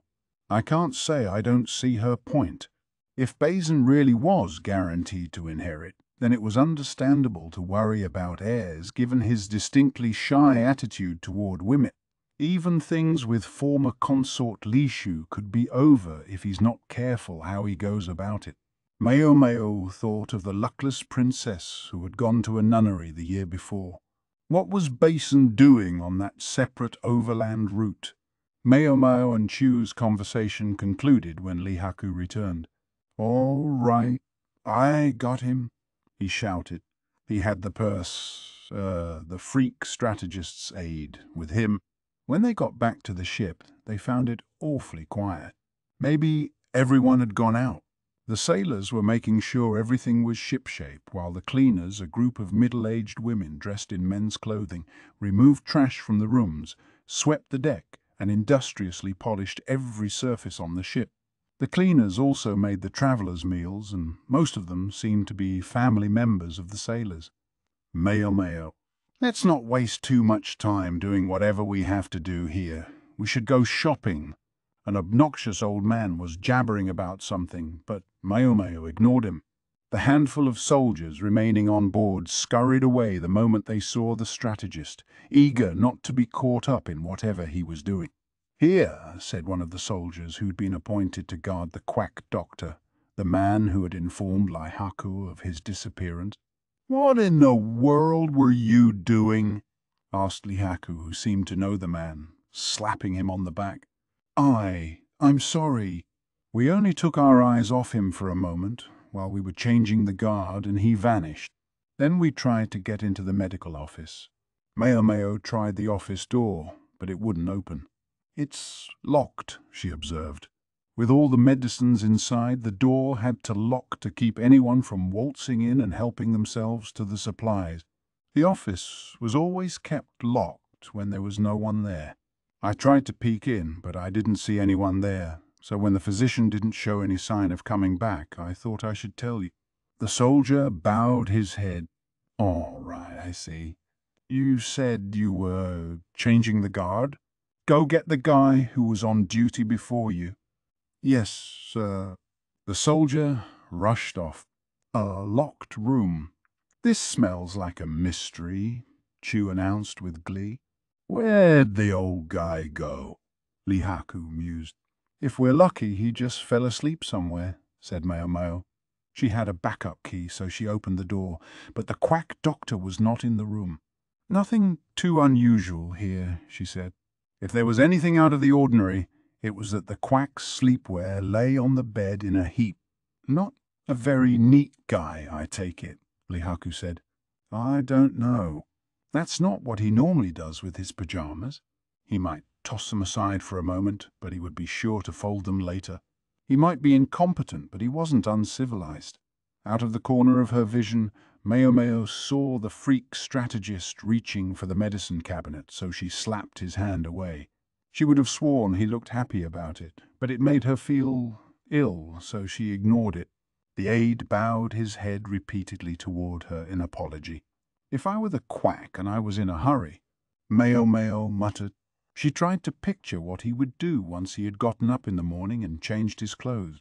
I can't say I don't see her point. If Bazin really was guaranteed to inherit, then it was understandable to worry about heirs given his distinctly shy attitude toward women. Even things with former consort Li Shu could be over if he's not careful how he goes about it. Maomao thought of the luckless princess who had gone to a nunnery the year before. What was Bazin doing on that separate overland route? Maomao and Chue's conversation concluded when Lihaku returned. All right, I got him, he shouted. He had the purse, the freak strategist's aide, with him. When they got back to the ship, they found it awfully quiet. Maybe everyone had gone out. The sailors were making sure everything was shipshape, while the cleaners, a group of middle-aged women dressed in men's clothing, removed trash from the rooms, swept the deck, and industriously polished every surface on the ship. The cleaners also made the travellers' meals, and most of them seemed to be family members of the sailors. Maomao. Let's not waste too much time doing whatever we have to do here. We should go shopping. An obnoxious old man was jabbering about something, but Maomao ignored him. The handful of soldiers remaining on board scurried away the moment they saw the strategist, eager not to be caught up in whatever he was doing. Here, said one of the soldiers who'd been appointed to guard the quack doctor, the man who had informed Lihaku of his disappearance. What in the world were you doing? Asked Lihaku, who seemed to know the man, slapping him on the back. I'm sorry. We only took our eyes off him for a moment while we were changing the guard and he vanished. Then we tried to get into the medical office. Maomao tried the office door, but it wouldn't open. It's locked, she observed. With all the medicines inside, the door had to lock to keep anyone from waltzing in and helping themselves to the supplies. The office was always kept locked when there was no one there. I tried to peek in, but I didn't see anyone there, so when the physician didn't show any sign of coming back, I thought I should tell you. The soldier bowed his head. All right, I see. You said you were changing the guard? Go get the guy who was on duty before you. Yes, sir. The soldier rushed off. A locked room. This smells like a mystery, Chue announced with glee. Where'd the old guy go? Lihaku mused. If we're lucky, he just fell asleep somewhere, said Maomao. She had a backup key, so she opened the door, but the quack doctor was not in the room. Nothing too unusual here, she said. If there was anything out of the ordinary, it was that the quack's sleepwear lay on the bed in a heap. Not A very neat guy, I take it, Lihaku said. I don't know. That's not what he normally does with his pajamas. He might toss them aside for a moment, but he would be sure to fold them later. He might be incompetent, but he wasn't uncivilized. Out of the corner of her vision, Maomao saw the freak strategist reaching for the medicine cabinet, so she slapped his hand away. She would have sworn he looked happy about it, but it made her feel ill, so she ignored it. The aide bowed his head repeatedly toward her in apology. If I were the Quack and I was in a hurry, Maomao muttered. She tried to picture what he would do once he had gotten up in the morning and changed his clothes.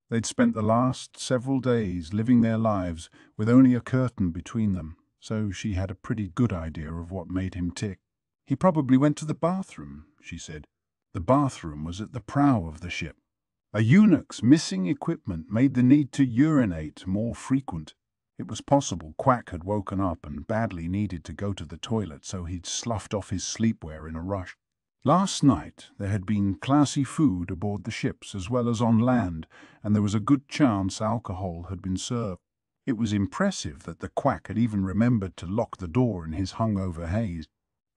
They'd spent the last several days living their lives with only a curtain between them, so she had a pretty good idea of what made him tick. He probably went to the bathroom, she said. The bathroom was at the prow of the ship. A eunuch's missing equipment made the need to urinate more frequent. It was possible Quack had woken up and badly needed to go to the toilet, so he'd sloughed off his sleepwear in a rush. Last night there had been classy food aboard the ships as well as on land, and there was a good chance alcohol had been served. It was impressive that the Quack had even remembered to lock the door in his hungover haze.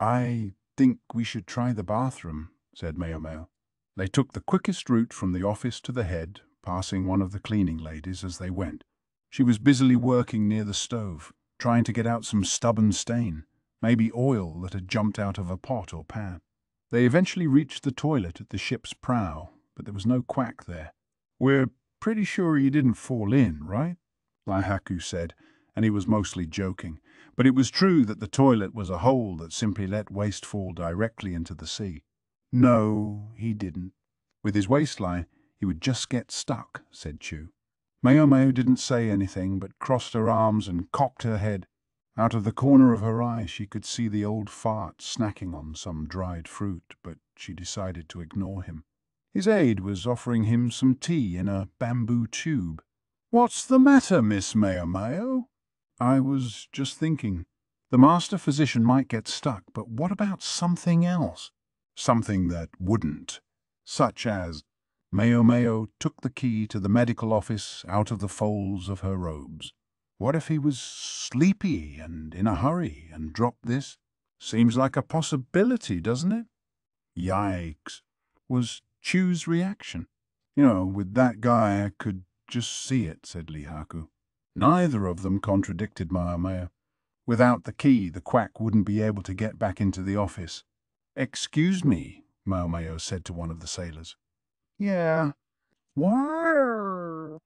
I think we should try the bathroom, said Maomao. They took the quickest route from the office to the head, passing one of the cleaning ladies as they went. She was busily working near the stove, trying to get out some stubborn stain, maybe oil that had jumped out of a pot or pan. They eventually reached the toilet at the ship's prow, but there was no Quack there. We're pretty sure you didn't fall in, right? Lihaku said, and he was mostly joking, but it was true that the toilet was a hole that simply let waste fall directly into the sea. No, he didn't. With his waistline, he would just get stuck, said Chue. Maomao didn't say anything, but crossed her arms and cocked her head. Out of the corner of her eye, she could see the old fart snacking on some dried fruit, but she decided to ignore him. His aide was offering him some tea in a bamboo tube. What's the matter, Miss Maomao? I was just thinking. The master physician might get stuck, but what about something else? Something that wouldn't, such as… Maomao took the key to the medical office out of the folds of her robes. What if he was sleepy and in a hurry and dropped this? Seems like a possibility, doesn't it? Yikes, was Chue's reaction. With that guy I could just see it, said Lihaku. Neither of them contradicted Maomao. Without the key, the Quack wouldn't be able to get back into the office. Excuse me, Maomao said to one of the sailors. Yeah. What?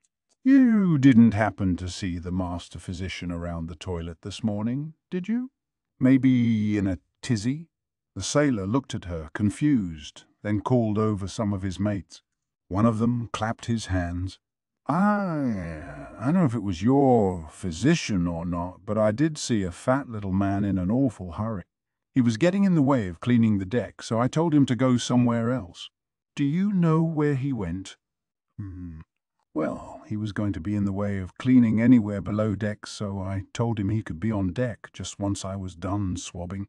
You didn't happen to see the master physician around the toilet this morning, did you? Maybe in a tizzy? The sailor looked at her, confused, then called over some of his mates. One of them clapped his hands. I don't know if it was your physician or not, but I did see a fat little man in an awful hurry. He was getting in the way of cleaning the deck, so I told him to go somewhere else. Do you know where he went? Well, he was going to be in the way of cleaning anywhere below deck, so I told him he could be on deck just once I was done swabbing.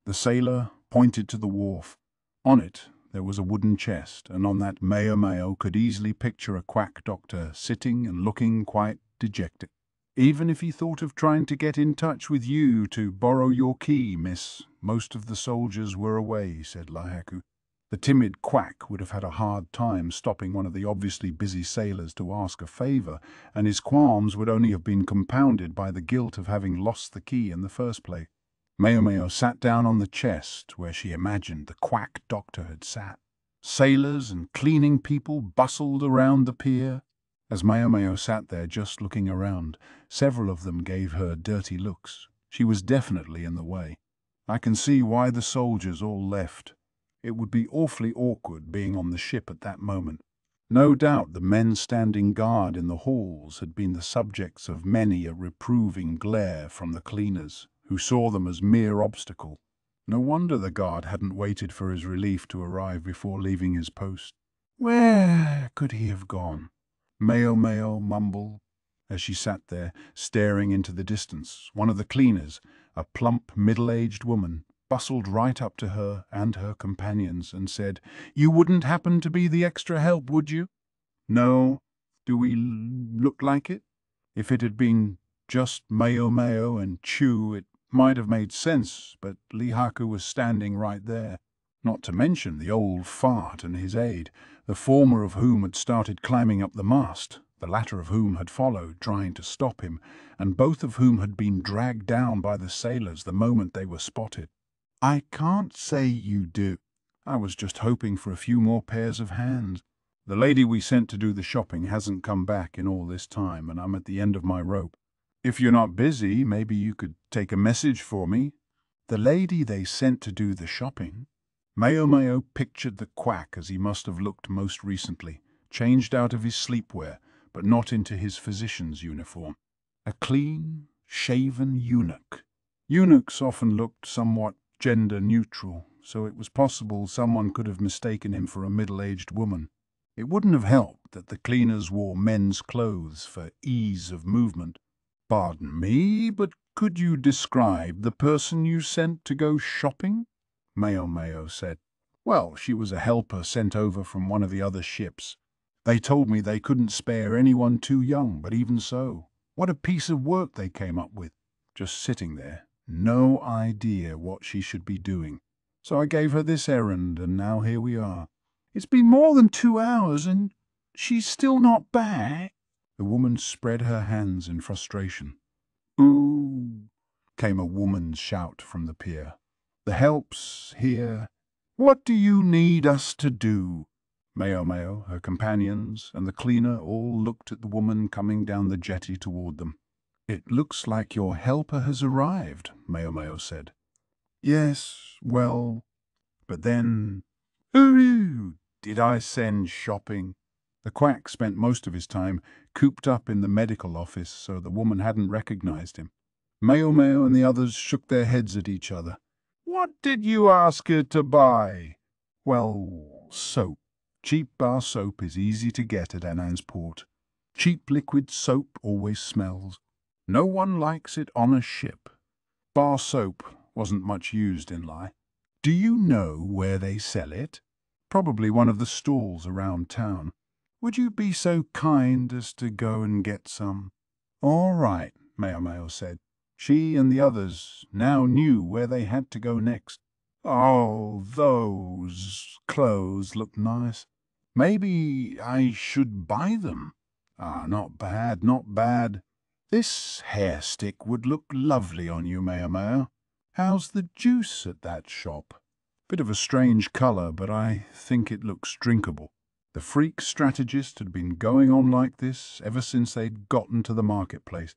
The sailor pointed to the wharf. On it there was a wooden chest, and on that Maomao could easily picture a Quack doctor sitting and looking quite dejected. Even if he thought of trying to get in touch with you to borrow your key, miss, most of the soldiers were away, said Lihaku. The timid Quack would have had a hard time stopping one of the obviously busy sailors to ask a favor, and his qualms would only have been compounded by the guilt of having lost the key in the first place. Maomao sat down on the chest where she imagined the Quack doctor had sat. Sailors and cleaning people bustled around the pier. As Maomao sat there just looking around, several of them gave her dirty looks. She was definitely in the way. I can see why the soldiers all left. It would be awfully awkward being on the ship at that moment. No doubt the men standing guard in the halls had been the subjects of many a reproving glare from the cleaners, who saw them as mere obstacle. No wonder the guard hadn't waited for his relief to arrive before leaving his post. Where could he have gone? Maomao mumbled as she sat there, staring into the distance. One of the cleaners, a plump, middle-aged woman, bustled right up to her and her companions and said, "You wouldn't happen to be the extra help, would you?" "No. Do we look like it?" If it had been just Maomao and Chue, it might have made sense, but Lihaku was standing right there. Not to mention the old fart and his aide, the former of whom had started climbing up the mast, the latter of whom had followed, trying to stop him, and both of whom had been dragged down by the sailors the moment they were spotted. "I can't say you do. I was just hoping for a few more pairs of hands. The lady we sent to do the shopping hasn't come back in all this time, and I'm at the end of my rope. If you're not busy, maybe you could take a message for me." The lady they sent to do the shopping? Maomao pictured the Quack as he must have looked most recently, changed out of his sleepwear, but not into his physician's uniform. A clean, shaven eunuch. Eunuchs often looked somewhat gender-neutral, so it was possible someone could have mistaken him for a middle-aged woman. It wouldn't have helped that the cleaners wore men's clothes for ease of movement. "Pardon me, but could you describe the person you sent to go shopping?" Maomao said. "Well, she was a helper sent over from one of the other ships. They told me they couldn't spare anyone too young, but even so, what a piece of work they came up with. Just sitting there, no idea what she should be doing. So I gave her this errand, and now here we are." "It's been more than 2 hours, and she's still not back?" The woman spread her hands in frustration. "Ooh," came a woman's shout from the pier. "The help's here. What do you need us to do?" Maomao, her companions, and the cleaner all looked at the woman coming down the jetty toward them. "It looks like your helper has arrived," Maomao said. "Yes, well, but then, who did I send shopping?" The Quack spent most of his time cooped up in the medical office, so the woman hadn't recognized him. Maomao and the others shook their heads at each other. "What did you ask her to buy?" "Well, soap. Cheap bar soap is easy to get at Anan's port. Cheap liquid soap always smells. No one likes it on a ship. Bar soap wasn't much used in Lai. Do you know where they sell it?" "Probably one of the stalls around town." "Would you be so kind as to go and get some?" "All right," Maomao said. She and the others now knew where they had to go next. "Oh, those clothes look nice. Maybe I should buy them." "Ah, not bad, not bad. This hair stick would look lovely on you, Maomao. How's the juice at that shop?" "Bit of a strange color, but I think it looks drinkable." The freak strategist had been going on like this ever since they'd gotten to the marketplace.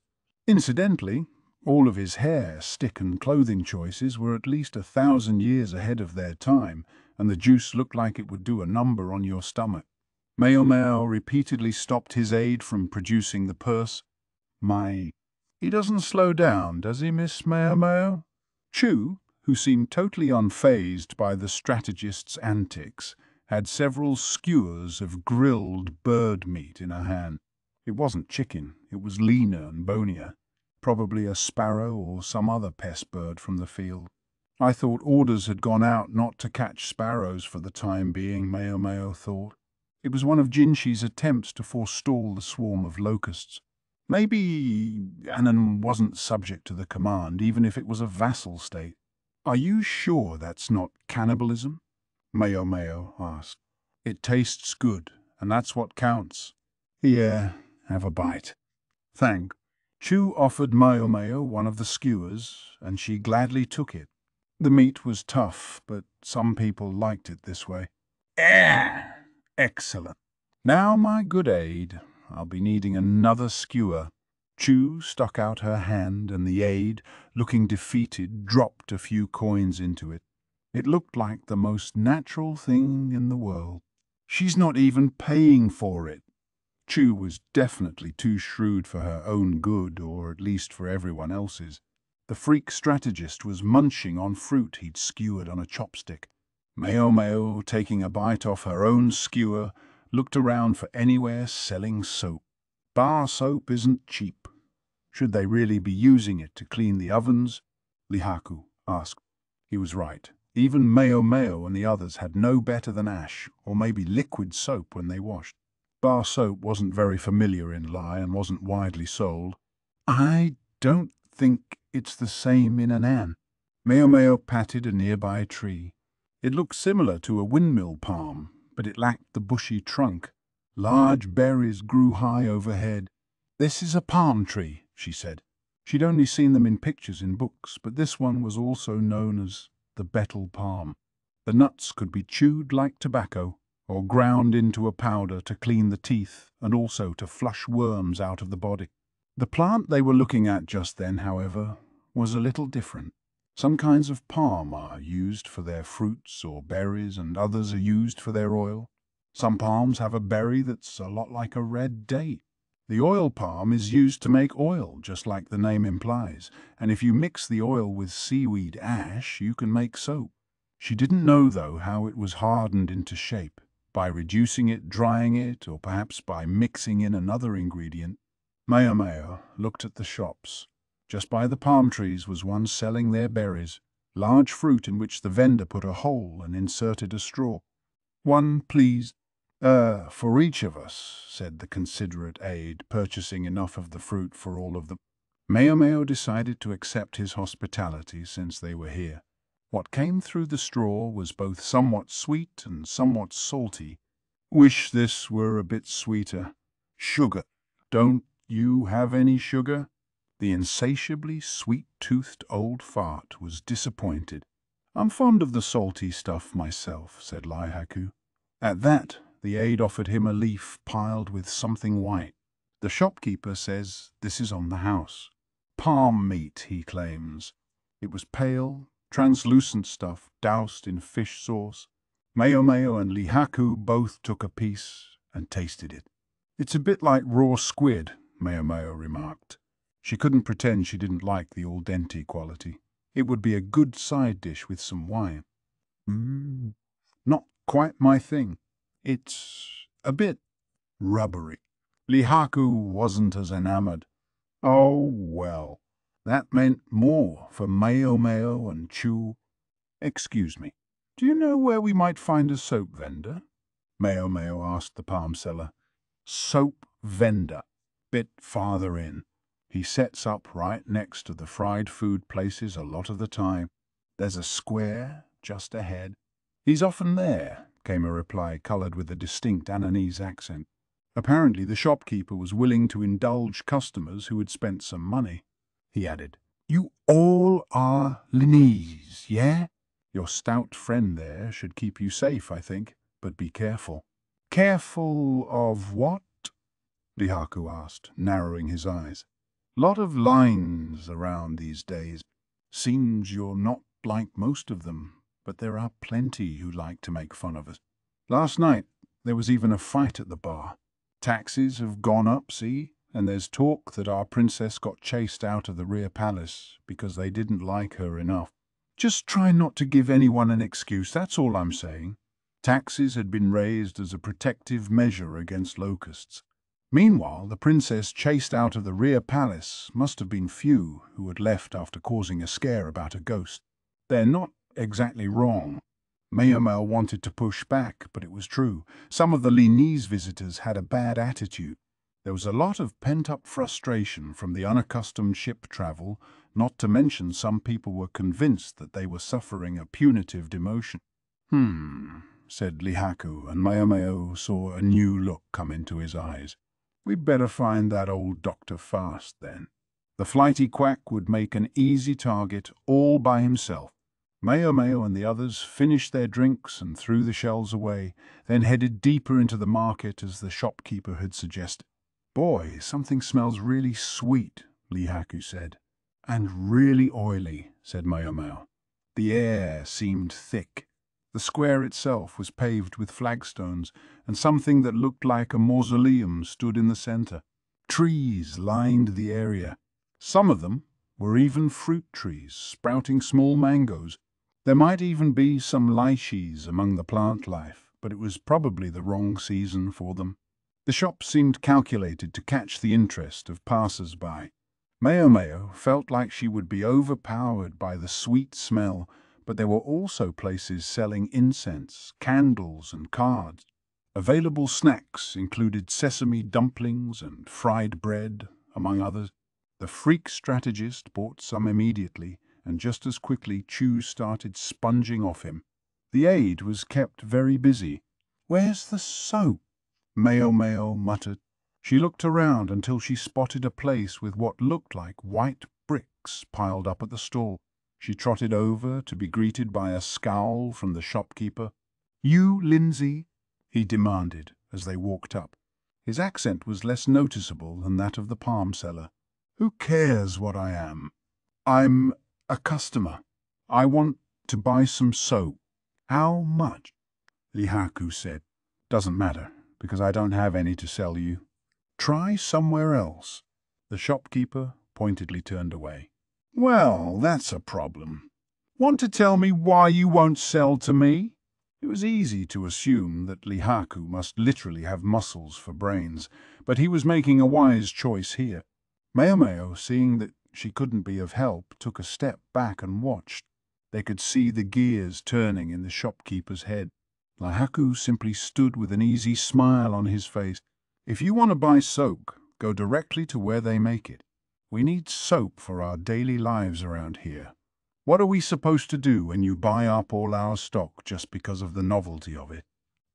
Incidentally, all of his hair, stick and clothing choices were at least 1,000 years ahead of their time, and the juice looked like it would do a number on your stomach. Maomao repeatedly stopped his aide from producing the purse. He doesn't slow down, does he, Miss Maomao?" Chue, who seemed totally unfazed by the strategist's antics, had several skewers of grilled bird meat in her hand. It wasn't chicken, it was leaner and bonier. Probably a sparrow or some other pest bird from the field. "I thought orders had gone out not to catch sparrows for the time being," Maomao thought. It was one of Jinshi's attempts to forestall the swarm of locusts. Maybe Anan wasn't subject to the command, even if it was a vassal state. "Are you sure that's not cannibalism?" Maomao asked. "It tastes good, and that's what counts." "Yeah, have a bite." "Thank." Chue offered Maomao one of the skewers, and she gladly took it. The meat was tough, but some people liked it this way. Excellent. Now, my good aide, I'll be needing another skewer." Chue stuck out her hand, and the aide, looking defeated, dropped a few coins into it. It looked like the most natural thing in the world. "She's not even paying for it." Chue was definitely too shrewd for her own good, or at least for everyone else's. The freak strategist was munching on fruit he'd skewered on a chopstick. Maomao, taking a bite off her own skewer, looked around for anywhere selling soap. Bar soap isn't cheap. Should they really be using it to clean the ovens? Lihaku asked. He was right. Even Maomao and the others had no better than ash, or maybe liquid soap when they washed. Bar soap wasn't very familiar in Lai and wasn't widely sold. I don't think it's the same in Anan. Maomao patted a nearby tree. It looked similar to a windmill palm, but it lacked the bushy trunk. Large berries grew high overhead. "This is a palm tree," she said. She'd only seen them in pictures in books, but this one was also known as the betel palm. The nuts could be chewed like tobacco, or ground into a powder to clean the teeth and also to flush worms out of the body. The plant they were looking at just then, however, was a little different. Some kinds of palm are used for their fruits or berries, and others are used for their oil. Some palms have a berry that's a lot like a red date. The oil palm is used to make oil, just like the name implies, and if you mix the oil with seaweed ash, you can make soap. She didn't know, though, how it was hardened into shape, by reducing it, drying it, or perhaps by mixing in another ingredient. Maomao looked at the shops. Just by the palm trees was one selling their berries, large fruit in which the vendor put a hole and inserted a straw. "One, please." For each of us," said the considerate aide, purchasing enough of the fruit for all of them. Maomao decided to accept his hospitality since they were here. What came through the straw was both somewhat sweet and somewhat salty. "Wish this were a bit sweeter. Sugar. Don't you have any sugar?" The insatiably sweet-toothed old fart was disappointed. "I'm fond of the salty stuff myself," said Laihaku. At that, the aide offered him a leaf piled with something white. "The shopkeeper says this is on the house. Palm meat, he claims." It was pale, translucent stuff doused in fish sauce. Maomao and Lihaku both took a piece and tasted it. "It's a bit like raw squid," Maomao remarked. She couldn't pretend she didn't like the al dente quality. It would be a good side dish with some wine. Not quite my thing. It's a bit rubbery." Lihaku wasn't as enamored. "Oh, well, that meant more for Maomao and Chue. Excuse me, do you know where we might find a soap vendor?" Maomao asked the palm seller. "Soap vendor. Bit farther in. He sets up right next to the fried food places a lot of the time. There's a square just ahead." "He's often there," came a reply coloured with a distinct Ananese accent. Apparently the shopkeeper was willing to indulge customers who had spent some money. He added, "You all are Linese, yeah? Your stout friend there should keep you safe, I think, but be careful." "Careful of what?" Lihaku asked, narrowing his eyes. "Lot of lines around these days. Seems you're not like most of them, but there are plenty who like to make fun of us. Last night, there was even a fight at the bar. Taxes have gone up, see? And there's talk that our princess got chased out of the rear palace because they didn't like her enough. Just try not to give anyone an excuse, that's all I'm saying. Taxes had been raised as a protective measure against locusts. Meanwhile, the princess chased out of the rear palace must have been few who had left after causing a scare about a ghost. They're not exactly wrong." Maomao wanted to push back, but it was true. Some of the Linese visitors had a bad attitude. There was a lot of pent-up frustration from the unaccustomed ship travel, not to mention some people were convinced that they were suffering a punitive demotion. Said Lihaku, and Maomao saw a new look come into his eyes. "We'd better find that old doctor fast, then." The flighty Quack would make an easy target all by himself. Maomao and the others finished their drinks and threw the shells away, then headed deeper into the market as the shopkeeper had suggested. "Boy, something smells really sweet," Lihaku said. "And really oily," said Maomao. The air seemed thick. The square itself was paved with flagstones, and something that looked like a mausoleum stood in the center. Trees lined the area. Some of them were even fruit trees, sprouting small mangoes. There might even be some lychees among the plant life, but it was probably the wrong season for them. The shop seemed calculated to catch the interest of passers-by. Maomao felt like she would be overpowered by the sweet smell, but there were also places selling incense, candles, and cards. Available snacks included sesame dumplings and fried bread, among others. The freak strategist bought some immediately, and just as quickly Chue started sponging off him. The aide was kept very busy. "Where's the soap?" Maomao muttered. She looked around until she spotted a place with what looked like white bricks piled up at the stall. She trotted over to be greeted by a scowl from the shopkeeper. "You, Lindsay?" he demanded as they walked up. His accent was less noticeable than that of the palm seller. "Who cares what I am? I'm a customer. I want to buy some soap." "How much?" Lihaku said. "Doesn't matter, because I don't have any to sell you. Try somewhere else." The shopkeeper pointedly turned away. "Well, that's a problem. Want to tell me why you won't sell to me?" It was easy to assume that Lihaku must literally have muscles for brains, but he was making a wise choice here. Maomao, seeing that she couldn't be of help, took a step back and watched. They could see the gears turning in the shopkeeper's head. Lihaku simply stood with an easy smile on his face. "If you want to buy soap, go directly to where they make it. We need soap for our daily lives around here. What are we supposed to do when you buy up all our stock just because of the novelty of it?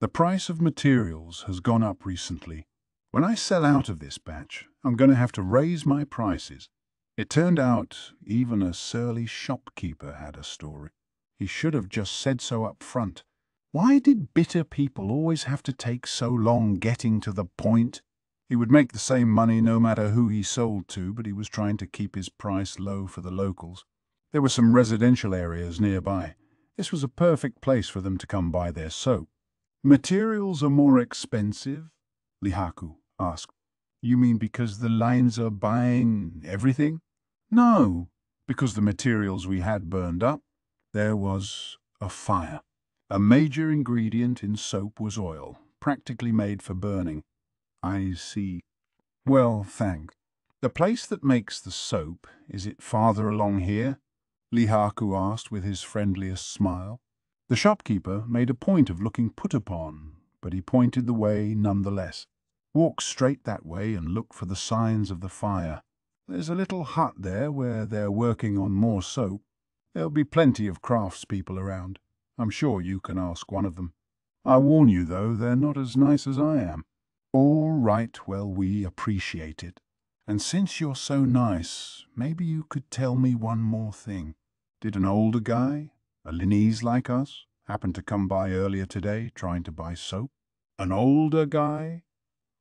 The price of materials has gone up recently. When I sell out of this batch, I'm going to have to raise my prices." It turned out even a surly shopkeeper had a story. He should have just said so up front. Why did bitter people always have to take so long getting to the point? He would make the same money no matter who he sold to, but he was trying to keep his price low for the locals. There were some residential areas nearby. This was a perfect place for them to come buy their soap. "Materials are more expensive?" Lihaku asked. "You mean because the lines are buying everything?" "No, because the materials we had burned up. There was a fire. A major ingredient in soap was oil, practically made for burning." "I see. Well, thanks. The place that makes the soap, is it farther along here?" Lihaku asked with his friendliest smile. The shopkeeper made a point of looking put upon, but he pointed the way nonetheless. "Walk straight that way and look for the signs of the fire. There's a little hut there where they're working on more soap. There'll be plenty of craftspeople around. I'm sure you can ask one of them. I warn you, though, they're not as nice as I am." "All right, well, we appreciate it. And since you're so nice, maybe you could tell me one more thing. Did an older guy, a Linese like us, happen to come by earlier today trying to buy soap?" "An older guy?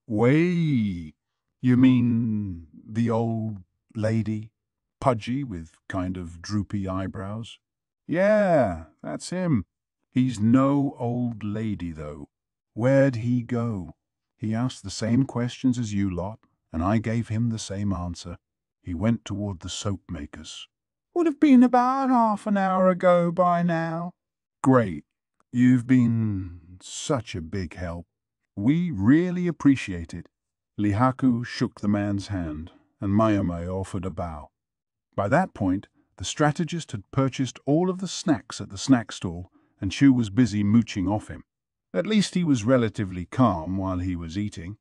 Way, you mean the old lady, pudgy with kind of droopy eyebrows?" "Yeah, that's him. He's no old lady, though." "Where'd he go?" "He asked the same questions as you lot, and I gave him the same answer. He went toward the soap makers." "Would have been about half an hour ago by now." "Great. You've been such a big help. We really appreciate it." Lihaku shook the man's hand, and Maomao offered a bow. By that point, the strategist had purchased all of the snacks at the snack stall, and Chue was busy mooching off him. At least he was relatively calm while he was eating.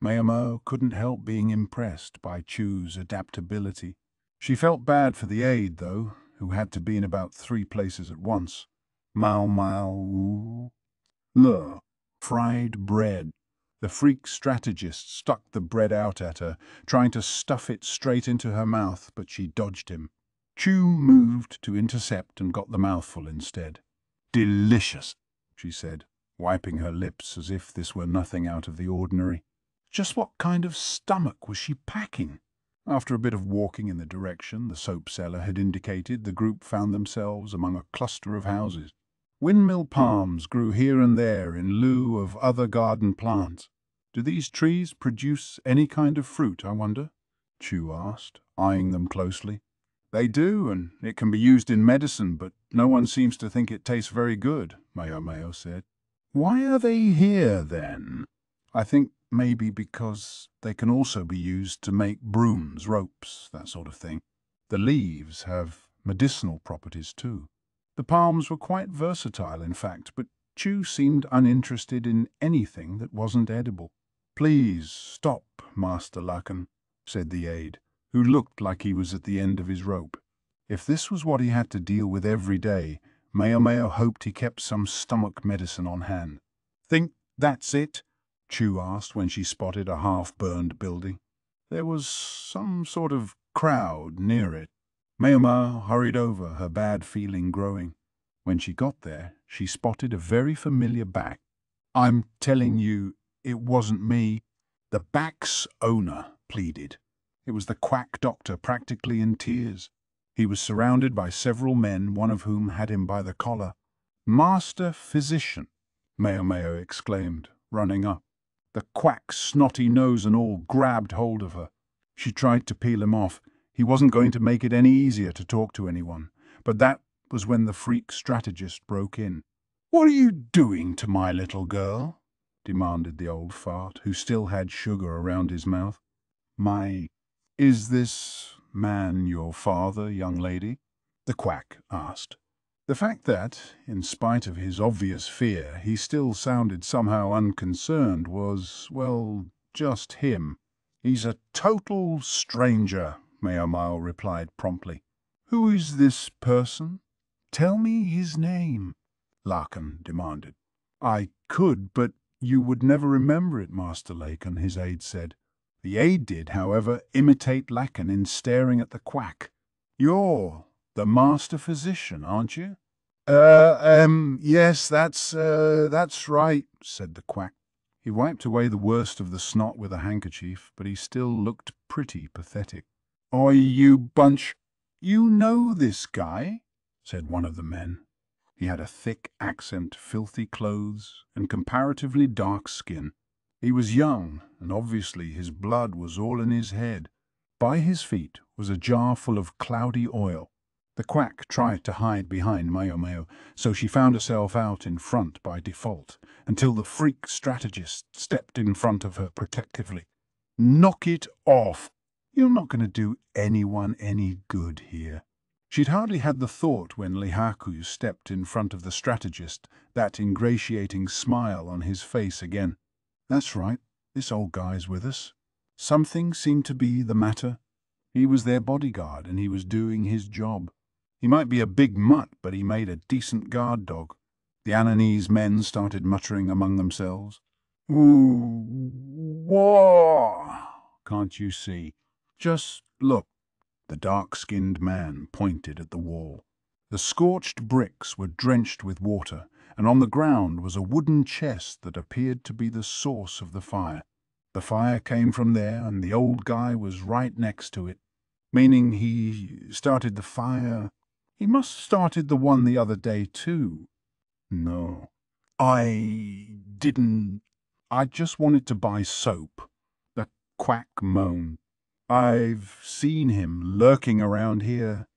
Maomao couldn't help being impressed by Chue's adaptability. She felt bad for the aide, though, who had to be in about 3 places at once. Maomao. Look, fried bread. The freak strategist stuck the bread out at her, trying to stuff it straight into her mouth, but she dodged him. Chue moved to intercept and got the mouthful instead. "Delicious," she said, wiping her lips as if this were nothing out of the ordinary. Just what kind of stomach was she packing? After a bit of walking in the direction the soap seller had indicated, the group found themselves among a cluster of houses. Windmill palms grew here and there in lieu of other garden plants. "Do these trees produce any kind of fruit, I wonder?" Chue asked, eyeing them closely. "They do, and it can be used in medicine, but no one seems to think it tastes very good," Maomao said. "Why are they here, then?" "I think maybe because they can also be used to make brooms, ropes, that sort of thing. The leaves have medicinal properties too." The palms were quite versatile, in fact, but Chue seemed uninterested in anything that wasn't edible. "Please stop, Master Lacan," said the aide, who looked like he was at the end of his rope. If this was what he had to deal with every day, Maomao hoped he kept some stomach medicine on hand. "Think that's it?" Chue asked when she spotted a half-burned building. There was some sort of crowd near it. Maomao hurried over, her bad feeling growing. When she got there, she spotted a very familiar back. "I'm telling you, it wasn't me," the back's owner pleaded. It was the quack doctor, practically in tears. He was surrounded by several men, one of whom had him by the collar. "Master physician," Maomao exclaimed, running up. The quack's snotty nose and all grabbed hold of her. She tried to peel him off. He wasn't going to make it any easier to talk to anyone. But that was when the freak strategist broke in. "What are you doing to my little girl?" demanded the old fart, who still had sugar around his mouth. Is this man your father, young lady?" the quack asked. The fact that, in spite of his obvious fear, he still sounded somehow unconcerned was, well, just him. "He's a total stranger," Maomao replied promptly. "Who is this person? Tell me his name," Lacan demanded. "I could, but you would never remember it, Master Lacan," his aide said. The aide did, however, imitate Lacan in staring at the quack. "You're the master physician, aren't you?" Yes, that's right," said the quack. He wiped away the worst of the snot with a handkerchief, but he still looked pretty pathetic. "Oi, you bunch! You know this guy?" said one of the men. He had a thick accent, filthy clothes, and comparatively dark skin. He was young, and obviously his blood was all in his head. By his feet was a jar full of cloudy oil. The quack tried to hide behind Maomao, so she found herself out in front by default, until the freak strategist stepped in front of her protectively. "Knock it off! You're not going to do anyone any good here." She'd hardly had the thought when Lihaku stepped in front of the strategist, that ingratiating smile on his face again. "That's right, this old guy's with us." Something seemed to be the matter. He was their bodyguard, and he was doing his job. He might be a big mutt, but he made a decent guard dog. The Ananese men started muttering among themselves. "Ooh, whoa! Can't you see? Just look." The dark-skinned man pointed at the wall. The scorched bricks were drenched with water, and on the ground was a wooden chest that appeared to be the source of the fire. The fire came from there, and the old guy was right next to it. Meaning he started the fire. He must have started the one the other day too. "No, I didn't. I just wanted to buy soap," the quack moaned. "I've seen him lurking around here.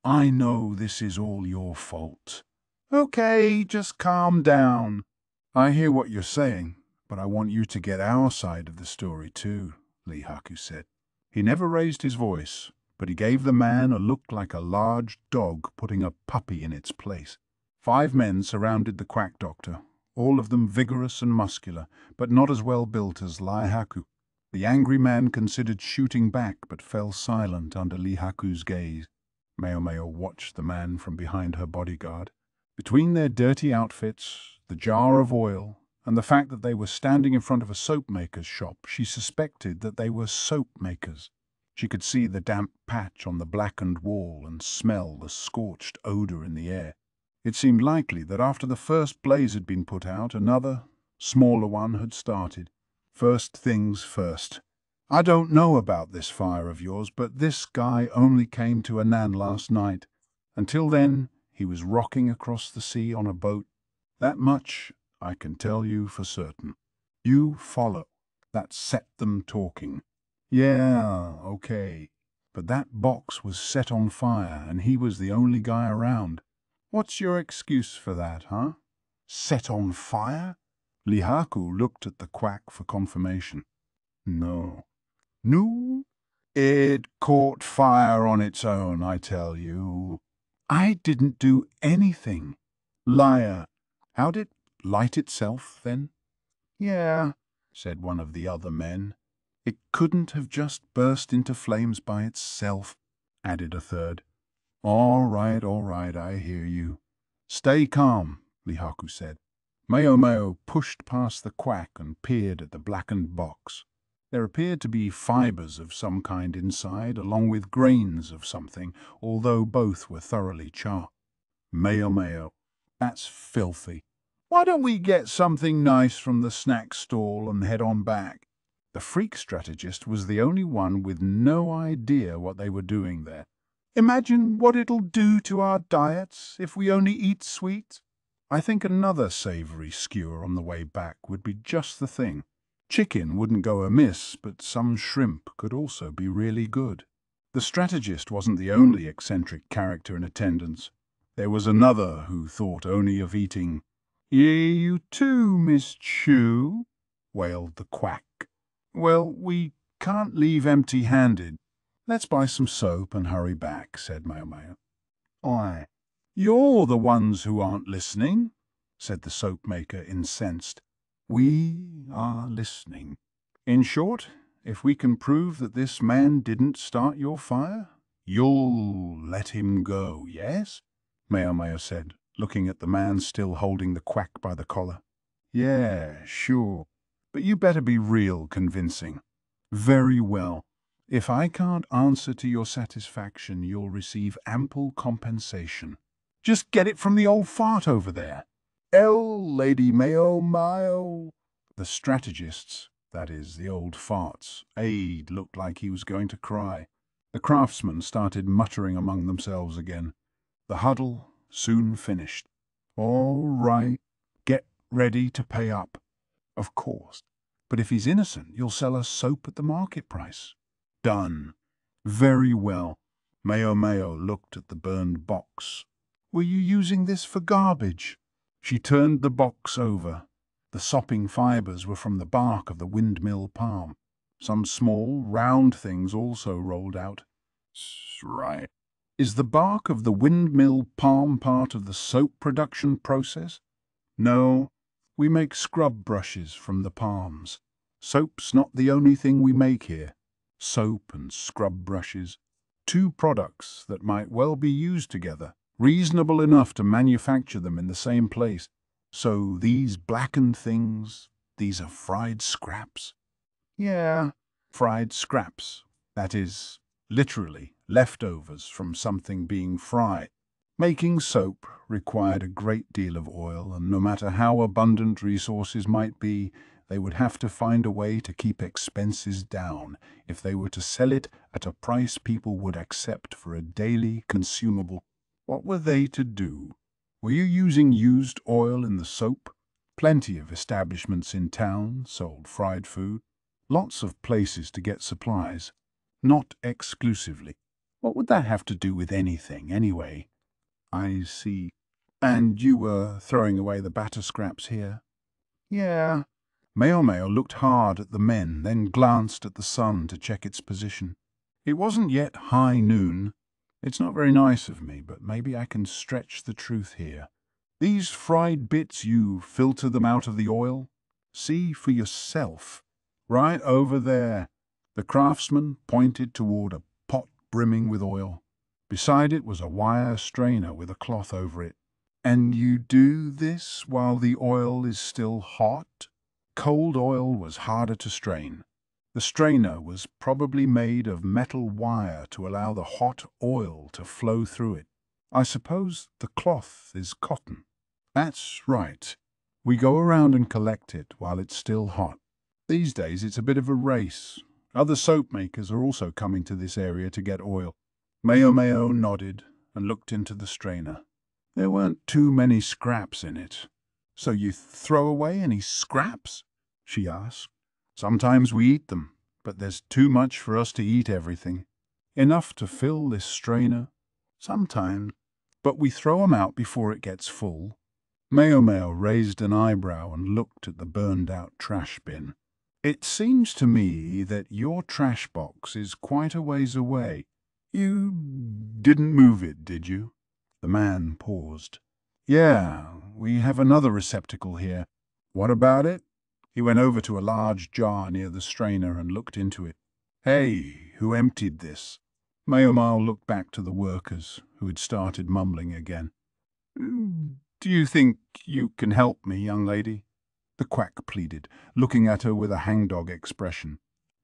I know this is all your fault." "Okay, just calm down." "I hear what you're saying, but I want you to get our side of the story too," Lihaku said. He never raised his voice, but he gave the man a look like a large dog putting a puppy in its place. 5 men surrounded the quack doctor, all of them vigorous and muscular, but not as well built as Lihaku. The angry man considered shooting back, but fell silent under Lihaku's gaze. Maomao watched the man from behind her bodyguard. Between their dirty outfits, the jar of oil, and the fact that they were standing in front of a soap-maker's shop, she suspected that they were soap-makers. She could see the damp patch on the blackened wall and smell the scorched odor in the air. It seemed likely that after the first blaze had been put out, another, smaller one had started. First things first. "I don't know about this fire of yours, but this guy only came to Anan last night. Until then, he was rocking across the sea on a boat. That much I can tell you for certain. You follow. That set them talking." "Yeah, okay. But that box was set on fire, and he was the only guy around. What's your excuse for that, huh?" "Set on fire?" Lihaku looked at the quack for confirmation. "No. No? It caught fire on its own, I tell you. I didn't do anything." "Liar. How did light itself, then? Yeah, said one of the other men. It couldn't have just burst into flames by itself, added a third. All right, I hear you. Stay calm, Lihaku said. Maomao pushed past the Quack and peered at the blackened box. There appeared to be fibers of some kind inside, along with grains of something, although both were thoroughly charred. Maomao, that's filthy. Why don't we get something nice from the snack stall and head on back? The freak strategist was the only one with no idea what they were doing there. Imagine what it'll do to our diets if we only eat sweets. I think another savory skewer on the way back would be just the thing. Chicken wouldn't go amiss, but some shrimp could also be really good. The strategist wasn't the only eccentric character in attendance. There was another who thought only of eating. You too, Miss Chue, wailed the Quack. Well, we can't leave empty-handed. Let's buy some soap and hurry back, said Maomao. Aye, you're the ones who aren't listening, said the soap maker, incensed. We are listening. In short, if we can prove that this man didn't start your fire, you'll let him go, yes? Maomao said, looking at the man still holding the Quack by the collar. Yeah, sure. But you better be real convincing. Very well. If I can't answer to your satisfaction, you'll receive ample compensation. Just get it from the old fart over there. Lady Maomao. The strategists, that is, the old farts, aide looked like he was going to cry. The craftsmen started muttering among themselves again. The huddle soon finished. All right, get ready to pay up. Of course. But if he's innocent, you'll sell us soap at the market price. Done. Very well. Maomao looked at the burned box. Were you using this for garbage? She turned the box over. The sopping fibers were from the bark of the windmill palm. Some small, round things also rolled out. Right. Is the bark of the windmill palm part of the soap production process? No. We make scrub brushes from the palms. Soap's not the only thing we make here. Soap and scrub brushes. Two products that might well be used together, reasonable enough to manufacture them in the same place. So these blackened things, these are fried scraps? Yeah, fried scraps. That is, literally, leftovers from something being fried. Making soap required a great deal of oil, and no matter how abundant resources might be, they would have to find a way to keep expenses down if they were to sell it at a price people would accept for a daily consumable. What were they to do? Were you using used oil in the soap? Plenty of establishments in town sold fried food. Lots of places to get supplies. Not exclusively. What would that have to do with anything, anyway? I see. And you were throwing away the batter scraps here? Yeah. Maomao looked hard at the men, then glanced at the sun to check its position. It wasn't yet high noon. It's not very nice of me, but maybe I can stretch the truth here. These fried bits, you filter them out of the oil? See for yourself. Right over there. The craftsman pointed toward a pot brimming with oil. Beside it was a wire strainer with a cloth over it. And you do this while the oil is still hot? Cold oil was harder to strain. The strainer was probably made of metal wire to allow the hot oil to flow through it. I suppose the cloth is cotton. That's right. We go around and collect it while it's still hot. These days it's a bit of a race. Other soap makers are also coming to this area to get oil. Maomao nodded and looked into the strainer. There weren't too many scraps in it. So you throw away any scraps? She asked. Sometimes we eat them, but there's too much for us to eat everything. Enough to fill this strainer? Sometimes. But we throw 'em out before it gets full. Maomao raised an eyebrow and looked at the burned-out trash bin. It seems to me that your trash box is quite a ways away. You didn't move it, did you? The man paused. Yeah, we have another receptacle here. What about it? He went over to a large jar near the strainer and looked into it. Hey, who emptied this? Maomao looked back to the workers, who had started mumbling again. Do you think you can help me, young lady? The quack pleaded, looking at her with a hangdog expression.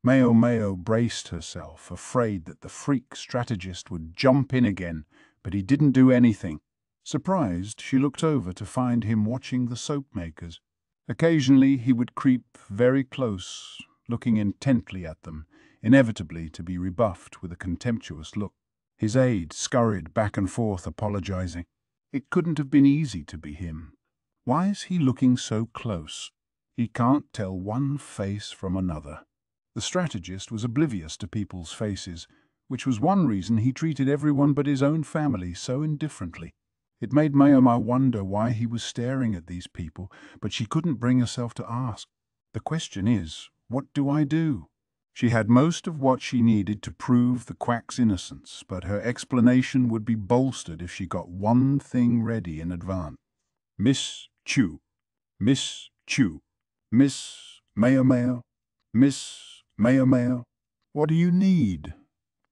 Maomao braced herself, afraid that the freak strategist would jump in again, but he didn't do anything. Surprised, she looked over to find him watching the soap makers. Occasionally he would creep very close, looking intently at them, inevitably to be rebuffed with a contemptuous look. His aide scurried back and forth, apologizing. It couldn't have been easy to be him. Why is he looking so close? He can't tell one face from another. The strategist was oblivious to people's faces, which was one reason he treated everyone but his own family so indifferently. It made Maomao wonder why he was staring at these people, but she couldn't bring herself to ask. The question is, what do I do? She had most of what she needed to prove the quack's innocence, but her explanation would be bolstered if she got one thing ready in advance. Miss Chue, Miss Chue, Miss Maomao, Miss Maomao. What do you need?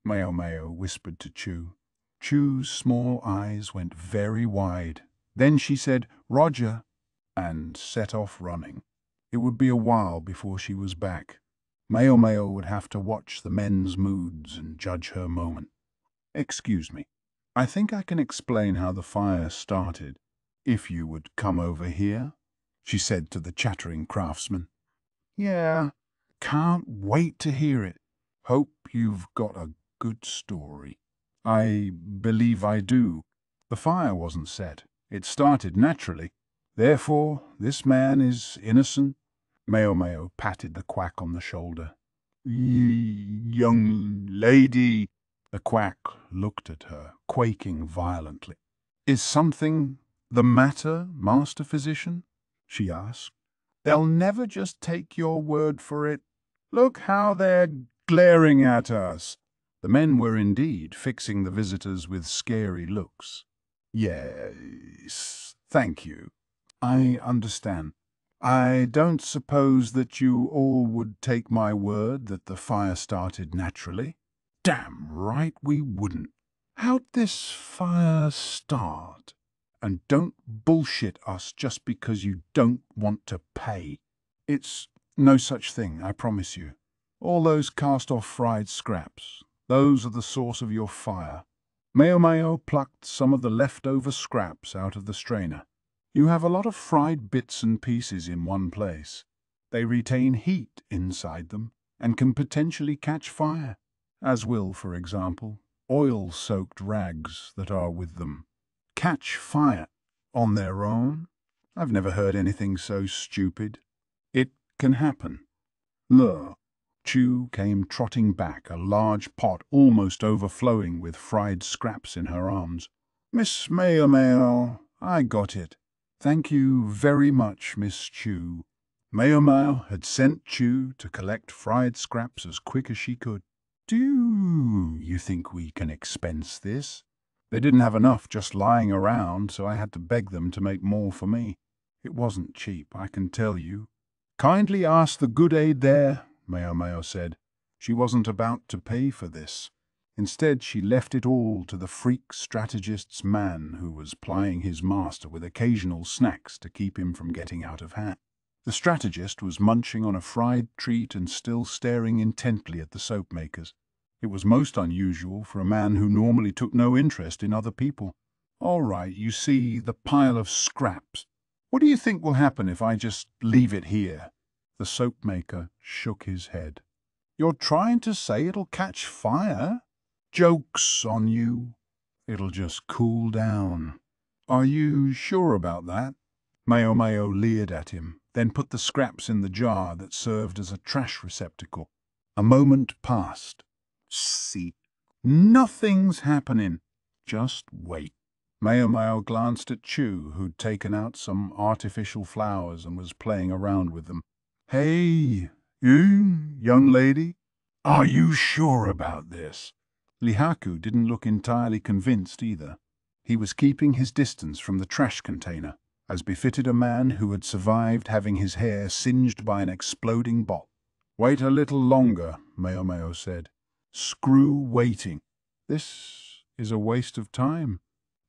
Maomao whispered to Chue. Chue's small eyes went very wide. Then she said, Roger, and set off running. It would be a while before she was back. Maomao would have to watch the men's moods and judge her moment. Excuse me, I think I can explain how the fire started, if you would come over here, she said to the chattering craftsman. Yeah, can't wait to hear it. Hope you've got a good story. I believe I do. The fire wasn't set. It started naturally. Therefore, this man is innocent. Maomao patted the quack on the shoulder. Young lady. The quack looked at her, quaking violently. Is something the matter, master physician? She asked. They'll never just take your word for it. Look how they're glaring at us. The men were indeed fixing the visitors with scary looks. Yes, thank you. I understand. I don't suppose that you all would take my word that the fire started naturally. Damn right we wouldn't. How'd this fire start? And don't bullshit us just because you don't want to pay. It's no such thing, I promise you. All those cast-off fried scraps, those are the source of your fire. Maomao plucked some of the leftover scraps out of the strainer. You have a lot of fried bits and pieces in one place. They retain heat inside them and can potentially catch fire, as will, for example, oil-soaked rags that are with them. Catch fire on their own? I've never heard anything so stupid. It can happen. Look. Chue came trotting back, a large pot almost overflowing with fried scraps in her arms. Miss Maomao, I got it. Thank you very much, Miss Chue. Maomao had sent Chue to collect fried scraps as quick as she could. Do you think we can expense this? They didn't have enough just lying around, so I had to beg them to make more for me. It wasn't cheap, I can tell you. Kindly ask the good aide there, Maomao said. She wasn't about to pay for this. Instead, she left it all to the freak strategist's man who was plying his master with occasional snacks to keep him from getting out of hand. The strategist was munching on a fried treat and still staring intently at the soap makers. It was most unusual for a man who normally took no interest in other people. All right, you see the pile of scraps. What do you think will happen if I just leave it here? The soap maker shook his head. You're trying to say it'll catch fire? Joke's on you. It'll just cool down. Are you sure about that? Maomao leered at him, then put the scraps in the jar that served as a trash receptacle. A moment passed. See, nothing's happening. Just wait. Maomao glanced at Chue, who'd taken out some artificial flowers and was playing around with them. Hey, you, young lady, are you sure about this? Lihaku didn't look entirely convinced either. He was keeping his distance from the trash container, as befitted a man who had survived having his hair singed by an exploding bot. "Wait a little longer," Maomao said. "Screw waiting. This is a waste of time."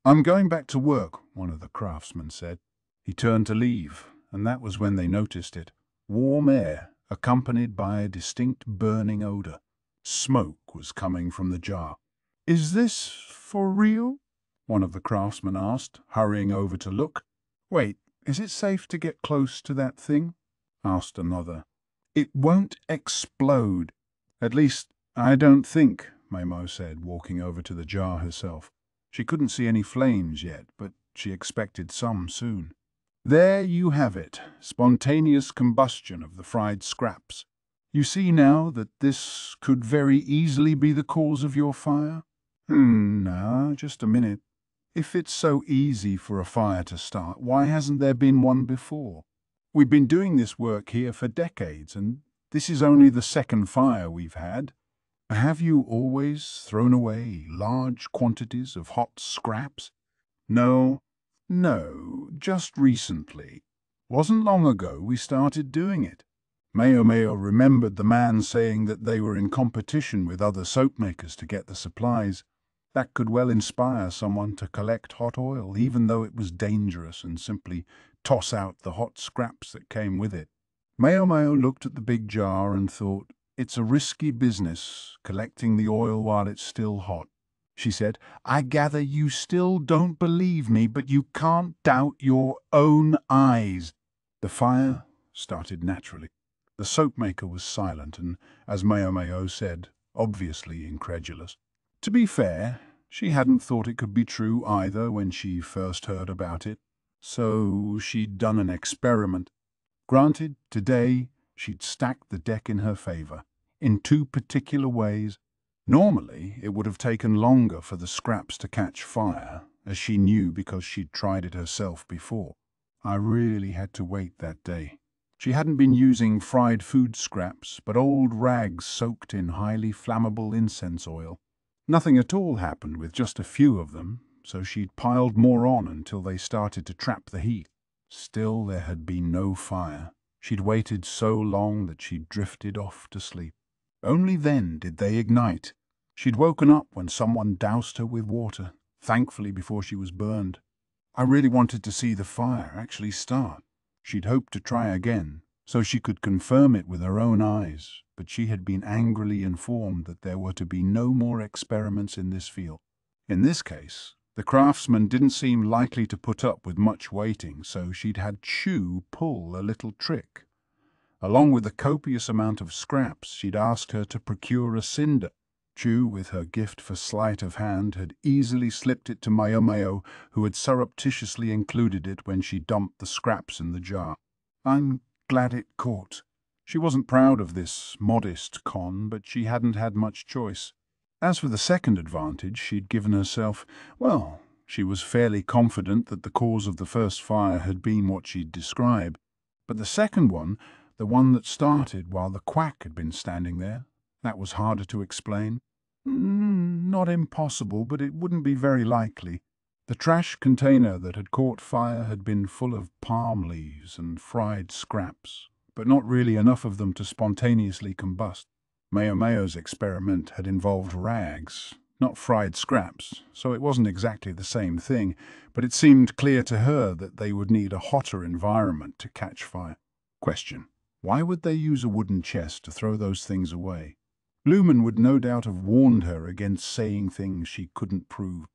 "I'm going back to work," one of the craftsmen said. He turned to leave, and that was when they noticed it. Warm air, accompanied by a distinct burning odor. Smoke was coming from the jar. "Is this for real?" one of the craftsmen asked, hurrying over to look. "Wait, is it safe to get close to that thing?" asked another. "It won't explode. At least, I don't think," Maomao said, walking over to the jar herself. She couldn't see any flames yet, but she expected some soon. "There you have it, spontaneous combustion of the fried scraps. You see now that this could very easily be the cause of your fire?" Now, just a minute. If it's so easy for a fire to start, why hasn't there been one before? We've been doing this work here for decades, and this is only the second fire we've had. Have you always thrown away large quantities of hot scraps? No, just recently. Wasn't long ago we started doing it. Maomao remembered the man saying that they were in competition with other soap makers to get the supplies. That could well inspire someone to collect hot oil, even though it was dangerous, and simply toss out the hot scraps that came with it. Maomao looked at the big jar and thought, "It's a risky business, collecting the oil while it's still hot." She said, "I gather you still don't believe me, but you can't doubt your own eyes." The fire started naturally. The soap maker was silent and, as Maomao said, obviously incredulous. To be fair, she hadn't thought it could be true either when she first heard about it. So she'd done an experiment. Granted, today she'd stacked the deck in her favor, in two particular ways. Normally, it would have taken longer for the scraps to catch fire, as she knew because she'd tried it herself before. I really had to wait that day. She hadn't been using fried food scraps, but old rags soaked in highly flammable incense oil. Nothing at all happened with just a few of them, so she'd piled more on until they started to trap the heat. Still, there had been no fire. She'd waited so long that she'd drifted off to sleep. Only then did they ignite. She'd woken up when someone doused her with water, thankfully before she was burned. I really wanted to see the fire actually start. She'd hoped to try again, so she could confirm it with her own eyes, but she had been angrily informed that there were to be no more experiments in this field. In this case, the craftsman didn't seem likely to put up with much waiting, so she'd had Chue pull a little trick. Along with a copious amount of scraps, she'd asked her to procure a cinder. Chue, with her gift for sleight of hand, had easily slipped it to Maomao, who had surreptitiously included it when she dumped the scraps in the jar. I'm glad it caught. She wasn't proud of this modest con, but she hadn't had much choice. As for the second advantage she'd given herself, well, she was fairly confident that the cause of the first fire had been what she'd described. But the second one, the one that started while the Quack had been standing there, that was harder to explain. Not impossible, but it wouldn't be very likely. The trash container that had caught fire had been full of palm leaves and fried scraps, but not really enough of them to spontaneously combust. Maomao's experiment had involved rags, not fried scraps, so it wasn't exactly the same thing, but it seemed clear to her that they would need a hotter environment to catch fire. Question: why would they use a wooden chest to throw those things away? Lumen would no doubt have warned her against saying things she couldn't prove.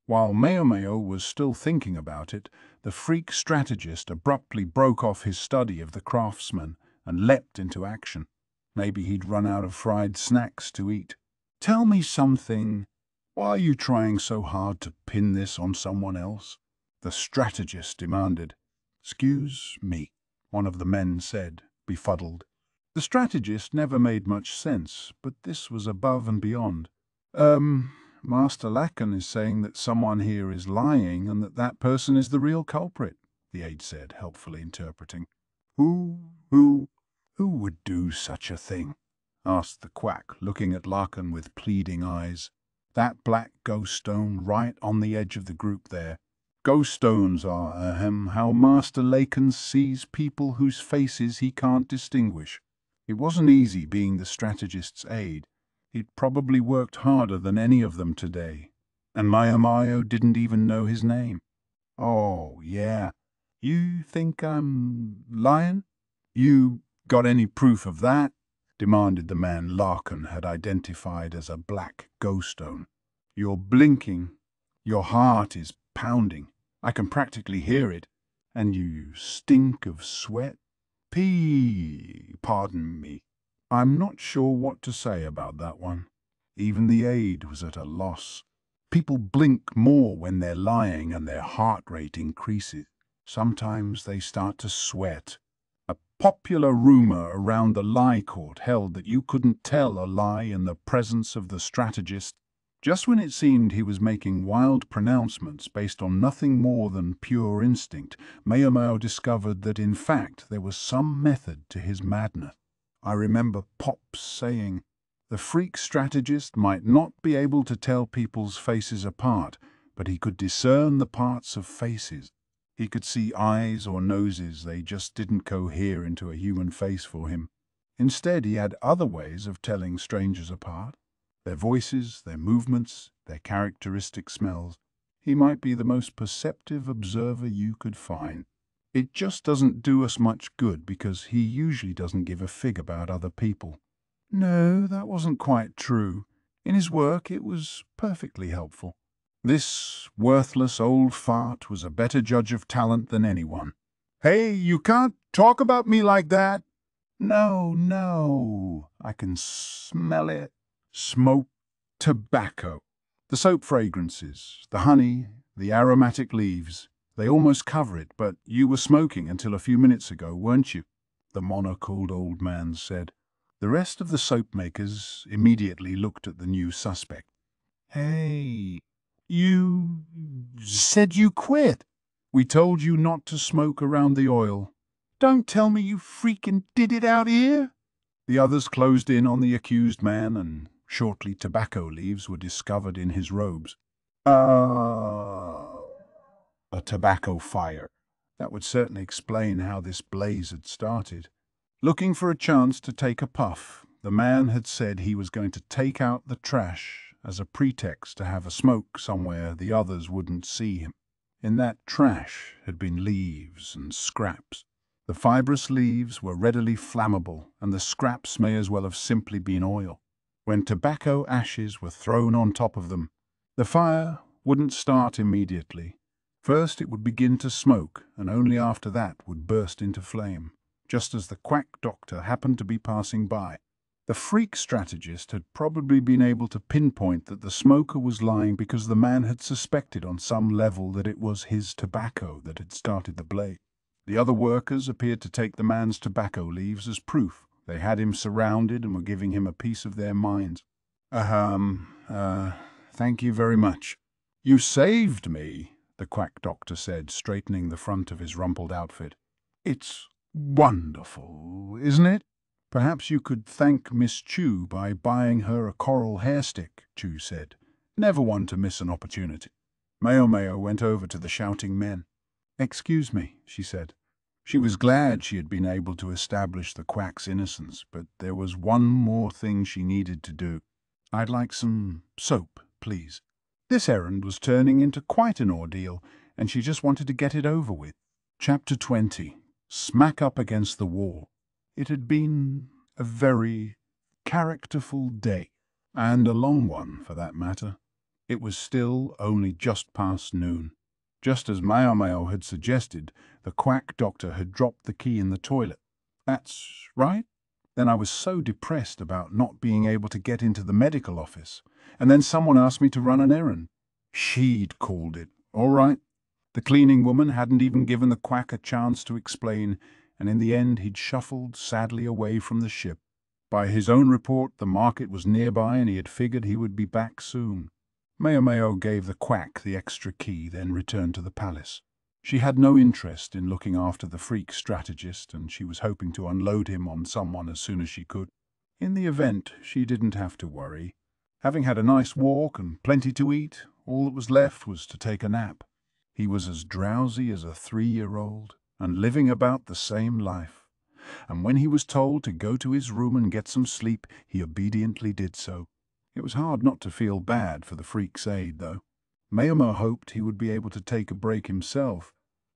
While Maomao was still thinking about it, the freak strategist abruptly broke off his study of the craftsman and leapt into action. Maybe he'd run out of fried snacks to eat. "Tell me something. Why are you trying so hard to pin this on someone else?" the strategist demanded. "Excuse me," one of the men said, befuddled. The strategist never made much sense, but this was above and beyond. Master Lacan is saying that someone here is lying and that person is the real culprit," the aide said, helpfully interpreting. Who would do such a thing?" asked the Quack, looking at Lacan with pleading eyes. That black ghost stone right on the edge of the group there. Ghost stones are, how Master Lacan sees people whose faces he can't distinguish. It wasn't easy being the strategist's aide. He'd probably worked harder than any of them today. And Maomao didn't even know his name. Oh, yeah. You think I'm lying? You got any proof of that? Demanded the man Larkin had identified as a black ghost stone. You're blinking. Your heart is pounding. I can practically hear it. And you stink of sweat. Pardon me. I'm not sure what to say about that one. Even the aide was at a loss. People blink more when they're lying and their heart rate increases. Sometimes they start to sweat. A popular rumor around the lie court held that you couldn't tell a lie in the presence of the strategist. Just when it seemed he was making wild pronouncements based on nothing more than pure instinct, Maomao discovered that in fact there was some method to his madness. I remember Pops saying, the freak strategist might not be able to tell people's faces apart, but he could discern the parts of faces. He could see eyes or noses, they just didn't cohere into a human face for him. Instead, he had other ways of telling strangers apart. Their voices, their movements, their characteristic smells. He might be the most perceptive observer you could find. It just doesn't do us much good because he usually doesn't give a fig about other people. No, that wasn't quite true. In his work, it was perfectly helpful. This worthless old fart was a better judge of talent than anyone. Hey, you can't talk about me like that. No, I can smell it. Smoke, tobacco. The soap fragrances, the honey, the aromatic leaves. They almost cover it, but you were smoking until a few minutes ago, weren't you? The monocled old man said. The rest of the soap makers immediately looked at the new suspect. Hey, you said you quit. We told you not to smoke around the oil. Don't tell me you freaking did it out here. The others closed in on the accused man, and shortly tobacco leaves were discovered in his robes. A tobacco fire. That would certainly explain how this blaze had started. Looking for a chance to take a puff, the man had said he was going to take out the trash as a pretext to have a smoke somewhere the others wouldn't see him. In that trash had been leaves and scraps. The fibrous leaves were readily flammable, and the scraps may as well have simply been oil. When tobacco ashes were thrown on top of them, the fire wouldn't start immediately. First it would begin to smoke, and only after that would burst into flame, just as the quack doctor happened to be passing by. The freak strategist had probably been able to pinpoint that the smoker was lying because the man had suspected on some level that it was his tobacco that had started the blaze. The other workers appeared to take the man's tobacco leaves as proof. They had him surrounded and were giving him a piece of their minds. Thank you very much. You saved me, the quack doctor said, straightening the front of his rumpled outfit. It's wonderful, isn't it? Perhaps you could thank Miss Chue by buying her a coral hair stick, Chue said. Never one to miss an opportunity. Maomao went over to the shouting men. Excuse me, she said. She was glad she had been able to establish the quack's innocence, but there was one more thing she needed to do. I'd like some soap, please. This errand was turning into quite an ordeal, and she just wanted to get it over with. Chapter 20. Smack up against the wall. It had been a very characterful day, and a long one for that matter. It was still only just past noon. Just as Maomao had suggested, the quack doctor had dropped the key in the toilet. That's right. Then I was so depressed about not being able to get into the medical office, and then someone asked me to run an errand. She'd called it, all right. The cleaning woman hadn't even given the quack a chance to explain, and in the end he'd shuffled sadly away from the ship. By his own report, the market was nearby and he had figured he would be back soon. Maomao gave the quack the extra key, then returned to the palace. She had no interest in looking after the freak strategist, and she was hoping to unload him on someone as soon as she could. In the event, she didn't have to worry. Having had a nice walk and plenty to eat, all that was left was to take a nap. He was as drowsy as a 3-year-old and living about the same life. And when he was told to go to his room and get some sleep, he obediently did so. It was hard not to feel bad for the freak's aide, though. Maomao hoped he would be able to take a break himself.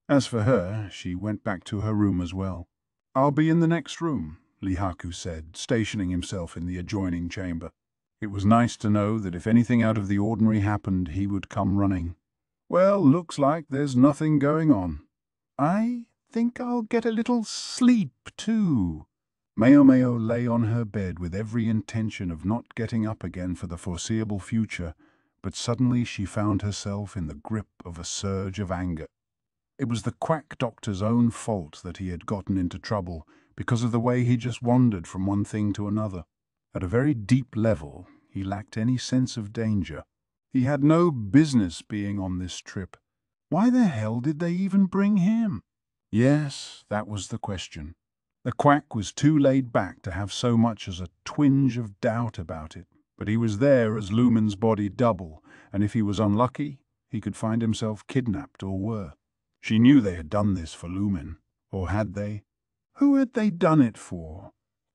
As for her, she went back to her room as well. "I'll be in the next room," Lihaku said, stationing himself in the adjoining chamber. It was nice to know that if anything out of the ordinary happened, he would come running. "Well, looks like there's nothing going on. I think I'll get a little sleep, too." Maomao lay on her bed with every intention of not getting up again for the foreseeable future, but suddenly she found herself in the grip of a surge of anger. It was the quack doctor's own fault that he had gotten into trouble because of the way he just wandered from one thing to another. At a very deep level, he lacked any sense of danger. He had no business being on this trip. Why the hell did they even bring him? Yes, that was the question. The quack was too laid back to have so much as a twinge of doubt about it, but he was there as Lumen's body double, and if he was unlucky, he could find himself kidnapped or were. She knew they had done this for Lumen, or had they? Who had they done it for?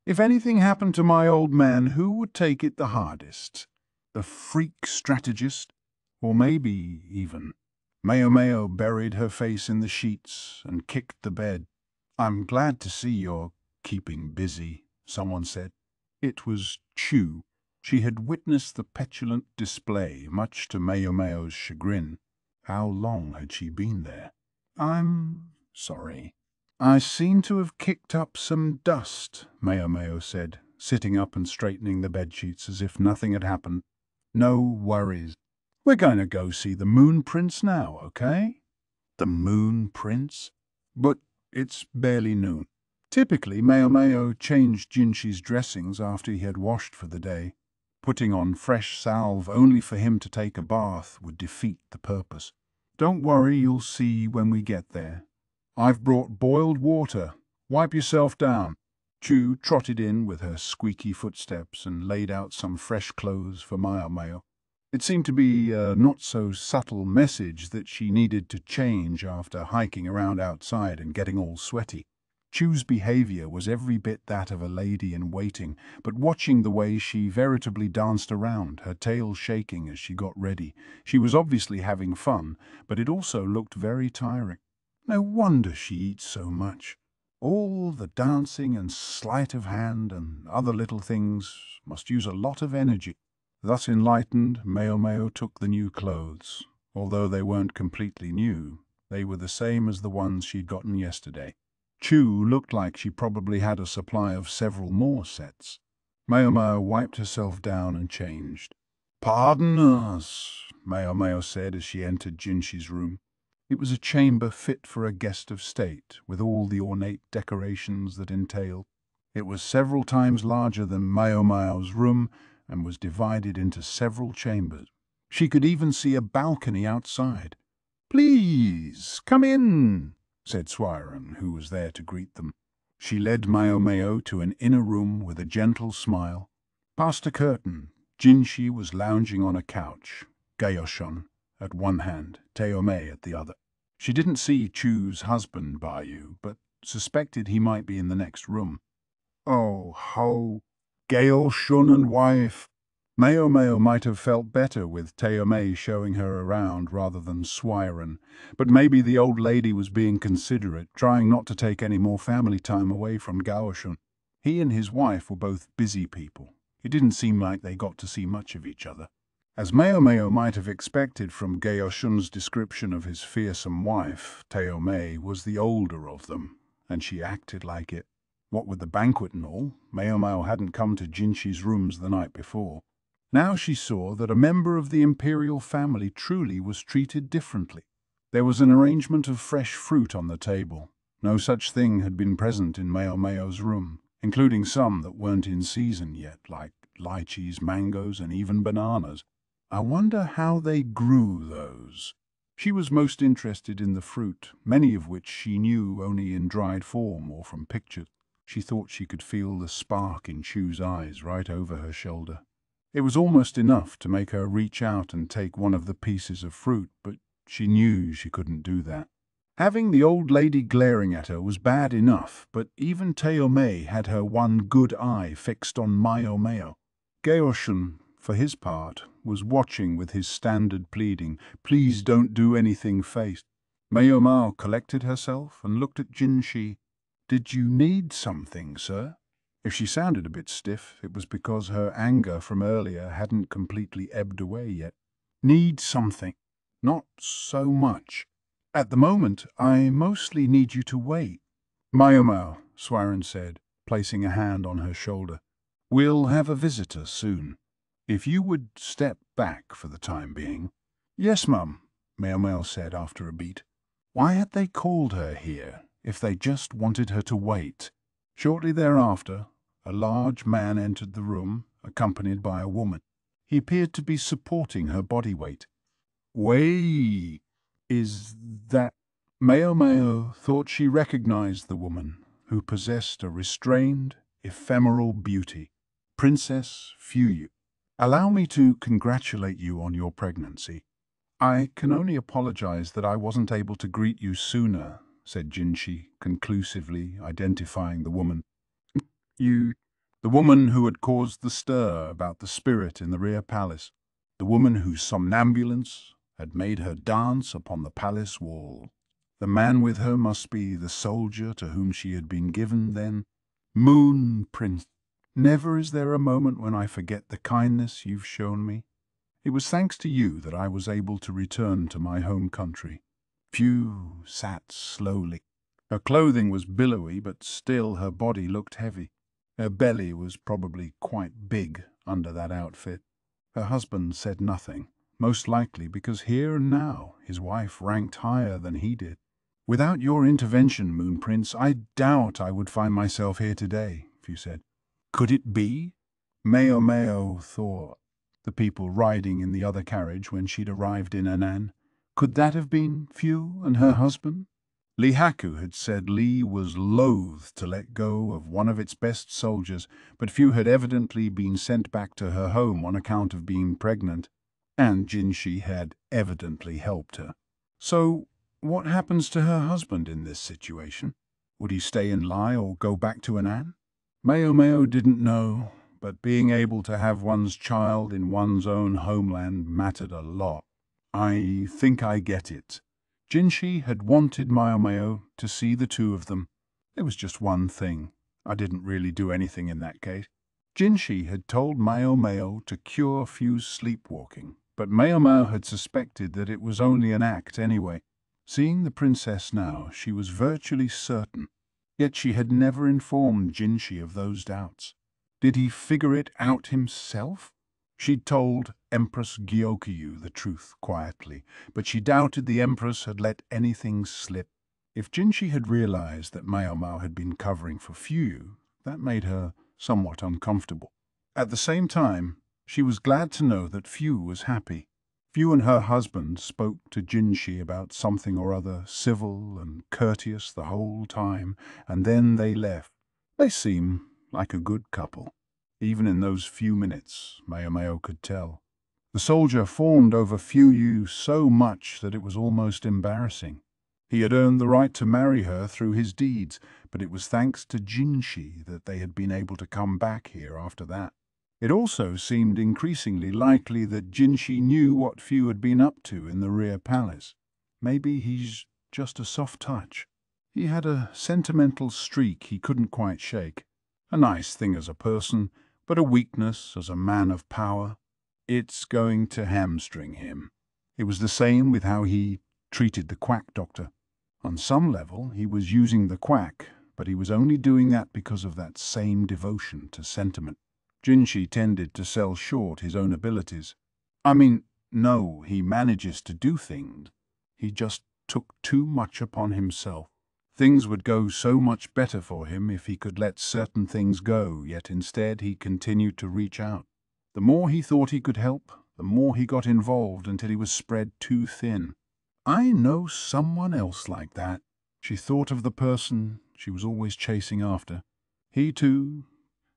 If anything happened to my old man, who would take it the hardest? The freak strategist? Or maybe even... Maomao buried her face in the sheets and kicked the bed. "I'm glad to see you're keeping busy," someone said. It was Chue. She had witnessed the petulant display, much to Maomao's chagrin. How long had she been there? "I'm sorry. I seem to have kicked up some dust," Maomao said, sitting up and straightening the bedsheets as if nothing had happened. "No worries. We're going to go see the Moon Prince now, okay?" The Moon Prince? But it's barely noon. Typically, Maomao changed Jinshi's dressings after he had washed for the day. Putting on fresh salve only for him to take a bath would defeat the purpose. "Don't worry, you'll see when we get there. I've brought boiled water. Wipe yourself down." Chue trotted in with her squeaky footsteps and laid out some fresh clothes for Maomao. It seemed to be a not-so-subtle message that she needed to change after hiking around outside and getting all sweaty. Chue's behavior was every bit that of a lady-in-waiting, but watching the way she veritably danced around, her tail shaking as she got ready, she was obviously having fun, but it also looked very tiring. No wonder she eats so much. All the dancing and sleight of hand and other little things must use a lot of energy. Thus enlightened, Maomao took the new clothes. Although they weren't completely new, they were the same as the ones she'd gotten yesterday. Chue looked like she probably had a supply of several more sets. Maomao wiped herself down and changed. "Pardon us," Maomao said as she entered Jinshi's room. It was a chamber fit for a guest of state, with all the ornate decorations that entailed. It was several times larger than Maomao's room and was divided into several chambers. She could even see a balcony outside. "Please, come in," said Swiren, who was there to greet them. She led Maomao to an inner room with a gentle smile. Past a curtain, Jinshi was lounging on a couch, Gaoshun at one hand, Teomei at the other. She didn't see Chue's husband by you, but suspected he might be in the next room. "Oh, ho, Gaoshun and wife." Maomao might have felt better with Teomei showing her around rather than Swiren, but maybe the old lady was being considerate, trying not to take any more family time away from Gaoshun. He and his wife were both busy people. It didn't seem like they got to see much of each other. As Maomao might have expected from Gaoshun's description of his fearsome wife, Teomei was the older of them, and she acted like it. What with the banquet and all, Maomao hadn't come to Jinshi's rooms the night before. Now she saw that a member of the Imperial family truly was treated differently. There was an arrangement of fresh fruit on the table. No such thing had been present in Maomao's room, including some that weren't in season yet, like lychees, mangoes, and even bananas. I wonder how they grew those. She was most interested in the fruit, many of which she knew only in dried form or from pictures. She thought she could feel the spark in Chue's eyes right over her shoulder. It was almost enough to make her reach out and take one of the pieces of fruit, but she knew she couldn't do that. Having the old lady glaring at her was bad enough, but even Teomei had her one good eye fixed on Maomao. Gyoku, for his part, was watching with his standard pleading, "Please don't do anything" face. Maomao collected herself and looked at Jinshi. "Did you need something, sir?" If she sounded a bit stiff, it was because her anger from earlier hadn't completely ebbed away yet. "Need something? Not so much. At the moment, I mostly need you to wait." "Maomao," Swaran said, placing a hand on her shoulder. "We'll have a visitor soon. If you would step back for the time being." "Yes, Mum," Maomao said after a beat. Why had they called her here if they just wanted her to wait? Shortly thereafter, a large man entered the room, accompanied by a woman. He appeared to be supporting her body weight. "Wei, is that—" Maomao thought she recognized the woman, who possessed a restrained, ephemeral beauty. "Princess Fuyu. Allow me to congratulate you on your pregnancy." "I can only apologize that I wasn't able to greet you sooner," said Jinshi, conclusively identifying the woman. "You—" The woman who had caused the stir about the spirit in the rear palace. The woman whose somnambulance had made her dance upon the palace wall. The man with her must be the soldier to whom she had been given then. "Moon Prince, never is there a moment when I forget the kindness you've shown me. It was thanks to you that I was able to return to my home country." Phew sat slowly. Her clothing was billowy, but still her body looked heavy. Her belly was probably quite big under that outfit. Her husband said nothing, most likely because here and now his wife ranked higher than he did. "Without your intervention, Moon Prince, I doubt I would find myself here today," Phew said. "Could it be?" Maomao thought. The people riding in the other carriage when she'd arrived in Anan. Could that have been Phew and her husband? Li Haku had said Li was loath to let go of one of its best soldiers, but Phew had evidently been sent back to her home on account of being pregnant, and Jinshi had evidently helped her. So, what happens to her husband in this situation? Would he stay in Lai or go back to Anan? Maomao didn't know, but being able to have one's child in one's own homeland mattered a lot. "I think I get it." Jinshi had wanted Maomao to see the two of them. There was just one thing. I didn't really do anything in that case. Jinshi had told Maomao to cure Phew's sleepwalking, but Maomao had suspected that it was only an act anyway. Seeing the princess now, she was virtually certain. Yet she had never informed Jinshi of those doubts. Did he figure it out himself? She'd told Empress Gyoku the truth quietly, but she doubted the Empress had let anything slip. If Jinshi had realized that Maomao had been covering for Phew, that made her somewhat uncomfortable. At the same time, she was glad to know that Phew was happy. Phew and her husband spoke to Jinshi about something or other, civil and courteous the whole time, and then they left. They seem like a good couple. Even in those few minutes, Maomao could tell. The soldier fawned over Phew so much that it was almost embarrassing. He had earned the right to marry her through his deeds, but it was thanks to Jinshi that they had been able to come back here after that. It also seemed increasingly likely that Jinshi knew what Phew had been up to in the rear palace. Maybe he's just a soft touch. He had a sentimental streak he couldn't quite shake. A nice thing as a person, but a weakness as a man of power. It's going to hamstring him. It was the same with how he treated the Quack doctor. On some level, he was using the Quack, but he was only doing that because of that same devotion to sentiment. Jinshi tended to sell short his own abilities. No, he manages to do things. He just took too much upon himself. Things would go so much better for him if he could let certain things go, yet instead he continued to reach out. The more he thought he could help, the more he got involved until he was spread too thin. I know someone else like that. She thought of the person she was always chasing after. He, too,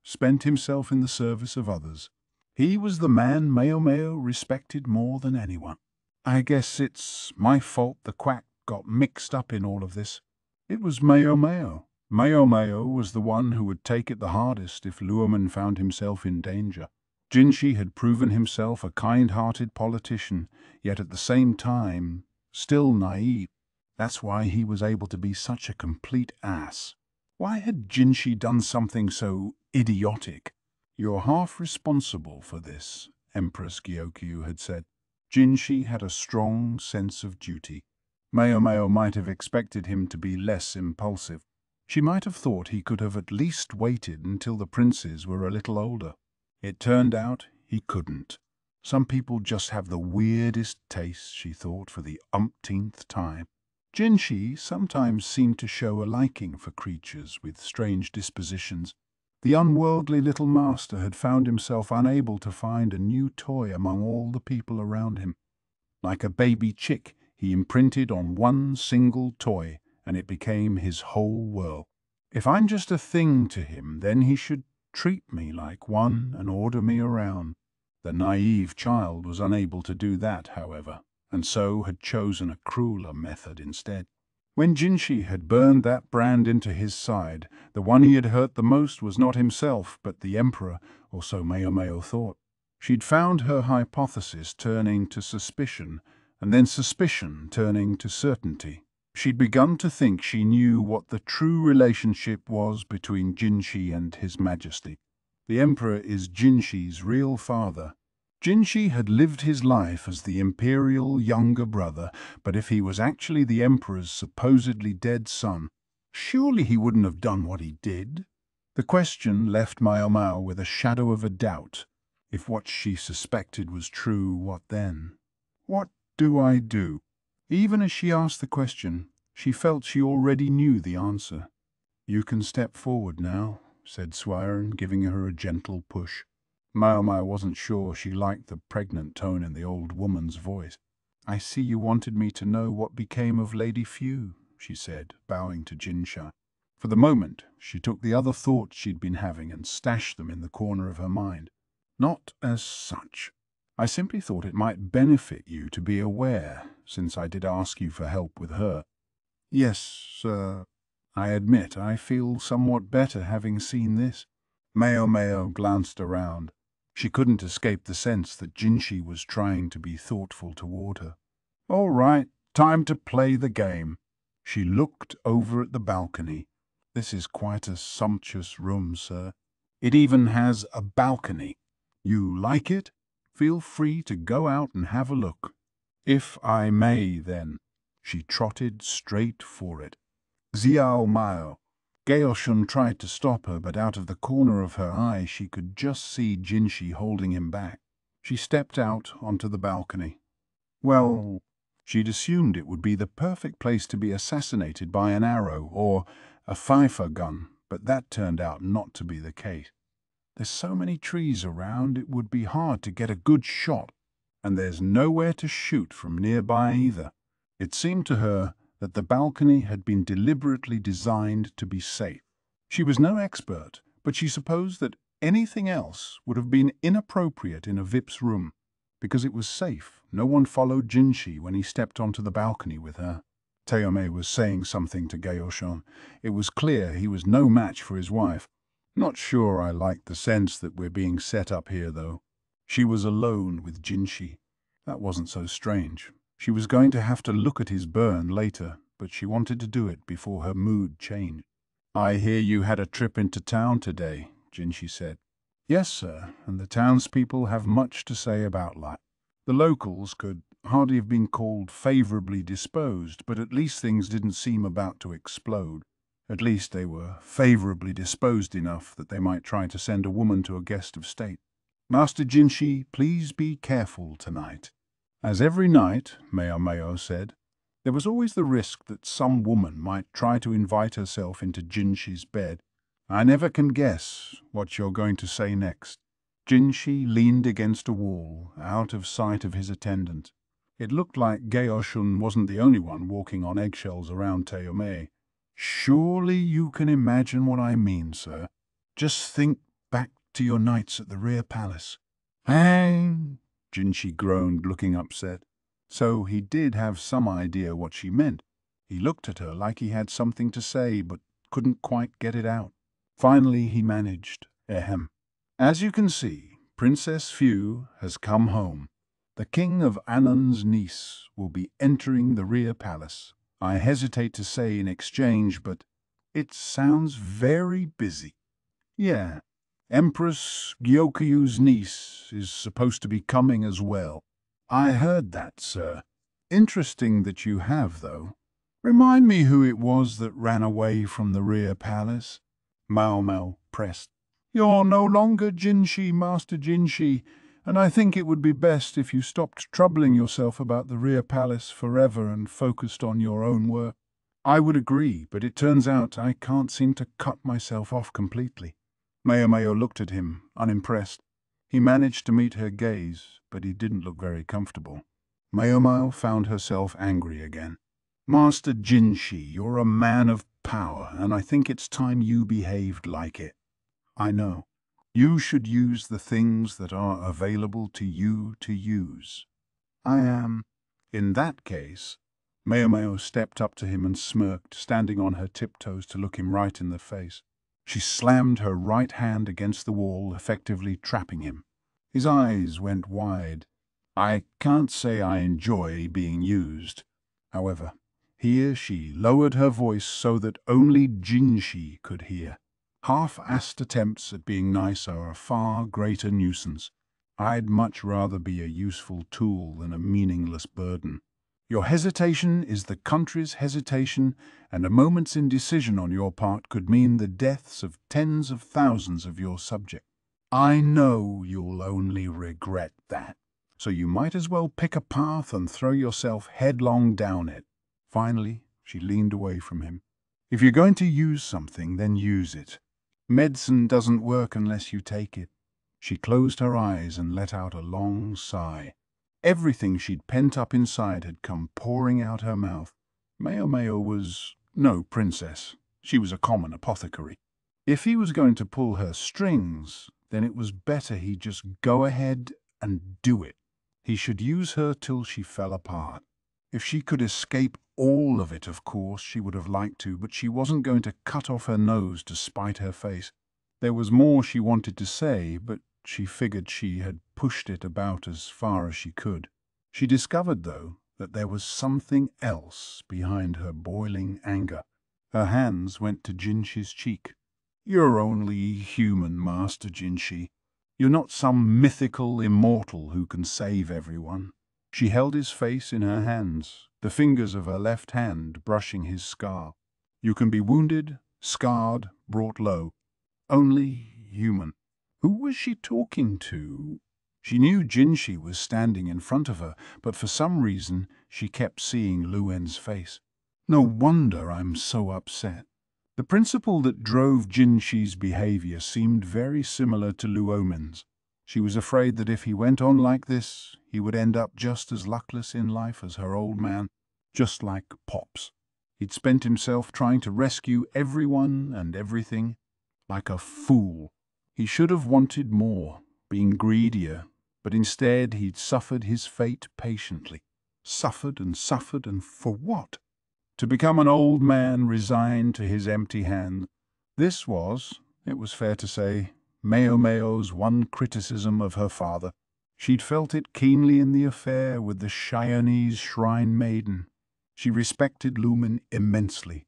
spent himself in the service of others. He was the man Maomao respected more than anyone. I guess it's my fault the Quack got mixed up in all of this. It was Maomao. Maomao was the one who would take it the hardest if Luoman found himself in danger. Jinshi had proven himself a kind-hearted politician, yet at the same time, still naive. That's why he was able to be such a complete ass. Why had Jinshi done something so idiotic? You're half responsible for this, Empress Gyoku had said. Jinshi had a strong sense of duty. Maomao might have expected him to be less impulsive. She might have thought he could have at least waited until the princes were a little older. It turned out he couldn't. Some people just have the weirdest tastes, she thought for the umpteenth time. Jinshi sometimes seemed to show a liking for creatures with strange dispositions. The unworldly little master had found himself unable to find a new toy among all the people around him. Like a baby chick, he imprinted on one single toy, and it became his whole world. If I'm just a thing to him, then he should treat me like one and order me around. The naive child was unable to do that, however, and so had chosen a crueler method instead. When Jinshi had burned that brand into his side, the one he had hurt the most was not himself, but the emperor, or so Maomao thought. She'd found her hypothesis turning to suspicion, and then suspicion turning to certainty. She'd begun to think she knew what the true relationship was between Jinshi and His Majesty. The emperor is Jinshi's real father. Jinshi had lived his life as the imperial younger brother, but if he was actually the emperor's supposedly dead son, surely he wouldn't have done what he did. The question left Maomao with a shadow of a doubt. If what she suspected was true, what then? What do I do? Even as she asked the question, she felt she already knew the answer. You can step forward now, said Swaren, giving her a gentle push. Maomao wasn't sure she liked the pregnant tone in the old woman's voice. I see you wanted me to know what became of Lady Few, she said, bowing to Jinshi. For the moment, she took the other thoughts she'd been having and stashed them in the corner of her mind. Not as such. I simply thought it might benefit you to be aware, since I did ask you for help with her. Yes, sir. I admit I feel somewhat better having seen this. Maomao glanced around. She couldn't escape the sense that Jinshi was trying to be thoughtful toward her. All right, time to play the game. She looked over at the balcony. This is quite a sumptuous room, sir. It even has a balcony. You like it? Feel free to go out and have a look. If I may, then. She trotted straight for it. Xiao Mao. Gaoshun tried to stop her, but out of the corner of her eye she could just see Jinshi holding him back. She stepped out onto the balcony. Well, she'd assumed it would be the perfect place to be assassinated by an arrow or a Pfeiffer gun, but that turned out not to be the case. There's so many trees around it would be hard to get a good shot, and there's nowhere to shoot from nearby either. It seemed to her that the balcony had been deliberately designed to be safe. She was no expert, but she supposed that anything else would have been inappropriate in a VIP's room. Because it was safe, no one followed Jinshi when he stepped onto the balcony with her. Teome was saying something to Gaoshun. It was clear he was no match for his wife. Not sure I liked the sense that we're being set up here, though. She was alone with Jinshi. That wasn't so strange. She was going to have to look at his burn later, but she wanted to do it before her mood changed. I hear you had a trip into town today, Jinshi said. Yes, sir, and the townspeople have much to say about life. The locals could hardly have been called favourably disposed, but at least things didn't seem about to explode. At least they were favourably disposed enough that they might try to send a woman to a guest of state. Master Jinshi, please be careful tonight. As every night, Maomao said, there was always the risk that some woman might try to invite herself into Jinshi's bed. I never can guess what you're going to say next. Jinshi leaned against a wall, out of sight of his attendant. It looked like Gaoshun wasn't the only one walking on eggshells around Teome. Surely you can imagine what I mean, sir. Just think back to your nights at the rear palace. Hang, Jinshi groaned, looking upset. So he did have some idea what she meant. He looked at her like he had something to say, but couldn't quite get it out. Finally he managed. Ahem. As you can see, Princess Fu has come home. The king of Anan's niece will be entering the rear palace. I hesitate to say in exchange, but it sounds very busy. Yeah, Empress Gyoku's niece is supposed to be coming as well. I heard that, sir. Interesting that you have, though. Remind me who it was that ran away from the rear palace? Maomao pressed. You're no longer Jinshi, Master Jinshi, and I think it would be best if you stopped troubling yourself about the rear palace forever and focused on your own work. I would agree, but it turns out I can't seem to cut myself off completely. Maomao looked at him, unimpressed. He managed to meet her gaze, but he didn't look very comfortable. Maomao found herself angry again. Master Jinshi, you're a man of power, and I think it's time you behaved like it. I know. You should use the things that are available to you to use. I am. In that case, Maomao stepped up to him and smirked, standing on her tiptoes to look him right in the face. She slammed her right hand against the wall, effectively trapping him. His eyes went wide. I can't say I enjoy being used. However, here she lowered her voice so that only Jinshi could hear. Half-assed attempts at being nice are a far greater nuisance. I'd much rather be a useful tool than a meaningless burden. Your hesitation is the country's hesitation, and a moment's indecision on your part could mean the deaths of tens of thousands of your subjects. I know you'll only regret that, so you might as well pick a path and throw yourself headlong down it. Finally, she leaned away from him. If you're going to use something, then use it. Medicine doesn't work unless you take it. She closed her eyes and let out a long sigh. Everything she'd pent up inside had come pouring out her mouth. Maomao was no princess. She was a common apothecary. If he was going to pull her strings, then it was better he'd just go ahead and do it. He should use her till she fell apart. If she could escape all of it, of course, she would have liked to, but she wasn't going to cut off her nose to spite her face. There was more she wanted to say, but she figured she had pushed it about as far as she could. She discovered, though, that there was something else behind her boiling anger. Her hands went to Jinshi's cheek. You're only human, Master Jinshi. You're not some mythical immortal who can save everyone. She held his face in her hands, the fingers of her left hand brushing his scar. You can be wounded, scarred, brought low. Only human. Who was she talking to? She knew Jinshi was standing in front of her, but for some reason she kept seeing Luen's face. No wonder I'm so upset. The principle that drove Jinshi's behavior seemed very similar to Luomen's. She was afraid that if he went on like this, he would end up just as luckless in life as her old man, just like Pops. He'd spent himself trying to rescue everyone and everything, like a fool. He should have wanted more, been greedier, but instead he'd suffered his fate patiently. Suffered, and for what? To become an old man resigned to his empty hand. This was, it was fair to say, Maomao's one criticism of her father. She'd felt it keenly in the affair with the Cheyennese shrine maiden. She respected Lumen immensely,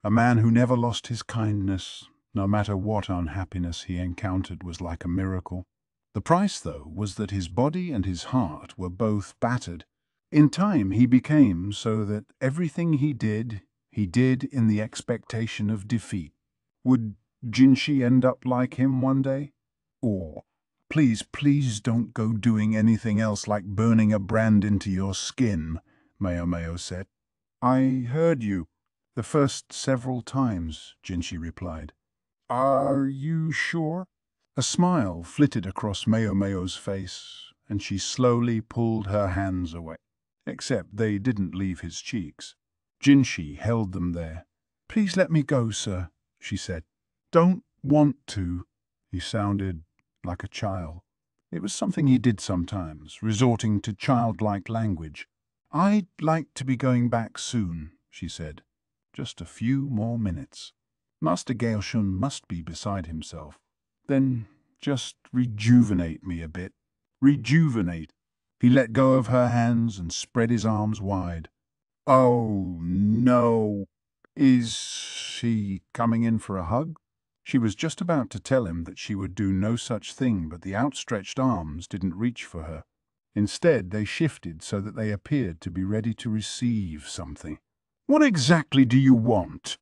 a man who never lost his kindness. No matter what unhappiness he encountered was like a miracle. The price, though, was that his body and his heart were both battered. In time he became so that everything he did in the expectation of defeat. Would Jinshi end up like him one day? Or, please don't go doing anything else like burning a brand into your skin, Maomao said. I heard you. The first several times, Jinshi replied. Are you sure? A smile flitted across Maomao's face, and she slowly pulled her hands away. Except they didn't leave his cheeks. Jinshi held them there. Please let me go, sir, she said. Don't want to. He sounded like a child. It was something he did sometimes, resorting to childlike language. "I'd like to be going back soon," she said. "Just a few more minutes." Master Gyoku must be beside himself. "Then just rejuvenate me a bit." Rejuvenate. He let go of her hands and spread his arms wide. "Oh, no. Is she coming in for a hug?" She was just about to tell him that she would do no such thing, but the outstretched arms didn't reach for her. Instead, they shifted so that they appeared to be ready to receive something. "What exactly do you want?"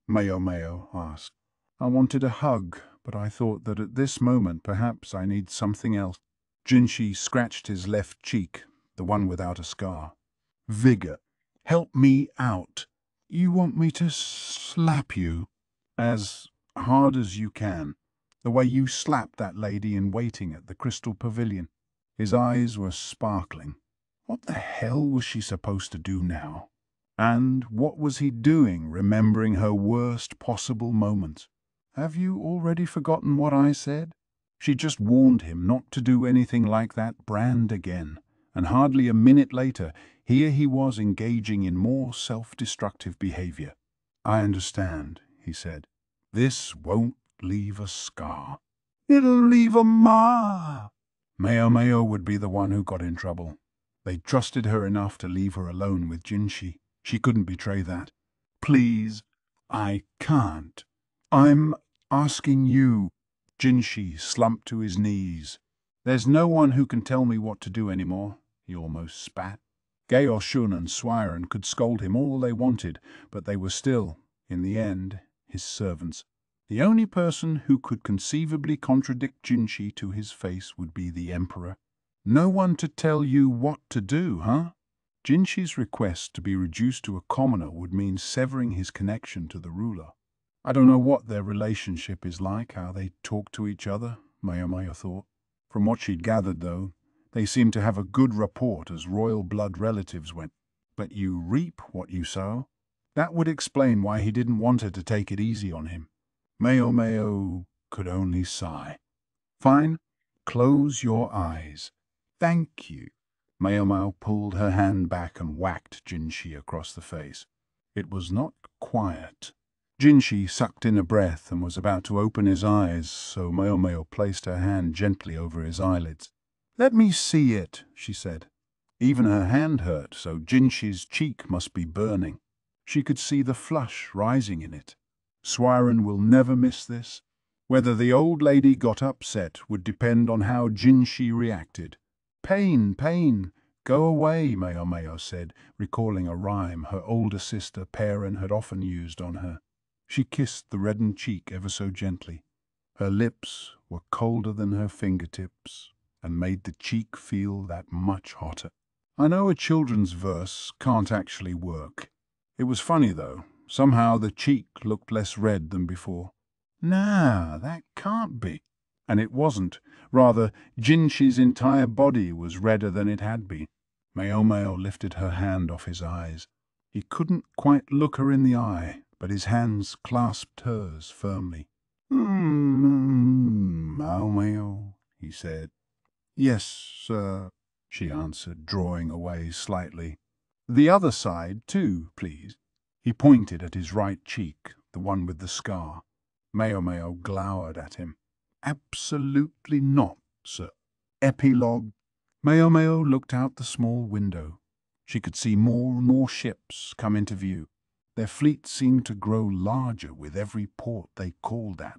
Maomao asked. "I wanted a hug, but I thought that at this moment perhaps I need something else." Jinshi scratched his left cheek, the one without a scar. "Vigor. Help me out." "You want me to slap you?" "As hard as you can. The way you slapped that lady in waiting at the Crystal Pavilion." His eyes were sparkling. What the hell was she supposed to do now? And what was he doing, remembering her worst possible moments? "Have you already forgotten what I said?" She just warned him not to do anything like that brand again, and hardly a minute later, here he was engaging in more self-destructive behavior. "I understand," he said. "This won't leave a scar." "It'll leave a mark." Maomao would be the one who got in trouble. They trusted her enough to leave her alone with Jinshi. She couldn't betray that. "Please." "I can't. I'm asking you." Jinshi slumped to his knees. "There's no one who can tell me what to do anymore," he almost spat. Gyoku and Swiren could scold him all they wanted, but they were still, in the end, his servants. The only person who could conceivably contradict Jinshi to his face would be the Emperor. "No one to tell you what to do, huh?" Jinshi's request to be reduced to a commoner would mean severing his connection to the ruler. "I don't know what their relationship is like, how they talk to each other," Maomao thought. From what she'd gathered, though, they seemed to have a good rapport as royal blood relatives went. But you reap what you sow. That would explain why he didn't want her to take it easy on him. Maomao could only sigh. "Fine, close your eyes." "Thank you." Maomao pulled her hand back and whacked Jinshi across the face. It was not quiet. Jinshi sucked in a breath and was about to open his eyes, so Maomao placed her hand gently over his eyelids. "Let me see it," she said. Even her hand hurt, so Jinshi's cheek must be burning. She could see the flush rising in it. Swiren will never miss this. Whether the old lady got upset would depend on how Jinshi reacted. "Pain, pain, go away," Maomao said, recalling a rhyme her older sister Perrin had often used on her. She kissed the reddened cheek ever so gently. Her lips were colder than her fingertips and made the cheek feel that much hotter. I know a children's verse can't actually work. It was funny, though. Somehow the cheek looked less red than before. Nah, that can't be. And it wasn't. Rather, Jinshi's entire body was redder than it had been. Maomao lifted her hand off his eyes. He couldn't quite look her in the eye, but his hands clasped hers firmly. Maomao," he said. "Yes, sir," she answered, drawing away slightly. "The other side, too, please." He pointed at his right cheek, the one with the scar. Maomao glowered at him. "Absolutely not, sir." Epilogue. Maomao looked out the small window. She could see more and more ships come into view. Their fleet seemed to grow larger with every port they called at.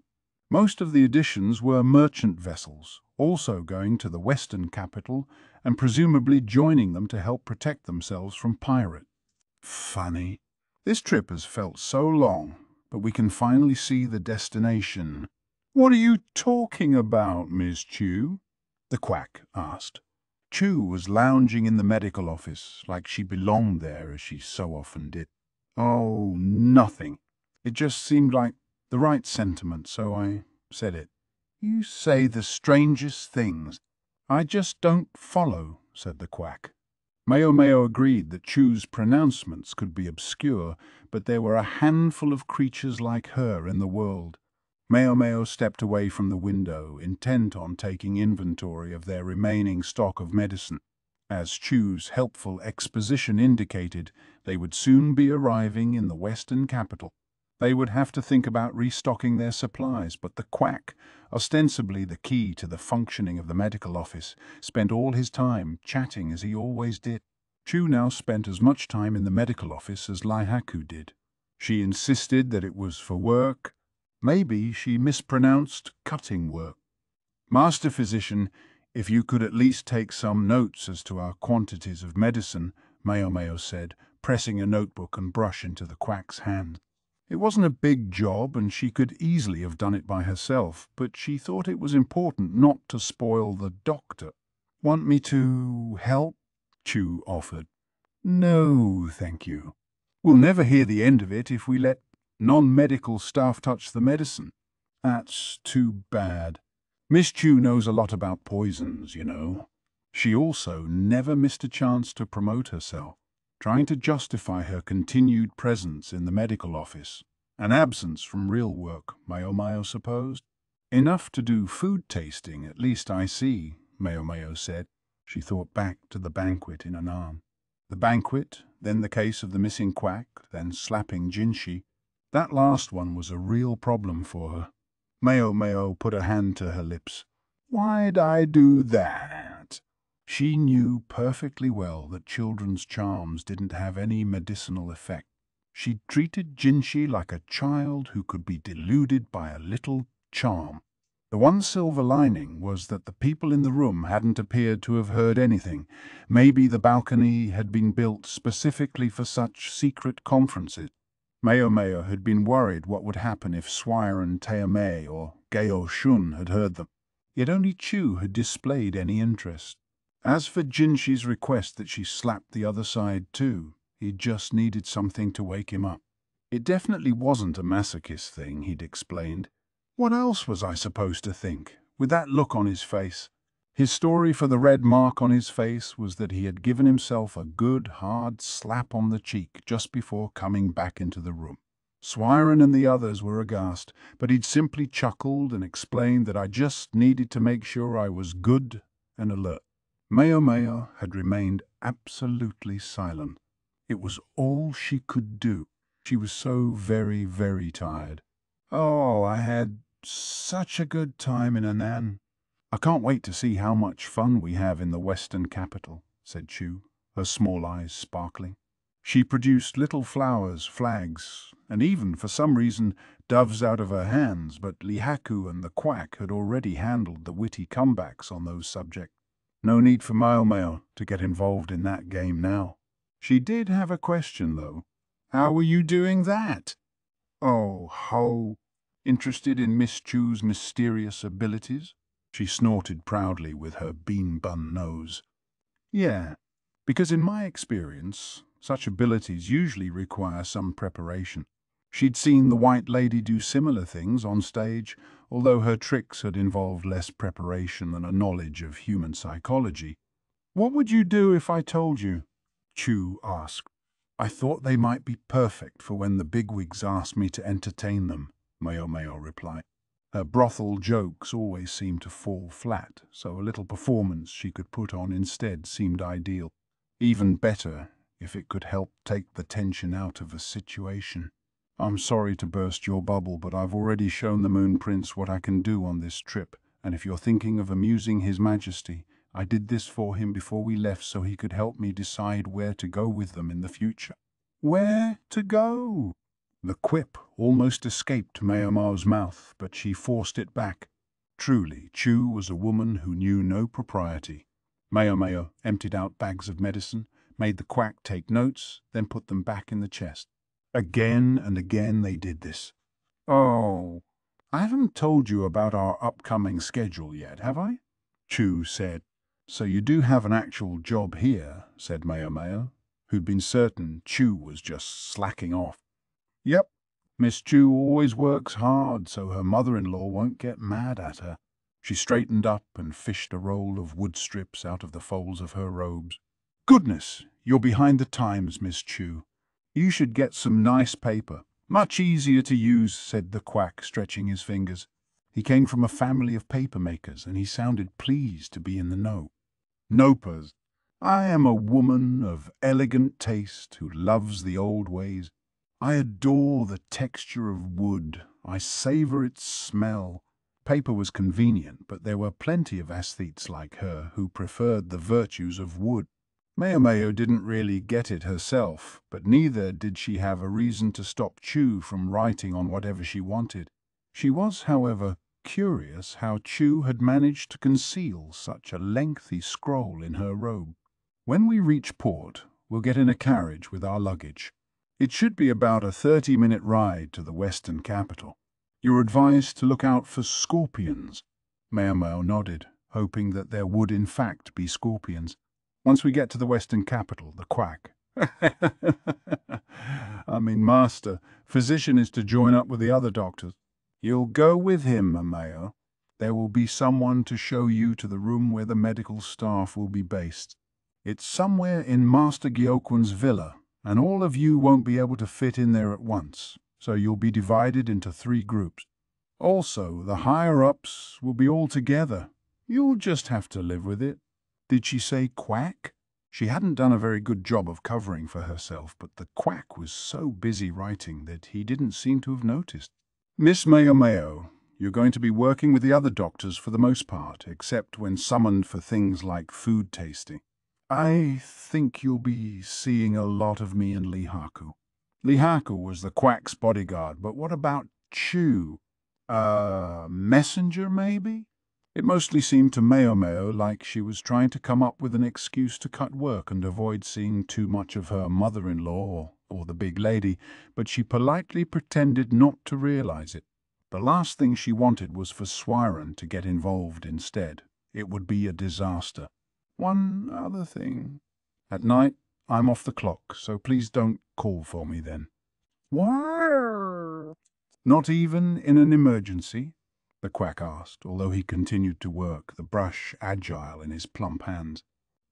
Most of the additions were merchant vessels, also going to the western capital and presumably joining them to help protect themselves from pirates. Funny. This trip has felt so long, but we can finally see the destination. "What are you talking about, Miss Chue?" the Quack asked. Chue was lounging in the medical office like she belonged there, as she so often did. "Oh, nothing. It just seemed like the right sentiment, so I said it." "You say the strangest things." "I just don't follow," said the Quack. Maomao agreed that Chue's pronouncements could be obscure, but there were a handful of creatures like her in the world. Maomao stepped away from the window, intent on taking inventory of their remaining stock of medicine. As Chue's helpful exposition indicated, they would soon be arriving in the western capital. They would have to think about restocking their supplies, but the Quack, ostensibly the key to the functioning of the medical office, spent all his time chatting as he always did. Chue now spent as much time in the medical office as Laihaku did. She insisted that it was for work. Maybe she mispronounced cutting work. Master Physician, if you could at least take some notes as to our quantities of medicine, Maomao said, pressing a notebook and brush into the Quack's hand. It wasn't a big job, and she could easily have done it by herself, but she thought it was important not to spoil the doctor. Want me to help? Chue offered. No, thank you. We'll never hear the end of it if we let non-medical staff touch the medicine. That's too bad. Miss Chue knows a lot about poisons, you know. She also never missed a chance to promote herself, trying to justify her continued presence in the medical office. An absence from real work, Maomao supposed. Enough to do food tasting, at least I see, Maomao said. She thought back to the banquet in Anan. The banquet, then the case of the missing Quack, then slapping Jinshi. That last one was a real problem for her. Maomao put a hand to her lips. Why'd I do that? She knew perfectly well that children's charms didn't have any medicinal effect. She treated Jinshi like a child who could be deluded by a little charm. The one silver lining was that the people in the room hadn't appeared to have heard anything. Maybe the balcony had been built specifically for such secret conferences. Maomao had been worried what would happen if Swire and Teamei or Geo Shun had heard them. Yet only Chue had displayed any interest. As for Jinshi's request that she slap the other side too, he just needed something to wake him up. It definitely wasn't a masochist thing, he'd explained. What else was I supposed to think, with that look on his face? His story for the red mark on his face was that he had given himself a good, hard slap on the cheek just before coming back into the room. Swiren and the others were aghast, but he'd simply chuckled and explained that I just needed to make sure I was good and alert. Maomao had remained absolutely silent. It was all she could do. She was so very, very tired. Oh, I had such a good time in Anan. I can't wait to see how much fun we have in the western capital, said Chue, her small eyes sparkling. She produced little flowers, flags, and even, for some reason, doves out of her hands, but Lihaku and the Quack had already handled the witty comebacks on those subjects. No need for Maomao to get involved in that game now. She did have a question, though. How were you doing that? Oh, ho! Interested in Miss Chue's mysterious abilities? She snorted proudly with her bean-bun nose. Yeah, because in my experience, such abilities usually require some preparation. She'd seen the White Lady do similar things on stage, although her tricks had involved less preparation than a knowledge of human psychology. What would you do if I told you? Chue asked. I thought they might be perfect for when the bigwigs asked me to entertain them, Maomao replied. Her brothel jokes always seemed to fall flat, so a little performance she could put on instead seemed ideal. Even better if it could help take the tension out of a situation. I'm sorry to burst your bubble, but I've already shown the Moon Prince what I can do on this trip, and if you're thinking of amusing His Majesty, I did this for him before we left so he could help me decide where to go with them in the future. Where to go? The quip almost escaped Maomao's mouth, but she forced it back. Truly, Chue was a woman who knew no propriety. Maomao emptied out bags of medicine, made the Quack take notes, then put them back in the chest. Again and again they did this. Oh, I haven't told you about our upcoming schedule yet, have I? Chue said. So you do have an actual job here, said Maomao, who'd been certain Chue was just slacking off. Yep, Miss Chue always works hard so her mother-in-law won't get mad at her. She straightened up and fished a roll of wood strips out of the folds of her robes. Goodness, you're behind the times, Miss Chue. You should get some nice paper. Much easier to use, said the Quack, stretching his fingers. He came from a family of papermakers, and he sounded pleased to be in the know. Nopers, I am a woman of elegant taste who loves the old ways. I adore the texture of wood. I savour its smell. Paper was convenient, but there were plenty of aesthetes like her who preferred the virtues of wood. Maomao didn't really get it herself, but neither did she have a reason to stop Chue from writing on whatever she wanted. She was, however, curious how Chue had managed to conceal such a lengthy scroll in her robe. When we reach port, we'll get in a carriage with our luggage. It should be about a 30-minute ride to the western capital. You're advised to look out for scorpions. Maomao nodded, hoping that there would in fact be scorpions. Once we get to the western capital, the Quack. Master, physician is to join up with the other doctors. You'll go with him, Maomao. There will be someone to show you to the room where the medical staff will be based. It's somewhere in Master Gyokun's villa, and all of you won't be able to fit in there at once, so you'll be divided into 3 groups. Also, the higher-ups will be all together. You'll just have to live with it. Did she say Quack? She hadn't done a very good job of covering for herself, but the Quack was so busy writing that he didn't seem to have noticed. Miss Maomao, you're going to be working with the other doctors for the most part, except when summoned for things like food tasting. I think you'll be seeing a lot of me and Lihaku. Lihaku was the Quack's bodyguard, but what about Chue? Messenger, maybe? It mostly seemed to Maomao like she was trying to come up with an excuse to cut work and avoid seeing too much of her mother-in-law or the big lady, but she politely pretended not to realize it. The last thing she wanted was for Swiren to get involved instead. It would be a disaster. One other thing. At night, I'm off the clock, so please don't call for me then. What? Not even in an emergency? The Quack asked, although he continued to work, the brush agile in his plump hands.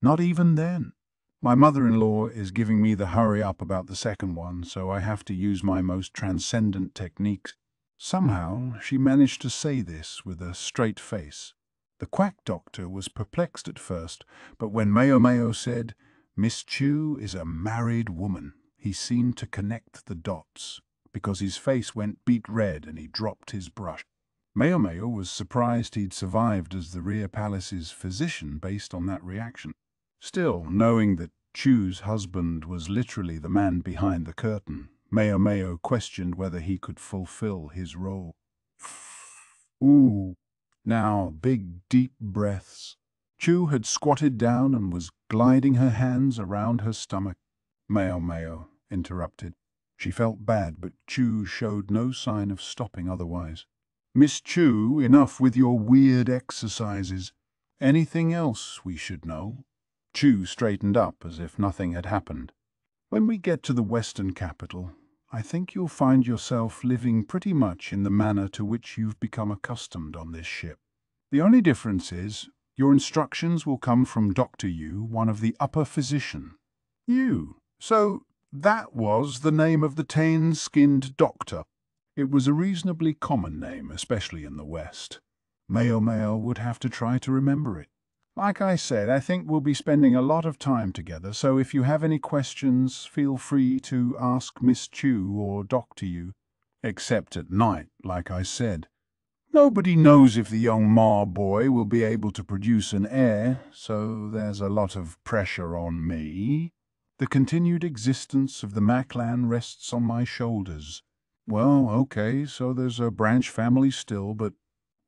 Not even then. My mother-in-law is giving me the hurry-up about the second one, so I have to use my most transcendent techniques. Somehow she managed to say this with a straight face. The Quack doctor was perplexed at first, but when Maomao said, Miss Chue is a married woman, he seemed to connect the dots, because his face went beet red and he dropped his brush. Maomao was surprised he'd survived as the Rear Palace's physician based on that reaction. Still, knowing that Chue's husband was literally the man behind the curtain, Maomao questioned whether he could fulfill his role. Ooh. Now, big, deep breaths. Chue had squatted down and was gliding her hands around her stomach. Maomao interrupted. She felt bad, but Chue showed no sign of stopping otherwise. Miss Chue, enough with your weird exercises. Anything else we should know? Chue straightened up as if nothing had happened. When we get to the western capital, I think you'll find yourself living pretty much in the manner to which you've become accustomed on this ship. The only difference is, your instructions will come from Dr. Yu, one of the upper physician. Yu. So that was the name of the tan-skinned doctor. It was a reasonably common name, especially in the West. Maomao would have to try to remember it. Like I said, I think we'll be spending a lot of time together, so if you have any questions, feel free to ask Miss Chue or Dr. Yu. Except at night, like I said. Nobody knows if the young Ma boy will be able to produce an heir, so there's a lot of pressure on me. The continued existence of the Maclan rests on my shoulders. Well, okay, so there's a branch family still, but,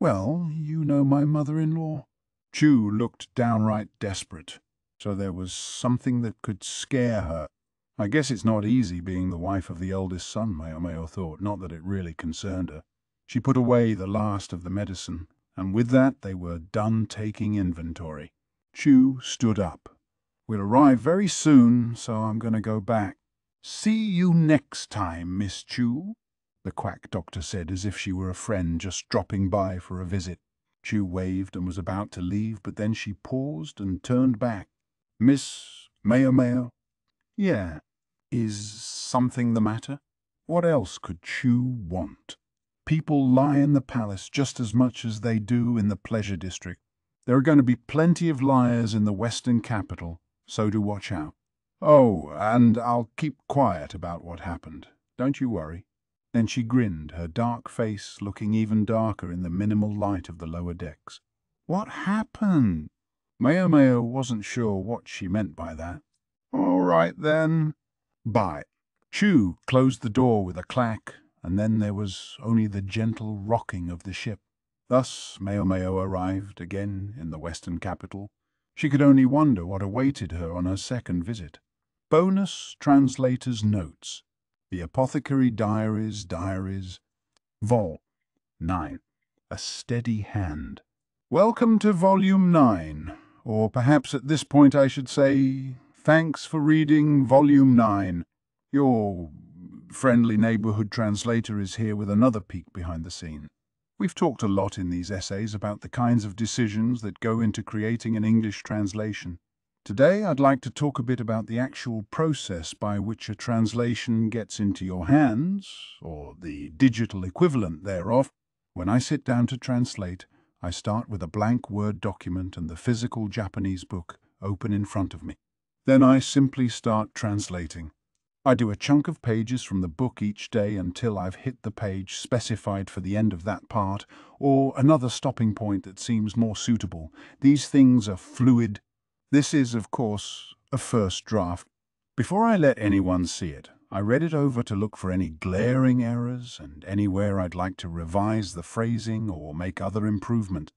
well, you know my mother-in-law. Chue looked downright desperate, so there was something that could scare her. I guess it's not easy being the wife of the eldest son, Maomao thought, not that it really concerned her. She put away the last of the medicine, and with that they were done taking inventory. Chue stood up. We'll arrive very soon, so I'm going to go back. See you next time, Miss Chue, the Quack doctor said as if she were a friend just dropping by for a visit. Chue waved and was about to leave, but then she paused and turned back. Miss Maomao? Yeah. Is something the matter? What else could Chue want? People lie in the palace just as much as they do in the pleasure district. There are going to be plenty of liars in the western capital, so do watch out. Oh, and I'll keep quiet about what happened. Don't you worry. Then she grinned, her dark face looking even darker in the minimal light of the lower decks. What happened? Maomao wasn't sure what she meant by that. All right then. Bye. Chue closed the door with a clack, and then there was only the gentle rocking of the ship. Thus Maomao arrived again in the western capital. She could only wonder what awaited her on her second visit. Bonus translator's notes. The Apothecary Diaries, Vol. 9. A Steady Hand. Welcome to Volume 9, or perhaps at this point I should say, thanks for reading Volume 9. Your friendly neighborhood translator is here with another peek behind the scene. We've talked a lot in these essays about the kinds of decisions that go into creating an English translation. Today I'd like to talk a bit about the actual process by which a translation gets into your hands, or the digital equivalent thereof. When I sit down to translate, I start with a blank Word document and the physical Japanese book open in front of me. Then I simply start translating. I do a chunk of pages from the book each day until I've hit the page specified for the end of that part, or another stopping point that seems more suitable. These things are fluid. This is, of course, a first draft. Before I let anyone see it, I read it over to look for any glaring errors and anywhere I'd like to revise the phrasing or make other improvement.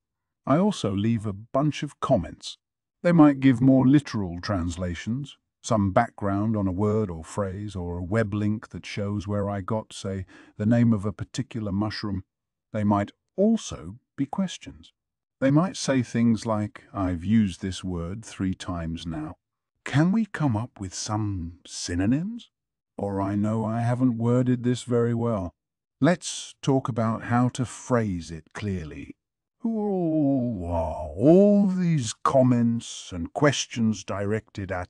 I also leave a bunch of comments. They might give more literal translations, some background on a word or phrase, or a web link that shows where I got, say, the name of a particular mushroom. They might also be questions. They might say things like, I've used this word 3 times now. Can we come up with some synonyms? Or I know I haven't worded this very well. Let's talk about how to phrase it clearly. Who are all these comments and questions directed at?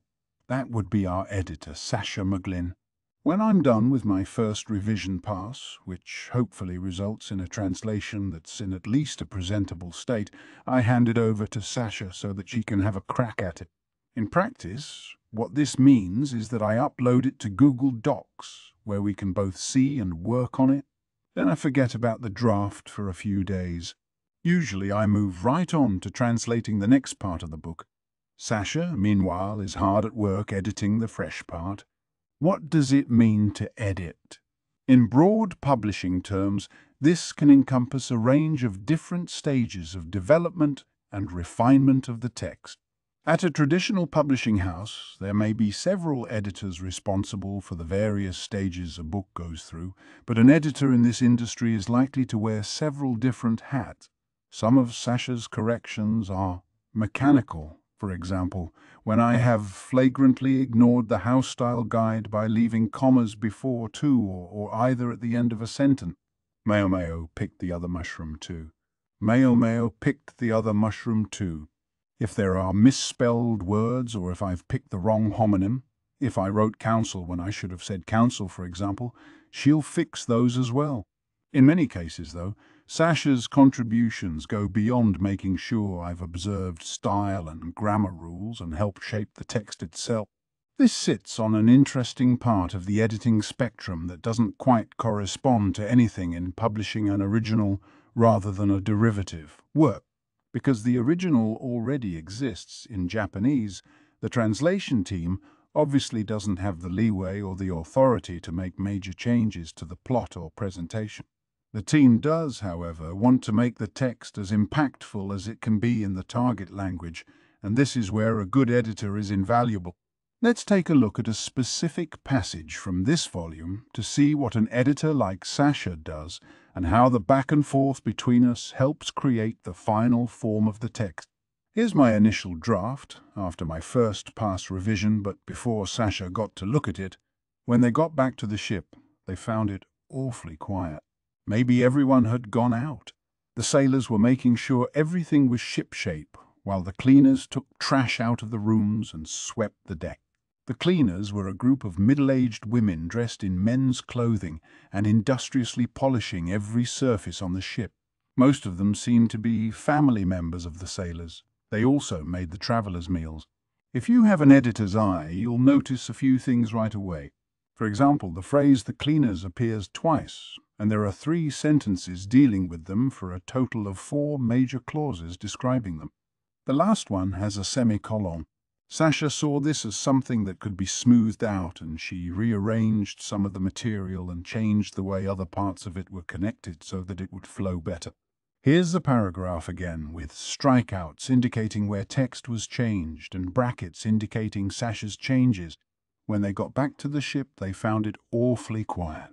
That would be our editor, Sasha McGlynn. When I'm done with my first revision pass, which hopefully results in a translation that's in at least a presentable state, I hand it over to Sasha so that she can have a crack at it. In practice, what this means is that I upload it to Google Docs, where we can both see and work on it. Then I forget about the draft for a few days. Usually I move right on to translating the next part of the book. Sasha, meanwhile, is hard at work editing the fresh part. What does it mean to edit? In broad publishing terms, this can encompass a range of different stages of development and refinement of the text. At a traditional publishing house, there may be several editors responsible for the various stages a book goes through, but an editor in this industry is likely to wear several different hats. Some of Sasha's corrections are mechanical. For example, when I have flagrantly ignored the house-style guide by leaving commas before to or either at the end of a sentence. Maomao picked the other mushroom too. Maomao picked the other mushroom too. If there are misspelled words or if I've picked the wrong homonym, if I wrote council when I should have said council, for example, she'll fix those as well. In many cases, though, Sasha's contributions go beyond making sure I've observed style and grammar rules and help shape the text itself. This sits on an interesting part of the editing spectrum that doesn't quite correspond to anything in publishing an original rather than a derivative work. Because the original already exists in Japanese, the translation team obviously doesn't have the leeway or the authority to make major changes to the plot or presentation. The team does, however, want to make the text as impactful as it can be in the target language, and this is where a good editor is invaluable. Let's take a look at a specific passage from this volume to see what an editor like Sasha does and how the back and forth between us helps create the final form of the text. Here's my initial draft, after my first pass revision but before Sasha got to look at it. When they got back to the ship, they found it awfully quiet. Maybe everyone had gone out. The sailors were making sure everything was shipshape, while the cleaners took trash out of the rooms and swept the deck. The cleaners were a group of middle-aged women dressed in men's clothing and industriously polishing every surface on the ship. Most of them seemed to be family members of the sailors. They also made the travelers' meals. If you have an editor's eye, you'll notice a few things right away. For example, the phrase "the cleaners" appears twice, and there are 3 sentences dealing with them for a total of 4 major clauses describing them. The last one has a semicolon. Sasha saw this as something that could be smoothed out, and she rearranged some of the material and changed the way other parts of it were connected so that it would flow better. Here's the paragraph again, with strikeouts indicating where text was changed and brackets indicating Sasha's changes. When they got back to the ship, they found it awfully quiet.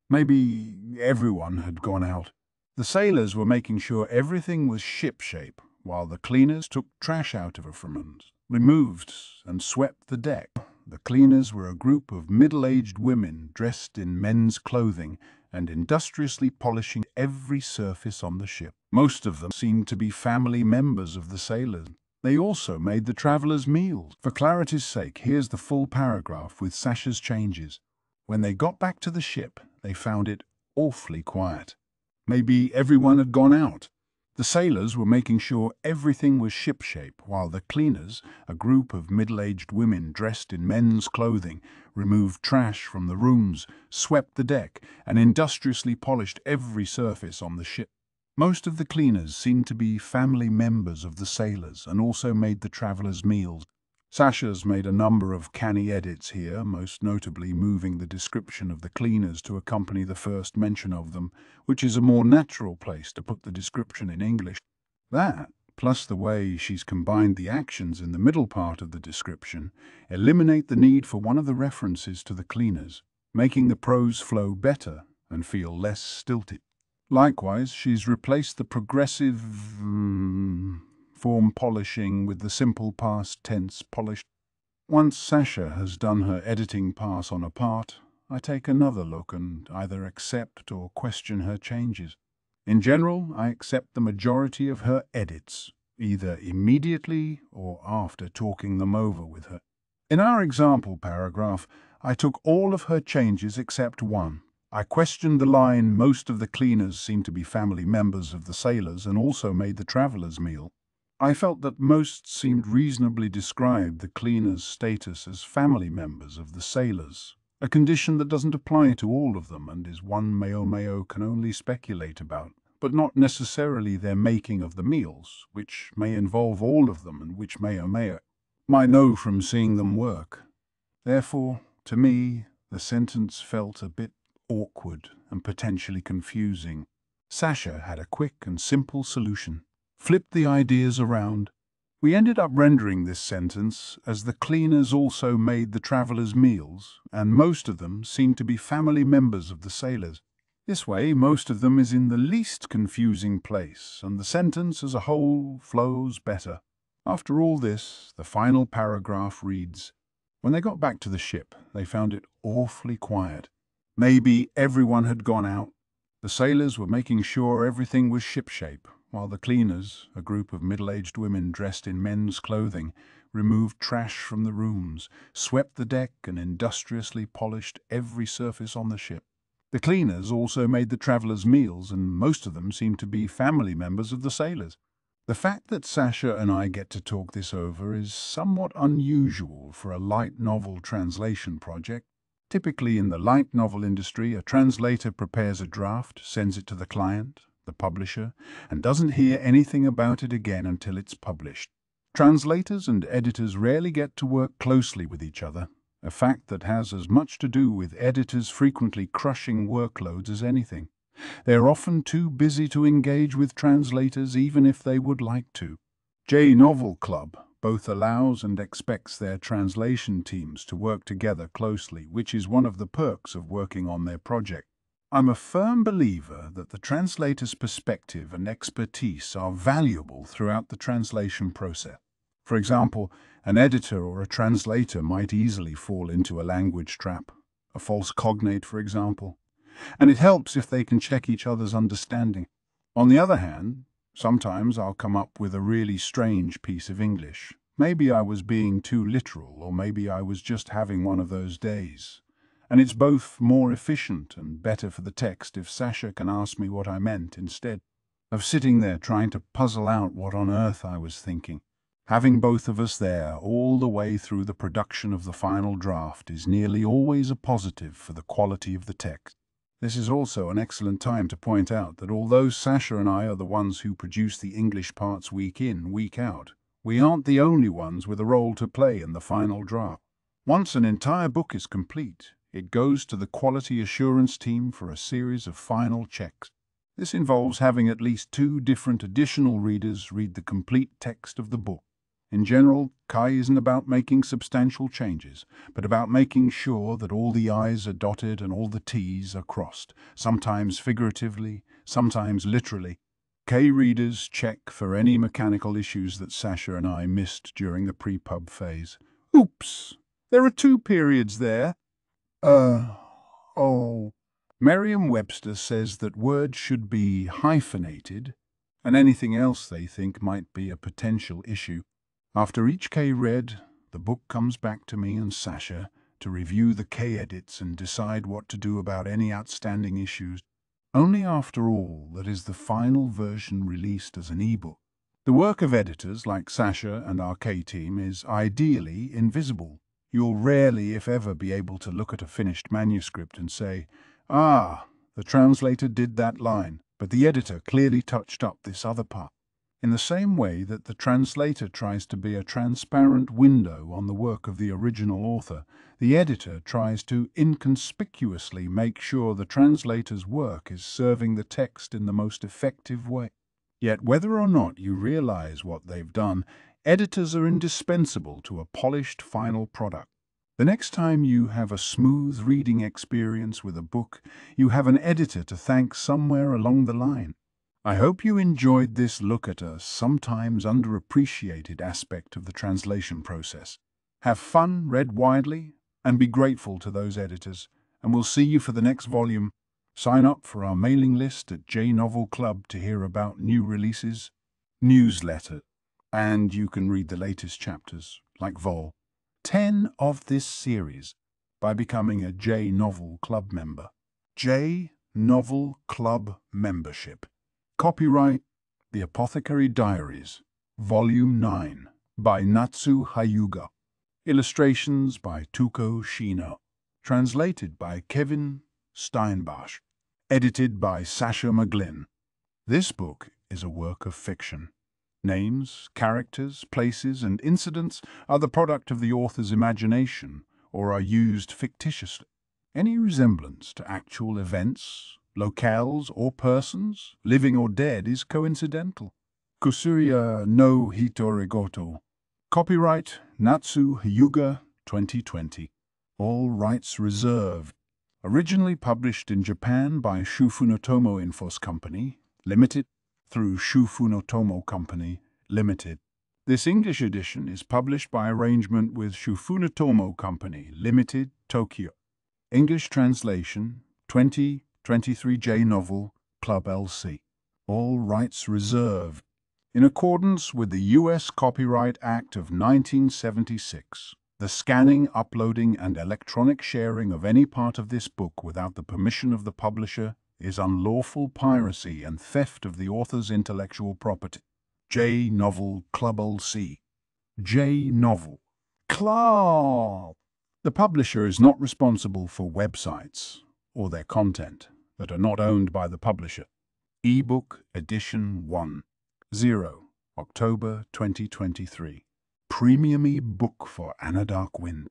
Maybe everyone had gone out. The sailors were making sure everything was shipshape, while the cleaners took trash out of it, removed and swept the deck. The cleaners were a group of middle-aged women dressed in men's clothing and industriously polishing every surface on the ship. Most of them seemed to be family members of the sailors. They also made the travelers' meals. For clarity's sake, here's the full paragraph with Sasha's changes. When they got back to the ship, they found it awfully quiet. Maybe everyone had gone out. The sailors were making sure everything was shipshape, while the cleaners, a group of middle-aged women dressed in men's clothing, removed trash from the rooms, swept the deck, and industriously polished every surface on the ship. Most of the cleaners seemed to be family members of the sailors and also made the travelers' meals. Sasha's made a number of canny edits here, most notably moving the description of the cleaners to accompany the first mention of them, which is a more natural place to put the description in English. That, plus the way she's combined the actions in the middle part of the description, eliminate the need for one of the references to the cleaners, making the prose flow better and feel less stilted. Likewise, she's replaced the progressive form polishing with the simple past tense polished. Once Sasha has done her editing pass on a part, I take another look and either accept or question her changes. In general, I accept the majority of her edits, either immediately or after talking them over with her. In our example paragraph, I took all of her changes except one. I questioned the line, "Most of the cleaners seem to be family members of the sailors and also made the travelers' meal." I felt that most seemed reasonably describe the cleaners' status as family members of the sailors, a condition that doesn't apply to all of them and is one Maomao can only speculate about, but not necessarily their making of the meals, which may involve all of them and which Maomao might know from seeing them work. Therefore, to me, the sentence felt a bit awkward and potentially confusing. Sasha had a quick and simple solution. Flipped the ideas around. We ended up rendering this sentence as the cleaners also made the travelers' meals, and most of them seemed to be family members of the sailors. This way, most of them is in the least confusing place, and the sentence as a whole flows better. After all this, the final paragraph reads, "When they got back to the ship, they found it awfully quiet. Maybe everyone had gone out. The sailors were making sure everything was shipshape, while the cleaners, a group of middle-aged women dressed in men's clothing, removed trash from the rooms, swept the deck, and industriously polished every surface on the ship. The cleaners also made the travelers' meals, and most of them seemed to be family members of the sailors." The fact that Sasha and I get to talk this over is somewhat unusual for a light novel translation project. Typically in the light novel industry, a translator prepares a draft, sends it to the client, the publisher, and doesn't hear anything about it again until it's published. Translators and editors rarely get to work closely with each other, a fact that has as much to do with editors frequently crushing workloads as anything. They're often too busy to engage with translators even if they would like to. J-Novel Club both allows and expects their translation teams to work together closely, which is one of the perks of working on their project. I'm a firm believer that the translator's perspective and expertise are valuable throughout the translation process. For example, an editor or a translator might easily fall into a language trap, a false cognate, for example, and it helps if they can check each other's understanding. On the other hand, sometimes I'll come up with a really strange piece of English, Maybe I was being too literal, or maybe I was just having one of those days. And it's both more efficient and better for the text if Sasha can ask me what I meant instead of sitting there trying to puzzle out what on earth I was thinking. Having both of us there all the way through the production of the final draft is nearly always a positive for the quality of the text. This is also an excellent time to point out that although Sasha and I are the ones who produce the English parts week in, week out, we aren't the only ones with a role to play in the final draft. Once an entire book is complete, it goes to the quality assurance team for a series of final checks. This involves having at least 2 different additional readers read the complete text of the book. In general, Kai isn't about making substantial changes, but about making sure that all the I's are dotted and all the T's are crossed, sometimes figuratively, sometimes literally. K readers check for any mechanical issues that Sasha and I missed during the pre-pub phase. Oops, there are 2 periods there. Oh. Merriam-Webster says that words should be hyphenated, and anything else they think might be a potential issue. After each K read, the book comes back to me and Sasha to review the K edits and decide what to do about any outstanding issues. Only after all that is the final version released as an ebook. The work of editors like Sasha and our K team is ideally invisible. You'll rarely, if ever, be able to look at a finished manuscript and say, "Ah, the translator did that line, but the editor clearly touched up this other part." In the same way that the translator tries to be a transparent window on the work of the original author, the editor tries to inconspicuously make sure the translator's work is serving the text in the most effective way. Yet whether or not you realize what they've done, editors are indispensable to a polished final product. The next time you have a smooth reading experience with a book, you have an editor to thank somewhere along the line. I hope you enjoyed this look at a sometimes underappreciated aspect of the translation process. Have fun, read widely, and be grateful to those editors, and we'll see you for the next volume. Sign up for our mailing list at J Novel Club to hear about new releases, newsletter, and you can read the latest chapters, like Vol. 10 of this series, by becoming a J Novel Club member. J Novel Club membership. Copyright The Apothecary Diaries, Volume 9, by Natsu Hyuga. Illustrations by Tuko Shino. Translated by Kevin Steinbach. Edited by Sasha McGlynn. This book is a work of fiction. Names, characters, places, and incidents are the product of the author's imagination or are used fictitiously. Any resemblance to actual events, locales, or persons, living or dead, is coincidental. Kusuria no Hitorigoto. Copyright Natsu Hyuga 2020. All rights reserved. Originally published in Japan by Shufunotomo Infos Company, Limited, through Shufunotomo Company, Limited. This English edition is published by arrangement with Shufunotomo Company, Limited, Tokyo. English translation, 2023 J Novel, Club LC. All rights reserved. In accordance with the U.S. Copyright Act of 1976, the scanning, uploading, and electronic sharing of any part of this book without the permission of the publisher is unlawful piracy and theft of the author's intellectual property. J Novel Club LC. J Novel Club. The publisher is not responsible for websites or their content that are not owned by the publisher. Ebook Edition 1. 0. October 2023. Premium e-book for Anadark Wind.